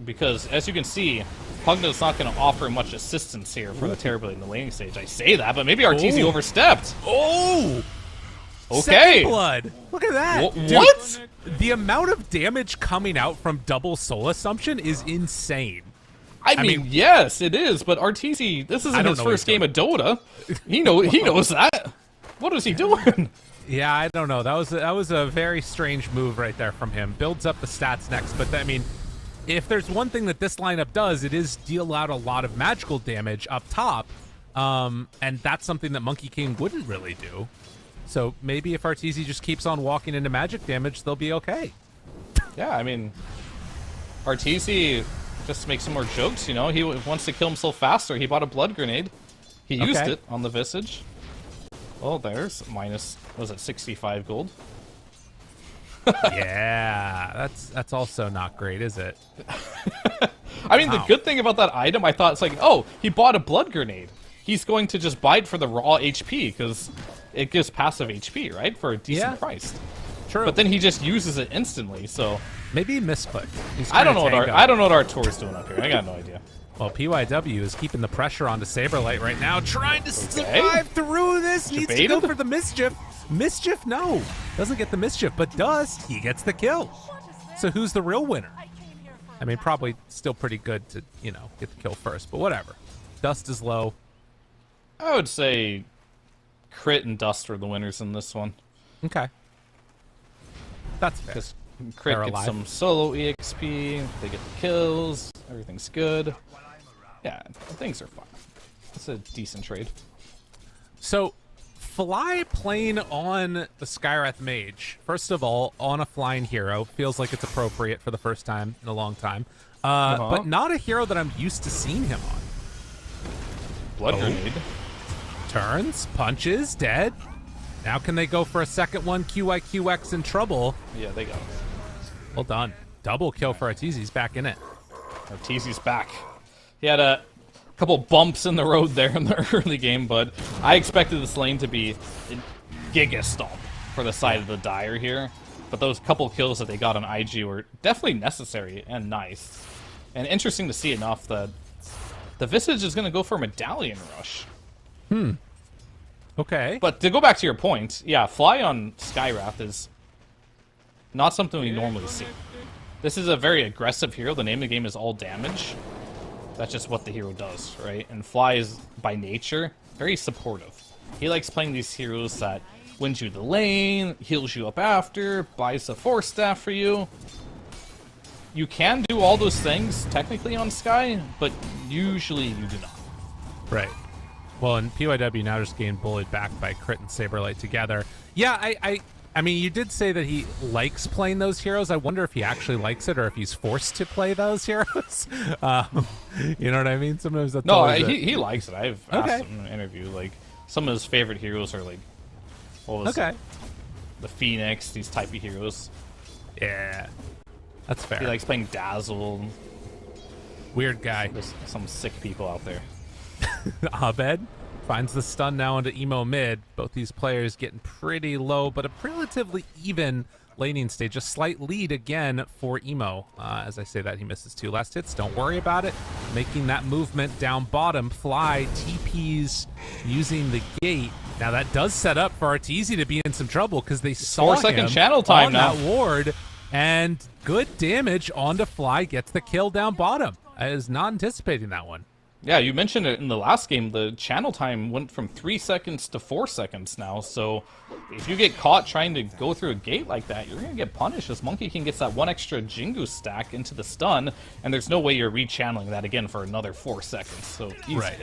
Because, as you can see, Pugna's not going to offer much assistance here for the Terrorblade in the laning stage. I say that, but maybe RTZ Ooh. overstepped. Oh! Okay. Second blood. Look at that. Dude, What? The amount of damage coming out from double soul assumption is insane. I mean, yes, it is, but RTZ, this I isn't don't his know what first he's game of Dota. He knows that. What is he doing? Yeah, I don't know. That was a very strange move right there from him. Builds up the stats next, but I mean, if there's one thing that this lineup does, it is deal out a lot of magical damage up top, and that's something that Monkey King wouldn't really do. So maybe if RTZ just keeps on walking into magic damage, they'll be okay. Yeah, I mean, RTZ just makes some more jokes, you know? He wants to kill himself faster. He bought a blood grenade. He used Okay. it on the Visage. Well, there's minus, was it 65 gold? Yeah, that's also not great, is it? I mean, Wow. the good thing about that item, I thought it's like, oh, he bought a blood grenade. He's going to just buy it for the raw HP, because it gives passive HP, right? For a decent Yeah. price. True. But then he just uses it instantly, so Maybe he misclicked. He's I don't know trying what to I tango. don't know what Artur's doing up here. I got no idea. Well, PYW is keeping the pressure onto Saberlight right now, trying to survive through this. Needs to go Debated? for the mischief. Mischief, no. Doesn't get the mischief, but Dust, he gets the kill. So who's the real winner? I mean, probably still pretty good to, you know, get the kill first, but whatever. Dust is low. I would say Crit and Dust are the winners in this one. Okay. That's fair. Because Crit They're gets alive. some solo EXP, they get the kills, everything's good. Yeah, things are fine. It's a decent trade. So, Fly playing on the Skywrath Mage, first of all, on a flying hero, feels like it's appropriate for the first time in a long time. But not a hero that I'm used to seeing him on. Blood grenade. Turns, punches, dead. Now can they go for a second one? QIQX in trouble. Yeah, they got it. Well done. Double kill for Arteezy. He's back in it. Arteezy's back. He had a couple bumps in the road there in the early game, but I expected this lane to be a giga stomp for the side of the Dire here. But those couple kills that they got on IG were definitely necessary and nice. And interesting to see enough that the Visage is going to go for a Medallion Rush. Okay. But to go back to your point, yeah, Fly on Skywrath is not something we normally see. This is a very aggressive hero. The name of the game is all damage. That's just what the hero does, right? And Fly is, by nature, very supportive. He likes playing these heroes that wins you the lane, heals you up after, buys a Force Staff for you. You can do all those things, technically, on Sky, but usually you do not. Right. Well, and PYW now just getting bullied back by Crit and Saberlight together. Yeah, I mean, you did say that he likes playing those heroes. I wonder if he actually likes it or if he's forced to play those heroes. You know what I mean? Sometimes that's No, always he likes it. I've Okay. asked him in an interview. Like, some of his favorite heroes are like, what was Okay. it? The Phoenix, these type of heroes. Yeah. That's fair. He likes playing Dazzle. Weird guy. There's some sick people out there. Abed finds the stun now into emo mid. Both these players getting pretty low, but a relatively even laning stage. A slight lead again for Emo. As I say that, he misses 2 last hits. Don't worry about it. Making that movement down bottom. Fly TPs using the gate. Now that does set up for Arteezy to be in some trouble because they saw 4-second him channel time on now. that ward. And good damage onto Fly. Gets the kill down bottom. I was not anticipating that one. Yeah, you mentioned it in the last game. The channel time went from 3 seconds to 4 seconds now. So if you get caught trying to go through a gate like that, you're going to get punished. This Monkey King gets that 1 extra Jingu stack into the stun, and there's no way you're rechanneling that again for another 4 seconds. So easy. Right.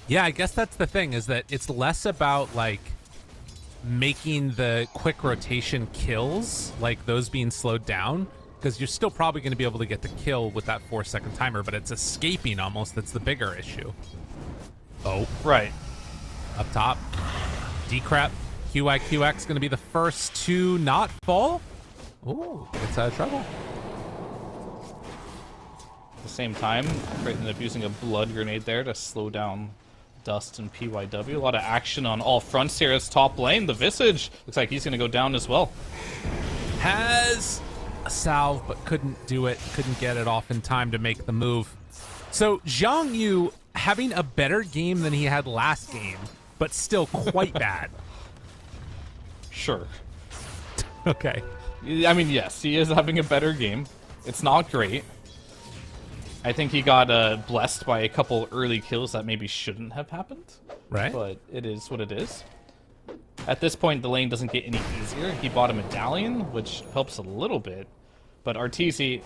Yeah, I guess that's the thing, is that it's less about, like, making the quick rotation kills, like those being slowed down, because you're still probably going to be able to get the kill with that 4-second timer, but it's escaping almost that's the bigger issue. Oh. Right. Up top. Decrep. QIQX going to be the first to not fall. Ooh, it's out of trouble. At the same time, Crit ended up using a blood grenade there to slow down Dust and PYW. A lot of action on all fronts here as top lane. The Visage looks like he's going to go down as well. Has a salve, but couldn't do it. Couldn't get it off in time to make the move. So Zhang Yu having a better game than he had last game, but still quite bad. Sure. Okay. I mean, yes, he is having a better game. It's not great. I think he got blessed by a couple early kills that maybe shouldn't have happened. Right. But it is what it is. At this point, the lane doesn't get any easier. He bought a medallion, which helps a little bit. But Arteezy,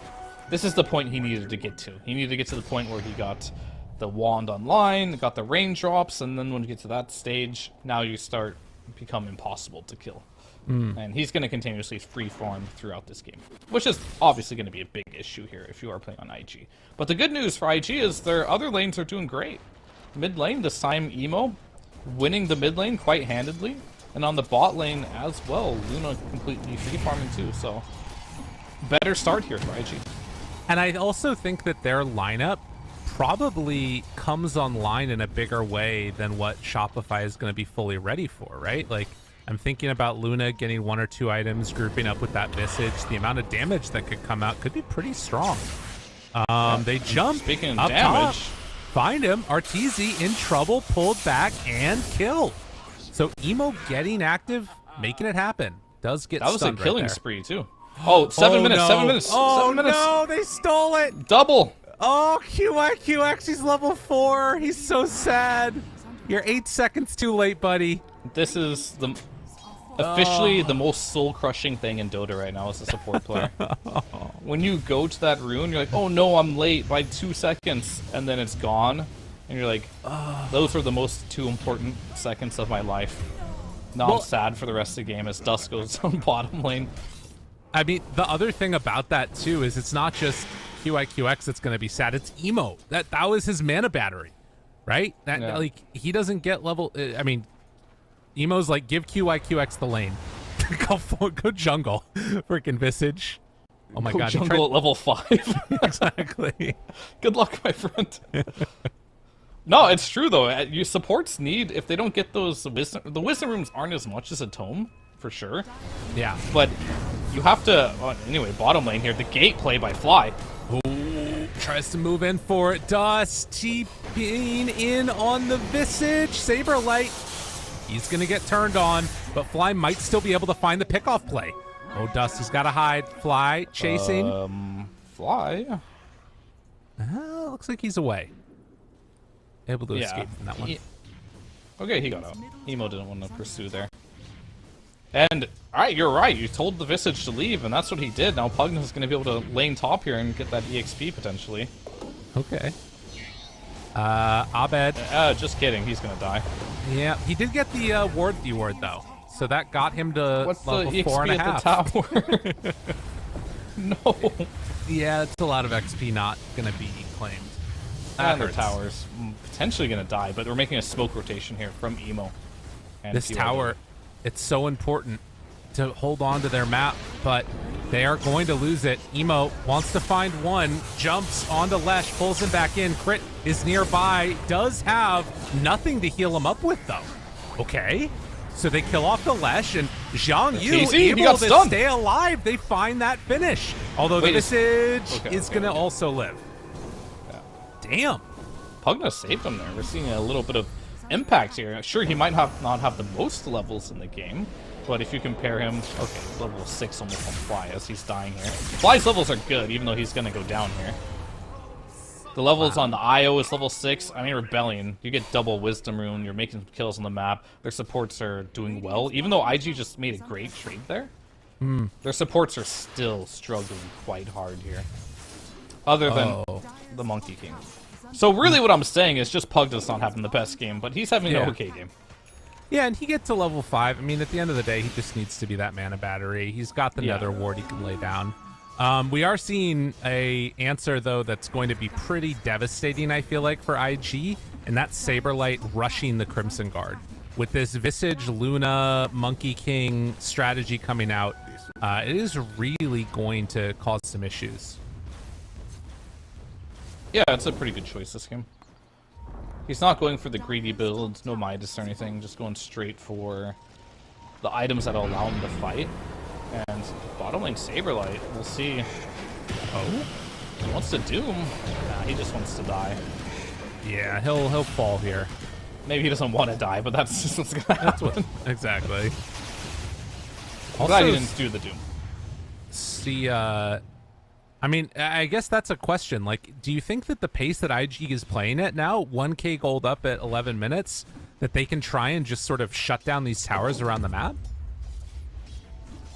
this is the point he needed to get to. He needed to get to the point where he got the wand online, got the raindrops, and then when you get to that stage, now you start become impossible to kill. And he's going to continuously free farm throughout this game, which is obviously going to be a big issue here if you are playing on IG. But the good news for IG is their other lanes are doing great. Mid lane, this time Emo winning the mid lane quite handedly, and on the bot lane as well, Luna completely free farming too. So better start here for IG. And I also think that their lineup probably comes online in a bigger way than what Shopify is going to be fully ready for, right? Like, I'm thinking about Luna getting 1 or 2 items, grouping up with that Visage. The amount of damage that could come out could be pretty strong. They jump Speaking of up damage, top, find him. Arteezy in trouble, pulled back, and killed. So Emo getting active, making it happen. Does get that was a stunned killing right there. spree too. Oh, 7 minutes, no. 7 minutes, Oh 7 minutes. no, they stole it. Double. Oh, QIQX, he's level 4. He's so sad. You're 8 seconds too late, buddy. This is the officially the most soul-crushing thing in Dota right now as a support player. When you go to that rune, you're like, oh no, I'm late by 2 seconds, and then it's gone. And you're like, those were the most 2 important seconds of my life. Now I'm sad for the rest of the game as Dust goes on bottom lane. I mean, the other thing about that, too, is it's not just QIQX that's going to be sad. It's Emo. That was his mana battery, right? Like, he doesn't get level... I mean, Emo's like, give QIQX the lane. Go jungle. Freaking Visage. Oh my god. Jungle at level 5. Exactly. Good luck, my friend. No, it's true, though. Your supports need... If they don't get those... The wisdom rooms aren't as much as a tome, for sure. Yeah. But you have to... anyway, bottom lane here. The gate play by Fly. Ooh, tries to move in for it. Dust TPing in on the Visage. Saberlight. He's going to get turned on, but Fly might still be able to find the pickoff play. Oh, Dust has got to hide. Fly chasing. Fly? Looks like he's away. Able to escape from that one. Okay, he got out. Emo didn't want to pursue there. And, alright, you're right. You told the Visage to leave, and that's what he did. Now Pugnus is going to be able to lane top here and get that EXP, potentially. Okay. Abed. Just kidding. He's going to die. Yeah, he did get the ward reward, though. So that got him to What's level the 4.5. EXP at the tower? No. Yeah, it's a lot of XP not going to be claimed. And their towers potentially going to die, but we're making a smoke rotation here from Emo. And This tower, it's so important to hold on to their map, but they are going to lose it. Emo wants to find one, jumps onto Lesh, pulls him back in. Crit is nearby, does have nothing to heal him up with, though. Okay. So they kill off the Lesh, and Zhang Yu easy. able to stay alive. They find that finish. Although the Visage is going to also live. Yeah. Damn. Pugna saved him there. We're seeing a little bit of impact here. Sure, he might not have the most levels in the game, but if you compare him, okay, level 6 almost on Fly as he's dying here. Fly's levels are good, even though he's going to go down here. The levels on the IO is level 6. I mean, Rebellion, you get double Wisdom Rune, you're making kills on the map. Their supports are doing well, even though IG just made a great trade there. Their supports are still struggling quite hard here. Other than the Monkey King. So really what I'm saying is just Pugna's not having the best game, but he's having an okay game. Yeah, and he gets to level 5. I mean, at the end of the day, he just needs to be that mana battery. He's got the Nether Ward he can lay down. We are seeing a answer, though, that's going to be pretty devastating, I feel like, for IG, and that's Saberlight rushing the Crimson Guard. With this Visage, Luna, Monkey King strategy coming out, it is really going to cause some issues. Yeah, it's a pretty good choice this game. He's not going for the greedy builds, no Midas or anything, just going straight for the items that allow him to fight. And bottom lane Saberlight, we'll see. Oh, he wants to Doom. Nah, he just wants to die. Yeah, he'll fall here. Maybe he doesn't want to die, but that's just what's gonna happen. Exactly. I'm glad he didn't do the Doom. See, I mean, I guess that's a question. Like, do you think that the pace that IG is playing at now, 1k gold up at 11 minutes, that they can try and just sort of shut down these towers around the map?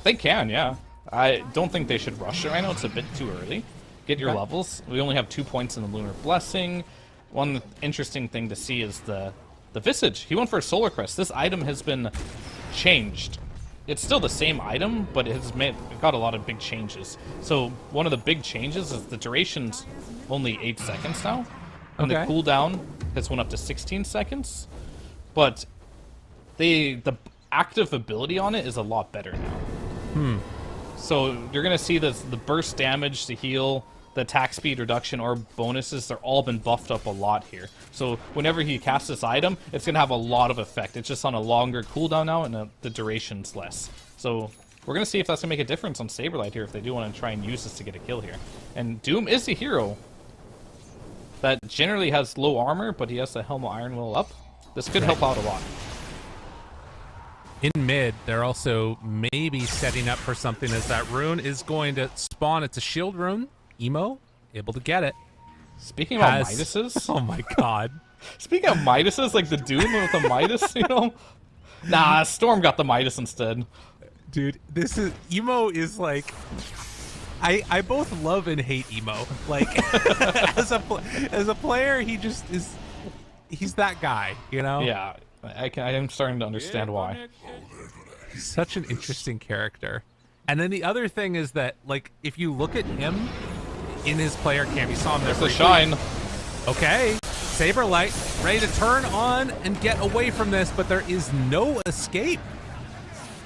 They can, yeah. I don't think they should rush it right now. It's a bit too early. Get your levels. We only have 2 points in the Lunar Blessing. One interesting thing to see is the Visage. He went for a Solar Crest. This item has been changed. It's still the same item, but it got a lot of big changes. So one of the big changes is the duration's only 8 seconds now. And the cooldown has went up to 16 seconds. But the active ability on it is a lot better now. So you're going to see the burst damage, the heal, the attack speed reduction, or bonuses, they're all been buffed up a lot here. So whenever he casts this item, it's going to have a lot of effect. It's just on a longer cooldown now, and the duration's less. So we're going to see if that's going to make a difference on Saberlight here, if they do want to try and use this to get a kill here. And Doom is a hero that generally has low armor, but he has the Helm of Iron Will up. This could help out a lot. In mid, they're also maybe setting up for something as that rune is going to spawn. It's a shield rune. Emo, able to get it. Speaking about Midases. Oh my god. Speaking of Midases, like the Doom with the Midas, you know? Nah, Storm got the Midas instead. Dude, this is... Emo is like... I both love and hate Emo. Like, as a player, he just is... He's that guy, you know? Yeah, I am starting to understand why. He's such an interesting character. And then the other thing is that, like, if you look at him in his player cam, you saw him there. There's the shine. Okay, Saberlight ready to turn on and get away from this, but there is no escape.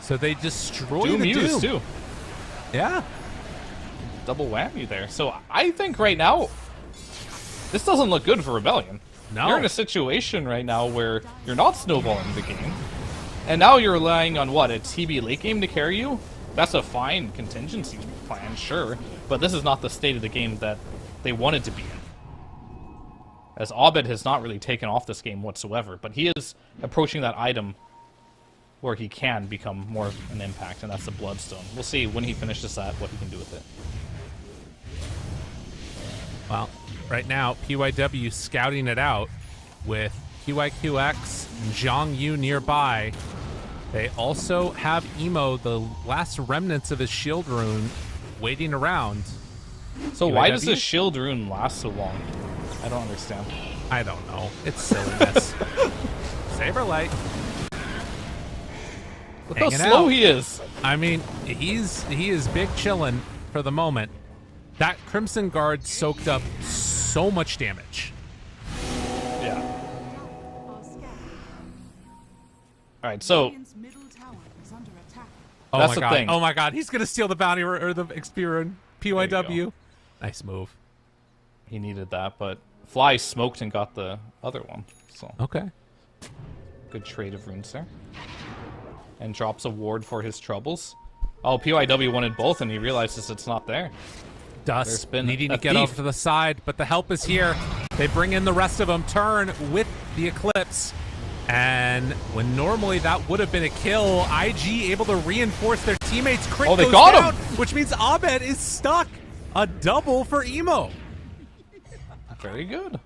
So they destroy the Doom. Too. Yeah. Double whammy there. So I think right now, this doesn't look good for Rebellion. No. You're in a situation right now where you're not snowballing the game. And now you're relying on what? A TB late game to carry you? That's a fine contingency plan, sure. But this is not the state of the game that they wanted to be in. As Abed has not really taken off this game whatsoever. But he is approaching that item where he can become more of an impact, and that's the Bloodstone. We'll see when he finishes that, what he can do with it. Well, right now, PYW scouting it out with QIQX and Zhang Yu nearby. They also have Emo, the last remnants of his shield rune, waiting around. So why does this shield rune last so long? I don't understand. I don't know. It's silliness. Saberlight. Look how slow he is. I mean, he is big chillin' for the moment. That Crimson Guard soaked up so much damage. Yeah. Alright, so... Oh that's my the god. thing. Oh my god, he's gonna steal the bounty or the experience. PYW. Nice move. He needed that, but Fly smoked and got the other one. So okay. Good trade of runes there. and drops a ward for his troubles. Oh, PYW wanted both, and he realizes it's not there. Dust needing to get over to the side, but the help is here. They bring in the rest of them, turn with the Eclipse. And when normally that would have been a kill, IG able to reinforce their teammates. Crit oh, they goes got down, him! Which means Abed is stuck. A double for Emo. Very good.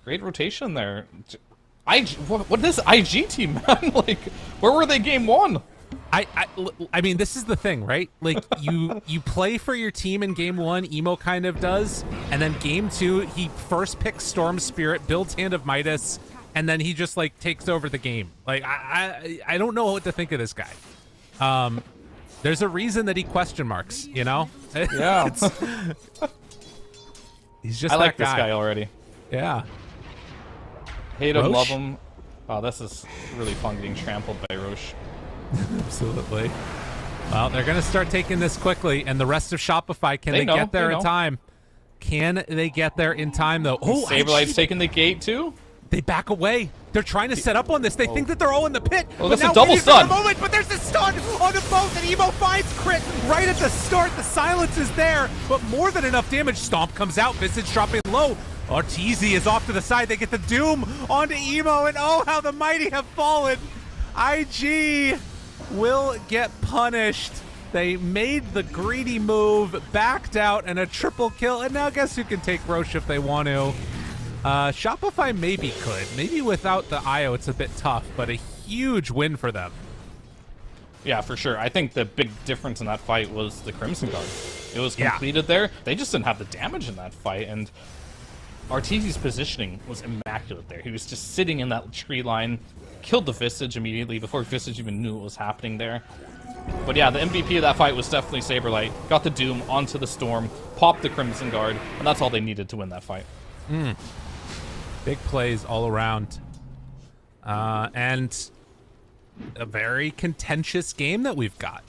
Great rotation there. What is IG team, man? Like, where were they game 1? I mean, this is the thing, right? Like, you play for your team in game 1, Emo kind of does, and then game 2, he first picks Storm Spirit, builds Hand of Midas, and then he just, like, takes over the game. Like, I don't know what to think of this guy. There's a reason that he question marks, you know? Yeah. He's just I like that this guy already. Yeah. Hate him, Roche? love him. Oh, this is really fun getting trampled by Roche. Absolutely. Well, they're going to start taking this quickly, and the rest of Shopify, can they get there in time? Can they get there in time, though? Oh, Saberlight's taking the gate, too? They back away. They're trying to set up on this. They think that they're all in the pit. Oh, but that's now a double stun. Moment, but there's a stun on the both, and Emo finds crit right at the start. The silence is there, but more than enough damage. Stomp comes out. Visage dropping low. Arteezy is off to the side. They get the Doom onto Emo, and oh, how the mighty have fallen. IG will get punished. They made the greedy move, backed out, and a triple kill. And now guess who can take Roche if they want to? Shopify maybe could. Maybe without the IO it's a bit tough, but a huge win for them. Yeah, for sure. I think the big difference in that fight was the Crimson Guard. It was completed there. They just didn't have the damage in that fight, and Arteezy's positioning was immaculate there. He was just sitting in that tree line, killed the Visage immediately before Visage even knew what was happening there. But yeah, the MVP of that fight was definitely Saberlight. Got the Doom onto the Storm, popped the Crimson Guard, and that's all they needed to win that fight. Big plays all around. And a very contentious game that we've got.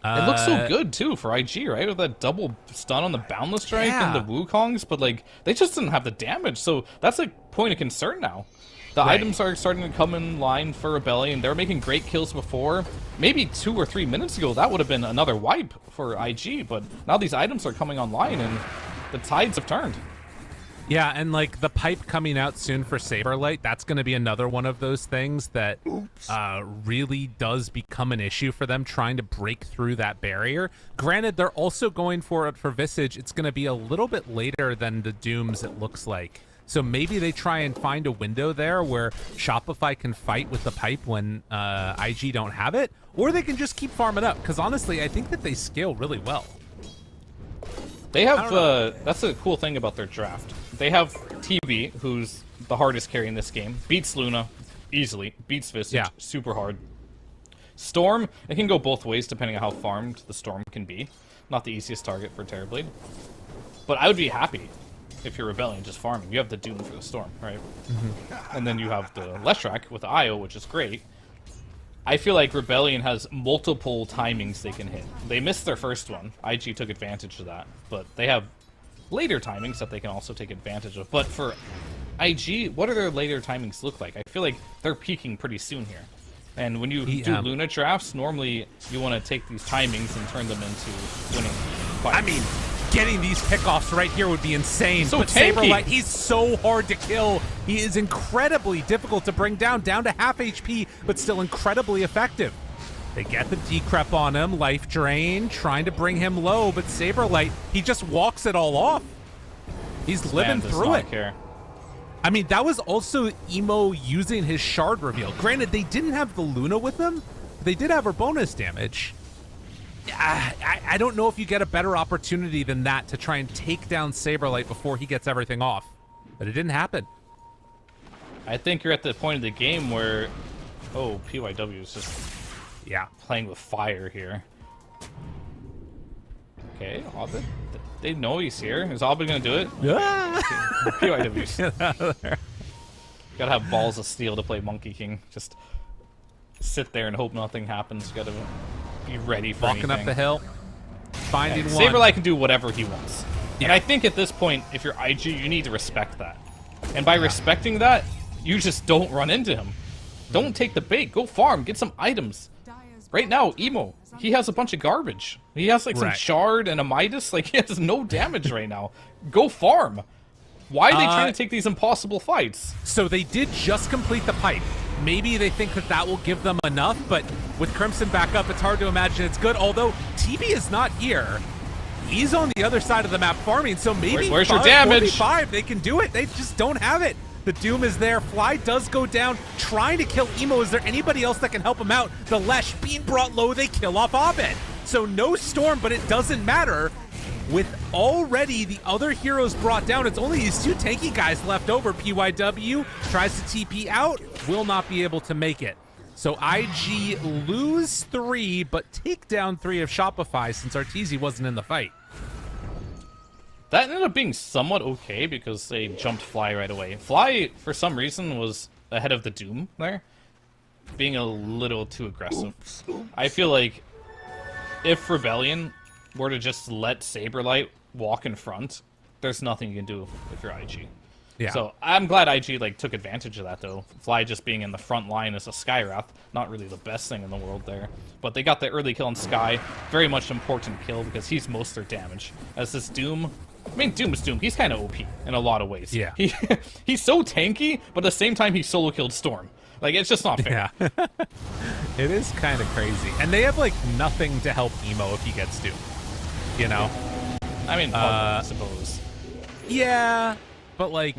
It looks so good, too, for IG, right? With that double stun on the Boundless Strike and the Wukongs, but, like, they just didn't have the damage, so that's a point of concern now. The items are starting to come in line for Rebellion. They were making great kills before. Maybe 2 or 3 minutes ago, that would have been another wipe for IG, but now these items are coming online, and the tides have turned. Yeah, and like the pipe coming out soon for Saberlight, that's going to be another one of those things that really does become an issue for them trying to break through that barrier. Granted, they're also going for it for Visage. It's going to be a little bit later than the Dooms, it looks like. So maybe they try and find a window there where Shopify can fight with the pipe when IG don't have it, or they can just keep farming up, because honestly, I think that they scale really well. They have, that's the cool thing about their draft. They have TB, who's the hardest carry in this game. Beats Luna easily. Beats Visage super hard. Storm, it can go both ways depending on how farmed the Storm can be. Not the easiest target for Terrorblade. But I would be happy if you're Rebellion just farming. You have the Doom for the Storm, right? And then you have the Leshrac with the IO, which is great. I feel like Rebellion has multiple timings they can hit. They missed their first one. IG took advantage of that. But they have later timings that they can also take advantage of. But for IG, what do their later timings look like? I feel like they're peaking pretty soon here. And when you do Luna drafts, normally you want to take these timings and turn them into winning fights. I mean, getting these pickoffs right here would be insane. So but tanky. Saberlight, he's so hard to kill. He is incredibly difficult to bring down to half HP, but still incredibly effective. They get the decrep on him, life drain, trying to bring him low, but Saberlight, he just walks it all off. He's living through it. Care. I mean, that was also Emo using his shard reveal. Granted, they didn't have the Luna with them. They did have her bonus damage. I don't know if you get a better opportunity than that to try and take down Saberlight before he gets everything off. But it didn't happen. I think you're at the point of the game where... Oh, PYW is just playing with fire here. Okay, Orbit. They know he's here. Is Orbit going to do it? Yeah. PYW's. Gotta have balls of steel to play Monkey King. Just sit there and hope nothing happens. Gotta be ready for Walking anything. up the hill, finding one. Saberlight can do whatever he wants. And I think at this point, if you're IG, you need to respect that. And by respecting that, you just don't run into him. Don't take the bait. Go farm. Get some items. right now, Emo, he has a bunch of garbage. He has like some Shard and a Midas. Like, he has no damage right now. Go farm. Why are they trying to take these impossible fights? So they did just complete the pipe. Maybe they think that that will give them enough, but with Crimson back up, it's hard to imagine it's good. Although TB is not here. He's on the other side of the map farming, so maybe where's your damage? 45, they can do it. They just don't have it. The Doom is there. Fly does go down, trying to kill Emo. Is there anybody else that can help him out? The Lesh being brought low, they kill off Abed. So no Storm, but it doesn't matter. With already the other heroes brought down, it's only these two tanky guys left over. PYW tries to TP out, will not be able to make it. So IG lose 3, but take down 3 of Shopify since Arteezy wasn't in the fight. That ended up being somewhat okay because they jumped Fly right away. Fly, for some reason, was ahead of the Doom there, being a little too aggressive. I feel like if Rebellion were to just let Saberlight walk in front, there's nothing you can do with your IG. Yeah. So I'm glad IG like took advantage of that though. Fly just being in the front line as a Skywrath, not really the best thing in the world there. But they got the early kill on Sky, very much important kill because he's most of their damage. As this Doom, I mean Doom is Doom, he's kind of OP in a lot of ways. Yeah. He's so tanky, but at the same time he solo killed Storm. Like, it's just not fair. Yeah. It is kind of crazy. And they have like nothing to help Emo if he gets Doom. You know? I mean, I suppose. Yeah, but like,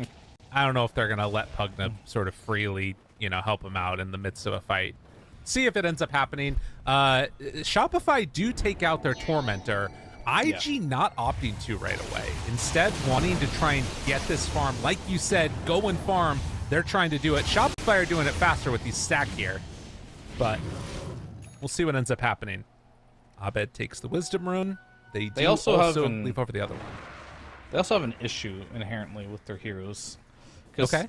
I don't know if they're gonna let Pugna sort of freely, you know, help him out in the midst of a fight. See if it ends up happening. Shopify do take out their Tormentor. IG not opting to right away. Instead, wanting to try and get this farm. Like you said, go and farm. They're trying to do it. Shopify are doing it faster with these stack here. But we'll see what ends up happening. Abed takes the Wisdom Rune. They also leave over the other one. They also have an issue inherently with their heroes. Okay.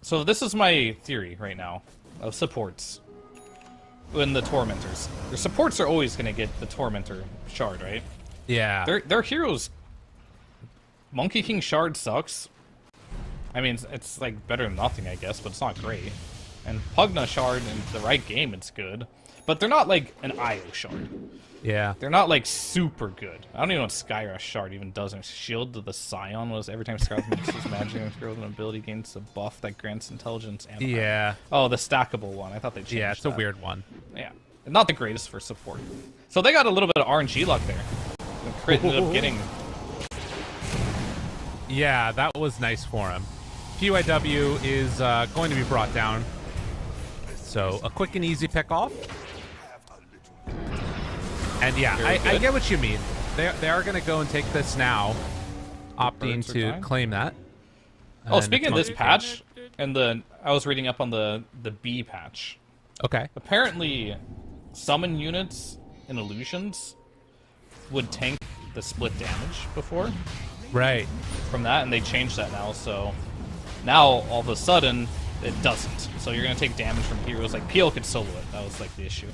So this is my theory right now of supports in the Tormentors. Their supports are always going to get the Tormentor shard, right? Yeah. Their heroes. Monkey King shard sucks. I mean, it's like better than nothing, I guess, but it's not great. And Pugna shard in the right game, it's good. But they're not like an IO shard. Yeah. They're not like super good. I don't even know what Skyrush shard even does. And Shield to the Scion was every time Skyrush makes his magic and throws an ability gains a buff that grants intelligence and oh, the stackable one. I thought they changed that. Yeah, it's a weird one. Yeah. Not the greatest for support. So they got a little bit of RNG luck there. The crit ended up getting. Yeah, that was nice for him. PYW is going to be brought down. So a quick and easy pick off. And yeah, I get what you mean. They are going to go and take this now, opting to claim that. Oh, speaking of this patch, and I was reading up on the B patch. Okay. Apparently, summon units and illusions would tank the split damage before. Right. From that, and they changed that now. So now all of a sudden it doesn't. So you're gonna take damage from heroes. Like PL could solo it. That was like the issue.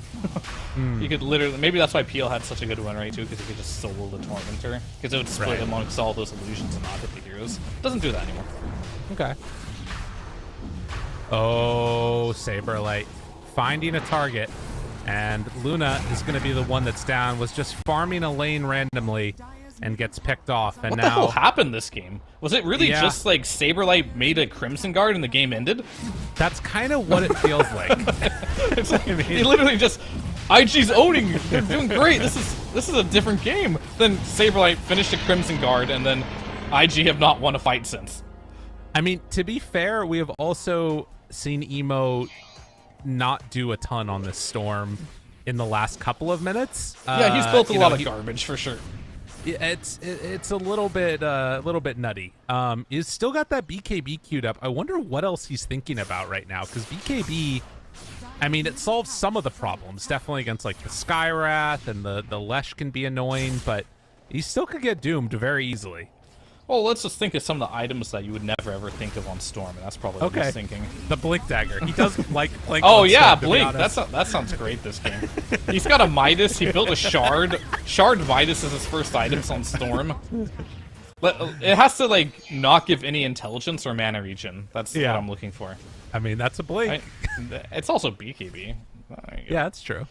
You could literally, maybe that's why PL had such a good run rate too, because he could just solo the Tormentor, because it would split amongst all those illusions and not hit the heroes. Doesn't do that anymore. Okay. Oh, Saberlight finding a target, and Luna is going to be the one that's down. Was just farming a lane randomly and gets picked off. And what now the hell happened this game? Was it really just like Saberlight made a Crimson Guard and the game ended? That's kind of what it feels like. It's like they literally just IG's owning. They're doing great. This is a different game. Then Saberlight finished a Crimson Guard, and then IG have not won a fight since. I mean, to be fair, we have also seen Emo not do a ton on this Storm in the last couple of minutes. Yeah, he's built a lot of garbage for sure. It's a little bit nutty. He's still got that BKB queued up. I wonder what else he's thinking about right now, because BKB, I mean, it solves some of the problems. Definitely against like the Skywrath and the Lesh can be annoying, but he still could get doomed very easily. Well, let's just think of some of the items that you would never ever think of on Storm, and that's probably what he's thinking. The Blink Dagger. He does like Blink. Oh yeah, Blink. That sounds great. This game. He's got a Midas. He built a Shard. Shard Midas is his first items on Storm. But it has to like not give any intelligence or mana regen. That's what I'm looking for. I mean, that's a Blink. It's also BKB. There you go. Yeah, that's true.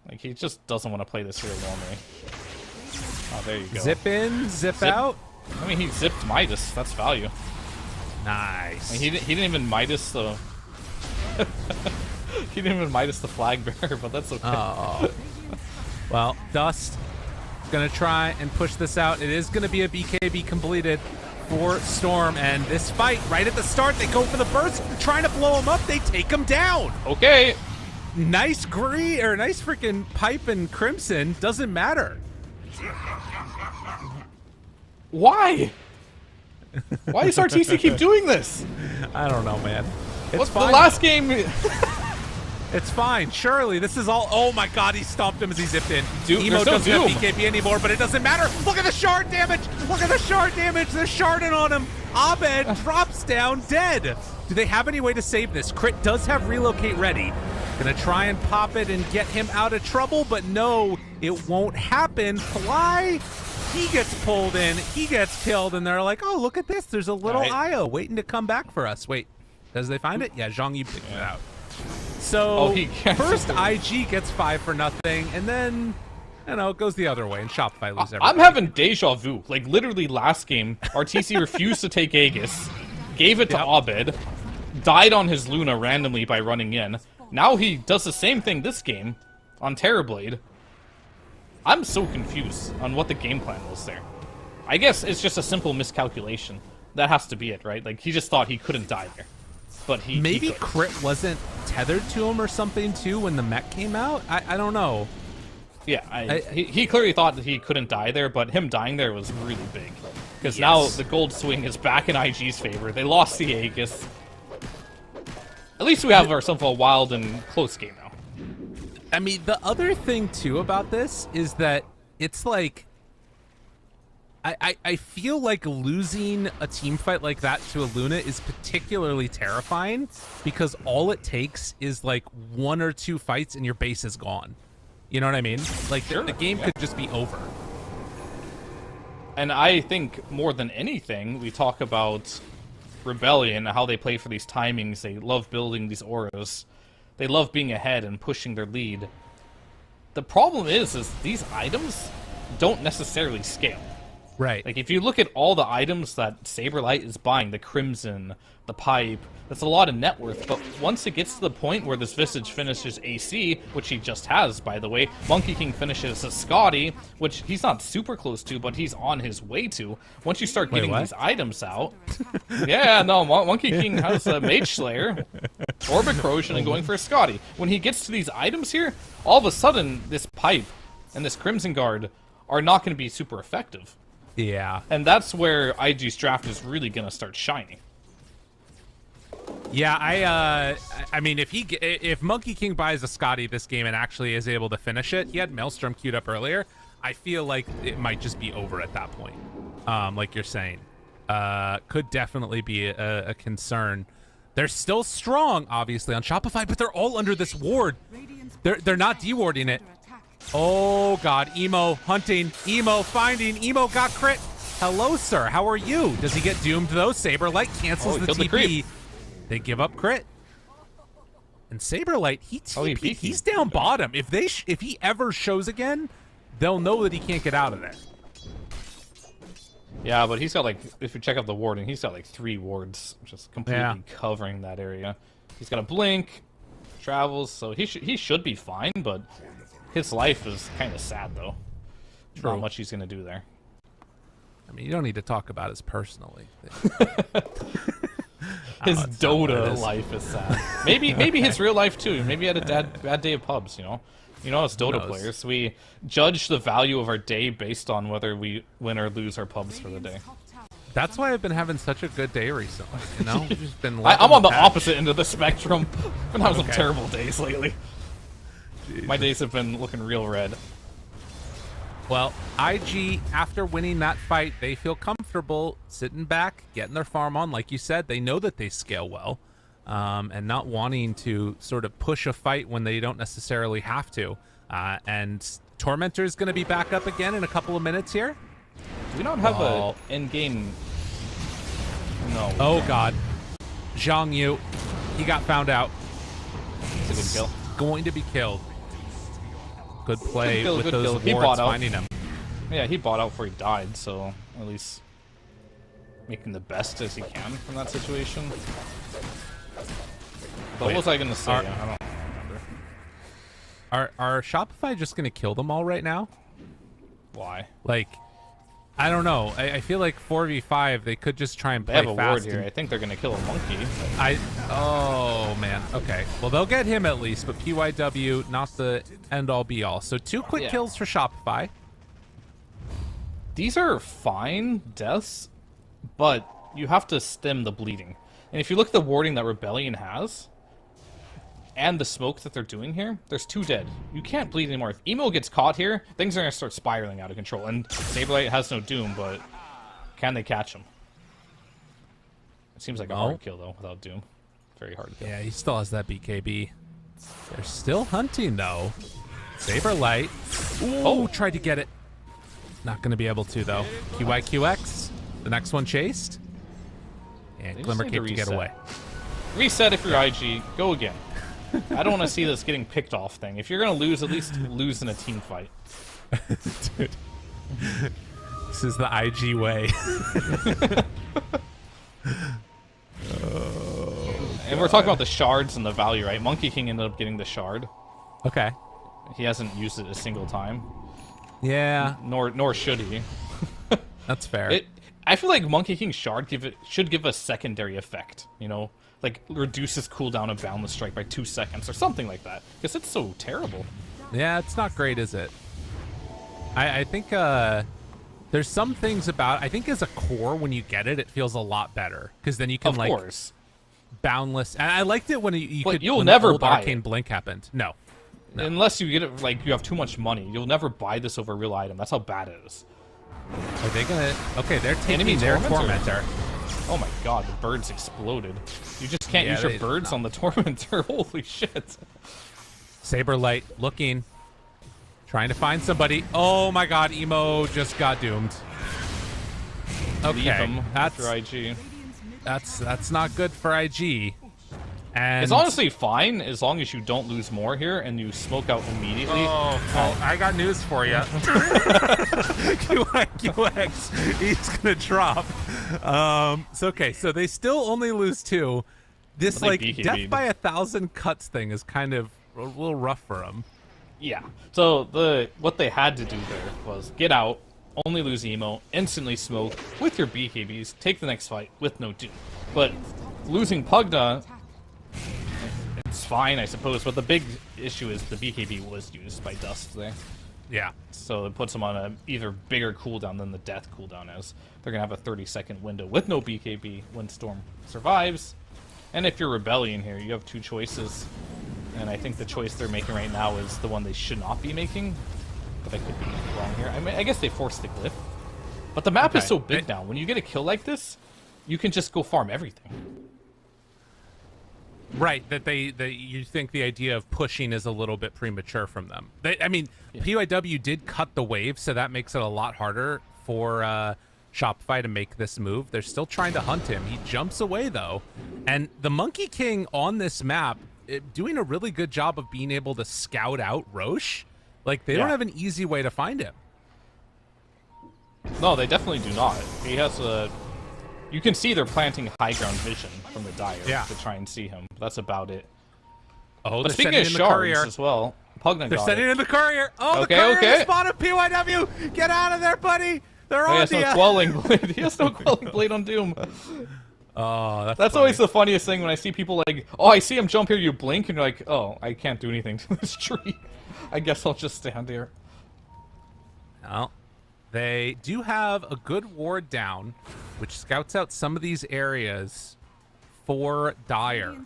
Like, he just doesn't want to play this hero normally. Oh, there you go. Zip in, zip out. I mean, he zipped Midas. That's value. Nice. I mean, he didn't even Midas the... he didn't even Midas the flag bearer, but that's okay. Oh. Well, Dust is going to try and push this out. It is going to be a BKB completed for Storm, and this fight, right at the start, they go for the burst, trying to blow him up, they take him down. Okay. Nice nice freaking pipe and Crimson, doesn't matter. Why? Why does RTC keep doing this? I don't know, man. It's What's fine. the last game? It's fine. Surely this is all. Oh my God, he stomped him as he zipped in. Dude, Emo there's no doesn't have Doom. BKB anymore, but it doesn't matter. Look at the shard damage. Look at the shard damage. They're sharding on him. Abed drops down dead. Do they have any way to save this? Crit does have relocate ready. Gonna try and pop it and get him out of trouble, but no, it won't happen. Fly. He gets pulled in. He gets killed, and they're like, oh, look at this. There's a little IO waiting to come back for us. Wait, does they find it? Yeah, Zhang Yi picked it out. So first IG gets 5 for nothing, and then it goes the other way, and Shopify loses everything. I'm having deja vu. Like, literally last game, RTC refused to take Aegis, gave it to Abed, died on his Luna randomly by running in. Now he does the same thing this game on Terrorblade. I'm so confused on what the game plan was there. I guess it's just a simple miscalculation. That has to be it, right? Like, he just thought he couldn't die there. But Maybe Crit wasn't tethered to him or something, too, when the mech came out? I don't know. Yeah, he clearly thought that he couldn't die there, but him dying there was really big. Because now the gold swing is back in IG's favor. They lost the Aegis. At least we have ourselves a wild and close game now. I mean, the other thing, too, about this is that it's like... I feel like losing a team fight like that to a Luna is particularly terrifying because all it takes is like 1 or 2 fights and your base is gone. You know what I mean? Like the game could just be over. And I think more than anything, we talk about Rebellion, how they play for these timings. They love building these auras. They love being ahead and pushing their lead. The problem is these items don't necessarily scale. Right. Like, if you look at all the items that Saberlight is buying, the Crimson, the Pipe, that's a lot of net worth, but once it gets to the point where this Visage finishes AC, which he just has, by the way, Monkey King finishes a Scotty, which he's not super close to, but he's on his way to. Once you start getting these items out... yeah, no, Monkey King has a Mage Slayer, Orbit Corrosion, and going for a Scotty. When he gets to these items here, all of a sudden, this Pipe and this Crimson Guard are not going to be super effective. Yeah. And that's where IG's draft is really going to start shining. Yeah, I mean, if Monkey King buys a Scotty this game and actually is able to finish it, he had Maelstrom queued up earlier, I feel like it might just be over at that point. Like you're saying. Could definitely be a concern. They're still strong, obviously, on Shopify, but they're all under this ward. They're not dewarding it. Oh God, Emo hunting, Emo finding, Emo got crit. Hello, sir. How are you? Does he get doomed though? Saberlight cancels the TP. They give up crit. And Saberlight, he TP'd. He's down bottom. If he ever shows again, they'll know that he can't get out of there. Yeah, but he's got like, if you check out the warden, he's got like 3 wards just completely covering that area. He's got a blink, travels, so he should be fine, but his life is kind of sad though. True. Not much he's gonna do there. I mean, you don't need to talk about his personally. His Dota life is sad. Maybe his real life too. Maybe he had a bad day of pubs, you know? You know, as Dota players, we judge the value of our day based on whether we win or lose our pubs for the day. That's why I've been having such a good day recently, you know? Just been I'm on the opposite end of the spectrum. I've been having some terrible days lately. Jesus. My days have been looking real red. Well, IG, after winning that fight, they feel comfortable sitting back, getting their farm on. Like you said, they know that they scale well, and not wanting to sort of push a fight when they don't necessarily have to. And Tormentor is going to be back up again in a couple of minutes here. Do we not have a in-game... No. Oh, God. Zhang Yu. He got found out. It's a good kill. going to be killed. Good play Good with kill, those good kill. He wards bought out. finding him. Yeah, he bought out before he died, so at least making the best as he can from that situation. But what was I gonna say? I don't remember. Are Shopify just gonna kill them all right now? Why? Like, I don't know. I feel like 4v5 they could just try and They play have a fast. ward here. I think they're gonna kill a monkey. Oh man. Okay. Well, they'll get him at least, but PYW not the end all be all. So 2 quick Yeah. kills for Shopify. These are fine deaths, but you have to stem the bleeding. And if you look at the warding that Rebellion has, and the smoke that they're doing here, there's 2 dead. You can't bleed anymore. If Emo gets caught here, things are going to start spiraling out of control. And Saberlight has no Doom, but can they catch him? It seems like a hard kill, though, without Doom. Very hard kill. Yeah, he still has that BKB. They're still hunting, though. Saberlight. Oh, tried to get it. Not going to be able to, though. QIQX. The next one chased. And They just Glimmer need Cape to to get reset. away. Reset if you're IG. Go again. I don't want to see this getting picked off thing. If you're going to lose, at least lose in a team fight. Dude. This is the IG way. And we're talking about the shards and the value, right? Monkey King ended up getting the shard. Okay. He hasn't used it a single time. Yeah, Nor should he. that's fair. I feel like Monkey King Shard should give a secondary effect, you know? Like, reduces cooldown of Boundless Strike by 2 seconds or something like that. Because it's so terrible. Yeah, it's not great, is it? I think there's some things about... I think as a core, when you get it, it feels a lot better. Because then you can, Of like, course. Boundless... And I liked it when you But could... you'll when never the old buy Arcane it. Blink happened. No. Unless you get it, like, you have too much money. You'll never buy this over a real item. That's how bad it is. Are they gonna... Okay, they're taking Enemy their Tormentor? Tormentor. Oh my god, the birds exploded. You just can't Yeah, use your birds on the Tormentor. Holy shit. Saberlight looking. Trying to find somebody. Oh my god, Emo just got doomed. Leave Okay, him that's for IG. that's not good for IG. And It's honestly fine as long as you don't lose more here and you smoke out immediately. Oh, I got news for you. QX, he's gonna drop. So they still only lose 2. This But they like BKB'd. death by 1,000 cuts thing is kind of a little rough for him. Yeah. So what they had to do there was get out, only lose Emo, instantly smoke with your BKBs, take the next fight with no Doom. But losing Pugna, it's fine, I suppose. But the big issue is the BKB was used by Dust there. Yeah. So it puts them on a either bigger cooldown than the death cooldown is. They're going to have a 30-second window with no BKB when Storm survives. And if you're Rebellion here, you have 2 choices. And I think the choice they're making right now is the one they should not be making. But I could be wrong here. I mean, I guess they forced the glyph. But the map is so big now. When you get a kill like this, you can just go farm everything. Right, that you think the idea of pushing is a little bit premature from them. PYW did cut the wave, so that makes it a lot harder for Shopify to make this move. They're still trying to hunt him. He jumps away, though. And the Monkey King on this map, doing a really good job of being able to scout out Roche. Like, they don't have an easy way to find him. No, they definitely do not. He has a... You can see they're planting high ground vision from the Dire to try and see him. That's about it. Oh, But they're speaking sending of in the shards courier. as well, Pugna They're got sending it. in the courier. Oh, Okay, the courier okay. has spotted PYW. Get out of there, buddy. They're He on has to no ya. quelling blade. He has no quelling blade on Doom. Oh, That's always the funniest thing when I see people like, oh, I see him jump here, you blink, and you're like, oh, I can't do anything to this tree. I guess I'll just stand here. Well, they do have a good ward down, which scouts out some of these areas for Dire.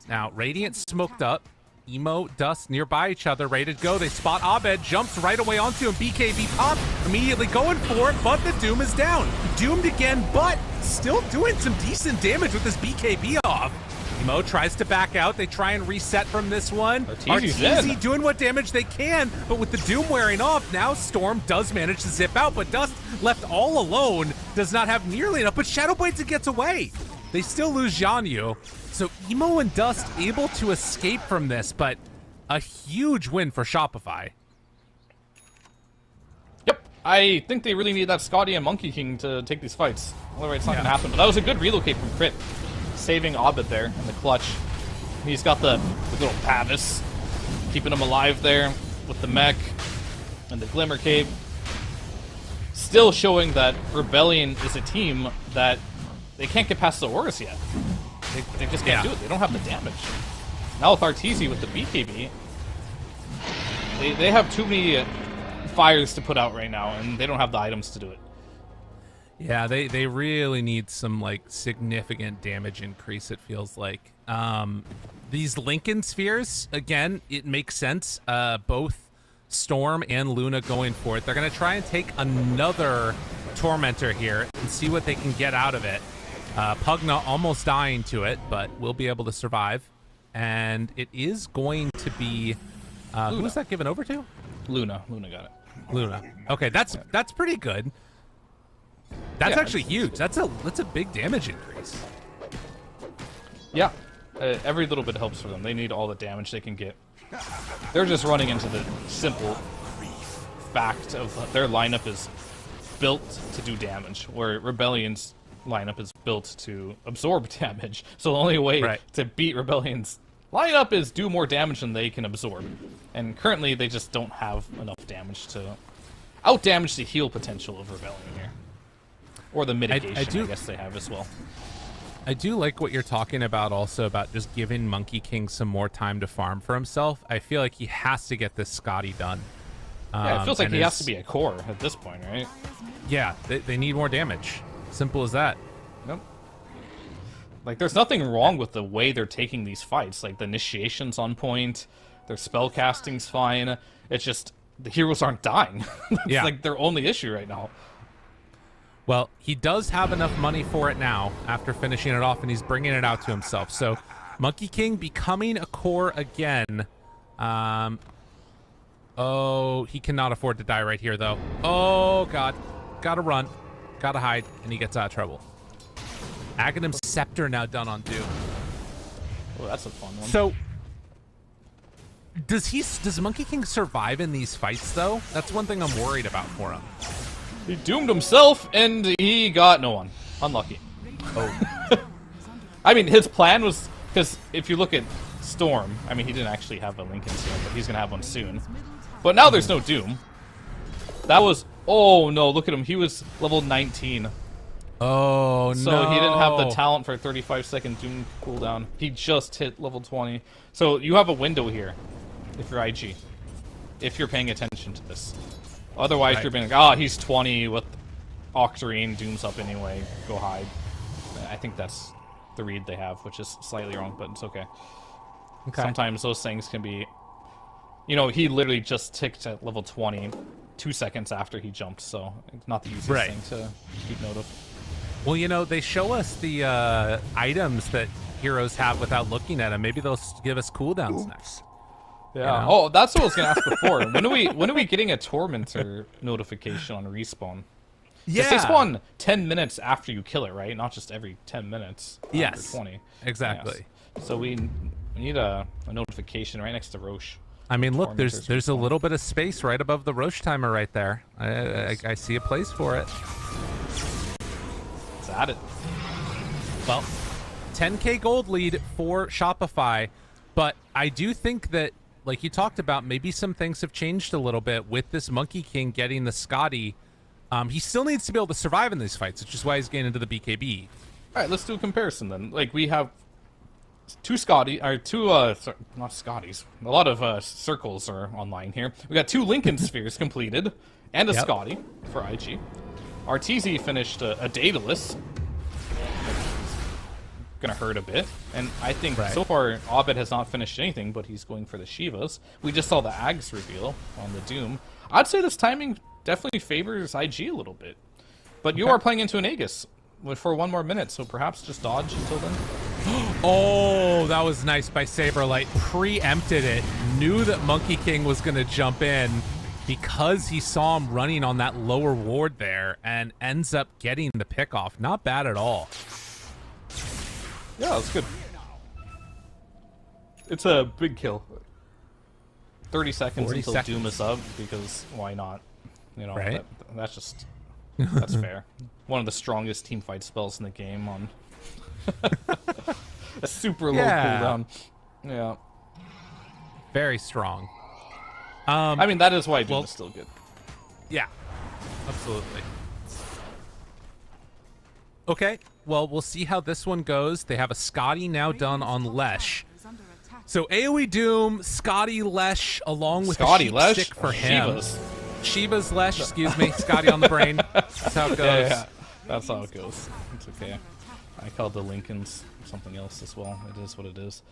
Now, Radiant smoked up. Emo, Dust nearby each other, ready to go. They spot Abed, jumps right away onto him. BKB pop, immediately going for it, but the Doom is down. Doomed again, but still doing some decent damage with this BKB off. Emo tries to back out. They try and reset from this one. Arteezy doing what damage they can, but with the Doom wearing off, now Storm does manage to zip out, but Dust left all alone does not have nearly enough, but Shadowblades gets away. They still lose Jianyu. So Emo and Dust able to escape from this, but a huge win for Shopify. Yep, I think they really need that Scotty and Monkey King to take these fights. Otherwise, it's not going to happen. But that was a good relocate from Crit, saving Orbit there in the clutch. He's got the little Pandas, keeping him alive there with the mech and the Glimmer Cape. Still showing that Rebellion is a team that they can't get past the Auras yet. They just can't do it. They don't have the damage. Now with Arteezy with the BKB, they have too many fires to put out right now, and they don't have the items to do it. Yeah, they really need some like significant damage increase, it feels like. These Lincoln spheres, again, it makes sense. Both Storm and Luna going for it. They're going to try and take another Tormentor here and see what they can get out of it. Pugna almost dying to it, but will be able to survive. And it is going to be... who was that given over to? Luna. Luna got it. Luna. Okay, that's pretty good. That's actually huge. That's a big damage increase. Yeah. Every little bit helps for them. They need all the damage they can get. They're just running into the simple fact of their lineup is built to do damage, where Rebellion's lineup is built to absorb damage. So the only way to beat Rebellion's lineup is do more damage than they can absorb. And currently they just don't have enough damage to out-damage the heal potential of Rebellion here. Or the mitigation, I guess they have as well. I do like what you're talking about also about just giving Monkey King some more time to farm for himself. I feel like he has to get this Scotty done. Yeah, it feels like he has to be a core at this point, right? Yeah, they need more damage. Simple as that. Nope. Like, there's nothing wrong with the way they're taking these fights. Like, the initiation's on point, their spellcasting's fine. It's just, the heroes aren't dying. That's like their only issue right now. Well, he does have enough money for it now after finishing it off, and he's bringing it out to himself. So, Monkey King becoming a core again. Oh, he cannot afford to die right here, though. Oh, God. Gotta run. Gotta hide, and he gets out of trouble. Aghanim's Scepter now done on Doom. Oh, that's a fun one. So, does Monkey King survive in these fights, though? That's one thing I'm worried about for him. He doomed himself, and he got no one. Unlucky. Oh. I mean, his plan was... Because if you look at Storm, I mean, he didn't actually have a Lincoln Storm, but he's going to have one soon. But now there's no Doom. That was... Oh, no, look at him. He was level 19. Oh, no. So he didn't have the talent for a 35-second Doom cooldown. He just hit level 20. So you have a window here, if you're IG. If you're paying attention to this. Otherwise, you're being like, he's 20 with Octarine, Doom's up anyway, go hide. I think that's the read they have, which is slightly wrong, but it's okay. Sometimes those things can be... You know, he literally just ticked at level 20 2 seconds after he jumped, so it's not the easiest thing to keep note of. Well, you know, they show us the items that heroes have without looking at them. Maybe they'll give us cooldowns next. Yeah. You know? Oh, that's what I was gonna ask before. When are we getting a Tormentor notification on respawn? Yeah. They spawn 10 minutes after you kill it, right? Not just every 10 minutes. Yes. 20. Exactly. Yes. So we need a notification right next to Roche. I mean, look, there's a little bit of space right above the Roche timer right there. I see a place for it. Let's add it. Well, 10K gold lead for Shopify, but I do think that, like you talked about, maybe some things have changed a little bit with this Monkey King getting the Scotty. He still needs to be able to survive in these fights, which is why he's getting into the BKB. All right, let's do a comparison then. Like, we have not Scotties. A lot of circles are online here. We got 2 Lincoln spheres completed, and a Scotty for IG. Arteezy finished a Daedalus. Gonna hurt a bit, and I think so far Abed has not finished anything, but he's going for the Shivas. We just saw the Ags reveal on the Doom. I'd say this timing definitely favors IG a little bit, but you are playing into an Aegis for 1 more minute, so perhaps just dodge until then. Oh, that was nice by Saberlight. Preempted it, knew that Monkey King was gonna jump in because he saw him running on that lower ward there, and ends up getting the pick off. Not bad at all. Yeah, that's good. It's a big kill. 30 seconds 40 until seconds. Doom is up, because why not? You know, Right. that's fair. One of the strongest team fight spells in the game on a super low Yeah. cooldown. Yeah. Very strong. I mean, that is why Doom well- is still good. Yeah, absolutely. Okay, well, we'll see how this one goes. They have a Scotty now done on Lesh. So AoE Doom, Scotty, Lesh, along with Scotty, a sheep Lesh, stick for him. Shivas. Shiva's Lesh, excuse me. Scotty on the brain. That's how it goes. Yeah, that's how it goes. It's okay. I called the Lincolns something else as well. It is what it is.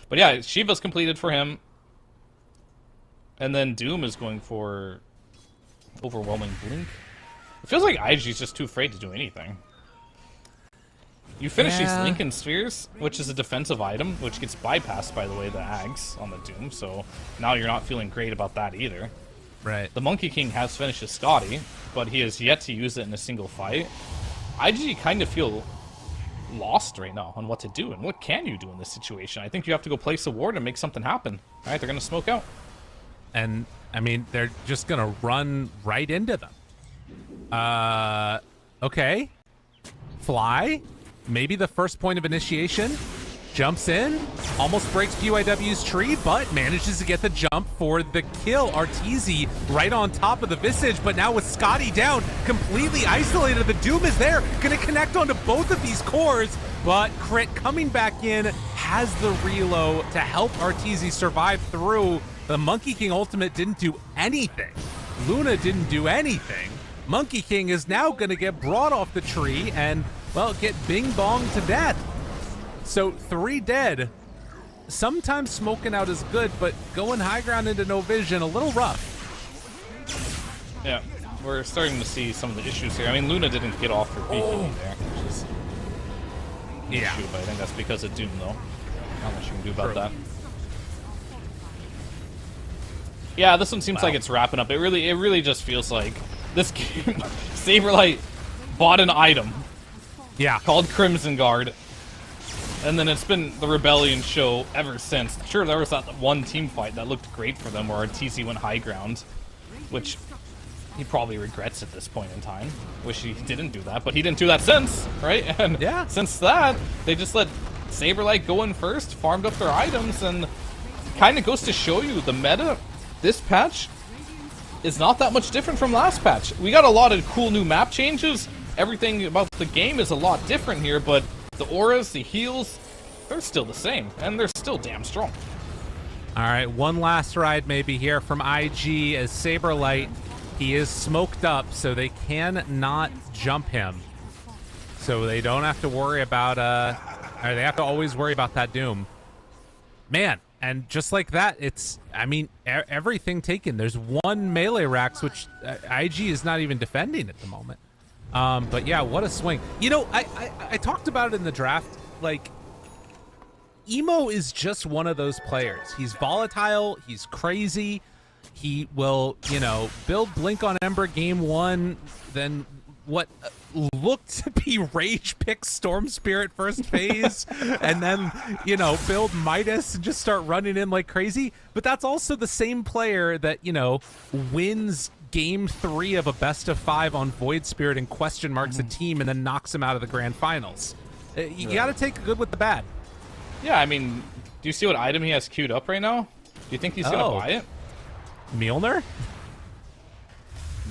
But yeah, Shiva's completed for him. And then Doom is going for Overwhelming Blink. It feels like IG's just too afraid to do anything. You finish these Lincoln Spheres, which is a defensive item, which gets bypassed, by the way, the Ags on the Doom, so now you're not feeling great about that either. Right. The Monkey King has finished his Scotty, but he has yet to use it in a single fight. IG kind of feel lost right now on what to do, and what can you do in this situation? I think you have to go place a ward and make something happen. Alright, they're going to smoke out. And, I mean, they're just going to run right into them. Okay. Fly. Maybe the first point of initiation. Jumps in. Almost breaks PYW's tree, but manages to get the jump for the kill. Arteezy right on top of the Visage, but now with Scotty down, completely isolated. The Doom is there. Going to connect onto both of these cores, but Crit coming back in has the reload to help Arteezy survive through. The Monkey King ultimate didn't do anything. Luna didn't do anything. Monkey King is now going to get brought off the tree and, well, get bing-bonged to death. So 3 dead. Sometimes smoking out is good, but going high ground into no vision, a little rough. Yeah, we're starting to see some of the issues here. I mean, Luna didn't get off her BKB there, which is an issue, but I think that's because of Doom, though. Not much you can do about that. Yeah, this one seems like it's wrapping up. It really just feels like this game. Saberlight bought an item. Yeah. Called Crimson Guard. And then it's been the Rebellion show ever since. Sure, there was that one team fight that looked great for them where Arteezy went high ground, which he probably regrets at this point in time. Wish he didn't do that, but he didn't do that since, right? And yeah, since that, they just let Saberlight go in first, farmed up their items, and kind of goes to show you the meta this patch is not that much different from last patch. We got a lot of cool new map changes. Everything about the game is a lot different here, but the auras, the heals, they're still the same, and they're still damn strong. All right, one last ride maybe here from IG as Saberlight. He is smoked up, so they cannot jump him. So they don't have to worry about, or they have to always worry about that Doom. Man, and just like that, it's, I mean, everything taken. There's one melee Rax, which IG is not even defending at the moment. But yeah, what a swing. You know, I talked about it in the draft, like, Emo is just one of those players. He's volatile, he's crazy, he will, you know, build Blink on Ember game 1, then what looked to be Rage pick Storm Spirit first phase, and then, you know, build Midas and just start running in like crazy. But that's also the same player that, you know, wins game 3 of a best of 5 on Void Spirit and question marks a team and then knocks him out of the grand finals. You got to take the good with the bad. Yeah, I mean, do you see what item he has queued up right now? Do you think he's gonna buy it? Mjolnir?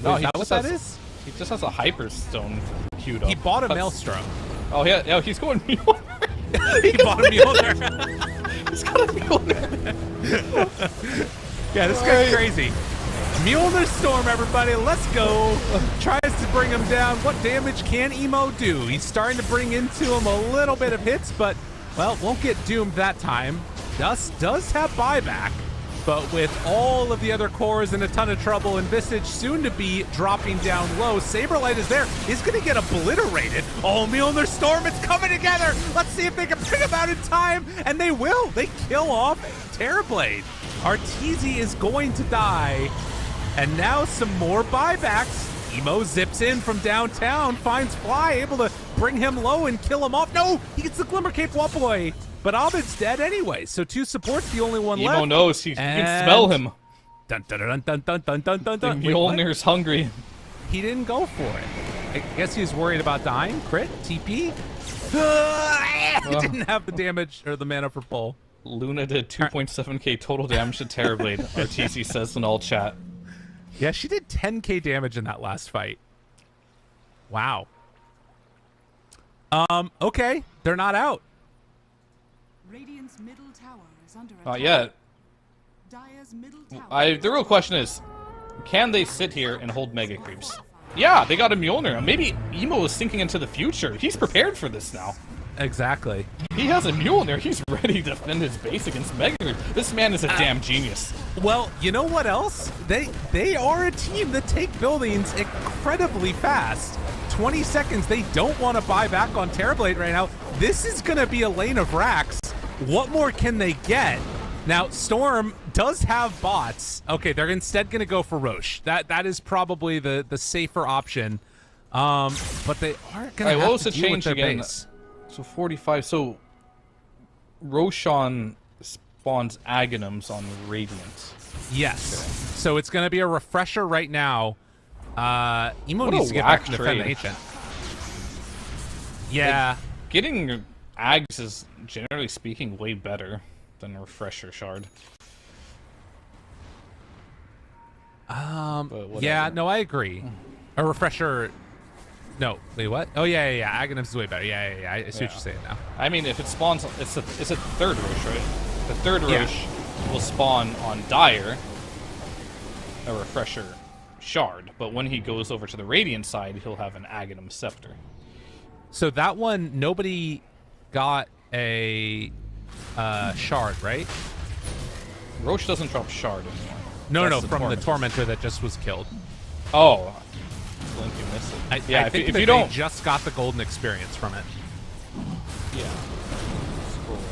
No, is that what that is? He just has a Hyperstone queued up. He bought a Maelstrom. Oh yeah, he's going Mjolnir. He bought a Mjolnir. He's got a Mjolnir. Yeah, this guy's crazy. Mjolnir Storm, everybody, let's go. Tries to bring him down. What damage can Emo do? He's starting to bring into him a little bit of hits, but, well, won't get doomed that time. Dust does have buyback, but with all of the other cores in a ton of trouble and Visage soon to be dropping down low, Saberlight is there. He's going to get obliterated. Oh, Mjolnir Storm, it's coming together. Let's see if they can bring him out in time, and they will. They kill off Terrorblade. Arteezy is going to die. And now some more buybacks. Emo zips in from downtown, finds Fly, able to bring him low and kill him off. No, he gets the Glimmer Cape walk away. But Abed's dead anyway, so 2 supports, the only one left. Emo knows, he can smell him. Dun dun dun dun dun dun dun dun The dun. Wait, what? Mjolnir's hungry. He didn't go for it. I guess he was worried about dying. Crit? TP? Didn't have the damage or the mana for pull. Luna did 2.7k total damage to Terrorblade, RTC says in all chat. Yeah, she did 10k damage in that last fight. Wow. Okay. They're not out. Radiant's middle tower is under Not attack. yet. Dire's middle tower. The real question is, can they sit here and hold Mega Creeps? Yeah, they got a Mjolnir. Maybe Emo is thinking into the future. He's prepared for this now. Exactly. He has a Mjolnir. He's ready to defend his base against Mega Creeps. This man is a damn genius. Well, you know what else? They are a team that take buildings incredibly fast. 20 seconds. They don't want to buy back on Terrorblade right now. This is going to be a lane of racks. What more can they get? Now, Storm does have bots. Okay, they're instead going to go for Roche. That is probably the safer option. But they are going to have to deal with their base. So 45. So Roshan spawns Aghanims on Radiant. Yes. Okay. So it's going to be a refresher right now. Emo What needs a to get back whack and defend the trade. Ancient. Yeah. Like, getting Ags is, generally speaking, way better than a Refresher Shard. Yeah, no, I agree. A refresher. No, wait, what? Oh yeah. Aghanims is way better. Yeah. I see what you're saying now. I mean, if it spawns, it's a third Roche, right? The third Roche will spawn on Dire, a Refresher Shard, but when he goes over to the Radiant side, he'll have an Aghanim Scepter. So that one, nobody got a shard, right? Roche doesn't drop Shard anymore. No, from the Tormentor that just was killed. Oh. Blink, you missed it. I think if that you don't... they just got the golden experience from it. Yeah. Scroll up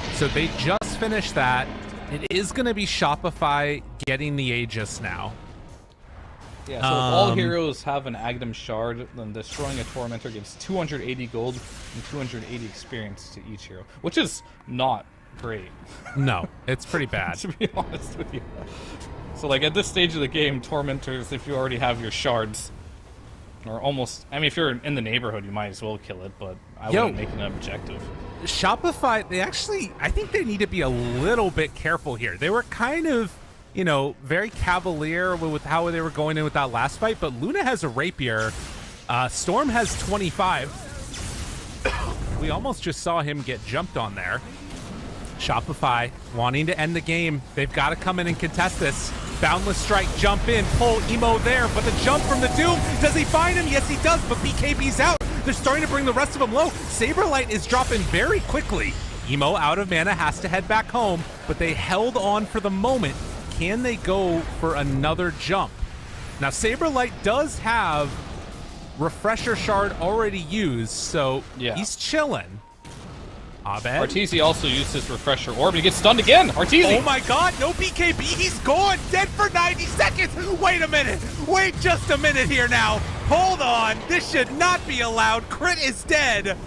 here. So they just finished that. It is going to be Shopify getting the Aegis now. Yeah, so if all heroes have an Aghanim Shard, then destroying a Tormentor gives 280 gold and 280 experience to each hero, which is not great. No, it's pretty bad. To be honest with you. So, like, at this stage of the game, Tormentors, if you already have your shards, or almost... I mean, if you're in the neighborhood, you might as well kill it, but I wouldn't make it an objective. Shopify, I think they need to be a little bit careful here. They were kind of, very cavalier with how they were going in with that last fight, but Luna has a rapier. Storm has 25. We almost just saw him get jumped on there. Shopify wanting to end the game. They've got to come in and contest this. Boundless Strike, jump in, pull Emo there, but the jump from the Doom, does he find him? Yes, he does, but BKB's out. They're starting to bring the rest of them low. Saberlight is dropping very quickly. Emo, out of mana, has to head back home, but they held on for the moment. Can they go for another jump? Now, Saberlight does have Refresher Shard already used, so he's chilling. Abed? Arteezy also used his Refresher Orb, and he gets stunned again! Arteezy! Oh my god, no BKB, he's gone! Dead for 90 seconds! Wait a minute! Wait just a minute here now! Hold on! This should not be allowed! Crit is dead!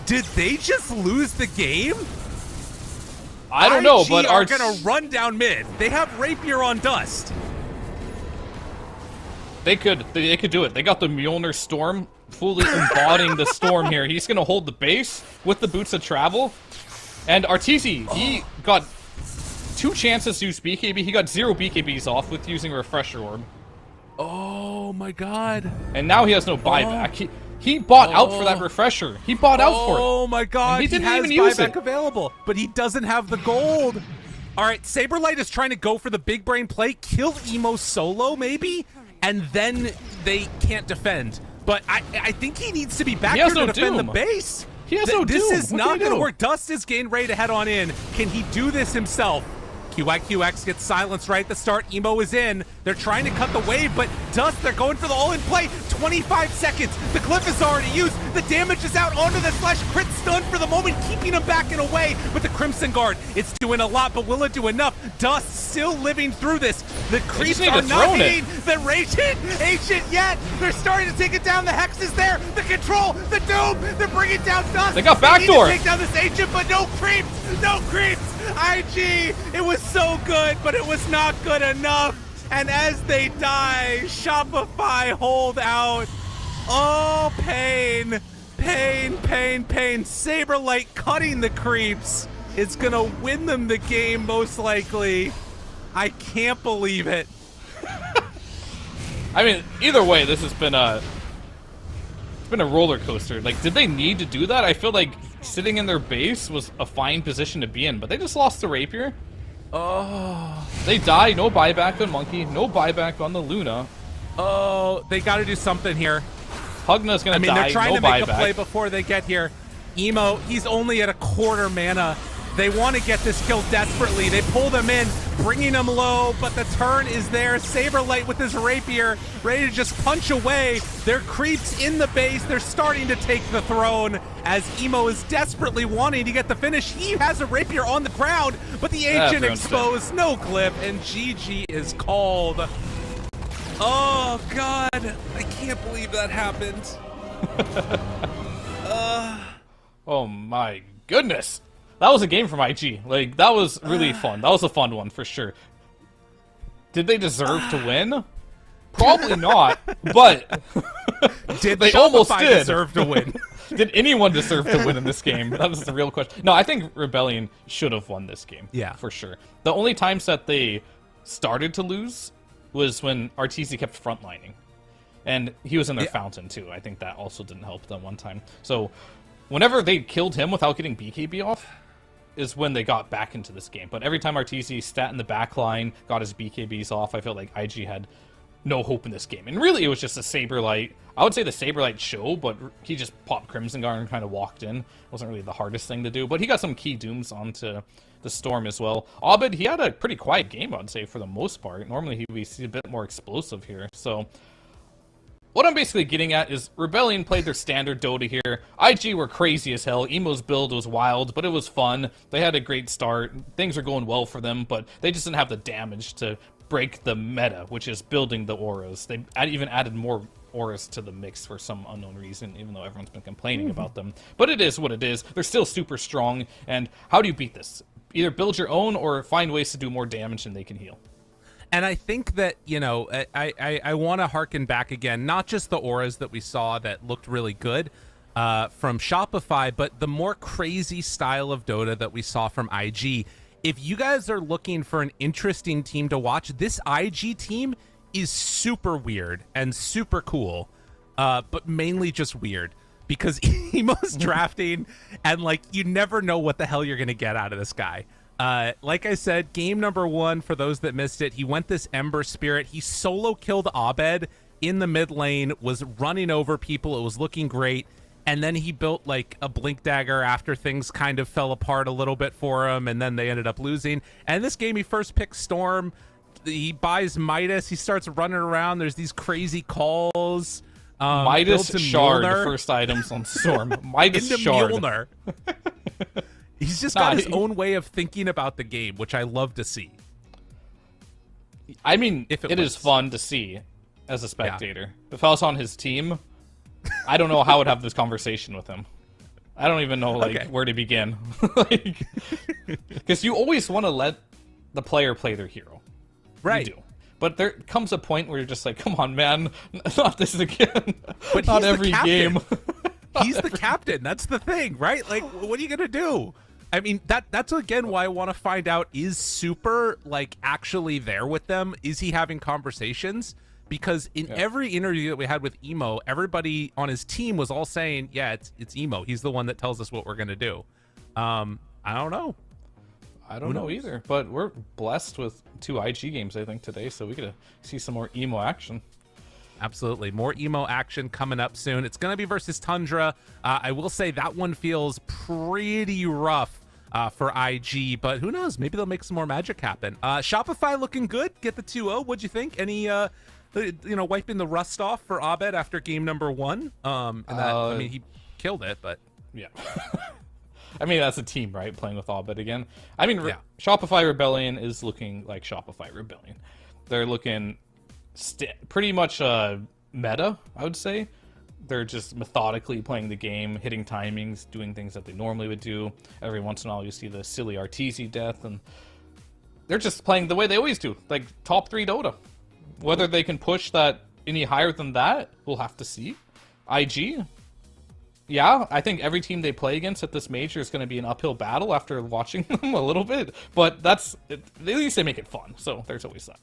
Did they just lose the game? I don't know, but are gonna run down mid. They have Rapier on Dust. They could do it. They got the Mjolnir Storm, fully embodying the Storm here. He's gonna hold the base with the Boots of Travel. And Arteezy, he got 2 chances to use BKB. He got 0 BKBs off with using Refresher Orb. Oh my god. And now he has no buyback. He bought out for that Refresher. He bought out for it. Oh my god, he didn't even use use it. Available, but he doesn't have the gold. All right, Saberlight is trying to go for the big brain play, kill Emo solo maybe, and then they can't defend. But I think he needs to be back here to defend the base. He has no Doom. This is not going to work. Dust is getting ready to head on in. Can he do this himself? QIQX gets silenced right at the start. Emo is in. They're trying to cut the wave, but Dust, they're going for the all-in play. 25 seconds. The cliff is already used. The damage is out onto the Slash. Crit stun for the moment, keeping keeping him backing away. But the Crimson Guard, it's doing a lot, but will it do enough? Dust still living through this. The creeps are not hitting the Ancient yet. They're starting to take it down. The Hex is there. The Control, the Doom, they're bringing down Dust. They got backdoor. Take down this Ancient, but no creeps. No creeps. IG, it was so good, but it was not good enough. And as they die, Shopify hold out. Oh, pain. Pain, pain, pain. Saberlight cutting the creeps is going to win them the game, most likely. I can't believe it. I mean, either way, this has been a roller coaster. Like, did they need to do that? I feel like sitting in their base was a fine position to be in, but they just lost the Rapier. Oh. They die. No buyback on Monkey. No buyback on the Luna. Oh, they got to do something here. Hugna's going to die. They're trying no to make buyback. a play before they get here. Emo, he's only at a quarter mana. They want to get this kill desperately. They pull them in, bringing them low, but the turn is there. Saberlight with his Rapier, ready to just punch away. They're creeps in the base. They're starting to take the throne as Emo is desperately wanting to get the finish. He has a Rapier on the ground, but the Ancient exposed, no clip, and GG is called. Oh, God. I can't believe that happened. Oh, my goodness. That was a game from IG. Like, that was really fun. That was a fun one, for sure. Did they deserve to win? Probably not, but did they Shopify almost did. Deserve to win? Did anyone deserve to win in this game? That was the real question. No, I think Rebellion should have won this game. Yeah. For sure. The only times that they started to lose was when Arteezy kept frontlining. And he was in their fountain, too. I think that also didn't help them one time. So, whenever they killed him without getting BKB off, is when they got back into this game. But every time Arteezy sat in the back line, got his BKBs off, I felt like IG had no hope in this game. And really, it was just a Saberlight. I would say the Saberlight show, but he just popped Crimson Guard and kind of walked in. Wasn't really the hardest thing to do. But he got some key dooms onto the Storm as well. Abed, he had a pretty quiet game, I'd say, for the most part. Normally, we see a bit more explosive here. So, what I'm basically getting at is Rebellion played their standard Dota here. IG were crazy as hell. Emo's build was wild, but it was fun. They had a great start. Things are going well for them, but they just didn't have the damage to break the meta, which is building the auras. They even added more auras to the mix for some unknown reason, even though everyone's been complaining about them. But it is what it is. They're still super strong, and how do you beat this? Either build your own or find ways to do more damage than they can heal. And I think that, you know, I want to harken back again, not just the auras that we saw that looked really good from Shopify, but the more crazy style of Dota that we saw from IG. If you guys are looking for an interesting team to watch, this IG team is super weird and super cool, but mainly just weird. Because Emo's drafting, and, like, you never know what the hell you're going to get out of this guy. Like I said, game number 1, for those that missed it, he went this Ember Spirit. He solo killed Abed in the mid lane, was running over people. It was looking great. And then he built, like, a Blink Dagger after things kind of fell apart a little bit for him, and then they ended up losing. And this game, he first picks Storm. He buys Midas. He starts running around. There's these crazy calls. Midas Shard, the first items on Storm. Midas Shard. Mjolnir. He's just got his own way of thinking about the game, which I love to see. I mean, it is fun to see as a spectator. Yeah. If I was on his team, I don't know how I would have this conversation with him. I don't even know where to begin. Because you always want to let the player play their hero. Right. You do. But there comes a point where you're just like, come on, man, not this again. But not every game. He's the captain. That's the thing, right? Like, what are you going to do? I mean, that's again why I want to find out, is Super, like, actually there with them? Is he having conversations? Because in every interview that we had with Emo, everybody on his team was all saying, yeah, it's Emo. He's the one that tells us what we're going to do. I don't know. I don't know either, but we're blessed with 2 IG games, I think, today, so we get to see some more Emo action. Absolutely. More Emo action coming up soon. It's going to be versus Tundra. I will say that one feels pretty rough for IG, but who knows? Maybe they'll make some more magic happen. Shopify looking good. Get the 2-0. What'd you think? Any, wiping the rust off for Abed after game number 1? I mean, he killed it, but... Yeah. I mean, that's a team, right? Playing with Orbit again. I mean, Yeah. Shopify Rebellion is looking like Shopify Rebellion. They're looking pretty much meta, I would say. They're just methodically playing the game, hitting timings, doing things that they normally would do. Every once in a while, you see the silly Arteezy death, and they're just playing the way they always do, like top 3 Dota. Whether they can push that any higher than that, we'll have to see. IG, yeah, I think every team they play against at this major is going to be an uphill battle after watching them a little bit, but at least they make it fun, so there's always that.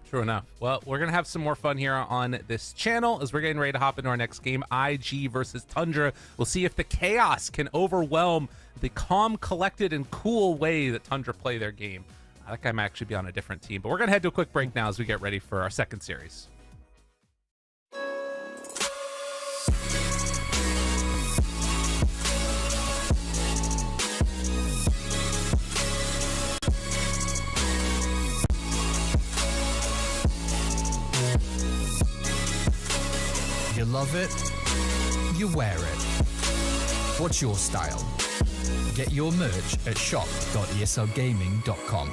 True enough. Well, we're going to have some more fun here on this channel as we're getting ready to hop into our next game, IG versus Tundra. We'll see if the chaos can overwhelm the calm, collected, and cool way that Tundra play their game. I think I might actually be on a different team, but we're going to head to a quick break now as we get ready for our second series. You love it, you wear it. What's your style? Get your merch at shop.eslgaming.com.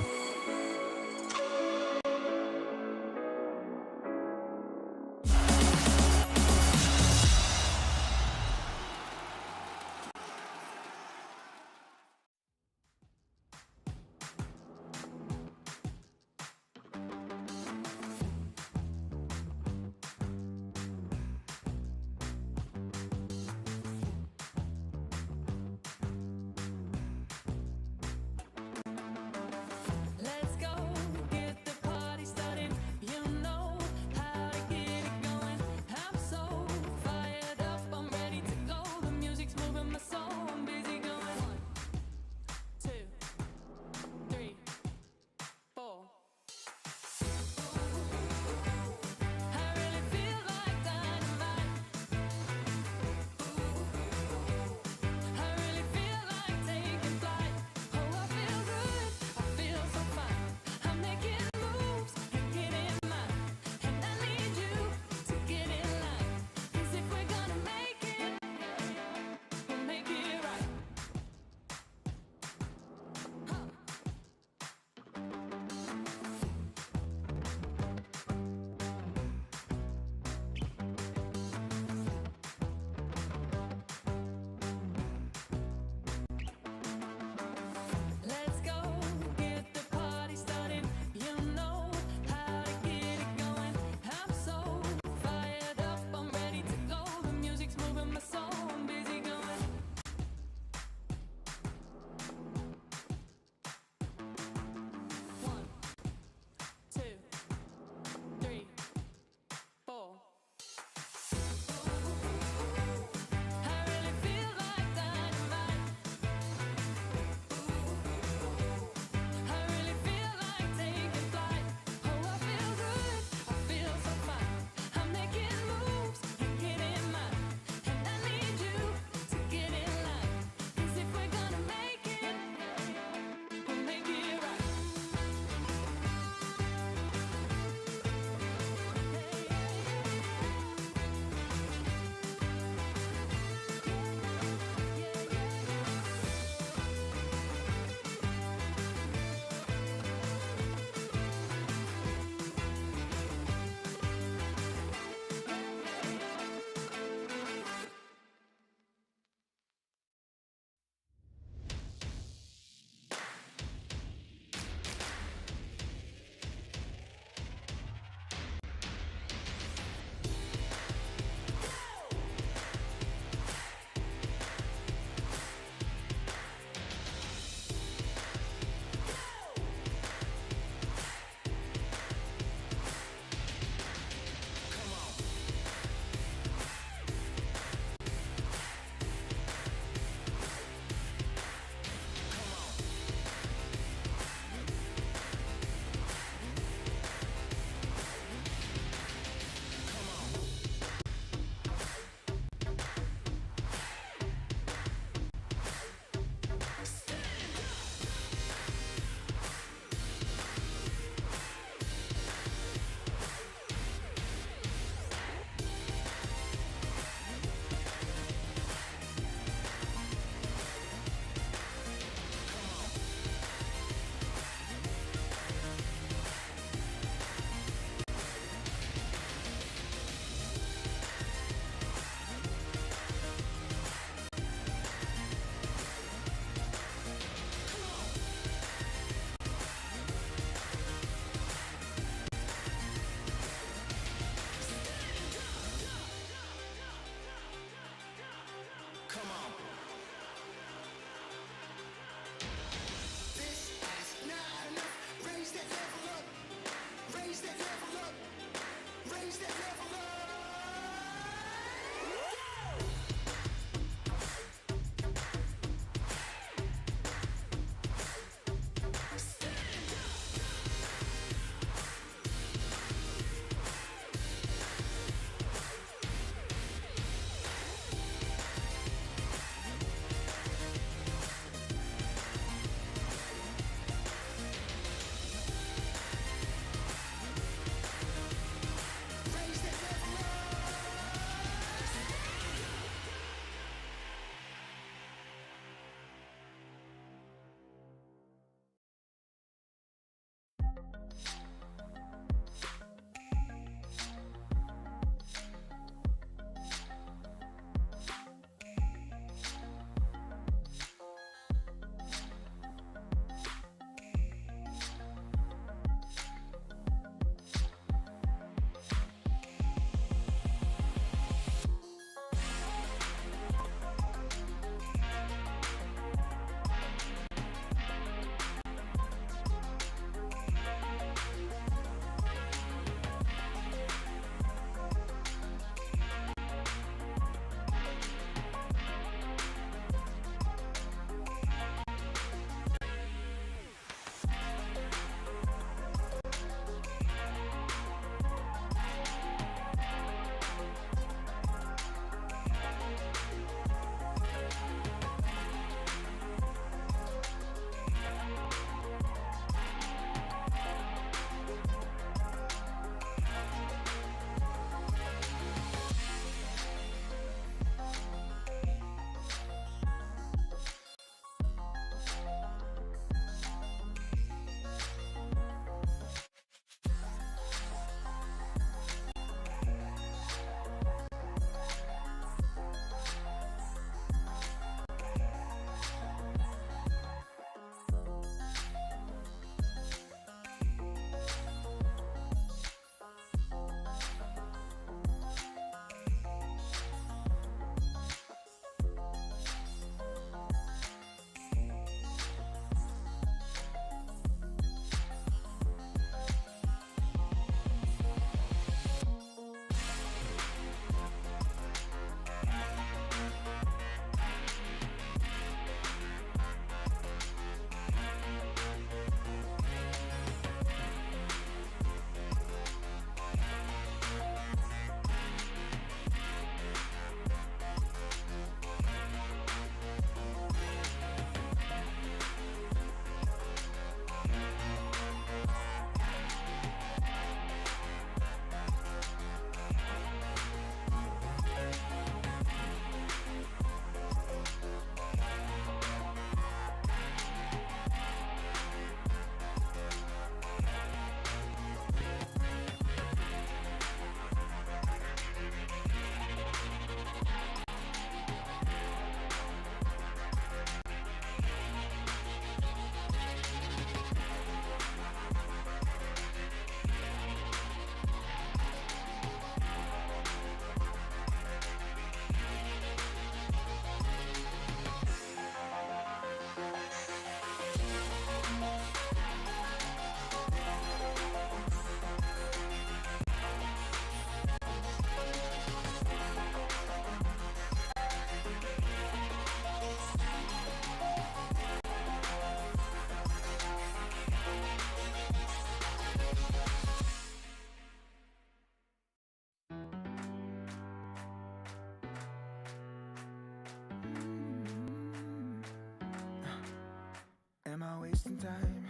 wasting time,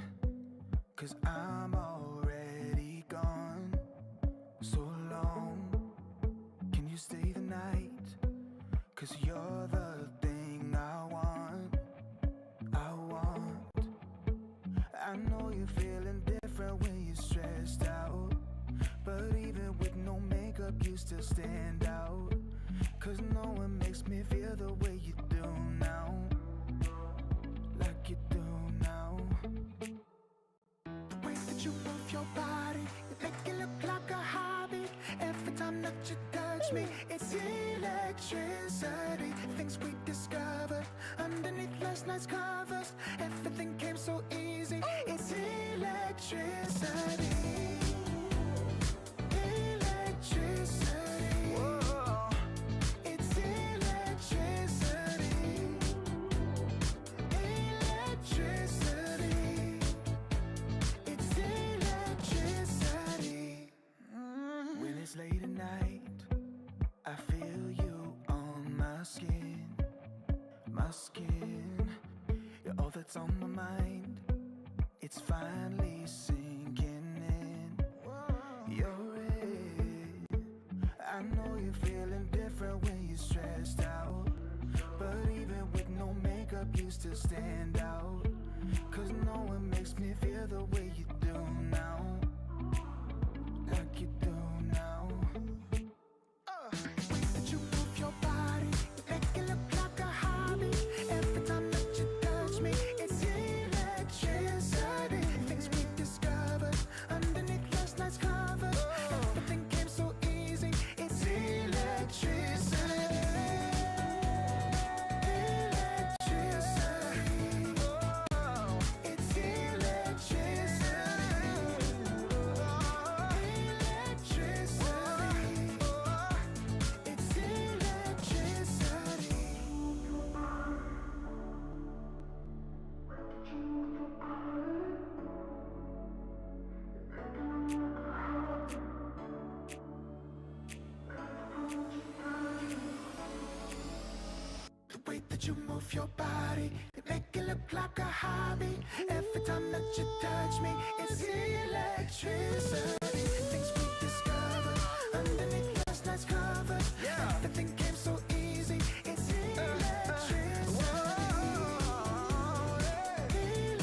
'cause I'm already gone. So long, can you stay the night? 'Cause you're the thing I want. I know you're feeling different when you're stressed out, but even with no makeup you still stand out. 'Cause no one makes me feel the way you do now, like you do now. The way that you move your body, you make it look like a hobby. Every time that you touch me, it's electricity. Things we discovered underneath last night's covers. Everything came so easy. It's electricity. Electricity. Whoa. It's electricity. Electricity. It's electricity. When it's late at night, I feel you on my skin. My skin. You're all that's on my mind. It's finally sinking in. You're it. I know you're feeling different when you're stressed out, but even with no makeup you still stand out. 'Cause no one makes me feel the way you do now, like you do now. The way that you move your body, you make it look like a hobby. Every time that you touch me, it's electricity. Things we discovered underneath last night's covers. Everything came so easy. It's electricity. Electricity. It's electricity. Electricity. It's electricity. The way that you move your body, you make it look like a hobby. Every time that you touch me, it's electricity. Things we discovered underneath last night's covers. Everything came so easy. It's electricity.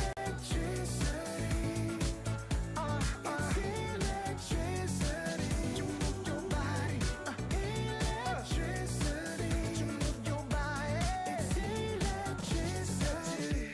Electricity. It's electricity. You move your body. Electricity. You move your body. It's electricity.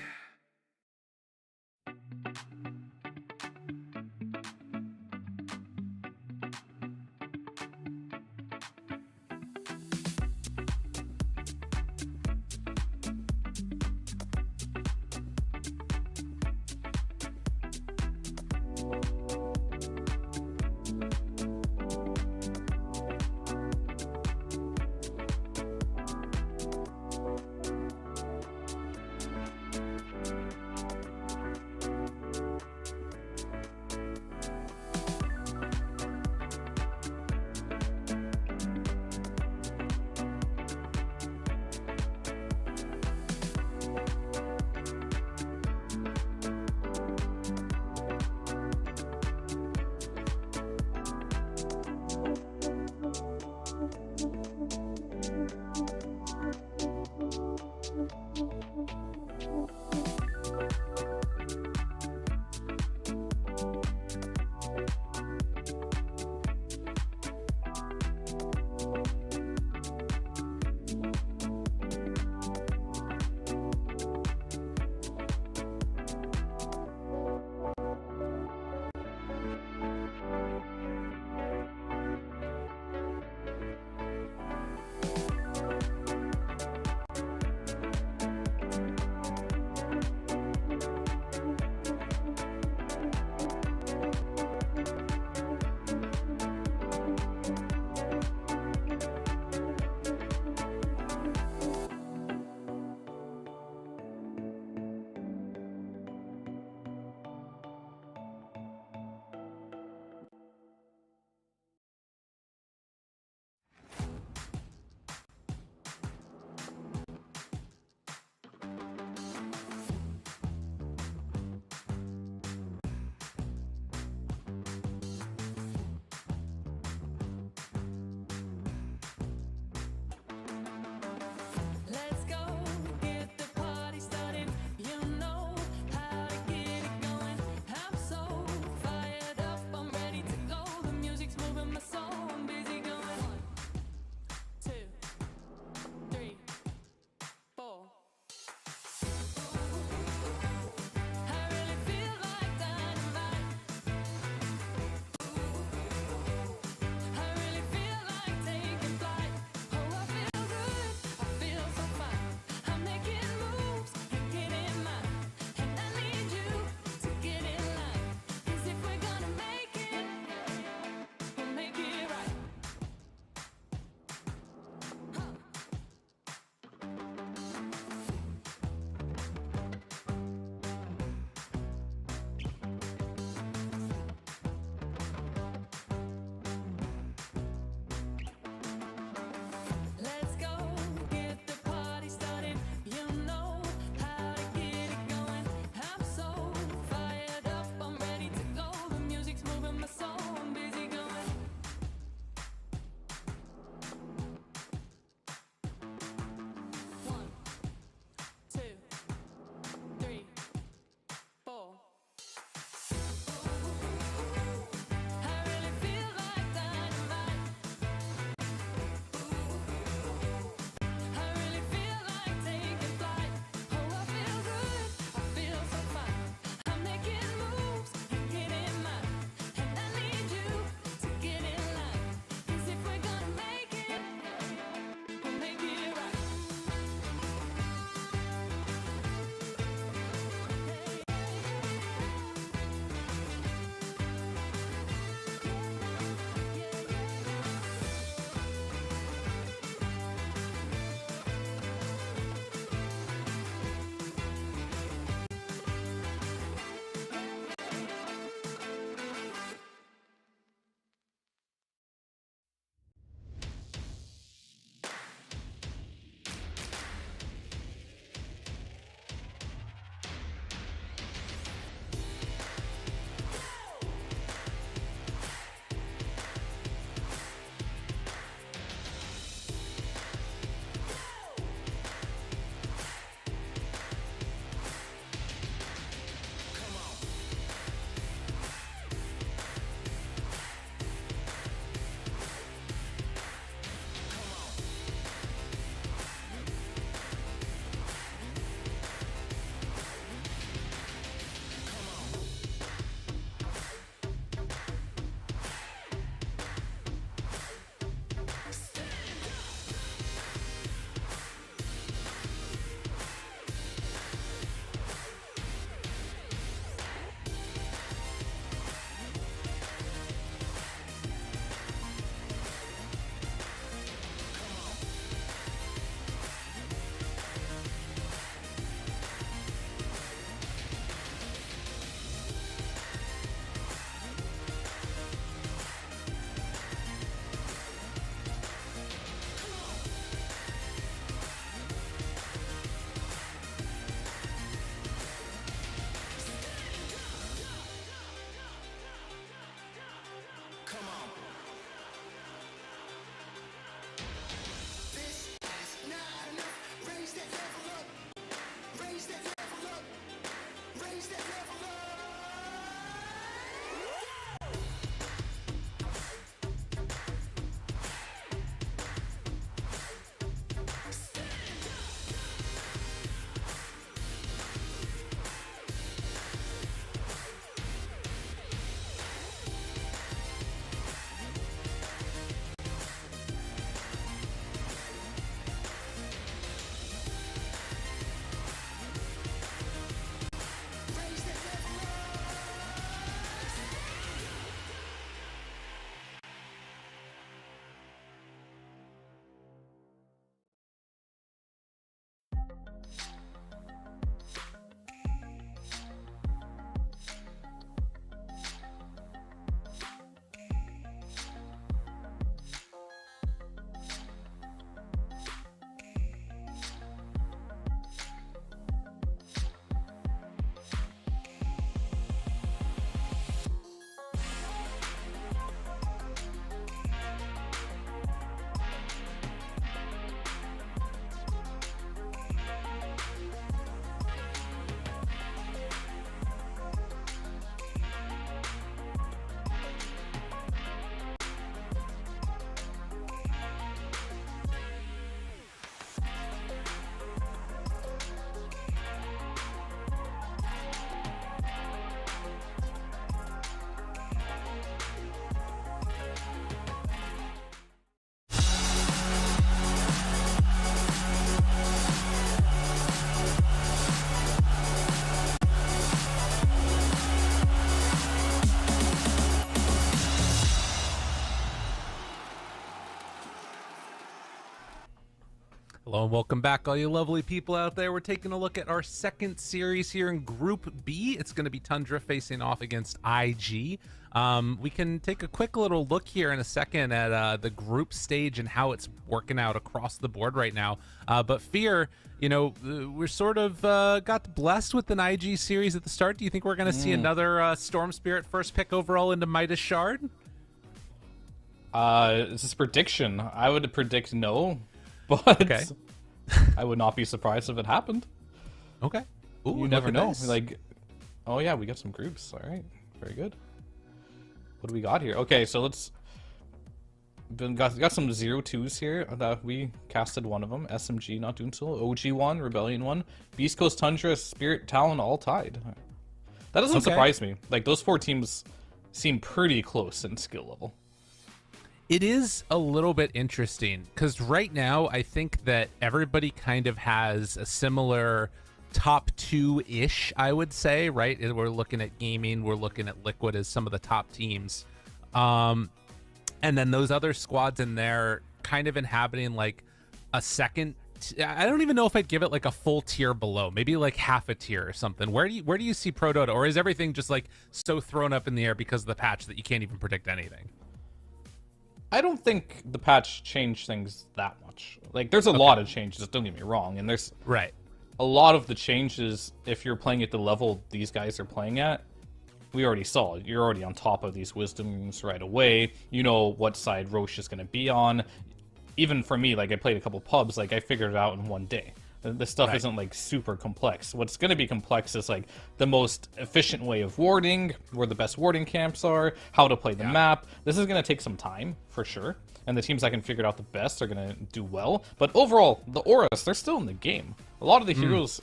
Hello and welcome back, all you lovely people out there. We're taking a look at our second series here in Group B. It's going to be Tundra facing off against IG. We can take a quick little look here in a second at the group stage and how it's working out across the board right now. But Fear, you know, we're sort of got blessed with an IG series at the start. Do you think we're going to see another Storm Spirit first pick overall into Midas Shard? This is prediction. I would predict no, but Okay. I would not be surprised if it happened. Okay. Ooh, You never know. this. Like, oh yeah, we got some groups. All right, very good. What do we got here? Okay, so let's. Got some 0-2s here. That we casted one of them. SMG not doing so. OG one, Rebellion one, Beast Coast Tundra, Spirit Talon all tied. That doesn't surprise me. Like those 4 teams seem pretty close in skill level. It is a little bit interesting because right now I think that everybody kind of has a similar top 2-ish, I would say, right? We're looking at gaming, we're looking at Liquid as some of the top teams. And then those other squads in there kind of inhabiting like a second. I don't even know if I'd give it like a full tier below, maybe like half a tier or something. Where do you see Pro Dota, or is everything just like so thrown up in the air because of the patch that you can't even predict anything? I don't think the patch changed things that much. Like, there's a lot of changes, don't get me wrong, and there's Right. a lot of the changes, if you're playing at the level these guys are playing at, we already saw. You're already on top of these wisdoms right away. You know what side Roche is going to be on. Even for me, like, I played a couple pubs, like, I figured it out in one day. This stuff isn't, like, super complex. What's going to be complex is, like, the most efficient way of warding, where the best warding camps are, how to play the map. This is going to take some time, for sure. And the teams that can figure it out the best are going to do well. But overall, the Auras, they're still in the game. A lot of the heroes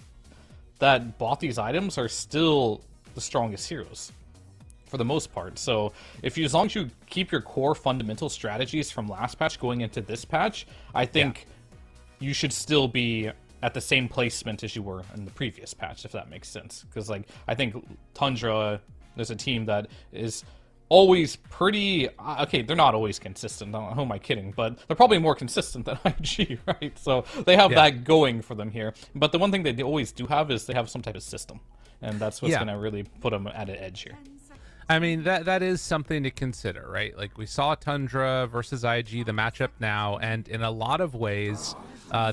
that bought these items are still the strongest heroes, for the most part. So as long as you keep your core fundamental strategies from last patch going into this patch, I think you should still be at the same placement as you were in the previous patch, if that makes sense. Because, like, I think Tundra, there's a team that is always pretty... Okay, they're not always consistent. Who am I kidding? But they're probably more consistent than IG, right? So they have that going for them here. But the one thing they always do have is they have some type of system. And that's what's going to really put them at an edge here. I mean, that is something to consider, right? Like, we saw Tundra versus IG, the matchup now, and in a lot of ways,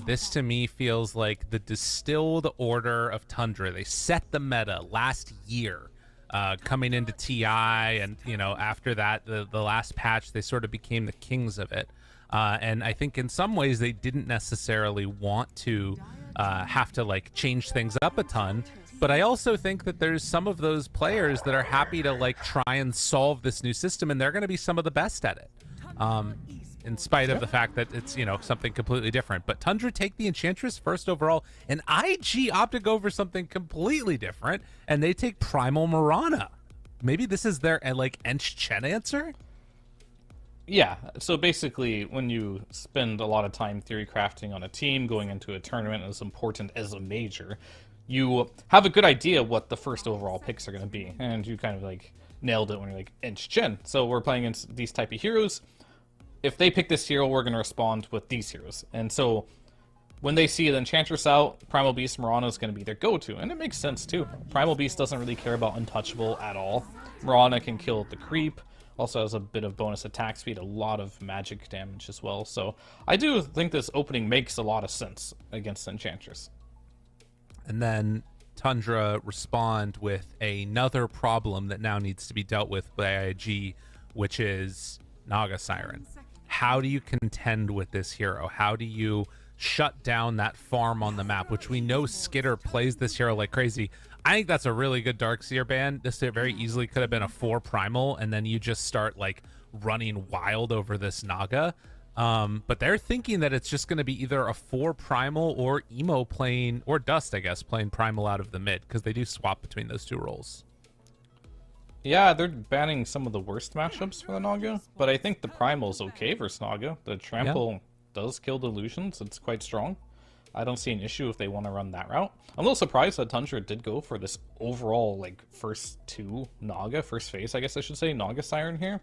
this to me feels like the distilled order of Tundra. They set the meta last year, coming into TI, and, you know, after that, the last patch, they sort of became the kings of it. And I think in some ways they didn't necessarily want to have to, like, change things up a ton. But I also think that there's some of those players that are happy to, like, try and solve this new system, and they're going to be some of the best at it, in spite of the fact that it's, you know, something completely different. But Tundra take the Enchantress first overall, and IG opt to go for something completely different, and they take Primal Mirana. Maybe this is their, like, Ench Chen answer? Yeah, so basically, when you spend a lot of time theory crafting on a team, going into a tournament as important as a major, you have a good idea what the first overall picks are going to be, and you kind of, like, nailed it when you're like, Ench Chen. So we're playing against these type of heroes. If they pick this hero, we're going to respond with these heroes. And so when they see the Enchantress out, Primal Beast Mirana is going to be their go-to, and it makes sense too. Primal Beast doesn't really care about untouchable at all. Mirana can kill the creep, also has a bit of bonus attack speed, a lot of magic damage as well. So I do think this opening makes a lot of sense against the Enchantress. And then Tundra respond with another problem that now needs to be dealt with by IG, which is Naga Siren. How do you contend with this hero? How do you shut down that farm on the map, which we know Skitter plays this hero like crazy? I think that's a really good Darkseer ban. This very easily could have been a 4 Primal, and then you just start, like, running wild over this Naga. But they're thinking that it's just going to be either a 4 Primal or Emo playing, or Dust, I guess, playing Primal out of the mid, because they do swap between those two roles. Yeah, they're banning some of the worst matchups for the Naga, but I think the Primal's okay versus Naga. The Trample does kill Delusions, it's quite strong. I don't see an issue if they want to run that route. I'm a little surprised that Tundra did go for this overall, like, first phase, I guess I should say, Naga Siren here.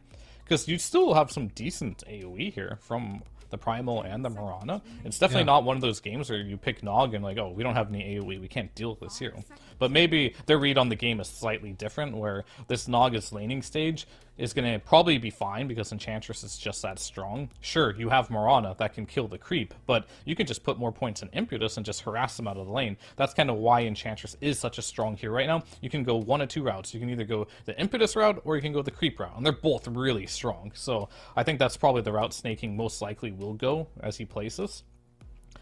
because you still have some decent AoE here from the Primal and the Mirana. It's definitely not one of those games where you pick Nog and like, oh, we don't have any AoE, we can't deal with this hero. But maybe their read on the game is slightly different, where this Naga's laning stage is going to probably be fine because Enchantress is just that strong. Sure, you have Mirana that can kill the creep, but you can just put more points in Impetus and just harass them out of the lane. That's kind of why Enchantress is such a strong hero right now. You can go one of two routes. You can either go the Impetus route or you can go the creep route, and they're both really strong. So I think that's probably the route Snaking most likely will go as he plays this.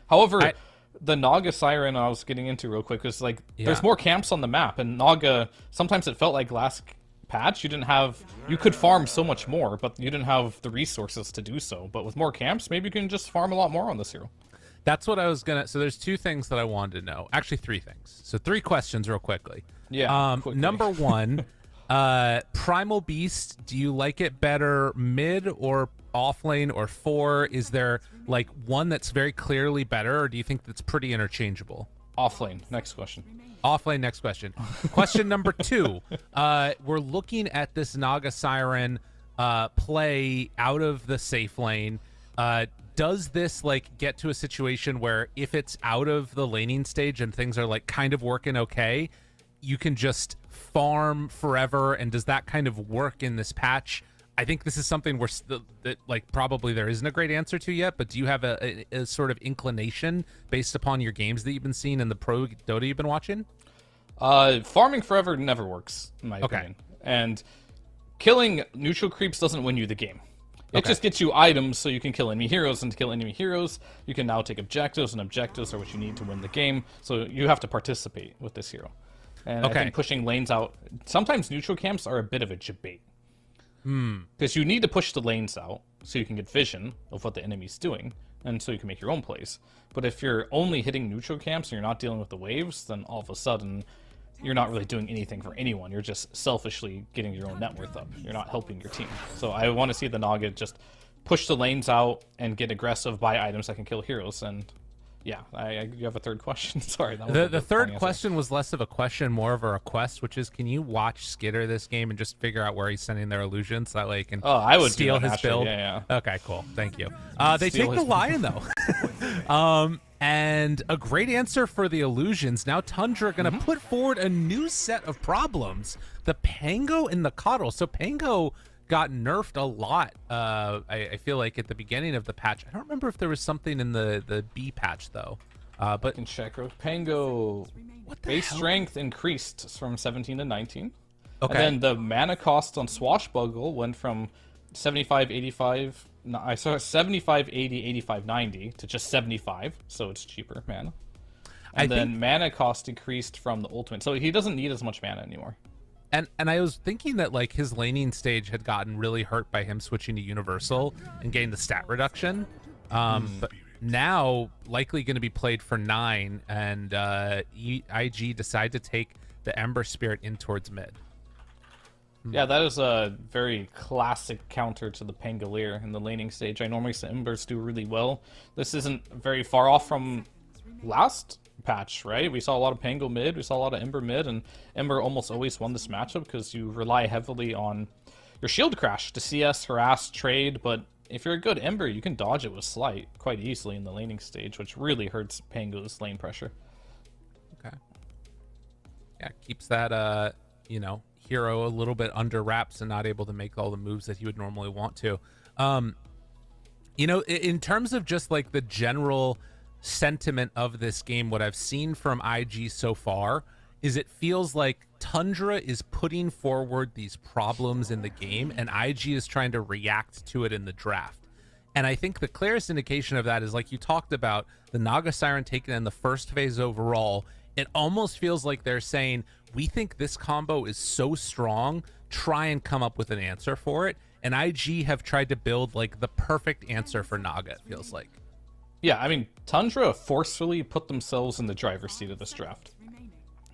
However, the Naga Siren I was getting into real quick is like, there's more camps on the map, and Naga, sometimes it felt like last patch you could farm so much more, but you didn't have the resources to do so. But with more camps, maybe you can just farm a lot more on this hero. That's what I was gonna. So there's two things that I wanted to know. Actually, three things. So three questions, real quickly. Yeah. Number one, Primal Beast. Do you like it better mid or off lane or 4? Is there like one that's very clearly better, or do you think that's pretty interchangeable? Off lane. Next question. Off lane. Next question. Question number 2. We're looking at this Naga Siren play out of the safe lane. Does this like get to a situation where if it's out of the laning stage and things are like kind of working okay, you can just farm forever? And does that kind of work in this patch? I think this is something that like probably there isn't a great answer to yet, but do you have a sort of inclination based upon your games that you've been seeing and the pro Dota you've been watching? Farming forever never works, in my opinion. And killing neutral creeps doesn't win you the game. It just gets you items so you can kill enemy heroes, and to kill enemy heroes, you can now take objectives, and objectives are what you need to win the game. So you have to participate with this hero. And I think pushing lanes out, sometimes neutral camps are a bit of a debate. Because you need to push the lanes out so you can get vision of what the enemy's doing, and so you can make your own plays. But if you're only hitting neutral camps and you're not dealing with the waves, then all of a sudden you're not really doing anything for anyone. You're just selfishly getting your own net worth up. You're not helping your team. So I want to see the Naga just push the lanes out and get aggressive, buy items that can kill heroes. And yeah, you have a third question. Sorry. The third question was less of a question, more of a request, which is, can you watch Skitter this game and just figure out where he's sending their illusions so that way he can I would steal his build? Yeah. Okay, cool. Thank you. They take the lion, though. And a great answer for the illusions. Now Tundra going to put forward a new set of problems. The Pango and the Coddle. So Pango got nerfed a lot, I feel like, at the beginning of the patch. I don't remember if there was something in the B patch, though. But I can check. Pango base strength increased from 17 to 19. Okay. And then the mana cost on Swashbuckle went from 75, 85... No, I saw 75, 80, 85, 90 to just 75, so it's cheaper mana. And then mana cost decreased from the ultimate, so he doesn't need as much mana anymore. And I was thinking that like his laning stage had gotten really hurt by him switching to Universal and getting the stat reduction. But now likely going to be played for 9, and IG decide to take the Ember Spirit in towards mid. Yeah, that is a very classic counter to the Pangolier in the laning stage. I normally see Embers do really well. This isn't very far off from last patch, right? We saw a lot of Pango mid, we saw a lot of Ember mid, and Ember almost always won this matchup because you rely heavily on your shield crash to CS, harass, trade, but if you're a good Ember, you can dodge it with Slight quite easily in the laning stage, which really hurts Pango's lane pressure. Okay. Yeah, keeps that, hero a little bit under wraps and not able to make all the moves that he would normally want to. In terms of just like the general sentiment of this game, what I've seen from IG so far is it feels like Tundra is putting forward these problems in the game and IG is trying to react to it in the draft. And I think the clearest indication of that is, like you talked about, the Naga Siren taken in the first phase overall. It almost feels like they're saying, we think this combo is so strong, try and come up with an answer for it. And IG have tried to build like the perfect answer for Naga, it feels like. Yeah, I mean, Tundra forcefully put themselves in the driver's seat of this draft.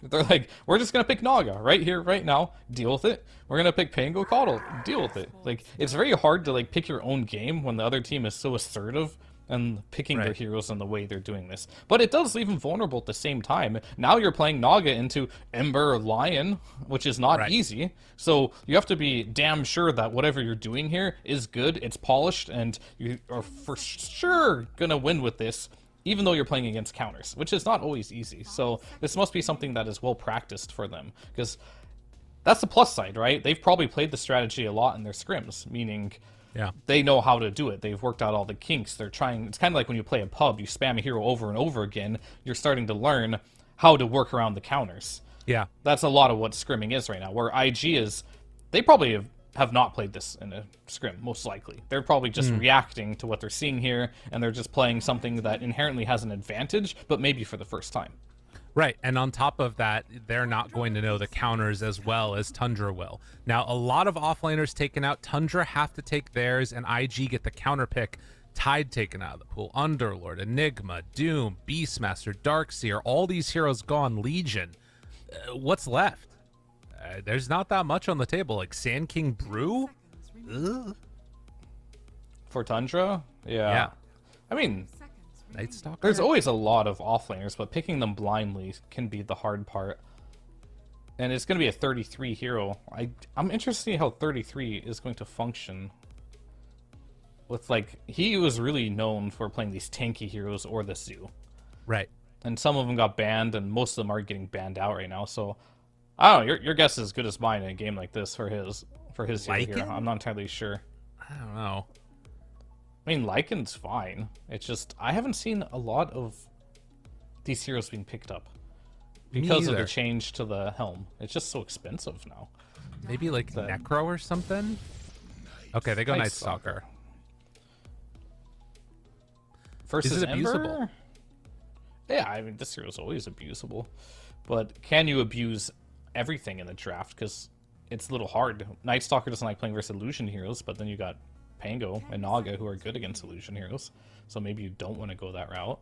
They're like, we're just going to pick Naga right here, right now, deal with it. We're going to pick Pango Coddle, deal with it. Like, it's very hard to like pick your own game when the other team is so assertive and picking their heroes and the way they're doing this. But it does leave them vulnerable at the same time. Now you're playing Naga into Ember Lion, which is not easy. So you have to be damn sure that whatever you're doing here is good, it's polished, and you are for sure gonna win with this, even though you're playing against counters, which is not always easy. So this must be something that is well practiced for them, because that's the plus side, right? They've probably played the strategy a lot in their scrims, meaning they know how to do it. They've worked out all the kinks. They're trying. It's kind of like when you play a pub, you spam a hero over and over again. You're starting to learn how to work around the counters. Yeah. That's a lot of what scrimming is right now, where IG is, they probably have not played this in a scrim, most likely. They're probably just reacting to what they're seeing here, and they're just playing something that inherently has an advantage, but maybe for the first time. Right, and on top of that, they're not going to know the counters as well as Tundra will. Now, a lot of offlaners taken out. Tundra have to take theirs, and IG get the counter pick. Tide taken out of the pool. Underlord, Enigma, Doom, Beastmaster, Darkseer, all these heroes gone. Legion. What's left? There's not that much on the table. Like Sand King Brew? Ugh. For Tundra? Yeah. I mean, Night Stalker? there's always a lot of offlaners, but picking them blindly can be the hard part. And it's going to be a 33 hero. I'm interested to see how 33 is going to function. With, like, he was really known for playing these tanky heroes or the Zoo. Right. And some of them got banned, and most of them are getting banned out right now. So, I don't know. Your guess is as good as mine in a game like this for his hero here. I'm not entirely sure. I don't know. I mean, Lycan's fine. It's just, I haven't seen a lot of these heroes being picked up. Because of the change to the helm. It's just so expensive now. Maybe like Necro or something? Okay, they go Night Stalker. Versus Is it abusable? Ember? Yeah, I mean, this hero is always abusable. But can you abuse everything in the draft? Because it's a little hard. Night Stalker doesn't like playing versus illusion heroes, but then you got Pango and Naga who are good against illusion heroes. So maybe you don't want to go that route.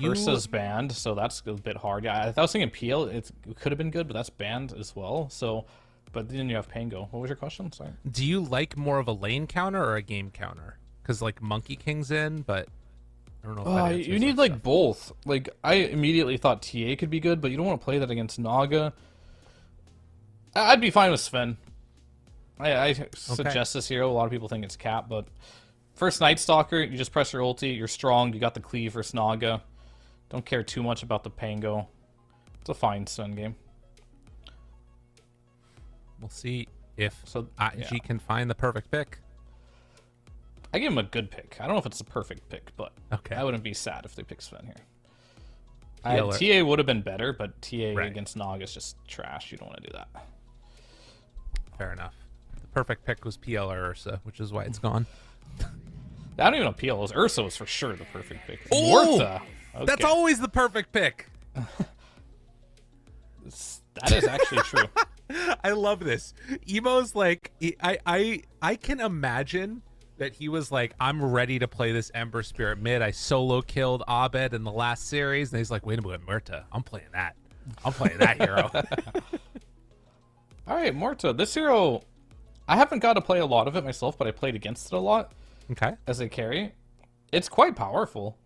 Versus banned, so that's a bit hard. Yeah, I was thinking PL, it could have been good, but that's banned as well. So, but then you have Pango. What was your question? Sorry. Do you like more of a lane counter or a game counter? Because like Monkey King's in, but I don't know. If you need like both. Like I immediately thought TA could be good, but you don't want to play that against Naga. I'd be fine with Sven. I suggest this hero. A lot of people think it's Cap, but first Night Stalker, you just press your ulti. You're strong. You got the cleave versus Naga. Don't care too much about the Pango. It's a fine Sven game. We'll see if IG can find the perfect pick. I give him a good pick. I don't know if it's a perfect pick, but okay. I wouldn't be sad if they pick Sven here. TA would have been better, but TA against Naga is just trash. You don't want to do that. Fair enough. The perfect pick was PL or Ursa, which is why it's gone. I don't even know PL was. Ursa was for sure the perfect pick. Oh! Warta. Okay. That's always the perfect pick. That is actually true. I love this. Emo's like, I can imagine that he was like, I'm ready to play this Ember Spirit mid. I solo killed Abed in the last series, and he's like, wait a minute, Murta, I'm playing that. I'm playing that hero. All right, Morta. This hero, I haven't got to play a lot of it myself, but I played against it a lot. Okay. As a carry. It's quite powerful.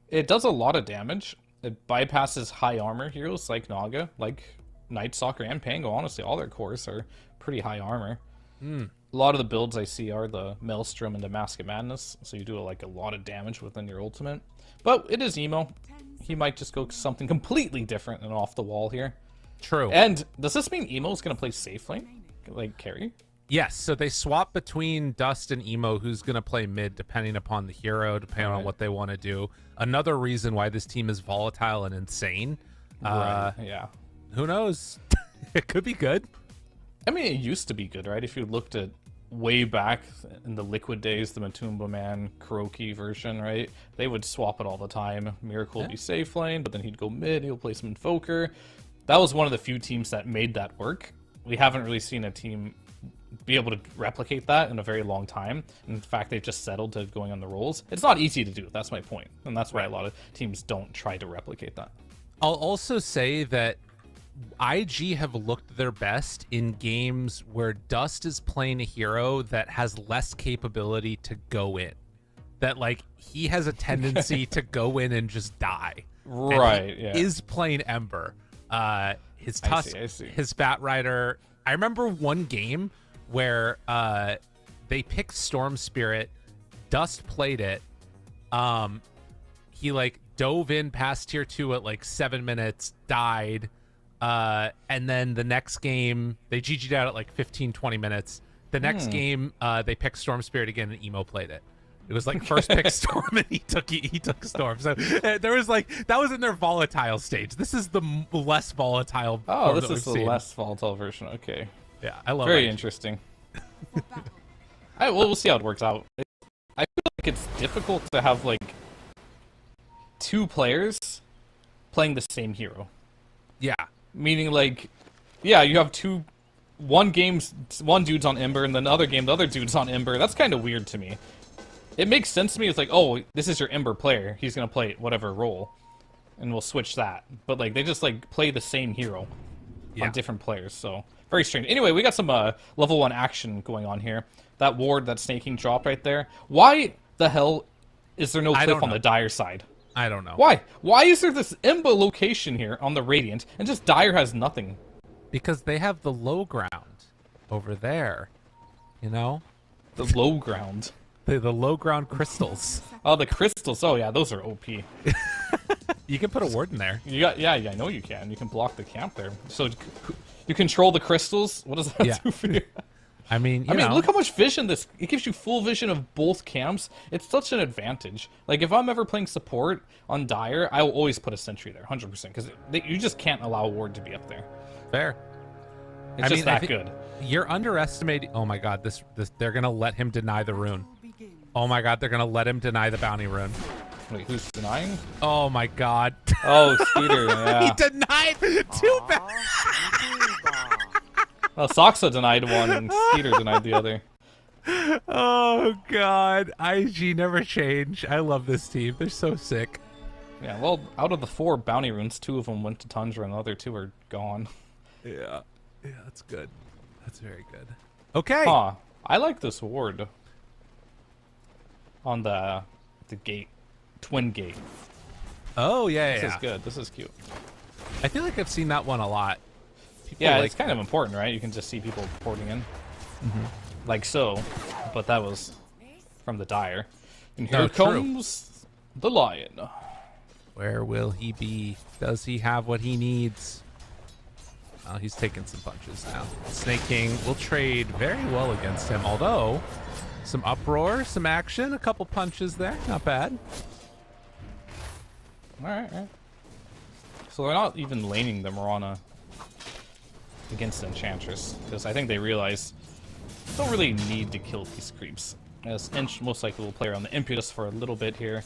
It does a lot of damage. It bypasses high armor heroes like Naga, like Night Stalker and Pango. Honestly, all their cores are pretty high armor. A lot of the builds I see are the Maelstrom and the Mask of Madness, so you do like a lot of damage within your ultimate. But it is Emo. He might just go something completely different and off the wall here. True. And does this mean Emo's going to play safe lane? Like carry? Yes, so they swap between Dust and Emo, who's going to play mid depending upon the hero, depending on what they want to do. Another reason why this team is volatile and insane. Yeah. Who knows? It could be good. I mean, it used to be good, right? If you looked at way back in the Liquid days, the Matumba Man, Kuroki version, right? They would swap it all the time. Miracle would be safe lane, but then he'd go mid, he'll play some Invoker. That was one of the few teams that made that work. We haven't really seen a team be able to replicate that in a very long time. In fact, they've just settled to going on the rolls. It's not easy to do, that's my point. And that's why a lot of teams don't try to replicate that. I'll also say that IG have looked their best in games where Dust is playing a hero that has less capability to go in. that like he has a tendency to go in and just die. Right. Yeah. Is playing Ember. His Tusk, I see. his Bat Rider. I remember one game where they picked Storm Spirit. Dust played it. He like dove in past tier 2 at like 7 minutes, died. And then the next game, they GG'd out at like 15-20 minutes. The next game, they picked Storm Spirit again, and Emo played it. It was like first pick Storm, and he took Storm. So there was like that was in their volatile stage. This is the less volatile. Oh, this that is the we've seen. less volatile version. Okay. Yeah, I love Very it. interesting. We'll see how it works out. I feel like it's difficult to have like 2 players playing the same hero. Yeah. Meaning like, yeah, you have one dude's on Ember, and then the other game, the other dude's on Ember. That's kind of weird to me. It makes sense to me. It's like, oh, this is your Ember player. He's going to play whatever role, and we'll switch that. But, like, they just, like, play the same hero on different players, so very strange. Anyway, we got some level 1 action going on here. That ward that Snake King dropped right there. Why the hell is there no cliff on the Dire side? I don't know. Why? Why is there this Ember location here on the Radiant, and just Dire has nothing? Because they have the low ground over there, you know? The low ground. The low ground crystals. Oh, the crystals. Oh, yeah, those are OP. You can put a ward in there. Yeah, I know you can. You can block the camp there. So you control the crystals? What does that do for you? I mean, look how much vision it gives you full vision of both camps. It's such an advantage. Like, if I'm ever playing support on Dire, I will always put a sentry there, 100%, because you just can't allow a ward to be up there. Fair. It's just that good. You're underestimating. Oh my god, this they're gonna let him deny the rune. Oh my god, they're gonna let him deny the bounty rune. Wait, who's denying? Oh my god. Oh, Skeeter, yeah. He denied too bad. Well, Soxa denied one and Skeeter denied the other. Oh god, IG never change. I love this team. They're so sick. Yeah, well, out of the 4 bounty runes, 2 of them went to Tundra and the other 2 are gone. Yeah, that's good. That's very good. Okay. Huh. I like this ward on the gate, twin gate. Oh yeah, This is good. This is cute. I feel like I've seen that one a lot. People Yeah, like it's kind of important, right? You can just see people porting in, like so. But that was from the Dire, and here comes the Lion. Where will he be? Does he have what he needs? Oh, he's taking some punches now. Snake King will trade very well against him, although some uproar, some action, a couple punches there. Not bad. All right. So they're not even laning the Mirana against the Enchantress, because I think they realize they don't really need to kill these creeps, as Ench most likely will play around the Impetus for a little bit here,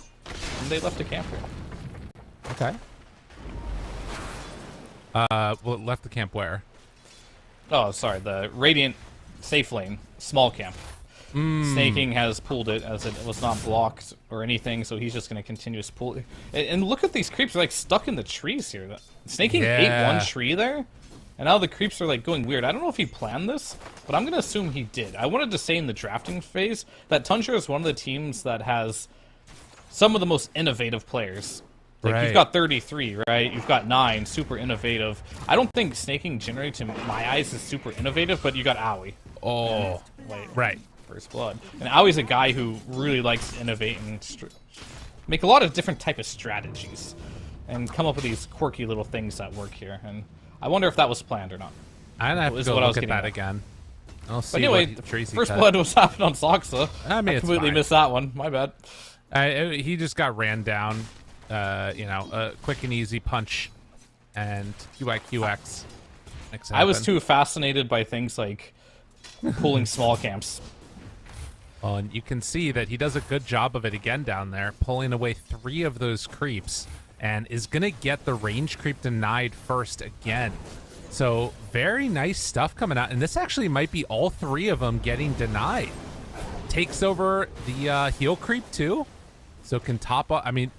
and they left a camp here. Okay. Well, it left the camp where? Oh, sorry, the Radiant safe lane, small camp. Snake King has pulled it as it was not blocked or anything, so he's just going to continue to pull it. And look at these creeps, they're like stuck in the trees here. Snake King ate one tree there, and now the creeps are like going weird. I don't know if he planned this, but I'm going to assume he did. I wanted to say in the drafting phase that Tundra is one of the teams that has some of the most innovative players. Like, you've got 33, right? You've got 9, super innovative. I don't think Snake King generally, to my eyes, is super innovative, but you got Aoi. Oh, right. First Blood. And Aoi's a guy who really likes to innovate and make a lot of different type of strategies and come up with these quirky little things that work here. And I wonder if that was planned or not. I'd have to go look at that again. I'll see. But anyway, First Blood was happening on Soxa. I mean, I completely missed that one. My bad. He just got ran down. A quick and easy punch and QIQX. I was too fascinated by things like pulling small camps. Well, and you can see that he does a good job of it again down there, pulling away 3 of those creeps, and is going to get the range creep denied first again. So very nice stuff coming out, and this actually might be all 3 of them getting denied. Takes over the heal creep too, so can top up. I mean,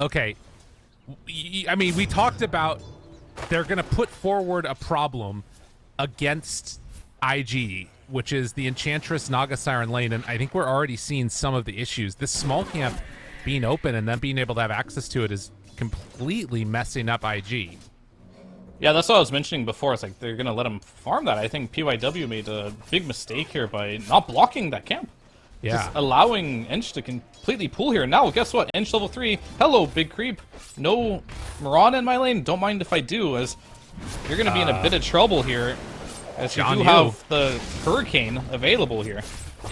okay. I mean, we talked about they're going to put forward a problem against IG, which is the Enchantress Naga Siren lane, and I think we're already seeing some of the issues. This small camp being open and then being able to have access to it is completely messing up IG. Yeah, that's what I was mentioning before. It's like they're going to let him farm that. I think PYW made a big mistake here by not blocking that camp. Yeah. Just allowing Ench to completely pull here. Now, guess what? Ench level 3. Hello, big creep. No Mirana in my lane. Don't mind if I do, as you're going to be in a bit of trouble here. As you do have the Hurricane available here.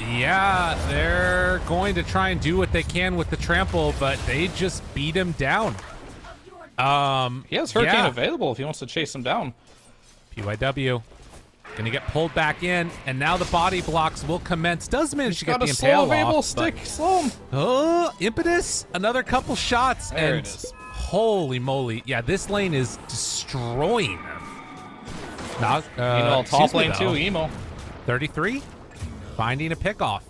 Yeah, they're going to try and do what they can with the trample, but they just beat him down. He has Hurricane available if he wants to chase him down. PYW gonna get pulled back in, and now the body blocks will commence. Does manage to get the Got a impale slow available off, stick. Slow him. Oh, Impetus! Another couple shots, There and it is. holy moly! Yeah, this lane is destroying them. Now, top lane too. Emo. 33, finding a pickoff.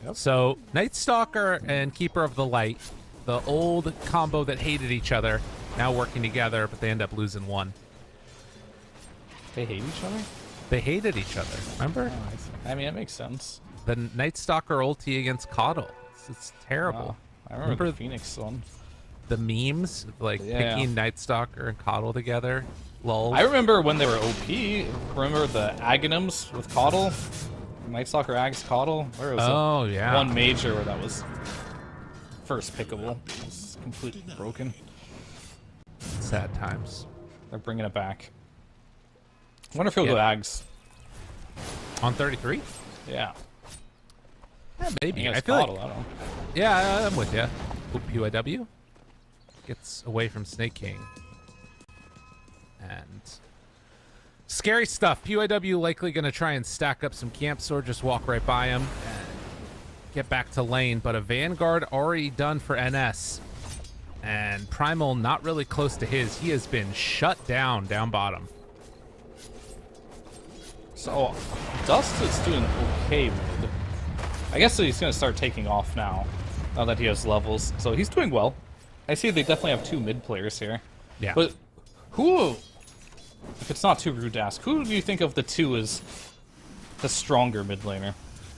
Yep. So Night Stalker and Keeper of the Light, the old combo that hated each other, now working together, but they end up losing one. They hate each other? They hated each other, remember? Oh, I mean, it makes sense. The Night Stalker ulti against Coddle. It's terrible. I remember the Phoenix one. The memes, like picking Night Stalker and Coddle together. Lol. I remember when they were OP. Remember the Aghanims with Coddle? Night Stalker Ags Coddle? Where was it? Yeah. One major where that was first pickable. It was completely broken. Sad times. They're bringing it back. I wonder if he'll go Ags. On 33? Yeah. Maybe. I feel Coddle, like... I don't know. Yeah, I'm with you. PYW gets away from Snake King. And scary stuff. PYW likely going to try and stack up some camps or just walk right by him and get back to lane. But a Vanguard already done for NS. And Primal not really close to his. He has been shut down bottom. So, Dust is doing okay mid. I guess he's going to start taking off now that he has levels. So he's doing well. I see they definitely have two mid players here. Yeah. But who, if it's not too rude to ask, who do you think of the two is the stronger mid laner?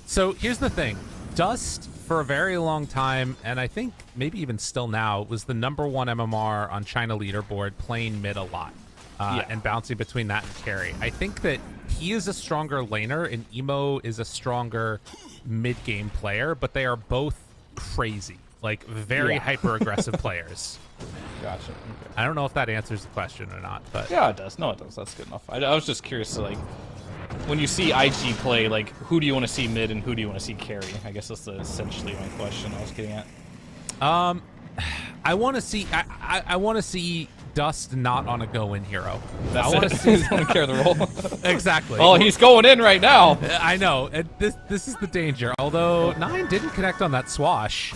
So here's the thing. Dust, for a very long time, and I think maybe even still now, was the #1 MMR on China leaderboard, playing mid a lot. And bouncing between that and carry. I think that he is a stronger laner and Emo is a stronger mid-game player, but they are both crazy, like very hyper-aggressive players. Gotcha. Okay. I don't know if that answers the question or not, but yeah, it does. No, it does. That's good enough. I was just curious to, like, when you see IG play, like, who do you want to see mid and who do you want to see carry? I guess that's essentially my question I was getting at. I want to see I want to see Dust not on a go-in hero. That's I want to see he's going to carry the role. Exactly. Oh, he's going in right now. I know. And this is the danger. Although 9 didn't connect on that swash.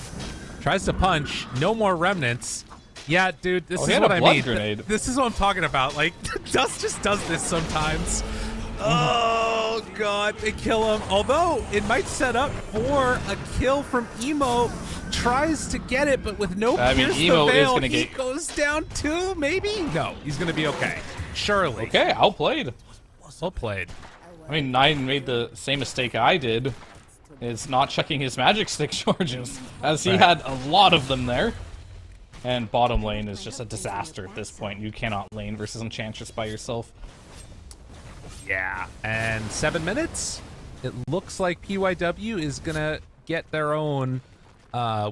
Tries to punch. No more remnants. Yeah, dude, this is what I mean. Grenade. This is what I'm talking about. Like, Dust just does this sometimes. Oh, God. They kill him. Although, it might set up for a kill from Emo. Tries to get it, but with no pierce Emo the veil, is gonna he get... goes down 2, maybe? No, he's going to be okay. Surely. Okay, outplayed. Well played. I mean, 9 made the same mistake I did. Is not checking his magic stick charges, as he had a lot of them there. And bottom lane is just a disaster at this point. You cannot lane versus Enchantress by yourself. Yeah, and 7 minutes. It looks like PYW is going to get their own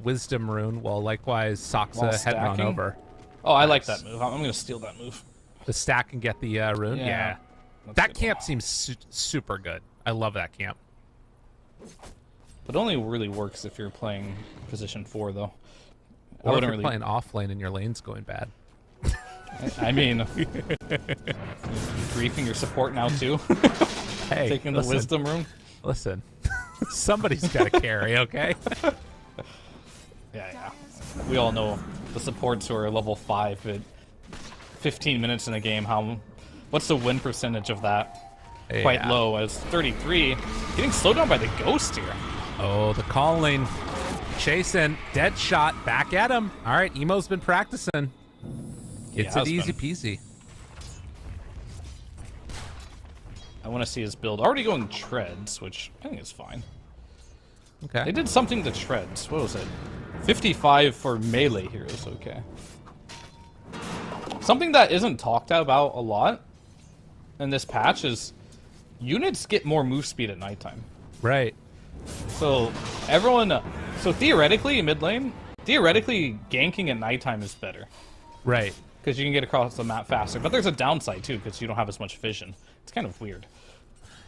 Wisdom rune, while likewise Saksa heading on over. Oh, I like that move. I'm going to steal that move. The stack and get the rune? Yeah. That camp seems super good. I love that camp. But it only really works if you're playing position 4, though. Or if you're playing off lane and your lane's going bad. I mean, griefing your support now, too. Hey, taking the Wisdom rune. Listen, somebody's got to carry, okay? Yeah. We all know the supports who are level 5 at 15 minutes in a game. What's the win percentage of that? Yeah. Quite low, as 33. Getting slowed down by the Ghost here. Oh, the calling. Chasing. Dead shot. Back at him. All right, Emo's been practicing. It's an easy peasy. I want to see his build. Already going treads, which I think is fine. Okay. They did something to treads. What was it? 55 for melee heroes. Okay. Something that isn't talked about a lot in this patch is units get more move speed at nighttime. Right. So everyone, so theoretically mid lane, ganking at nighttime is better. Right. Because you can get across the map faster. But there's a downside too, because you don't have as much vision. It's kind of weird.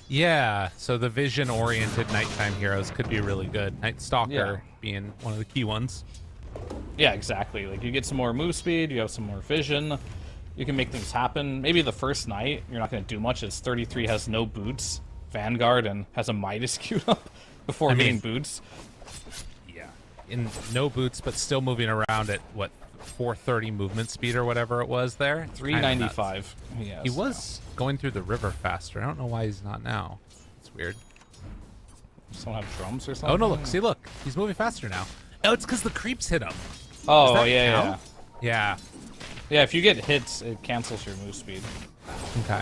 Yeah, so the vision-oriented nighttime heroes could be really good. Night Stalker being one of the key ones. Yeah, exactly. Like, you get some more move speed, you have some more vision, you can make things happen. Maybe the first night, you're not going to do much, as 33 has no boots, Vanguard, and has a Midas queued up before getting boots. Yeah, in no boots, but still moving around at, what, 430 movement speed or whatever it was there? 395. Yes, he was going through the river faster. I don't know why he's not now. It's weird. Someone have drums or something? Oh, no, look. See, look. He's moving faster now. Oh, it's because the creeps hit him. Oh, yeah. Yeah. Yeah, if you get hits, it cancels your move speed. Okay.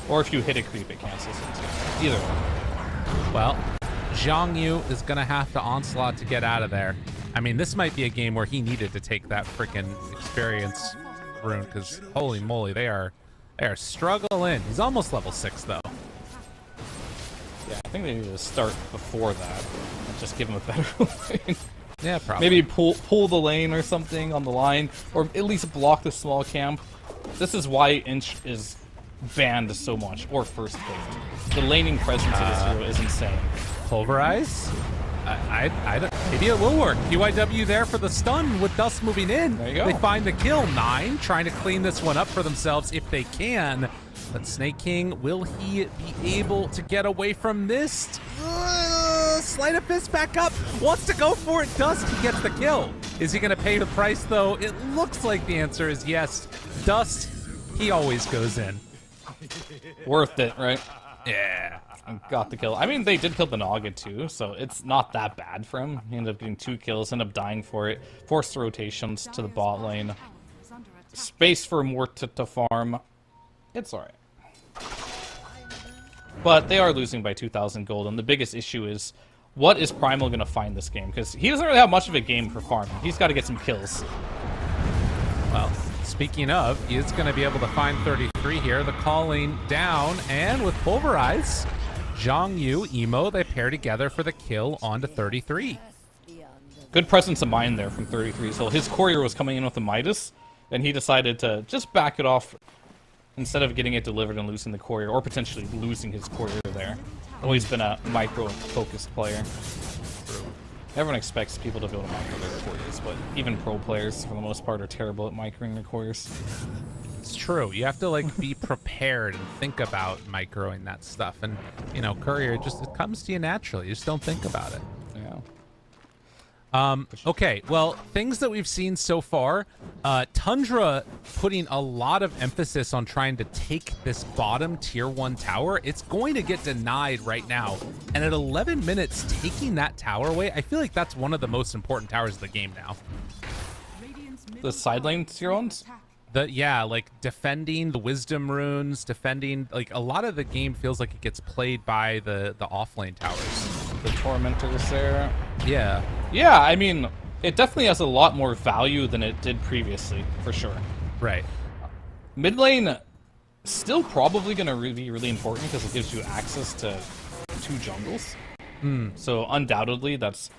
Or if you hit a creep, it cancels it too. Either one. Well, Zhang Yu is going to have to onslaught to get out of there. I mean, this might be a game where he needed to take that freaking experience rune, because holy moly, they are struggling. He's almost level 6, though. Yeah, I think they need to start before that and just give him a better lane. Yeah, probably. Maybe pull the lane or something on the line, or at least block the small camp. This is why Inch is banned so much, or first pick. The laning presence of this hero is insane. Pulverize? I don't, maybe it will work. QIW there for the stun with Dust moving in. There you go. They find the kill. 9 trying to clean this one up for themselves if they can. But Snake King, will he be able to get away from this? Sleight of fist back up. Wants to go for it. Dust, he gets the kill. Is he going to pay the price, though? It looks like the answer is yes. Dust, he always goes in. Worth it, right? Yeah. Got the kill. I mean, they did kill the Naga too, so it's not that bad for him. He ended up getting 2 kills, ended up dying for it. Forced rotations to the bot lane. Space for more to farm. It's alright. But they are losing by 2,000 gold, and the biggest issue is, what is Primal going to find this game? Because he doesn't really have much of a game for farming. He's got to get some kills. Well, speaking of, he is going to be able to find 33 here. The calling down, and with Pulverize, Zhang Yu, Emo, they pair together for the kill onto 33. Good presence of mind there from 33. So his courier was coming in with the Midas, and he decided to just back it off instead of getting it delivered and losing the courier, or potentially losing his courier there. Always been a micro-focused player. Everyone expects people to be able to micro their couriers, but even pro players, for the most part, are terrible at microing their couriers. It's true. You have to like be prepared and think about microing that stuff. And you know, courier it comes to you naturally. You just don't think about it. Yeah. Okay. Well, things that we've seen so far, Tundra putting a lot of emphasis on trying to take this bottom tier 1 tower. It's going to get denied right now. And at 11 minutes, taking that tower away, I feel like that's one of the most important towers of the game now. The side lane tier 1s? Like defending the wisdom runes, defending, like a lot of the game feels like it gets played by the offlane towers. The tormentors there. Yeah. Yeah, I mean, it definitely has a lot more value than it did previously, for sure. Right. Mid lane, still probably going to be really important because it gives you access to 2 jungles. So undoubtedly, that's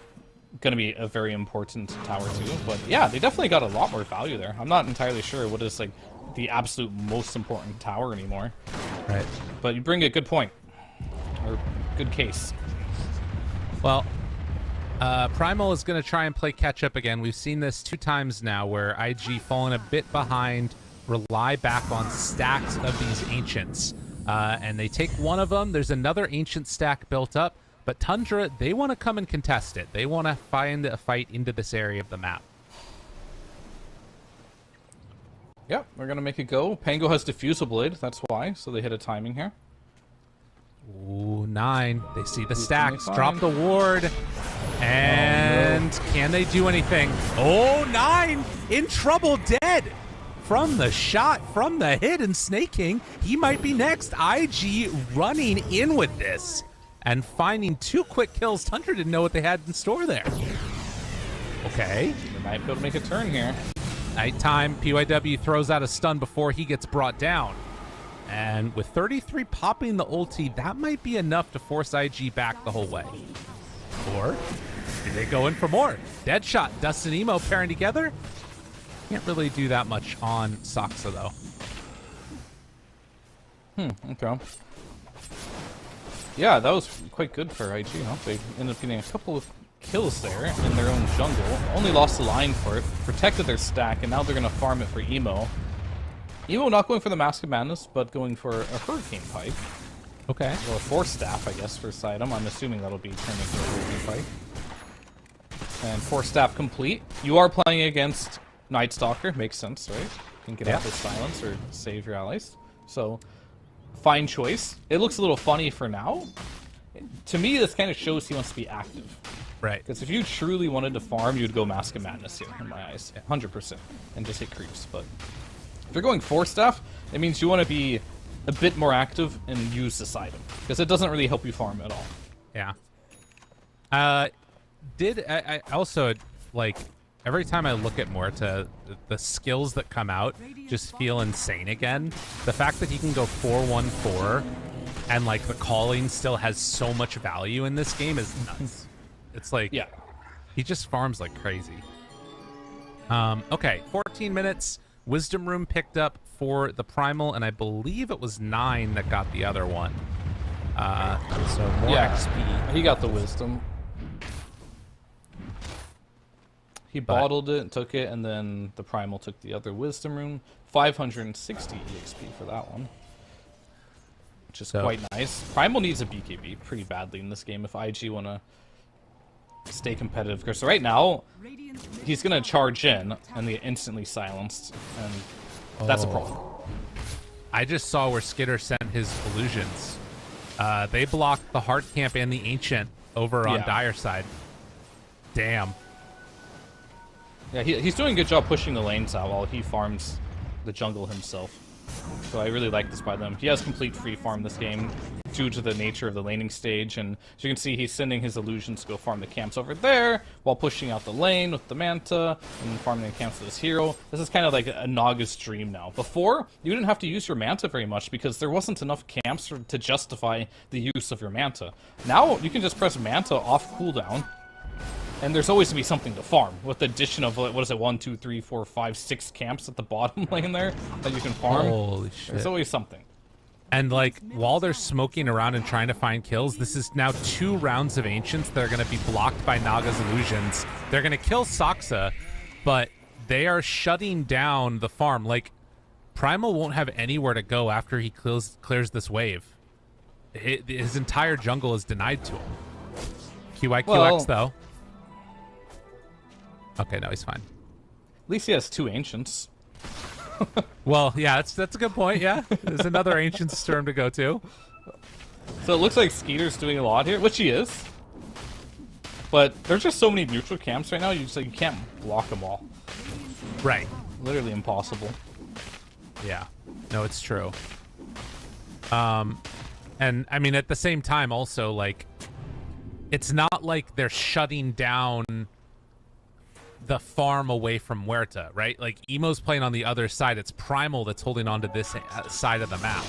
going to be a very important tower too. But yeah, they definitely got a lot more value there. I'm not entirely sure what is like the absolute most important tower anymore. Right. But you bring a good point, or good case. Well, Primal is going to try and play catch up again. We've seen this 2 times now where IG falling a bit behind, rely back on stacks of these ancients. And they take one of them. There's another ancient stack built up. But Tundra, they want to come and contest it. They want to find a fight into this area of the map. Yeah, we're going to make it go. Pango has Diffusal Blade, that's why. So they hit a timing here. Ooh, 9. They see the stacks. Drop the ward. And can they do anything? Oh, 9! In trouble, dead! from the shot, from the hit, and Snake King, he might be next. IG running in with this and finding 2 quick kills. Tundra didn't know what they had in store there. Okay. They might be able to make a turn here. Nighttime, PYW throws out a stun before he gets brought down. And with 33 popping the ulti, that might be enough to force IG back the whole way. Or do they go in for more? Deadshot, Dust and Emo pairing together. Can't really do that much on Saksa though. Okay. Yeah, that was quite good for IG, huh? They ended up getting a couple of kills there in their own jungle. Only lost the line for it, protected their stack, and now they're going to farm it for Emo. Emo not going for the Mask of Madness, but going for a Hurricane Pipe. Okay. Or a Force Staff, I guess, for this item. I'm assuming that'll be turned into a Hurricane Pipe. And Force Staff complete. You are playing against Night Stalker, makes sense, right? You can get out with silence or save your allies. So, fine choice. It looks a little funny for now. To me, this kind of shows he wants to be active. Right. Because if you truly wanted to farm, you'd go Mask of Madness here, in my eyes. 100%. And just hit creeps. But if you're going Force Staff, it means you want to be a bit more active and use this item. Because it doesn't really help you farm at all. Yeah. I also, like, every time I look at Muerta, the skills that come out just feel insane again. The fact that he can go 4-1-4 and, like, the calling still has so much value in this game is nuts. It's like, yeah, he just farms like crazy. Okay, 14 minutes. Wisdom Room picked up for the Primal, and I believe it was 9 that got the other one. So more XP. He got the Wisdom. He bottled it and took it, and then the Primal took the other Wisdom Room. 560 EXP for that one, which is quite nice. Primal needs a BKB pretty badly in this game if IG want to stay competitive. Because right now, he's going to charge in and they instantly silenced, and that's a problem. I just saw where Skitter sent his illusions. They blocked the Heart Camp and the Ancient over on Dire side. Damn. Yeah, he's doing a good job pushing the lanes out while he farms the jungle himself. So I really like this by them. He has complete free farm this game due to the nature of the laning stage, and as you can see, he's sending his illusions to go farm the camps over there while pushing out the lane with the Manta and farming the camps with his hero. This is kind of like a Naga's dream now. Before, you didn't have to use your Manta very much because there wasn't enough camps to justify the use of your Manta. Now you can just press Manta off cooldown, and there's always to be something to farm with the addition of, what is it, 1, 2, 3, 4, 5, 6 camps at the bottom lane there that you can farm. Holy shit. There's always something. And, like, while they're smoking around and trying to find kills, this is now 2 rounds of Ancients that are going to be blocked by Naga's illusions. They're going to kill Saksa, but they are shutting down the farm. Like, Primal won't have anywhere to go after he clears this wave. His entire jungle is denied to him. QIQX, though. Okay, no, he's fine. At least he has 2 Ancients. Well, yeah, that's a good point, yeah. There's another Ancient Storm to go to. So it looks like Skeeter's doing a lot here, which he is. But there's just so many neutral camps right now, you can't block them all. Right. Literally impossible. Yeah. No, it's true. And, I mean, at the same time, also, like, it's not like they're shutting down the farm away from Muerta, right? Like, Emo's playing on the other side. It's Primal that's holding on to this side of the map.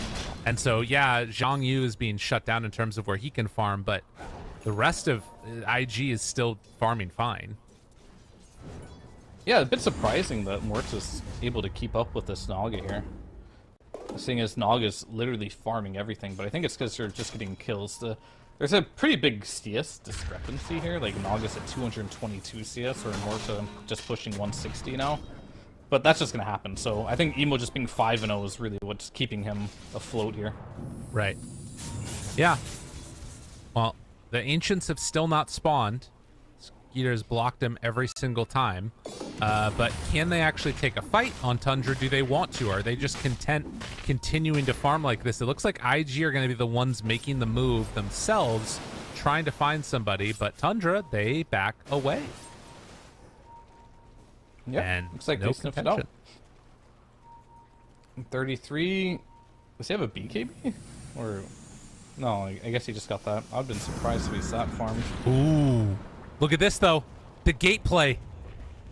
And so, yeah, Zhang Yu is being shut down in terms of where he can farm, but the rest of IG is still farming fine. Yeah, a bit surprising that Muerta's able to keep up with this Naga here. Seeing as Naga's literally farming everything, but I think it's because they're just getting kills. There's a pretty big CS discrepancy here. Like, Naga's at 222 CS, or Muerta just pushing 160 now. But that's just going to happen. So I think Emo just being 5-0 is really what's keeping him afloat here. Right. Yeah. Well, the Ancients have still not spawned. Skeeter's blocked him every single time. But can they actually take a fight on Tundra? Do they want to? Are they just content continuing to farm like this? It looks like IG are going to be the ones making the move themselves, trying to find somebody. But Tundra, they back away. Yeah, and looks like no they sniffed it contention. out. 33. Does he have a BKB? Or no? I guess he just got that. I've been surprised if he's that farmed. Ooh, look at this though. The gate play.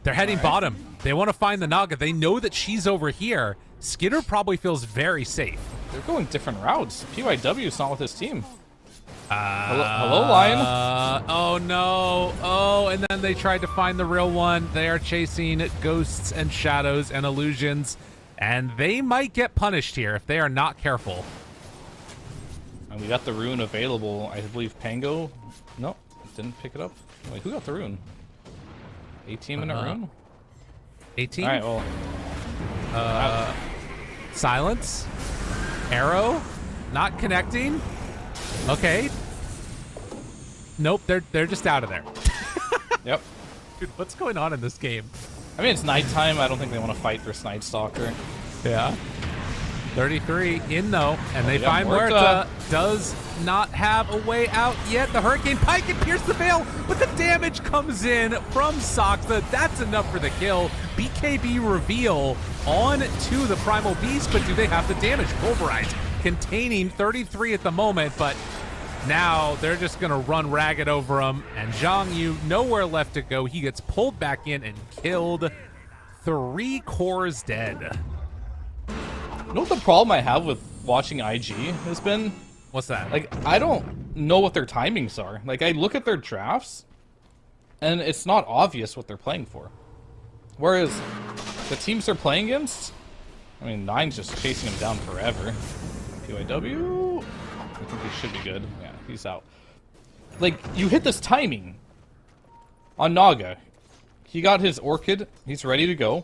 They're heading bottom. They want to find the Naga. They know that she's over here. Skidder probably feels very safe. They're going different routes. PYW is not with his team. Hello, Lion. Oh no. Oh, and then they tried to find the real one. They are chasing ghosts and shadows and illusions, and they might get punished here if they are not careful. And we got the rune available. I believe Pango. No, didn't pick it up. Wait, who got the rune? 18-minute rune? 18? All right, well. Silence. Arrow. Not connecting. Okay. Nope, they're just out of there. Yep. Dude, what's going on in this game? I mean, it's nighttime. I don't think they want to fight this Night Stalker. Yeah. 33 in though, and they yeah, find Muerta. Does not have a way out yet. The Hurricane Pike can pierce the veil, but the damage comes in from Saksa. That's enough for the kill. BKB reveal on to the Primal Beast, but do they have the damage? Pulverize containing 33 at the moment, but now they're just going to run ragged over him, and Zhang Yu, nowhere left to go. He gets pulled back in and killed. 3 cores dead. You know what the problem I have with watching IG has been? What's that? Like, I don't know what their timings are. Like, I look at their drafts, and it's not obvious what they're playing for. Whereas, the teams they're playing against, I mean, Nine's just chasing him down forever. PYW? I think he should be good. Yeah, he's out. Like, you hit this timing on Naga. He got his Orchid. He's ready to go.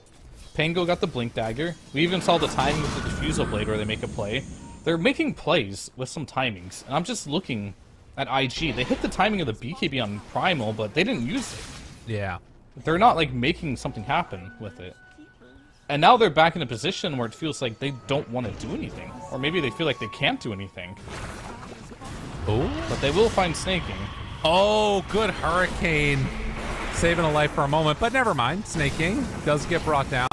Pango got the Blink Dagger. We even saw the timing with the Diffusal Blade where they make a play. They're making plays with some timings. And I'm just looking at IG. They hit the timing of the BKB on Primal, but they didn't use it. Yeah. They're not, like, making something happen with it. And now they're back in a position where it feels like they don't want to do anything. Or maybe they feel like they can't do anything. Oh. But they will find snaking. Oh, good Hurricane. Saving a life for a moment, but never mind. Snaking does get brought down.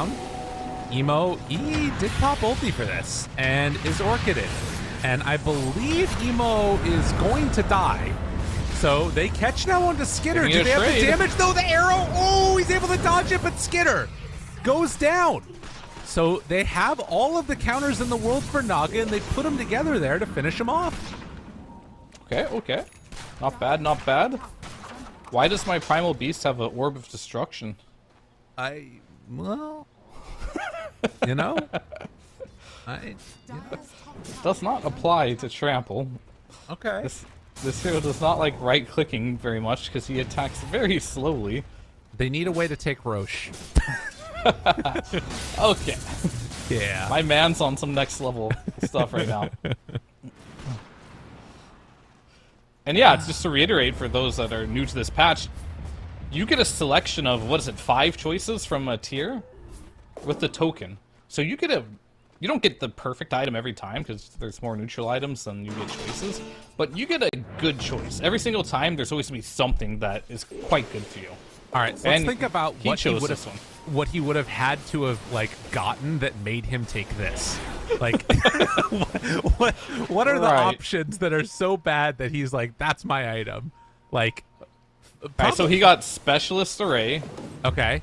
Emo, he did pop ulti for this, and is Orchided. And I believe Emo is going to die. So they catch now onto Skidder. Do they have the damage? No, the arrow. Oh, he's able to dodge it, but Skidder goes down. So they have all of the counters in the world for Naga, and they put them together there to finish him off. Okay, okay. Not bad, not bad. Why does my Primal Beast have an Orb of Destruction? Well, you know, It does not apply to Trample. Okay. This hero does not like right-clicking very much because he attacks very slowly. They need a way to take Roche. Okay. Yeah. My man's on some next level stuff right now. And yeah, just to reiterate for those that are new to this patch, you get a selection of, what is it, 5 choices from a tier with the token. So you get you don't get the perfect item every time because there's more neutral items than you get choices, but you get a good choice. Every single time there's always going to be something that is quite good for you. All right, so let's think about what he would have had to have like gotten that made him take this. Like, what are the options that are so bad that he's like, that's my item? Like, right, so he got Specialist Array. Okay.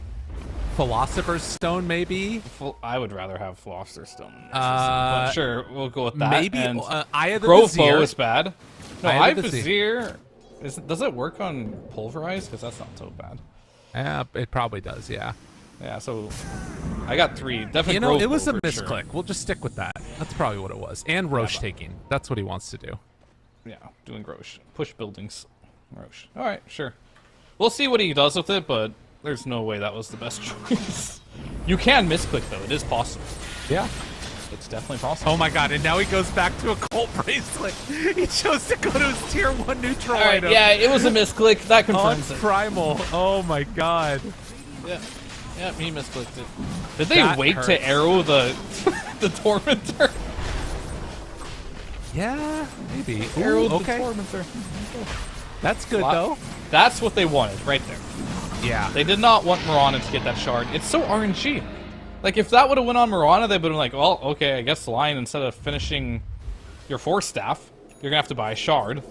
Philosopher's Stone, maybe. I would rather have Philosopher's Stone. But sure, we'll go with that. Maybe and Eye of the Growth Vizier. Bow is bad. No, Eye Eye of of the Vizier. Does it work on Pulverize? Because that's not so bad. Yeah, it probably does. Yeah. Yeah. So I got 3. Definitely. You know, Growth it was Bow a for misclick. Sure. We'll just stick with that. That's probably what it was. And Roche taking. That's what he wants to do. Yeah, doing Roche. Push buildings. Roche. All right, sure. We'll see what he does with it, but there's no way that was the best choice. You can misclick, though. It is possible. Yeah. It's definitely possible. Oh my god, and now he goes back to a cult bracelet. He chose to go to his tier 1 neutral All right, item. yeah, it was a misclick. That confirms on it. Primal. Oh my god. Yeah. Yeah, he misclicked it. Did they wait to arrow the the Tormentor? Yeah, maybe. Arrow the okay. Tormentor. That's good, though. That's what they wanted, right there. Yeah. They did not want Mirana to get that shard. It's so RNG. Like, if that would have went on Mirana, they'd been like, well, okay, I guess Lion, instead of finishing your Force Staff, you're gonna have to buy a Shard.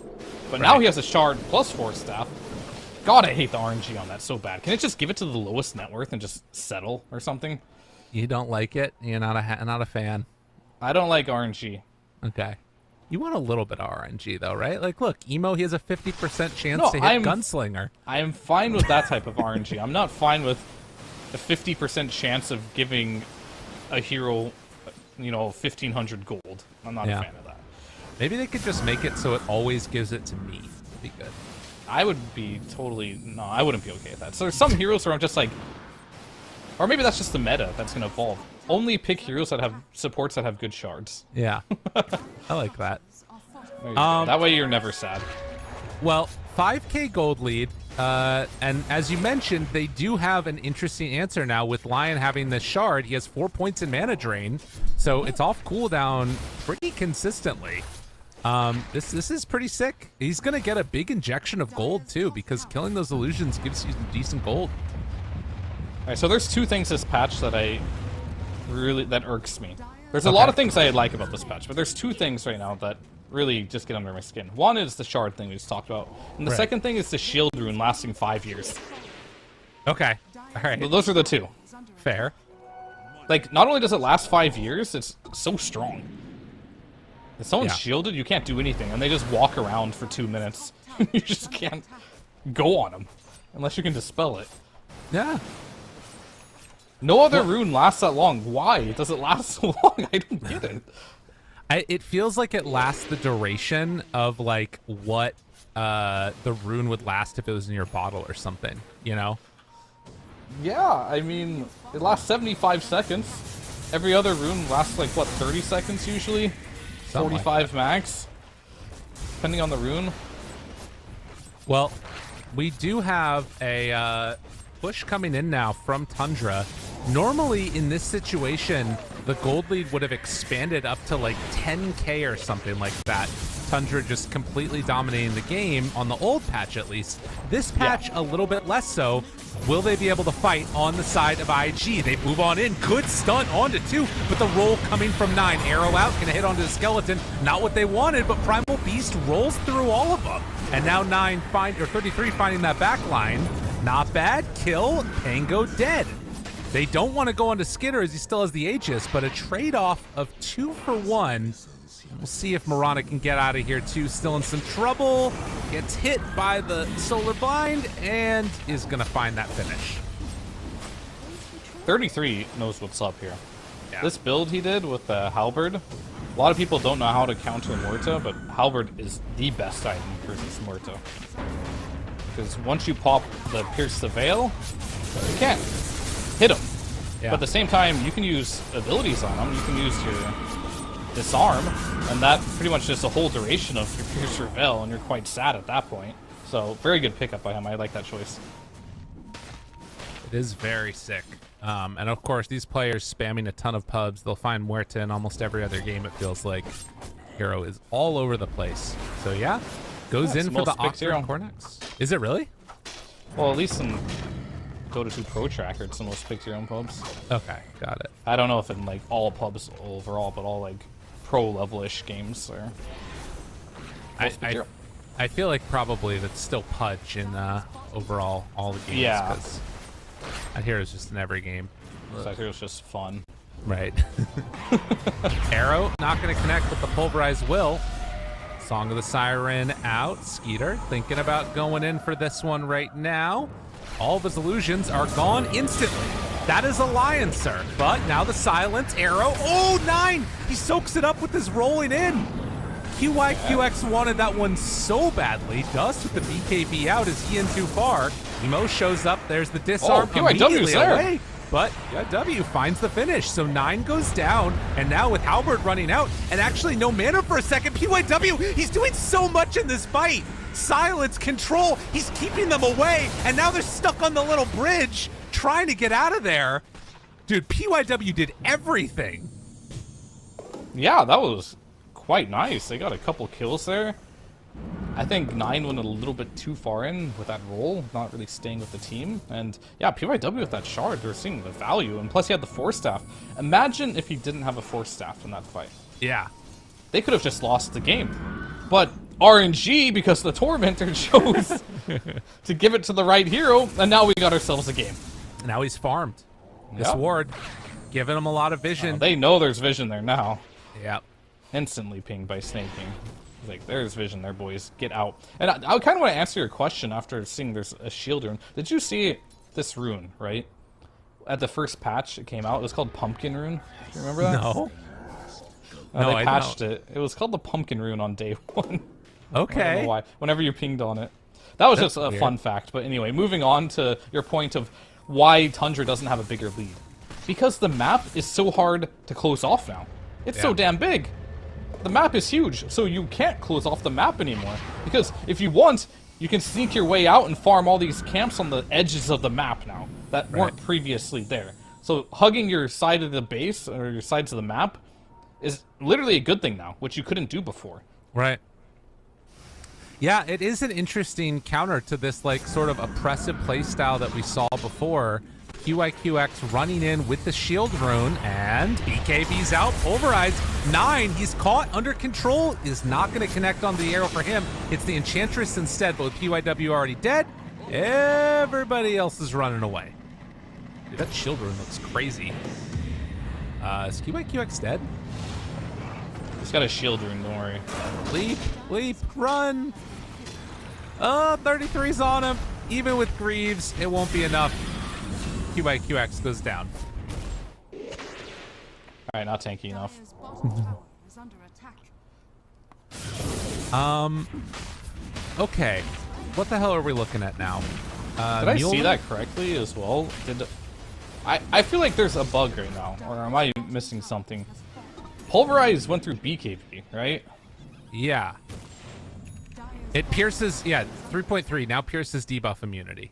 But now he has a Shard plus Force Staff. God, I hate the RNG on that so bad. Can it just give it to the lowest net worth and just settle or something? You don't like it? You're not a fan? I don't like RNG. Okay. You want a little bit of RNG, though, right? Like, look, Emo, he has a 50% chance to hit Gunslinger. I am fine with that type of RNG. I'm not fine with a 50% chance of giving a hero, 1,500 gold. I'm not a fan of that. Maybe they could just make it so it always gives it to me. That'd be good. I would be I wouldn't be okay with that. So there's some heroes where I'm just like, or maybe that's just the meta that's going to evolve. Only pick heroes that have supports that have good shards. Yeah. I like that. That way you're never sad. Well, 5k gold lead. And as you mentioned, they do have an interesting answer now with Lion having the shard. He has 4 points in mana drain, so it's off cooldown pretty consistently. This is pretty sick. He's gonna get a big injection of gold too, because killing those illusions gives you some decent gold. Alright, so there's two things this patch that that irks me. There's a lot of things I like about this patch, but there's two things right now that really just get under my skin. One is the shard thing we just talked about, and the second thing is the shield rune lasting 5 years. Okay, all right. Those are the two. Fair. Like, not only does it last 5 years, it's so strong. If someone's shielded, you can't do anything, and they just walk around for 2 minutes. You just can't go on them, unless you can dispel it. Yeah. No other rune lasts that long. Why does it last so long? I don't get it. It feels like it lasts the duration of, like, what the rune would last if it was in your bottle or something, you know? Yeah, I mean, it lasts 75 seconds. Every other rune lasts, like, what, 30 seconds usually? 45 max, depending on the rune. Well, we do have a push coming in now from Tundra. Normally, in this situation, the gold lead would have expanded up to like 10k or something like that. Tundra just completely dominating the game on the old patch, at least. This patch, a little bit less so. Will they be able to fight on the side of IG? They move on in. Good stunt onto 2, but the roll coming from 9. Arrow out, gonna hit onto the skeleton. Not what they wanted, but Primal Beast rolls through all of them. And now 33 finding that back line. Not bad. Kill. Pango dead. They don't want to go onto Skitter as he still has the Aegis, but a trade-off of 2 for 1. We'll see if Mirana can get out of here too. Still in some trouble. Gets hit by the Solar Bind and is going to find that finish. 33 knows what's up here. Yeah. This build he did with the Halberd, a lot of people don't know how to counter Murta, but Halberd is the best item versus Murta. Because once you pop the Pierce the Veil, you can't hit him. Yeah. But at the same time, you can use abilities on him. You can use your Disarm, and that pretty much is the whole duration of your Pierce your Veil, and you're quite sad at that point. So, very good pickup by him. I like that choice. It is very sick. And of course, these players spamming a ton of pubs. They'll find Muerta in almost every other game, it feels like. Hero is all over the place. So yeah, goes in for the Octar and Cornex. Is it really? Well, at least in Dota 2 Pro Tracker, it's the most picked your own pubs. Okay, got it. I don't know if in like all pubs overall, but all like pro level-ish games are. I feel like probably that's still Pudge in overall all the games. Yeah. Because that hero's just in every game. That hero's just fun. Right. Arrow not going to connect, but the Pulverize will. Song of the Siren out. Skeeter thinking about going in for this one right now. All of his illusions are gone instantly. That is a lion, sir. But now the silence. Arrow. Oh, 9! He soaks it up with his rolling in. QYQX wanted that one so badly. Dust with the BKB out. Is he in too far? Emo shows up. There's the disarm immediately away. But W finds the finish. So 9 goes down. And now with Halberd running out and actually no mana for a second, PYW, he's doing so much in this fight. Silence, control, he's keeping them away. And now they're stuck on the little bridge trying to get out of there. Dude, PYW did everything. Yeah, that was quite nice. They got a couple kills there. I think 9 went a little bit too far in with that role, not really staying with the team. And yeah, PYW with that shard, they're seeing the value. And plus he had the Force Staff. Imagine if he didn't have a Force Staff in that fight. Yeah. They could have just lost the game. But RNG, because the Tormentor chose to give it to the right hero, and now we got ourselves a game. Now he's farmed. This ward, giving him a lot of vision. They know there's vision there now. Yep. Instantly pinged by snaking. Like, there's vision there, boys. Get out. And I kind of want to answer your question after seeing there's a shield rune. Did you see this rune, right? At the first patch it came out, it was called Pumpkin Rune. You remember that? No. No, they patched it. It was called the Pumpkin Rune on day 1. Okay. I don't know why. Whenever you pinged on it. That was just a fun fact. But anyway, moving on to your point of why Tundra doesn't have a bigger lead. Because the map is so hard to close off now. It's so damn big. The map is huge, so you can't close off the map anymore. Because if you want, you can sneak your way out and farm all these camps on the edges of the map now that weren't previously there. So hugging your side of the base, or your sides of the map, is literally a good thing now, which you couldn't do before. Right. Yeah, it is an interesting counter to this like sort of oppressive playstyle that we saw before. QIQX running in with the shield rune, and BKB's out, overrides 9. He's caught under control, is not going to connect on the arrow for him. It's the Enchantress instead, but with PYW already dead, everybody else is running away. Dude, that shield rune looks crazy. Is QIQX dead? He's got a shield rune, don't worry. Leap, run! 33's on him. Even with Greaves, it won't be enough. QIQX goes down. Alright, not tanky enough. Okay. What the hell are we looking at now? Did I see that correctly as well? I feel like there's a bug right now, or am I missing something? Pulverize went through BKB, right? Yeah. It pierces, 3.3 now pierces debuff immunity.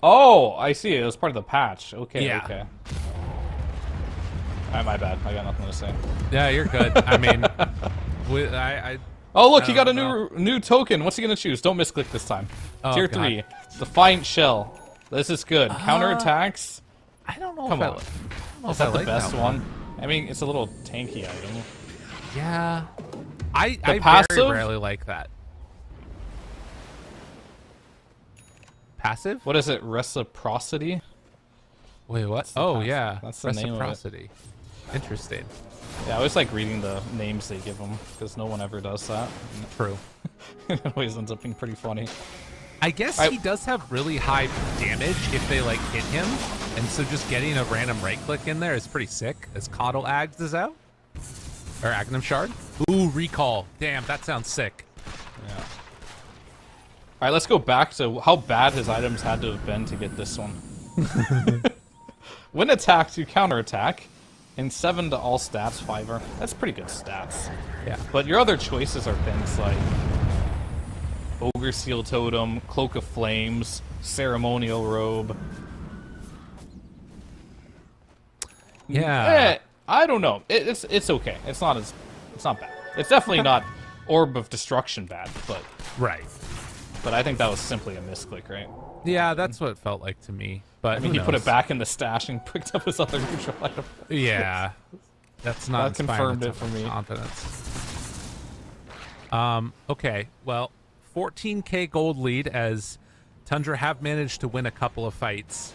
Oh, I see. It was part of the patch. Okay, Yeah. okay. Alright, my bad. I got nothing to say. Yeah, you're good. I mean, oh, look, he got a new token. What's he gonna choose? Don't misclick this time. Oh, Tier God. 3, Defiant Shell. This is good. Counterattacks. I don't know Come if on. is Is that the best one? I mean, it's a little tanky item. Yeah. I passive? very rarely like that. Passive? What is it? Reciprocity? Wait, what? That's the Oh, passive. yeah. That's the name of it. Reciprocity. Interesting. Yeah, I always like reading the names they give them, because no one ever does that. True. It always ends up being pretty funny. I guess he does have really high damage if they like hit him, and so just getting a random right click in there is pretty sick. As Coddle Ags is out, or Agnum Shard. Ooh, recall. Damn, that sounds sick. Yeah. All right, let's go back to how bad his items had to have been to get this one. When attacked, you counterattack. And 7 to all stats, 5er. That's pretty good stats. Yeah. But your other choices are things like Ogre Seal Totem, Cloak of Flames, Ceremonial Robe. Yeah. I don't know. It's okay. It's not bad. It's definitely not Orb of Destruction bad, but Right. But I think that was simply a misclick, right? Yeah, that's what it felt like to me. But I mean, he put it back in the stash and picked up his other neutral item. Yeah, that's not that confirmed it for me. Confidence. Okay, well, 14k gold lead as Tundra have managed to win a couple of fights.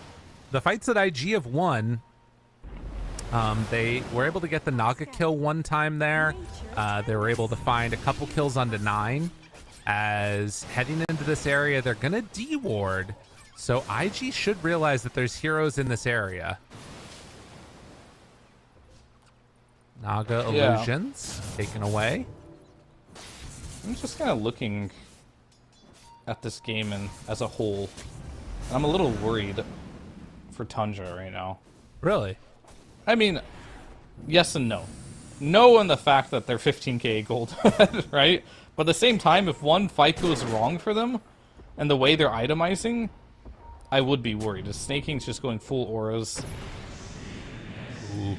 The fights that IG have won, they were able to get the Naga kill one time there. They were able to find a couple kills onto 9. As heading into this area, they're gonna de-ward. So IG should realize that there's heroes in this area. Naga illusions taken away. I'm just kind of looking at this game and as a whole, and I'm a little worried for Tundra right now. Really? I mean, yes and no. No in the fact that they're 15k gold, right? But at the same time, if one fight goes wrong for them, and the way they're itemizing, I would be worried. If Snaking's just going full auras. Ooh.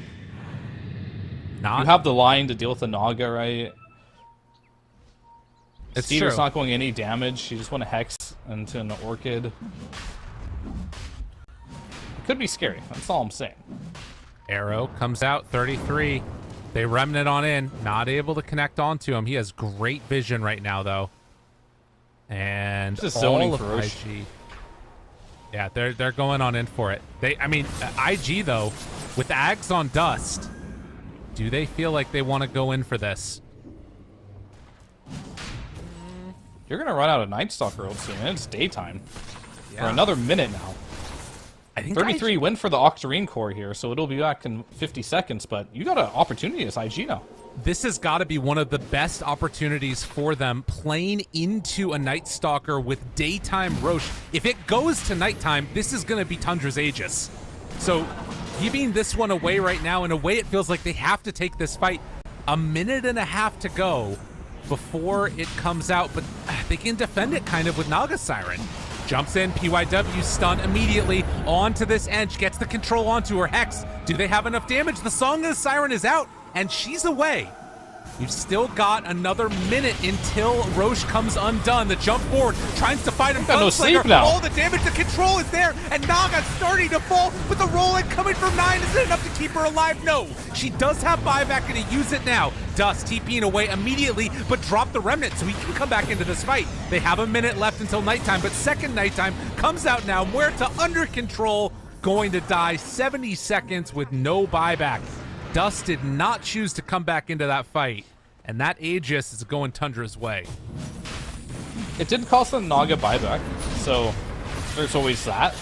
You have the line to deal with the Naga, right? It's Skeeter's true. not going any damage. She just went a Hex into an Orchid. It could be scary. That's all I'm saying. Arrow comes out, 33. They remnant on in, not able to connect onto him. He has great vision right now, though. And Just all zoning of for Roche. IG. Yeah, they're going on in for it. IG though, with Ags on Dust, do they feel like they want to go in for this? You're gonna run out of Night Stalker ult soon, and it's daytime. For Yeah. another minute now. I think 33 went for the Octarine core here, so it'll be back in 50 seconds, but you got an opportunity as IG now. This has got to be one of the best opportunities for them, playing into a Night Stalker with daytime Roche. If it goes to nighttime, this is going to be Tundra's Aegis. So giving this one away right now, in a way it feels like they have to take this fight. A minute and a half to go before it comes out, but they can defend it kind of with Naga Siren. Jumps in, PYW stun immediately onto this Ench, gets the control onto her Hex. Do they have enough damage? The Song of the Siren is out, and she's away. You've still got another minute until Roche comes undone. The jump forward, tries to fight him. Got no sleep now. All the damage, the control is there, and Naga's starting to fall, but the roll-in coming from 9 isn't enough to keep her alive. No, she does have buyback, and to use it now. Dust TPing away immediately, but drop the remnant so he can come back into this fight. They have a minute left until nighttime, but second nighttime comes out now. Muerta under control, going to die 70 seconds with no buyback. Dust did not choose to come back into that fight, and that Aegis is going Tundra's way. It did cost them Naga buyback, so there's always that.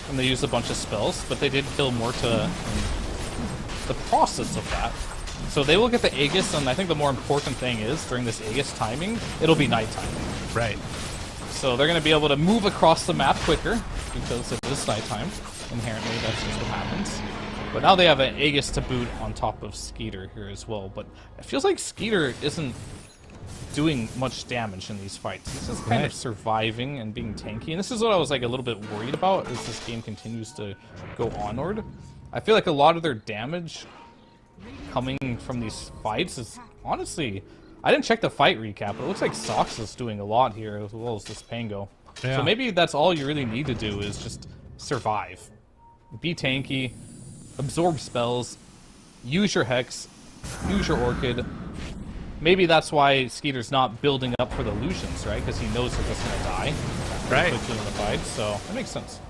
And they used a bunch of spells, but they did kill Morta in the process of that. So they will get the Aegis, and I think the more important thing is, during this Aegis timing, it'll be nighttime. Right. So they're going to be able to move across the map quicker, because it is nighttime. Inherently, that's just what happens. But now they have an Aegis to boot on top of Skeeter here as well. But it feels like Skeeter isn't doing much damage in these fights. He's just kind of surviving and being tanky. And this is what I was like a little bit worried about as this game continues to go onward. I feel like a lot of their damage coming from these fights is honestly... I didn't check the fight recap, but it looks like Sox is doing a lot here as well as this Pango. Yeah. So maybe that's all you really need to do is just survive. Be tanky. Absorb spells, use your Hex, use your Orchid. Maybe that's why Skeeter's not building up for the Lucians, right? Because he knows they're just going to die Right. quickly in the fight, so that makes sense.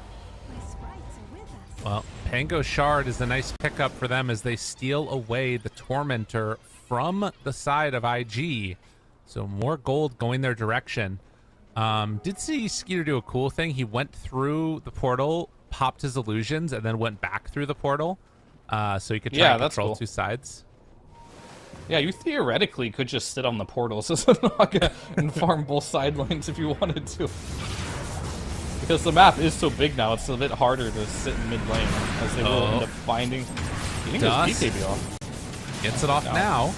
Well, Pango Shard is a nice pickup for them as they steal away the Tormentor from the side of IG. So more gold going their direction. Did see Skeeter do a cool thing. He went through the portal, popped his illusions, and then went back through the portal. So he could try and that's control cool. two sides. Yeah, you theoretically could just sit on the portals as a Naga and farm both sidelines if you wanted to. Because the map is so big now, it's a bit harder to sit in mid lane, as they will end up finding... Getting his Dust. BKB off. Gets it off now.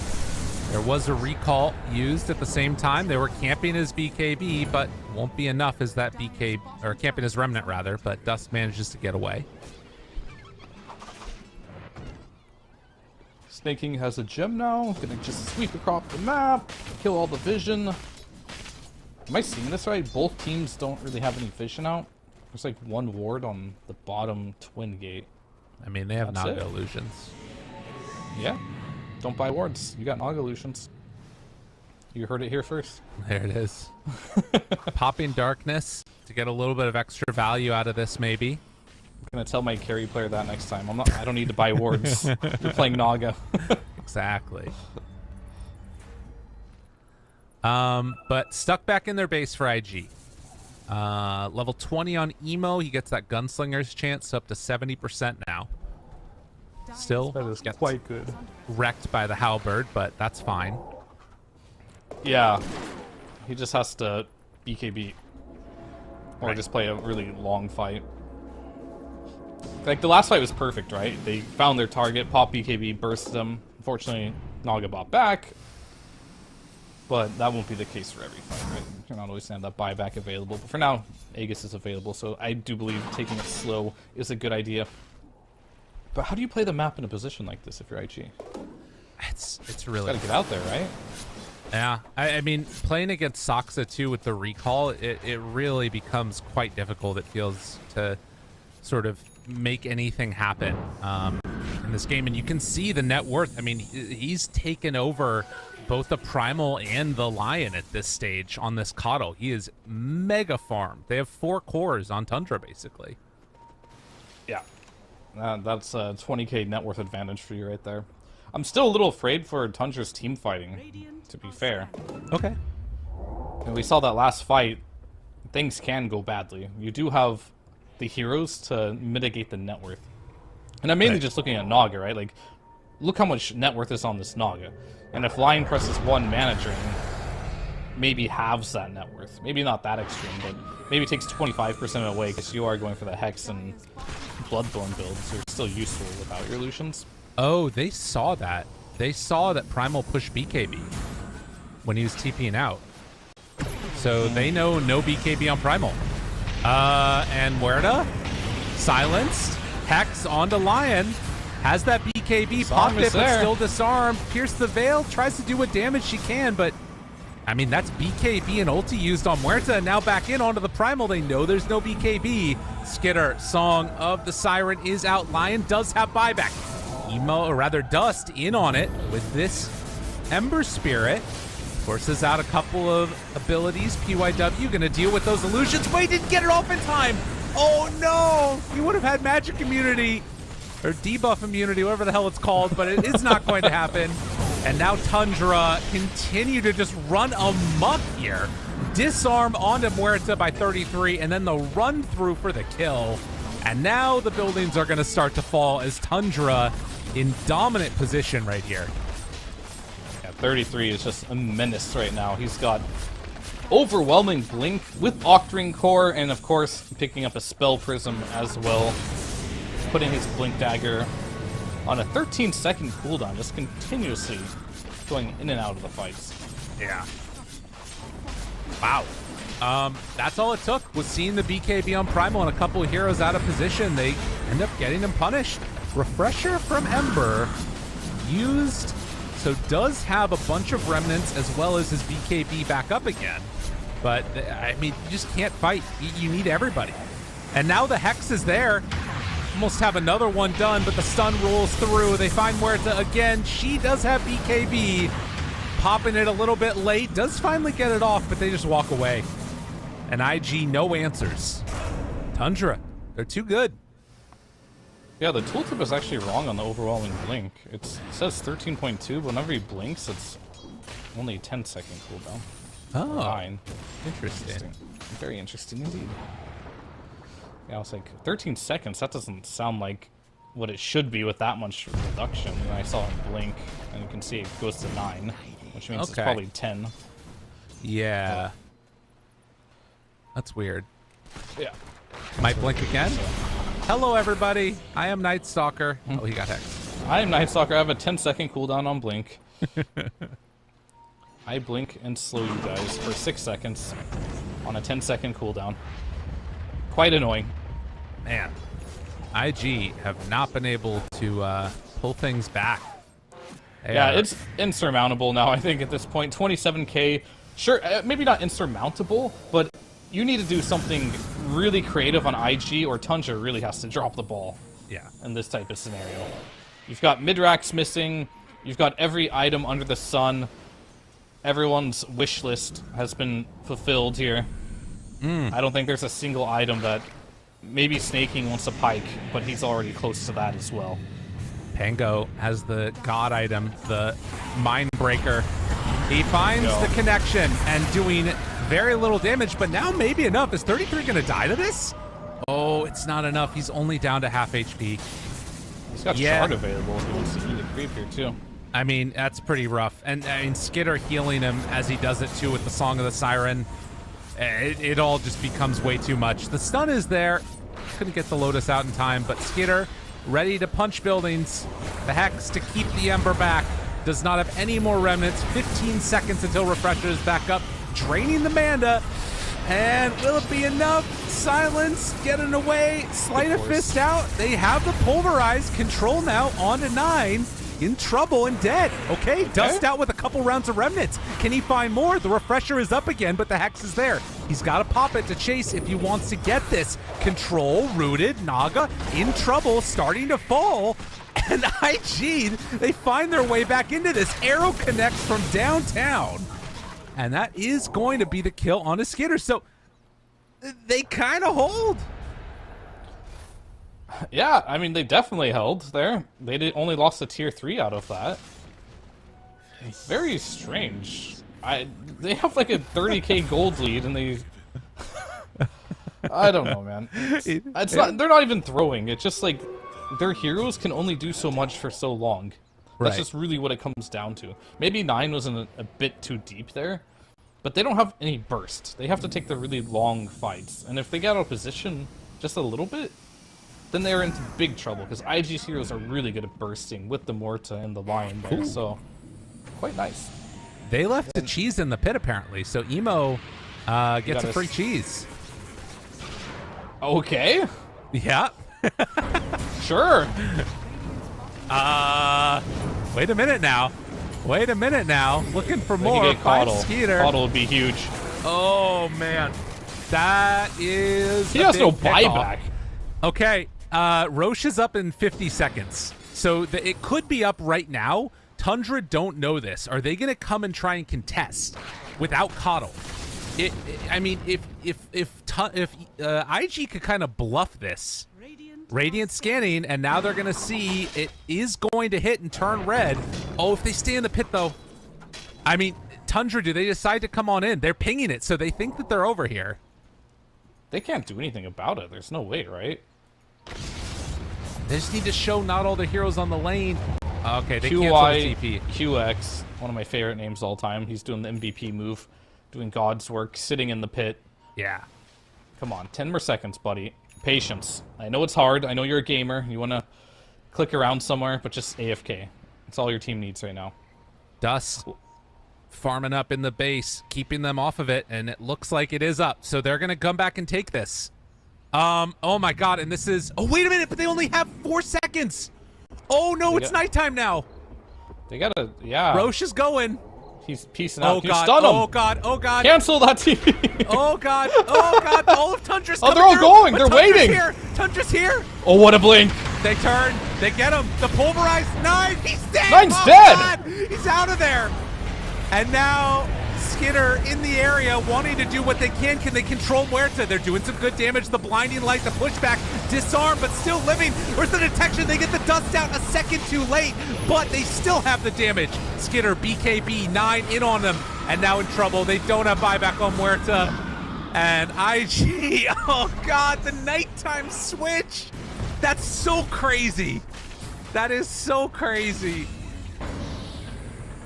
There was a recall used at the same time. They were camping his BKB, but won't be enough as that BK, or camping his remnant rather, but Dust manages to get away. Snake King has a gem now. Gonna just sweep across the map, kill all the vision. Am I seeing this right? Both teams don't really have any vision out. There's like one ward on the bottom twin gate. I mean, they have That's Naga it. illusions. Yeah. Don't buy wards. You got Naga illusions. You heard it here first. There it is. Popping Darkness to get a little bit of extra value out of this, maybe. I'm gonna tell my carry player that next time. I don't need to buy wards. You're playing Naga. Exactly. But stuck back in their base for IG. Level 20 on Emo. He gets that Gunslinger's chance up to 70% now. Still That is gets quite good. wrecked by the Halberd, but that's fine. Yeah. He just has to BKB. Or Right. just play a really long fight. Like, the last fight was perfect, right? They found their target, pop BKB, burst them. Unfortunately, Naga bought back. But that won't be the case for every fight, right? You're not always going to have that buyback available. But for now, Aegis is available, so I do believe taking it slow is a good idea. But how do you play the map in a position like this if you're IG? It's You really gotta get out there, right? Yeah, I mean, playing against Saksa too with the recall, it really becomes quite difficult, it feels, to sort of make anything happen in this game. And you can see the net worth. I mean, he's taken over both the Primal and the Lion at this stage on this Coddle. He is mega farmed. They have 4 cores on Tundra, basically. Yeah. That's a 20k net worth advantage for you right there. I'm still a little afraid for Tundra's team fighting, to be fair. Okay. And we saw that last fight, things can go badly. You do have the heroes to mitigate the net worth. And I'm mainly just looking at Naga, right? Like, look how much net worth is on this Naga. And if Lion presses 1 mana drain, maybe halves that net worth. Maybe not that extreme, but maybe takes 25% away because you are going for the Hex and Bloodthorn builds, so you're still useful without your Lucians. Oh, they saw that. They saw that Primal pushed BKB when he was TPing out. So they know no BKB on Primal. And Muerta, silenced. Hex onto Lion. Has that BKB, popped it, but still disarmed. Pierce the Veil, tries to do what damage she can, but I mean, that's BKB and ulti used on Muerta, and now back in onto the Primal. They know there's no BKB. Skitter, Song of the Siren is out. Lion does have buyback. Emo, or rather Dust, in on it with this Ember Spirit. Forces out a couple of abilities. PYW gonna deal with those illusions. Wait, didn't get it off in time. Oh no! You would have had magic immunity, or debuff immunity, whatever the hell it's called, but it is not going to happen. And now Tundra continue to just run amok here. Disarm onto Muerta by 33, and then the run through for the kill. And now the buildings are going to start to fall as Tundra in dominant position right here. Yeah, 33 is just a menace right now. He's got overwhelming Blink with Octarine Core, and of course picking up a Spell Prism as well. Putting his Blink Dagger on a 13-second cooldown, just continuously going in and out of the fights. Yeah. Wow. That's all it took, was seeing the BKB on Primal and a couple of heroes out of position. They end up getting him punished. Refresher from Ember used, so does have a bunch of remnants as well as his BKB back up again. But, I mean, you just can't fight. You need everybody. And now the Hex is there. Almost have another one done, but the stun rolls through. They find Muerta again. She does have BKB. Popping it a little bit late. Does finally get it off, but they just walk away. And IG, no answers. Tundra, they're too good. Yeah, the tooltip is actually wrong on the overwhelming Blink. It says 13.2, but whenever he blinks, it's only a 10-second cooldown. Oh, 9. interesting. Very interesting indeed. Yeah, I was like, 13 seconds, that doesn't sound like what it should be with that much reduction. And I saw him blink, and you can see it goes to 9, which means it's probably 10. Yeah. That's weird. Yeah. Might blink again? Hello, everybody. I am Night Stalker. Oh, he got Hex. I am Night Stalker. I have a 10-second cooldown on blink. I blink and slow you guys for 6 seconds on a 10-second cooldown. Quite annoying. Man, IG have not been able to pull things back. Yeah, it's insurmountable now, I think, at this point. 27k, sure, maybe not insurmountable, but you need to do something really creative on IG, or Tundra really has to drop the ball. Yeah. In this type of scenario. You've got mid-racks missing, you've got every item under the sun, everyone's wish list has been fulfilled here. I don't think there's a single item that maybe Snaking wants a pike, but he's already close to that as well. Pango has the god item, the Mind Breaker. He finds the connection and doing very little damage, but now maybe enough. Is 33 going to die to this? Oh, it's not enough. He's only down to half HP. He's got shard available if he wants to eat a creep here too. I mean, that's pretty rough. And I mean, Skitter healing him as he does it too with the Song of the Siren. It all just becomes way too much. The stun is there. Couldn't get the Lotus out in time, but Skitter ready to punch buildings. The Hex to keep the Ember back. Does not have any more remnants. 15 seconds until Refresher is back up, draining the Manda. And will it be enough? Silence, getting away. Sleight of Fist out. They have the Pulverize. Control now on to 9. in trouble and dead. Okay, dust out with a couple rounds of remnants. Can he find more? The refresher is up again, but the hex is there. He's got to pop it to chase if he wants to get this. Control, rooted, Naga in trouble, starting to fall. And IG, they find their way back into this. Arrow connects from downtown. And that is going to be the kill on a Skitter. So they kind of hold. Yeah, I mean, they definitely held there. They only lost a tier 3 out of that. Very strange. They have like a 30k gold lead, and they... I don't know, man. It's not. They're not even throwing. It's just like their heroes can only do so much for so long. That's just really what it comes down to. Maybe 9 was a bit too deep there, but they don't have any burst. They have to take the really long fights, and if they get out of position just a little bit, then they're into big trouble, because IG's heroes are really good at bursting with the Morta and the Lion there, so quite nice. They left a cheese in the pit, apparently, so Emo gets a free cheese. Okay. Yeah. Sure. Wait a minute now. Wait a minute now. Looking for more. Skeeter. Caudle would be huge. Oh, man. That is... He has no buyback. Okay. Roche is up in 50 seconds. So it could be up right now. Tundra don't know this. Are they going to come and try and contest without Coddle? I mean, if IG could kind of bluff this, Radiant scanning, and now they're going to see it is going to hit and turn red. Oh, if they stay in the pit, though. I mean, Tundra, do they decide to come on in? They're pinging it, so they think that they're over here. They can't do anything about it. There's no way, right? They just need to show not all the heroes on the lane. Okay, they QY, cancel the TP. QX, one of my favorite names all time. He's doing the MVP move, doing God's work, sitting in the pit. Yeah. Come on, 10 more seconds, buddy. Patience. I know it's hard. I know you're a gamer. You want to click around somewhere, but just AFK. That's all your team needs right now. Dust farming up in the base, keeping them off of it, and it looks like it is up. So they're going to come back and take this. Oh my god, and this is... Oh, wait a minute, but they only have 4 seconds. Oh no, it's nighttime now. They gotta... Yeah. Roche is going. He's piecing out. Oh Can god, you stun him? oh god, oh god. Cancel that TP. Oh god, oh god, all of Tundra's coming they're all through, going, but they're Tundra's waiting. Here. Tundra's here. Oh, what a blink. They turn, they get him. The pulverized Nine, he's dead. Nine's oh, dead. God. He's out of there. And now Skinner in the area wanting to do what they can. Can they control Muerta? They're doing some good damage. The blinding light, the pushback, disarm, but still living. Where's the detection? They get the dust out a second too late, but they still have the damage. Skinner, BKB, 9 in on them, and now in trouble. They don't have buyback on Muerta. And IG, oh god, the nighttime switch. That's so crazy. That is so crazy.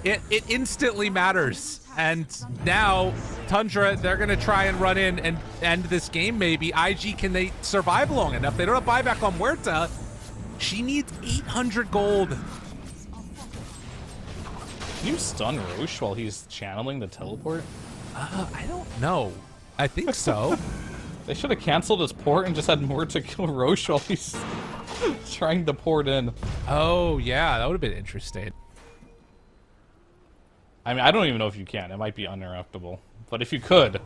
It instantly matters. And now, Tundra, they're going to try and run in and end this game maybe. IG, can they survive long enough? They don't have buyback on Muerta. She needs 800 gold. Can you stun Roche while he's channeling the teleport? I don't know. I think so. They should have canceled his port and just had Muerta kill Roche while he's trying to port in. Oh, yeah, that would have been interesting. I mean, I don't even know if you can. It might be uninterruptible. But if you could,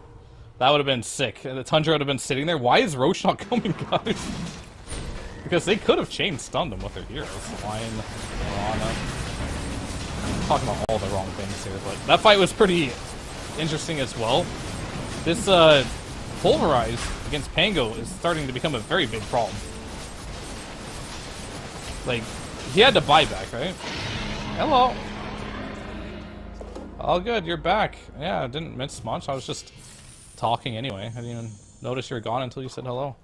that would have been sick. The Tundra would have been sitting there. Why is Roche not coming, guys? Because they could have chain stunned him with their heroes. Lion, Mirana. I'm talking about all the wrong things here, but that fight was pretty interesting as well. This Pulverize against Pango is starting to become a very big problem. Like, he had to buy back, right? Hello. All good, you're back. Yeah, I didn't miss much. I was just talking anyway. I didn't even notice you were gone until you said hello.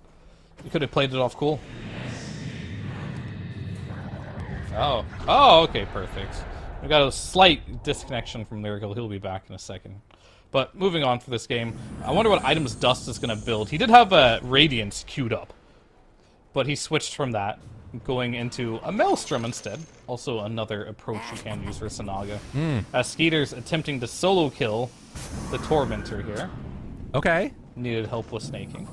You could have played it off cool. Oh. Oh, okay, perfect. We got a slight disconnection from Lyrical. He'll be back in a second. But moving on for this game, I wonder what items Dust is going to build. He did have a Radiance queued up, but he switched from that, going into a Maelstrom instead. Also another approach you can use for Sanaga. As Skeeter's attempting to solo kill the Tormentor here. Okay. Needed help with snaking.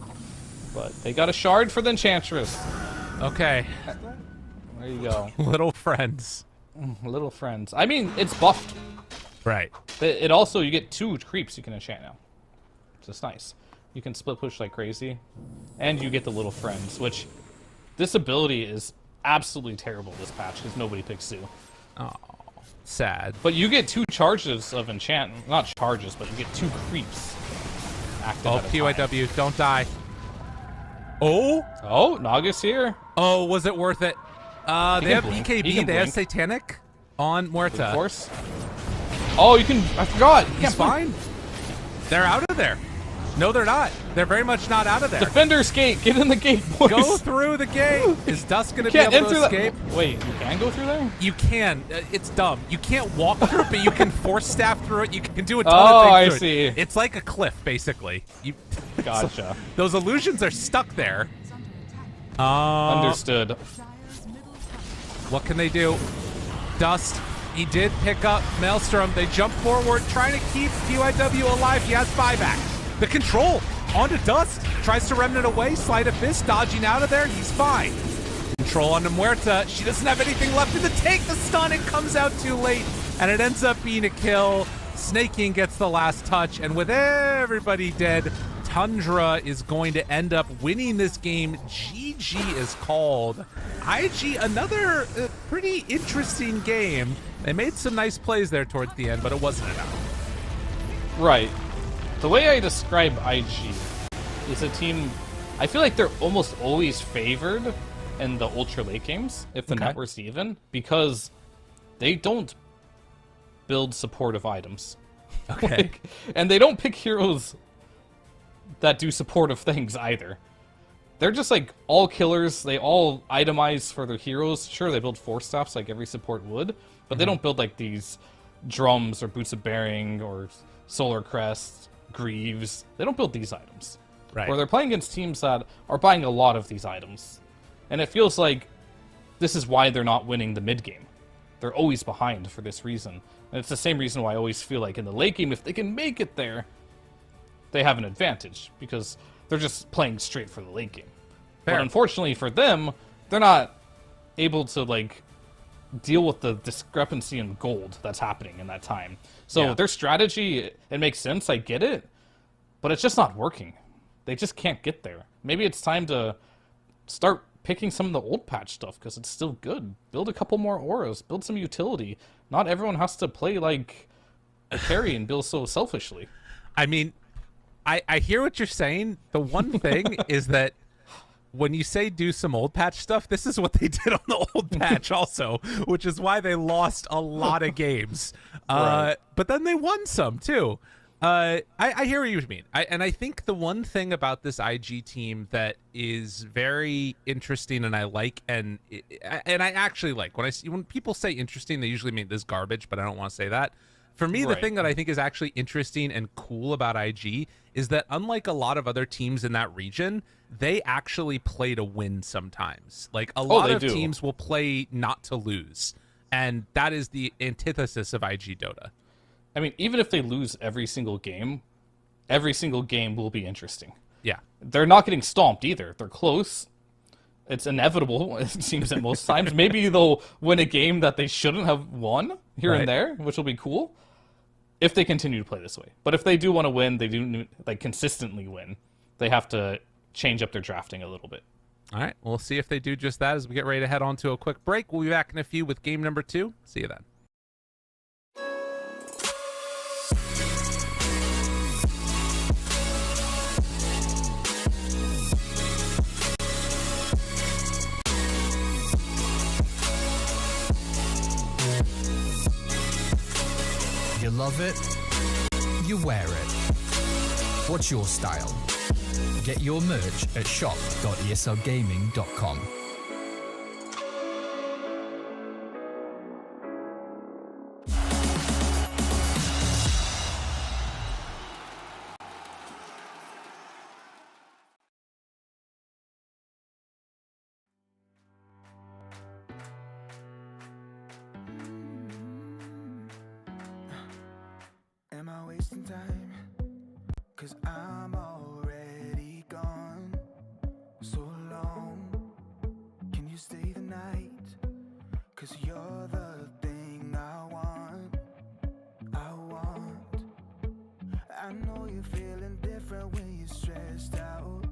But they got a shard for the Enchantress. Okay. There you go. Little friends. Little friends. I mean, it's buffed. Right. It also, you get 2 creeps you can enchant now. So it's nice. You can split push like crazy. And you get the little friends, which this ability is absolutely terrible this patch because nobody picks Sue. Oh, sad. But you get 2 charges of enchant. Not charges, but you get 2 creeps. Oh, PYW, don't die. Oh? Oh, Naga's here. Oh, was it worth it? They have BKB, they have Satanic on Muerta. Of course. Oh, you can... I forgot. He's fine. They're out of there. No, they're not. They're very much not out of there. Defender's gate. Get in the gate, boys. Go through the gate. Is Dusk going to be able to escape? Wait, you can go through there? You can. It's dumb. You can't walk through it, but you can force staff through it. You can do a ton of things through see. it. It's like a cliff, basically. Gotcha. Those illusions are stuck there. Understood. What can they do? Dust. He did pick up Maelstrom. They jump forward, trying to keep PYW alive. He has buyback. The control onto Dust. Tries to remnant away. Sleight of fist. Dodging out of there. He's fine. Control onto Muerta. She doesn't have anything left in the tank. The stun. It comes out too late. And it ends up being a kill. Snake King gets the last touch. And with everybody dead, Tundra is going to end up winning this game. GG is called. IG, another pretty interesting game. They made some nice plays there towards the end, but it wasn't enough. Right. The way I describe IG is a team, I feel like they're almost always favored in the ultra late games, if the net was even, because they don't build supportive items. Okay. And they don't pick heroes that do supportive things either. They're just like all killers. They all itemize for their heroes. Sure, they build force staffs like every support would, but they don't build like these drums or boots of bearing or solar crest, greaves. They don't build these items. Right. Or they're playing against teams that are buying a lot of these items. And it feels like this is why they're not winning the mid game. They're always behind for this reason. And it's the same reason why I always feel like in the late game, if they can make it there, they have an advantage because they're just playing straight for the late game. Fair. But unfortunately for them, they're not able to like deal with the discrepancy in gold that's happening in that time. So their strategy, it makes sense, I get it, but it's just not working. They just can't get there. Maybe it's time to start picking some of the old patch stuff because it's still good. Build a couple more auras, build some utility. Not everyone has to play like a carry and build so selfishly. I mean, I hear what you're saying. The one thing is that when you say do some old patch stuff, this is what they did on the old patch also, which is why they lost a lot of games. Right. But then they won some too. I hear what you mean. And I think the one thing about this IG team that is very interesting and I like, and I actually like, when people say interesting, they usually mean this garbage, but I don't want to say that. For me, the thing that I think is actually interesting and cool about IG is that unlike a lot of other teams in that region, they actually play to win sometimes. Like a lot of teams will play not to lose. And that is the antithesis of IG Dota. I mean, even if they lose every single game will be interesting. Yeah. They're not getting stomped either. They're close. It's inevitable, it seems at most times. Maybe they'll win a game that they shouldn't have won here and there, which will be cool if they continue to play this way. But if they do want to win, they do like consistently win. They have to change up their drafting a little bit. All right, we'll see if they do just that as we get ready to head on to a quick break. We'll be back in a few with game number 2. See you then. You love it, you wear it. What's your style? Get your merch at shop.eslgaming.com. Am I wasting time? 'Cause I'm already gone so long. Can you stay the night? 'Cause you're the thing different when you're stressed out.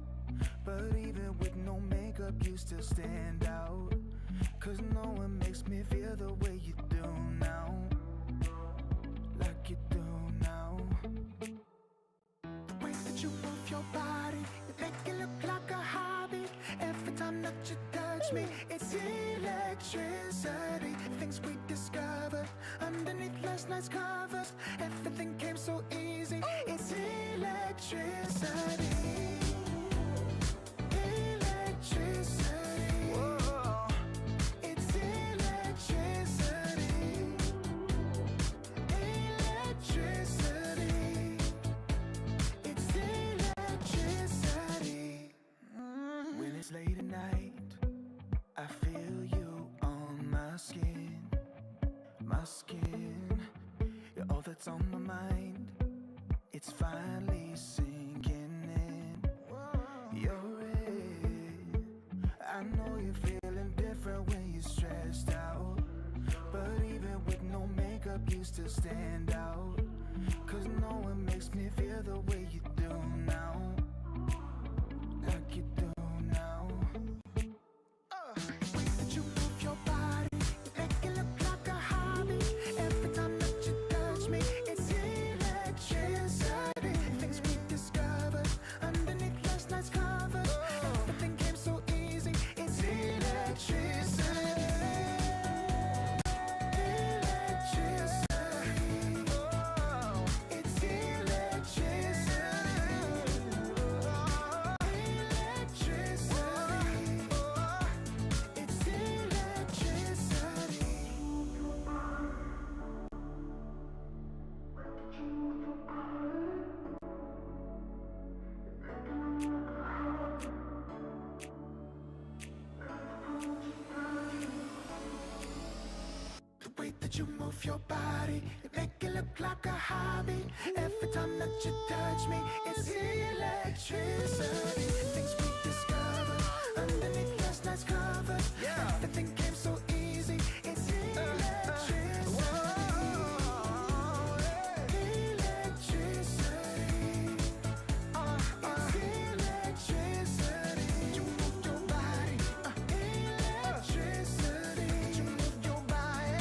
But even with no makeup, you still stand out. Cause no one makes me feel the way you do now. Like you do now. The way that you move your body, you make it look like a hobby. Every time that you touch me, it's electricity. Things we discovered underneath last night's covers. Everything came so easy. It's electricity. Late at night, I feel you on my skin, you're all that's on my mind. It's finally sinking in. You're it. I know you're feeling different when you're stressed out. But even with no makeup, you still stand out. Cause no one makes me feel the way you do now. Like you do. You move your body, you make it look like a hobby. Every time that you touch me, it's electricity. Things we discovered underneath last night's covers. Everything came so easy. It's electricity. Electricity. It's electricity. You move your body. Electricity. You move your body.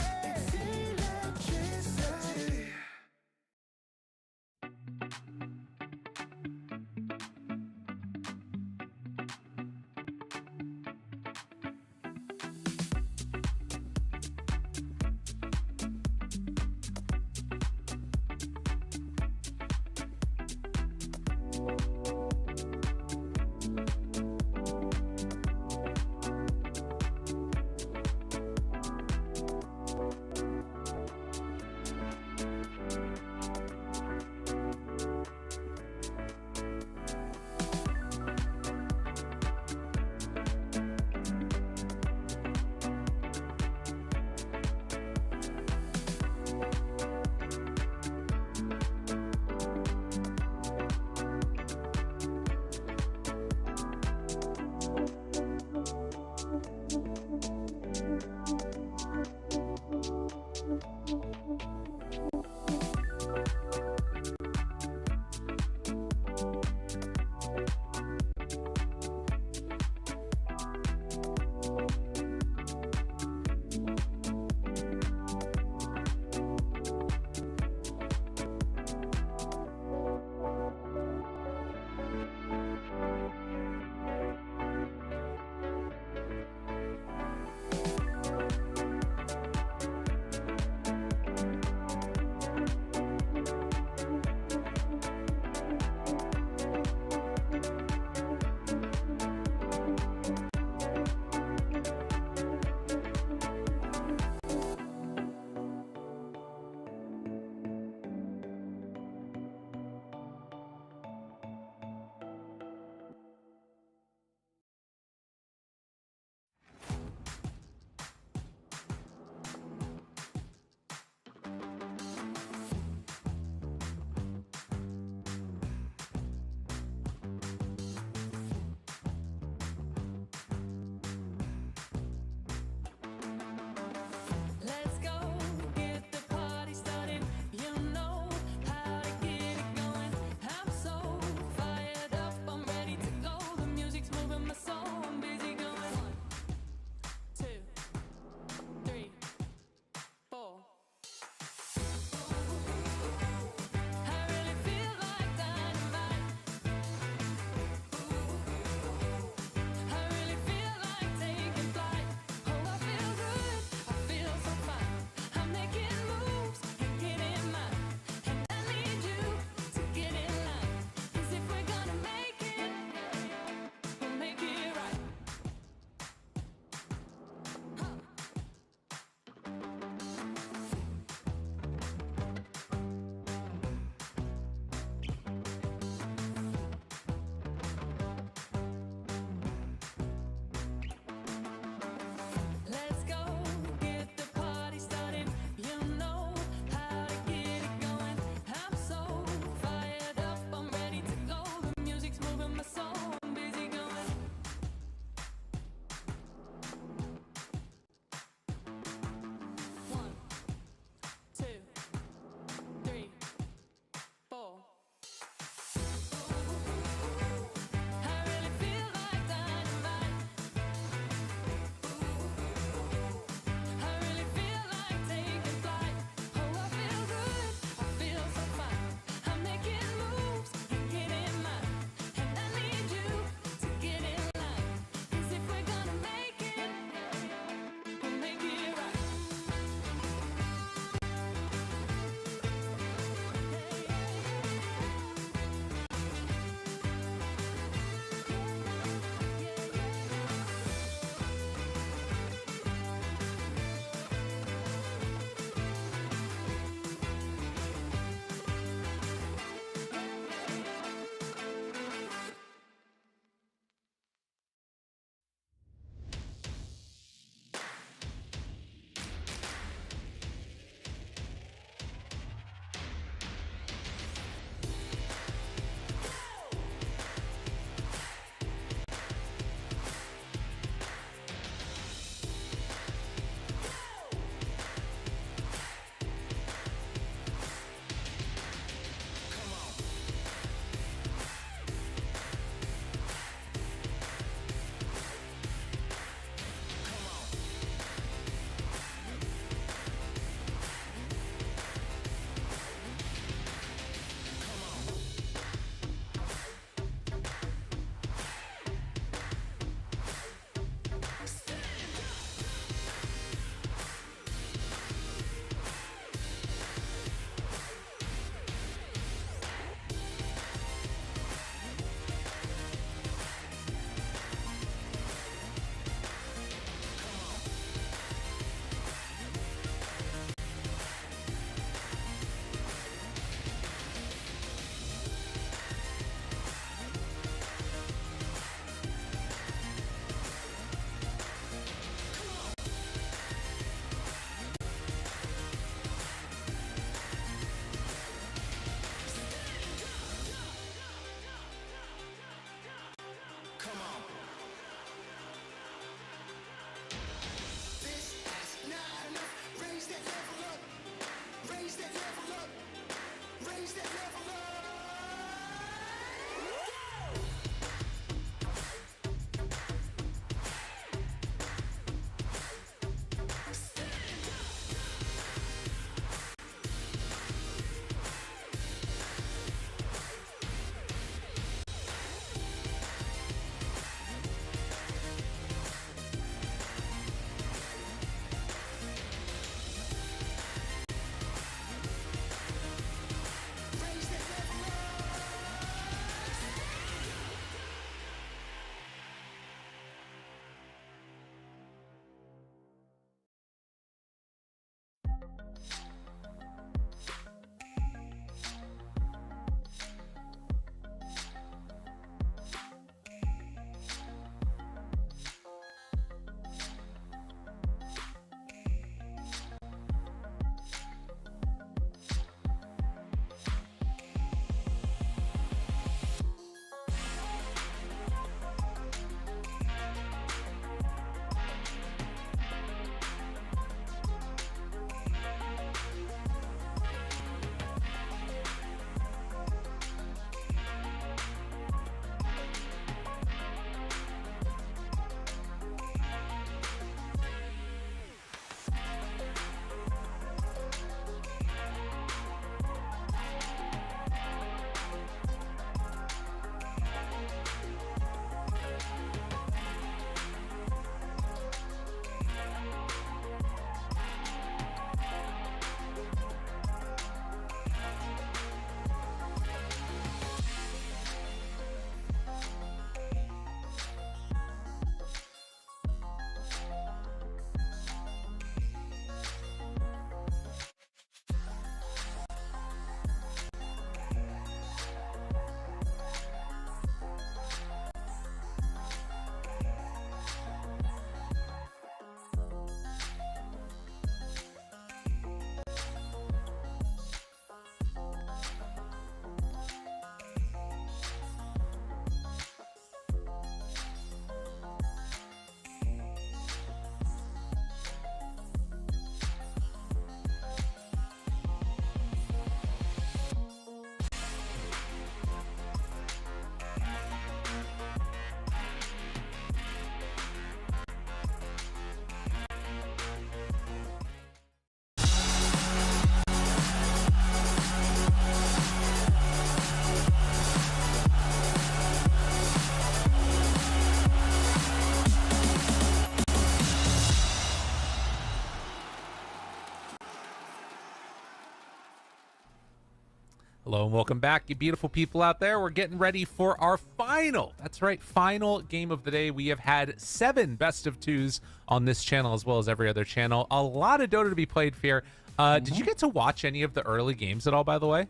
and welcome back, you beautiful people out there. We're getting ready for our final, that's right, final game of the day. We have had 7 best of 2s on this channel as well as every other channel. A lot of Dota to be played here. Did you get to watch any of the early games at all, by the way?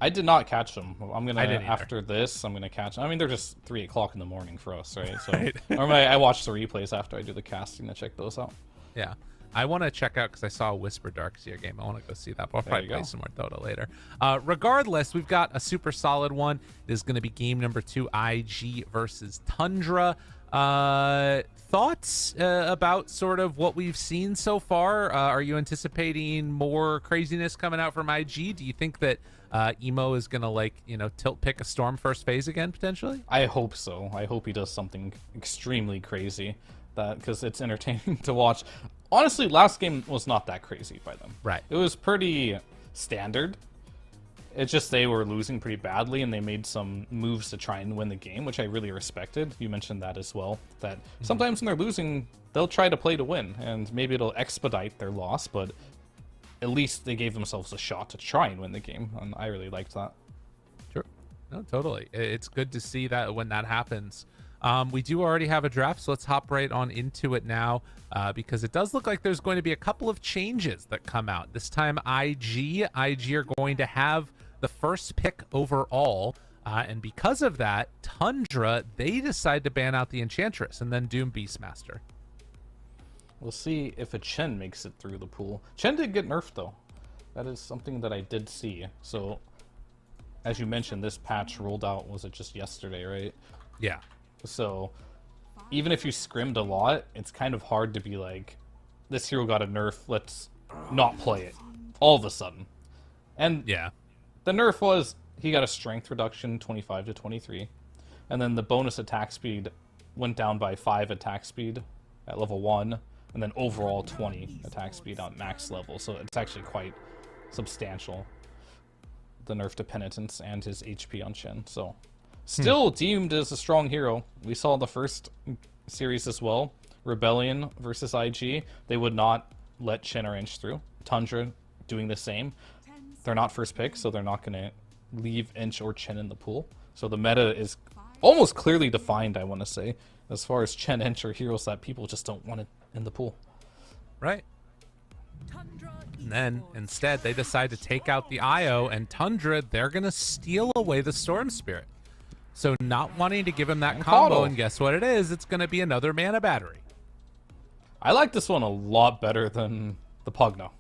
I did not catch them. I'm gonna didn't either. after this. I'm gonna catch. I mean, they're just 3 o'clock in the morning for us, right? So normally I watch the replays after I do the casting to check those out. Yeah. I want to check out because I saw a Whisper Darkseer game. I want to go see that, but I'll probably play some more Dota later. Regardless, we've got a super solid one. It is going to be game number 2, IG versus Tundra. Thoughts about sort of what we've seen so far? Are you anticipating more craziness coming out from IG? Do you think that Emo is going to, tilt pick a Storm first phase again, potentially? I hope so. I hope he does something extremely crazy, because it's entertaining to watch. Honestly, last game was not that crazy by them. Right. It was pretty standard. It's just they were losing pretty badly, and they made some moves to try and win the game, which I really respected. You mentioned that as well, that sometimes when they're losing, they'll try to play to win, and maybe it'll expedite their loss, but at least they gave themselves a shot to try and win the game, and I really liked that. Sure. No, totally. It's good to see that when that happens. We do already have a draft, so let's hop right on into it now, because it does look like there's going to be a couple of changes that come out. This time, IG are going to have the first pick overall, and because of that, Tundra, they decide to ban out the Enchantress and then Doom Beastmaster. We'll see if a Chen makes it through the pool. Chen did get nerfed, though. That is something that I did see. So, as you mentioned, this patch rolled out, was it just yesterday, right? Yeah. So, even if you scrimmed a lot, it's kind of hard to be like, this hero got a nerf, let's not play it. All of a sudden. And yeah, the nerf was, he got a strength reduction, 25 to 23. And then the bonus attack speed went down by 5 attack speed at level 1. And then overall 20 attack speed on max level. So it's actually quite substantial, the nerf to Penitence and his HP on Chen. So still deemed as a strong hero. We saw the first series as well. Rebellion versus IG. They would not let Chen or Inch through. Tundra doing the same. They're not first pick, so they're not going to leave Inch or Chen in the pool. So the meta is almost clearly defined, I want to say, as far as Chen, Inch are heroes that people just don't want it in the pool. Right. And then instead they decide to take out the IO, and Tundra, they're going to steal away the Storm Spirit. So not wanting to give him that combo, and guess what it is? It's going to be another mana battery. I like this one a lot better than the Pugno.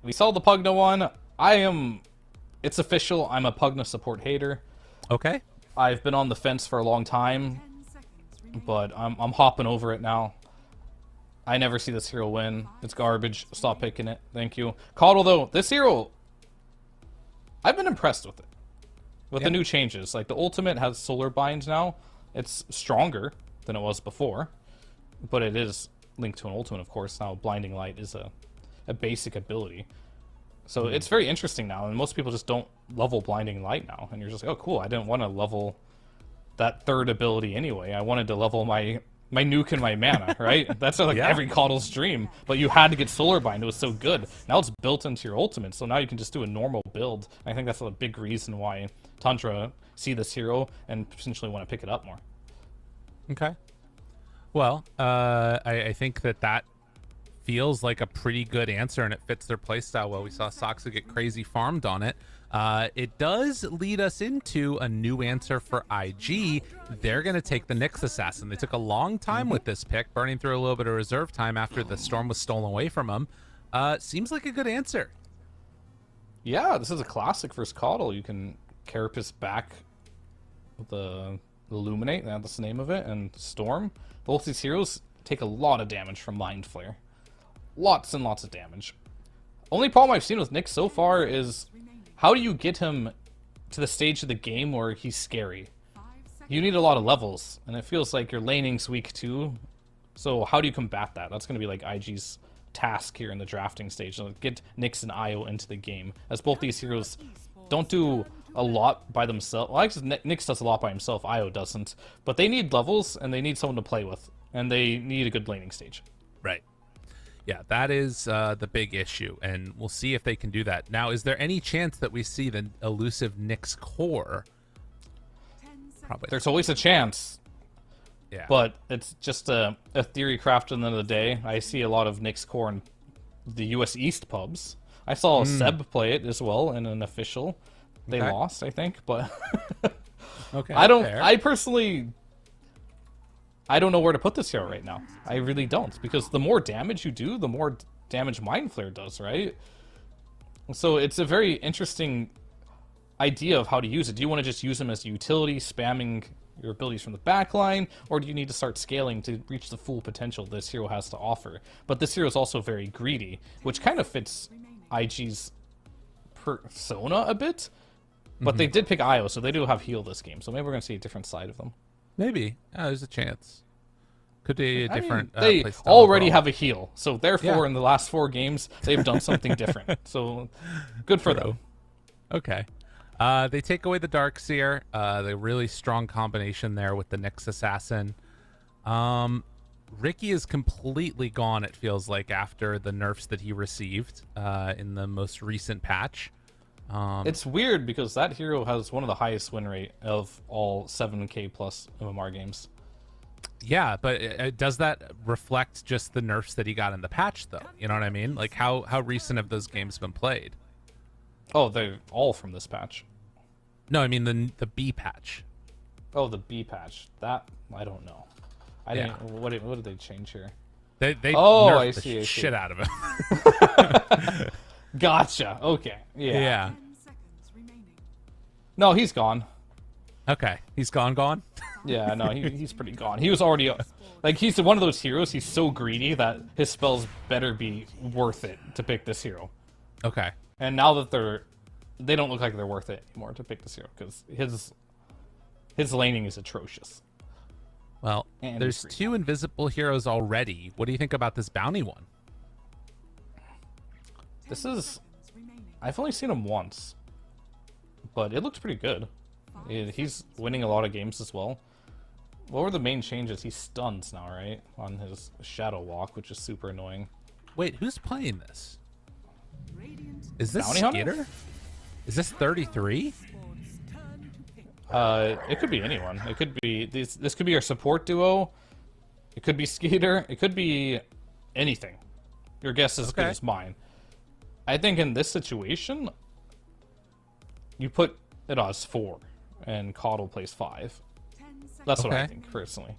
We saw the Pugno one. It's official, I'm a Pugno support hater. Okay. I've been on the fence for a long time, but I'm hopping over it now. I never see this hero win. It's garbage. Stop picking it. Thank you. Coddle, though, this hero, I've been impressed with it. With the new changes. Like, the ultimate has Solar Bind now. It's stronger than it was before. But it is linked to an ultimate, of course. Now, Blinding Light is a basic ability. So it's very interesting now. And most people just don't level Blinding Light now. And you're just like, oh, cool. I didn't want to level that third ability anyway. I wanted to level my nuke and my mana, right? That's like every Coddle's dream. But you had to get Solar Bind. It was so good. Now it's built into your ultimate, so now you can just do a normal build. I think that's a big reason why Tundra see this hero and potentially want to pick it up more. Okay. Well, I think that feels like a pretty good answer, and it fits their playstyle well. We saw Soxa get crazy farmed on it. It does lead us into a new answer for IG. They're going to take the Nyx Assassin. They took a long time with this pick, burning through a little bit of reserve time after the Storm was stolen away from them. Seems like a good answer. Yeah, this is a classic versus Coddle. You can Carapace back the Illuminate, that's the name of it, and Storm. Both these heroes take a lot of damage from Mind Flare. Lots and lots of damage. Only problem I've seen with Nyx so far is, how do you get him to the stage of the game where he's scary? You need a lot of levels, and it feels like your laning's weak too. So how do you combat that? That's going to be like IG's task here in the drafting stage. So get Nyx and Io into the game, as both these heroes don't do a lot by themselves. Well, actually, Nyx does a lot by himself, Io doesn't. But they need levels, and they need someone to play with, and they need a good laning stage. Right. Yeah, that is the big issue, and we'll see if they can do that. Now, is there any chance that we see the elusive Nyx core? Probably. There's always a chance. Yeah. But it's just a theory craft at the end of the day. I see a lot of Nyx core in the US East pubs. I saw Seb play it as well in an official. They lost, I think, but okay. I personally don't know where to put this hero right now. I really don't, because the more damage you do, the more damage Mind Flare does, right? So it's a very interesting idea of how to use it. Do you want to just use him as a utility, spamming your abilities from the backline, or do you need to start scaling to reach the full potential this hero has to offer? But this hero is also very greedy, which kind of fits IG's persona a bit. But they did pick Io, so they do have heal this game. So maybe we're going to see a different side of them. Maybe. There's a chance. Could be a different. They playstyle already overall. have a heal, so therefore in the last 4 games they've done something different. So good for them. Okay. They take away the Darkseer. The really strong combination there with the Nyx Assassin. Ricky is completely gone, it feels like, after the nerfs that he received in the most recent patch. It's weird because that hero has one of the highest win rate of all 7K plus MMR games. Yeah, but does that reflect just the nerfs that he got in the patch, though? You know what I mean? Like, how recent have those games been played? Oh, they're all from this patch. No, I mean the B patch. Oh, the B patch. That, I don't know. I didn't. What did they change here? They oh, nerfed I the see. shit out of it. Gotcha. Okay. Yeah. 10 seconds remaining. No, he's gone. Okay, he's gone. Yeah, no, he's pretty gone. He was already like, he's one of those heroes. He's so greedy that his spells better be worth it to pick this hero. Okay. And now that they don't look like they're worth it anymore to pick this hero because his laning is atrocious. Well, And there's free. 2 invisible heroes already. What do you think about this bounty one? This is, I've only seen him once, but it looks pretty good. He's winning a lot of games as well. What were the main changes? He stuns now, right? On his Shadow Walk, which is super annoying. Wait, who's playing this? Is this Bounty Hunter? Skitter? Is this 33? It could be anyone. It could be this could be our support duo. It could be Skeeter. It could be anything. Your guess is as good as mine. I think in this situation, you put it as 4, and Coddle plays 5. That's what I think personally.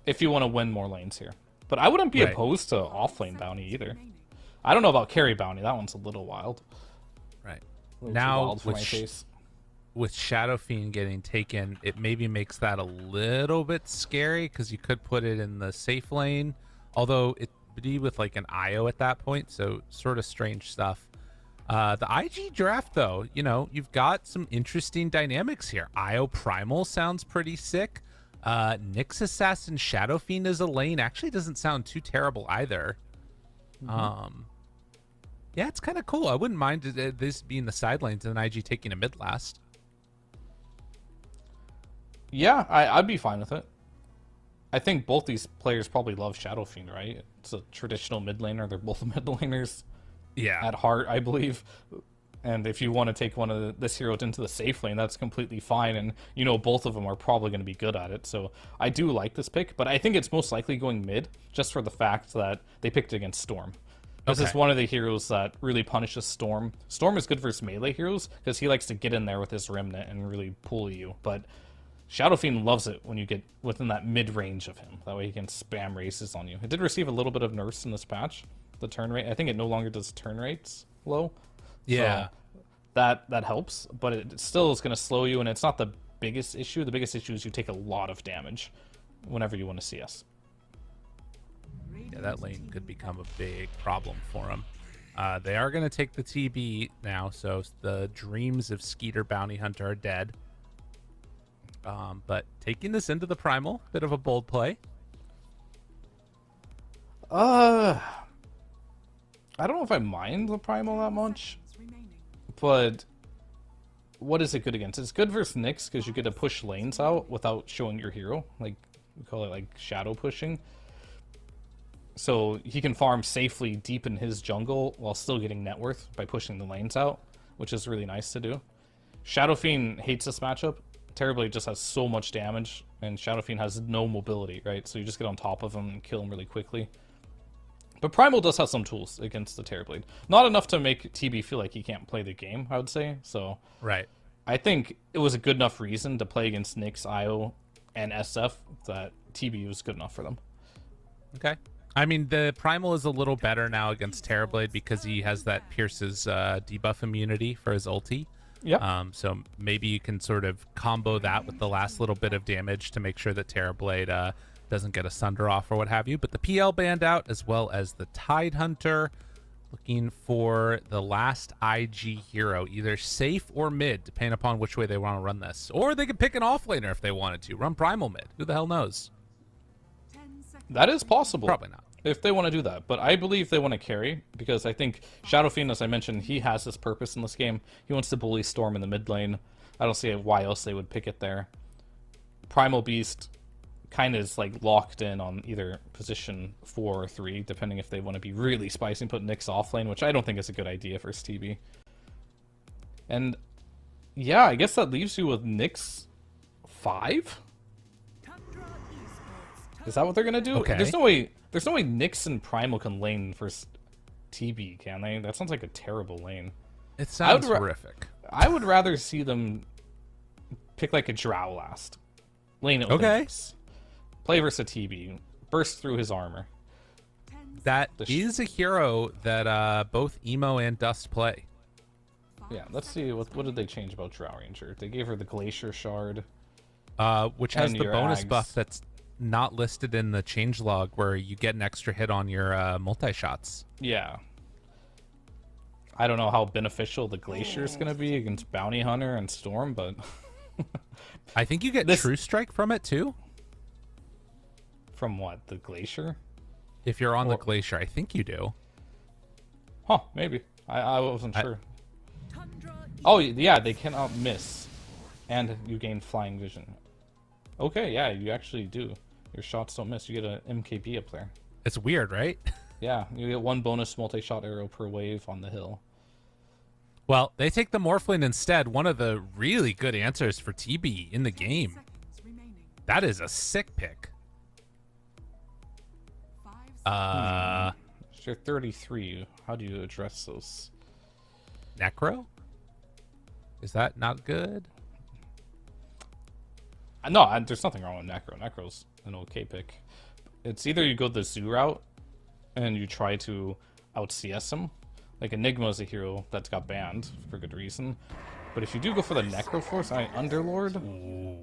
If you want to win more lanes here, but I wouldn't be opposed to offlane bounty either. I don't know about carry bounty. That one's a little wild. Right. A little too Now wild for my taste. with Shadow Fiend getting taken, it maybe makes that a little bit scary because you could put it in the safe lane, although it would be with like an IO at that point, so sort of strange stuff. The IG draft, though, you know, you've got some interesting dynamics here. IO Primal sounds pretty sick. Nyx Assassin Shadow Fiend as a lane actually doesn't sound too terrible either. Yeah, it's kind of cool. I wouldn't mind this being the side lanes and IG taking a mid last. Yeah, I'd be fine with it. I think both these players probably love Shadow Fiend, right? It's a traditional mid laner. They're both mid laners at heart, I believe. And if you want to take one of this hero into the safe lane, that's completely fine. And, you know, both of them are probably going to be good at it. So I do like this pick, but I think it's most likely going mid just for the fact that they picked against Storm. This is one of the heroes that really punishes Storm. Storm is good versus melee heroes because he likes to get in there with his Remnant and really pull you. But Shadow Fiend loves it when you get within that mid-range of him. That way he can spam races on you. It did receive a little bit of nerfs in this patch. The turn rate. I think it no longer does turn rates low. Yeah. So that helps, but it still is going to slow you, and it's not the biggest issue. The biggest issue is you take a lot of damage whenever you want to CS. Yeah, that lane could become a big problem for him. They are going to take the TB now, so the dreams of Skeeter Bounty Hunter are dead. But taking this into the Primal, bit of a bold play. I don't know if I mind the Primal that much, but what is it good against? It's good versus Nyx because you get to push lanes out without showing your hero. Like, we call it like shadow pushing. So he can farm safely deep in his jungle while still getting net worth by pushing the lanes out, which is really nice to do. Shadow Fiend hates this matchup. Terrorblade just has so much damage, and Shadow Fiend has no mobility, right? So you just get on top of him and kill him really quickly. But Primal does have some tools against the Terrorblade. Not enough to make TB feel like he can't play the game, I would say. So Right. I think it was a good enough reason to play against Nyx, IO, and SF that TB was good enough for them. Okay. I mean, the Primal is a little better now against Terrorblade because he has that Pierce's debuff immunity for his ulti. Yeah. So maybe you can sort of combo that with the last little bit of damage to make sure that Terrorblade doesn't get a Sunder off or what have you. But the PL banned out, as well as the Tidehunter, looking for the last IG hero, either safe or mid, depending upon which way they want to run this. Or they could pick an offlaner if they wanted to. Run Primal mid. Who the hell knows? That is possible. Probably not. If they want to do that. But I believe they want to carry, because I think Shadow Fiend, as I mentioned, he has this purpose in this game. He wants to bully Storm in the mid lane. I don't see why else they would pick it there. Primal Beast kind of is like locked in on either position 4 or 3, depending if they want to be really spicy and put Nyx off lane, which I don't think is a good idea for TB. And yeah, I guess that leaves you with Nyx 5? Is that what they're gonna do? Okay. There's no way Nyx and Primal can lane versus TB, can they? That sounds like a terrible lane. It sounds horrific. I would rather see them pick like a Drow last. Lane it with Okay. Nyx. Play versus TB. Burst through his armor. That is a hero that both Emo and Dust play. Yeah, let's see. What did they change about Drow Ranger? They gave her the Glacier Shard. Which has And the your bonus Ags. buff that's not listed in the changelog, where you get an extra hit on your multi-shots. Yeah. I don't know how beneficial the Glacier is going to be against Bounty Hunter and Storm, but... I think you get True Strike from it, too. From what? The Glacier? If you're on the Glacier, I think you do. Huh, maybe. I wasn't sure. Oh, yeah, they cannot miss. And you gain Flying Vision. Okay, yeah, you actually do. Your shots don't miss. You get an MKB up there. It's weird, right? Yeah, you get 1 bonus multi-shot arrow per wave on the hill. Well, they take the Morphling instead. One of the really good answers for TB in the game. That is a sick pick. You're 33. How do you address those? Necro? Is that not good? No, there's nothing wrong with Necro. Necro's an okay pick. It's either you go the Zoo route and you try to out CS him. Like Enigma is a hero that's got banned for good reason. But if you do go for the Necro Force, Underlord. Ooh.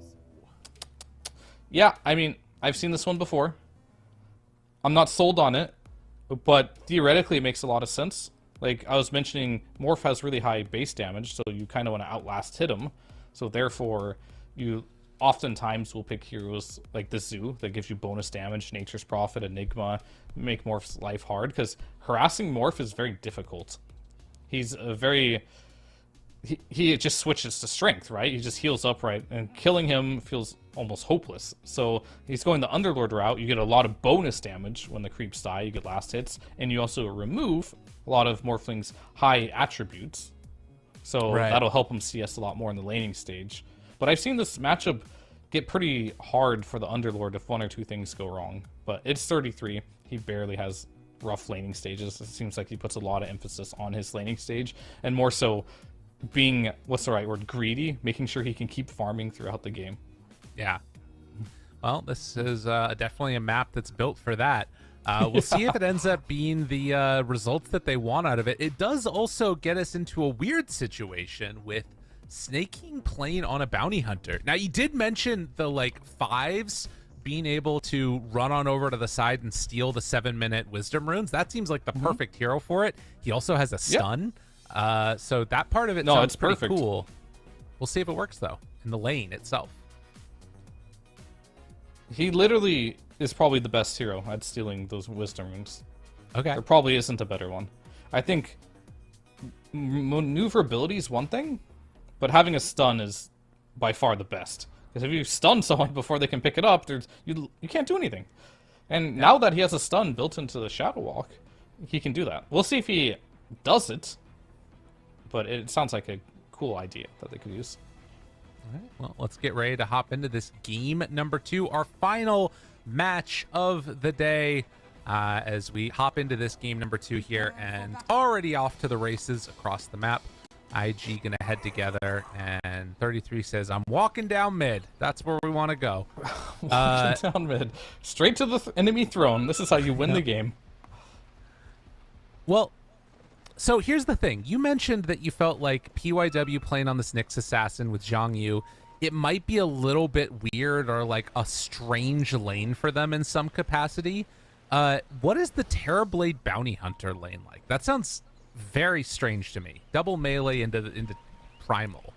Yeah, I mean, I've seen this one before. I'm not sold on it, but theoretically it makes a lot of sense. Like I was mentioning, Morph has really high base damage, so you kind of want to outlast hit him. So therefore, you oftentimes will pick heroes like the Zoo that gives you bonus damage, Nature's Prophet, Enigma, make Morph's life hard, because harassing Morph is very difficult. He's a very... He just switches to strength, right? He just heals up, right? And killing him feels almost hopeless. So he's going the Underlord route. You get a lot of bonus damage when the creeps die. You get last hits. And you also remove a lot of Morphling's high attributes. So that'll help him CS a lot more in the laning stage. But I've seen this matchup get pretty hard for the Underlord if 1 or 2 things go wrong. But it's 33. He barely has rough laning stages. It seems like he puts a lot of emphasis on his laning stage. And more so being, what's the right word, greedy, making sure he can keep farming throughout the game. Yeah. Well, this is definitely a map that's built for that. We'll see if it ends up being the results that they want out of it. It does also get us into a weird situation with Snaking playing on a bounty hunter. Now, you did mention the, like, 5s being able to run on over to the side and steal the 7-minute wisdom runes. That seems like the perfect hero for it. He also has a stun. So that part of it sounds pretty perfect. cool. We'll see if it works, though, in the lane itself. He literally is probably the best hero at stealing those wisdom runes. Okay. There probably isn't a better one. I think maneuverability is one thing, but having a stun is by far the best. Because if you stun someone before they can pick it up, you can't do anything. And now that he has a stun built into the Shadow Walk, he can do that. We'll see if he does it, but it sounds like a cool idea that they could use. All right, well, let's get ready to hop into this game number 2, our final match of the day, as we hop into this game number 2 here, and already off to the races across the map. IG gonna head together, and 33 says, I'm walking down mid. That's where we want to go. Walking down mid. Straight to the enemy throne. This is how you win the game. Well, so here's the thing. You mentioned that you felt like PYW playing on this Nyx Assassin with Zhang Yu, it might be a little bit weird or like a strange lane for them in some capacity. What is the Terrorblade Bounty Hunter lane like? That sounds very strange to me. Double melee into Primal.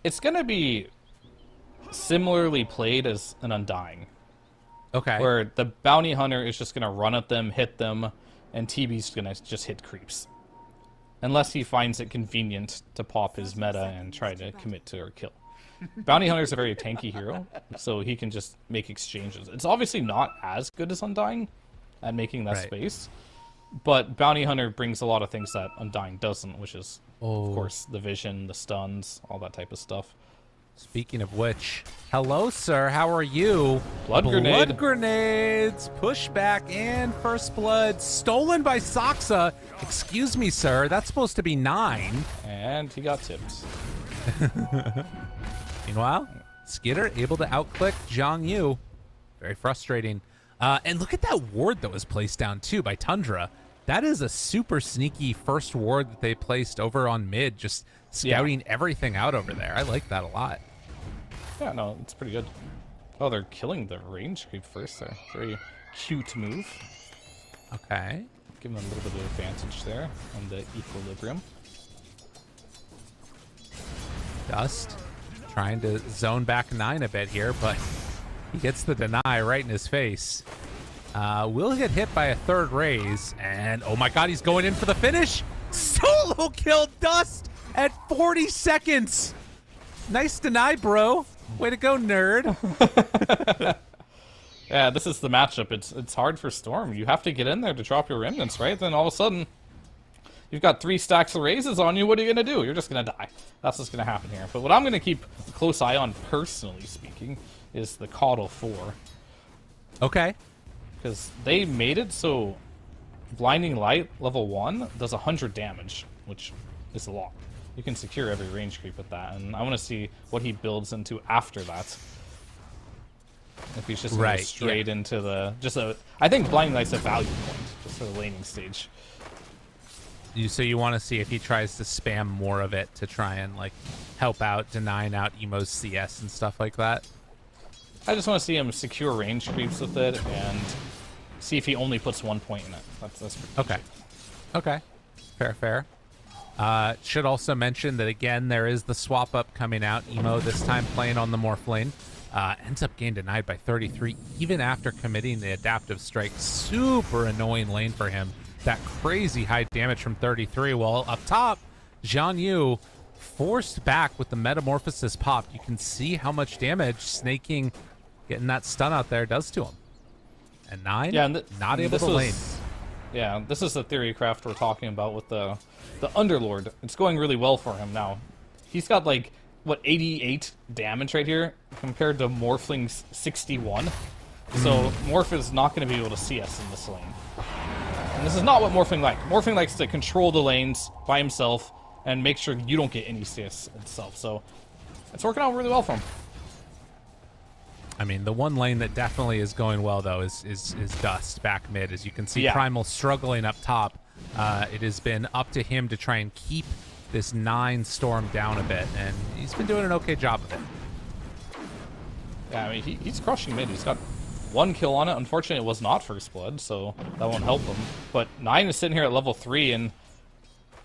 It's going to be similarly played as an Undying. Okay. Where the Bounty Hunter is just going to run at them, hit them, and TB's going to just hit creeps. Unless he finds it convenient to pop his meta and try to commit to or kill. Bounty Hunter is a very tanky hero, so he can just make exchanges. It's obviously not as good as Undying at making that space, but Bounty Hunter brings a lot of things that Undying doesn't, which is, of course, the vision, the stuns, all that type of stuff. Speaking of which, hello, sir. How are you? Blood grenade. Blood grenades. Pushback and first blood. Stolen by Saksa. Excuse me, sir. That's supposed to be 9. And he got tipped. Meanwhile, Skitter able to outclick Zhang Yu. Very frustrating. And look at that ward that was placed down, too, by Tundra. That is a super sneaky first ward that they placed over on mid, just scouting everything out over there. I like that a lot. Yeah, no, it's pretty good. Oh, they're killing the range creep first there. Very cute move. Okay. Give them a little bit of advantage there on the equilibrium. Dust trying to zone back 9 a bit here, but he gets the deny right in his face. Will get hit by a third raise, and oh my god, he's going in for the finish. Solo kill Dust at 40 seconds. Nice deny, bro. Way to go, nerd. Yeah, this is the matchup. It's hard for Storm. You have to get in there to drop your remnants, right? Then all of a sudden, you've got 3 stacks of raises on you. What are you going to do? You're just going to die. That's what's going to happen here. But what I'm going to keep a close eye on, personally speaking, is the Caudal 4. Okay. Because they made it so Blinding Light level 1 does 100 damage, which is a lot. You can secure every range creep with that, and I want to see what he builds into after that. If he's just going straight into the... I think Blinding Light's a value point, just for the laning stage. So you want to see if he tries to spam more of it to try and like help out, denying out Emo's CS and stuff like that? I just want to see him secure range creeps with it and see if he only puts 1 point in it. That's okay. Okay. Fair. Should also mention that, again, there is the swap up coming out. Emo this time playing on the Morph lane. Ends up getting denied by 33 even after committing the adaptive strike. Super annoying lane for him. That crazy high damage from 33. Well, up top, Zhang Yu forced back with the Metamorphosis pop. You can see how much damage Snaking getting that stun out there does to him. And 9, not able to lane. Yeah, this is the theory craft we're talking about with the Underlord. It's going really well for him now. He's got like, what, 88 damage right here compared to Morphling's 61. So Morph is not going to be able to see us in this lane. And this is not what Morphling likes. Morphling likes to control the lanes by himself and make sure you don't get any CS itself. So it's working out really well for him. I mean, the one lane that definitely is going well, though, is Dust back mid. As you can see, Primal struggling up top. It has been up to him to try and keep this 9 Storm down a bit, and he's been doing an okay job of it. Yeah, I mean, he's crushing mid. He's got 1 kill on it. Unfortunately, it was not first blood, so that won't help him. But 9 is sitting here at level 3, and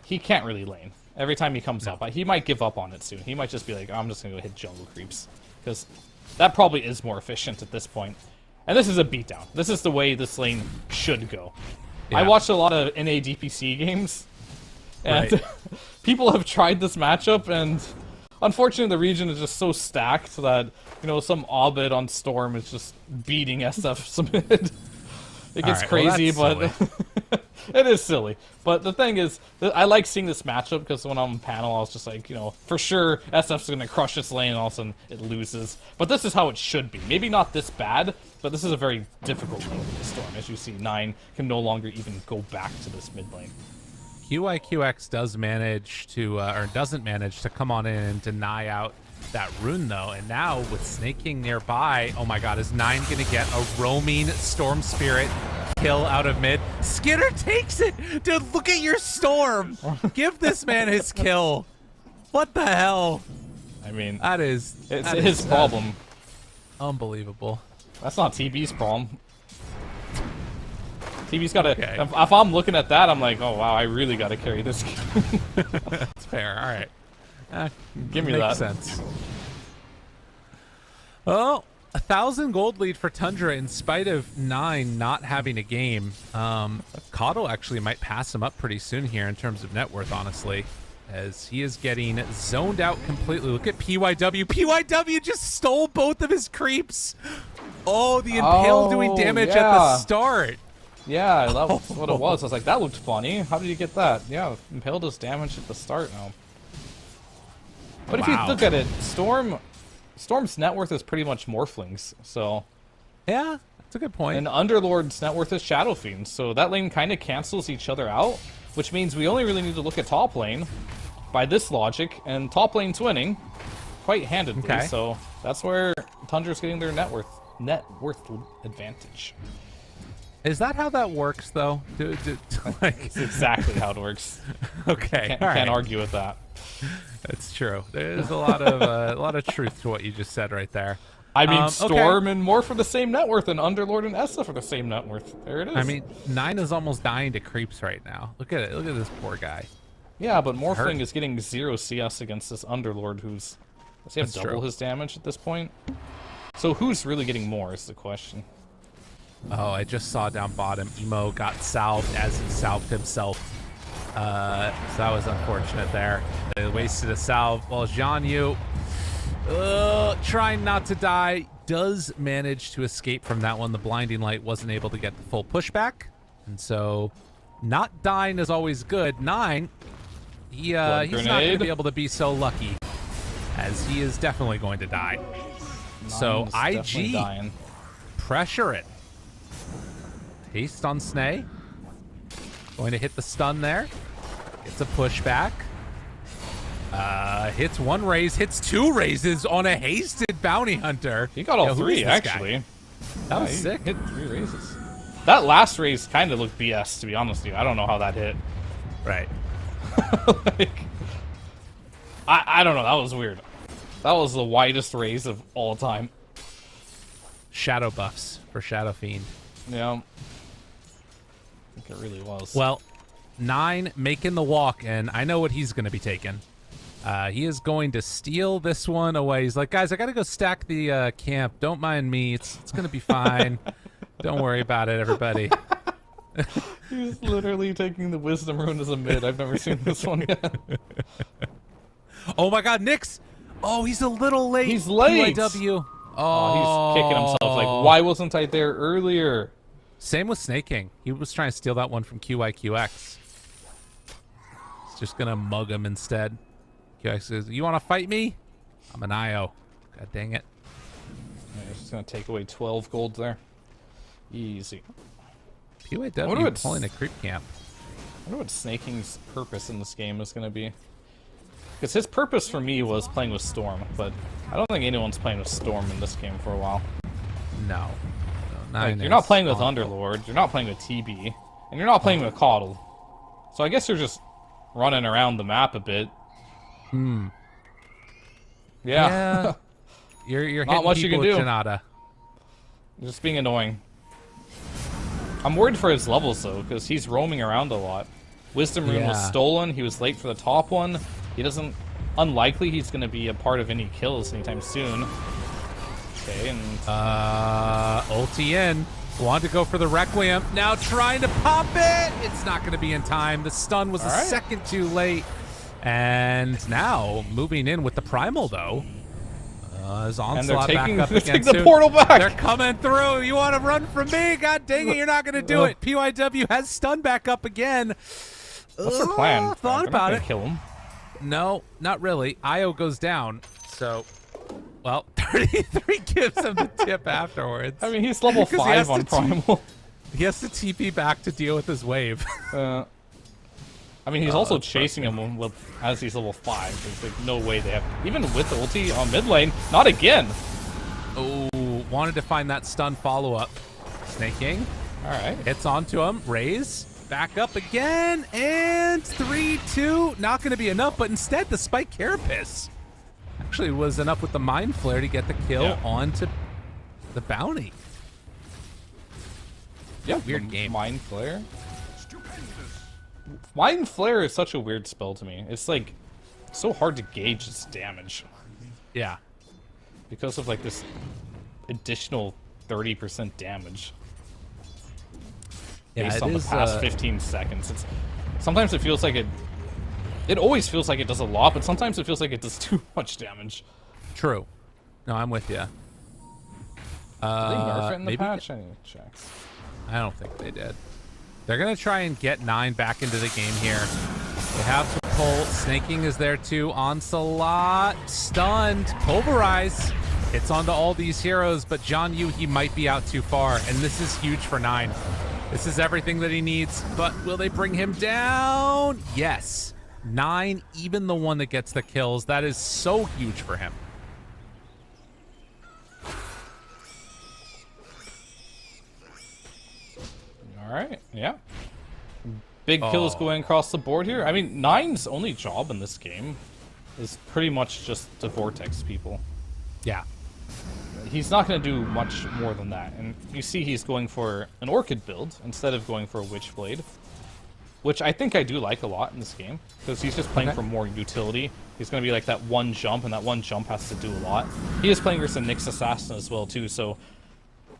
he can't really lane. Every time he comes up, he might give up on it soon. He might just be like, I'm just going to go hit jungle creeps. Because that probably is more efficient at this point. And this is a beatdown. This is the way this lane should go. Yeah. I watched a lot of NA DPC games, and people have tried this matchup, and unfortunately, the region is just so stacked that, you know, some Abed on Storm is just beating SF Submit. It gets crazy, but it is silly. But the thing is, I like seeing this matchup because when I'm on panel, I was just like, you know, for sure SF's going to crush this lane and all of a sudden it loses. But this is how it should be. Maybe not this bad, but this is a very difficult lane for the Storm. As you see, 9 can no longer even go back to this mid lane. QIQX does manage to, or doesn't manage to come on in and deny out that rune though, and now with Snake King nearby, oh my god, is 9 gonna get a roaming Storm Spirit kill out of mid? Skinner takes it! Dude, look at your Storm! Give this man his kill. What the hell? I mean, it's his problem. Unbelievable. That's not TB's problem. TB's gotta, if I'm looking at that, I'm like, oh wow, I really gotta carry this. That's fair, alright. Give me makes that. sense. Oh, 1,000 gold lead for Tundra in spite of 9 not having a game. Caudle actually might pass him up pretty soon here in terms of net worth, honestly, as he is getting zoned out completely. Look at PYW. PYW just stole both of his creeps. Oh, the Impale doing damage at the start. Yeah, that was what it was. I was like, that looked funny. How did you get that? Yeah, Impale does damage at the start now. But if you look at it, Storm's net worth is pretty much Morphlings, so... Yeah, that's a good point. And Underlord's net worth is Shadow Fiends, so that lane kind of cancels each other out, which means we only really need to look at top lane by this logic, and top lane's winning quite handedly, so that's where Tundra's getting their net worth advantage. Is that how that works, though? It's exactly how it works. Okay, can't argue with that. That's true. There's a lot of truth to what you just said right there. I mean, Storm and Morph are the same net worth, and Underlord and SF are the same net worth. There it is. I mean, 9 is almost dying to creeps right now. Look at it. Look at this poor guy. Yeah, but Morphling is getting 0 CS against this Underlord who's... Does he have double his damage at this point? So who's really getting more is the question. Oh, I just saw down bottom. Emo got salved as he salved himself. So that was unfortunate there. They wasted a salve. Well, Jean Yu, trying not to die, does manage to escape from that one. The blinding light wasn't able to get the full pushback. And so not dying is always good. 9, he's not going to be able to be so lucky, as he is definitely going to die. So IG, pressure it. Haste on Snay. Going to hit the stun there. Gets a pushback. Hits 1 raise, hits 2 raises on a hasted bounty hunter. He got all 3, actually. That was sick. Hit 3 raises. That last raise kind of looked BS, to be honest with you. I don't know how that hit. Right. I don't know. That was weird. That was the widest raise of all time. Shadow buffs for Shadow Fiend. Yeah. I think it really was. Well, 9 making the walk, and I know what he's going to be taking. He is going to steal this one away. He's like, guys, I got to go stack the camp. Don't mind me. It's going to be fine. Don't worry about it, everybody. He's literally taking the Wisdom Rune as a mid. I've never seen this one yet. Oh my god, Nyx! Oh, he's a little late. He's late. PYW. Oh, he's kicking himself. Like, why wasn't I there earlier? Same with Snake King. He was trying to steal that one from QIQX. He's just gonna mug him instead. QX says, "You want to fight me? I'm an IO." God dang it. Yeah, he's just gonna take away 12 gold there. Easy. PYW pulling a creep camp. I wonder what Snake King's purpose in this game is gonna be. Because his purpose for me was playing with Storm, but I don't think anyone's playing with Storm in this game for a while. No. Like, you're not playing with Underlord, you're not playing with TB, and you're not playing with Caudle. So I guess you're just running around the map a bit. Yeah. You're not hitting much you people can with do. Janata. You're just being annoying. I'm worried for his levels though, because he's roaming around a lot. Wisdom Rune was stolen, he was late for the top one. He doesn't... Unlikely he's going to be a part of any kills anytime soon. Okay, and... ulti in. Wanted to go for the Requiem. Now trying to pop it! It's not going to be in time. The stun was a second too late. And now moving in with the Primal, though. Is And they're Onslaught taking, back up they're again taking the soon. portal back. They're coming through. You want to run from me? God dang it, you're not going to do it. PYW has stun back up again. What's their plan? Thought They're not about gonna it. Kill him. No, not really. Io goes down. So, well, 33 gives him the tip afterwards. I mean, he's level 5 on Primal. He has to TP back to deal with his wave. I mean, he's also chasing him as he's level 5. There's like no way they have, even with the ulti on mid lane. Not again. Oh, wanted to find that stun follow-up. Snaking. All right. Hits onto him. Raise. Back up again. And 3-2. Not going to be enough, but instead the Spike Carapace actually was enough with the Mind Flare to get the kill onto the bounty. Yeah, weird game. Mind Flare. Mind Flare is such a weird spell to me. It's like so hard to gauge its damage. Yeah. Because of like this additional 30% damage. Yeah, based it on the is, past 15 seconds. Sometimes it feels like it always feels like it does a lot, but sometimes it feels like it does too much damage. True. No, I'm with you. Did they nerf it in the maybe patch? I need to check. I don't think they did. They're going to try and get 9 back into the game here. They have to pull. Snaking is there too. Onslaught. Stunned. Pulverize. Hits onto all these heroes, but John Yu, he might be out too far, and this is huge for 9. This is everything that he needs, but will they bring him down? Yes. 9, even the one that gets the kills. That is so huge for him. All right, yeah. Big kills going across the board here. I mean, 9's only job in this game is pretty much just to vortex people. Yeah. He's not going to do much more than that. And you see he's going for an Orchid build instead of going for a Witchblade, which I think I do like a lot in this game because he's just playing for more utility. He's going to be like that one jump, and that one jump has to do a lot. He is playing versus a Nyx Assassin as well, too, so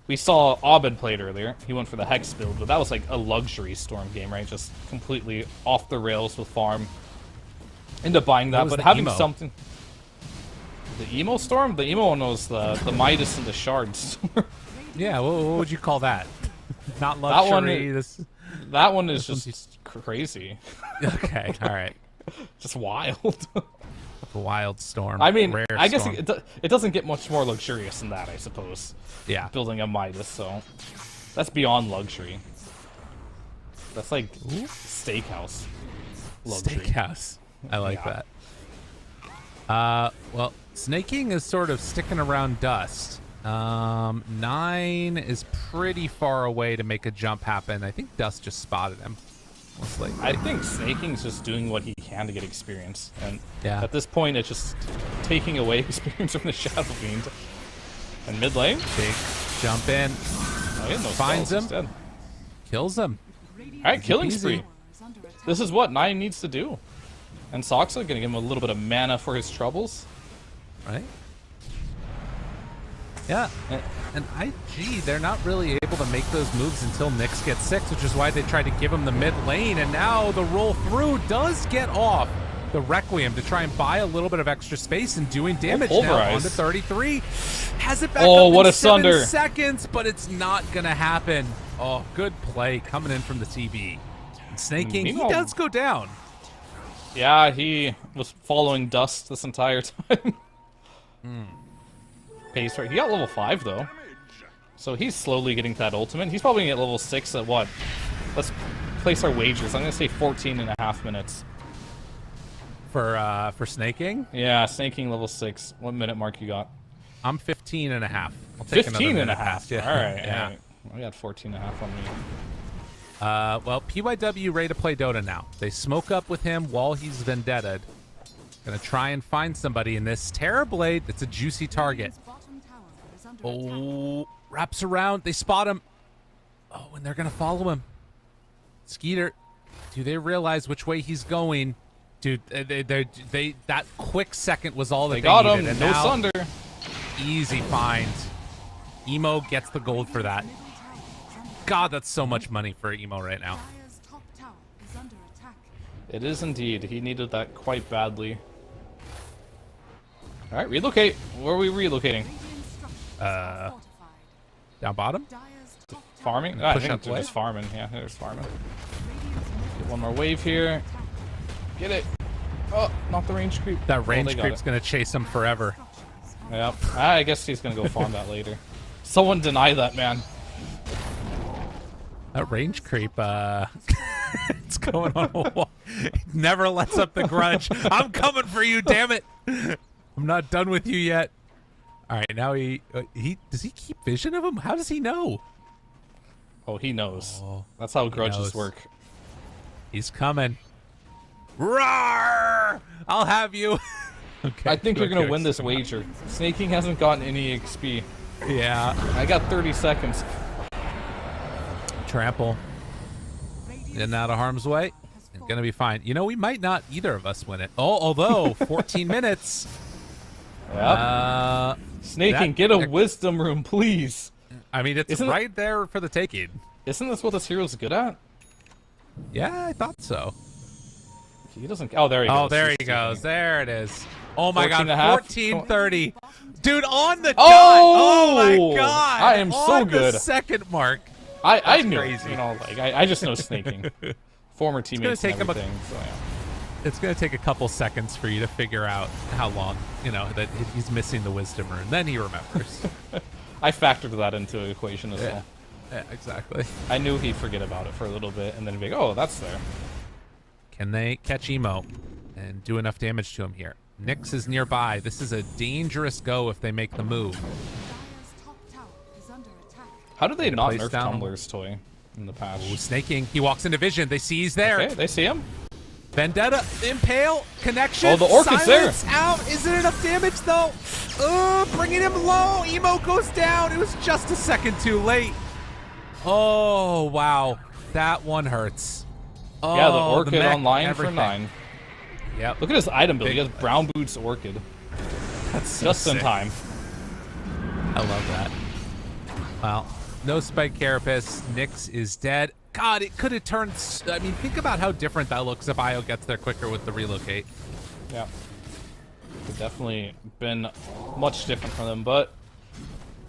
we saw Abed played earlier. He went for the Hex build, but that was like a luxury Storm game, right? Just completely off the rails with farm. End up buying that, but having something... The Emo Storm? The Emo one was the Midas and the Shards. Yeah, what would you call that? Not luxury. That one is just crazy. Okay, all right. Just wild. A wild storm. I mean, rare I guess storm. it doesn't get much more luxurious than that, I suppose. Yeah. Building a Midas, so that's beyond luxury. That's like steakhouse luxury. Steakhouse. I like that. Well, Snaking is sort of sticking around Dust. 9 is pretty far away to make a jump happen. I think Dust just spotted him. Most likely. I think Snaking's just doing what he can to get experience, and yeah. At this point, it's just taking away experience from the Shadow Fiend. And mid lane, big jump in, finds him, instead. Kills him. All right, killing spree. This is what 9 needs to do, and Soxa gonna give him a little bit of mana for his troubles, right? Yeah, and IG, they're not really able to make those moves until Nyx gets 6, which is why they tried to give him the mid lane, and now the roll through does get off the Requiem to try and buy a little bit of extra space and doing damage now on the 33. Has it back up what in a 7 sunder. seconds, but it's not going to happen. Oh, good play coming in from the TB. And Snaking, he does go down. Yeah, he was following Dust this entire time. Pace right. He got level 5 though, so he's slowly getting to that ultimate. He's probably gonna get level 6 at what? Let's place our wagers. I'm gonna say 14.5 minutes. For Snaking? Yeah, Snaking level 6. What minute mark you got? I'm 15.5. I'll take 15.5. Yeah. All right. Yeah. All right. I got 14.5 on me. Well, PYW ready to play Dota now. They smoke up with him while he's vendetted. Gonna try and find somebody in this Terrorblade. It's a juicy target. Oh, wraps around. They spot him. Oh, and they're gonna follow him. Skeeter, do they realize which way he's going? Dude, they that quick second was all that they got needed. him. And No now, sunder. Easy find. Emo gets the gold for that. God, that's so much money for Emo right now. It is indeed. He needed that quite badly. All right, relocate. Where are we relocating? Down bottom? Farming? I think they're just farming. Yeah, they're just farming. Get one more wave here. Get it. Oh, not the range creep. That range creep's going to chase him forever. Yep. I guess he's going to go farm that later. Someone deny that, man. That range creep, it's going on a wall. Never lets up the grudge. I'm coming for you, damn it. I'm not done with you yet. All right, now does he keep vision of him? How does he know? Oh, he knows. That's how grudges work. He's coming. Roar! I'll have you. Okay, I think you're going to win this wager. Snaking hasn't gotten any XP. Yeah. I got 30 seconds. Trample. In and out of harm's way. Gonna be fine. You know, we might not either of us win it. Oh, although 14 minutes. Yep. Snaking, get a wisdom room, please. I mean, it's right there for the taking. Isn't this what this hero's good at? Yeah, I thought so. He doesn't. Oh, there he goes. Oh, there he goes. There it is. Oh my God, 14:30. Dude, on the dot. Oh my God. I am so good. The second mark. I knew. Crazy. You know, like I just know Snaking. Former teammates. It's gonna take him so, yeah. It's gonna take a couple seconds for you to figure out how long, you know, that he's missing the wisdom rune. Then he remembers. I factored that into the equation as well. Yeah, exactly. I knew he'd forget about it for a little bit and then be like, oh, that's there. Can they catch Emo and do enough damage to him here? Nyx is nearby. This is a dangerous go if they make the move. How did they not nerf Tumblr's toy in the patch? Ooh, Snaking. He walks into vision. They see he's there. Okay, they see him. Vendetta, impale, connection. Oh, the orc is there. Out. Is it enough damage though? Bringing him low. Emo goes down. It was just a second too late. Oh wow, that one hurts. Oh, yeah, the Orchid the mech, online everything. for 9. Yep. Look at his item build. He has Brown Boots Orchid. That's so just sick. in time. I love that. Well, no Spike Carapace. Nyx is dead. God, it could have turned. I mean, think about how different that looks if Io gets there quicker with the relocate. Yeah. Could definitely been much different for them, but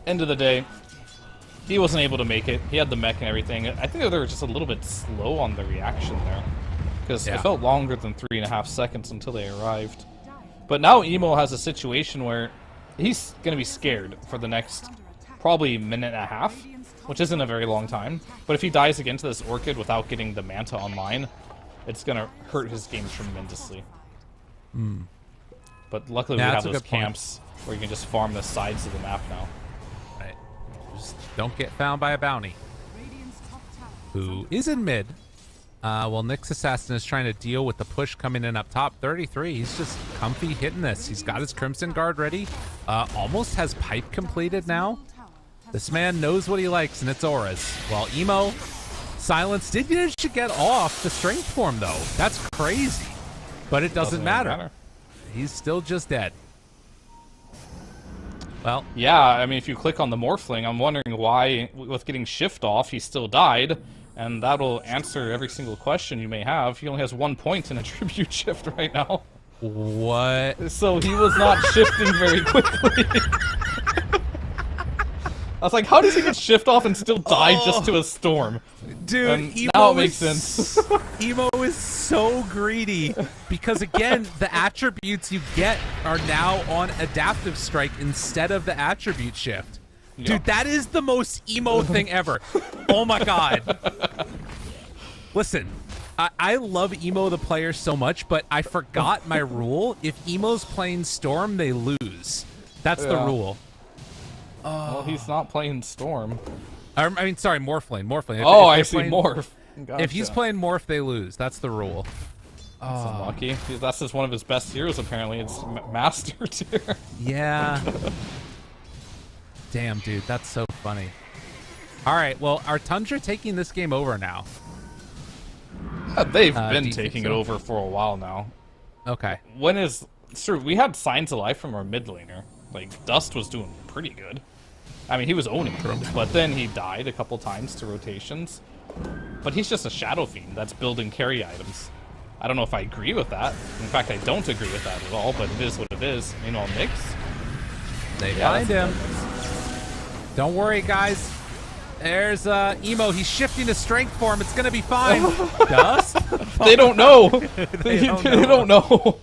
end of the day, he wasn't able to make it. He had the mech and everything. I think they were just a little bit slow on the reaction there. Because it felt longer than 3.5 seconds until they arrived. But now Emo has a situation where he's going to be scared for the next probably minute and a half, which isn't a very long time. But if he dies again to this Orchid without getting the Manta online, it's going to hurt his game tremendously. But luckily we have those camps where you can just farm the sides of the map now. Right. Just don't get found by a bounty. Who is in mid. Well, Nyx Assassin is trying to deal with the push coming in up top. 33, he's just comfy hitting this. He's got his Crimson Guard ready. Almost has Pipe completed now. This man knows what he likes, and it's auras. While Emo, Silence did manage to get off the Strength form, though. That's crazy. But it doesn't matter. He's still just dead. Well, yeah, I mean, if you click on the Morphling, I'm wondering why, with getting Shift off, he still died. And that'll answer every single question you may have. He only has 1 point in Attribute Shift right now. What? So he was not shifting very quickly. I was like, how does he get Shift off and still die just to a Storm? Dude, and Emo now it makes sense. Emo is so greedy. Because again, the attributes you get are now on Adaptive Strike instead of the Attribute Shift. Dude, that is the most Emo thing ever. Oh my God. Listen, I love Emo the player so much, but I forgot my rule. If Emo's playing Storm, they lose. That's the rule. Well, he's not playing Storm. I mean, sorry, Morphling. Morphling. Oh, I see, Morph. Gotcha. If he's playing Morph, they lose. That's the rule. That's unlucky. That's just one of his best heroes, apparently. It's Master tier. Yeah. Damn, dude, that's so funny. All right, well, are Tundra taking this game over now? They've been taking it over for a while now. Okay. Sure, we had Signs of Life from our mid laner. Like, Dust was doing pretty good. I mean, he was owning it, but then he died a couple times to rotations. But he's just a Shadow Fiend that's building carry items. I don't know if I agree with that. In fact, I don't agree with that at all, but it is what it is. You know, Nix. They find him. Don't worry, guys. There's Emo. He's shifting his strength for him. It's going to be fine. Dust? They don't know. they don't know.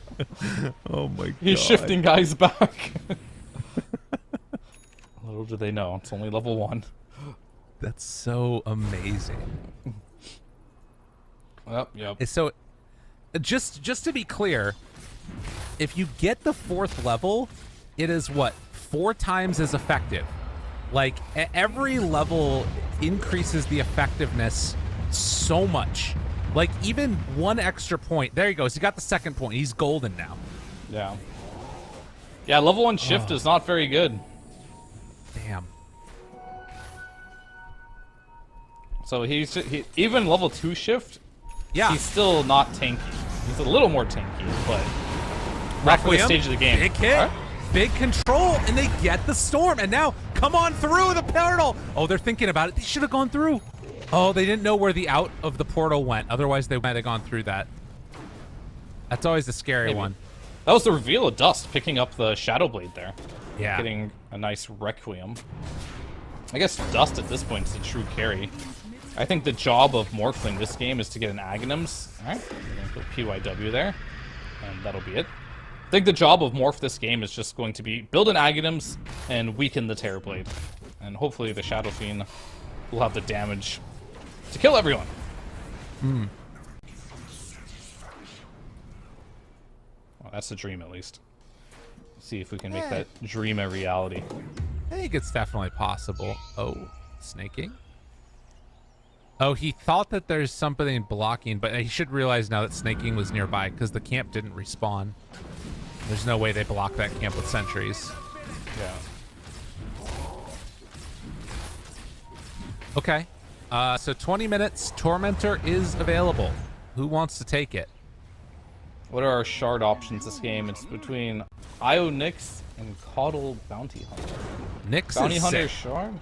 Oh, my God. He's shifting guys back. Little do they know. It's only level 1. That's so amazing. Yep. So, just to be clear, if you get the 4th level, it is what? 4 times as effective. Like, every level increases the effectiveness so much. Like, even 1 extra point. There he goes. He got the 2nd point. He's golden now. Yeah. Yeah, level 1 shift is not very good. Damn. So even level 2 shift, he's still not tanky. He's a little more tanky, but halfway stage of the game. Big hit. Big control, and they get the storm. And now, come on through the portal. Oh, they're thinking about it. They should have gone through. Oh, they didn't know where the out of the portal went. Otherwise, they might have gone through that. That's always the scary one. That was the reveal of Dust picking up the Shadow Blade there. Yeah. Getting a nice Requiem. I guess Dust at this point is a true carry. I think the job of Morphling this game is to get an Aghanims. Alright, we're going to put PYW there. And that'll be it. I think the job of Morph this game is just going to be build an Aghanims and weaken the Terrorblade. And hopefully the Shadow Fiend will have the damage to kill everyone. Hmm. Well, that's a dream at least. See if we can make that dream a reality. I think it's definitely possible. Oh, snaking. Oh, he thought that there's something blocking, but he should realize now that snaking was nearby because the camp didn't respawn. There's no way they blocked that camp with sentries. Yeah. Okay. So 20 minutes. Tormentor is available. Who wants to take it? What are our shard options this game? It's between Io Nyx and Coddle Bounty Hunter. Nyx Bounty is Hunter sick. shard?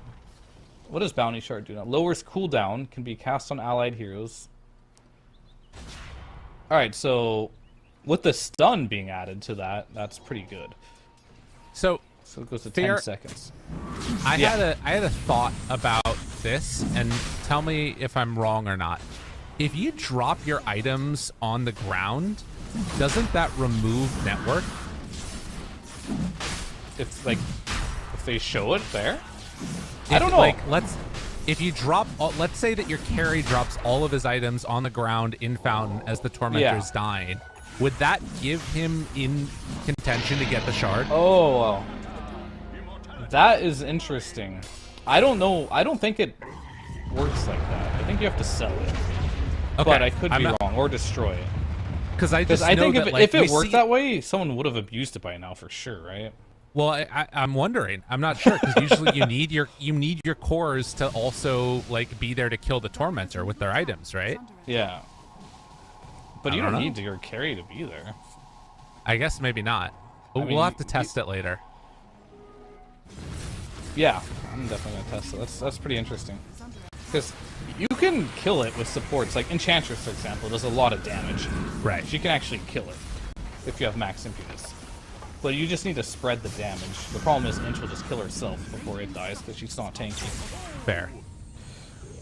What does Bounty Shard do now? Lowers cooldown, can be cast on allied heroes. Alright, so with the stun being added to that, that's pretty good. So it goes to 10 seconds. I had a thought about this, and tell me if I'm wrong or not. If you drop your items on the ground, doesn't that remove network? It's like if they show it there? I don't know. Like, if you drop, let's say that your carry drops all of his items on the ground in Fountain as the Tormentor's dying. Would that give him in contention to get the shard? Oh, well. That is interesting. I don't know. I don't think it works like that. I think you have to sell it. Okay. But I could be wrong, or destroy it. Because I think that, if it worked that way, someone would have abused it by now for sure, right? Well, I'm wondering. I'm not sure because usually you need your cores to also like be there to kill the Tormentor with their items, right? Yeah. But you don't know. need your carry to be there. I guess maybe not. But we'll have to test it later. Yeah, I'm definitely gonna test it. That's pretty interesting. Because you can kill it with supports, like Enchantress, for example, does a lot of damage. Right. She can actually kill it if you have max impetus. But you just need to spread the damage. The problem is Inch will just kill herself before it dies because she's not tanky. Fair.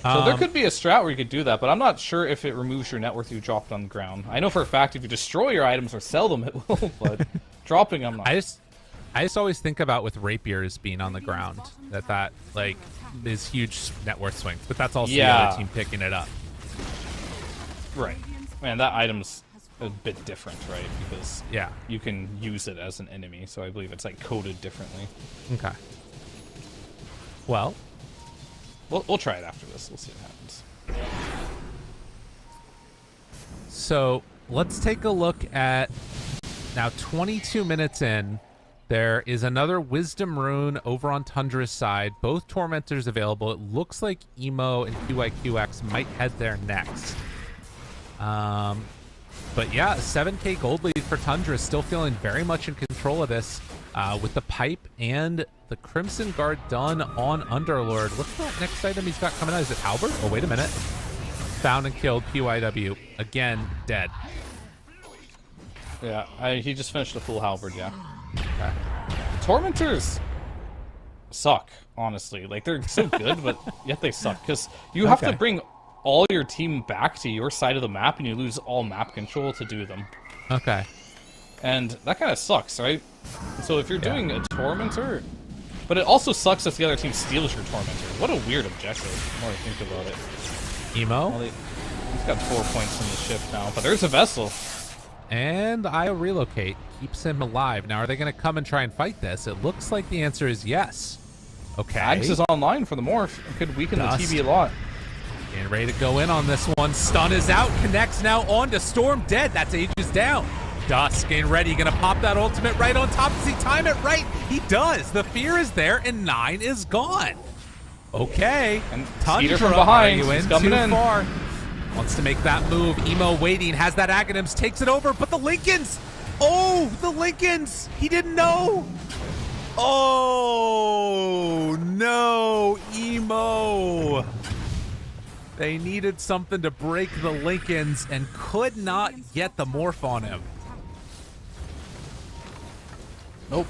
So there could be a strat where you could do that, but I'm not sure if it removes your net worth you dropped on the ground. I know for a fact if you destroy your items or sell them, it will, but dropping them, not. I just always think about with rapiers being on the ground that like is huge net worth swings, but that's also the other team picking it up. Right. Man, that item's a bit different, right? Because you can use it as an enemy, so I believe it's like coded differently. Okay. Well, we'll try it after this. We'll see what happens. So let's take a look at now. 22 minutes in, there is another Wisdom Rune over on Tundra's side. Both Tormentors available. It looks like Emo and QIQX might head there next. But yeah, 7k gold lead for Tundra, still feeling very much in control of this with the pipe and the Crimson Guard done on Underlord. What's that next item he's got coming out? Is it Halberd? Oh, wait a minute. Found and killed PYW. Again, dead. Yeah, he just finished a full halberd, yeah. Okay. Tormentors suck, honestly. Like, they're so good, but yet they suck. Because you have to bring all your team back to your side of the map, and you lose all map control to do them. Okay. And that kind of sucks, right? So if you're doing a Tormentor... But it also sucks if the other team steals your Tormentor. What a weird objective, the more I think about it. Emo? Well, he's got 4 points in the shift now, but there's a Vessel. And I'll relocate. Keeps him alive. Now, are they going to come and try and fight this? It looks like the answer is yes. Okay. Axe is online for the morph. It could weaken the TV a lot. And ready to go in on this one. Stun is out. Connects now on to Storm. Dead. That's Aegis down. Dusk getting ready. Gonna pop that ultimate right on top. Does he time it right? He does. The fear is there, and 9 is gone. Okay. And Tundra from behind. He's coming in. Far. Wants to make that move. Emo waiting. Has that Aghanims. Takes it over. But the Lincolns. Oh, the Lincolns. He didn't know. Oh, no. Emo. They needed something to break the Lincolns and could not get the morph on him. Nope.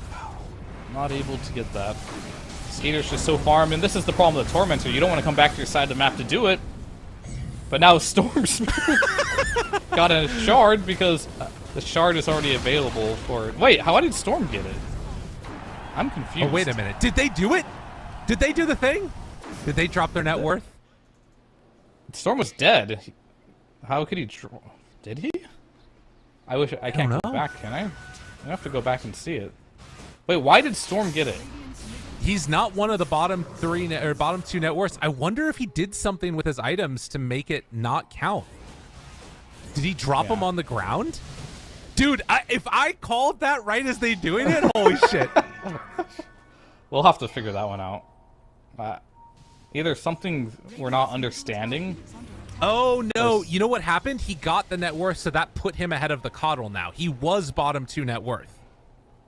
Not able to get that. Skater's just so far. I mean, this is the problem with the Tormentor. You don't want to come back to your side of the map to do it. But now Storm's got a shard because the shard is already available for... Wait, how did Storm get it? I'm confused. Oh, wait a minute. Did they do it? Did they do the thing? Did they drop their net worth? Storm was dead. How could he... Did he? I wish... I can't go back, can I? I have to go back and see it. Wait, why did Storm get it? He's not one of the bottom 2 net worths. I wonder if he did something with his items to make it not count. Did he drop them on the ground? Dude, if I called that right as they doing it, holy shit. We'll have to figure that one out. Either something we're not understanding. Oh, no. You know what happened? He got the net worth, so that put him ahead of the Coddle now. He was bottom 2 net worth.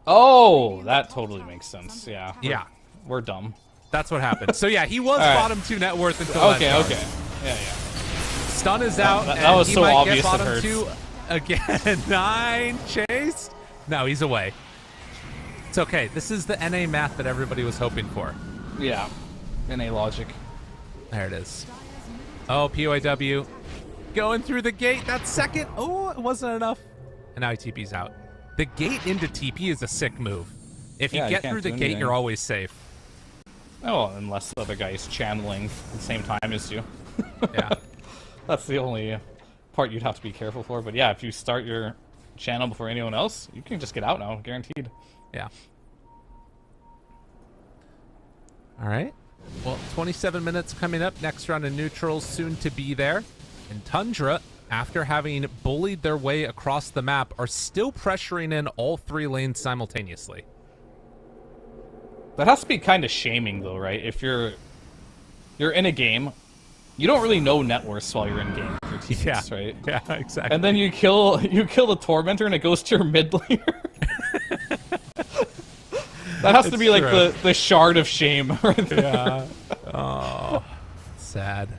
Oh, that totally makes sense. Yeah. Yeah. We're dumb. That's what happened. So, yeah, he was bottom 2 net worth until Okay. Yeah. Stun is out. That was so obvious get it bottom hurts. 2 again. 9 chased. No, he's away. It's okay. This is the NA math that everybody was hoping for. Yeah. NA logic. There it is. Oh, PYW. Going through the gate. That second. Oh, it wasn't enough. And now he TP's out. The gate into TP is a sick move. If you get through the gate, you're always safe. Oh, unless the other guy is channeling at the same time as you. Yeah. That's the only part you'd have to be careful for. But yeah, if you start your channel before anyone else, you can just get out now, guaranteed. Yeah. All right. Well, 27 minutes coming up. Next round of neutrals soon to be there. And Tundra, after having bullied their way across the map, are still pressuring in all 3 lanes simultaneously. That has to be kind of shaming, though, right? If you're in a game, you don't really know net worths while you're in game for teams, right? Yeah, exactly. And then you kill the Tormentor, and it goes to your mid laner. That has to be like the shard of shame, right there. Yeah. Oh, sad.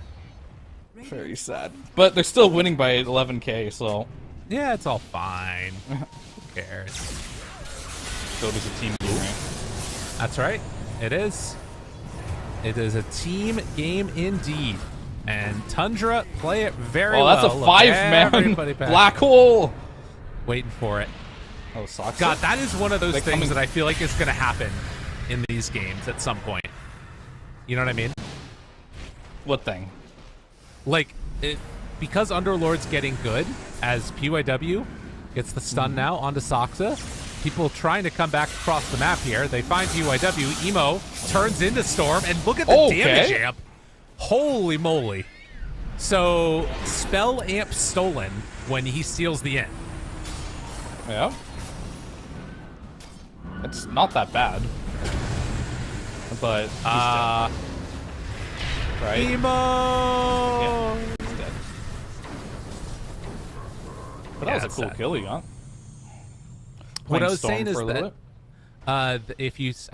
Very sad. But they're still winning by 11k, so... Yeah, it's all fine. Who cares? So does a team game, right? That's right. It is. It is a team game indeed. And Tundra play it very well. Oh, that's a 5-man black hole! Waiting for it. Oh, socks. God, that is one of those things that I feel like is going to happen in these games at some point. You know what I mean? What thing? Like, because Underlord's getting good, as PYW gets the stun now onto Soxa, people trying to come back across the map here. They find PYW. Emo turns into Storm, and look at the damage amp. Holy moly. So, spell amp stolen when he steals the end. Yeah. It's not that bad. But he's dead. Right? Emo! Yeah, he's dead. But that was a cool kill he got. What I was saying is that I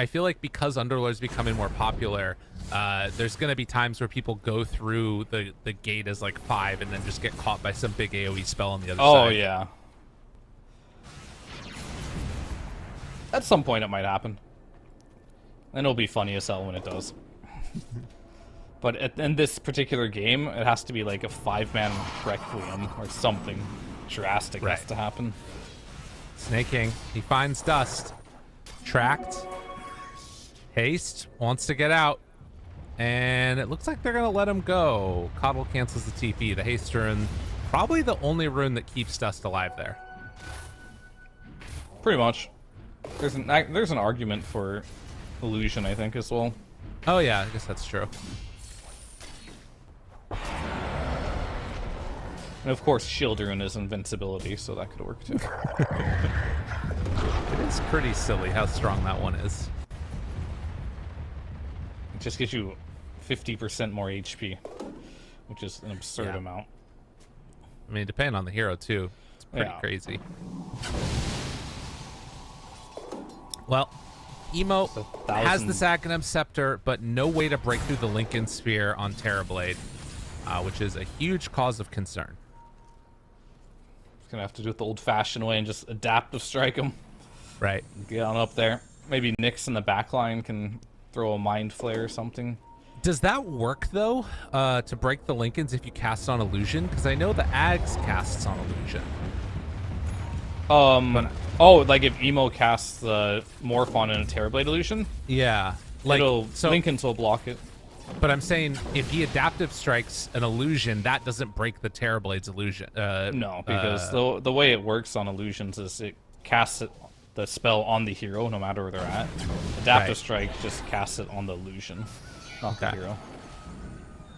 feel like because Underlord's becoming more popular, there's going to be times where people go through the gate as like 5 and then just get caught by some big AoE spell on the other side. Oh, yeah. At some point it might happen. And it'll be funny as hell when it does. But in this particular game, it has to be like a 5-man Requiem or something drastic has to happen. Snaking. He finds Dust. Tracked. Haste wants to get out. And it looks like they're going to let him go. Coddle cancels the TP. The Haste rune, probably the only rune that keeps Dust alive there. Pretty much. There's an argument for illusion, I think, as well. Oh yeah, I guess that's true. And of course, shield rune is invincibility, so that could work too. It is pretty silly how strong that one is. It just gives you 50% more HP, which is an absurd amount. I mean, depending on the hero too, it's pretty crazy. Well, Emo has the Sachinum Scepter, but no way to break through the Lincoln Sphere on Terrorblade, which is a huge cause of concern. It's gonna have to do it the old-fashioned way and just adaptive strike him. Right. Get on up there. Maybe Nyx in the back line can throw a Mind Flare or something. Does that work, though, to break the Lincolns if you cast on Illusion? Because I know the Ags casts on Illusion. Like if Emo casts the Morphon in a Terrorblade Illusion? Yeah. Like, Lincolns will block it. But I'm saying if he adaptive strikes an Illusion, that doesn't break the Terrorblade's Illusion. No, because the way it works on Illusions is it casts the spell on the hero no matter where they're at. Adaptive Strike just casts it on the Illusion, not the hero.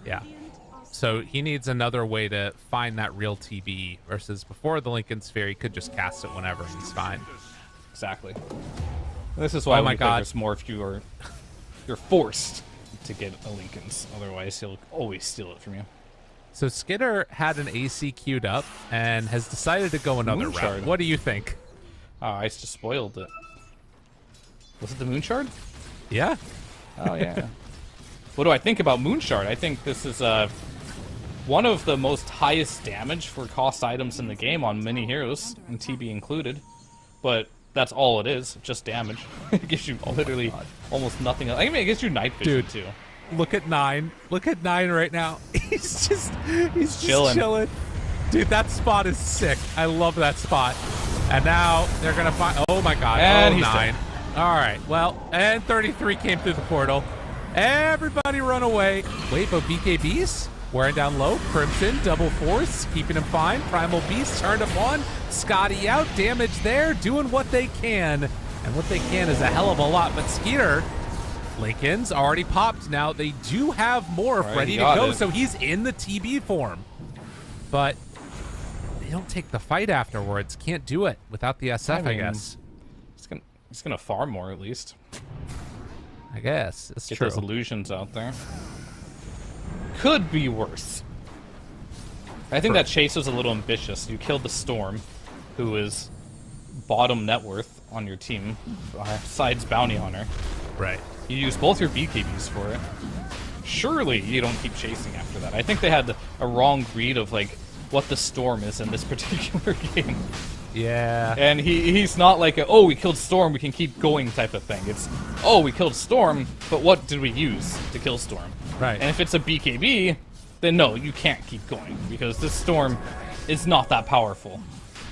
Yeah. So he needs another way to find that real TB versus before the Lincoln Sphere, he could just cast it whenever and he's fine. Exactly. This is why there's more if you're forced to get a Lincoln's. Otherwise, he'll always steal it from you. So Skidder had an AC queued up and has decided to go another route. What do you think? Ice just spoiled it. Was it the Moonshard? Yeah. Oh, yeah. What do I think about Moonshard? I think this is one of the most highest damage for cost items in the game on many heroes, and TB included. But that's all it is, just damage. It gives you literally almost nothing else. I mean, it gives you night vision too. Look at 9. Look at 9 right now. He's just chilling. Dude, that spot is sick. I love that spot. And now they're going to find... Oh, my God. And he's 9. All right. Well, and 33 came through the portal. Everybody run away. Wait, but BKBs? Wearing down low. Crimson, double force, keeping him fine. Primal Beast turned him on. Scotty out. Damage there. Doing what they can. And what they can is a hell of a lot. But Skeeter, Lincoln's already popped. Now they do have Morph ready to go. So he's in the TB form. But they don't take the fight afterwards. Can't do it without the SF, I guess. He's gonna farm more at least. I guess. It's Get true. those illusions out there. Could be worse. I think that chase was a little ambitious. You killed the Storm, who is bottom net worth on your team, besides Bounty Hunter. Right. You use both your BKBs for it. Surely you don't keep chasing after that. I think they had a wrong read of like what the Storm is in this particular game. Yeah. And he's not like oh, we killed Storm, we can keep going type of thing. It's, oh, we killed Storm, but what did we use to kill Storm? Right. And if it's a BKB, then no, you can't keep going because this Storm is not that powerful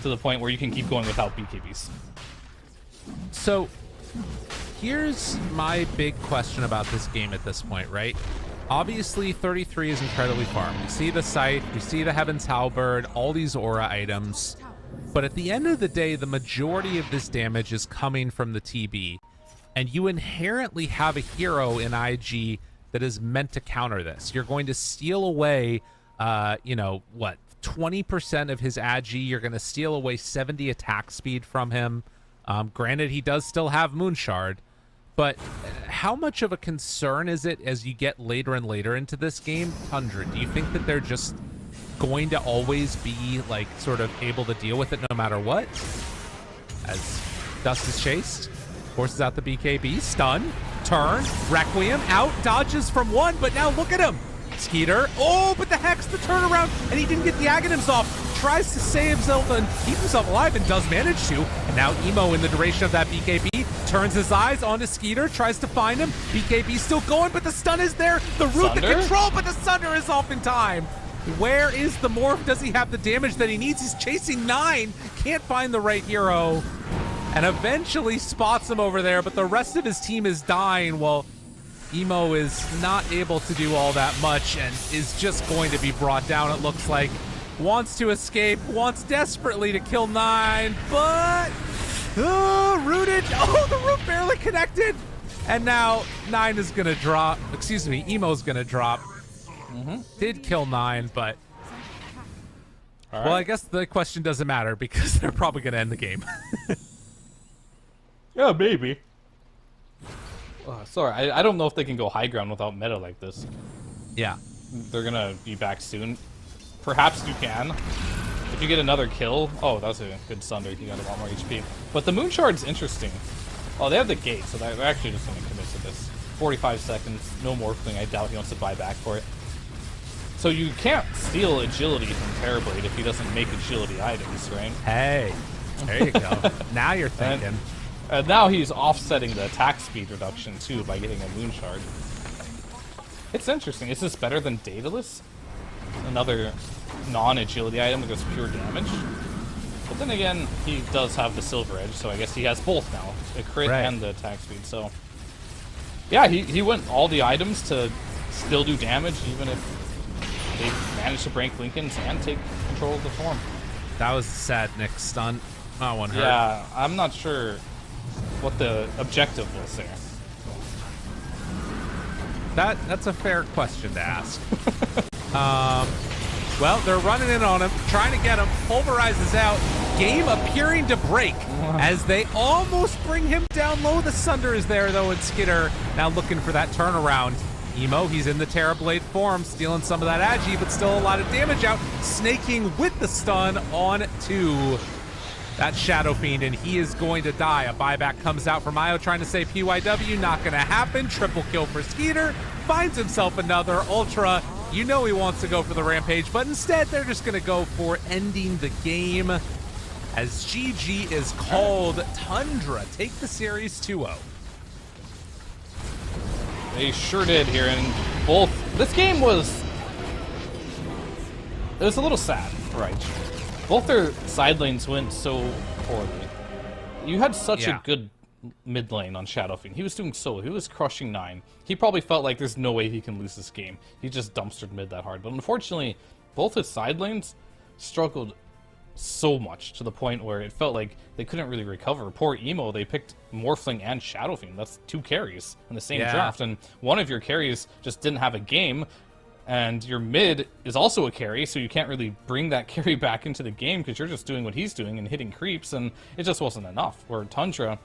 to the point where you can keep going without BKBs. So here's my big question about this game at this point, right? Obviously, 33 is incredibly farm. We see the Scythe, we see the Heaven's Halberd, all these aura items. But at the end of the day, the majority of this damage is coming from the TB. And you inherently have a hero in IG that is meant to counter this. You're going to steal away, 20% of his agi. You're going to steal away 70 attack speed from him. Granted, he does still have Moonshard. But how much of a concern is it as you get later and later into this game? 100. Do you think that they're just going to always be like sort of able to deal with it no matter what? As Dust is chased, forces out the BKB, stun, turn, Requiem out, dodges from one, but now look at him. Skeeter, oh, but the Hex, the turnaround, and he didn't get the Aghanims off. tries to save himself and keep himself alive and does manage to. And now Emo, in the duration of that BKB, turns his eyes onto Skeeter, tries to find him. BKB still going, but the stun is there. The root, the control, but the Sunder is off in time. Where is the morph? Does he have the damage that he needs? He's chasing 9. Can't find the right hero. And eventually spots him over there, but the rest of his team is dying. Well, Emo is not able to do all that much and is just going to be brought down, it looks like. Wants to escape, wants desperately to kill 9, but... rooted! Oh, the root barely connected! And now 9 is going to drop. Excuse me, Emo's going to drop. Did kill 9, but... All right. Well, I guess the question doesn't matter because they're probably going to end the game. Yeah, maybe. Sorry, I don't know if they can go high ground without meta like this. Yeah. They're gonna be back soon. Perhaps you can. If you get another kill... Oh, that was a good Sunder. You got a lot more HP. But the Moon Shard's interesting. Oh, they have the gate, so they're actually just gonna commit to this. 45 seconds, no Morphling. I doubt he wants to buy back for it. So you can't steal agility from Terrorblade if he doesn't make agility items, right? Hey, there you go. Now you're thinking. And now he's offsetting the attack speed reduction, too, by getting a Moon Shard. It's interesting. Is this better than Daedalus? Another non-agility item that does pure damage? But then again, he does have the Silver Edge, so I guess he has both now. The crit and the attack speed, so... Yeah, he went all the items to still do damage, even if they managed to break Lincoln's and take control of the form. That was a sad Nick stunt. That one hurt. Yeah, I'm not sure what the objective was there. That's a fair question to ask. Well, they're running in on him, trying to get him. Pulverizes out. Game appearing to break as they almost bring him down low. The Sunder is there, though, and Skidder now looking for that turnaround. Emo, he's in the Terrorblade form, stealing some of that agi, but still a lot of damage out. Snaking with the stun on to that Shadow Fiend, and he is going to die. A buyback comes out from Io trying to say PYW. Not going to happen. Triple kill for Skeeter. Finds himself another Ultra. You know he wants to go for the Rampage, but instead they're just going to go for ending the game as GG is called. Tundra take the series 2-0. They sure did here, and both... This game was... It was a little sad, right? Both their side lanes went so poorly. You had such a good mid lane on Shadow Fiend. He was doing so... He was crushing 9. He probably felt like there's no way he can lose this game. He just dumpstered mid that hard. But unfortunately, both his side lanes struggled so much to the point where it felt like they couldn't really recover. Poor Emo, they picked Morphling and Shadow Fiend. That's 2 carries in the same draft. And one of your carries just didn't have a game. And your mid is also a carry, so you can't really bring that carry back into the game because you're just doing what he's doing and hitting creeps, and it just wasn't enough. Where Tundra,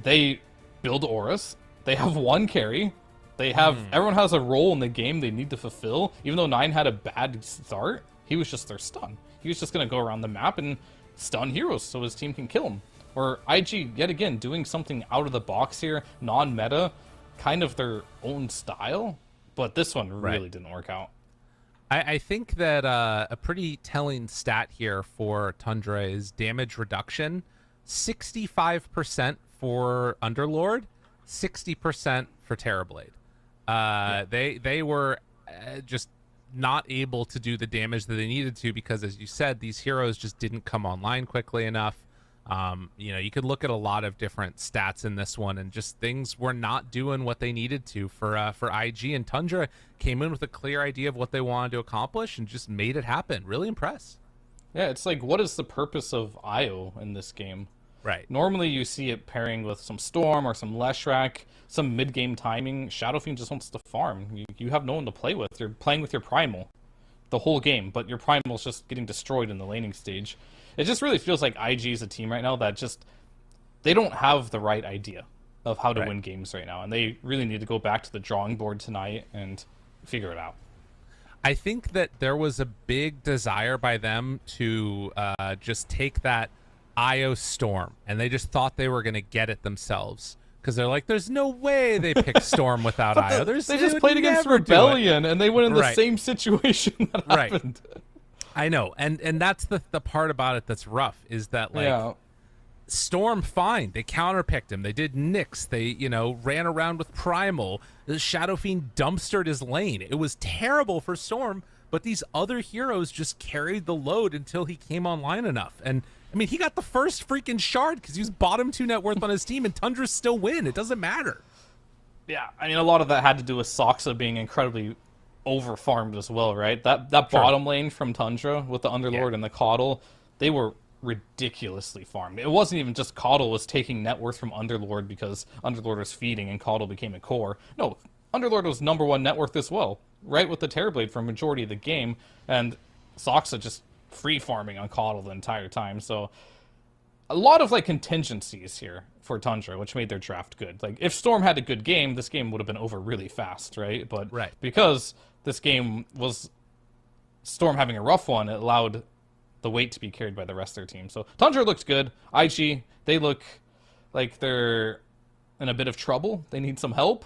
they build auras, they have 1 carry, they have everyone has a role in the game they need to fulfill. Even though 9 had a bad start, he was just their stun. He was just going to go around the map and stun heroes so his team can kill him. Or IG, yet again, doing something out of the box here, non-meta, kind of their own style. But this one really didn't work out. I think that a pretty telling stat here for Tundra is damage reduction. 65% for Underlord, 60% for Terrorblade. They were just not able to do the damage that they needed to because, as you said, these heroes just didn't come online quickly enough. You could look at a lot of different stats in this one, and just things were not doing what they needed to for IG. And Tundra came in with a clear idea of what they wanted to accomplish and just made it happen. Really impressed. Yeah, it's like, what is the purpose of Io in this game? Right. Normally you see it pairing with some Storm or some Leshrac, some mid-game timing. Shadow Fiend just wants to farm. You have no one to play with. You're playing with your Primal the whole game, but your Primal's just getting destroyed in the laning stage. It just really feels like IG is a team right now that just, they don't have the right idea of how to win games right now. And they really need to go back to the drawing board tonight and figure it out. I think that there was a big desire by them to just take that Io Storm, and they just thought they were going to get it themselves. Because they're like, there's no way they picked Storm without Io. They just played against Rebellion, and they went in the same situation that happened. I know, and that's the part about it that's rough, is that like Yeah. Storm, fine, they counterpicked him, they did Nyx, they ran around with Primal, the Shadow Fiend dumpstered his lane. It was terrible for Storm, but these other heroes just carried the load until he came online enough. And I mean, he got the first freaking shard because he was bottom 2 net worth on his team, and Tundra still win. It doesn't matter. Yeah, I mean, a lot of that had to do with Soxa being incredibly over-farmed as well, right? That bottom lane from Tundra with the Underlord and the Coddle, they were ridiculously farmed. It wasn't even just Coddle was taking net worth from Underlord because Underlord was feeding and Coddle became a core. No, Underlord was number 1 net worth as well, right, with the Terrorblade for a majority of the game, and Soxa just free farming on Coddle the entire time. So a lot of like contingencies here for Tundra, which made their draft good. Like if Storm had a good game, this game would have been over really fast, right? But because this game was Storm having a rough one, it allowed the weight to be carried by the rest of their team. So Tundra looks good. IG, they look like they're in a bit of trouble. They need some help.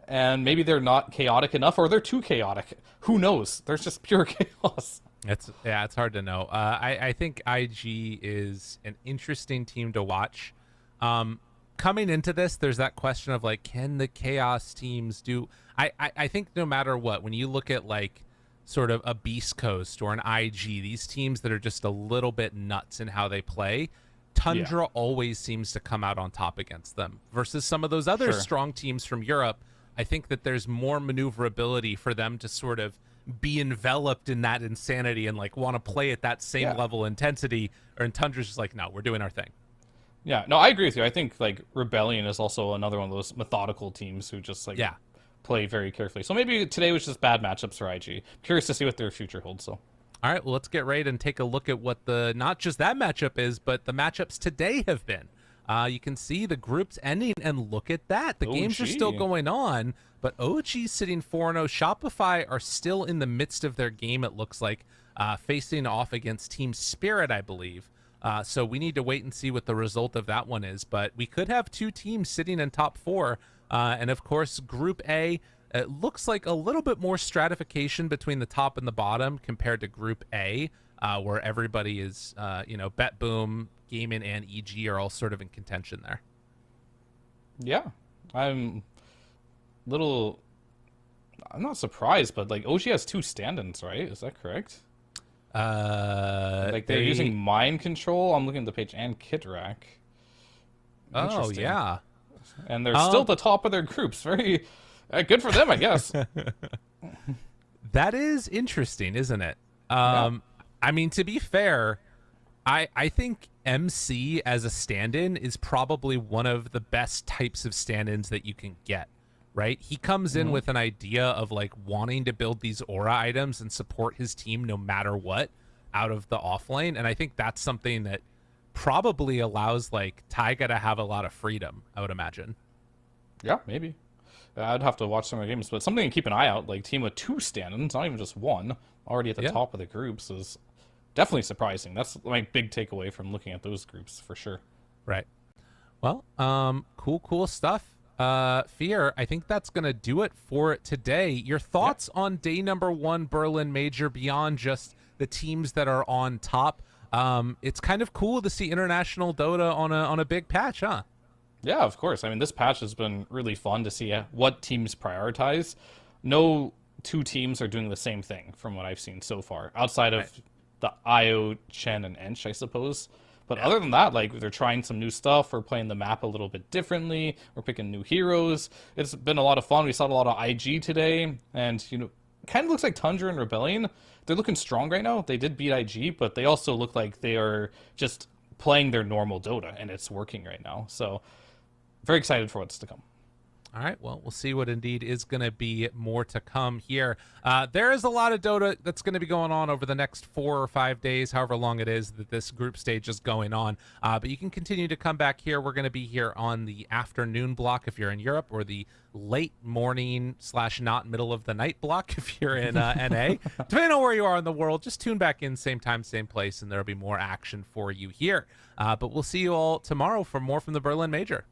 And maybe they're not chaotic enough, or they're too chaotic. Who knows? There's just pure chaos. It's hard to know. I think IG is an interesting team to watch. Coming into this, there's that question of like, can the Chaos teams do? I think no matter what, when you look at like sort of a Beast Coast or an IG, these teams that are just a little bit nuts in how they play, Tundra always seems to come out on top against them versus some of those other strong teams from Europe. I think that there's more maneuverability for them to sort of be enveloped in that insanity and like want to play at that same level of intensity, or in Tundra's just like, no, we're doing our thing. Yeah, no, I agree with you. I think like Rebellion is also another one of those methodical teams who just like play very carefully. So maybe today was just bad matchups for IG. Curious to see what their future holds. So, all right, well, let's get ready and take a look at what the not just that matchup is, but the matchups today have been. You can see the groups ending, and look at that. The games are still going on, but OG's sitting 4-0. Shopify are still in the midst of their game, it looks like, facing off against Team Spirit, I believe. So we need to wait and see what the result of that one is. But we could have 2 teams sitting in top 4. And, of course, Group A, it looks like a little bit more stratification between the top and the bottom compared to Group A, where everybody is, Bet Boom, Gaming, and EG are all sort of in contention there. Yeah, I'm not surprised, but like OG has 2 stand-ins, right? Is that correct? Like they're using Mind Control. I'm looking at the page, and Kitrak. Oh yeah, and they're still at the top of their groups. Very good for them, I guess. That is interesting, isn't it? I mean, to be fair, I think MC as a stand-in is probably one of the best types of stand-ins that you can get, right? He comes in with an idea of like wanting to build these aura items and support his team no matter what out of the off lane. And I think that's something that probably allows like Taiga to have a lot of freedom, I would imagine. Yeah, maybe. I'd have to watch some of the games, but something to keep an eye out, like team with 2 stand-ins, not even just 1, already at the top of the groups, is definitely surprising. That's my big takeaway from looking at those groups, for sure. Right. Well, cool stuff. Fear, I think that's going to do it for today. Your thoughts on day number 1 Berlin Major beyond just the teams that are on top? It's kind of cool to see international Dota on a big patch, huh? Yeah, of course. I mean, this patch has been really fun to see what teams prioritize. No 2 teams are doing the same thing from what I've seen so far, outside of the IO, Chen, and Ench, I suppose. But other than that, like, they're trying some new stuff. We're playing the map a little bit differently. We're picking new heroes. It's been a lot of fun. We saw a lot of IG today. And, kind of looks like Tundra and Rebellion. They're looking strong right now. They did beat IG, but they also look like they are just playing their normal Dota, and it's working right now. So, very excited for what's to come. All right, well, we'll see what indeed is going to be more to come here. There is a lot of Dota that's going to be going on over the next 4 or 5 days, however long it is that this group stage is going on. But you can continue to come back here. We're going to be here on the afternoon block if you're in Europe, or the late morning / not middle of the night block if you're in NA. Depending on where you are in the world, just tune back in, same time, same place, and there'll be more action for you here. But we'll see you all tomorrow for more from the Berlin Major.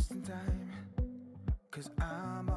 wasting time, 'cause I'm